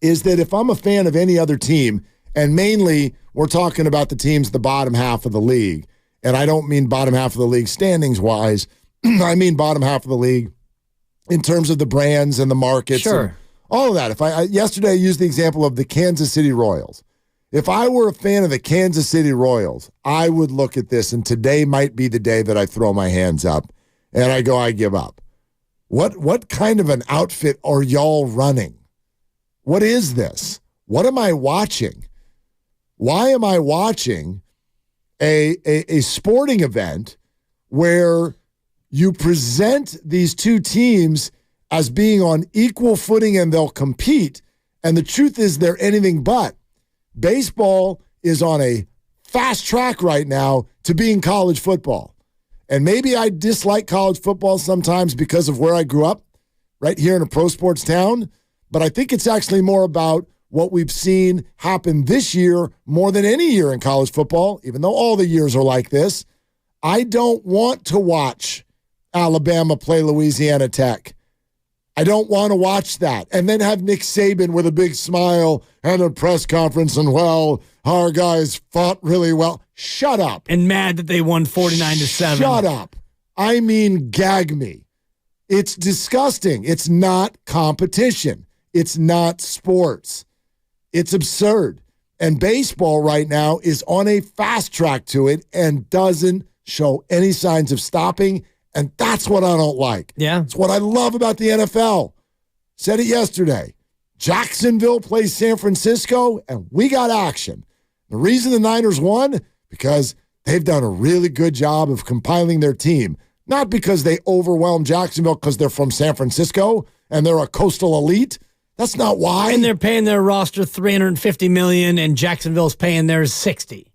is that if I'm a fan of any other team, and mainly we're talking about the teams the bottom half of the league, and I don't mean bottom half of the league standings-wise. I mean bottom half of the league in terms of the brands and the markets. Sure. And all of that. Yesterday I used the example of the Kansas City Royals. If I were a fan of the Kansas City Royals, I would look at this, and today might be the day that I throw my hands up and I go, I give up. What kind of an outfit are y'all running? What is this? What am I watching? Why am I watching a sporting event where you present these two teams as being on equal footing and they'll compete, and the truth is they're anything but? Baseball is on a fast track right now to being college football. And maybe I dislike college football sometimes because of where I grew up, right here in a pro sports town, but I think it's actually more about what we've seen happen this year more than any year in college football, even though all the years are like this. I don't want to watch Alabama play Louisiana Tech. I don't want to watch that. And then have Nick Saban with a big smile and a press conference and, well, our guys fought really well. Shut up. And mad that they won 49-7. Shut up. I mean, gag me. It's disgusting. It's not competition. It's not sports. It's absurd. And baseball right now is on a fast track to it and doesn't show any signs of stopping. And that's what I don't like. Yeah. It's what I love about the NFL. Said it yesterday. Jacksonville plays San Francisco, and we got action. The reason the Niners won, because they've done a really good job of compiling their team. Not because they overwhelmed Jacksonville because they're from San Francisco and they're a coastal elite. That's not why. And they're paying their roster $350 million, and Jacksonville's paying theirs $60.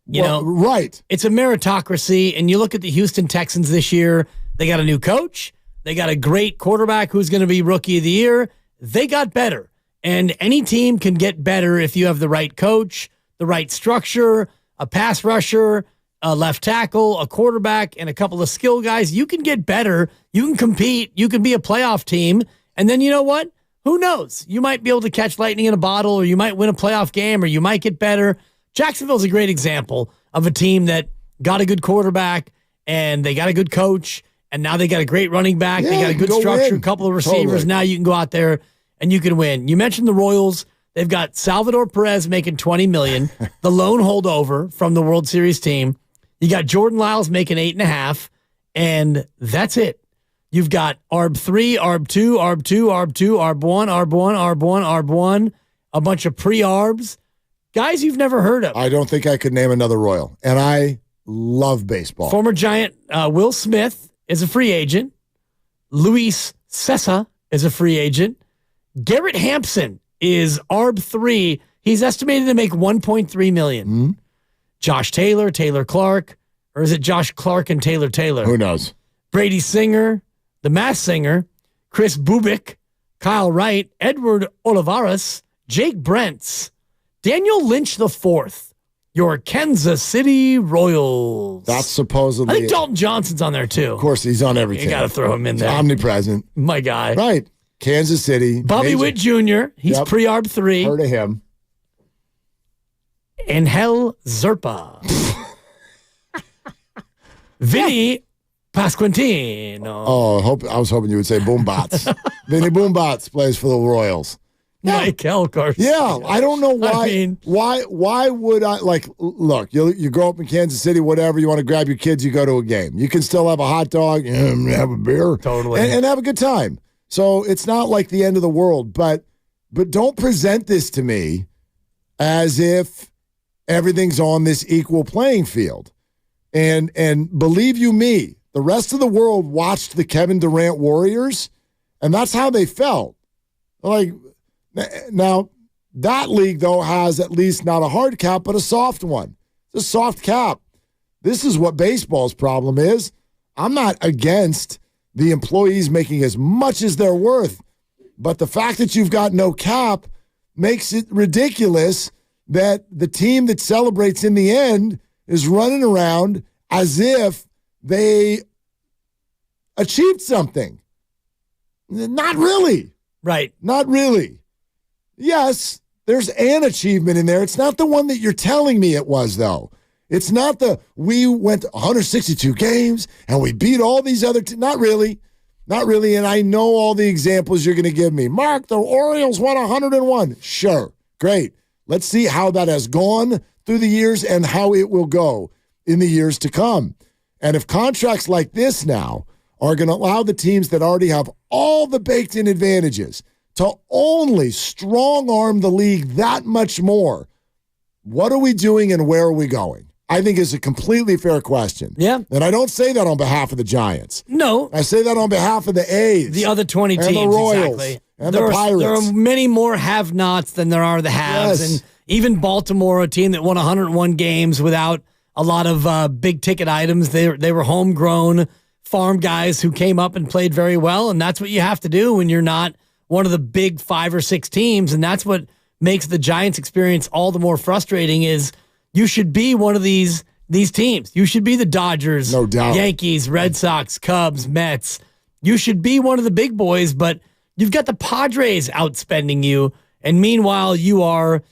You know, right. It's a meritocracy, and you look at the Houston Texans this year, they got a new coach. They got a great quarterback who's going to be rookie of the year. They got better. And any team can get better if you have the right coach, the right structure, a pass rusher, a left tackle, a quarterback, and a couple of skill guys. You can get better. You can compete. You can be a playoff team. And then you know what? Who knows? You might be able to catch lightning in a bottle, or you might win a playoff game, or you might get better. Jacksonville's a great example of a team that got a good quarterback, and they got a good coach, and now they got a great running back. Yeah, they got a good structure, a couple of receivers. Totally. Now you can go out there and you can win. You mentioned the Royals. They've got Salvador Perez making $20 million, the lone holdover from the World Series team. You got Jordan Lyles making $8.5 million, and that's it. You've got ARB 3, ARB 2, ARB 2, ARB 2, ARB 1, ARB 1, ARB 1, ARB 1, a bunch of pre-ARBs. Guys you've never heard of. I don't think I could name another Royal, and I love baseball. Former Giant Will Smith is a free agent. Luis Cessa is a free agent. Garrett Hampson is ARB 3. He's estimated to make $1.3 million. Mm-hmm. Josh Taylor, Taylor Clark, or is it Josh Clark and Taylor Taylor? Who knows? Brady Singer, the Masked Singer, Chris Bubik, Kyle Wright, Edward Olivares, Jake Brents, Daniel Lynch IV, your Kansas City Royals. That's supposedly. I think Dalton Johnson's on there too. Of course, he's on everything. You got to throw him in there. He's omnipresent. My guy. Right. Kansas City. Bobby Witt Jr., he's pre-ARB 3. Heard of him. Angel Zerpa. Vinny Pasquantino. Oh, I was hoping you would say Boombots. Vinny Boombots plays for the Royals. Mike Elkhart. Yeah, I don't know why. I mean, why would I look? You grow up in Kansas City, whatever. You want to grab your kids, you go to a game. You can still have a hot dog, have a beer, totally, and have a good time. So it's not like the end of the world. But don't present this to me as if everything's on this equal playing field. And believe you me, the rest of the world watched the Kevin Durant Warriors, and that's how they felt. Like, now, that league, though, has at least not a hard cap, but a soft one. It's a soft cap. This is what baseball's problem is. I'm not against the employees making as much as they're worth, but the fact that you've got no cap makes it ridiculous that the team that celebrates in the end is running around as if they achieved something. Not really. Right. Not really. Yes, there's an achievement in there. It's not the one that you're telling me it was, though. It's not we went 162 games and we beat all these other not really. Not really, and I know all the examples you're going to give me. Mark, the Orioles won 101. Sure, great. Let's see how that has gone through the years and how it will go in the years to come. And if contracts like this now are going to allow the teams that already have all the baked-in advantages to only strong-arm the league that much more, what are we doing and where are we going? I think is a completely fair question. Yeah. And I don't say that on behalf of the Giants. No. I say that on behalf of the A's. The other 20 teams, and the Royals, exactly. And the Pirates. There are many more have-nots than there are the haves. Yes. And even Baltimore, a team that won 101 games without a lot of big-ticket items, they were homegrown farm guys who came up and played very well, and that's what you have to do when you're not one of the big 5 or 6 teams, and that's what makes the Giants experience all the more frustrating is you should be one of these teams. You should be the Dodgers, no doubt. Yankees, Red Sox, Cubs, Mets. You should be one of the big boys, but you've got the Padres outspending you, and meanwhile you are,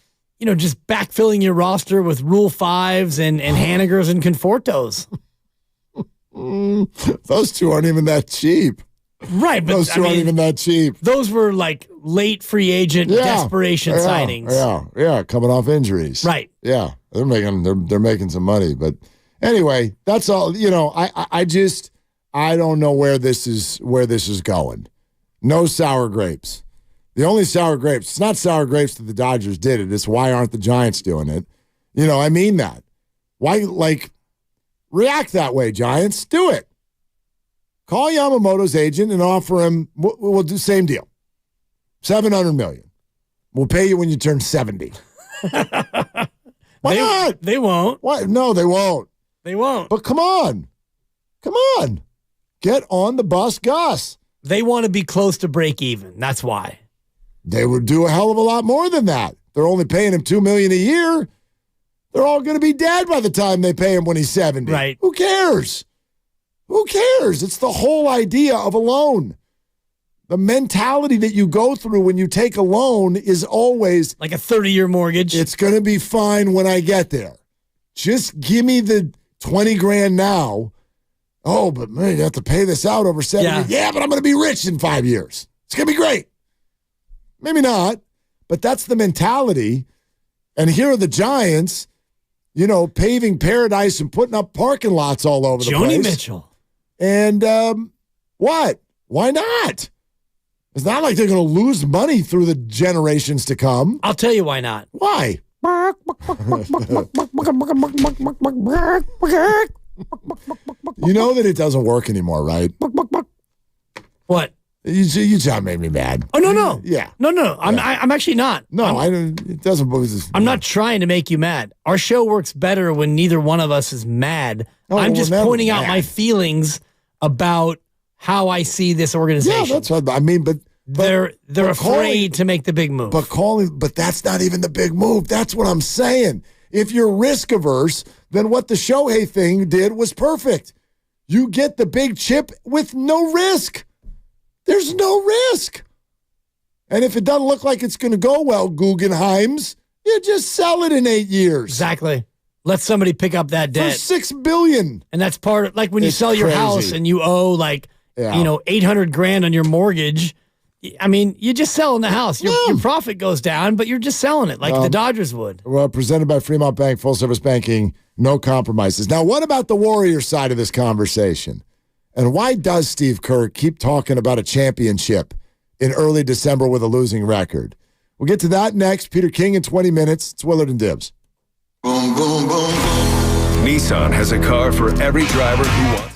just backfilling your roster with Rule 5s and Hanigers and Confortos. Those two aren't even that cheap. Right, but those two aren't even that cheap. Those were like late free agent desperation signings. Yeah, coming off injuries. Right. Yeah, they're making some money, but anyway, that's all. I don't know where this is going. No sour grapes. The only sour grapes. It's not sour grapes that the Dodgers did it. It's why aren't the Giants doing it? I mean that. Why react that way, Giants? Do it. Call Yamamoto's agent and offer him, we'll do the same deal. $700 million. We'll pay you when you turn 70. Why not? They won't. Why? No, they won't. They won't. But come on. Get on the bus, Gus. They want to be close to break even. That's why. They would do a hell of a lot more than that. They're only paying him $2 million a year. They're all going to be dead by the time they pay him when he's 70. Right. Who cares? Who cares? It's the whole idea of a loan. The mentality that you go through when you take a loan is always like a 30-year mortgage. It's going to be fine when I get there. Just give me the $20,000 now. Oh, but man, you have to pay this out over 7 years. Yeah, but I'm going to be rich in 5 years. It's going to be great. Maybe not, but that's the mentality. And here are the Giants, paving paradise and putting up parking lots all over the place. Joni Mitchell. And what? Why not? It's not like they're going to lose money through the generations to come. I'll tell you why not. Why? You know that it doesn't work anymore, right? What? You just made me mad. Oh, no. Yeah. No. I'm actually not. No, it doesn't. I'm not trying to make you mad. Our show works better when neither one of us is mad. Oh, I'm just pointing out mad. my feelings about how I see this organization. Yeah, that's what I mean. But they're afraid to make the big move. But that's not even the big move. That's what I'm saying. If you're risk averse, then what the Shohei thing did was perfect. You get the big chip with no risk. There's no risk. And if it doesn't look like it's going to go well, Guggenheim's, you just sell it in 8 years. Exactly. Let somebody pick up that debt. For $6 billion. And that's part of, like when you sell your house and you owe $800,000 on your mortgage. I mean, you're just selling the house. Your profit goes down, but you're just selling it like the Dodgers would. Well, presented by Fremont Bank, full service banking, no compromises. Now, what about the Warriors side of this conversation? And why does Steve Kerr keep talking about a championship in early December with a losing record? We'll get to that next. Peter King in 20 minutes. It's Willard and Dibs. Boom, boom, boom, boom. Nissan has a car for every driver who wants.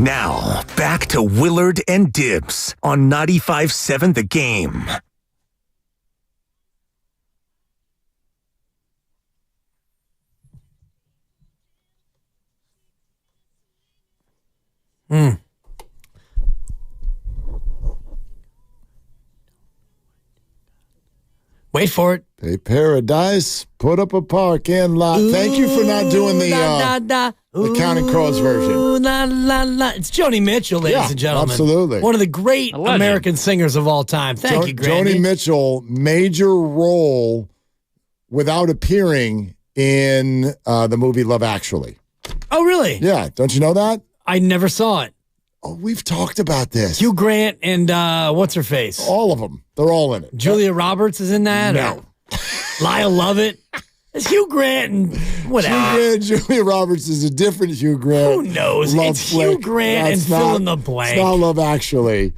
Now, back to Willard and Dibs on 95.7 The Game. Wait for it. Pay paradise, put up a parking lot. Thank you for not doing the Counting Crows version. La, la, la. It's Joni Mitchell, ladies and gentlemen. Absolutely. One of the great American singers of all time. Thank you, Grandy. Joni Mitchell, major role without appearing in the movie Love Actually. Oh, really? Yeah. Don't you know that? I never saw it. Oh, we've talked about this. Hugh Grant and what's her face? All of them. They're all in it. Julia Roberts is in that? No. Lyle Lovett? It's Hugh Grant and whatever. Hugh Grant, Julia Roberts is a different Hugh Grant. Who knows? It's Hugh Grant and fill in the blank. It's not Love Actually.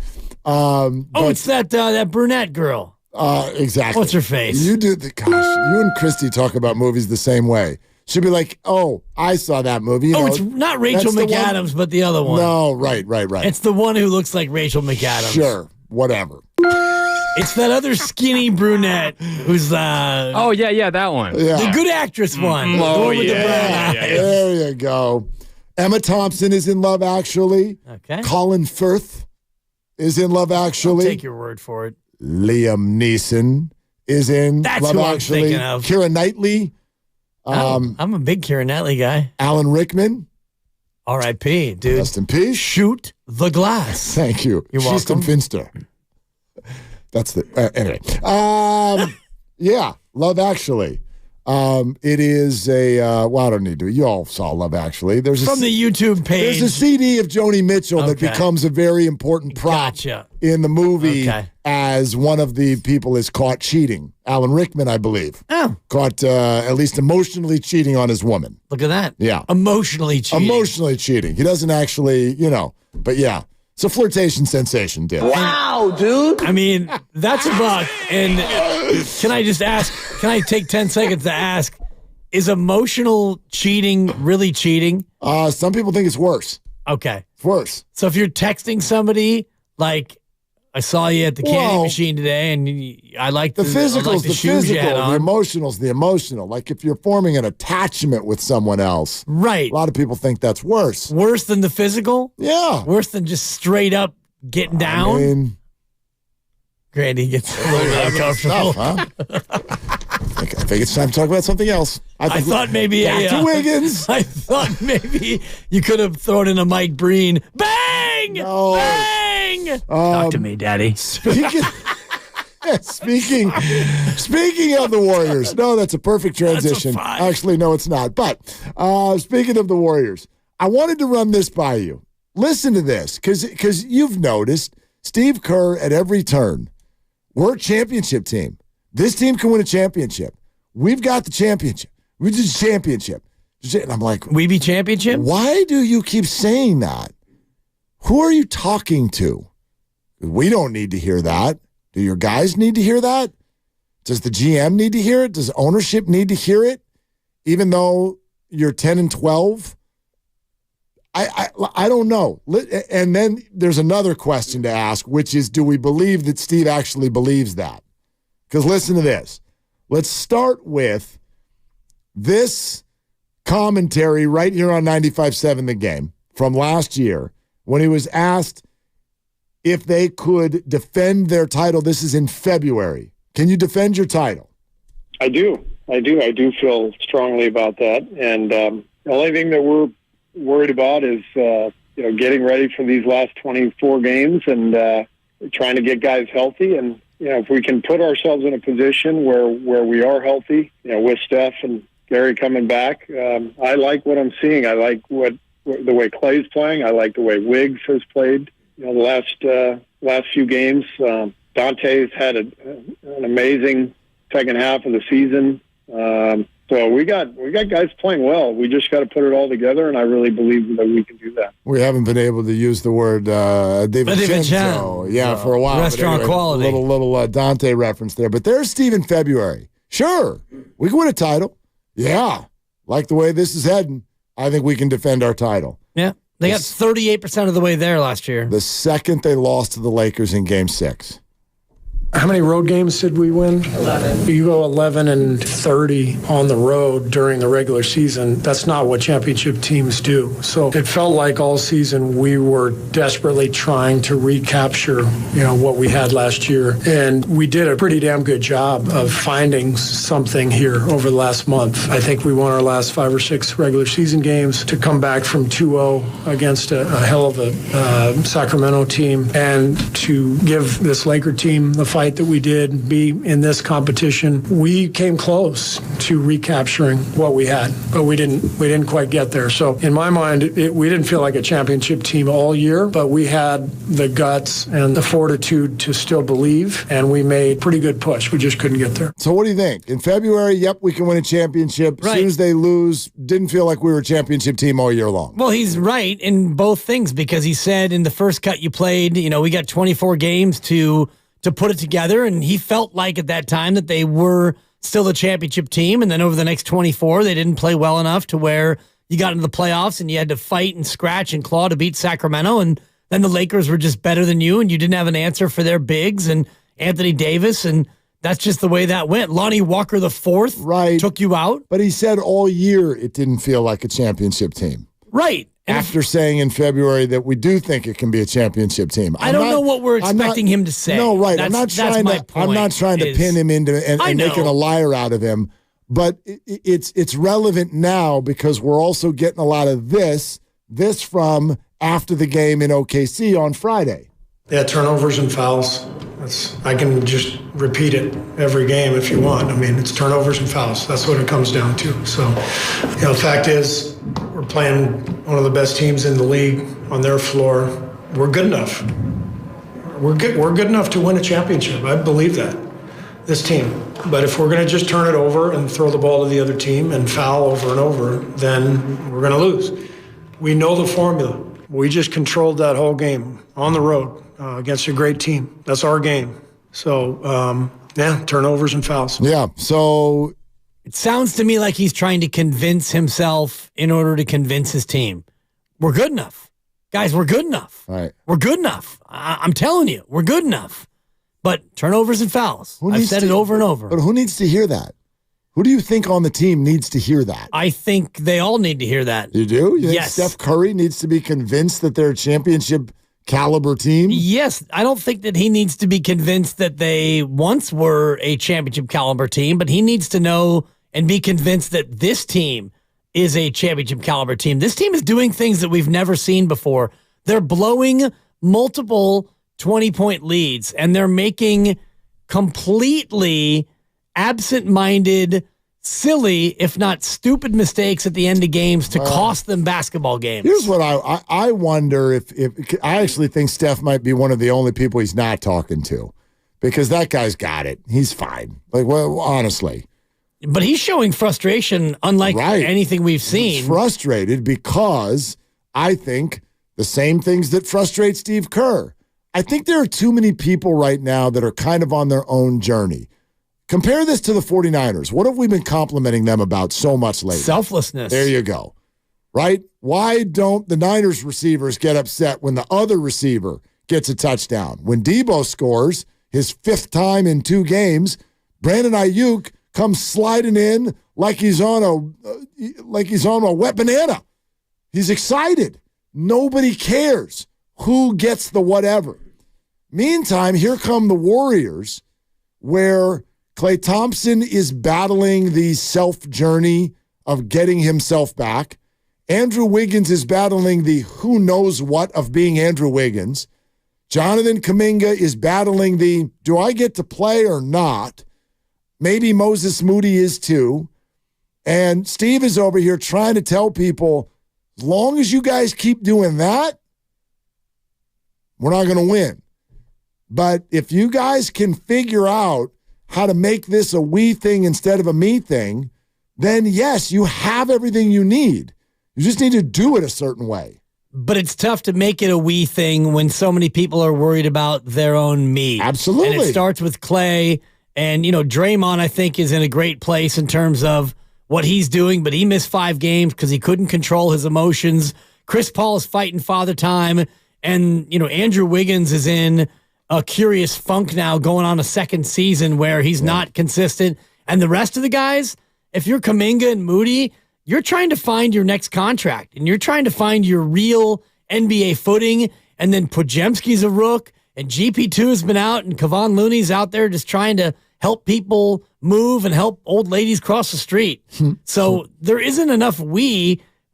It's that brunette girl. Exactly. What's her face? You do gosh, you and Christy talk about movies the same way. She'd be like, "Oh, I saw that movie." You know, it's not Rachel McAdams, but the other one. No, right. It's the one who looks like Rachel McAdams. Sure, whatever. It's that other skinny brunette who's that one. Yeah. The good actress one. The one with the brown eyes. There you go. Emma Thompson is in Love Actually. Okay. Colin Firth is in Love Actually. I'll take your word for it. Liam Neeson is in That's Love who Actually. I'm thinking of. Keira Knightley. I'm a big Keira Knightley guy. Alan Rickman. R.I.P., dude. Rest in peace. Shoot the glass. Thank you. You're welcome. Finster. That's the anyway. Yeah, Love Actually. It is a I don't need to. You all saw Love Actually. There's from the YouTube page. There's a CD of Joni Mitchell that becomes a very important prop in the movie as one of the people is caught cheating. Alan Rickman, I believe. Oh. Caught at least emotionally cheating on his woman. Look at that. Yeah. Emotionally cheating. Emotionally cheating. He doesn't actually, but yeah. It's a flirtation sensation, dude. Wow, dude. I mean, that's a buck. And can I just ask, can I take 10 seconds to ask, is emotional cheating really cheating? Some people think it's worse. Okay. It's worse. So if you're texting somebody, like, I saw you at the candy machine today, and I like the physical, the shoes you had on. The emotional's the emotional. Like if you're forming an attachment with someone else, right? A lot of people think that's worse. Worse than the physical? Yeah. Worse than just straight up getting down. I mean, Grandy gets a little bit uncomfortable. Huh? I think it's time to talk about something else. I thought maybe back to Wiggins. I thought maybe you could have thrown in a Mike Breen. Bang! No. Bang! Talk to me, Daddy. Speaking of the Warriors. No, that's a perfect transition. Actually, no, it's not. But speaking of the Warriors, I wanted to run this by you. Listen to this, because you've noticed Steve Kerr at every turn. We're a championship team. This team can win a championship. We've got the championship. We did championship. And I'm like, we be championship? Why do you keep saying that? Who are you talking to? We don't need to hear that. Do your guys need to hear that? Does the GM need to hear it? Does ownership need to hear it? Even though you're 10-12? I don't know. And then there's another question to ask, which is, do we believe that Steve actually believes that? Because listen to this. Let's start with this commentary right here on 95.7 The Game from last year when he was asked if they could defend their title. This is in February. Can you defend your title? I do. I do feel strongly about that. And the only thing that we're worried about is getting ready for these last 24 games and trying to get guys healthy. And if we can put ourselves in a position where we are healthy, with Steph and Gary coming back, I like what I'm seeing. I like the way Klay's playing. I like the way Wiggs has played. The last few games, Dante's had an amazing second half of the season. So we got guys playing well. We just got to put it all together, and I really believe that we can do that. We haven't been able to use the word DiVincenzo, for a while. Restaurant quality. Little Dante reference there. But there's Steve in February. Sure, we can win a title. Yeah, like the way this is heading, I think we can defend our title. Yeah. They got 38% of the way there last year. The second they lost to the Lakers in Game 6. How many road games did we win? 11. You go 11-30 on the road during the regular season. That's not what championship teams do. So it felt like all season we were desperately trying to recapture, what we had last year. And we did a pretty damn good job of finding something here over the last month. I think we won our last 5 or 6 regular season games to come back from 2-0 against a hell of a Sacramento team, and to give this Laker team the fight that we did, be in this competition. We came close to recapturing what we had, but we didn't quite get there. So in my mind, we didn't feel like a championship team all year, but we had the guts and the fortitude to still believe, and we made pretty good push. We just couldn't get there. So what do you think? In February, yep, we can win a championship. As soon as they lose, didn't feel like we were a championship team all year long. Well, he's right in both things, because he said in the first cut you played, we got 24 games to put it together, and he felt like at that time that they were still the championship team, and then over the next 24, they didn't play well enough to where you got into the playoffs and you had to fight and scratch and claw to beat Sacramento, and then the Lakers were just better than you, and you didn't have an answer for their bigs and Anthony Davis, and that's just the way that went. Lonnie Walker IV took you out. But he said all year it didn't feel like a championship team. Right. After saying in February that we do think it can be a championship team. I don't know what we're expecting him to say. No, right. I'm not trying to pin him into and making a liar out of him. But it's relevant now because we're also getting a lot of this from after the game in OKC on Friday. Yeah, turnovers and fouls. I can just repeat it every game if you want. I mean, it's turnovers and fouls. That's what it comes down to. So, the fact is, we're playing one of the best teams in the league on their floor. We're good enough. We're good enough to win a championship. I believe that, this team. But if we're going to just turn it over and throw the ball to the other team and foul over and over, then we're going to lose. We know the formula. We just controlled that whole game on the road against a great team. That's our game. So, turnovers and fouls. Yeah, so it sounds to me like he's trying to convince himself in order to convince his team. We're good enough. Guys, we're good enough. Right. We're good enough. I'm telling you, we're good enough. But turnovers and fouls. I've said it over and over. But who needs to hear that? Who do you think on the team needs to hear that? I think they all need to hear that. You do? You think yes. Steph Curry needs to be convinced that they're a championship caliber team? Yes. I don't think that he needs to be convinced that they once were a championship caliber team, but he needs to know and be convinced that this team is a championship caliber team. This team is doing things that we've never seen before. They're blowing multiple 20-point leads, and they're making completely absent-minded, silly, if not stupid mistakes at the end of games to cost them basketball games. Here's what I wonder if I actually think Steph might be one of the only people he's not talking to, because that guy's got it. He's fine. Honestly. But he's showing frustration unlike anything we've seen. He's frustrated because I think the same things that frustrate Steve Kerr. I think there are too many people right now that are kind of on their own journey. Compare this to the 49ers. What have we been complimenting them about so much lately? Selflessness. There you go. Right? Why don't the Niners receivers get upset when the other receiver gets a touchdown? When Debo scores his 5th time in 2 games, Brandon Ayuk comes sliding in like he's on a wet banana. He's excited. Nobody cares who gets the whatever. Meantime, here come the Warriors, where Klay Thompson is battling the self-journey of getting himself back. Andrew Wiggins is battling the who knows what of being Andrew Wiggins. Jonathan Kuminga is battling the do I get to play or not? Maybe Moses Moody is too. And Steve is over here trying to tell people, as long as you guys keep doing that, we're not going to win. But if you guys can figure out how to make this a we thing instead of a me thing, then yes, you have everything you need. You just need to do it a certain way. But it's tough to make it a we thing when so many people are worried about their own me. Absolutely. And it starts with Klay. And, Draymond, I think, is in a great place in terms of what he's doing, but he missed 5 games because he couldn't control his emotions. Chris Paul is fighting father time, and Andrew Wiggins is in a curious funk now, going on a second season where he's not consistent. And the rest of the guys, if you're Kuminga and Moody, you're trying to find your next contract, and you're trying to find your real NBA footing. And then Podziemski's a rook, and GP2 has been out, and Kevon Looney's out there just trying to help people move and help old ladies cross the street. So there isn't enough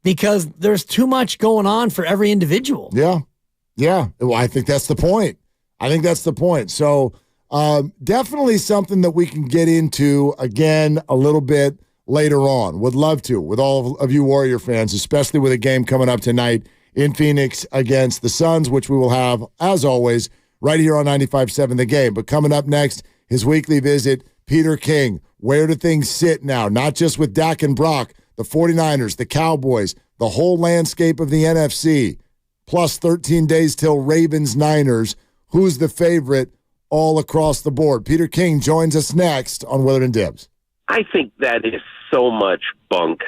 because there's too much going on for every individual. Yeah. Well, I think that's the point. So definitely something that we can get into again a little bit later on. Would love to with all of you Warrior fans, especially with a game coming up tonight in Phoenix against the Suns, which we will have, as always, right here on 95.7 The Game. But coming up next, his weekly visit, Peter King. Where do things sit now? Not just with Dak and Brock, the 49ers, the Cowboys, the whole landscape of the NFC, plus 13 days till Ravens-Niners. Who's the favorite all across the board? Peter King joins us next on Willard and Dibs. I think that is so much bunk.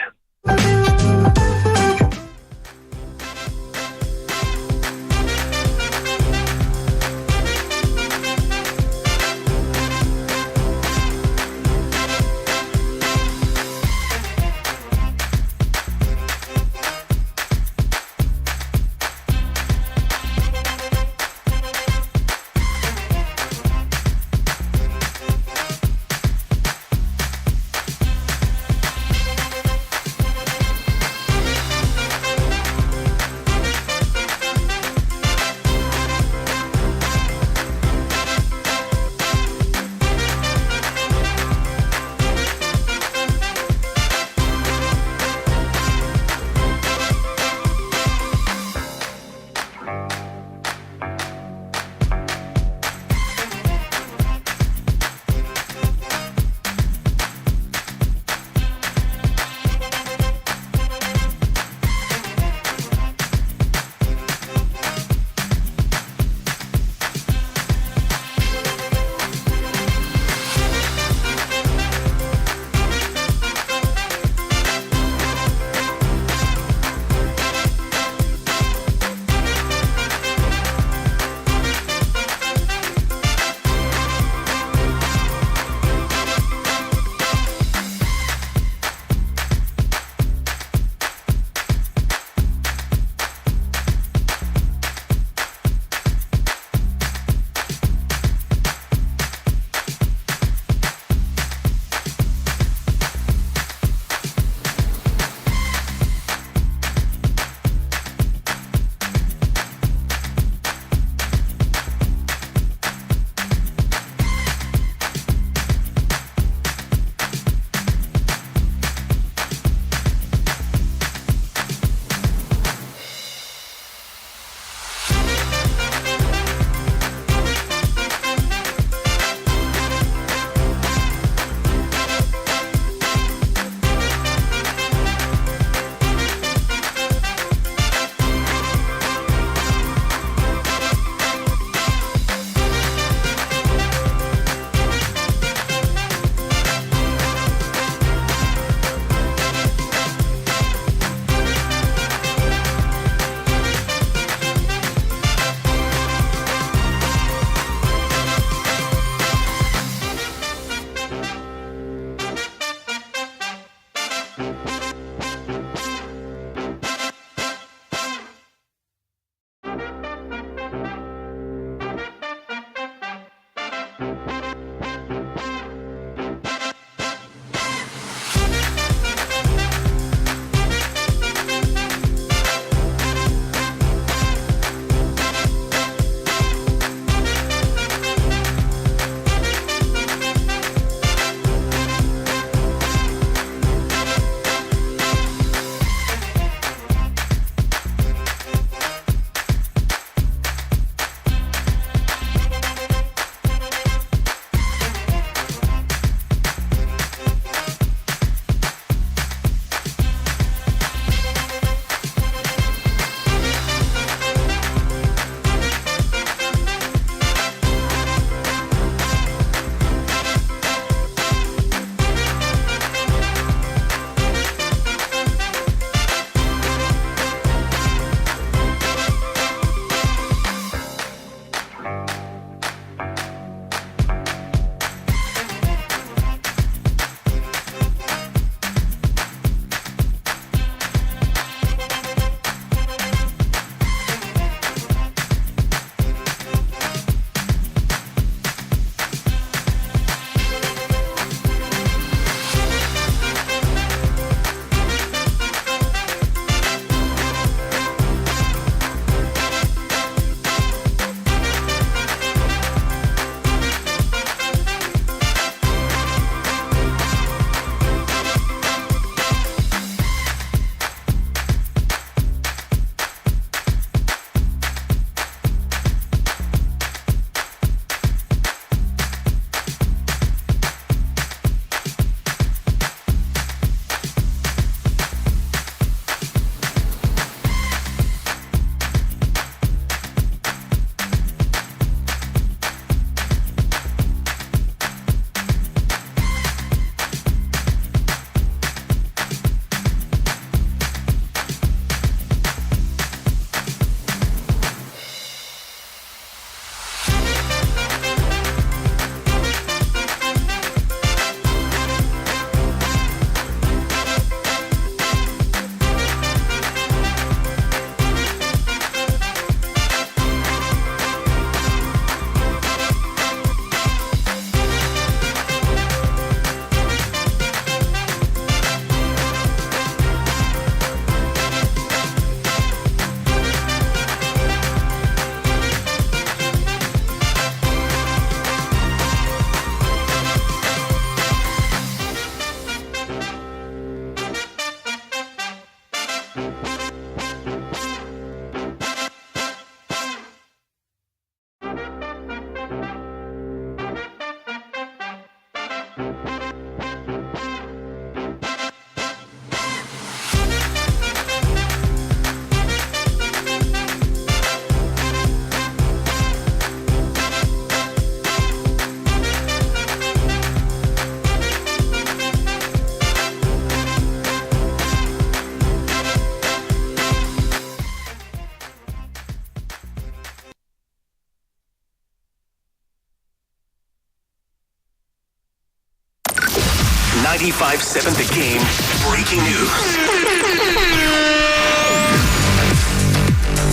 95.7 The Game breaking news.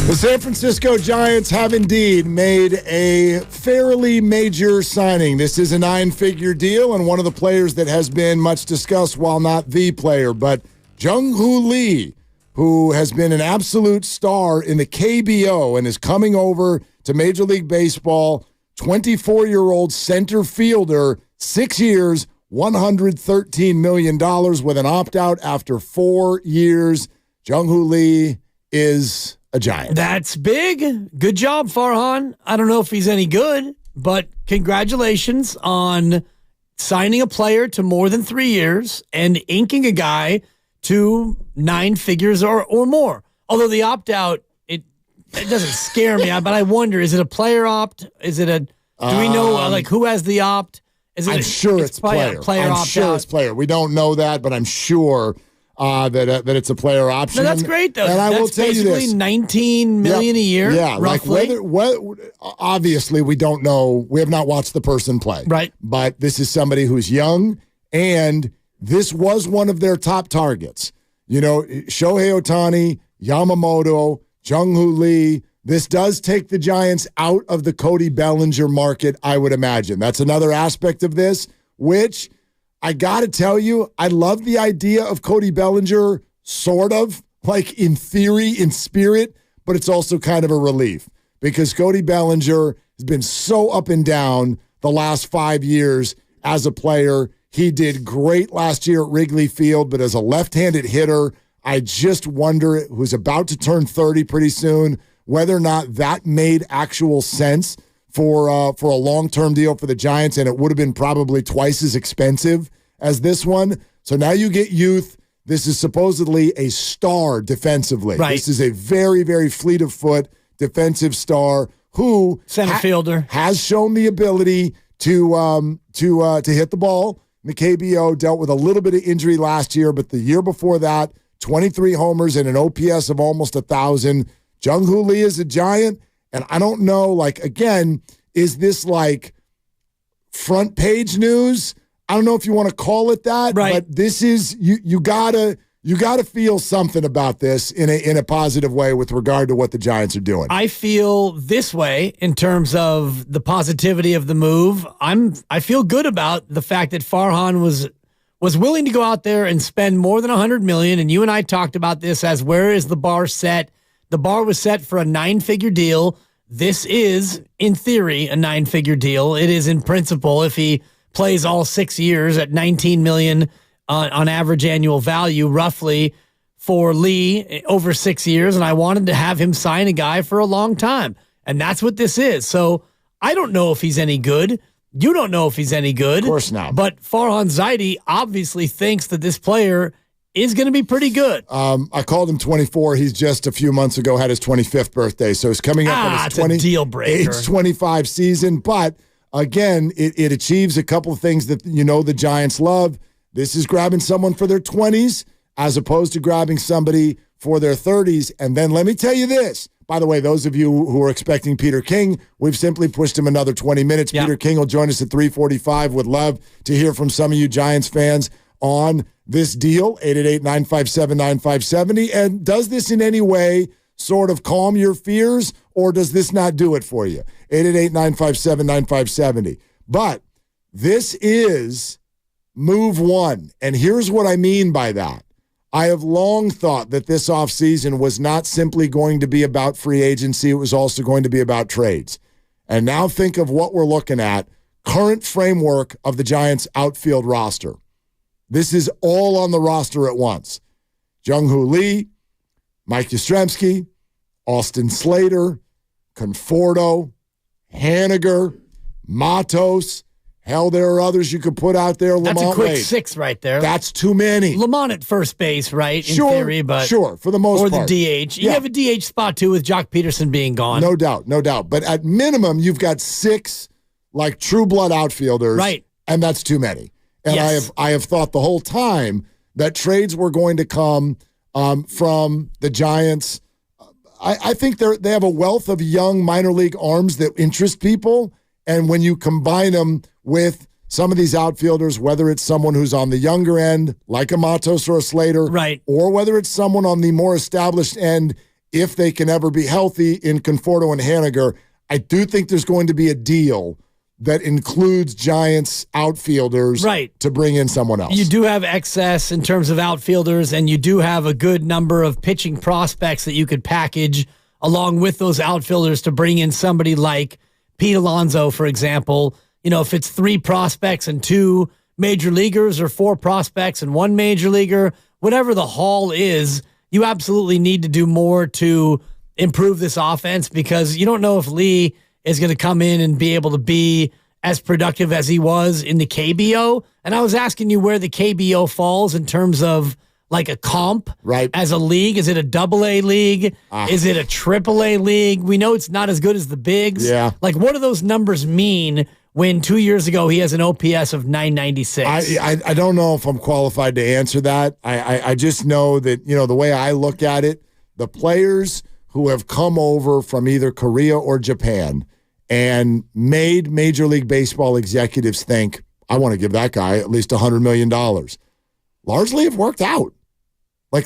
The San Francisco Giants have indeed made a fairly major signing. This is a 9-figure deal, and one of the players that has been much discussed, while not the player, but Jung-hoo Lee, who has been an absolute star in the KBO and is coming over to Major League Baseball, 24-year-old center fielder, 6 years, $113 million with an opt-out after 4 years. Jung-hoo Lee is a Giant. That's big. Good job, Farhan. I don't know if he's any good, but congratulations on signing a player to more than 3 years and inking a guy to 9 figures or more. Although the opt-out, it doesn't scare me, but I wonder, is it a player opt? Is it a, do we know who has the opt? I'm sure it's player. I'm sure it's player. We don't know that, but I'm sure that it's a player option. No, that's great, though. And I will tell you this. $19 million a year, roughly. Obviously, we don't know. We have not watched the person play. Right. But this is somebody who's young, and this was one of their top targets. You know, Shohei Ohtani, Yamamoto, Jung-hoo Lee. This does take the Giants out of the Cody Bellinger market, I would imagine. That's another aspect of this, which I got to tell you, I love the idea of Cody Bellinger, sort of, like in theory, in spirit, but it's also kind of a relief because Cody Bellinger has been so up and down the last 5 years as a player. He did great last year at Wrigley Field, but as a left-handed hitter, I just wonder, who's about to turn 30 pretty soon, whether or not that made actual sense for a long-term deal for the Giants, and it would have been probably twice as expensive as this one. So now you get youth. This is supposedly a star defensively. Right. This is a very, very fleet of foot defensive star who center fielder has shown the ability to hit the ball. The KBO dealt with a little bit of injury last year, but the year before that, 23 homers and an OPS of almost 1,000. Jung-hoo Lee is a Giant, and I don't know, again, is this front page news? I don't know if you want to call it that, but this is you gotta feel something about this in a positive way with regard to what the Giants are doing. I feel this way in terms of the positivity of the move. I feel good about the fact that Farhan was willing to go out there and spend more than $100 million, and you and I talked about this as where is the bar set? The bar was set for a 9-figure deal. This is, in theory, a 9-figure deal. It is in principle if he plays all 6 years at $19 million on average annual value, roughly, for Lee over 6 years. And I wanted to have him sign a guy for a long time. And that's what this is. So I don't know if he's any good. You don't know if he's any good. Of course not. But Farhan Zaidi obviously thinks that this player is going to be pretty good. I called him 24. He's just a few months ago had his 25th birthday. So he's coming up on his deal breaker. age 25 season. But again, it achieves a couple of things that the Giants love. This is grabbing someone for their 20s as opposed to grabbing somebody for their 30s. And then let me tell you this. By the way, those of you who are expecting Peter King, we've simply pushed him another 20 minutes. Yep. Peter King will join us at 3:45. Would love to hear from some of you Giants fans on this deal, 888-957-9570. And does this in any way sort of calm your fears, or does this not do it for you? 888-957-9570. But this is move one, and here's what I mean by that. I have long thought that this offseason was not simply going to be about free agency, it was also going to be about trades. And now think of what we're looking at, current framework of the Giants' outfield roster. This is all on the roster at once. Jung-hoo Lee, Mike Yastrzemski, Austin Slater, Conforto, Haniger, Matos. Hell, there are others you could put out there. That's Lamont a quick Wade. 6 right there. That's too many. Lamont at first base, right? In theory, but sure, for the most part. Or the DH. You have a DH spot, too, with Jock Peterson being gone. No doubt. But at minimum, you've got 6 true blood outfielders. Right. And that's too many. And yes. I have thought the whole time that trades were going to come from the Giants. I think they have a wealth of young minor league arms that interest people. And when you combine them with some of these outfielders, whether it's someone who's on the younger end, like a Matos or a Slater, right, or whether it's someone on the more established end, if they can ever be healthy in Conforto and Haniger, I do think there's going to be a deal that includes Giants outfielders to bring in someone else. You do have excess in terms of outfielders, and you do have a good number of pitching prospects that you could package along with those outfielders to bring in somebody like Pete Alonso, for example. You know, if it's 3 prospects and 2 major leaguers or 4 prospects and 1 major leaguer, whatever the haul is, you absolutely need to do more to improve this offense, because you don't know if Lee is going to come in and be able to be as productive as he was in the KBO. And I was asking you where the KBO falls in terms of like a comp as a league. Is it a AA league? Is it a AAA league? We know it's not as good as the bigs. Yeah. Like, what do those numbers mean when 2 years ago he has an OPS of 996? I don't know if I'm qualified to answer that. I just know that, you know, the way I look at it, the players who have come over from either Korea or Japan and made Major League Baseball executives think, I want to give that guy at least $100 million, largely have worked out.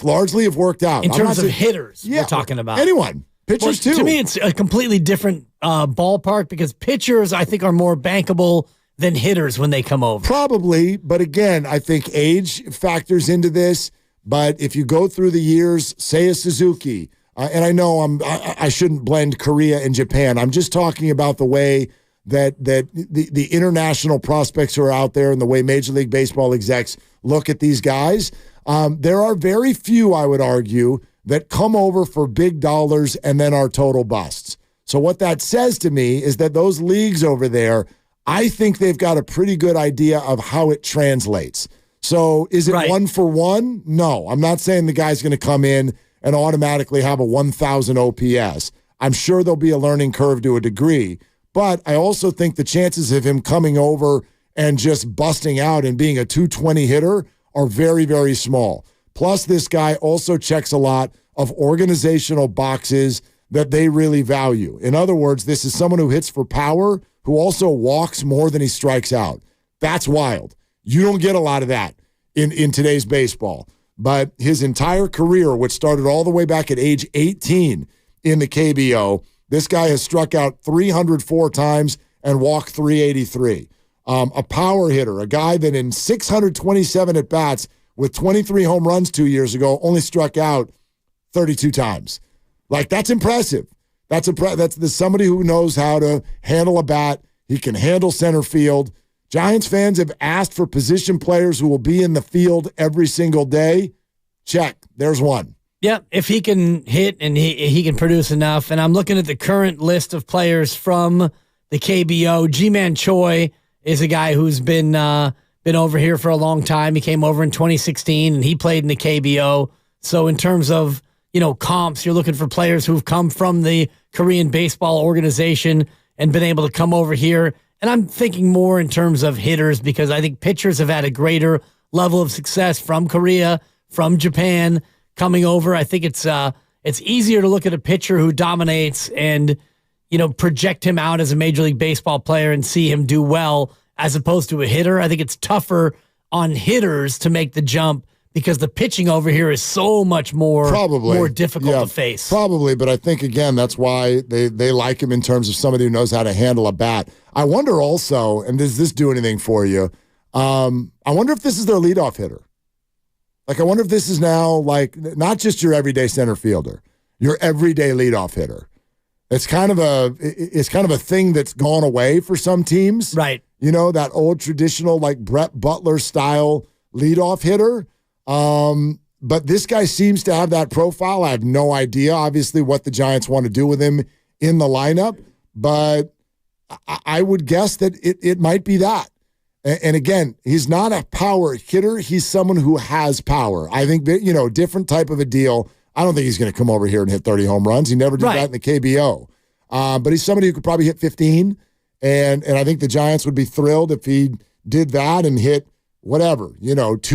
Largely have worked out. In terms of hitters, we're talking about. Anyone. Pitchers, too. To me, it's a completely different ballpark, because pitchers, I think, are more bankable than hitters when they come over. Probably, but again, I think age factors into this. But if you go through the years, say a Suzuki, and I know I shouldn't blend Korea and Japan. I'm just talking about the way that the international prospects who are out there and the way Major League Baseball execs look at these guys. There are very few, I would argue, that come over for big dollars and then are total busts. So what that says to me is that those leagues over there, I think they've got a pretty good idea of how it translates. So is it 1 for 1? No, I'm not saying the guy's going to come in and automatically have a 1,000 OPS. I'm sure there'll be a learning curve to a degree, but I also think the chances of him coming over and just busting out and being a 220 hitter are very, very small. Plus, this guy also checks a lot of organizational boxes that they really value. In other words, this is someone who hits for power, who also walks more than he strikes out. That's wild. You don't get a lot of that in today's baseball. But his entire career, which started all the way back at age 18 in the KBO, this guy has struck out 304 times and walked 383. A power hitter, a guy that in 627 at-bats with 23 home runs 2 years ago only struck out 32 times. That's impressive. That's somebody who knows how to handle a bat. He can handle center field. Giants fans have asked for position players who will be in the field every single day. Check. There's one. Yeah, if he can hit and he can produce enough. And I'm looking at the current list of players from the KBO. Ji-Man Choi is a guy who's been over here for a long time. He came over in 2016, and he played in the KBO. So in terms of, comps, you're looking for players who've come from the Korean baseball organization and been able to come over here. And I'm thinking more in terms of hitters, because I think pitchers have had a greater level of success from Korea, from Japan, coming over. I think it's easier to look at a pitcher who dominates and, project him out as a Major League Baseball player and see him do well, as opposed to a hitter. I think it's tougher on hitters to make the jump, because the pitching over here is so much more difficult to face. Probably, but I think, again, that's why they like him in terms of somebody who knows how to handle a bat. I wonder also, and does this do anything for you, I wonder if this is their leadoff hitter. I wonder if this is now, not just your everyday center fielder, your everyday leadoff hitter. It's kind of a thing that's gone away for some teams. Right. That old traditional, Brett Butler style leadoff hitter. But this guy seems to have that profile. I have no idea, obviously, what the Giants want to do with him in the lineup, but I would guess that it might be that. And again, he's not a power hitter. He's someone who has power. I think, different type of a deal. I don't think he's going to come over here and hit 30 home runs. He never did that in the KBO. But he's somebody who could probably hit 15. And I think the Giants would be thrilled if he did that and hit whatever, I don't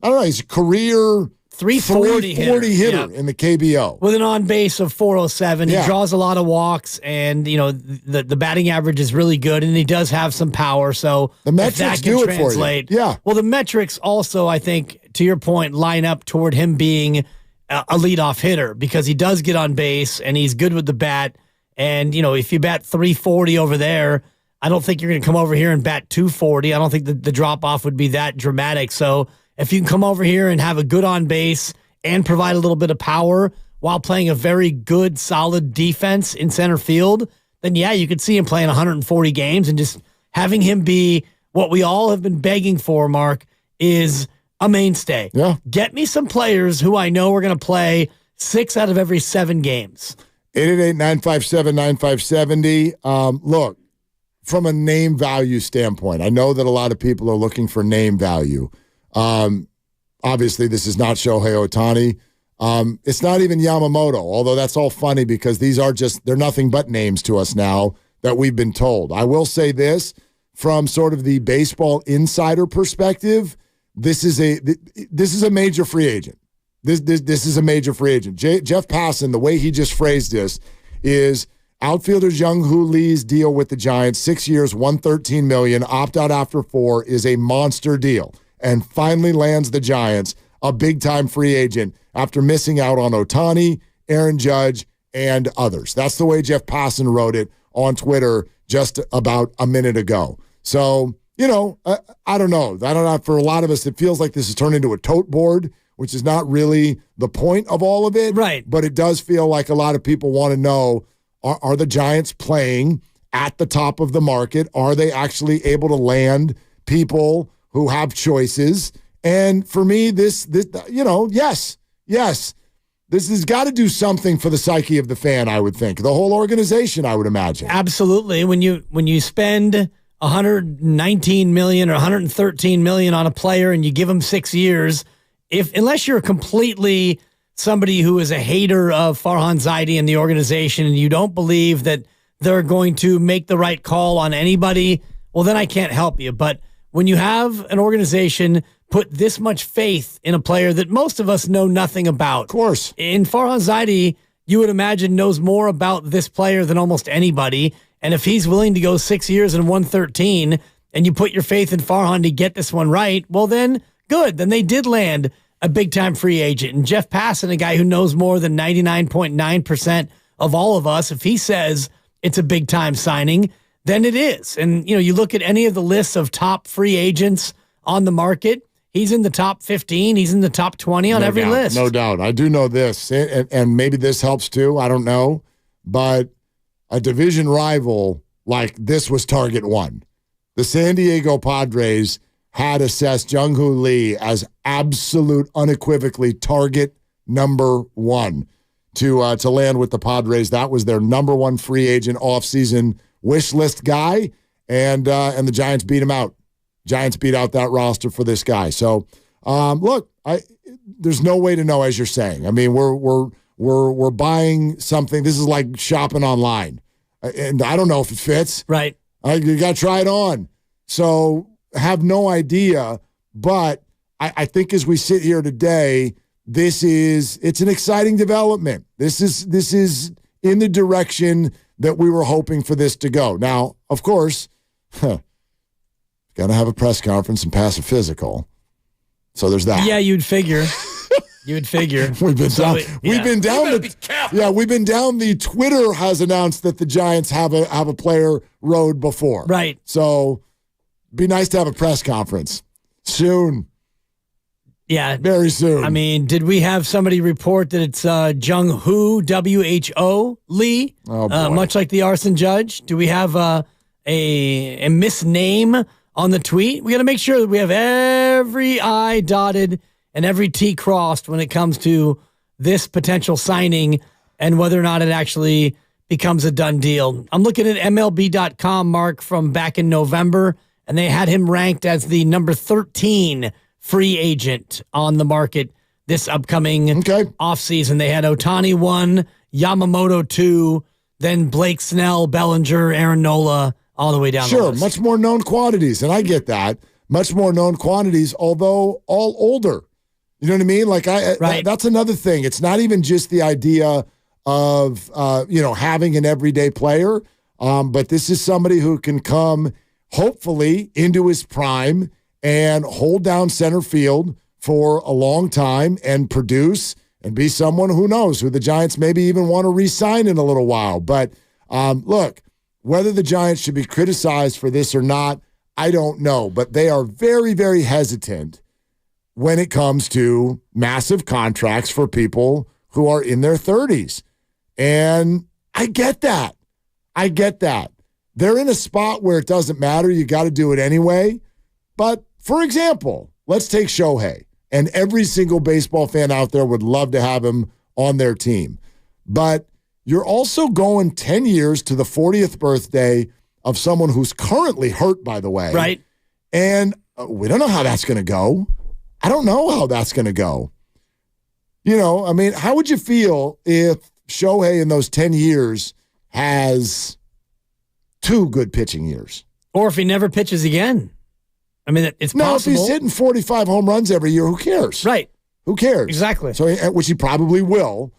know, he's a career 340 hitter in the KBO. With an on-base of 407. Yeah. He draws a lot of walks, and, the batting average is really good, and he does have some power, so the metrics do it for you. Yeah. Well, the metrics also, I think, to your point, line up toward him being a leadoff hitter because he does get on base, and he's good with the bat, and, if you bat 340 over there, I don't think you're going to come over here and bat 240. I don't think the drop-off would be that dramatic, so if you can come over here and have a good on base and provide a little bit of power while playing a very good, solid defense in center field, then yeah, you could see him playing 140 games and just having him be what we all have been begging for, Mark, is a mainstay. Yeah. Get me some players who I know are going to play 6 out of every 7 games. 888-957-9570. Look, from a name value standpoint, I know that a lot of people are looking for name value. Obviously, this is not Shohei Ohtani. It's not even Yamamoto, although that's all funny because they're nothing but names to us now that we've been told. I will say this, from sort of the baseball insider perspective, this is a major free agent. This is a major free agent. Jeff Passan, the way he just phrased this is outfielder Jung-hoo Lee's deal with the Giants, 6 years, $113 million, opt out after 4 is a monster deal. And finally lands the Giants a big-time free agent after missing out on Otani, Aaron Judge, and others. That's the way Jeff Passan wrote it on Twitter just about a minute ago. So, I don't know. For a lot of us, it feels like this has turned into a tote board, which is not really the point of all of it. Right. But it does feel like a lot of people want to know, are the Giants playing at the top of the market? Are they actually able to land people who have choices? And for me, this yes. This has got to do something for the psyche of the fan, I would think. The whole organization, I would imagine. Absolutely. When you spend $119 million or $113 million on a player and you give him 6 years, unless you're completely somebody who is a hater of Farhan Zaidi and the organization and you don't believe that they're going to make the right call on anybody, well, then I can't help you. But when you have an organization put this much faith in a player that most of us know nothing about. Of course. In Farhan Zaidi, you would imagine knows more about this player than almost anybody. And if he's willing to go 6 years and 113 and you put your faith in Farhan to get this one right, well then, good. Then they did land a big-time free agent. And Jeff Passan, a guy who knows more than 99.9% of all of us, if he says it's a big-time signing, then it is. And, you look at any of the lists of top free agents on the market, he's in the top 15. He's in the top 20 on every list. No doubt. I do know this, and maybe this helps too. I don't know. But a division rival like this was target one. The San Diego Padres had assessed Jung-hoo Lee as absolute, unequivocally target number 1 to land with the Padres. That was their number 1 free agent offseason wish list guy, and the Giants beat him out. Giants beat out that roster for this guy. So, look, there's no way to know, as you're saying. I mean, we're buying something. This is like shopping online, and I don't know if it fits. Right. You got to try it on. So, have no idea. But I think as we sit here today, it's an exciting development. This is in the direction that we were hoping for this to go. Now, of course, got to have a press conference and pass a physical. So there's that. Yeah, you'd figure. We've been down the Twitter has announced that the Giants have a player road before. Right. So be nice to have a press conference soon. Yeah. Very soon. I mean, did we have somebody report that it's Jung-hoo, W-H-O, Lee? Oh, boy. Much like the arson judge? Do we have a misname on the tweet? We got to make sure that we have every I dotted and every T crossed when it comes to this potential signing and whether or not it actually becomes a done deal. I'm looking at MLB.com, Mark, from back in November, and they had him ranked as the number 13 free agent on the market this upcoming offseason. They had Ohtani 1, Yamamoto 2, then Blake Snell, Bellinger, Aaron Nola, all the way down the list. Much more known quantities, and I get that. Much more known quantities, although all older. You know what I mean? Like that's another thing. It's not even just the idea of having an everyday player, but this is somebody who can come hopefully into his prime and hold down center field for a long time and produce and be someone who knows who the Giants maybe even want to re-sign in a little while. But look, whether the Giants should be criticized for this or not, I don't know. But they are very, very hesitant when it comes to massive contracts for people who are in their 30s. And I get that. They're in a spot where it doesn't matter. You got to do it anyway. But, for example, let's take Shohei. And every single baseball fan out there would love to have him on their team. But you're also going 10 years to the 40th birthday of someone who's currently hurt, by the way. Right. And we don't know how that's going to go. I don't know how that's going to go. How would you feel if Shohei in those 10 years has 2 good pitching years? Or if he never pitches again. It's possible. No, if he's hitting 45 home runs every year, who cares? Right. Who cares? Exactly. So, which he probably will,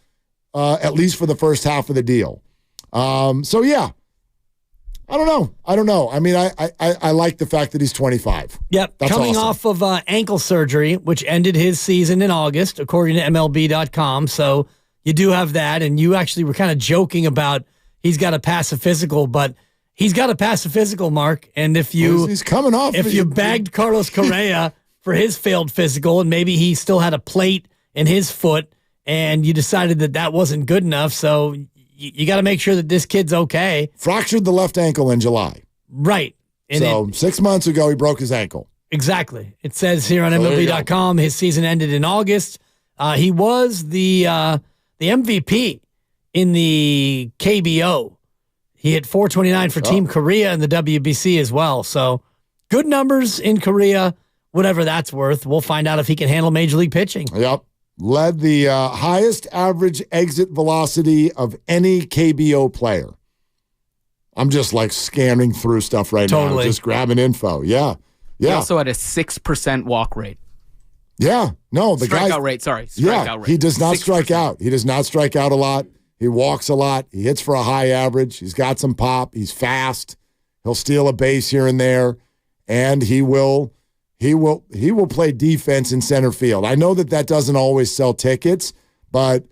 at least for the first half of the deal. Yeah. I don't know. I like the fact that he's 25. Yep. That's coming awesome. off of ankle surgery, which ended his season in August, according to MLB.com. So you do have that. And you actually were kind of joking about he's got to pass a physical, but he's got to pass a physical, Mark. And if he's coming off. If you bagged Carlos Correa for his failed physical and maybe he still had a plate in his foot and you decided that wasn't good enough, so you got to make sure that this kid's okay. Fractured the left ankle in July. Right. And 6 months ago, he broke his ankle. Exactly. It says here on MLB.com his season ended in August. He was the MVP in the KBO. He hit 429 for Team Korea in the WBC as well. So good numbers in Korea, whatever that's worth. We'll find out if he can handle Major League pitching. Yep. Led the highest average exit velocity of any KBO player. I'm just like scanning through stuff right now, just grabbing info. Yeah. He also had a 6% walk rate. Yeah. No, the strikeout rate. Sorry. Strikeout rate. He does not 6%. strike out. He does not strike out a lot. He walks a lot. He hits for a high average. He's got some pop. He's fast. He'll steal a base here and there, and he will play defense in center field. I know that doesn't always sell tickets, but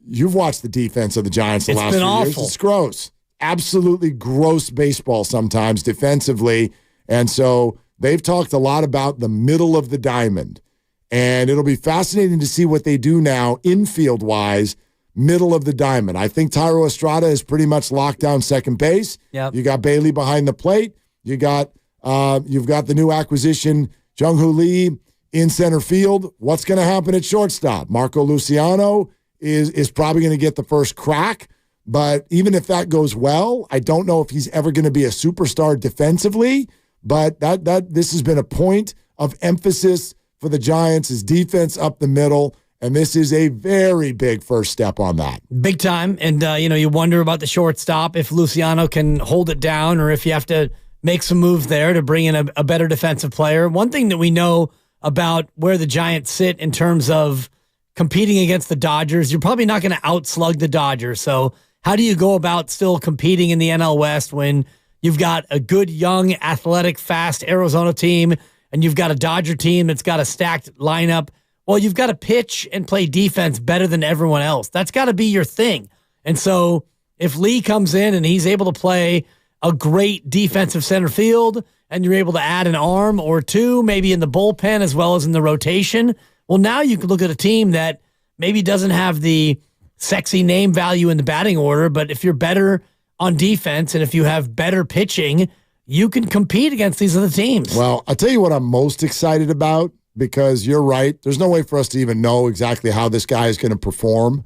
you've watched the defense of the Giants the last few years. It's gross. Absolutely gross baseball sometimes defensively. And so they've talked a lot about the middle of the diamond. And it'll be fascinating to see what they do now infield-wise, middle of the diamond. I think Tyro Estrada is pretty much locked down second base. Yep. You got Bailey behind the plate. You've got the new acquisition, Jung-hoo Lee, in center field. What's going to happen at shortstop? Marco Luciano is probably going to get the first crack. But even if that goes well, I don't know if he's ever going to be a superstar defensively. But this has been a point of emphasis for the Giants, is defense up the middle. And this is a very big first step on that. Big time. And, you wonder about the shortstop, if Luciano can hold it down or if you have to make some moves there to bring in a better defensive player. One thing that we know about where the Giants sit in terms of competing against the Dodgers, you're probably not going to outslug the Dodgers. So how do you go about still competing in the NL West when you've got a good, young, athletic, fast Arizona team and you've got a Dodger team that's got a stacked lineup? Well, you've got to pitch and play defense better than everyone else. That's got to be your thing. And so if Lee comes in and he's able to play a great defensive center field and you're able to add an arm or two, maybe in the bullpen as well as in the rotation, well, now you can look at a team that maybe doesn't have the sexy name value in the batting order, but if you're better on defense and if you have better pitching, you can compete against these other teams. Well, I'll tell you what I'm most excited about, because you're right. There's no way for us to even know exactly how this guy is going to perform.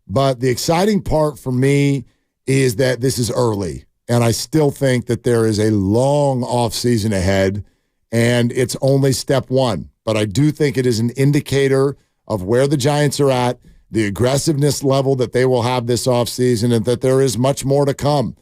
But the exciting part for me is that this is early. And I still think that there is a long offseason ahead, and it's only step one. But I do think it is an indicator of where the Giants are at, the aggressiveness level that they will have this offseason, and that there is much more to come.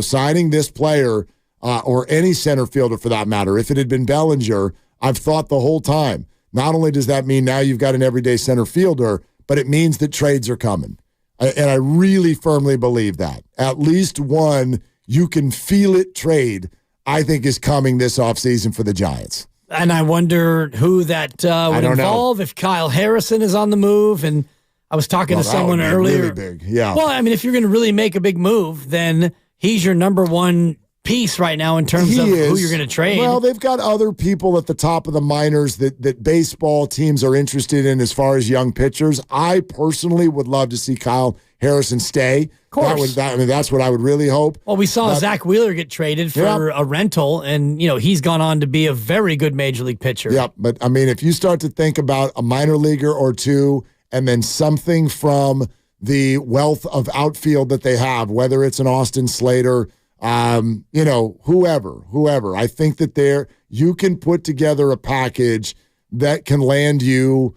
Signing this player or any center fielder for that matter, if it had been Baldinger, I've thought the whole time, not only does that mean now you've got an everyday center fielder, but it means that trades are coming. And I really firmly believe that. At least one, you can feel it trade, I think is coming this offseason for the Giants. And I wonder who that would involve, if Kyle Harrison is on the move. And I was talking to someone earlier. Really big. Yeah. Well, I mean, if you're going to really make a big move, then he's your number one piece right now in terms of who you're going to trade. Well, they've got other people at the top of the minors that baseball teams are interested in as far as young pitchers. I personally would love to see Kyle Harrison stay. Of course. That's what I would really hope. Well, we saw Zach Wheeler get traded for a rental, and he's gone on to be a very good major league pitcher. Yep, but I mean, if you start to think about a minor leaguer or two, and then something from the wealth of outfield that they have, whether it's an Austin Slater, whoever. I think that you can put together a package that can land you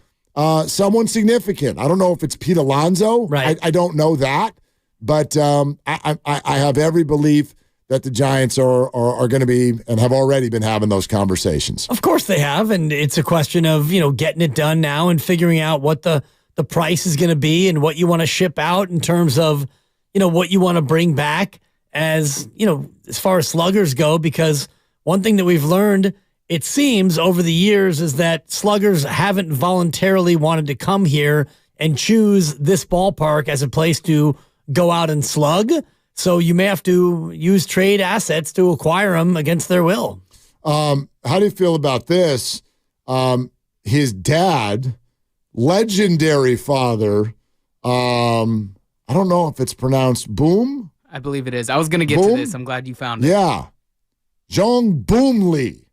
someone significant. I don't know if it's Pete Alonso. Right. I don't know that, but I have every belief that the Giants are going to be and have already been having those conversations. Of course they have, and it's a question of getting it done now and figuring out what the price is going to be and what you want to ship out in terms of what you want to bring back as far as sluggers go, because one thing that we've learned, it seems, over the years is that sluggers haven't voluntarily wanted to come here and choose this ballpark as a place to go out and slug. So you may have to use trade assets to acquire them against their will. How do you feel about this? His dad, legendary father, I don't know if it's pronounced Boom. I believe it is. I was going to get to this. I'm glad you found it. Yeah. Jung-hoo Lee.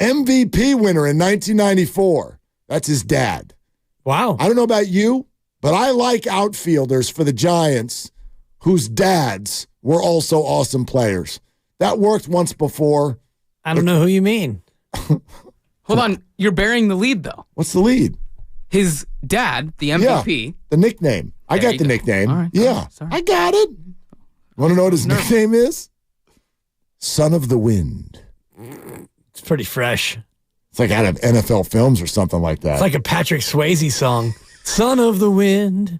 MVP winner in 1994. That's his dad. Wow. I don't know about you, but I like outfielders for the Giants whose dads were also awesome players. That worked once before. I don't know who you mean. Hold on. You're burying the lead, though. What's the lead? His dad, the MVP. Yeah, the nickname. I got the nickname. All right. Yeah, I got it. Want to know what his nickname is? Son of the Wind. It's pretty fresh. It's like out of NFL films or something like that. It's like a Patrick Swayze song. Son of the Wind.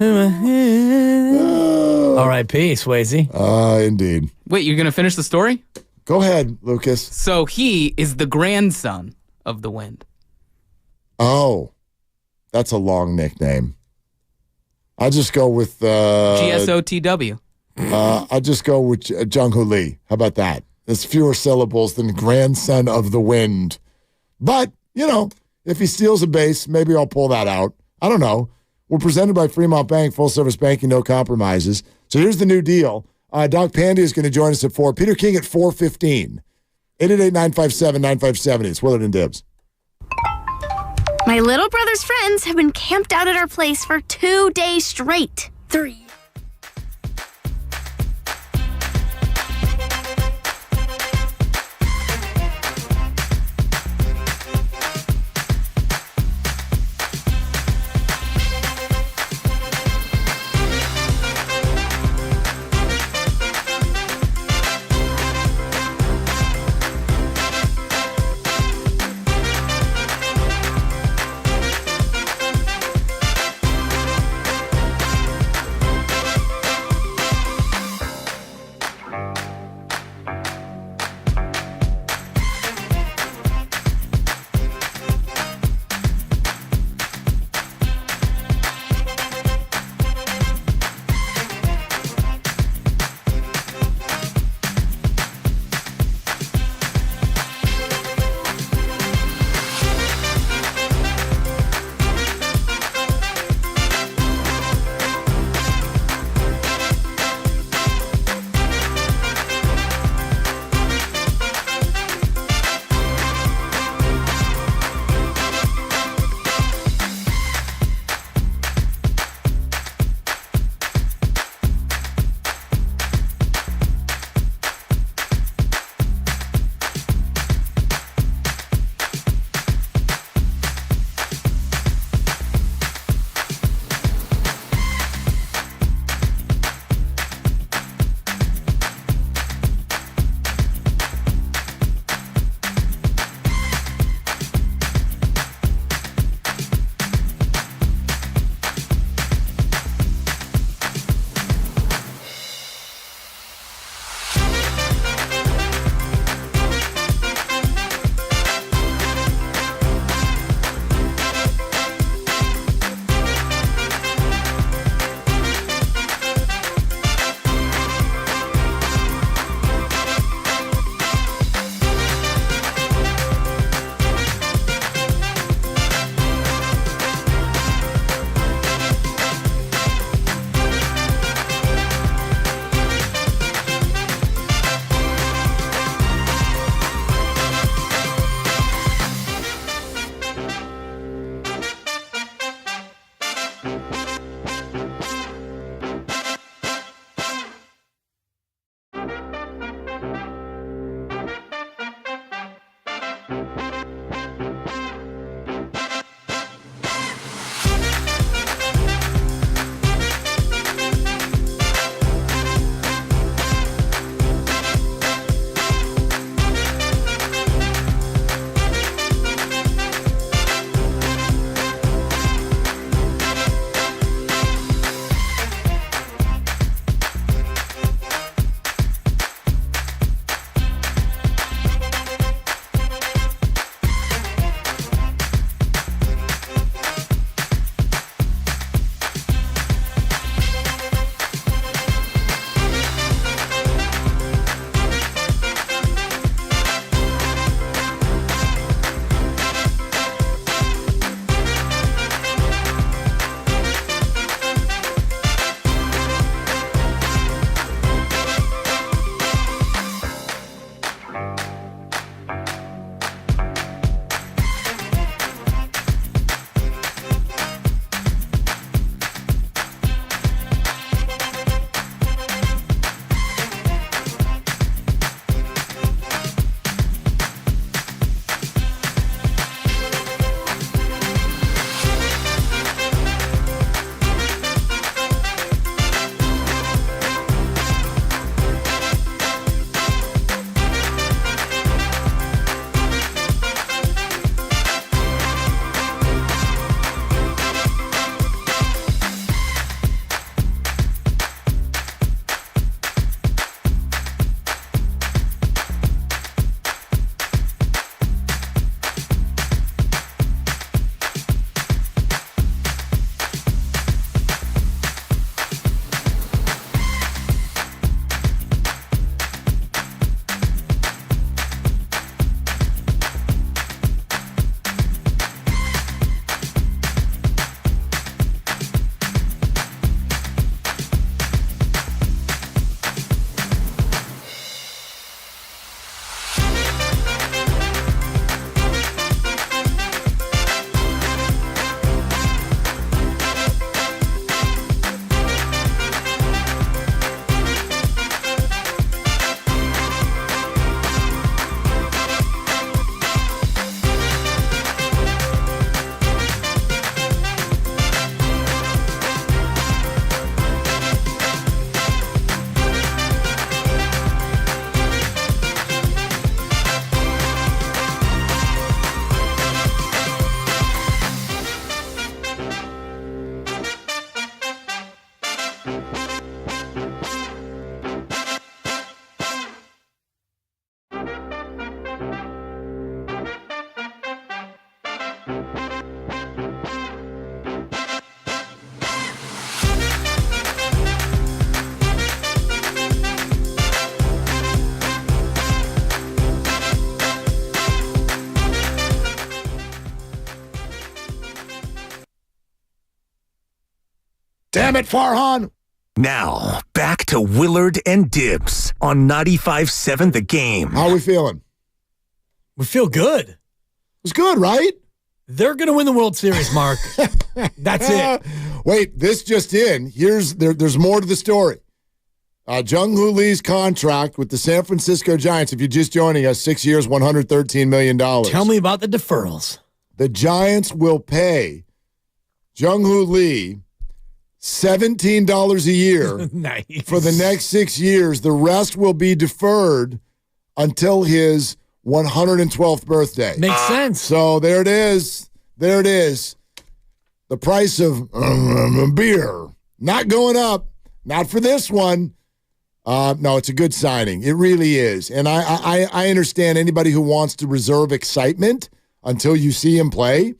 R.I.P. Swayze. Indeed. Wait, you're going to finish the story? Go ahead, Lucas. So he is the grandson of the Wind. Oh, that's a long nickname. I'll just go with GSOTW. I'll just go with Jung-hoo Lee. How about that? There's fewer syllables than grandson of the Wind. But, if he steals a base, maybe I'll pull that out. I don't know. We're presented by Fremont Bank, full-service banking, no compromises. So here's the new deal. Doc Pandy is going to join us at 4. Peter King at 4:15. 888-957-9570. It's Willard and Dibbs. My little brother's friends have been camped out at our place for 2 days straight. 3. Damn it, Farhan. Now, back to Willard and Dibs on 95.7 The Game. How are we feeling? We feel good. It was good, right? They're going to win the World Series, Mark. That's it. Wait, this just in. There's more to the story. Jung-hoo Lee's contract with the San Francisco Giants, if you're just joining us, 6 years, $113 million. Tell me about the deferrals. The Giants will pay Jung-hoo Lee $17 a year nice. For the next 6 years. The rest will be deferred until his 112th birthday. Makes sense. So there it is. There it is. The price of beer not going up. Not for this one. No, it's a good signing. It really is. And I understand anybody who wants to reserve excitement until you see him play.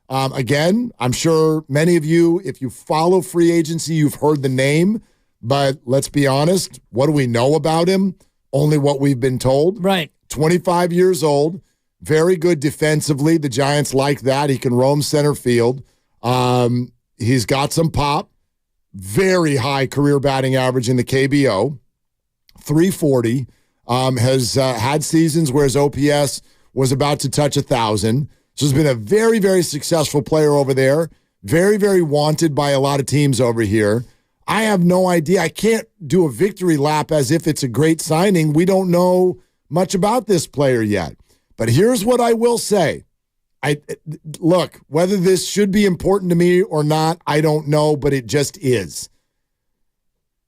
Again, I'm sure many of you, if you follow free agency, you've heard the name. But let's be honest, what do we know about him? Only what we've been told. Right. 25 years old, very good defensively. The Giants like that. He can roam center field. He's got some pop. Very high career batting average in the KBO, 340. Has had seasons where his OPS was about to touch 1,000. So he's been a very, very successful player over there. Very, very wanted by a lot of teams over here. I have no idea. I can't do a victory lap as if it's a great signing. We don't know much about this player yet. But here's what I will say. Look, whether this should be important to me or not, I don't know, but it just is.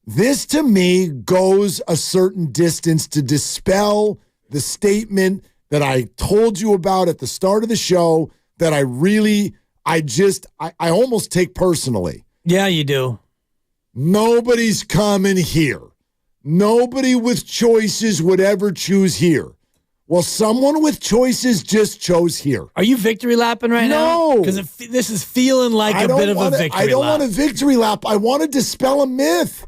This, to me, goes a certain distance to dispel the statement that I told you about at the start of the show that I almost take personally. Yeah, you do. Nobody's coming here. Nobody with choices would ever choose here. Well, someone with choices just chose here. Are you victory lapping right now? No. Because this is feeling like a bit of a victory lap. I don't want a victory lap. I want to dispel a myth.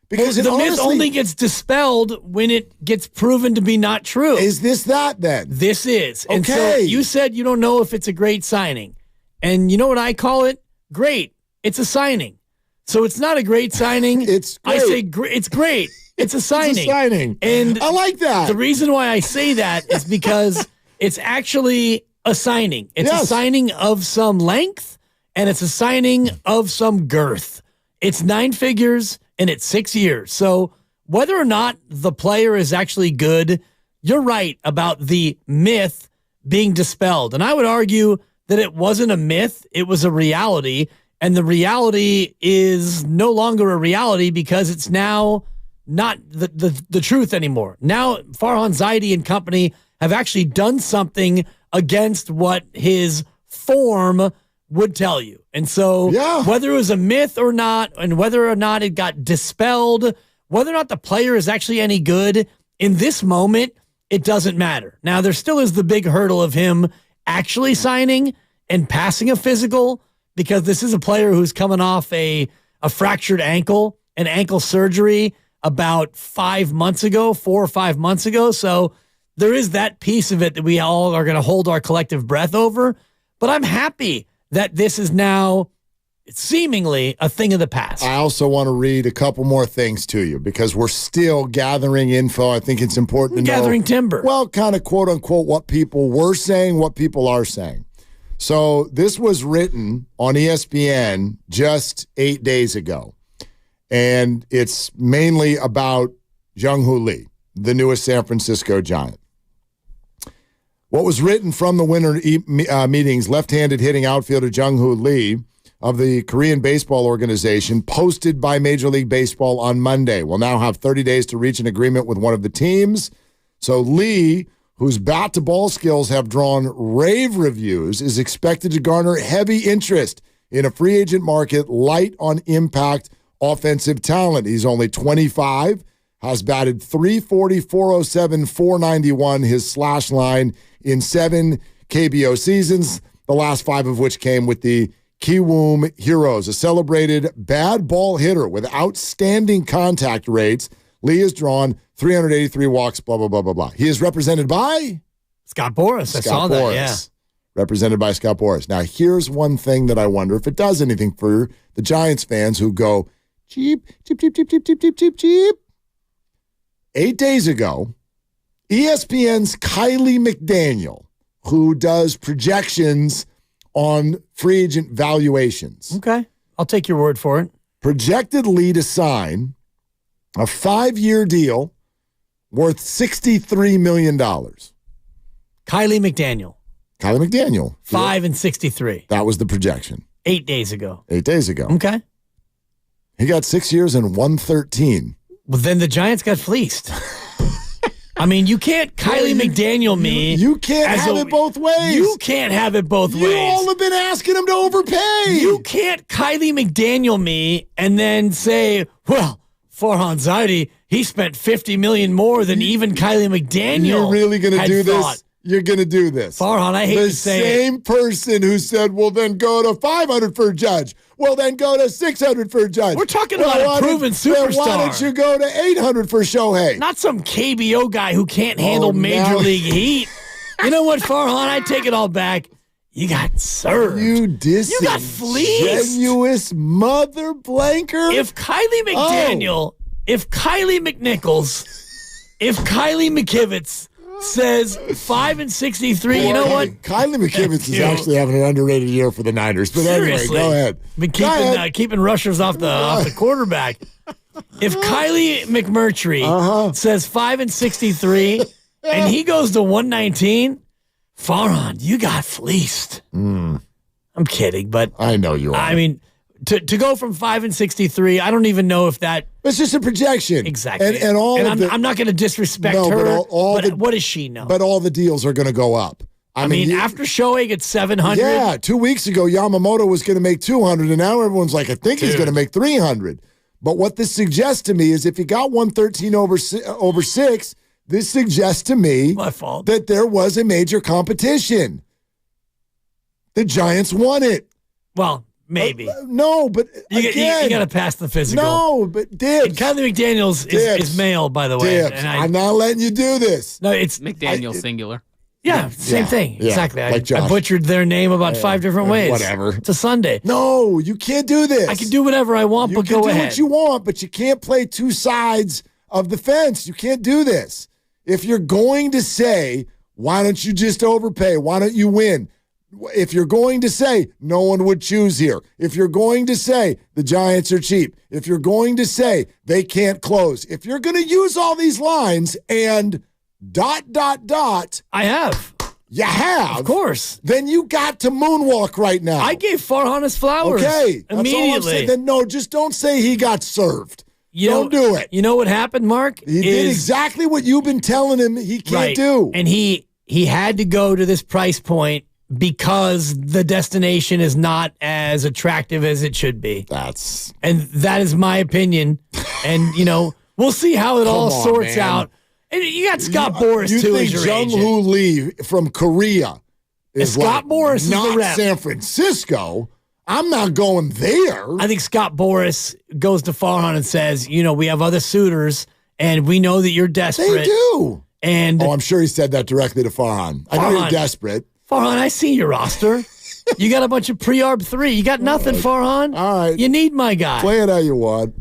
Because the myth only gets dispelled when it gets proven to be not true. Is this that then? This is. Okay. And so you said you don't know if it's a great signing. And you know what I call it? Great. It's a signing. So it's not a great signing. It's great. I say it's great. It's a signing. It's a signing. And I like that. The reason why I say that is because it's actually a signing. It's a signing of some length, and it's a signing of some girth. It's 9 figures, and it's 6 years. So whether or not the player is actually good, you're right about the myth being dispelled. And I would argue that it wasn't a myth. It was a reality. And the reality is no longer a reality because it's now not the truth anymore. Now, Farhan Zaidi and company have actually done something against what his form would tell you. And so whether it was a myth or not, and whether or not it got dispelled, whether or not the player is actually any good, in this moment, it doesn't matter. Now, there still is the big hurdle of him actually signing and passing a physical, because this is a player who's coming off a fractured ankle, an ankle surgery about 4 or 5 months ago. So there is that piece of it that we all are going to hold our collective breath over. But I'm happy that this is now seemingly a thing of the past. I also want to read a couple more things to you because we're still gathering info. I think it's important to know. Gathering timber. Well, kind of quote unquote what people were saying, what people are saying. So this was written on ESPN just 8 days ago. And it's mainly about Jung-hoo Lee, the newest San Francisco Giant. What was written from the winter meetings, left-handed hitting outfielder Jung-hoo Lee of the Korean Baseball Organization, posted by Major League Baseball on Monday, will now have 30 days to reach an agreement with one of the teams. So Lee, whose bat-to-ball skills have drawn rave reviews, is expected to garner heavy interest in a free agent market light on impact offensive talent. He's only 25, has batted .340, .407, .491, his slash line in 7 KBO seasons, the last 5 of which came with the Kiwoom Heroes, a celebrated bad ball hitter with outstanding contact rates. Lee has drawn 383 walks, blah, blah, blah, blah, blah. He is represented by Scott Boras. I saw that, yeah. Represented by Scott Boras. Now, here's one thing that I wonder if it does anything for the Giants fans who go, Cheap, cheap, cheap, cheap, cheap, cheap, cheap, cheap, cheap. 8 days ago, ESPN's Kylie McDaniel, who does projections on free agent valuations. Okay. I'll take your word for it. Projected Lee to sign a 5-year deal worth $63 million. Kylie McDaniel. Kylie McDaniel. 5 and 63. That was the projection. 8 days ago. 8 days ago. Okay. He got 6 years and 113. Well, then the Giants got fleeced. I mean, you can't Kylie McDaniel me. You can't have it both ways. You can't have it both ways. You all have been asking him to overpay. You can't Kylie McDaniel me and then say, well, Farhan Zaidi, he spent $50 million more than even Kylie McDaniel. You're really going to do this? You're going to do this. Farhan, I hate to say the same person who said, well, then go to $500 for a judge. Well, then go to $600 for a judge. We're talking about a proven superstar. Why don't you go to $800 for Shohei? Not some KBO guy who can't handle Major League Heat. You know what, Farhan? I take it all back. You got served. You got fleeced. Disingenuous mother blanker. If Kylie McDaniel, if Kylie McNichols, if Kylie McKivitz says 5 and 63, you know what? Kylie McKivitz is actually having an underrated year for the Niners. But Seriously. anyway, go ahead. Been keeping rushers off the quarterback. If Kylie McMurtry says 5 and 63 and he goes to 119, Farhan, you got fleeced. I'm kidding, but I know you are. I mean, to go from 5 and 63, I don't even know if that. It's just a projection. Exactly. And I'm not going to disrespect her. But what does she know? But all the deals are going to go up. I mean, after Shohei gets 700. Yeah, 2 weeks ago, Yamamoto was going to make 200, and now everyone's like, I think he's going to make 300. But what this suggests to me is if you got 113 over 6, this suggests to me that there was a major competition. The Giants won it. Well, maybe. No, but you got to pass the physical. No, but dibs. Kylie McDaniels is male, by the way. Dibs. I'm not letting you do this. No, it's McDaniel singular. Yeah, same thing. Yeah, exactly. like I butchered their name about 5 different ways. Whatever. It's a Sunday. No, you can't do this. I can do whatever I want, but go ahead. You can do what you want, but you can't play two sides of the fence. You can't do this. If you're going to say, why don't you just overpay? Why don't you win? If you're going to say no one would choose here, if you're going to say the Giants are cheap, if you're going to say they can't close, if you're going to use all these lines and ... I have. You have? Of course. Then you got to moonwalk right now. I gave Farhan his flowers. Okay. That's immediately. All I'm saying. Then no, just don't say he got served. Don't do it. You know what happened, Mark? He did exactly what you've been telling him he can't do. And he had to go to this price point because the destination is not as attractive as it should be. And that is my opinion. And, we'll see how it all sorts out. And you got Scott Boras, too, as your agent. Jung-hoo Lee from Korea is Scott Boras is not the rep. San Francisco. I'm not going there. I think Scott Boras goes to Farhan and says, we have other suitors, and we know that you're desperate. They do. And I'm sure he said that directly to Farhan. I know you're desperate. Farhan, I see your roster. You got a bunch of pre-arb 3. You got nothing, Farhan. All right. You need my guy. Play it how you want.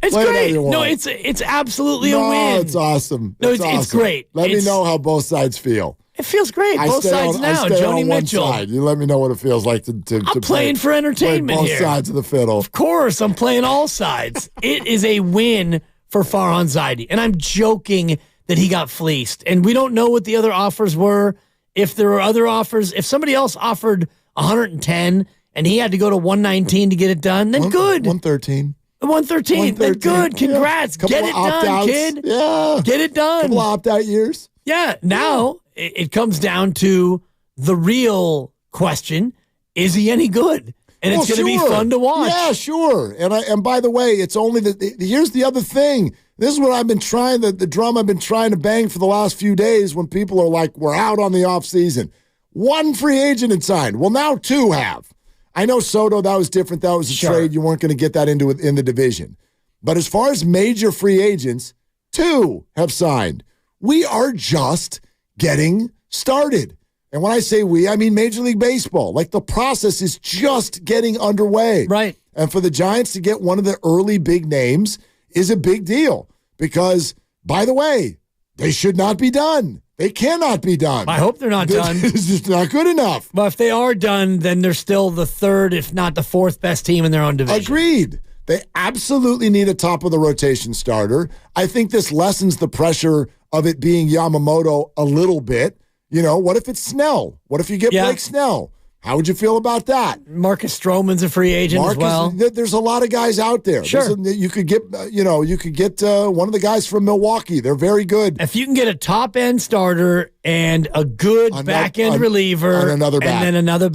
It's great. No, it's absolutely a win. No, it's awesome. No, it's great. Let me know how both sides feel. It feels great. Both sides now. I stay Joni on Mitchell. One side. You let me know what it feels like to I'm playing for entertainment both here. sides of the fiddle. Of course, I'm playing all sides. It is a win for Farhan Zaidi. And I'm joking that he got fleeced. And we don't know what the other offers were. If there were other offers, if somebody else offered 110 and he had to go to 119 to get it done, then good. 113. 113. Then good. Congrats. Yeah. Get it done, kid. Yeah. Get it done. Couple opt-out years. Yeah. Now it comes down to the real question: is he any good? And it's going to be fun to watch. Yeah, sure. And by the way, it's only here's the other thing. This is what I've been trying, the drum I've been trying to bang for the last few days when people are like, we're out on the offseason. One free agent had signed. Well, now 2 have. I know Soto, that was different. That was a trade. You weren't going to get that in the division. But as far as major free agents, 2 have signed. We are just getting started. And when I say we, I mean Major League Baseball. Like the process is just getting underway. Right. And for the Giants to get one of the early big names is a big deal because, by the way, they should not be done. They cannot be done. I hope they're not done. It's just not good enough. But if they are done, then they're still the third, if not the fourth best team in their own division. Agreed. They absolutely need a top-of-the-rotation starter. I think this lessens the pressure of it being Yamamoto a little bit. You know, what if it's Snell? What if you get Blake Snell? How would you feel about that? Marcus Stroman's a free agent as well. There's a lot of guys out there. Sure. You could get, one of the guys from Milwaukee. They're very good. If you can get a top-end starter and a good back-end reliever and another bat. and then another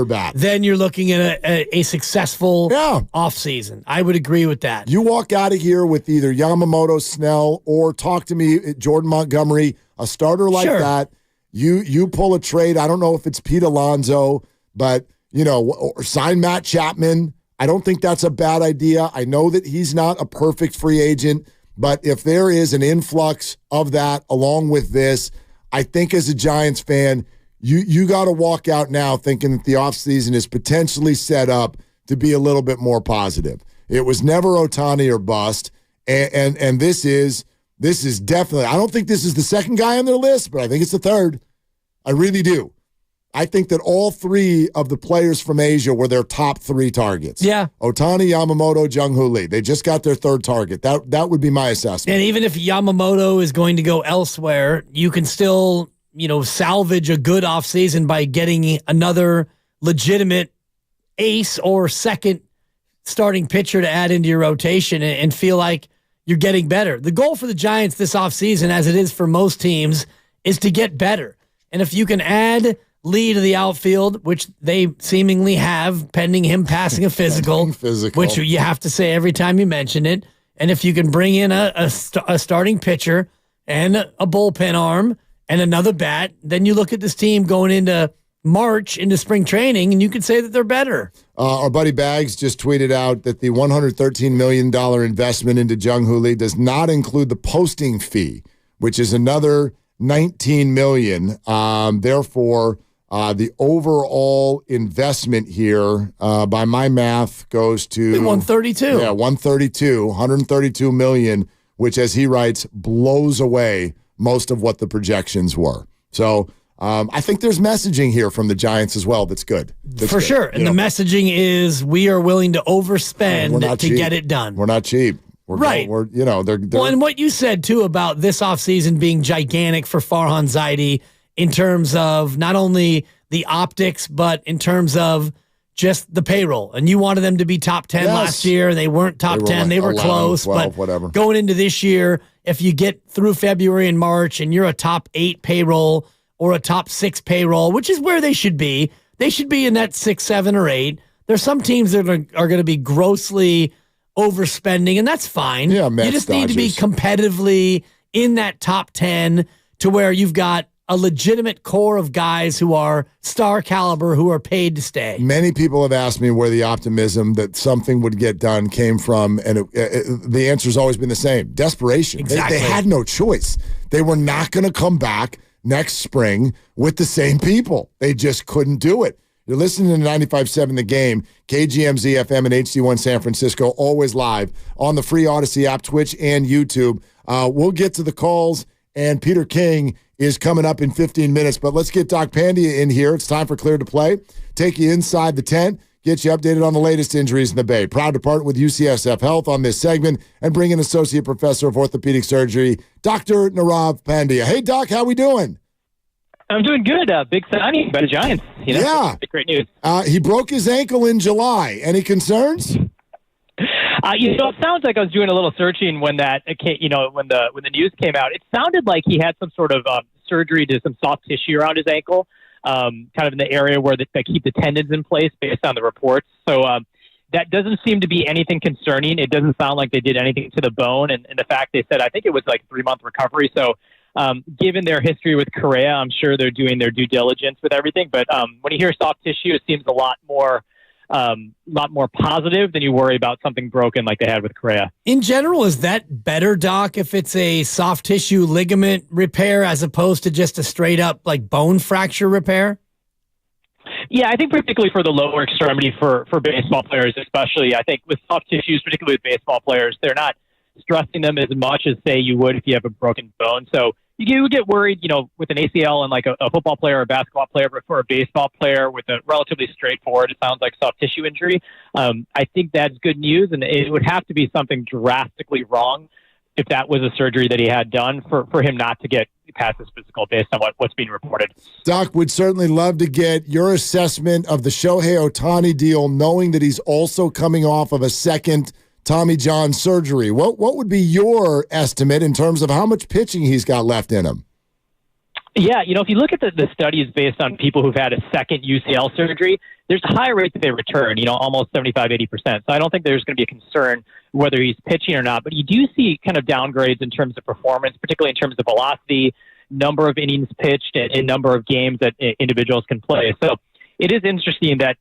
bat, then you're looking at a successful offseason. I would agree with that. You walk out of here with either Yamamoto, Snell, or talk to me, Jordan Montgomery, a starter like that. You pull a trade. I don't know if it's Pete Alonso, but, or sign Matt Chapman. I don't think that's a bad idea. I know that he's not a perfect free agent, but if there is an influx of that along with this, I think as a Giants fan, you got to walk out now thinking that the offseason is potentially set up to be a little bit more positive. It was never Ohtani or bust, and this is definitely, I don't think this is the second guy on their list, but I think it's the third. I really do. I think that all three of the players from Asia were their top three targets. Yeah. Ohtani, Yamamoto, Jung-hoo Lee. They just got their third target. That would be my assessment. And even if Yamamoto is going to go elsewhere, you can still, salvage a good offseason by getting another legitimate ace or second starting pitcher to add into your rotation and feel like you're getting better. The goal for the Giants this offseason, as it is for most teams, is to get better. And if you can add Lee to the outfield, which they seemingly have, pending him passing a physical, which you have to say every time you mention it, and if you can bring in a starting pitcher and a bullpen arm and another bat, then you look at this team going into March, into spring training, and you could say that they're better. Our buddy Bags just tweeted out that the $113 million investment into Jung-hoo Lee does not include the posting fee, which is another $19 million. Therefore, the overall investment here, by my math, goes to $132. Yeah, $132 million, which, as he writes, blows away most of what the projections were. So I think there's messaging here from the Giants as well that's good. For sure. And the messaging is we are willing to overspend to get it done. We're not cheap. Right. Well, and what you said, too, about this offseason being gigantic for Farhan Zaidi in terms of not only the optics, but in terms of just the payroll. And you wanted them to be top 10 last year, and they weren't top 10. They were 11, close. 12, but whatever. Going into this year, if you get through February and March and you're a top 8 payroll or a top 6 payroll, which is where they should be in that 6, 7, or 8. There's some teams that are going to be grossly overspending, and that's fine. Yeah, you just need to be competitively in that top 10 to where you've got a legitimate core of guys who are star caliber, who are paid to stay. Many people have asked me where the optimism that something would get done came from, and the answer's always been the same: desperation. Exactly. They had no choice. They were not going to come back next spring with the same people. They just couldn't do it. You're listening to 95.7 The Game, KGMZ FM and HD1 San Francisco, always live on the free Odyssey app, Twitch, and YouTube. We'll get to the calls, and Peter King is coming up in 15 minutes, but let's get Doc Pandya in here. It's time for Clear to Play. Take you inside the tent, get you updated on the latest injuries in the Bay. Proud to partner with UCSF Health on this segment and bring in Associate Professor of Orthopedic Surgery, Dr. Nirav Pandya. Hey, Doc, how we doing? I'm doing good. Big signing by the Giants. Yeah. Great news. He broke his ankle in July. Any concerns? It sounds like I was doing a little searching when that, when the news came out. It sounded like he had some sort of surgery to some soft tissue around his ankle, kind of in the area where they keep the tendons in place based on the reports. So that doesn't seem to be anything concerning. It doesn't sound like they did anything to the bone. And the fact they said, I think it was like 3-month recovery. So given their history with Correa, I'm sure they're doing their due diligence with everything. But when you hear soft tissue, it seems a lot more lot more positive than you worry about something broken like they had with Correa. In general, is that better, Doc, if it's a soft tissue ligament repair as opposed to just a straight up like bone fracture repair? Yeah, I think particularly for the lower extremity for baseball players, especially, I think with soft tissues, particularly with baseball players, they're not stressing them as much as, say, you would if you have a broken bone. So you get worried, with an ACL and like a football player or a basketball player, but for a baseball player with a relatively straightforward, it sounds like soft tissue injury. I think that's good news, and it would have to be something drastically wrong if that was a surgery that he had done for him not to get past his physical based on what's being reported. Doc, would certainly love to get your assessment of the Shohei Ohtani deal, knowing that he's also coming off of a second Tommy John surgery. What would be your estimate in terms of how much pitching he's got left in him? Yeah, if you look at the studies based on people who've had a second UCL surgery, there's a high rate that they return, almost 75-80%. So I don't think there's going to be a concern whether he's pitching or not. But you do see kind of downgrades in terms of performance, particularly in terms of velocity, number of innings pitched, and number of games that individuals can play. So it is interesting that,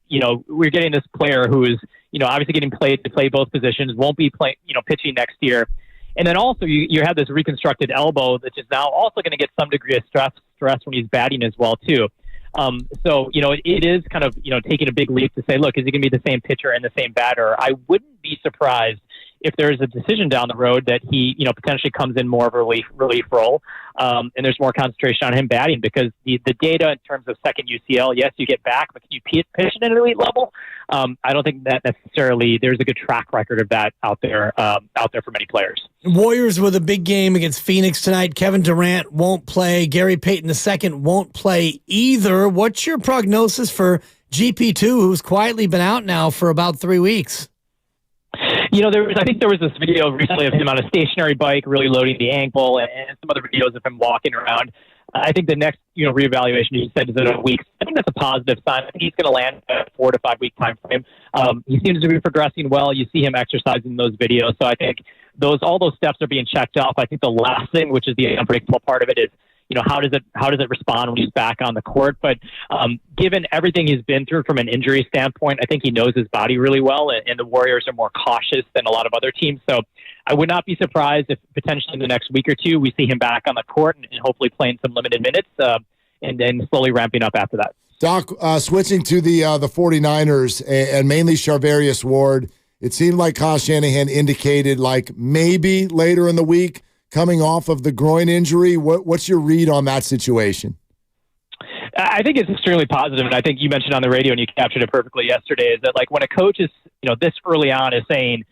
we're getting this player who is, obviously getting played to play both positions, won't be playing, pitching next year. And then also you have this reconstructed elbow that is now also going to get some degree of stress when he's batting as well, too. So, it is kind of, taking a big leap to say, look, is he going to be the same pitcher and the same batter? I wouldn't be surprised if there is a decision down the road that he, potentially comes in more of a relief role, and there's more concentration on him batting, because the data in terms of second UCL, yes, you get back, but can you pitch at an elite level? I don't think that necessarily there's a good track record of that out there for many players. Warriors with a big game against Phoenix tonight. Kevin Durant won't play. Gary Payton II won't play either. What's your prognosis for GP2, who's quietly been out now for about 3 weeks? I think there was this video recently of him on a stationary bike, really loading the ankle, and some other videos of him walking around. I think the next, reevaluation he said is in a week. I think that's a positive sign. I think he's going to land a 4 to 5 week time frame. He seems to be progressing well. You see him exercising those videos. So I think all those steps are being checked off. I think the last thing, which is the unpredictable part of it, is how does it respond when he's back on the court? But given everything he's been through from an injury standpoint, I think he knows his body really well, and the Warriors are more cautious than a lot of other teams. So I would not be surprised if potentially in the next week or two we see him back on the court and hopefully playing some limited minutes and then slowly ramping up after that. Doc, switching to the 49ers and mainly Charvarius Ward, it seemed like Kyle Shanahan indicated like maybe later in the week coming off of the groin injury. What's your read on that situation? I think it's extremely positive, and I think you mentioned on the radio, and you captured it perfectly yesterday, is that like when a coach is, this early on is saying,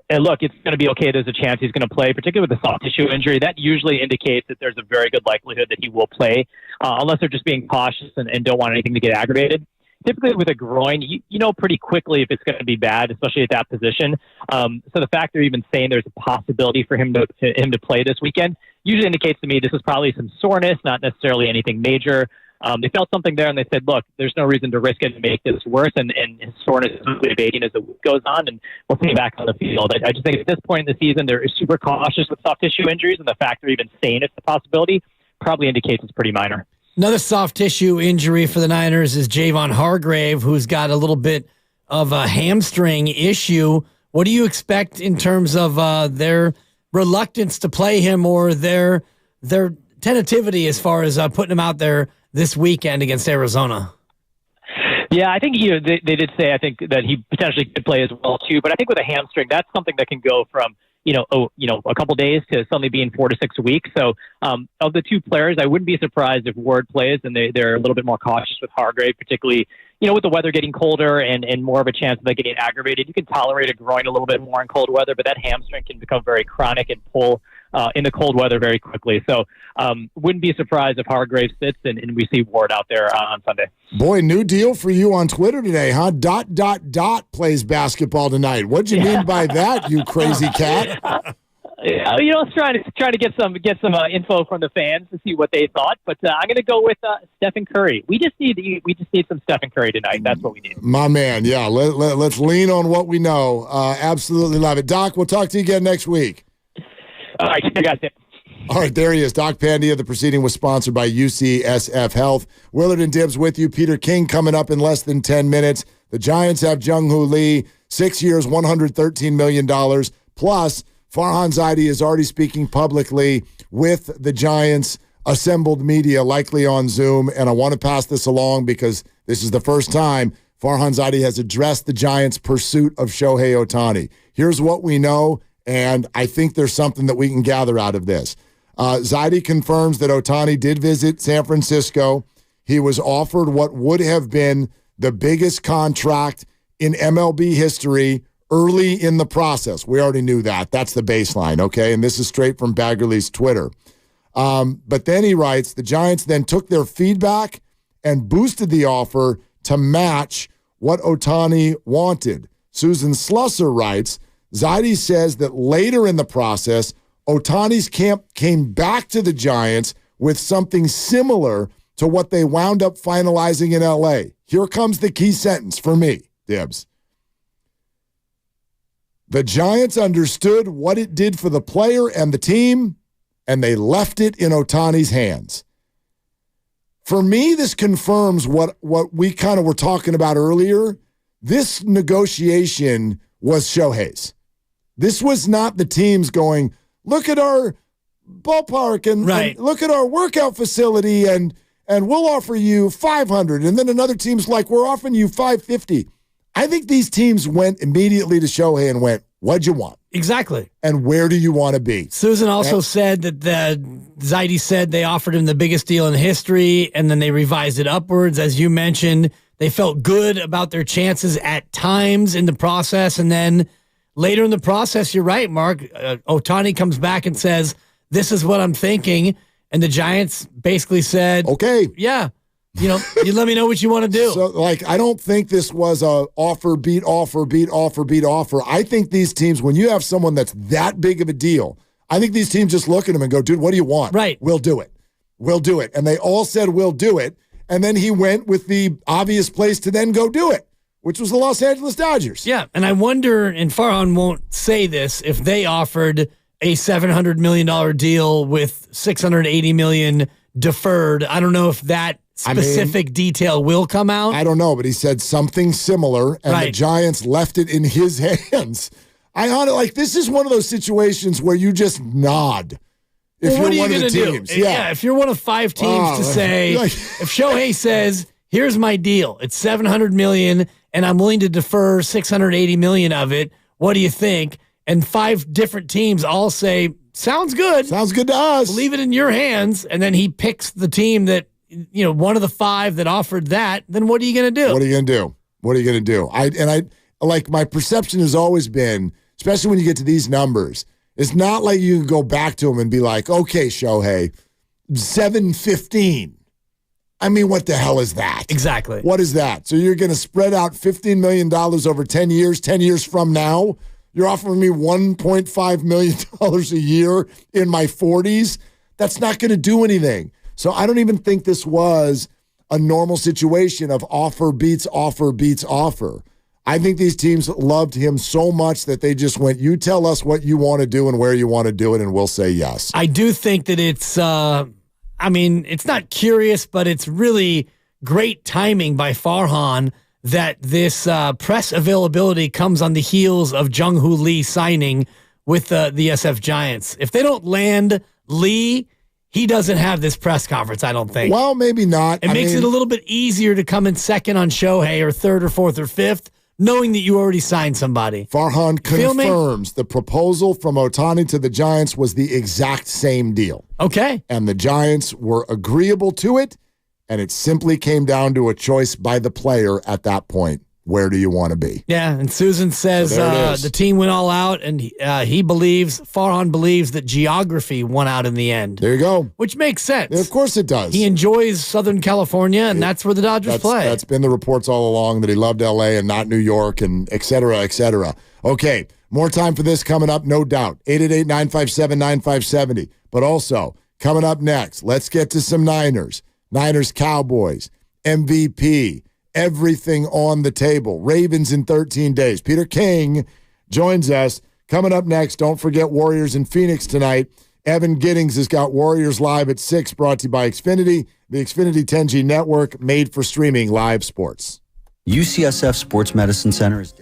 hey, look, it's going to be okay, there's a chance he's going to play, particularly with the soft tissue injury, that usually indicates that there's a very good likelihood that he will play, unless they're just being cautious and don't want anything to get aggravated. Typically with a groin, you know pretty quickly if it's going to be bad, especially at that position. So the fact they're even saying there's a possibility for him to play this weekend usually indicates to me this is probably some soreness, not necessarily anything major. They felt something there, and they said, look, there's no reason to risk it and make this worse, and his soreness is abating as the week goes on, and we'll see him back on the field. I just think at this point in the season, they're super cautious with soft tissue injuries, and the fact they're even saying it's a possibility probably indicates it's pretty minor. Another soft tissue injury for the Niners is Javon Hargrave, who's got a little bit of a hamstring issue. What do you expect in terms of their reluctance to play him, or their tentativity as far as putting him out there this weekend against Arizona? Yeah, I think they did say, I think, that he potentially could play as well too. But I think with a hamstring, that's something that can go from a couple days to suddenly being 4 to 6 weeks. So of the two players, I wouldn't be surprised if Ward plays, and they're a little bit more cautious with Hargrave, particularly with the weather getting colder and more of a chance of them getting aggravated. You can tolerate a groin a little bit more in cold weather, but that hamstring can become very chronic and pull in the cold weather very quickly. So wouldn't be surprised if Hargrave sits and we see Ward out there on Sunday. Boy, new deal for you on Twitter today, huh? ... plays basketball tonight. What'd you mean by that, you crazy cat? Trying to get some info from the fans to see what they thought, but I'm going to go with Stephen Curry. We just need some Stephen Curry tonight. That's what we need. My man, yeah. Let's lean on what we know. Absolutely love it, Doc. We'll talk to you again next week. All right, you guys. All right, there he is, Doc Pandia. The proceeding was sponsored by UCSF Health. Willard and Dibbs with you. Peter King coming up in less than 10 minutes. The Giants have Jung-hoo Lee, 6 years, $113 million. Plus, Farhan Zaidi is already speaking publicly with the Giants' assembled media, likely on Zoom. And I want to pass this along because this is the first time Farhan Zaidi has addressed the Giants' pursuit of Shohei Ohtani. Here's what we know, and I think there's something that we can gather out of this. Zaidi confirms that Ohtani did visit San Francisco. He was offered what would have been the biggest contract in MLB history early in the process. We already knew that. That's the baseline, okay? And this is straight from Baggerly's Twitter. But then he writes, the Giants then took their feedback and boosted the offer to match what Ohtani wanted. Susan Slusser writes, Zaidi says that later in the process, Ohtani's camp came back to the Giants with something similar to what they wound up finalizing in L.A. Here comes the key sentence for me, Dibs. The Giants understood what it did for the player and the team, and they left it in Ohtani's hands. For me, this confirms what we kind of were talking about earlier. This negotiation was Shohei's. This was not the teams going, look at our ballpark and look at our workout facility and we'll offer you $500. And then another team's like, we're offering you $550. I think these teams went immediately to Shohei and went, what'd you want? Exactly. And where do you want to be? Susan also said that Zaidi said they offered him the biggest deal in history, and then they revised it upwards. As you mentioned, they felt good about their chances at times in the process, and then later in the process, you're right, Mark, Ohtani comes back and says, this is what I'm thinking, and the Giants basically said, okay. Yeah. You let me know what you want to do. So, I don't think this was a offer, beat offer, beat offer, beat offer. I think these teams, when you have someone that's that big of a deal, I think these teams just look at him and go, dude, what do you want? Right. We'll do it. We'll do it. And they all said, we'll do it. And then he went with the obvious place to then go do it, which was the Los Angeles Dodgers. Yeah, and I wonder, and Farhan won't say this, if they offered a $700 million deal with $680 million deferred. I don't know if that specific detail will come out. I don't know, but he said something similar, and the Giants left it in his hands. This is one of those situations where you just nod. If what are you're you one of the do? teams. Yeah, if you're one of 5 teams to say, if Shohei says, here's my deal, it's $700 million, and I'm willing to defer $680 million of it, what do you think? And 5 different teams all say, sounds good. Sounds good to us. Leave it in your hands, and then he picks the team that, one of the 5 that offered that, then what are you going to do? What are you going to do? What are you going to do? My perception has always been, especially when you get to these numbers, it's not like you can go back to him and be like, okay, Shohei, 715. I mean, what the hell is that? Exactly. What is that? So you're going to spread out $15 million over 10 years, 10 years from now? You're offering me $1.5 million a year in my 40s? That's not going to do anything. So I don't even think this was a normal situation of offer beats offer beats offer. I think these teams loved him so much that they just went, you tell us what you want to do and where you want to do it, and we'll say yes. I do think that it's, it's not curious, but it's really great timing by Farhan that this press availability comes on the heels of Jung-hoo Lee signing with the SF Giants. If they don't land Lee, he doesn't have this press conference, I don't think. Well, maybe not. It makes it a little bit easier to come in second on Shohei or third or fourth or fifth, knowing that you already signed somebody. Farhan confirms the proposal from Ohtani to the Giants was the exact same deal. Okay. And the Giants were agreeable to it, and it simply came down to a choice by the player at that point. Where do you want to be? Yeah, and Susan says the team went all out, and Farhan believes that geography won out in the end. There you go. Which makes sense. Yeah, of course it does. He enjoys Southern California, and that's where the Dodgers play. That's been the reports all along, that he loved L.A. and not New York, and et cetera, et cetera. Okay, more time for this coming up, no doubt. 888-957-9570. But also, coming up next, let's get to some Niners. Niners, Cowboys, MVP, everything on the table. Ravens in 13 days. Peter King joins us. Coming up next, don't forget Warriors in Phoenix tonight. Evan Giddings has got Warriors Live at 6, brought to you by Xfinity, the Xfinity 10G network made for streaming live sports. UCSF Sports Medicine Center is...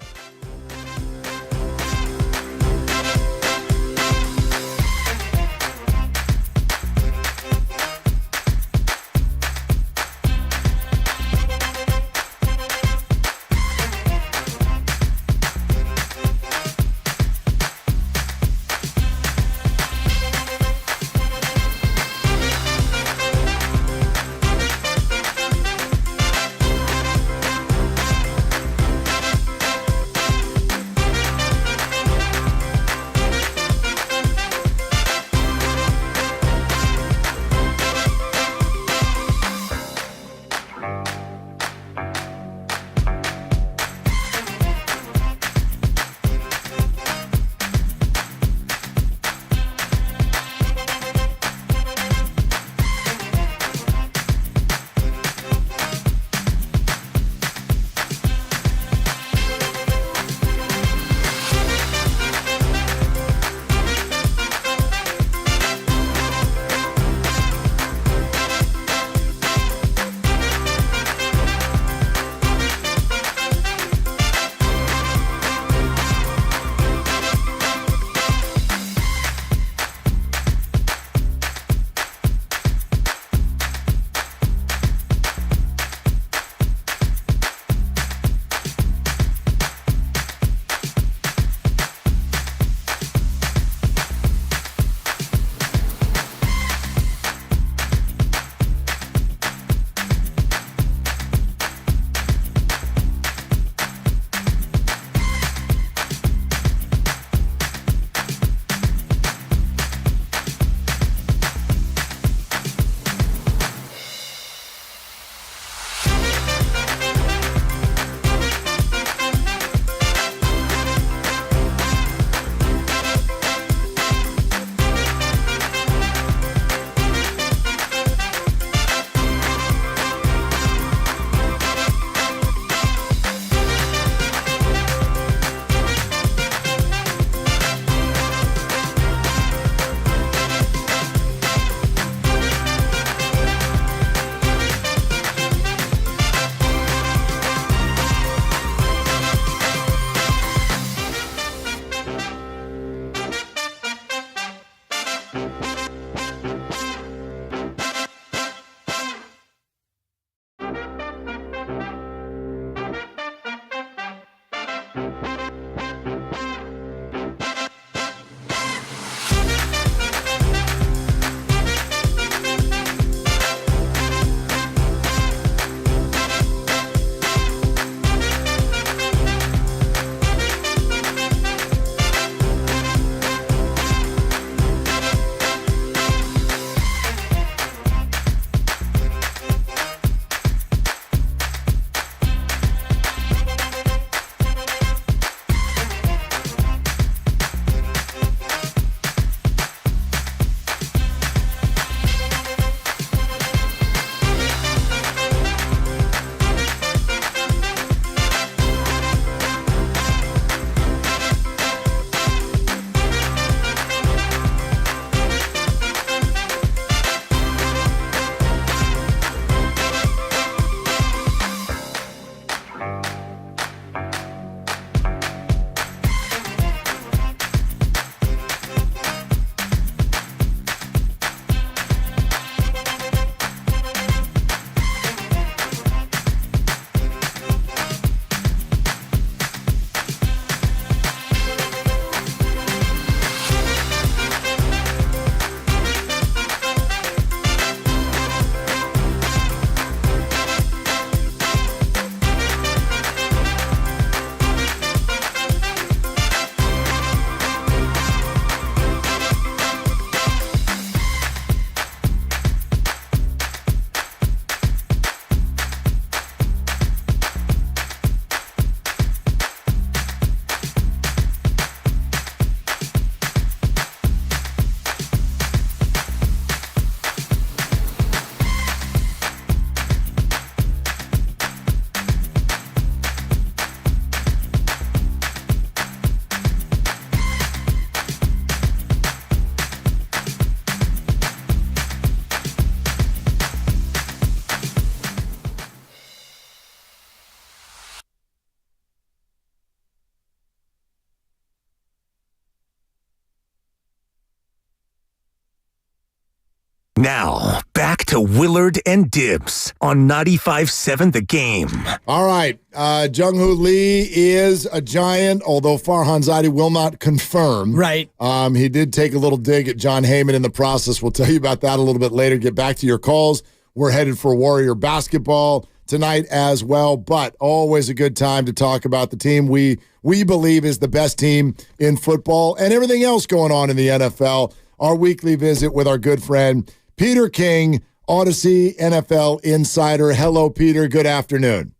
Now, back to Willard and Dibs on 95.7 The Game. All right. Jung-hoo Lee is a Giant, although Farhan Zaidi will not confirm. Right. He did take a little dig at John Heyman in the process. We'll tell you about that a little bit later. Get back to your calls. We're headed for Warrior basketball tonight as well, but always a good time to talk about the team we believe is the best team in football and everything else going on in the NFL. Our weekly visit with our good friend Peter King, Odyssey NFL Insider. Hello, Peter. Good afternoon.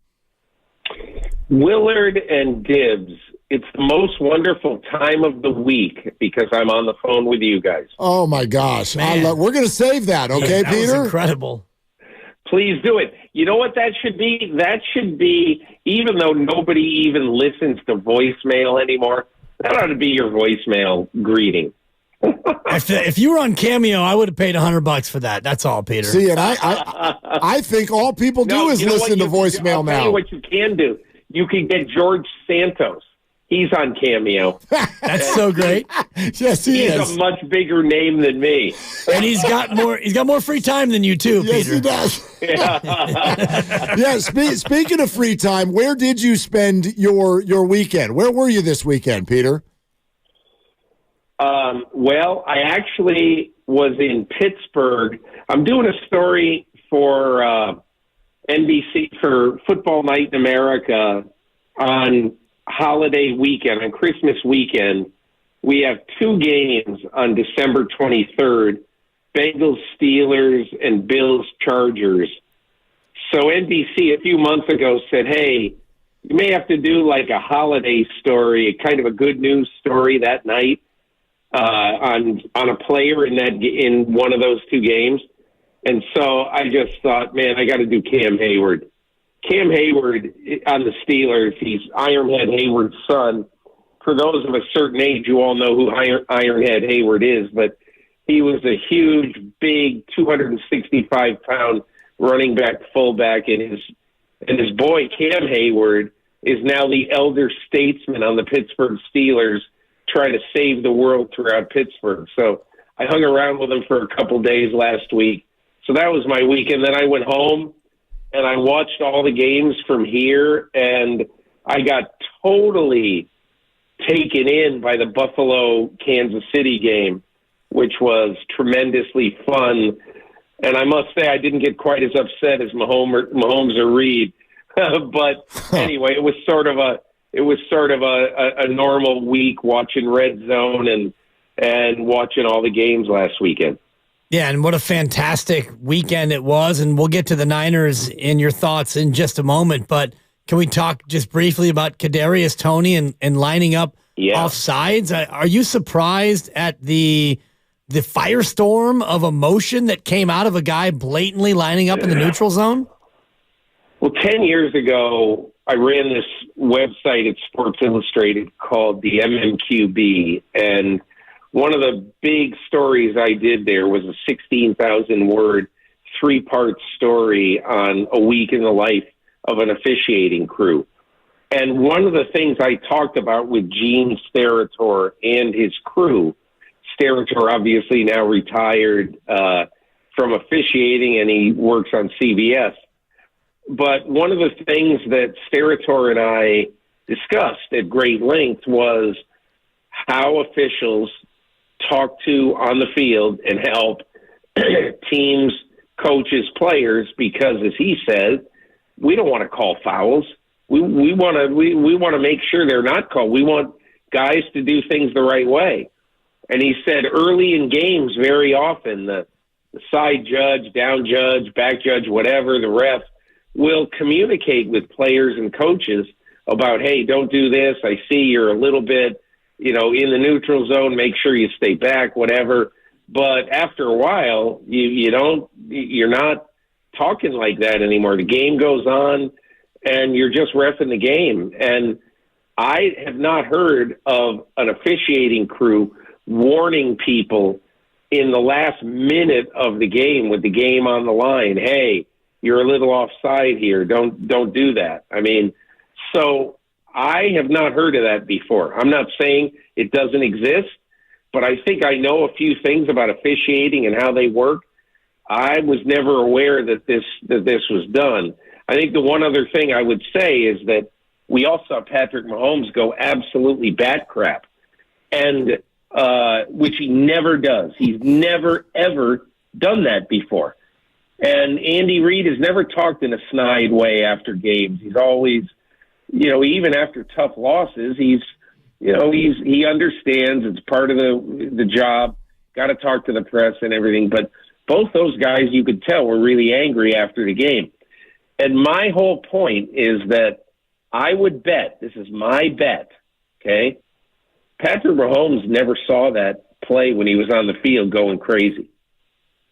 Willard and Dibs, it's the most wonderful time of the week because I'm on the phone with you guys. Oh, my gosh. We're going to save that, okay, that Peter? Was incredible. Please do it. You know what that should be? That should be, even though nobody even listens to voicemail anymore, that ought to be your voicemail greeting. If you were on Cameo, I would have paid $100 for that. That's all, Peter. See, and I think all people do is listen to voicemail now. I'll tell you what you can do. You can get George Santos. He's on Cameo. That's so great. Yes, he's a much bigger name than me. And he's got more free time than you too, yes, Peter. He does. Yeah, speaking of free time, where did you spend your weekend? Where were you this weekend, Peter? Well, I actually was in Pittsburgh. I'm doing a story for NBC for Football Night in America on holiday weekend, on Christmas weekend. We have two games on December 23rd, Bengals Steelers and Bills Chargers. So NBC a few months ago said, hey, you may have to do like a holiday story, kind of a good news story that night. On a player in one of those two games. And so I just thought, man, I got to do Cam Hayward. Cam Hayward on the Steelers, he's Ironhead Hayward's son. For those of a certain age, you all know who Ironhead Hayward is, but he was a huge, big, 265-pound running back, fullback, and his boy, Cam Hayward, is now the elder statesman on the Pittsburgh Steelers, trying to save the world throughout Pittsburgh. So I hung around with him for a couple days last week. So that was my weekend. Then I went home and I watched all the games from here, and I got totally taken in by the Buffalo-Kansas City game, which was tremendously fun. And I must say I didn't get quite as upset as Mahomes or Reed. But anyway, it was sort of a normal week watching Red Zone and watching all the games last weekend. Yeah, and what a fantastic weekend it was. And we'll get to the Niners in your thoughts in just a moment. But can we talk just briefly about Kadarius Toney and lining up offsides? Are you surprised at the firestorm of emotion that came out of a guy blatantly lining up in the neutral zone? Well, 10 years ago, I ran this website at Sports Illustrated called the MMQB, and one of the big stories I did there was a 16,000-word, three-part story on a week in the life of an officiating crew. And one of the things I talked about with Gene Steratore and his crew, Steratore obviously now retired from officiating, and he works on CBS. But one of the things that Steratore and I discussed at great length was how officials talk to on the field and help teams, coaches, players, because as he said, we don't want to call fouls. We want to make sure they're not called. We want guys to do things the right way. And he said early in games, very often the side judge, down judge, back judge, whatever, the ref will communicate with players and coaches about, hey, don't do this. I see you're a little bit, in the neutral zone. Make sure you stay back, whatever. But after a while, you're not talking like that anymore. The game goes on, and you're just reffing the game. And I have not heard of an officiating crew warning people in the last minute of the game with the game on the line, hey, you're a little offside here. Don't do that. I mean, so I have not heard of that before. I'm not saying it doesn't exist, but I think I know a few things about officiating and how they work. I was never aware that this was done. I think the one other thing I would say is that we all saw Patrick Mahomes go absolutely bat crap, and which he never does. He's never, ever done that before. And Andy Reid has never talked in a snide way after games. He's always, even after tough losses, he understands it's part of the job. Got to talk to the press and everything. But both those guys, you could tell, were really angry after the game. And my whole point is that I would bet, this is my bet, okay? Patrick Mahomes never saw that play when he was on the field going crazy.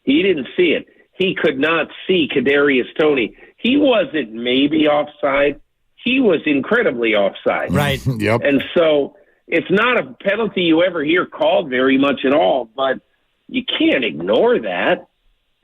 He didn't see it. He could not see Kadarius Toney. He wasn't maybe offside. He was incredibly offside. Right. Yep. And so it's not a penalty you ever hear called very much at all, but you can't ignore that.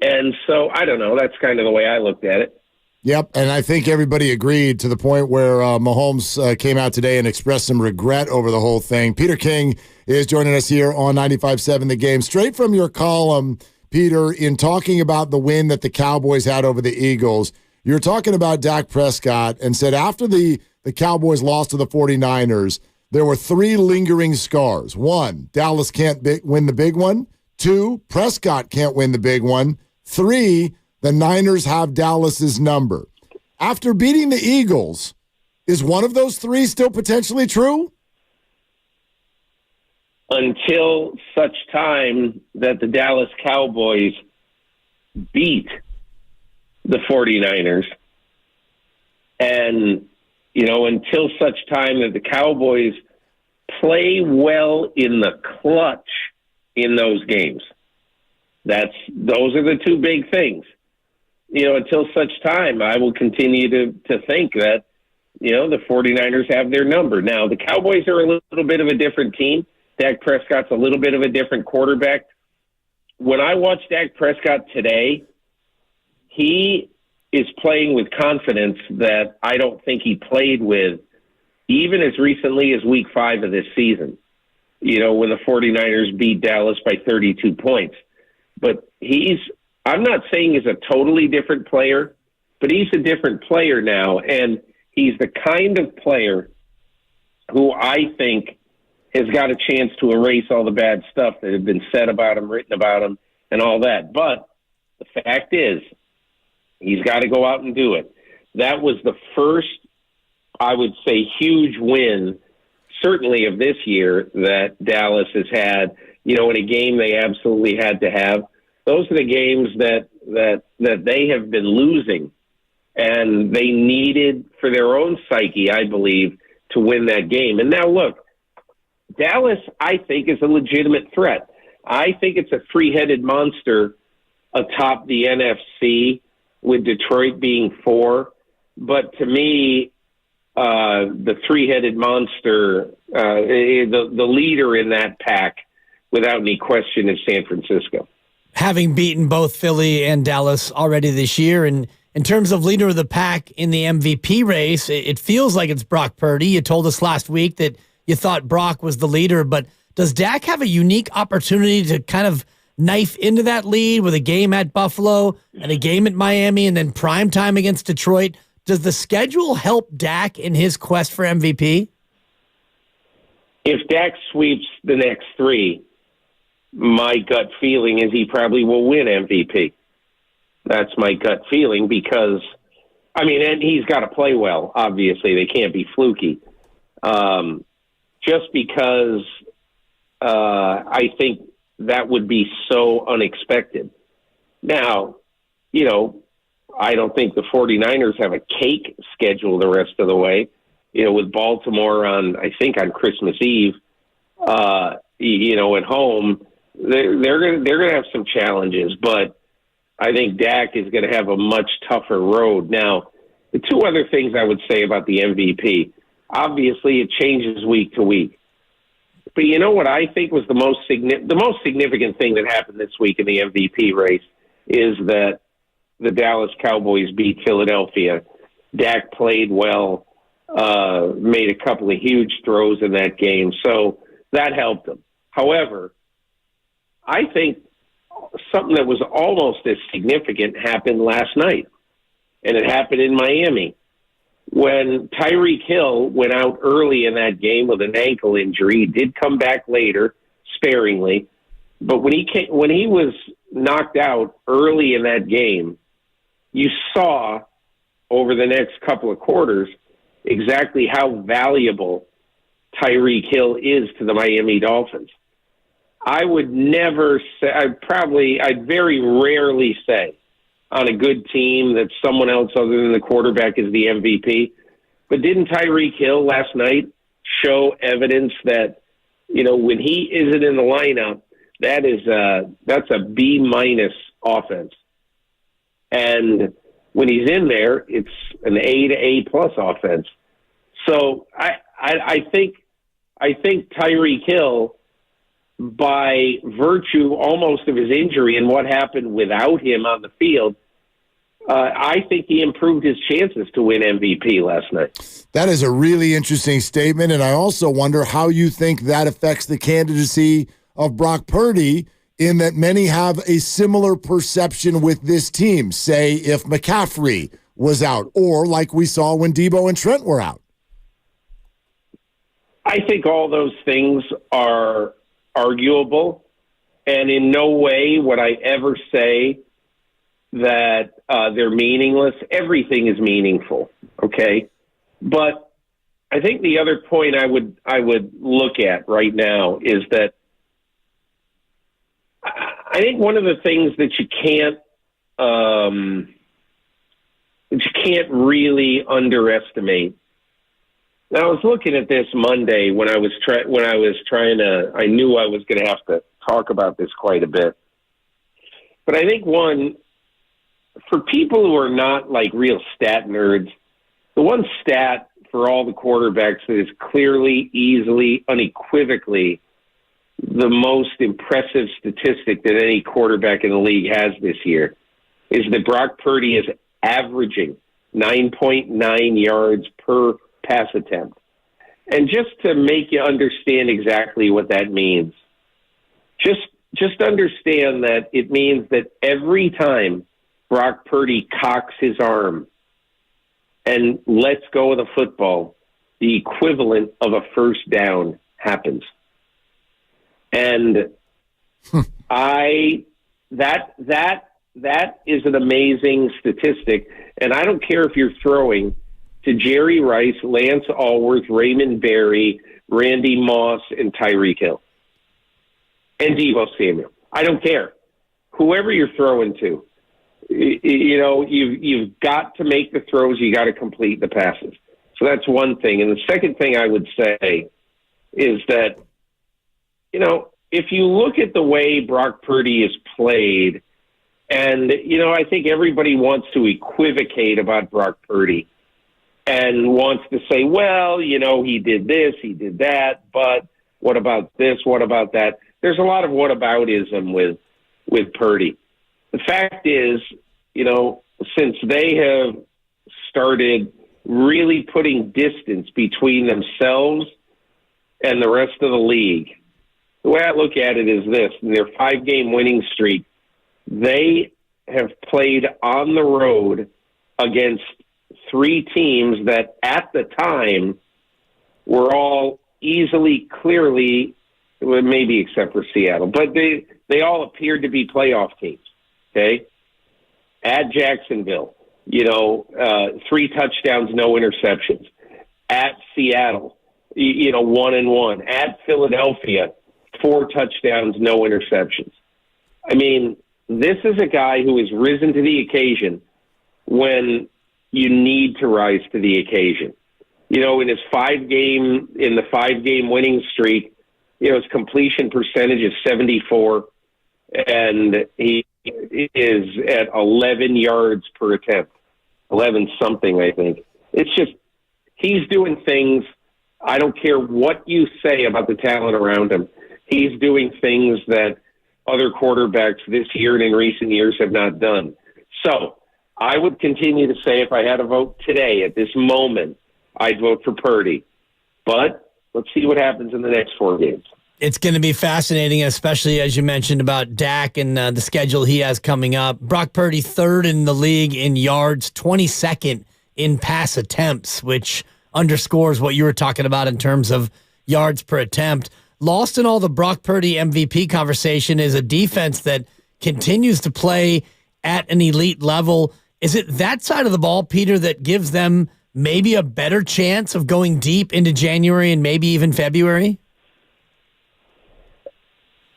And so, I don't know, that's kind of the way I looked at it. Yep, and I think everybody agreed to the point where Mahomes came out today and expressed some regret over the whole thing. Peter King is joining us here on 95.7 The Game. Straight from your column, Peter, in talking about the win that the Cowboys had over the Eagles, you're talking about Dak Prescott and said after the Cowboys lost to the 49ers, there were 3 lingering scars. 1, Dallas can't win the big one. 2, Prescott can't win the big one. 3, the Niners have Dallas's number. After beating the Eagles, is one of those 3 still potentially true? Until such time that the Dallas Cowboys beat the 49ers. And, until such time that the Cowboys play well in the clutch in those games. Those are the 2 big things. Until such time, I will continue to think that, the 49ers have their number. Now, the Cowboys are a little bit of a different team. Dak Prescott's a little bit of a different quarterback. When I watch Dak Prescott today, he is playing with confidence that I don't think he played with even as recently as week 5 of this season, when the 49ers beat Dallas by 32 points. But I'm not saying he's a totally different player, but he's a different player now. And he's the kind of player who I think has got a chance to erase all the bad stuff that had been said about him, written about him, and all that. But the fact is, he's got to go out and do it. That was the first, I would say, huge win, certainly of this year, that Dallas has had, in a game they absolutely had to have. Those are the games that they have been losing, and they needed, for their own psyche, I believe, to win that game. And now, look, Dallas, I think, is a legitimate threat. I think it's a three-headed monster atop the NFC, with Detroit being 4. But to me, the three-headed monster, the leader in that pack, without any question, is San Francisco. Having beaten both Philly and Dallas already this year, and in terms of leader of the pack in the MVP race, it feels like it's Brock Purdy. You told us last week that you thought Brock was the leader, but does Dak have a unique opportunity to kind of knife into that lead with a game at Buffalo and a game at Miami and then prime time against Detroit? Does the schedule help Dak in his quest for MVP? If Dak sweeps the next 3, my gut feeling is he probably will win MVP. That's my gut feeling because, and he's got to play well, obviously. They can't be fluky. Just because I think that would be so unexpected. Now, I don't think the 49ers have a cake schedule the rest of the way. With Baltimore on Christmas Eve, at home, they're gonna have some challenges, but I think Dak is going to have a much tougher road. Now, the 2 other things I would say about the MVP, obviously it changes week to week. But you know what I think was the most significant thing that happened this week in the MVP race is that the Dallas Cowboys beat Philadelphia. Dak played well, made a couple of huge throws in that game, so that helped him. However, I think something that was almost as significant happened last night, and it happened in Miami. When Tyreek Hill went out early in that game with an ankle injury, he did come back later, sparingly. But when he was knocked out early in that game, you saw over the next couple of quarters exactly how valuable Tyreek Hill is to the Miami Dolphins. I would never say, I'd very rarely say on a good team that someone else other than the quarterback is the MVP. But didn't Tyreek Hill last night show evidence that, when he isn't in the lineup, that's a B- offense. And when he's in there, it's an A to A+ offense. So I think Tyreek Hill, by virtue almost of his injury and what happened without him on the field, I think he improved his chances to win MVP last night. That is a really interesting statement, and I also wonder how you think that affects the candidacy of Brock Purdy, in that many have a similar perception with this team, say if McCaffrey was out, or like we saw when Debo and Trent were out. I think all those things are arguable, and in no way would I ever say that they're meaningless. Everything is meaningful, okay? But I think the other point I would look at right now is that I think one of the things that you can't really underestimate. Now, I was looking at this Monday when I was trying to. I knew I was going to have to talk about this quite a bit, but I think for people who are not like real stat nerds, the one stat for all the quarterbacks that is clearly, easily, unequivocally the most impressive statistic that any quarterback in the league has this year is that Brock Purdy is averaging 9.9 yards per pass attempt. And just to make you understand exactly what that means, just understand that it means that every time Brock Purdy cocks his arm and lets go of the football, the equivalent of a first down happens. And that is an amazing statistic. And I don't care if you're throwing to Jerry Rice, Lance Allworth, Raymond Berry, Randy Moss, and Tyreek Hill. And Deebo Samuel. I don't care. Whoever you're throwing to, you've got to make the throws. You got to complete the passes. So that's one thing. And the second thing I would say is that, if you look at the way Brock Purdy is played, and, I think everybody wants to equivocate about Brock Purdy and wants to say, well, he did this, he did that, but what about this, what about that? There's a lot of whataboutism with Purdy. The fact is, since they have started really putting distance between themselves and the rest of the league, the way I look at it is this: in their 5-game winning streak, they have played on the road against 3 teams that at the time were all easily, clearly, well, maybe except for Seattle, but they all appeared to be playoff teams, okay? At Jacksonville, 3 touchdowns, no interceptions. At Seattle, 1-1. At Philadelphia, 4 touchdowns, no interceptions. I mean, this is a guy who has risen to the occasion when you need to rise to the occasion. In the 5-game winning streak, his completion percentage is 74, and he is at 11 yards per attempt, 11 something, I think. It's just, he's doing things. I don't care what you say about the talent around him. He's doing things that other quarterbacks this year and in recent years have not done. So I would continue to say, if I had a vote today at this moment, I'd vote for Purdy. But let's see what happens in the next 4 games. It's going to be fascinating, especially as you mentioned about Dak and the schedule he has coming up. Brock Purdy, 3rd in the league in yards, 22nd in pass attempts, which underscores what you were talking about in terms of yards per attempt. Lost in all the Brock Purdy MVP conversation is a defense that continues to play at an elite level. Is it that side of the ball, Peter, that gives them maybe a better chance of going deep into January and maybe even February?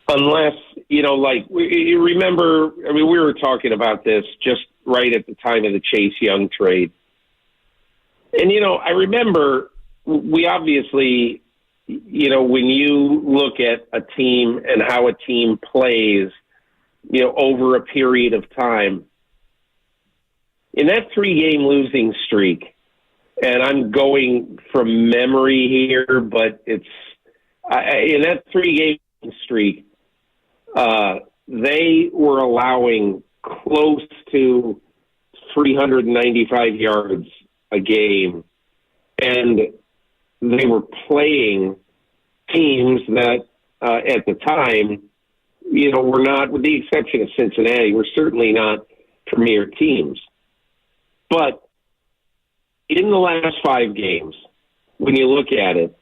Unless, you remember, we were talking about this just right at the time of the Chase Young trade. And, I remember we obviously, when you look at a team and how a team plays, over a period of time, in that 3-game losing streak, and I'm going from memory here, but it's in that 3-game streak, they were allowing close to 395 yards a game, and they were playing teams that at the time, were not, with the exception of Cincinnati, were certainly not premier teams. But in the last 5 games, when you look at it,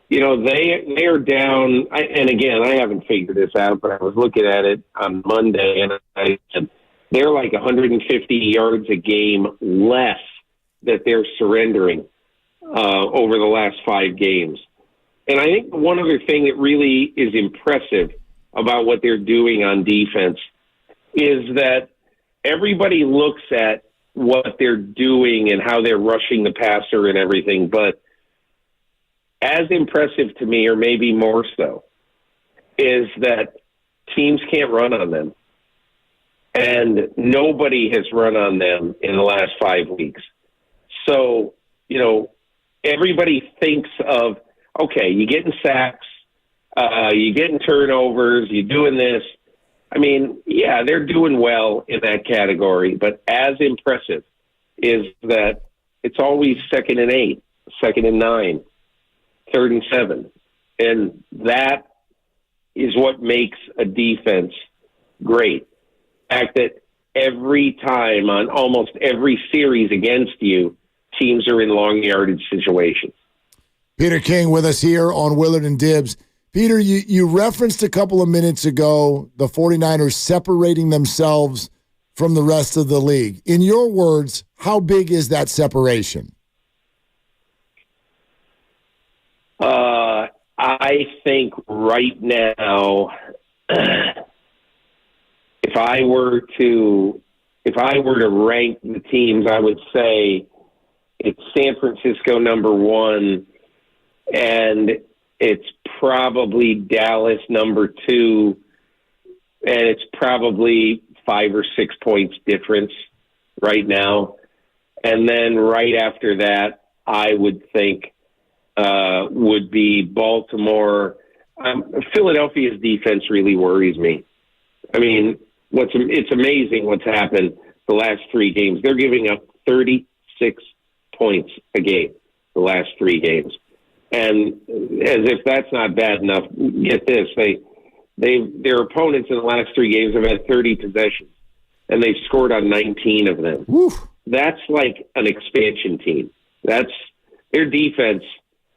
they are down. And again, I haven't figured this out, but I was looking at it on Monday, and they're like 150 yards a game less that they're surrendering over the last 5 games. And I think one other thing that really is impressive about what they're doing on defense is that everybody looks at what they're doing and how they're rushing the passer and everything, but as impressive to me, or maybe more so, is that teams can't run on them. And nobody has run on them in the last 5 weeks. So, everybody thinks of, okay, you getting sacks, you getting turnovers, you doing this. I mean, yeah, they're doing well in that category, but as impressive is that it's always 2nd and 8, 2nd and 9, 3rd and 7. And that is what makes a defense great. The fact that every time on almost every series against you, teams are in long yardage situations. Peter King with us here on Willard and Dibs. Peter, you referenced a couple of minutes ago the 49ers separating themselves from the rest of the league. In your words, how big is that separation? I think right now, if I were to rank the teams, I would say it's San Francisco number 1, and it's probably Dallas number 2, and it's probably 5 or 6 points difference right now. And then right after that, I would think would be Baltimore. Philadelphia's defense really worries me. I mean, it's amazing what's happened the last 3 games. They're giving up 36 points a game the last 3 games. And as if that's not bad enough, get this, their opponents in the last 3 games have had 30 possessions, and they've scored on 19 of them. Oof. That's like an expansion team. Their defense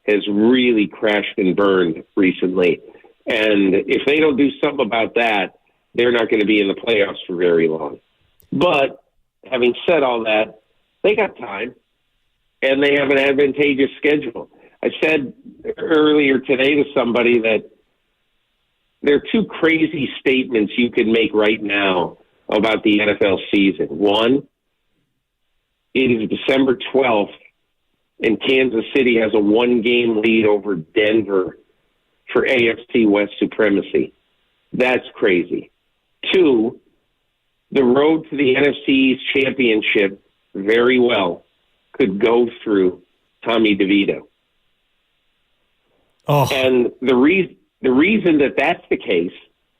has really crashed and burned recently. And if they don't do something about that, they're not going to be in the playoffs for very long. But having said all that, they got time, and they have an advantageous schedule. I said earlier today to somebody that there are 2 crazy statements you can make right now about the NFL season. One, it is December 12th, and Kansas City has a 1-game lead over Denver for AFC West supremacy. That's crazy. 2, the road to the NFC East Championship very well could go through Tommy DeVito. Oh. And the reason that that's the case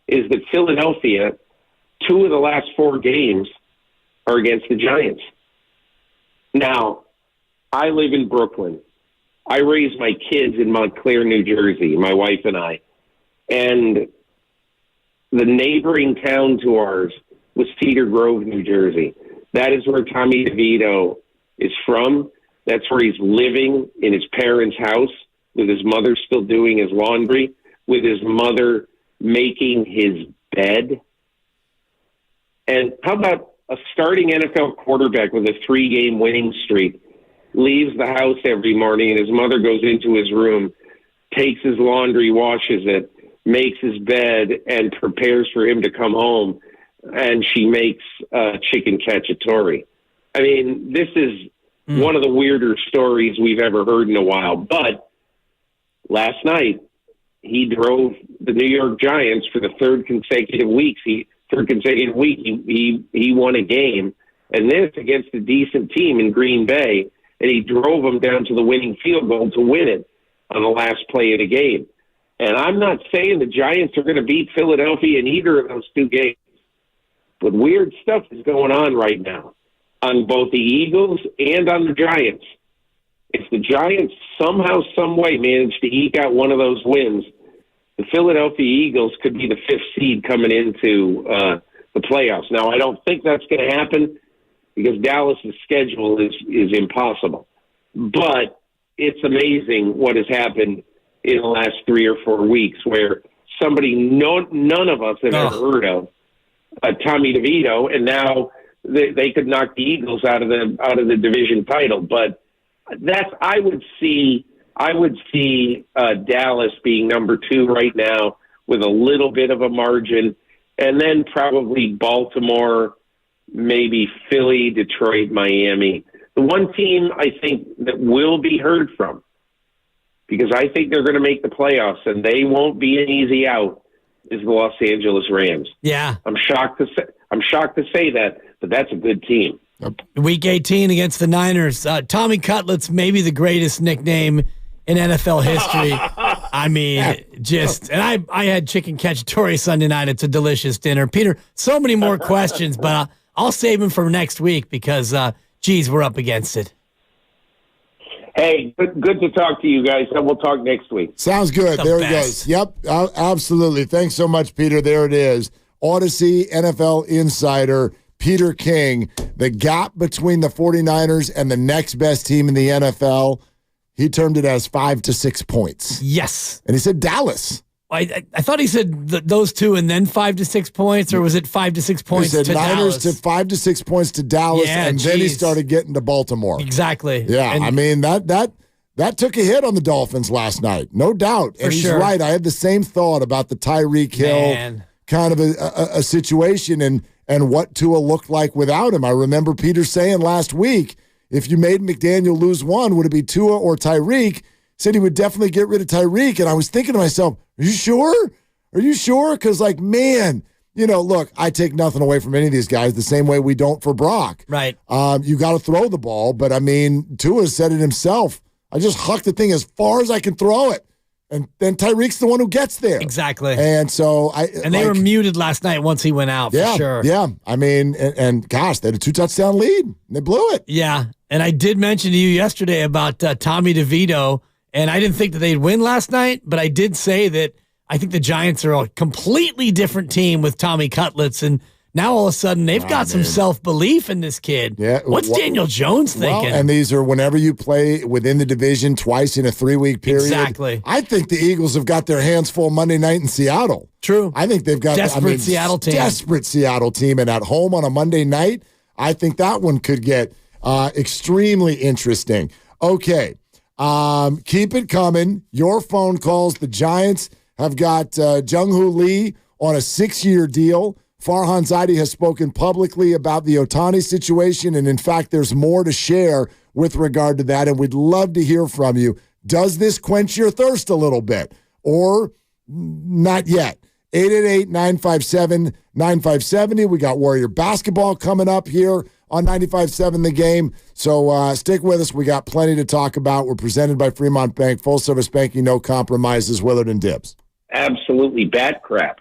is that Philadelphia, 2 of the last 4 games are against the Giants. Now, I live in Brooklyn. I raise my kids in Montclair, New Jersey, my wife and I. And the neighboring town to ours was Cedar Grove, New Jersey. That is where Tommy DeVito is from. That's where he's living, in his parents' house, with his mother still doing his laundry, with his mother making his bed. And how about a starting NFL quarterback with a 3-game winning streak leaves the house every morning and his mother goes into his room, takes his laundry, washes it, makes his bed, and prepares for him to come home, and she makes chicken cacciatore. I mean, this is one of the weirder stories we've ever heard in a while. But last night, he drove the New York Giants for the third consecutive week. He won a game, and this against a decent team in Green Bay, and he drove them down to the winning field goal to win it on the last play of the game. And I'm not saying the Giants are going to beat Philadelphia in either of those two games, but weird stuff is going on right now on both the Eagles and on the Giants. If the Giants somehow, some way manage to eke out one of those wins, the Philadelphia Eagles could be the 5th seed coming into the playoffs. Now, I don't think that's going to happen because Dallas's schedule is impossible. But it's amazing what has happened in the last 3 or 4 weeks where somebody none of us have ever heard of, Tommy DeVito, and now they could knock the Eagles out of the division title. But I would see Dallas being number 2 right now with a little bit of a margin, and then probably Baltimore, maybe Philly, Detroit, Miami. The one team I think that will be heard from, because I think they're going to make the playoffs and they won't be an easy out, is the Los Angeles Rams. Yeah. I'm shocked to say that, but that's a good team. Week 18 against the Niners. Tommy Cutlet's maybe the greatest nickname in NFL history. I mean, and I had chicken cacciatore Sunday night. It's a delicious dinner. Peter, so many more questions, but I'll save them for next week because, we're up against it. Hey, good to talk to you guys, and we'll talk next week. Sounds good. There he goes. Yep, absolutely. Thanks so much, Peter. There it is. Odyssey NFL Insider, Peter King. The gap between the 49ers and the next best team in the NFL, he termed it as 5 to 6 points. Yes. And he said Dallas. I thought he said those two and then 5 to 6 points, or was it 5 to 6 points he said to Niners Dallas? to 5 to 6 points to Dallas, and then he started getting to Baltimore. Exactly. Yeah, and I mean, that took a hit on the Dolphins last night, no doubt. And he's right. I had the same thought about the Tyreek Hill kind of a situation and what Tua looked like without him. I remember Peter saying last week, if you made McDaniel lose one, would it be Tua or Tyreek? Said he would definitely get rid of Tyreek. And I was thinking to myself, are you sure? Are you sure? Because, man, look, I take nothing away from any of these guys the same way we don't for Brock. Right. You got to throw the ball. But, I mean, Tua said it himself. I just huck the thing as far as I can throw it. And then Tyreek's the one who gets there. Exactly. And so they were muted last night once he went out, for sure. Yeah. I mean, and gosh, they had a 2-touchdown lead. And they blew it. Yeah. And I did mention to you yesterday about Tommy DeVito, and I didn't think that they'd win last night, but I did say that I think the Giants are a completely different team with Tommy Cutlets, and now all of a sudden they've got some self-belief in this kid. Yeah. What's Daniel Jones thinking? And these are whenever you play within the division twice in a 3-week period. Exactly. I think the Eagles have got their hands full Monday night in Seattle. True. I think they've got desperate Seattle team, and at home on a Monday night, I think that one could get extremely interesting. Okay. Keep it coming. Your phone calls. The Giants have got Jung-hoo Lee on a 6-year deal. Farhan Zaidi has spoken publicly about the Ohtani situation, and in fact, there's more to share with regard to that, and we'd love to hear from you. Does this quench your thirst a little bit, or not yet? 888-957-9570. We got Warrior basketball coming up here on 95.7 The Game. So stick with us. We got plenty to talk about. We're presented by Fremont Bank. Full-service banking, no compromises. Willard and Dibbs. Absolutely bat crap.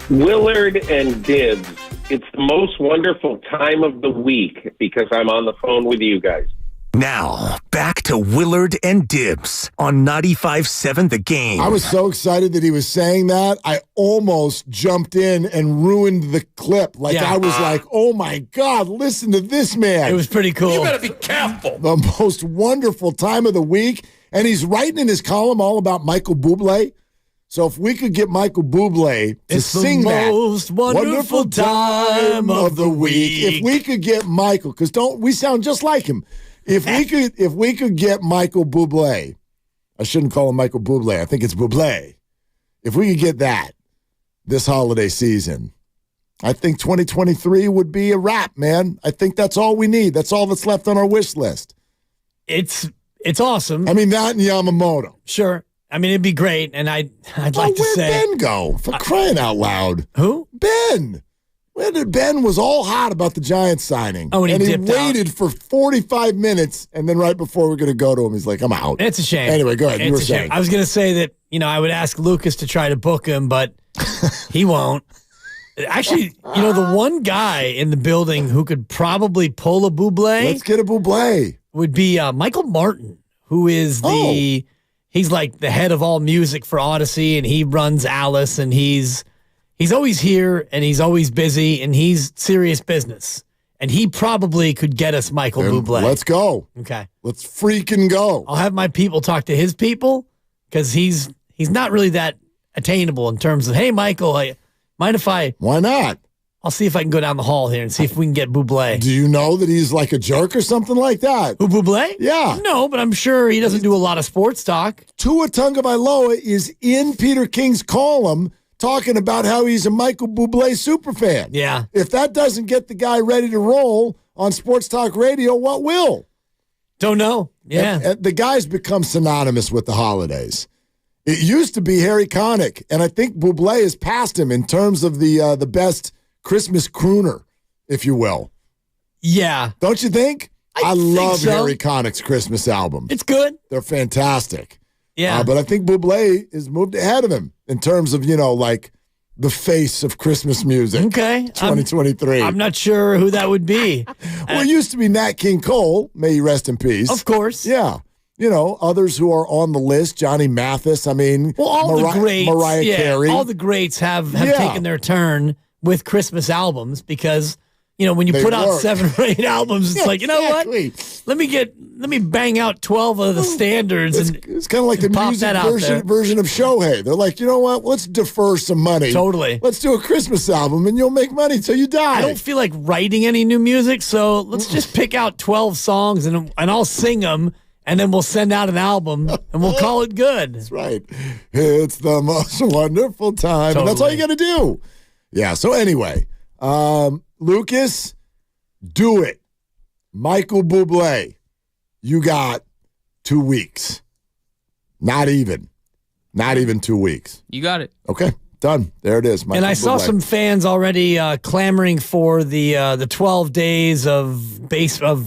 Willard and Dibs. It's the most wonderful time of the week because I'm on the phone with you guys. Now, back to Willard and Dibs on 95.7 The Game. I was so excited that he was saying that, I almost jumped in and ruined the clip. I was like, oh my God, listen to this man. It was pretty cool. You better be careful. The most wonderful time of the week. And he's writing in his column all about Michael Bublé. So if we could get Michael Bublé to sing that, most wonderful time of the week. If we could get Michael, because we sound just like him. If we could get Michael Bublé, I shouldn't call him Michael Bublé. I think it's Bublé. If we could get that this holiday season, I think 2023 would be a wrap, man. I think that's all we need. That's all that's left on our wish list. It's awesome. I mean, that and Yamamoto. Sure. I mean, it'd be great, and I'd like to say... Where'd Ben go? For crying out loud. Who? Ben. Ben was all hot about the Giants signing. Oh, and he waited for 45 minutes, and then right before we're going to go to him, he's like, I'm out. It's a shame. Anyway, go ahead. You were saying. I was going to say that, I would ask Lucas to try to book him, but he won't. Actually, the one guy in the building who could probably pull a Bublé... Let's get a Bublé. ...would be Michael Martin, who is he's like the head of all music for Odyssey, and he runs Alice, and he's always here, and he's always busy, and he's serious business. And he probably could get us Michael Bublé. Let's go. Okay. Let's freaking go. I'll have my people talk to his people, because he's not really that attainable in terms of, hey, Michael, mind if I... Why not? I'll see if I can go down the hall here and see if we can get Bublé. Do you know that he's like a jerk or something like that? Who, Bublé? Yeah. No, but I'm sure he doesn't do a lot of sports talk. Tua Tagovailoa is in Peter King's column talking about how he's a Michael Bublé superfan. Yeah. If that doesn't get the guy ready to roll on sports talk radio, what will? Don't know. Yeah. And the guy's become synonymous with the holidays. It used to be Harry Connick, and I think Bublé has passed him in terms of the best Christmas crooner, if you will. Yeah. Don't you think? I love so. Harry Connick's Christmas album. It's good. They're fantastic. Yeah. But I think Bublé has moved ahead of him in terms of, like the face of Christmas music. Okay. 2023. I'm not sure who that would be. Well, it used to be Nat King Cole. May he rest in peace. Of course. Yeah. Others who are on the list, Johnny Mathis. I mean, all the greats. Mariah Carey. All the greats have taken their turn with Christmas albums because, when you put out 7 or 8 albums, it's like, you know what? Let me bang out 12 of the standards. It's kind of like the music version of Shohei. They're like, you know what? Let's defer some money. Totally. Let's do a Christmas album and you'll make money till you die. I don't feel like writing any new music, so let's just pick out 12 songs and I'll sing them. And then we'll send out an album, and we'll call it good. That's right. It's the most wonderful time. Totally. And that's all you got to do. Yeah, so anyway, Lucas, do it. Michael Bublé, you got 2 weeks. Not even 2 weeks. You got it. Okay, done. There it is. Michael and I saw some fans already clamoring for the 12 days of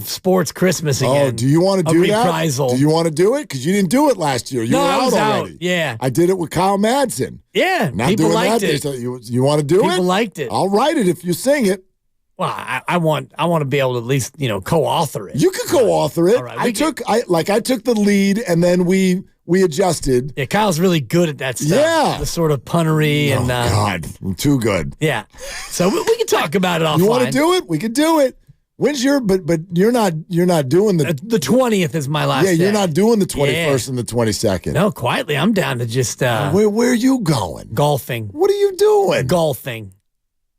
sports Christmas again. Oh, do you want to do reprisal. that? Do you want to do it? Because you didn't do it last year. You were out already. Yeah. I did it with Kyle Madsen. Yeah, Not people doing liked that it. So you want to do it? People liked it. I'll write it if you sing it. Well, I want to be able to at least co-author it. You could co-author it. All right, I took the lead and then we adjusted. Yeah, Kyle's really good at that stuff. Yeah, the sort of punnery and God, I'm too good. Yeah, so we can talk about it offline. You want to do it? We could do it. When's your? But you're not doing the 20th is my last. Yeah, you're day. not doing the 21st and the 22nd. No, quietly, I'm down to just. Where are you going? Golfing. What are you doing? Golfing.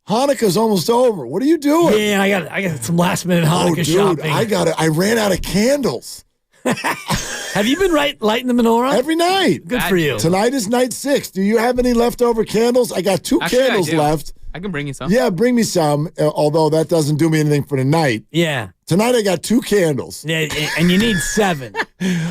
Hanukkah's almost over. What are you doing? Yeah, I got some last minute Hanukkah shopping. I ran out of candles. Have you been lighting the menorah? Every night. Good for you. Tonight is night 6. Do you have any leftover candles? I got 2 candles left. I can bring you some. Yeah, bring me some, although that doesn't do me anything for tonight. Yeah. Tonight I got 2 candles. Yeah, and you need 7.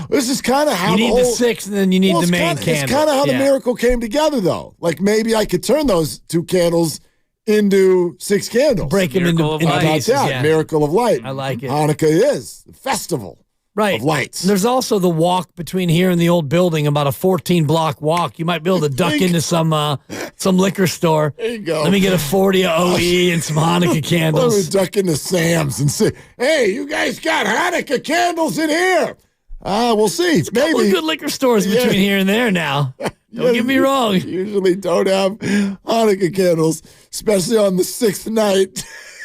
This is kind of how you need the 6, and then you need the main candle. It's kind of how the miracle came together, though. Like maybe I could turn those 2 candles into 6 candles. Break them into pieces. Yeah. Miracle of light. I like it. Hanukkah is the festival. Right. Of lights. There's also the walk between here and the old building, about a 14-block walk. You might be able to duck into some some liquor store. There you go. Let me get a 40 of OE and some Hanukkah candles. Let me duck into Sam's and say, hey, you guys got Hanukkah candles in here. We'll see. Maybe. A couple of good liquor stores between here and there now. Don't get me wrong. Usually don't have Hanukkah candles, especially on the 6th night.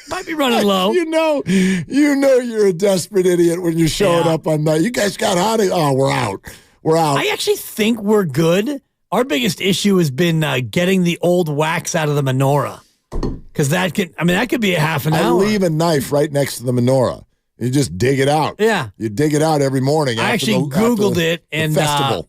Might be running low. You know you're a desperate idiot when you're showing up on night. You guys got Hanukkah. Oh, we're out. We're out. I actually think we're good. Our biggest issue has been getting the old wax out of the menorah. Because that could be a half an hour. I leave a knife right next to the menorah. You just dig it out. Yeah. You dig it out every morning. I actually Googled it, and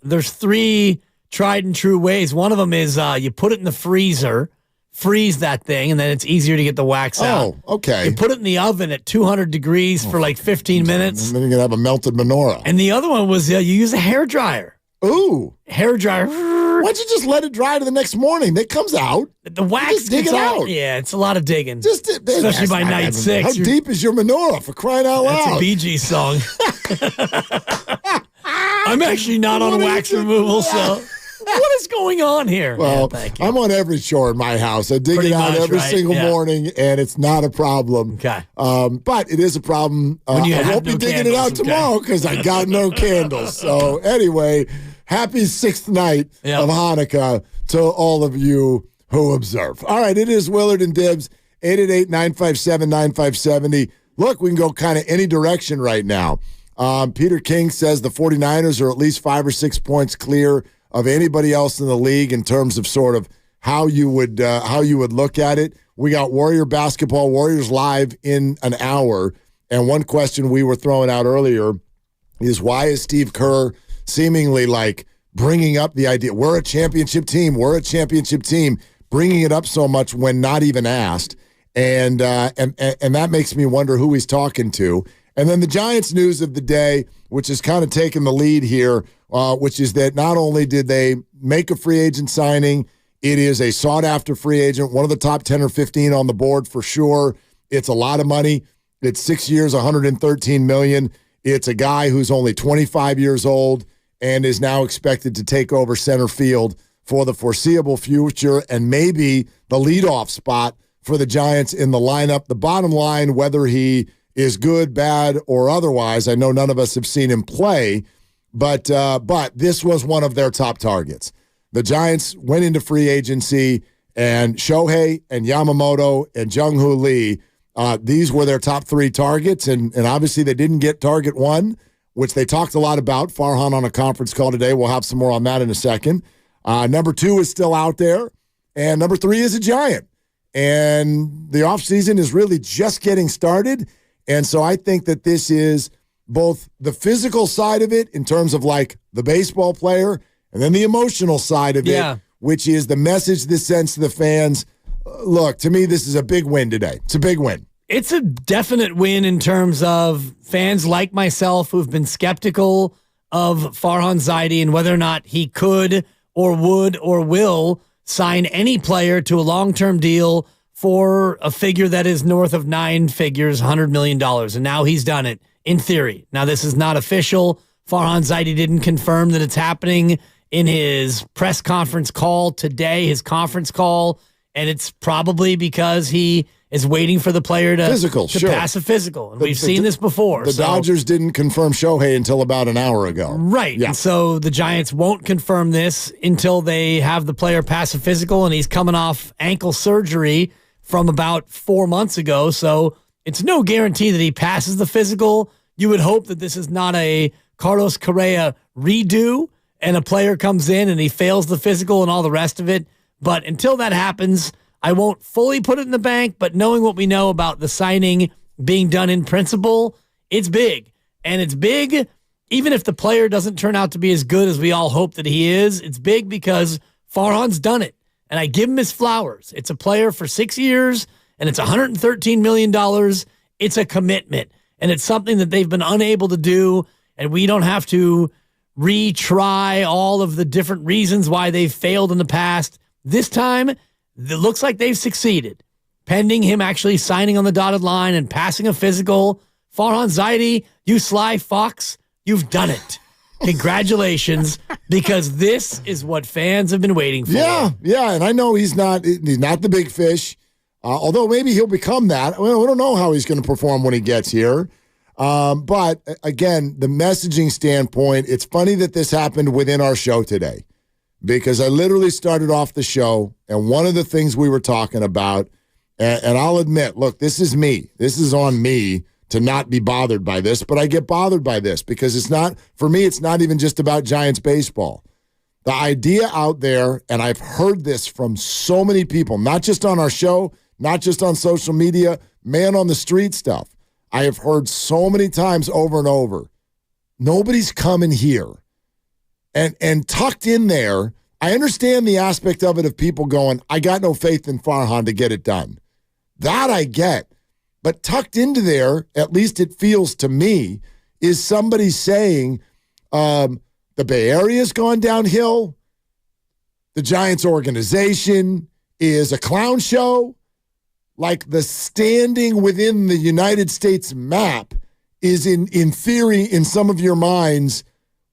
there's 3 tried and true ways. One of them is you put it in the freezer, freeze that thing, and then it's easier to get the wax out. Oh, okay. You put it in the oven at 200 degrees for like 15 minutes. And then you're going to have a melted menorah. And the other one was you use a hairdryer. Ooh. Hairdryer. Why don't you just let it dry to the next morning? It comes out. The wax dig gets it out. Yeah, it's a lot of digging. Especially by night 6. How deep is your menorah, for crying out loud? That's a Bee Gees song. I'm actually not on wax removal, so... What is going on here? Well, I'm on every chore in my house. I dig it out every single morning, and it's not a problem. Okay. But it is a problem. I won't be digging it out tomorrow because I got no candles. So anyway, happy 6th night of Hanukkah to all of you who observe. All right, it is Willard and Dibs, 888-957-9570. Look, we can go kind of any direction right now. Peter King says the 49ers are at least 5 or 6 points clear of anybody else in the league in terms of sort of how you would look at it. We got Warrior basketball, Warriors live in an hour. And one question we were throwing out earlier is why is Steve Kerr seemingly like bringing up the idea, we're a championship team, bringing it up so much when not even asked. And that makes me wonder who he's talking to. And then the Giants news of the day, which has kind of taken the lead here, which is that not only did they make a free agent signing, it is a sought-after free agent, one of the top 10 or 15 on the board for sure. It's a lot of money. It's 6 years, $113 million. It's a guy who's only 25 years old and is now expected to take over center field for the foreseeable future and maybe the leadoff spot for the Giants in the lineup. The bottom line, whether he is good, bad, or otherwise, I know none of us have seen him play, but this was one of their top targets. The Giants went into free agency, and Shohei and Yamamoto and Jung-hoo Lee, these were their top 3 targets, and obviously they didn't get target 1, which they talked a lot about. Farhan on a conference call today. We'll have some more on that in a second. Number 2 is still out there, and number 3 is a Giant. And the offseason is really just getting started. And so I think that this is both the physical side of it in terms of like the baseball player and then the emotional side of it, which is the message this sends to the fans. Look, to me, this is a big win today. It's a big win. It's a definite win in terms of fans like myself who've been skeptical of Farhan Zaidi and whether or not he could or would or will sign any player to a long-term deal for a figure that is north of 9 figures, $100 million. And now he's done it, in theory. Now, this is not official. Farhan Zaidi didn't confirm that it's happening in his press conference call today, his conference call, and it's probably because he is waiting for the player to pass a physical. And we've seen this before. The Dodgers didn't confirm Shohei until about an hour ago. Right. Yeah. And so the Giants won't confirm this until they have the player pass a physical, and he's coming off ankle surgery from about 4 months ago, so it's no guarantee that he passes the physical. You would hope that this is not a Carlos Correa redo and a player comes in and he fails the physical and all the rest of it. But until that happens, I won't fully put it in the bank, but knowing what we know about the signing being done in principle, it's big. And it's big even if the player doesn't turn out to be as good as we all hope that he is. It's big because Farhan's done it. And I give him his flowers. It's a player for 6 years, and it's $113 million. It's a commitment, and it's something that they've been unable to do, and we don't have to retry all of the different reasons why they've failed in the past. This time, it looks like they've succeeded. Pending him actually signing on the dotted line and passing a physical, Farhan Zaidi, you sly fox, you've done it. Congratulations, because this is what fans have been waiting for. Yeah, and I know he's not the big fish, although maybe he'll become that. Well, we don't know how he's going to perform when he gets here. But, again, the messaging standpoint, it's funny that this happened within our show today because I literally started off the show, and one of the things we were talking about, and I'll admit, look, this is me. This is on me to not be bothered by this, but I get bothered by this because for me, it's not even just about Giants baseball. The idea out there, and I've heard this from so many people, not just on our show, not just on social media, man on the street stuff. I have heard so many times over and over, nobody's coming here. And tucked in there, I understand the aspect of it of people going, I got no faith in Farhan to get it done. That I get. But tucked into there, at least it feels to me, is somebody saying the Bay Area's gone downhill. The Giants organization is a clown show. Like the standing within the United States map is in theory, in some of your minds,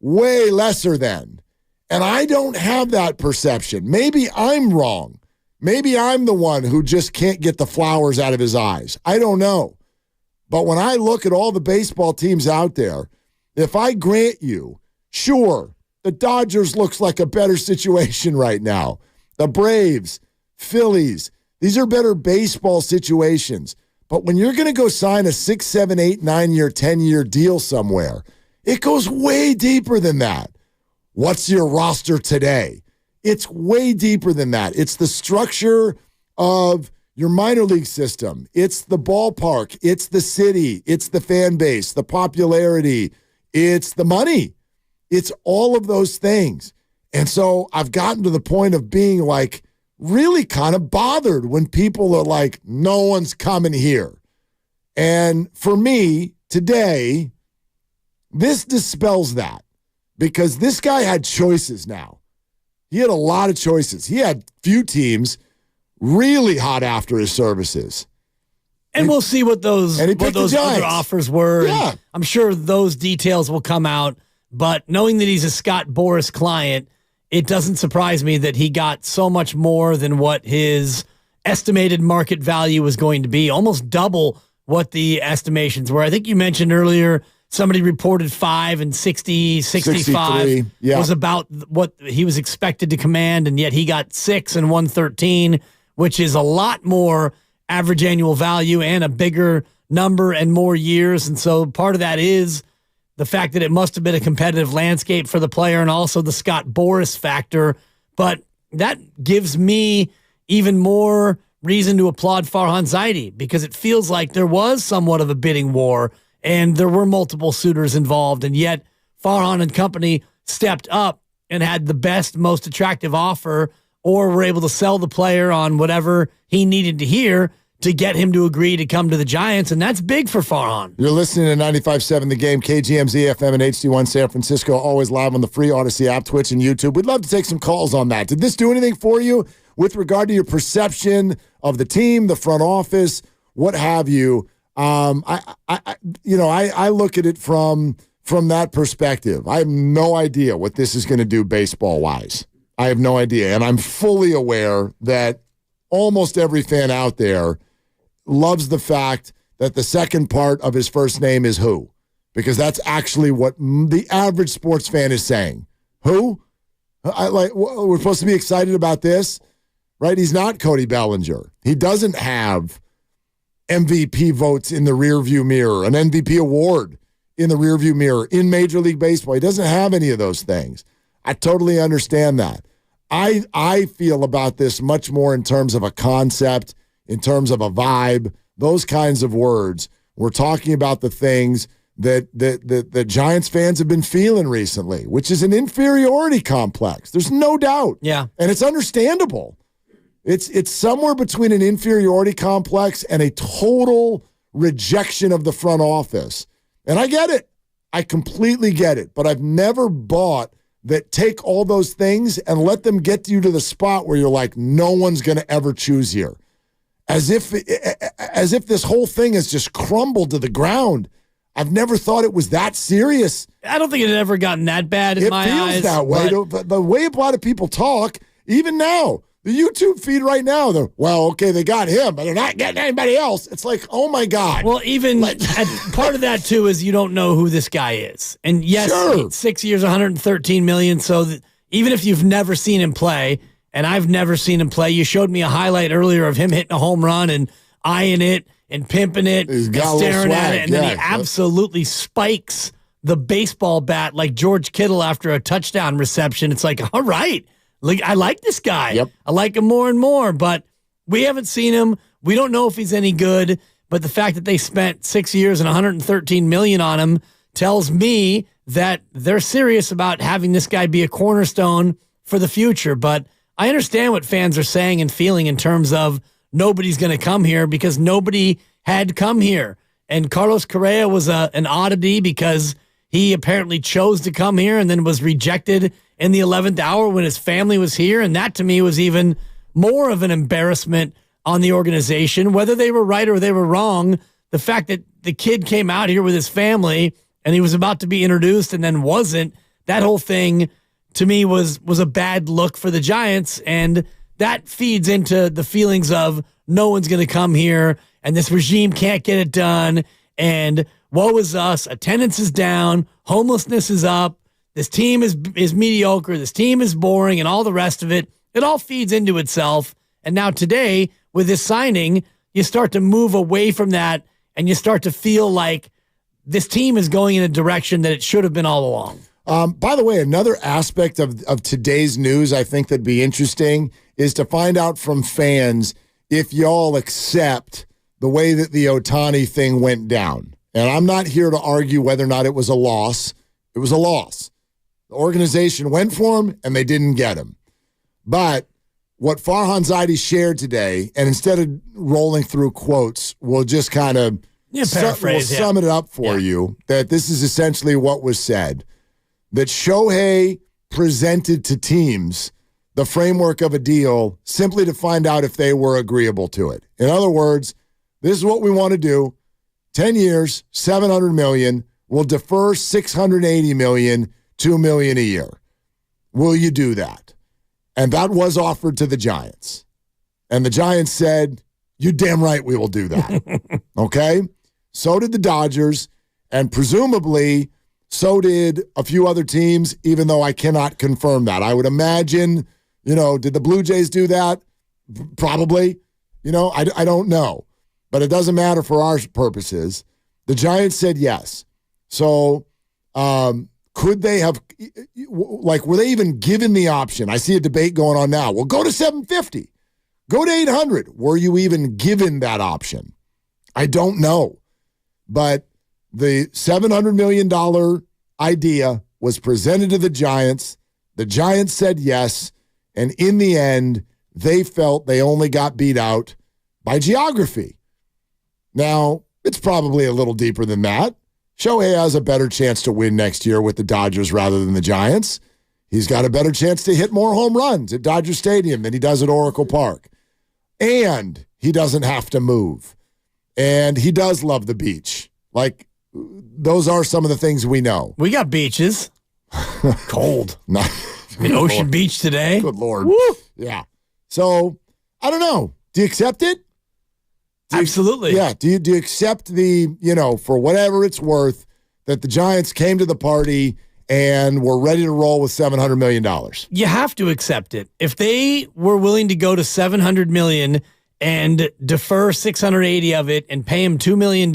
way lesser than. And I don't have that perception. Maybe I'm wrong. Maybe I'm the one who just can't get the flowers out of his eyes. I don't know. But when I look at all the baseball teams out there, if I grant you, sure, the Dodgers looks like a better situation right now. The Braves, Phillies, these are better baseball situations. But when you're going to go sign a 6, 7, 8, 9-year, 10-year deal somewhere, it goes way deeper than that. What's your roster today? It's way deeper than that. It's the structure of your minor league system. It's the ballpark. It's the city. It's the fan base, the popularity. It's the money. It's all of those things. And so I've gotten to the point of being like really kind of bothered when people are like, no one's coming here. And for me today, this dispels that because this guy had choices now. He had a lot of choices. He had few teams really hot after his services. And we'll see what those other offers were. Yeah. I'm sure those details will come out. But knowing that he's a Scott Boras client, it doesn't surprise me that he got so much more than what his estimated market value was going to be, almost double what the estimations were. I think you mentioned earlier somebody reported 5 and 60, 65 was about what he was expected to command, and yet he got 6 and 113, which is a lot more average annual value and a bigger number and more years. And so part of that is the fact that it must have been a competitive landscape for the player and also the Scott Boras factor. But that gives me even more reason to applaud Farhan Zaidi because it feels like there was somewhat of a bidding war and there were multiple suitors involved, and yet Farhan and company stepped up and had the best, most attractive offer or were able to sell the player on whatever he needed to hear to get him to agree to come to the Giants, and that's big for Farhan. You're listening to 95.7 The Game, KGMZ FM and HD1 San Francisco, always live on the free Odyssey app, Twitch, and YouTube. We'd love to take some calls on that. Did this do anything for you with regard to your perception of the team, the front office, what have you? I look at it from that perspective. I have no idea what this is going to do baseball-wise. I have no idea, and I'm fully aware that almost every fan out there loves the fact that the second part of his first name is who, because that's actually what the average sports fan is saying. Who? We're supposed to be excited about this, right? He's not Cody Bellinger. He doesn't have MVP votes in the rearview mirror, an MVP award in the rearview mirror in Major League Baseball. He doesn't have any of those things. I totally understand that. I feel about this much more in terms of a concept, in terms of a vibe, those kinds of words. We're talking about the things that Giants fans have been feeling recently, which is an inferiority complex. There's no doubt. Yeah. And it's understandable. It's somewhere between an inferiority complex and a total rejection of the front office. And I get it. I completely get it. But I've never bought that take all those things and let them get you to the spot where you're like, no one's going to ever choose here. As if this whole thing has just crumbled to the ground. I've never thought it was that serious. I don't think it had ever gotten that bad in my eyes. It feels that way. The way a lot of people talk, even now, the YouTube feed right now, they got him, but they're not getting anybody else. It's like, oh, my God. Well, even part of that, too, is you don't know who this guy is. And, yes, sure. 6 years, $113 million. So even if you've never seen him play, and I've never seen him play, you showed me a highlight earlier of him hitting a home run and eyeing it and pimping it and staring at it. And then he absolutely spikes the baseball bat like George Kittle after a touchdown reception. It's like, all right, I like this guy. Yep. I like him more and more, but we haven't seen him. We don't know if he's any good, but the fact that they spent 6 years and $113 million on him tells me that they're serious about having this guy be a cornerstone for the future. But I understand what fans are saying and feeling in terms of nobody's going to come here because nobody had come here. And Carlos Correa was an oddity because he apparently chose to come here and then was rejected in the 11th hour when his family was here. And that to me was even more of an embarrassment on the organization. Whether they were right or they were wrong, the fact that the kid came out here with his family and he was about to be introduced and then wasn't, that whole thing to me was a bad look for the Giants. And that feeds into the feelings of no one's going to come here and this regime can't get it done. And woe is us. Attendance is down. Homelessness is up. This team is mediocre. This team is boring and all the rest of it. It all feeds into itself. And now today with this signing, you start to move away from that and you start to feel like this team is going in a direction that it should have been all along. By the way, another aspect of today's news I think that'd be interesting is to find out from fans if y'all accept the way that the Ohtani thing went down. And I'm not here to argue whether or not it was a loss. It was a loss. The organization went for him, and they didn't get him. But what Farhan Zaidi shared today, and instead of rolling through quotes, we'll just kind of sum it up for you, that this is essentially what was said, that Shohei presented to teams the framework of a deal simply to find out if they were agreeable to it. In other words, this is what we want to do. 10 years, $700 million. We'll defer $680 million, $2 million a year. Will you do that? And that was offered to the Giants. And the Giants said, you're damn right we will do that. Okay? So did the Dodgers, and presumably so did a few other teams, even though I cannot confirm that. I would imagine, did the Blue Jays do that? Probably. I don't know. But it doesn't matter for our purposes. The Giants said yes. So could they have, were they even given the option? I see a debate going on now. Well, go to 750. Go to 800. Were you even given that option? I don't know. But the $700 million idea was presented to the Giants. The Giants said yes. And in the end, they felt they only got beat out by geography. Now, it's probably a little deeper than that. Shohei has a better chance to win next year with the Dodgers rather than the Giants. He's got a better chance to hit more home runs at Dodger Stadium than he does at Oracle Park. And he doesn't have to move. And he does love the beach. Those are some of the things we know. We got beaches. Cold. Ocean Lord. Beach today. Good Lord. Woo! Yeah. So, I don't know. Do you accept it? Absolutely. Yeah. Do you accept for whatever it's worth, that the Giants came to the party and were ready to roll with $700 million? You have to accept it. If they were willing to go to $700 million and defer $680 of it and pay him $2 million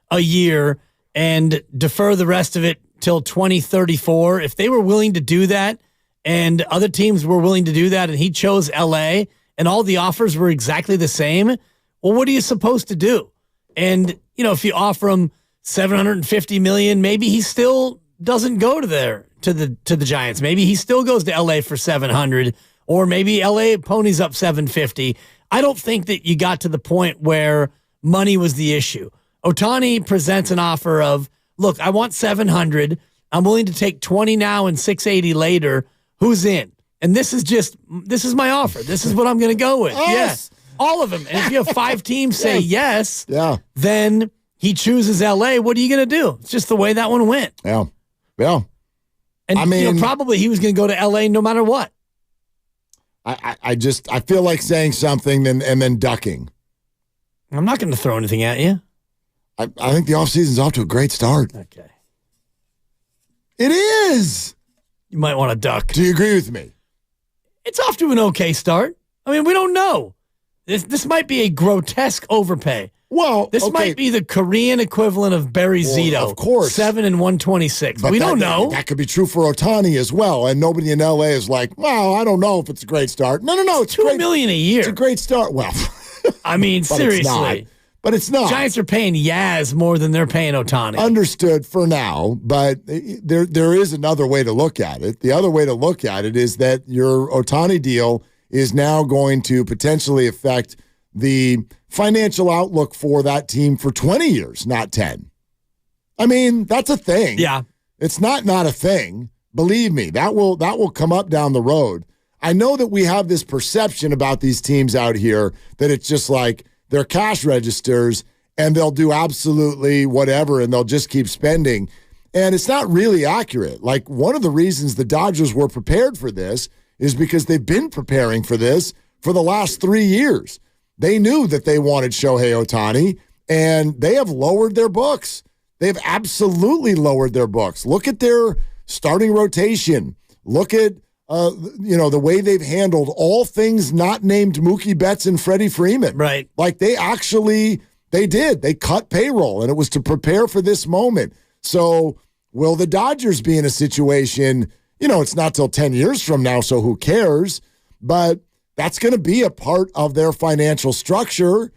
a year and defer the rest of it till 2034, if they were willing to do that and other teams were willing to do that and he chose LA and all the offers were exactly the same, well, what are you supposed to do? And, if you offer him $750 million, maybe he still doesn't go to the Giants. Maybe he still goes to LA for $700, or maybe LA ponies up $750. I don't think that you got to the point where money was the issue. Ohtani presents an offer of, look, I want $700. I'm willing to take $20 now and $680 later. Who's in? And this is my offer. This is what I'm going to go with. Yes. Yeah. All of them. And if you have 5 teams say yes, then he chooses L.A., what are you going to do? It's just the way that one went. Yeah. And I mean, probably he was going to go to L.A. no matter what. I feel like saying something and then ducking. I'm not going to throw anything at you. I think the offseason's off to a great start. Okay. It is. You might want to duck. Do you agree with me? It's off to an okay start. I mean, we don't know. This might be a grotesque overpay. Well, this might be the Korean equivalent of Barry Zito. Of course. 7 and 126. But we don't know. That could be true for Ohtani as well. And nobody in LA is like, well, I don't know if it's a great start. No. It's $2 million a year. It's a great start. Well, I mean, seriously. But it's not. Giants are paying Yaz more than they're paying Ohtani. Understood for now, but there is another way to look at it. The other way to look at it is that your Ohtani deal is now going to potentially affect the financial outlook for that team for 20 years, not 10. I mean, that's a thing. Yeah. It's not a thing. Believe me, that will come up down the road. I know that we have this perception about these teams out here that it's just like they're cash registers and they'll do absolutely whatever and they'll just keep spending. And it's not really accurate. Like, one of the reasons the Dodgers were prepared for this is because they've been preparing for this for the last 3 years. They knew that they wanted Shohei Ohtani, and they have lowered their books. They've absolutely lowered their books. Look at their starting rotation. Look at the way they've handled all things not named Mookie Betts and Freddie Freeman. Right. Like, they did. They cut payroll, and it was to prepare for this moment. So will the Dodgers be in a situation, it's not till 10 years from now, so who cares? But that's going to be a part of their financial structure,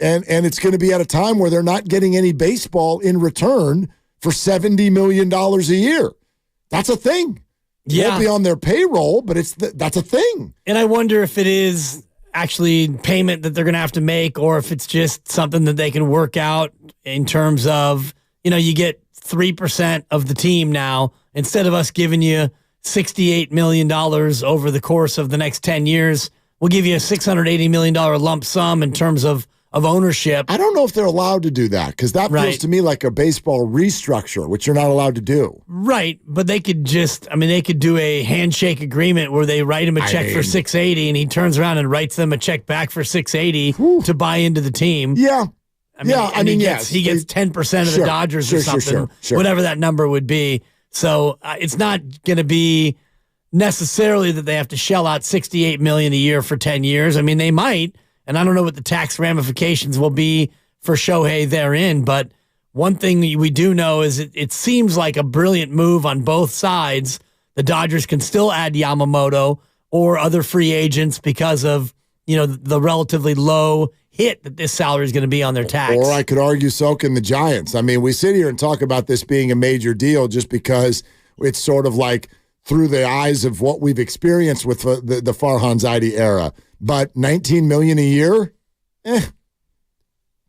and it's going to be at a time where they're not getting any baseball in return for $70 million a year. That's a thing. Yeah. It won't be on their payroll, but that's a thing. And I wonder if it is actually payment that they're going to have to make, or if it's just something that they can work out in terms of, you get 3% of the team now, instead of us giving you $68 million over the course of the next 10 years, we'll give you a $680 million lump sum in terms of ownership. I don't know if they're allowed to do that, because that feels to me like a baseball restructure, which you're not allowed to do. Right, but they could they could do a handshake agreement where they write him a check for $680 and he turns around and writes them a check back for $680 to buy into the team. Yeah. He gets 10% of the Dodgers or something, whatever that number would be. So it's not going to be necessarily that they have to shell out $68 million a year for 10 years. I mean, they might, and I don't know what the tax ramifications will be for Shohei therein. But one thing we do know is it seems like a brilliant move on both sides. The Dodgers can still add Yamamoto or other free agents because of the relatively low hit that this salary is going to be on their tax. Or I could argue so can the Giants. I mean, we sit here and talk about this being a major deal just because it's sort of like through the eyes of what we've experienced with the Farhan Zaidi era. But $19 million a year?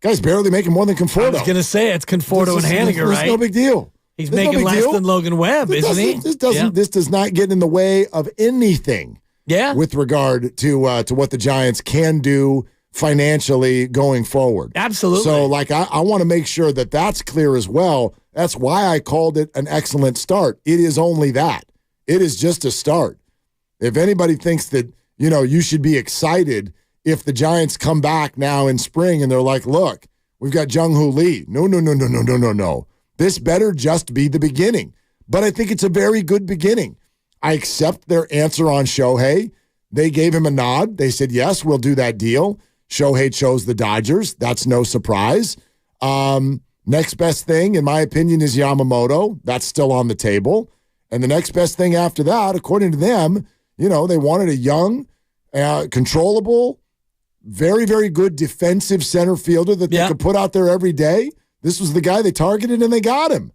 Guy's barely making more than Conforto. I was going to say, it's Conforto and Haniger, right? It's no big deal. He's making less than Logan Webb, isn't he? This does not get in the way of anything. Yeah. With regard to what the Giants can do financially going forward. Absolutely. So, I want to make sure that that's clear as well. That's why I called it an excellent start. It is only that. It is just a start. If anybody thinks that, you should be excited if the Giants come back now in spring and they're like, look, we've got Jung-hoo Lee. No. This better just be the beginning. But I think it's a very good beginning. I accept their answer on Shohei. They gave him a nod. They said, yes, we'll do that deal. Shohei chose the Dodgers. That's no surprise. Next best thing, in my opinion, is Yamamoto. That's still on the table. And the next best thing after that, according to them, they wanted a young, controllable, very, very good defensive center fielder that they could put out there every day. This was the guy they targeted, and they got him.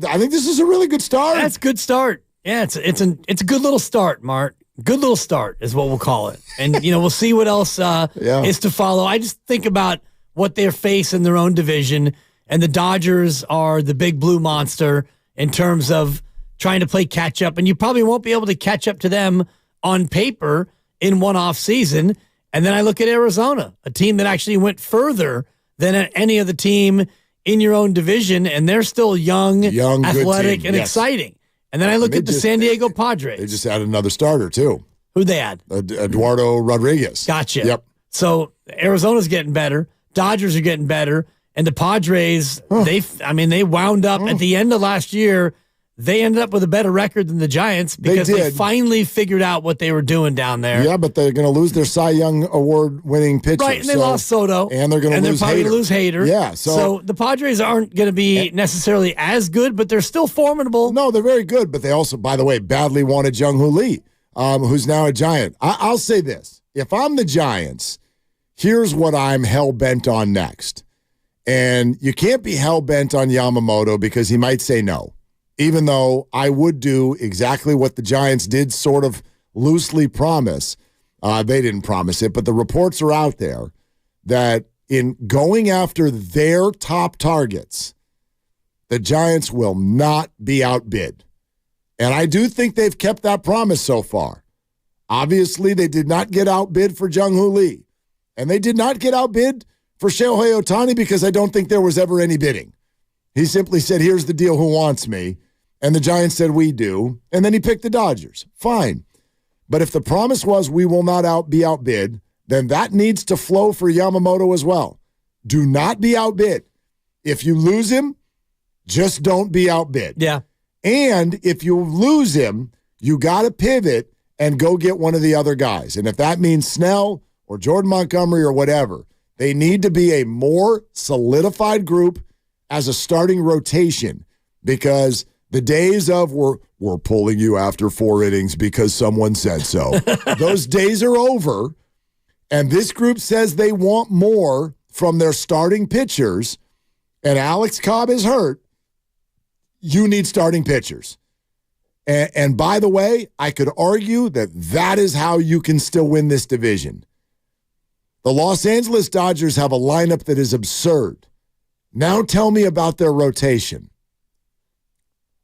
I think this is a really good start. That's a good start. Yeah, it's a good little start, Mart. Good little start is what we'll call it. And, we'll see what else is to follow. I just think about what they're facing in their own division, and the Dodgers are the big blue monster in terms of trying to play catch up, and you probably won't be able to catch up to them on paper in one off season. And then I look at Arizona, a team that actually went further than any other team in your own division, and they're still young athletic, and exciting. And then I look at the San Diego Padres. They just added another starter, too. Who'd they add? Eduardo Rodriguez. Gotcha. Yep. So Arizona's getting better. Dodgers are getting better. And the Padres, they wound up at the end of last year. They ended up with a better record than the Giants because they finally figured out what they were doing down there. Yeah, but they're going to lose their Cy Young Award-winning pitcher. Right, and they lost Soto. And they're going to lose Hader. They're probably going to lose Hader. Yeah. So the Padres aren't going to be necessarily as good, but they're still formidable. No, they're very good, but they also, by the way, badly wanted Jung-hoo Lee, who's now a Giant. I'll say this. If I'm the Giants, here's what I'm hell-bent on next. And you can't be hell-bent on Yamamoto because he might say no. Even though I would do exactly what the Giants did sort of loosely promise. They didn't promise it, but the reports are out there that in going after their top targets, the Giants will not be outbid. And I do think they've kept that promise so far. Obviously, they did not get outbid for Jung-hoo Lee. And they did not get outbid for Shohei Ohtani because I don't think there was ever any bidding. He simply said, here's the deal, who wants me? And the Giants said, we do. And then he picked the Dodgers. Fine. But if the promise was we will not be outbid, then that needs to flow for Yamamoto as well. Do not be outbid. If you lose him, just don't be outbid. Yeah. And if you lose him, you got to pivot and go get one of the other guys. And if that means Snell or Jordan Montgomery or whatever, they need to be a more solidified group as a starting rotation, because the days of we're pulling you after 4 innings because someone said so, those days are over, and this group says they want more from their starting pitchers, and Alex Cobb is hurt. You need starting pitchers. And by the way, I could argue that is how you can still win this division. The Los Angeles Dodgers have a lineup that is absurd. Now tell me about their rotation.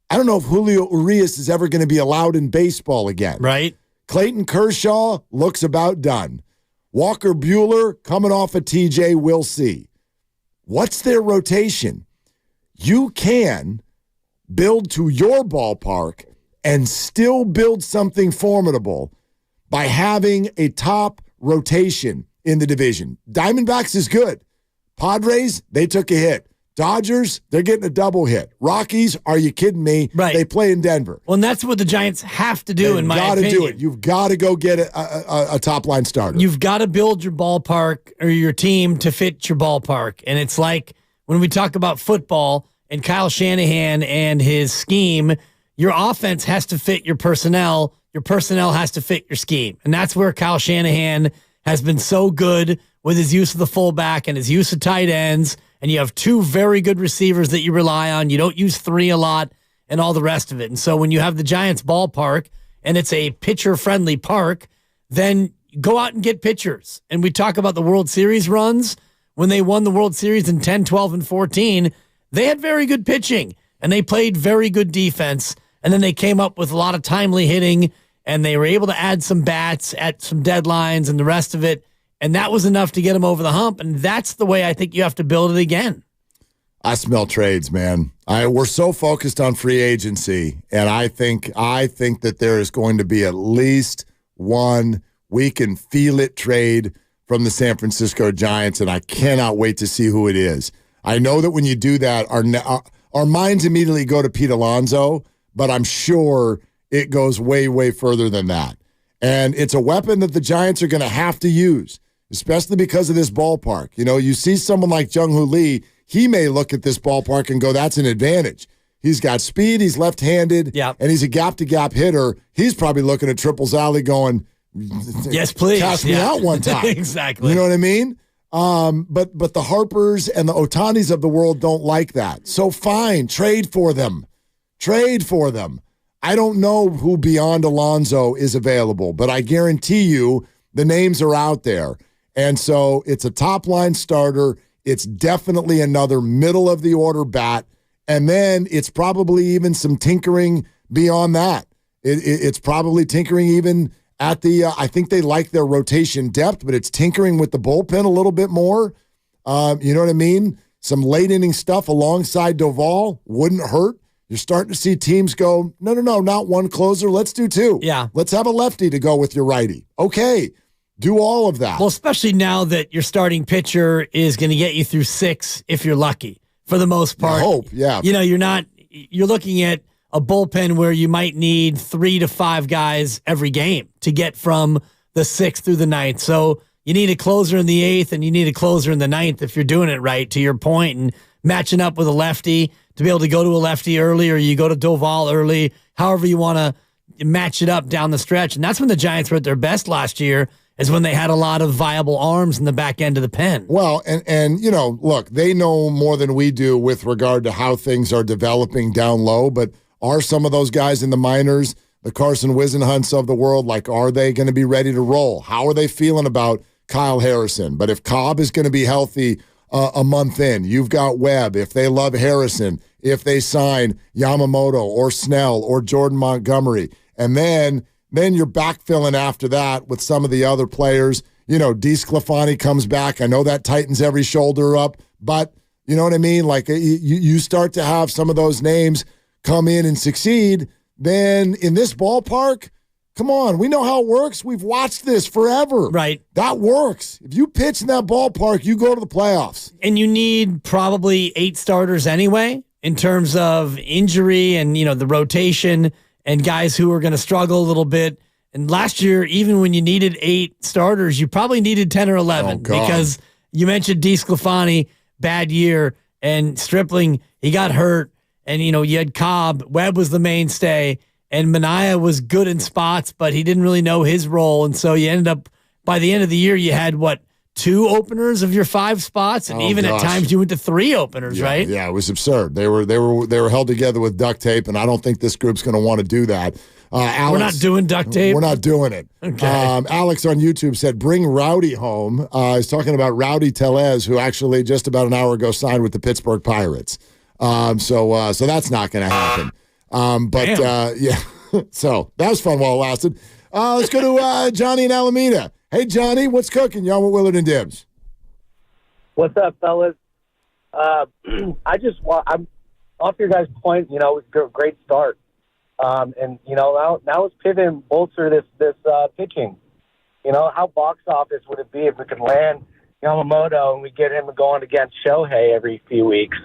I don't know if Julio Urias is ever going to be allowed in baseball again. Right. Clayton Kershaw looks about done. Walker Buehler coming off a TJ, we'll see. What's their rotation? You can build to your ballpark and still build something formidable by having a top rotation in the division. Diamondbacks is good. Padres, they took a hit. Dodgers, they're getting a double hit. Rockies, are you kidding me? Right. They play in Denver. Well, and that's what the Giants have to do, in my opinion. You've got to do it. You've got to go get a top-line starter. You've got to build your ballpark or your team to fit your ballpark. And it's like when we talk about football and Kyle Shanahan and his scheme, your offense has to fit your personnel. Your personnel has to fit your scheme. And that's where Kyle Shanahan has been so good with his use of the fullback and his use of tight ends, and you have 2 very good receivers that you rely on. You don't use 3 a lot and all the rest of it. And so when you have the Giants ballpark and it's a pitcher-friendly park, then go out and get pitchers. And we talk about the World Series runs. When they won the World Series in 10, 12, and 14, they had very good pitching, and they played very good defense, and then they came up with a lot of timely hitting, and they were able to add some bats at some deadlines and the rest of it. And that was enough to get them over the hump. And that's the way I think you have to build it again. I smell trades, man. We're so focused on free agency, and I think that there is going to be at least one we can feel it trade from the San Francisco Giants, and I cannot wait to see who it is. I know that when you do that, our minds immediately go to Pete Alonso, but I'm sure it goes way, way further than that. And it's a weapon that the Giants are going to have to use, especially because of this ballpark. You know, you see someone like Jung-hoo Lee, he may look at this ballpark and go, that's an advantage. He's got speed, he's left-handed, and he's a gap-to-gap hitter. He's probably looking at Triples Alley going, yes, please. Cast me out one time. Exactly. You know what I mean? But the Harpers and the Otanis of the world don't like that. So fine, trade for them. Trade for them. I don't know who beyond Alonso is available, but I guarantee you the names are out there. And so it's a top-line starter. It's definitely another middle-of-the-order bat. And then it's probably even some tinkering beyond that. It's probably tinkering even at the I think they like their rotation depth, but it's tinkering with the bullpen a little bit more. You know what I mean? Some late inning stuff alongside Doval wouldn't hurt. You're starting to see teams go, no, not one closer. Let's do two. Yeah. Let's have a lefty to go with your righty. Okay. Do all of that. Well, especially now that your starting pitcher is going to get you through 6 if you're lucky, for the most part. I hope, yeah. You know, you're looking at a bullpen where you might need 3 to 5 guys every game to get from the 6th through the 9th. So you need a closer in the 8th and you need a closer in the 9th if you're doing it right, to your point, and matching up with a lefty to be able to go to a lefty early, or you go to Doval early, however you want to match it up down the stretch. And that's when the Giants were at their best last year, is when they had a lot of viable arms in the back end of the pen. Well, and you know, look, they know more than we do with regard to how things are developing down low, but are some of those guys in the minors, the Carson Wisenhunts of the world, like, are they going to be ready to roll? How are they feeling about Kyle Harrison? But if Cobb is going to be healthy a month in, you've got Webb. If they love Harrison, if they sign Yamamoto or Snell or Jordan Montgomery, and then you're backfilling after that with some of the other players. You know, DeSclafani comes back. I know that tightens every shoulder up, but you know what I mean? Like, you start to have some of those names come in and succeed, then in this ballpark, come on, we know how it works. We've watched this forever. Right. That works. If you pitch in that ballpark, you go to the playoffs. And you need probably 8 starters anyway, in terms of injury and, you know, the rotation and guys who are going to struggle a little bit. And last year, even when you needed 8 starters, you probably needed 10 or 11 because you mentioned DeSclafani, bad year, and Stripling, he got hurt. And, you know, you had Cobb. Webb was the mainstay. And Manaea was good in spots, but he didn't really know his role. And so you ended up, by the end of the year, you had, 2 openers of your 5 spots, and at times you went to 3 openers, right? Yeah, it was absurd. They were held together with duct tape, and I don't think this group's going to want to do that. Alex, we're not doing duct tape. We're not doing it. Okay. Alex on YouTube said, "Bring Rowdy home." He's talking about Rowdy Tellez, who actually just about an hour ago signed with the Pittsburgh Pirates. So that's not going to happen. Yeah. So that was fun while it lasted. Let's go to Johnny in Alameda. Hey, Johnny, what's cooking? Y'all with Willard and Dibs. What's up, fellas? I'm off your guys' point. You know, it was a great start, and you know now let's pivot and bolster this pitching. You know, how box office would it be if we could land Yamamoto and we get him going against Shohei every few weeks?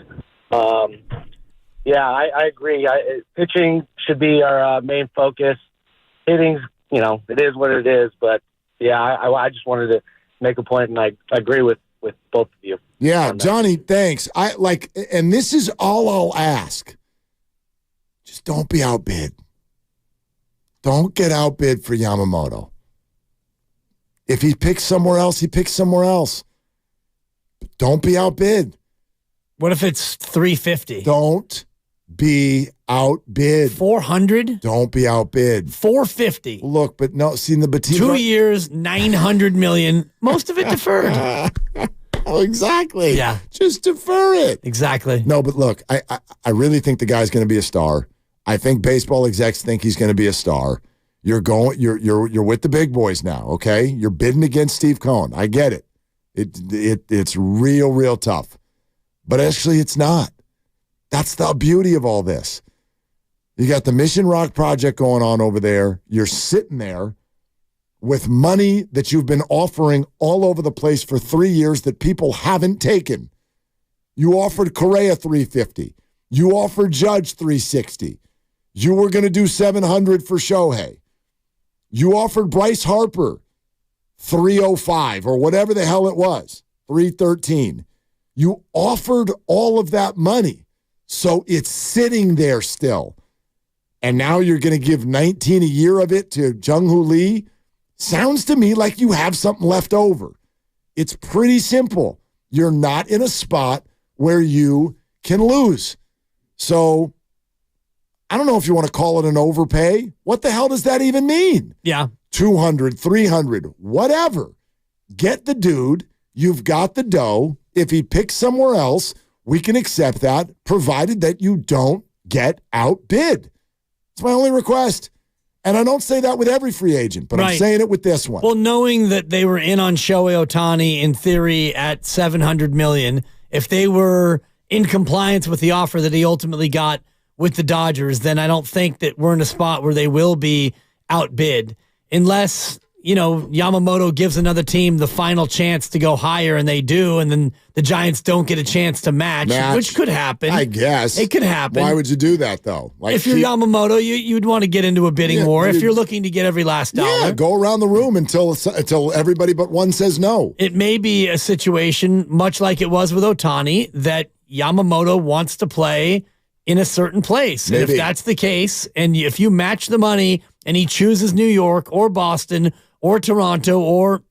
Yeah, I agree. Pitching should be our main focus. Hitting's, you know, it is what it is, but. Yeah, I just wanted to make a point, and I agree with both of you. Yeah, Johnny, thanks. And this is all I'll ask. Just don't be outbid. Don't get outbid for Yamamoto. If he picks somewhere else, he picks somewhere else. But don't be outbid. What if it's $350? Don't be outbid. 400? Don't be outbid. 450. Look, but no, see the Batista. 2 years, $900 million. Most of it deferred. Oh, exactly. Yeah. Just defer it. Exactly. No, but look, I really think the guy's going to be a star. I think baseball execs think he's going to be a star. You're with the big boys now, okay? You're bidding against Steve Cohen. I get it. It's real tough. But actually it's not. That's the beauty of all this. You got the Mission Rock project going on over there. You're sitting there with money that you've been offering all over the place for 3 years that people haven't taken. You offered Correa $350. You offered Judge $360. You were going to do $700 for Shohei. You offered Bryce Harper $305 or whatever the hell it was, $313. You offered all of that money. So it's sitting there still. And now you're going to give 19 a year of it to Jung-hoo Lee? Sounds to me like you have something left over. It's pretty simple. You're not in a spot where you can lose. So I don't know if you want to call it an overpay. What the hell does that even mean? Yeah. 200, 300, whatever. Get the dude. You've got the dough. If he picks somewhere else, we can accept that, provided that you don't get outbid. It's my only request. And I don't say that with every free agent, but I'm Right. saying it with this one. Well, knowing that they were in on Shohei Ohtani in theory at $700 million, if they were in compliance with the offer that he ultimately got with the Dodgers, then I don't think that we're in a spot where they will be outbid unless, Yamamoto gives another team the final chance to go higher, and they do, and then the Giants don't get a chance to match, which could happen. I guess. It could happen. Why would you do that, though? If you're Yamamoto, you'd want to get into a bidding war if you're looking to get every last dollar. Yeah, go around the room until everybody but one says no. It may be a situation, much like it was with Ohtani, that Yamamoto wants to play in a certain place. And if that's the case, and if you match the money and he chooses New York or Boston or Toronto or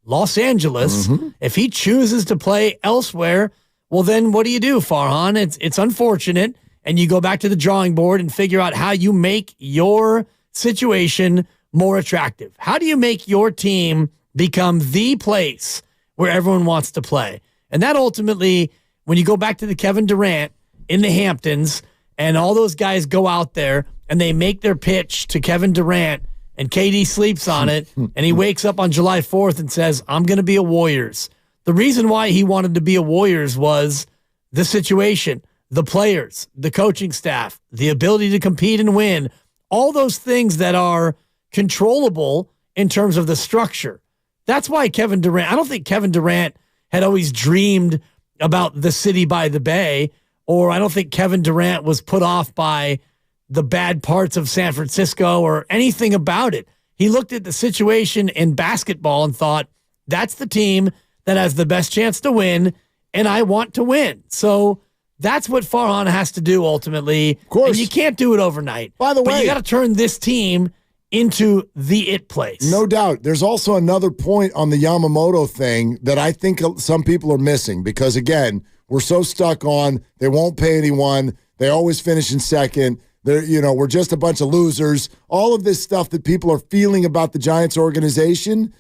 Los Angeles, if he chooses to play elsewhere, well, then what do you do, Farhan? It's unfortunate, and you go back to the drawing board and figure out how you make your situation more attractive. How do you make your team become the place where everyone wants to play? And that ultimately, when you go back to the Kevin Durant in the Hamptons and all those guys go out there and they make their pitch to Kevin Durant and KD sleeps on it and he wakes up on July 4th and says, I'm going to be a Warriors. The reason why he wanted to be a Warriors was the situation, the players, the coaching staff, the ability to compete and win, all those things that are controllable in terms of the structure. That's why Kevin Durant, I don't think Kevin Durant had always dreamed about the city by the bay, or I don't think Kevin Durant was put off by the bad parts of San Francisco or anything about it. He looked at the situation in basketball and thought, that's the team that has the best chance to win, and I want to win. So that's what Farhan has to do ultimately. Of course. And you can't do it overnight. By the way, you got to turn this team into the it place. No doubt. There's also another point on the Yamamoto thing that I think some people are missing because, again, we're so stuck on they won't pay anyone. They always finish in second. We're just a bunch of losers. All of this stuff that people are feeling about the Giants organization.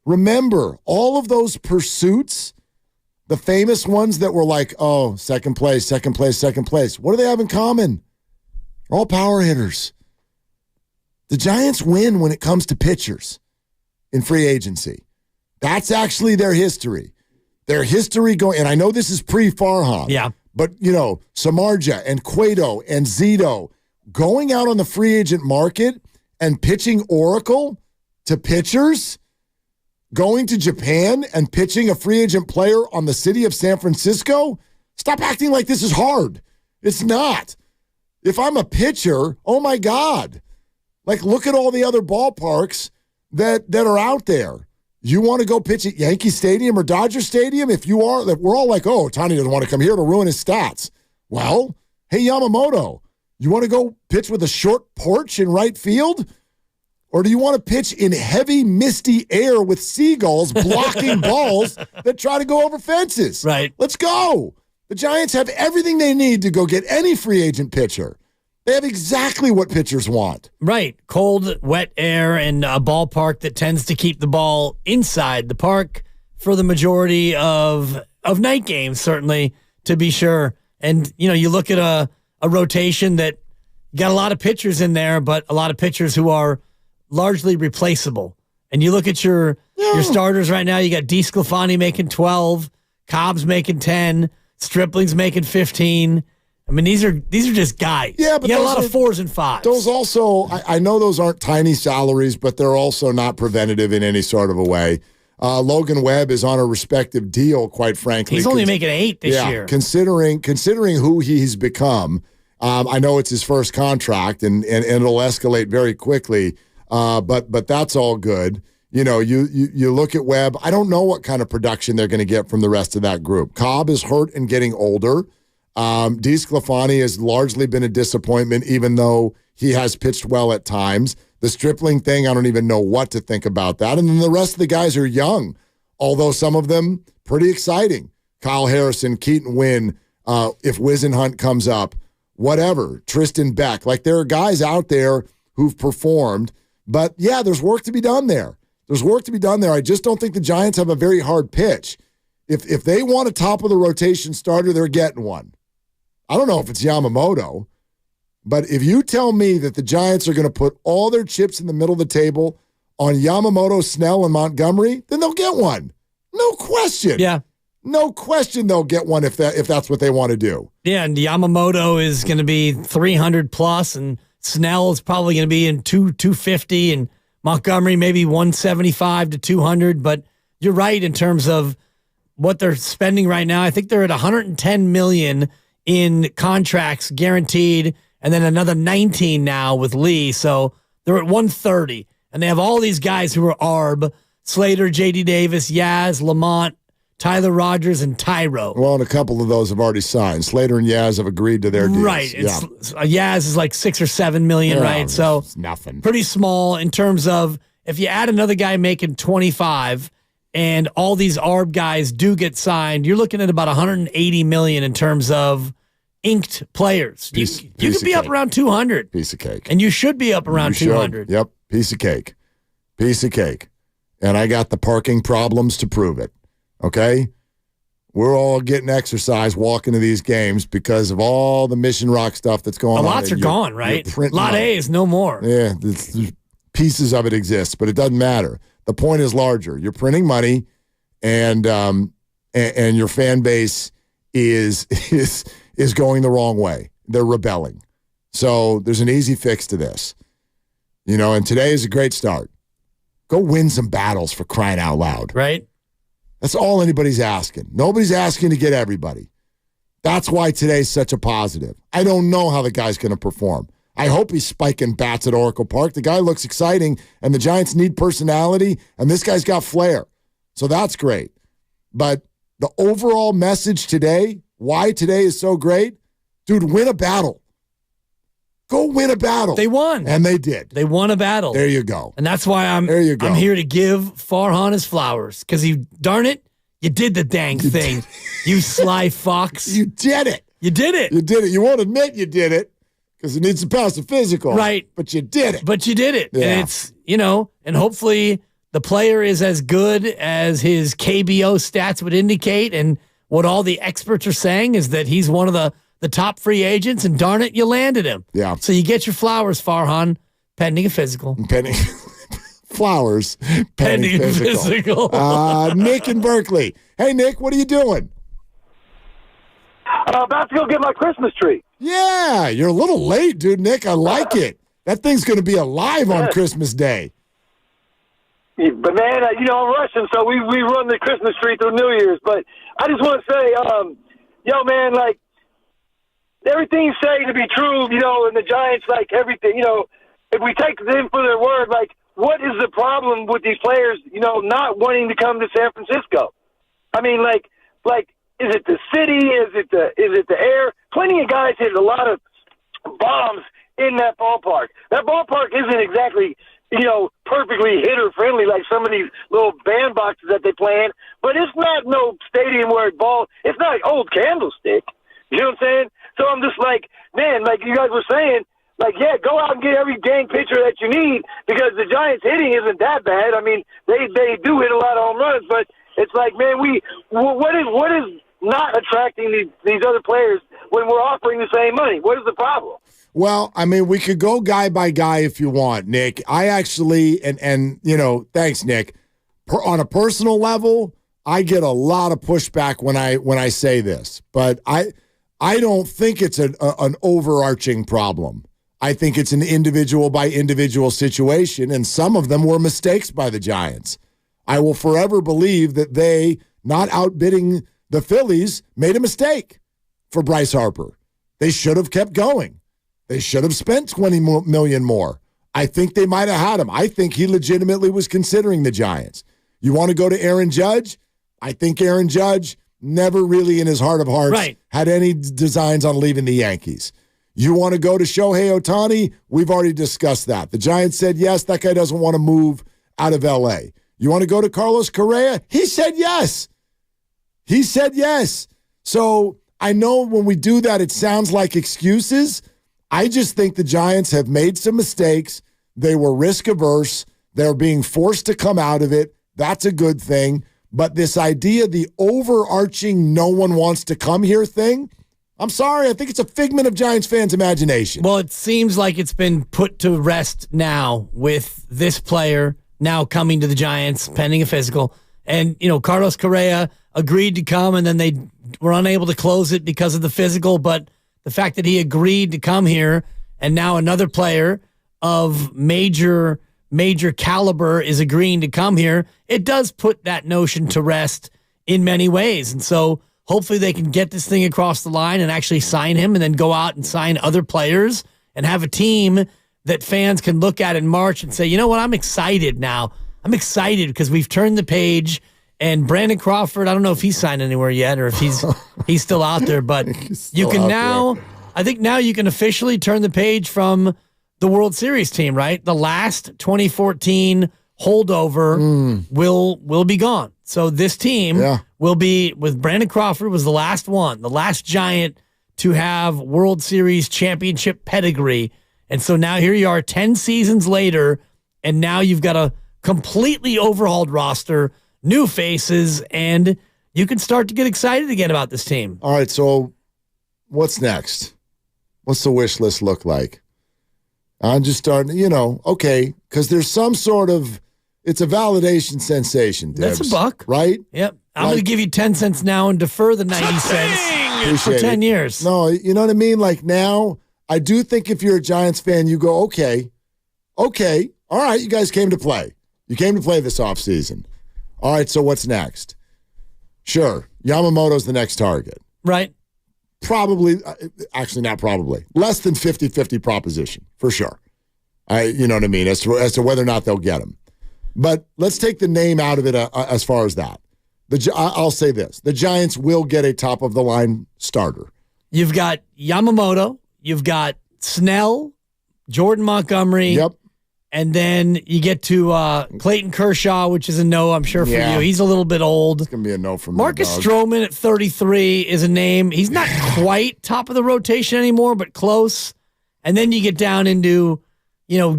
Remember, all of those pursuits, the famous ones that were like, oh, second place. What do they have in common? They're all power hitters. The Giants win when it comes to pitchers in free agency. That's actually their history. Their history going, and I know this is pre-Farhan. Yeah. But, Samardzija and Cueto and Zito going out on the free agent market and pitching Oracle to pitchers, going to Japan and pitching a free agent player on the city of San Francisco. Stop acting like this is hard. It's not. If I'm a pitcher, oh my God. Like, look at all the other ballparks that are out there. You want to go pitch at Yankee Stadium or Dodger Stadium? If you are, we're all like, oh, Ohtani doesn't want to come here to ruin his stats. Well, hey, Yamamoto, you want to go pitch with a short porch in right field? Or do you want to pitch in heavy, misty air with seagulls blocking balls that try to go over fences? Right. Let's go. The Giants have everything they need to go get any free agent pitcher. They have exactly what pitchers want. Right. Cold, wet air, and a ballpark that tends to keep the ball inside the park for the majority of night games, certainly, to be sure. And, you look at a rotation that got a lot of pitchers in there, but a lot of pitchers who are largely replaceable. And you look at your starters right now, you got DeSclafani making 12, Cobb's making 10, Stripling's making 15. I mean, these are just guys. Yeah, but you got a lot of 4s and 5s. Those also, I know those aren't tiny salaries, but they're also not preventative in any sort of a way. Logan Webb is on a respective deal, quite frankly. He's only making 8 this year. Considering who he's become, I know it's his first contract, and it'll escalate very quickly. But that's all good. You look at Webb. I don't know what kind of production they're going to get from the rest of that group. Cobb is hurt and getting older. DeSclafani has largely been a disappointment, even though he has pitched well at times. The Stripling thing, I don't even know what to think about that. And then the rest of the guys are young, although some of them pretty exciting. Kyle Harrison, Keaton Wynn, if Wisenhunt comes up, whatever. Tristan Beck. Like, there are guys out there who've performed. But, yeah, there's work to be done there. I just don't think the Giants have a very hard pitch. If they want a top-of-the-rotation starter, they're getting one. I don't know if it's Yamamoto, But if you tell me that the Giants are going to put all their chips in the middle of the table on Yamamoto, Snell, and Montgomery, then they'll get one. No question. Yeah. No question they'll get one if that's what they want to do. Yeah, and Yamamoto is going to be 300 plus, and Snell is probably going to be in 250, and Montgomery maybe 175 to 200. But you're right in terms of what they're spending right now. I think they're at 110 million in contracts guaranteed, and then another 19 now with Lee. So they're at 130, and they have all these guys who are ARB: Slater, J.D. Davis, Yaz, Lamont, Tyler Rogers, and Tyro. Well, and a couple of those have already signed. Slater and Yaz have agreed to their deals. Right. Yaz is like 6 or 7 million, right? So it's nothing. Pretty small in terms of if you add another guy making 25 and all these ARB guys do get signed, you're looking at about 180 million in terms of inked players. You could be up around 200. Piece of cake. And you should be up around 200. Yep. Piece of cake. Piece of cake. And I got the parking problems to prove it. Okay? We're all getting exercise walking to these games because of all the Mission Rock stuff that's going on. Lots are gone, right? Lot A is no more. Yeah, pieces of it exist, but it doesn't matter. The point is larger. You're printing money, and your fan base is going the wrong way. They're rebelling. So there's an easy fix to this. And today is a great start. Go win some battles, for crying out loud. Right? That's all anybody's asking. Nobody's asking to get everybody. That's why today's such a positive. I don't know how the guy's going to perform. I hope he's spiking bats at Oracle Park. The guy looks exciting, and the Giants need personality, and this guy's got flair. So that's great. But the overall message today, why today is so great, dude, win a battle. Go win a battle. They won. And they did. They won a battle. There you go. And that's why I'm here to give Farhan his flowers. Because darn it, you did the dang thing. You sly fox. You did it. You did it. You did it. You won't admit you did it because it needs to pass the physical. Right. But you did it. But you did it. Yeah. And it's, and hopefully the player is as good as his KBO stats would indicate. And what all the experts are saying is that he's one of the top free agents, and darn it, you landed him. Yeah. So you get your flowers, Farhan, pending a physical. Flowers, pending a physical. Nick in Berkeley. Hey, Nick, what are you doing? About to go get my Christmas tree. Yeah, you're a little late, dude, Nick. I like it. That thing's going to be alive on Christmas Day. But, man, I'm Russian, so we run the Christmas tree through New Year's. But I just want to say, man, everything you say to be true, and the Giants, everything, if we take them for their word, what is the problem with these players, not wanting to come to San Francisco? I mean, is it the city? Is it the air? Plenty of guys hit a lot of bombs in that ballpark. That ballpark isn't exactly, perfectly hitter friendly like some of these little bandboxes that they play in, but it's not no stadium where it's not old Candlestick. You know what I'm saying? So I'm just man, you guys were saying, go out and get every dang pitcher that you need because the Giants hitting isn't that bad. I mean, they do hit a lot of home runs, but it's man, what is not attracting these other players when we're offering the same money? What is the problem? Well, I mean, we could go guy by guy if you want, Nick. I actually, and thanks, Nick. On a personal level, I get a lot of pushback when I say this, but I don't think it's an overarching problem. I think it's an individual by individual situation, and some of them were mistakes by the Giants. I will forever believe that they, not outbidding the Phillies, made a mistake for Bryce Harper. They should have kept going. They should have spent $20 million more. I think they might have had him. I think he legitimately was considering the Giants. You want to go to Aaron Judge? I think Aaron Judge never really in his heart of hearts had any designs on leaving the Yankees. You want to go to Shohei Ohtani? We've already discussed that. The Giants said yes. That guy doesn't want to move out of L.A. You want to go to Carlos Correa? He said yes. He said yes. So I know when we do that, it sounds like excuses. I just think the Giants have made some mistakes. They were risk averse. They're being forced to come out of it. That's a good thing. But this idea, the overarching no one wants to come here thing, I'm sorry. I think it's a figment of Giants fans' imagination. Well, it seems like it's been put to rest now with this player now coming to the Giants, pending a physical. And, Carlos Correa agreed to come, and then they were unable to close it because of the physical. But the fact that he agreed to come here, and now another player of major caliber is agreeing to come here, it does put that notion to rest in many ways. And so hopefully they can get this thing across the line and actually sign him and then go out and sign other players and have a team that fans can look at in March and say, you know what, I'm excited now. I'm excited because we've turned the page, and Brandon Crawford, I don't know if he's signed anywhere yet or if he's still out there, but you can now, I think now you can officially turn the page from the World Series team, right? The last 2014 holdover will be gone. So this team will be, with Brandon Crawford was the last one, the last Giant to have World Series championship pedigree. And so now here you are 10 seasons later, and now you've got a completely overhauled roster, new faces, and you can start to get excited again about this team. All right, so what's next? What's the wish list look like? I'm just starting, okay, because there's some sort of, it's a validation sensation, Debs. That's $1. Right? Yep. I'm going to give you 10 cents now and defer the 90 cents for 10 years. No, you know what I mean? Like now, I do think if you're a Giants fan, you go, okay, all right, you guys came to play. You came to play this offseason. All right, so what's next? Sure, Yamamoto's the next target. Right. Probably, actually not probably, less than 50-50 proposition, for sure. You know what I mean, as to whether or not they'll get him. But let's take the name out of it as far as that. I'll say this. The Giants will get a top-of-the-line starter. You've got Yamamoto. You've got Snell, Jordan Montgomery. Yep. And then you get to Clayton Kershaw, which is a no, I'm sure, for you. He's a little bit old. It's going to be a no from Marcus Stroman at 33 is a name. He's not quite top of the rotation anymore, but close. And then you get down into,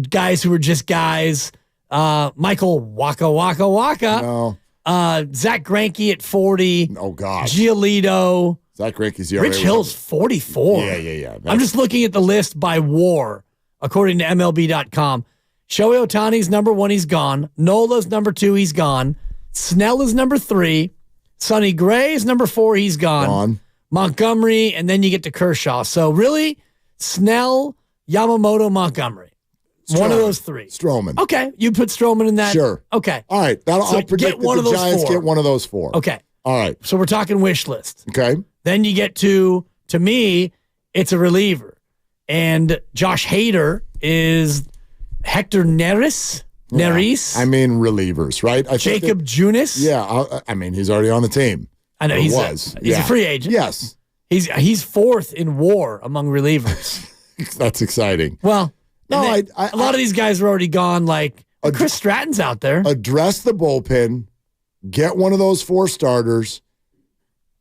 guys who are just guys. Michael Waka. No. Zach Greinke at 40. Oh, gosh. Giolito. Zach Greinke's Rich Hill's 44. Yeah. I'm just looking at the list by WAR, according to MLB.com. Shohei Ohtani's number 1, he's gone. Nola's number 2, he's gone. Snell is number 3. Sonny Gray is number 4, he's gone. Montgomery, and then you get to Kershaw. So really, Snell, Yamamoto, Montgomery. One of those 3. Stroman. Okay, you put Stroman in that. Sure. Okay. All right. I'll predict that the Giants get one of those 4. Okay. All right. So we're talking wish list. Okay. Then you get to me, it's a reliever. And Josh Hader is Hector Neris. I mean relievers, right? Jacob Junis. Yeah. I mean, he's already on the team. I know he's a free agent. Yes. He's 4th in WAR among relievers. That's exciting. Well, no, a lot of these guys are already gone. Like Chris Stratton's out there. Address the bullpen. Get one of those 4 starters.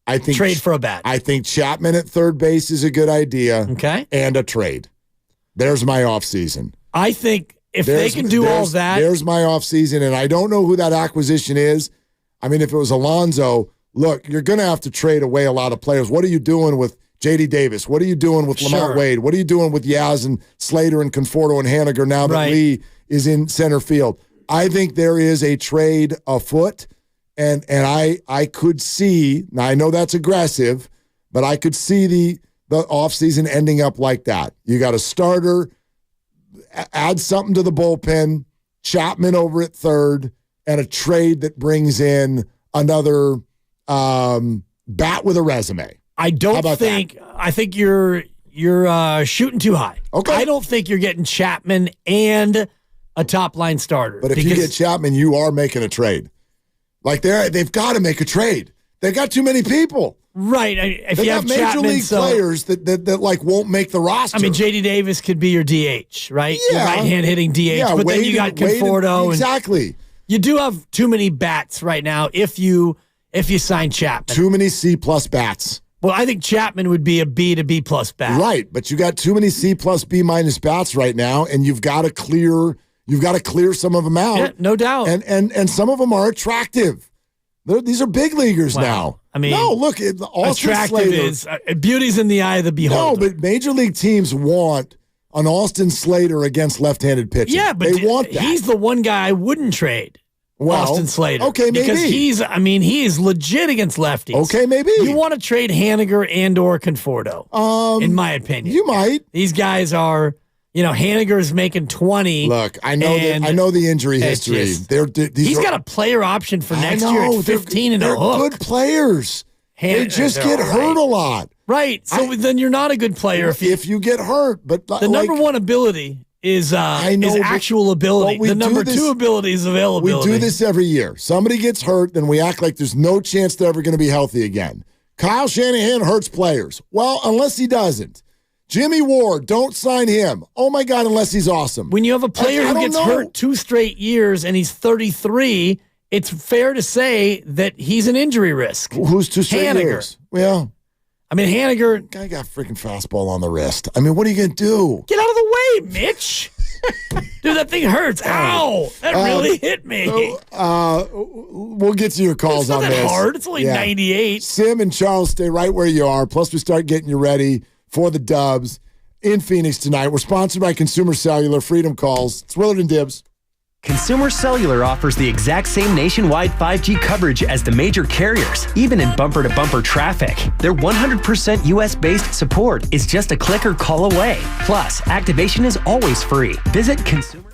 I think trade for a bat. I think Chapman at third base is a good idea. Okay. And a trade. There's my offseason. I think if they can do all that. There's my offseason, and I don't know who that acquisition is. I mean, if it was Alonso, look, you're going to have to trade away a lot of players. What are you doing with J.D. Davis? What are you doing with Lamont Wade? What are you doing with Yaz and Slater and Conforto and Haniger now that Lee is in center field? I think there is a trade afoot. And I could see, now I know that's aggressive, but I could see the offseason ending up like that. You got a starter, add something to the bullpen, Chapman over at third, and a trade that brings in another bat with a resume. I think you're shooting too high. Okay. I don't think you're getting Chapman and a top line starter. But if you get Chapman, you are making a trade. Like they've got to make a trade. They got too many people. Right. If you have major Chapman, league players that like won't make the roster. I mean, J.D. Davis could be your DH, right? Yeah. Your right-hand hitting DH. Yeah, but then you got Conforto. Exactly. You do have too many bats right now if you sign Chapman. Too many C+ bats. Well, I think Chapman would be a B to B+ bat. Right, but you got too many C+ B- bats right now, and you've got to clear some of them out. Yeah, no doubt. And some of them are attractive. These are big leaguers now. I mean, no, look, Austin attractive Slater is beauty's in the eye of the beholder. No, but major league teams want an Austin Slater against left-handed pitching. Yeah, but they want that. He's the one guy I wouldn't trade. Well, Austin Slater. Okay, maybe. Because he is legit against lefties. Okay, maybe. You want to trade Haniger and or Conforto, in my opinion. You might. These guys are, Haniger's making 20. Look, I know the injury history. He's got a player option for next year at 15 and a hook. They're good players. They just get hurt a lot. Right. So then you're not a good player if you get hurt. But the number one ability is actual ability. The number two ability is availability. We do this every year. Somebody gets hurt, then we act like there's no chance they're ever going to be healthy again. Kyle Shanahan hurts players. Well, unless he doesn't. Jimmy Ward, don't sign him. Oh, my God, unless he's awesome. When you have a player who gets hurt 2 straight years and he's 33, it's fair to say that he's an injury risk. Who's 2 straight years? Well, I mean, Haniger. Guy got freaking fastball on the wrist. I mean, what are you going to do? Get out of the way, Mitch. Dude, that thing hurts. Ow. That really hit me. We'll get to your calls on this. It's not that hard. It's only 98. Sim and Charles, stay right where you are. Plus, we start getting you ready for the Dubs in Phoenix tonight. We're sponsored by Consumer Cellular. Freedom Calls. It's Willard and Dibs. Consumer Cellular offers the exact same nationwide 5G coverage as the major carriers, even in bumper-to-bumper traffic. Their 100% U.S.-based support is just a click or call away. Plus, activation is always free. Visit Consumer.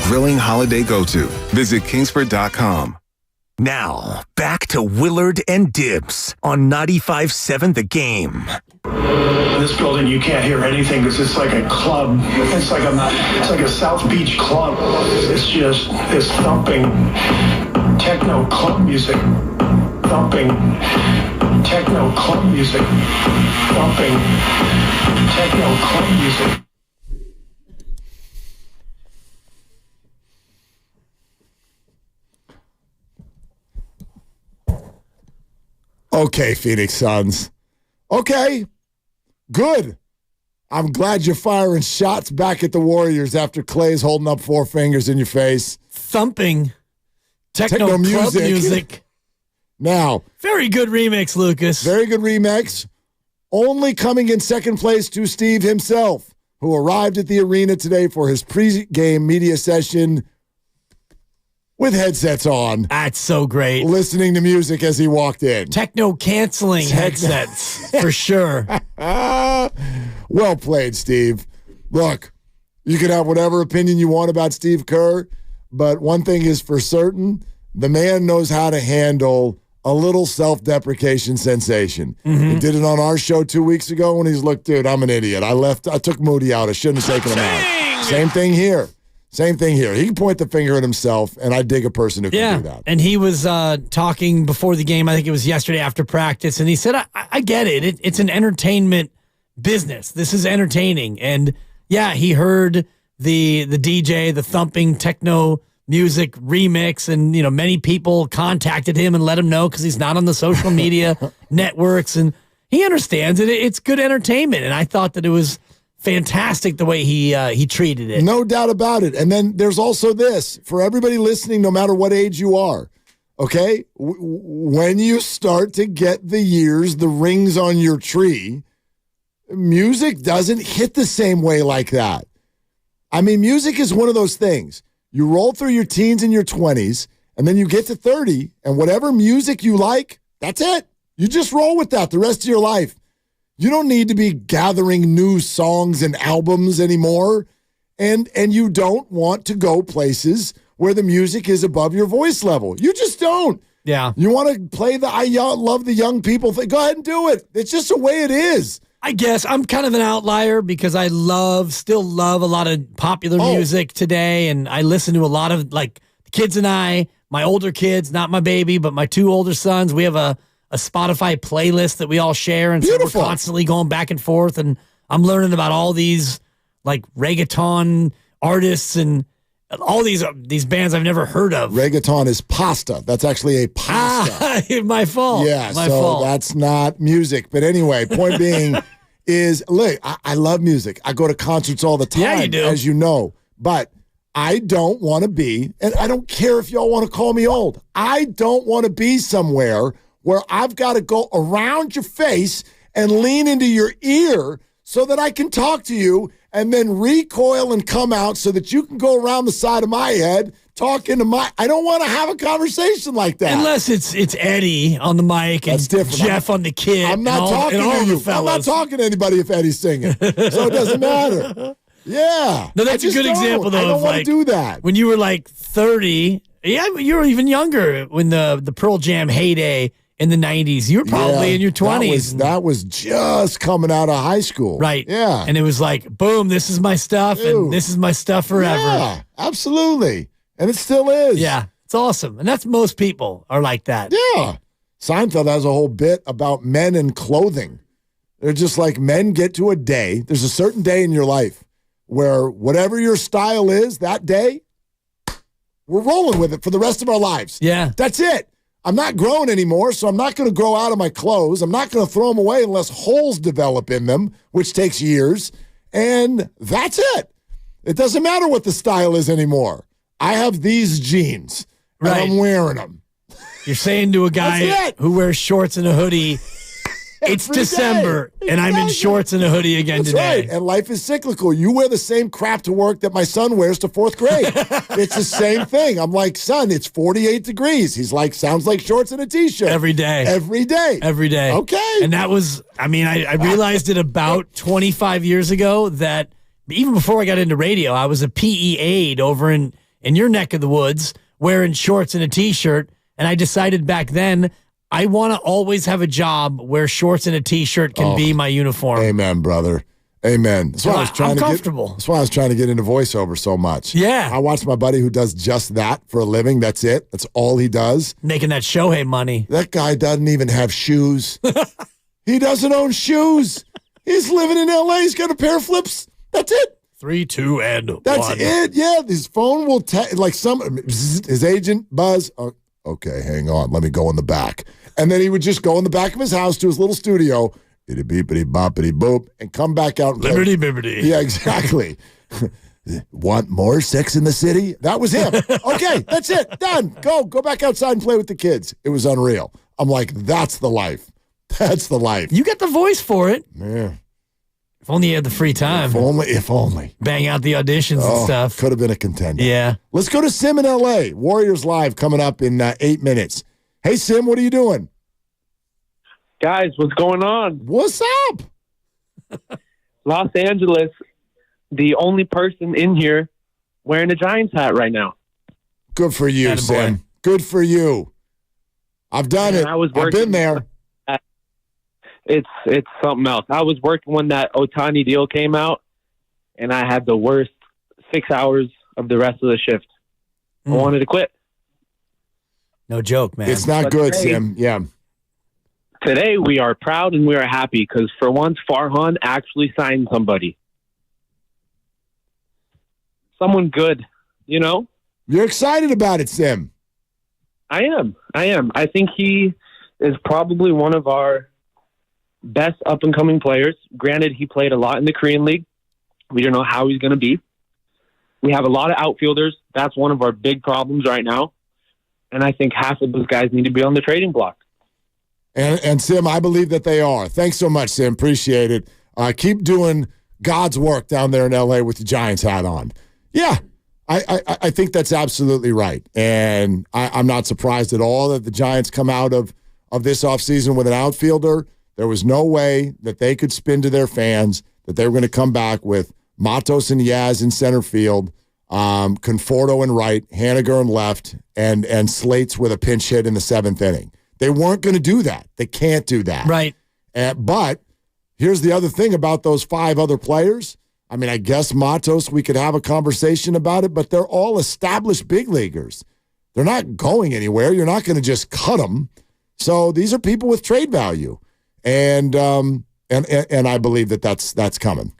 Grilling holiday go-to. Visit Kingsford.com. Now, back to Willard and Dibs on 95.7 The Game. In this building, you can't hear anything because it's like a club. It's like a South Beach club. It's just this thumping techno club music. Thumping techno club music. Thumping techno club music. Okay, Phoenix Suns. Okay, good. I'm glad you're firing shots back at the Warriors after Klay's holding up four fingers in your face. Thumping techno club music. Now, very good remix, Lucas. Very good remix. Only coming in second place to Steve himself, who arrived at the arena today for his pre-game media session with headsets on. That's so great. Listening to music as he walked in. Techno canceling headsets, for sure. Well played, Steve. Look, you can have whatever opinion you want about Steve Kerr, but one thing is for certain, the man knows how to handle a little self-deprecation sensation. Mm-hmm. He did it on our show 2 weeks ago when he's, look, dude, I'm an idiot. I took Moody out. I shouldn't have taken him out. Same thing here. Same thing here. He can point the finger at himself, and I dig a person who can do that. And he was talking before the game, I think it was yesterday after practice, and he said, I get it. It's an entertainment business. This is entertaining. And, yeah, he heard the DJ, the thumping techno music remix, and, many people contacted him and let him know because he's not on the social media networks, and he understands it. It's good entertainment, and I thought that it was fantastic the way he treated it. No doubt about it. And then there's also this, for everybody listening, no matter what age you are, okay? When you start to get the years, the rings on your tree, music doesn't hit the same way like that. I mean, music is one of those things. You roll through your teens and your 20s, and then you get to 30, and whatever music you like, that's it. You just roll with that the rest of your life. You don't need to be gathering new songs and albums anymore, and you don't want to go places where the music is above your voice level. You just don't. Yeah. You want to play the love the young people thing? Go ahead and do it. It's just the way it is. I guess I'm kind of an outlier because I still love a lot of popular music today, and I listen to a lot of, like, the kids and I, my older kids, not my baby, but my 2 older sons, we have a Spotify playlist that we all share, and so we're constantly going back and forth, and I'm learning about all these, like, reggaeton artists and all these bands I've never heard of. Reggaeton is pasta. That's actually a pasta. My fault. Yeah, my so fault. that's not music. But anyway, point being is, look, I love music. I go to concerts all the time, Yeah, you do. as you know. But I don't want to be, and I don't care if y'all want to call me old, I don't want to be somewhere where I've got to go around your face and lean into your ear so that I can talk to you and then recoil and come out so that you can go around the side of my head talking to I don't want to have a conversation like that. Unless it's Eddie on the mic and Jeff on the kid. I'm not talking to you. I'm not talking to anybody if Eddie's singing. So it doesn't matter. Yeah. No, that's a good example, though. I don't want like, to do that. When you were like 30, yeah, you were even younger when the Pearl Jam heyday in the 90s. You were probably in your 20s. That was just coming out of high school. Right. Yeah. And it was like, boom, this is my stuff, and this is my stuff forever. Yeah, absolutely. And it still is. Yeah, it's awesome. And that's most people are like that. Yeah. Seinfeld has a whole bit about men and clothing. They're just like, men get to a day. There's a certain day in your life where whatever your style is that day, we're rolling with it for the rest of our lives. Yeah. That's it. I'm not growing anymore, so I'm not going to grow out of my clothes. I'm not going to throw them away unless holes develop in them, which takes years. And that's it. It doesn't matter what the style is anymore. I have these jeans, and I'm wearing them. You're saying to a guy who wears shorts and a hoodie, it's December, and I'm in shorts and a hoodie again That's today. right. And life is cyclical. You wear the same crap to work that my son wears to 4th grade. It's the same thing. I'm like, son, it's 48 degrees. He's like, sounds like shorts and a T-shirt. Every day. Every day. Every day. Okay. And that was, I mean, I realized it about 25 years ago that even before I got into radio, I was a PE aide over in your neck of the woods wearing shorts and a T-shirt. And I decided back then, I want to always have a job where shorts and a T-shirt can be my uniform. Amen, brother. Amen. That's why I was trying I'm to comfortable. That's why I was trying to get into voiceover so much. Yeah. I watched my buddy who does just that for a living. That's it. That's all he does. Making that Shohei money. That guy doesn't even have shoes. He doesn't own shoes. He's living in L.A. He's got a pair of flips. That's it. 3, 2, and 1. That's it. Yeah, his phone will his agent buzz. Oh, okay, hang on. Let me go in the back. And then he would just go in the back of his house to his little studio, itty beepity boppity boop, and come back out. And Liberty bibbity. Yeah, exactly. Want more Sex in the City? That was him. Okay, that's it. Done. Go back outside and play with the kids. It was unreal. I'm like, that's the life. That's the life. You got the voice for it. Yeah. If only you had the free time. If only. Bang out the auditions and stuff. Could have been a contender. Yeah. Let's go to Sim in L.A. Warriors Live coming up in 8 minutes. Hey, Sim, what are you doing? Guys, what's going on? What's up? Los Angeles, the only person in here wearing a Giants hat right now. Good for you, Sim. Good for you. I've done it. I've been there. It's something else. I was working when that Otani deal came out, and I had the worst 6 hours of the rest of the shift. I wanted to quit. No joke, man. It's not good, today, Sim. Yeah. Today, we are proud and we are happy because for once, Farhan actually signed somebody. Someone good, you know? You're excited about it, Sim. I am. I think he is probably one of our best up-and-coming players. Granted, he played a lot in the Korean League. We don't know how he's going to be. We have a lot of outfielders. That's one of our big problems right now. And I think half of those guys need to be on the trading block. And Sim, I believe that they are. Thanks so much, Sim. Appreciate it. Keep doing God's work down there in L.A. with the Giants hat on. Yeah, I think that's absolutely right. And I'm not surprised at all that the Giants come out of this offseason with an outfielder. There was no way that they could spin to their fans that they were going to come back with Matos and Yaz in center field, Conforto in right, Haniger in left, and Slates with a pinch hit in the 7th inning. They weren't going to do that. They can't do that. Right. But here's the other thing about those 5 other players. I mean, I guess Matos, we could have a conversation about it, but they're all established big leaguers. They're not going anywhere. You're not going to just cut them. So these are people with trade value. And I believe that's coming.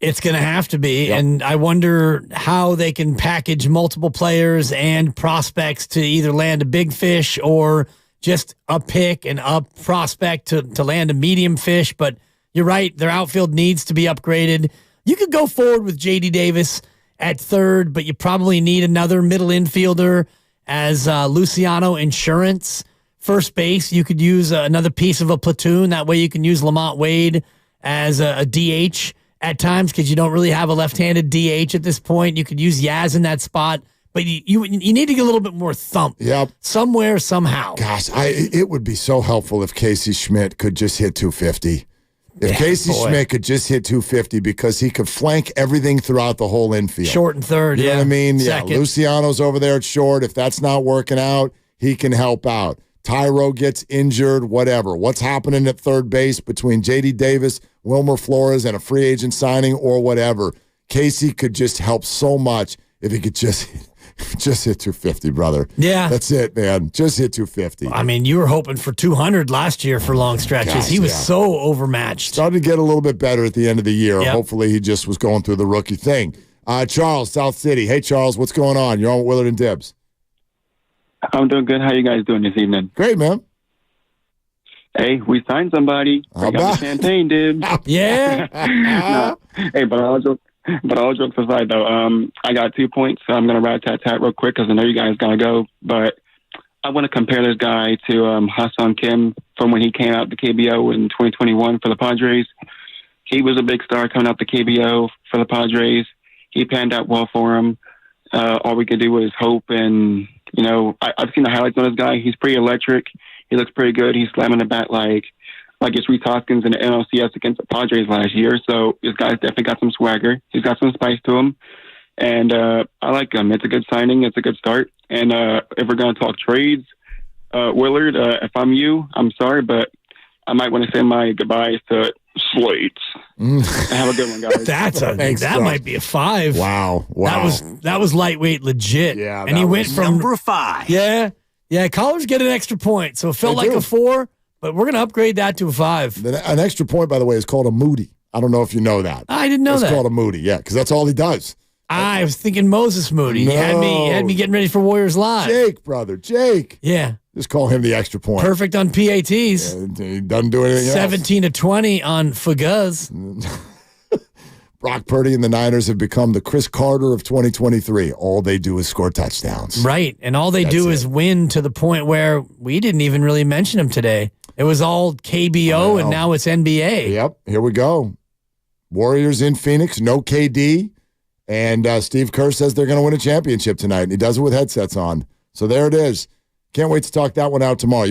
It's going to have to be, Yep. and I wonder how they can package multiple players and prospects to either land a big fish or just a pick and a prospect to land a medium fish. But you're right, their outfield needs to be upgraded. You could go forward with J.D. Davis at third, but you probably need another middle infielder as Luciano insurance. First base, you could use another piece of a platoon. That way you can use Lamont Wade as a DH at times because you don't really have a left-handed DH at this point. You could use Yaz in that spot, but you need to get a little bit more thump. Yep. Somewhere, somehow. Gosh, it would be so helpful if Casey Schmidt could just hit 250. If Casey Schmidt could just hit 250 because he could flank everything throughout the whole infield. Short and third, You know what I mean? Second. Yeah, Luciano's over there at short. If that's not working out, he can help out. Tyro gets injured, whatever. What's happening at third base between J.D. Davis, Wilmer Flores, and a free agent signing or whatever? Casey could just help so much if he could just hit 250, brother. Yeah. That's it, man. Just hit 250. I mean, you were hoping for 200 last year for long stretches. Gosh, he was yeah. so overmatched. Started to get a little bit better at the end of the year. Yep. Hopefully he just was going through the rookie thing. Charles, South City. Hey, Charles, what's going on? You're on with Willard and Dibbs. I'm doing good. How you guys doing this evening? Great, man. Hey, we signed somebody. We got the champagne, dude. Yeah. No. Hey, but all jokes aside, though, I got 2 points, so I'm going to rat-tat-tat real quick because I know you guys got to go. But I want to compare this guy to Ha-Seong Kim from when he came out the KBO in 2021 for the Padres. He was a big star coming out the KBO for the Padres. He panned out well for him. All we could do was hope and... You know, I've seen the highlights on this guy. He's pretty electric. He looks pretty good. He's slamming the bat like it's Reese Hoskins in the NLCS against the Padres last year. So this guy's definitely got some swagger. He's got some spice to him. And I like him. It's a good signing. It's a good start. And if we're going to talk trades, Willard, if I'm you, I'm sorry, but I might want to say my goodbyes to Slates. Have a good one, guys. That might be a 5. Wow. That was lightweight legit. Yeah, and he went from number 5. Yeah. Callers get an extra point, so it felt like a 4, but we're going to upgrade that to a 5. An extra point, by the way, is called a Moody. I don't know if you know that. I didn't know that. It's called a Moody, yeah, because that's all he does. I was thinking Moses Moody. No. You had me getting ready for Warriors Live. Jake, brother, Jake. Yeah. Just call him the extra point. Perfect on PATs. Yeah, he doesn't do anything else. 17 to 20 on Fugaz. Brock Purdy and the Niners have become the Chris Carter of 2023. All they do is score touchdowns. Right, and all they do is win to the point where we didn't even really mention him today. It was all KBO, and now it's NBA. Yep, here we go. Warriors in Phoenix, no KD, and Steve Kerr says they're going to win a championship tonight, and he does it with headsets on. So there it is. Can't wait to talk that one out tomorrow.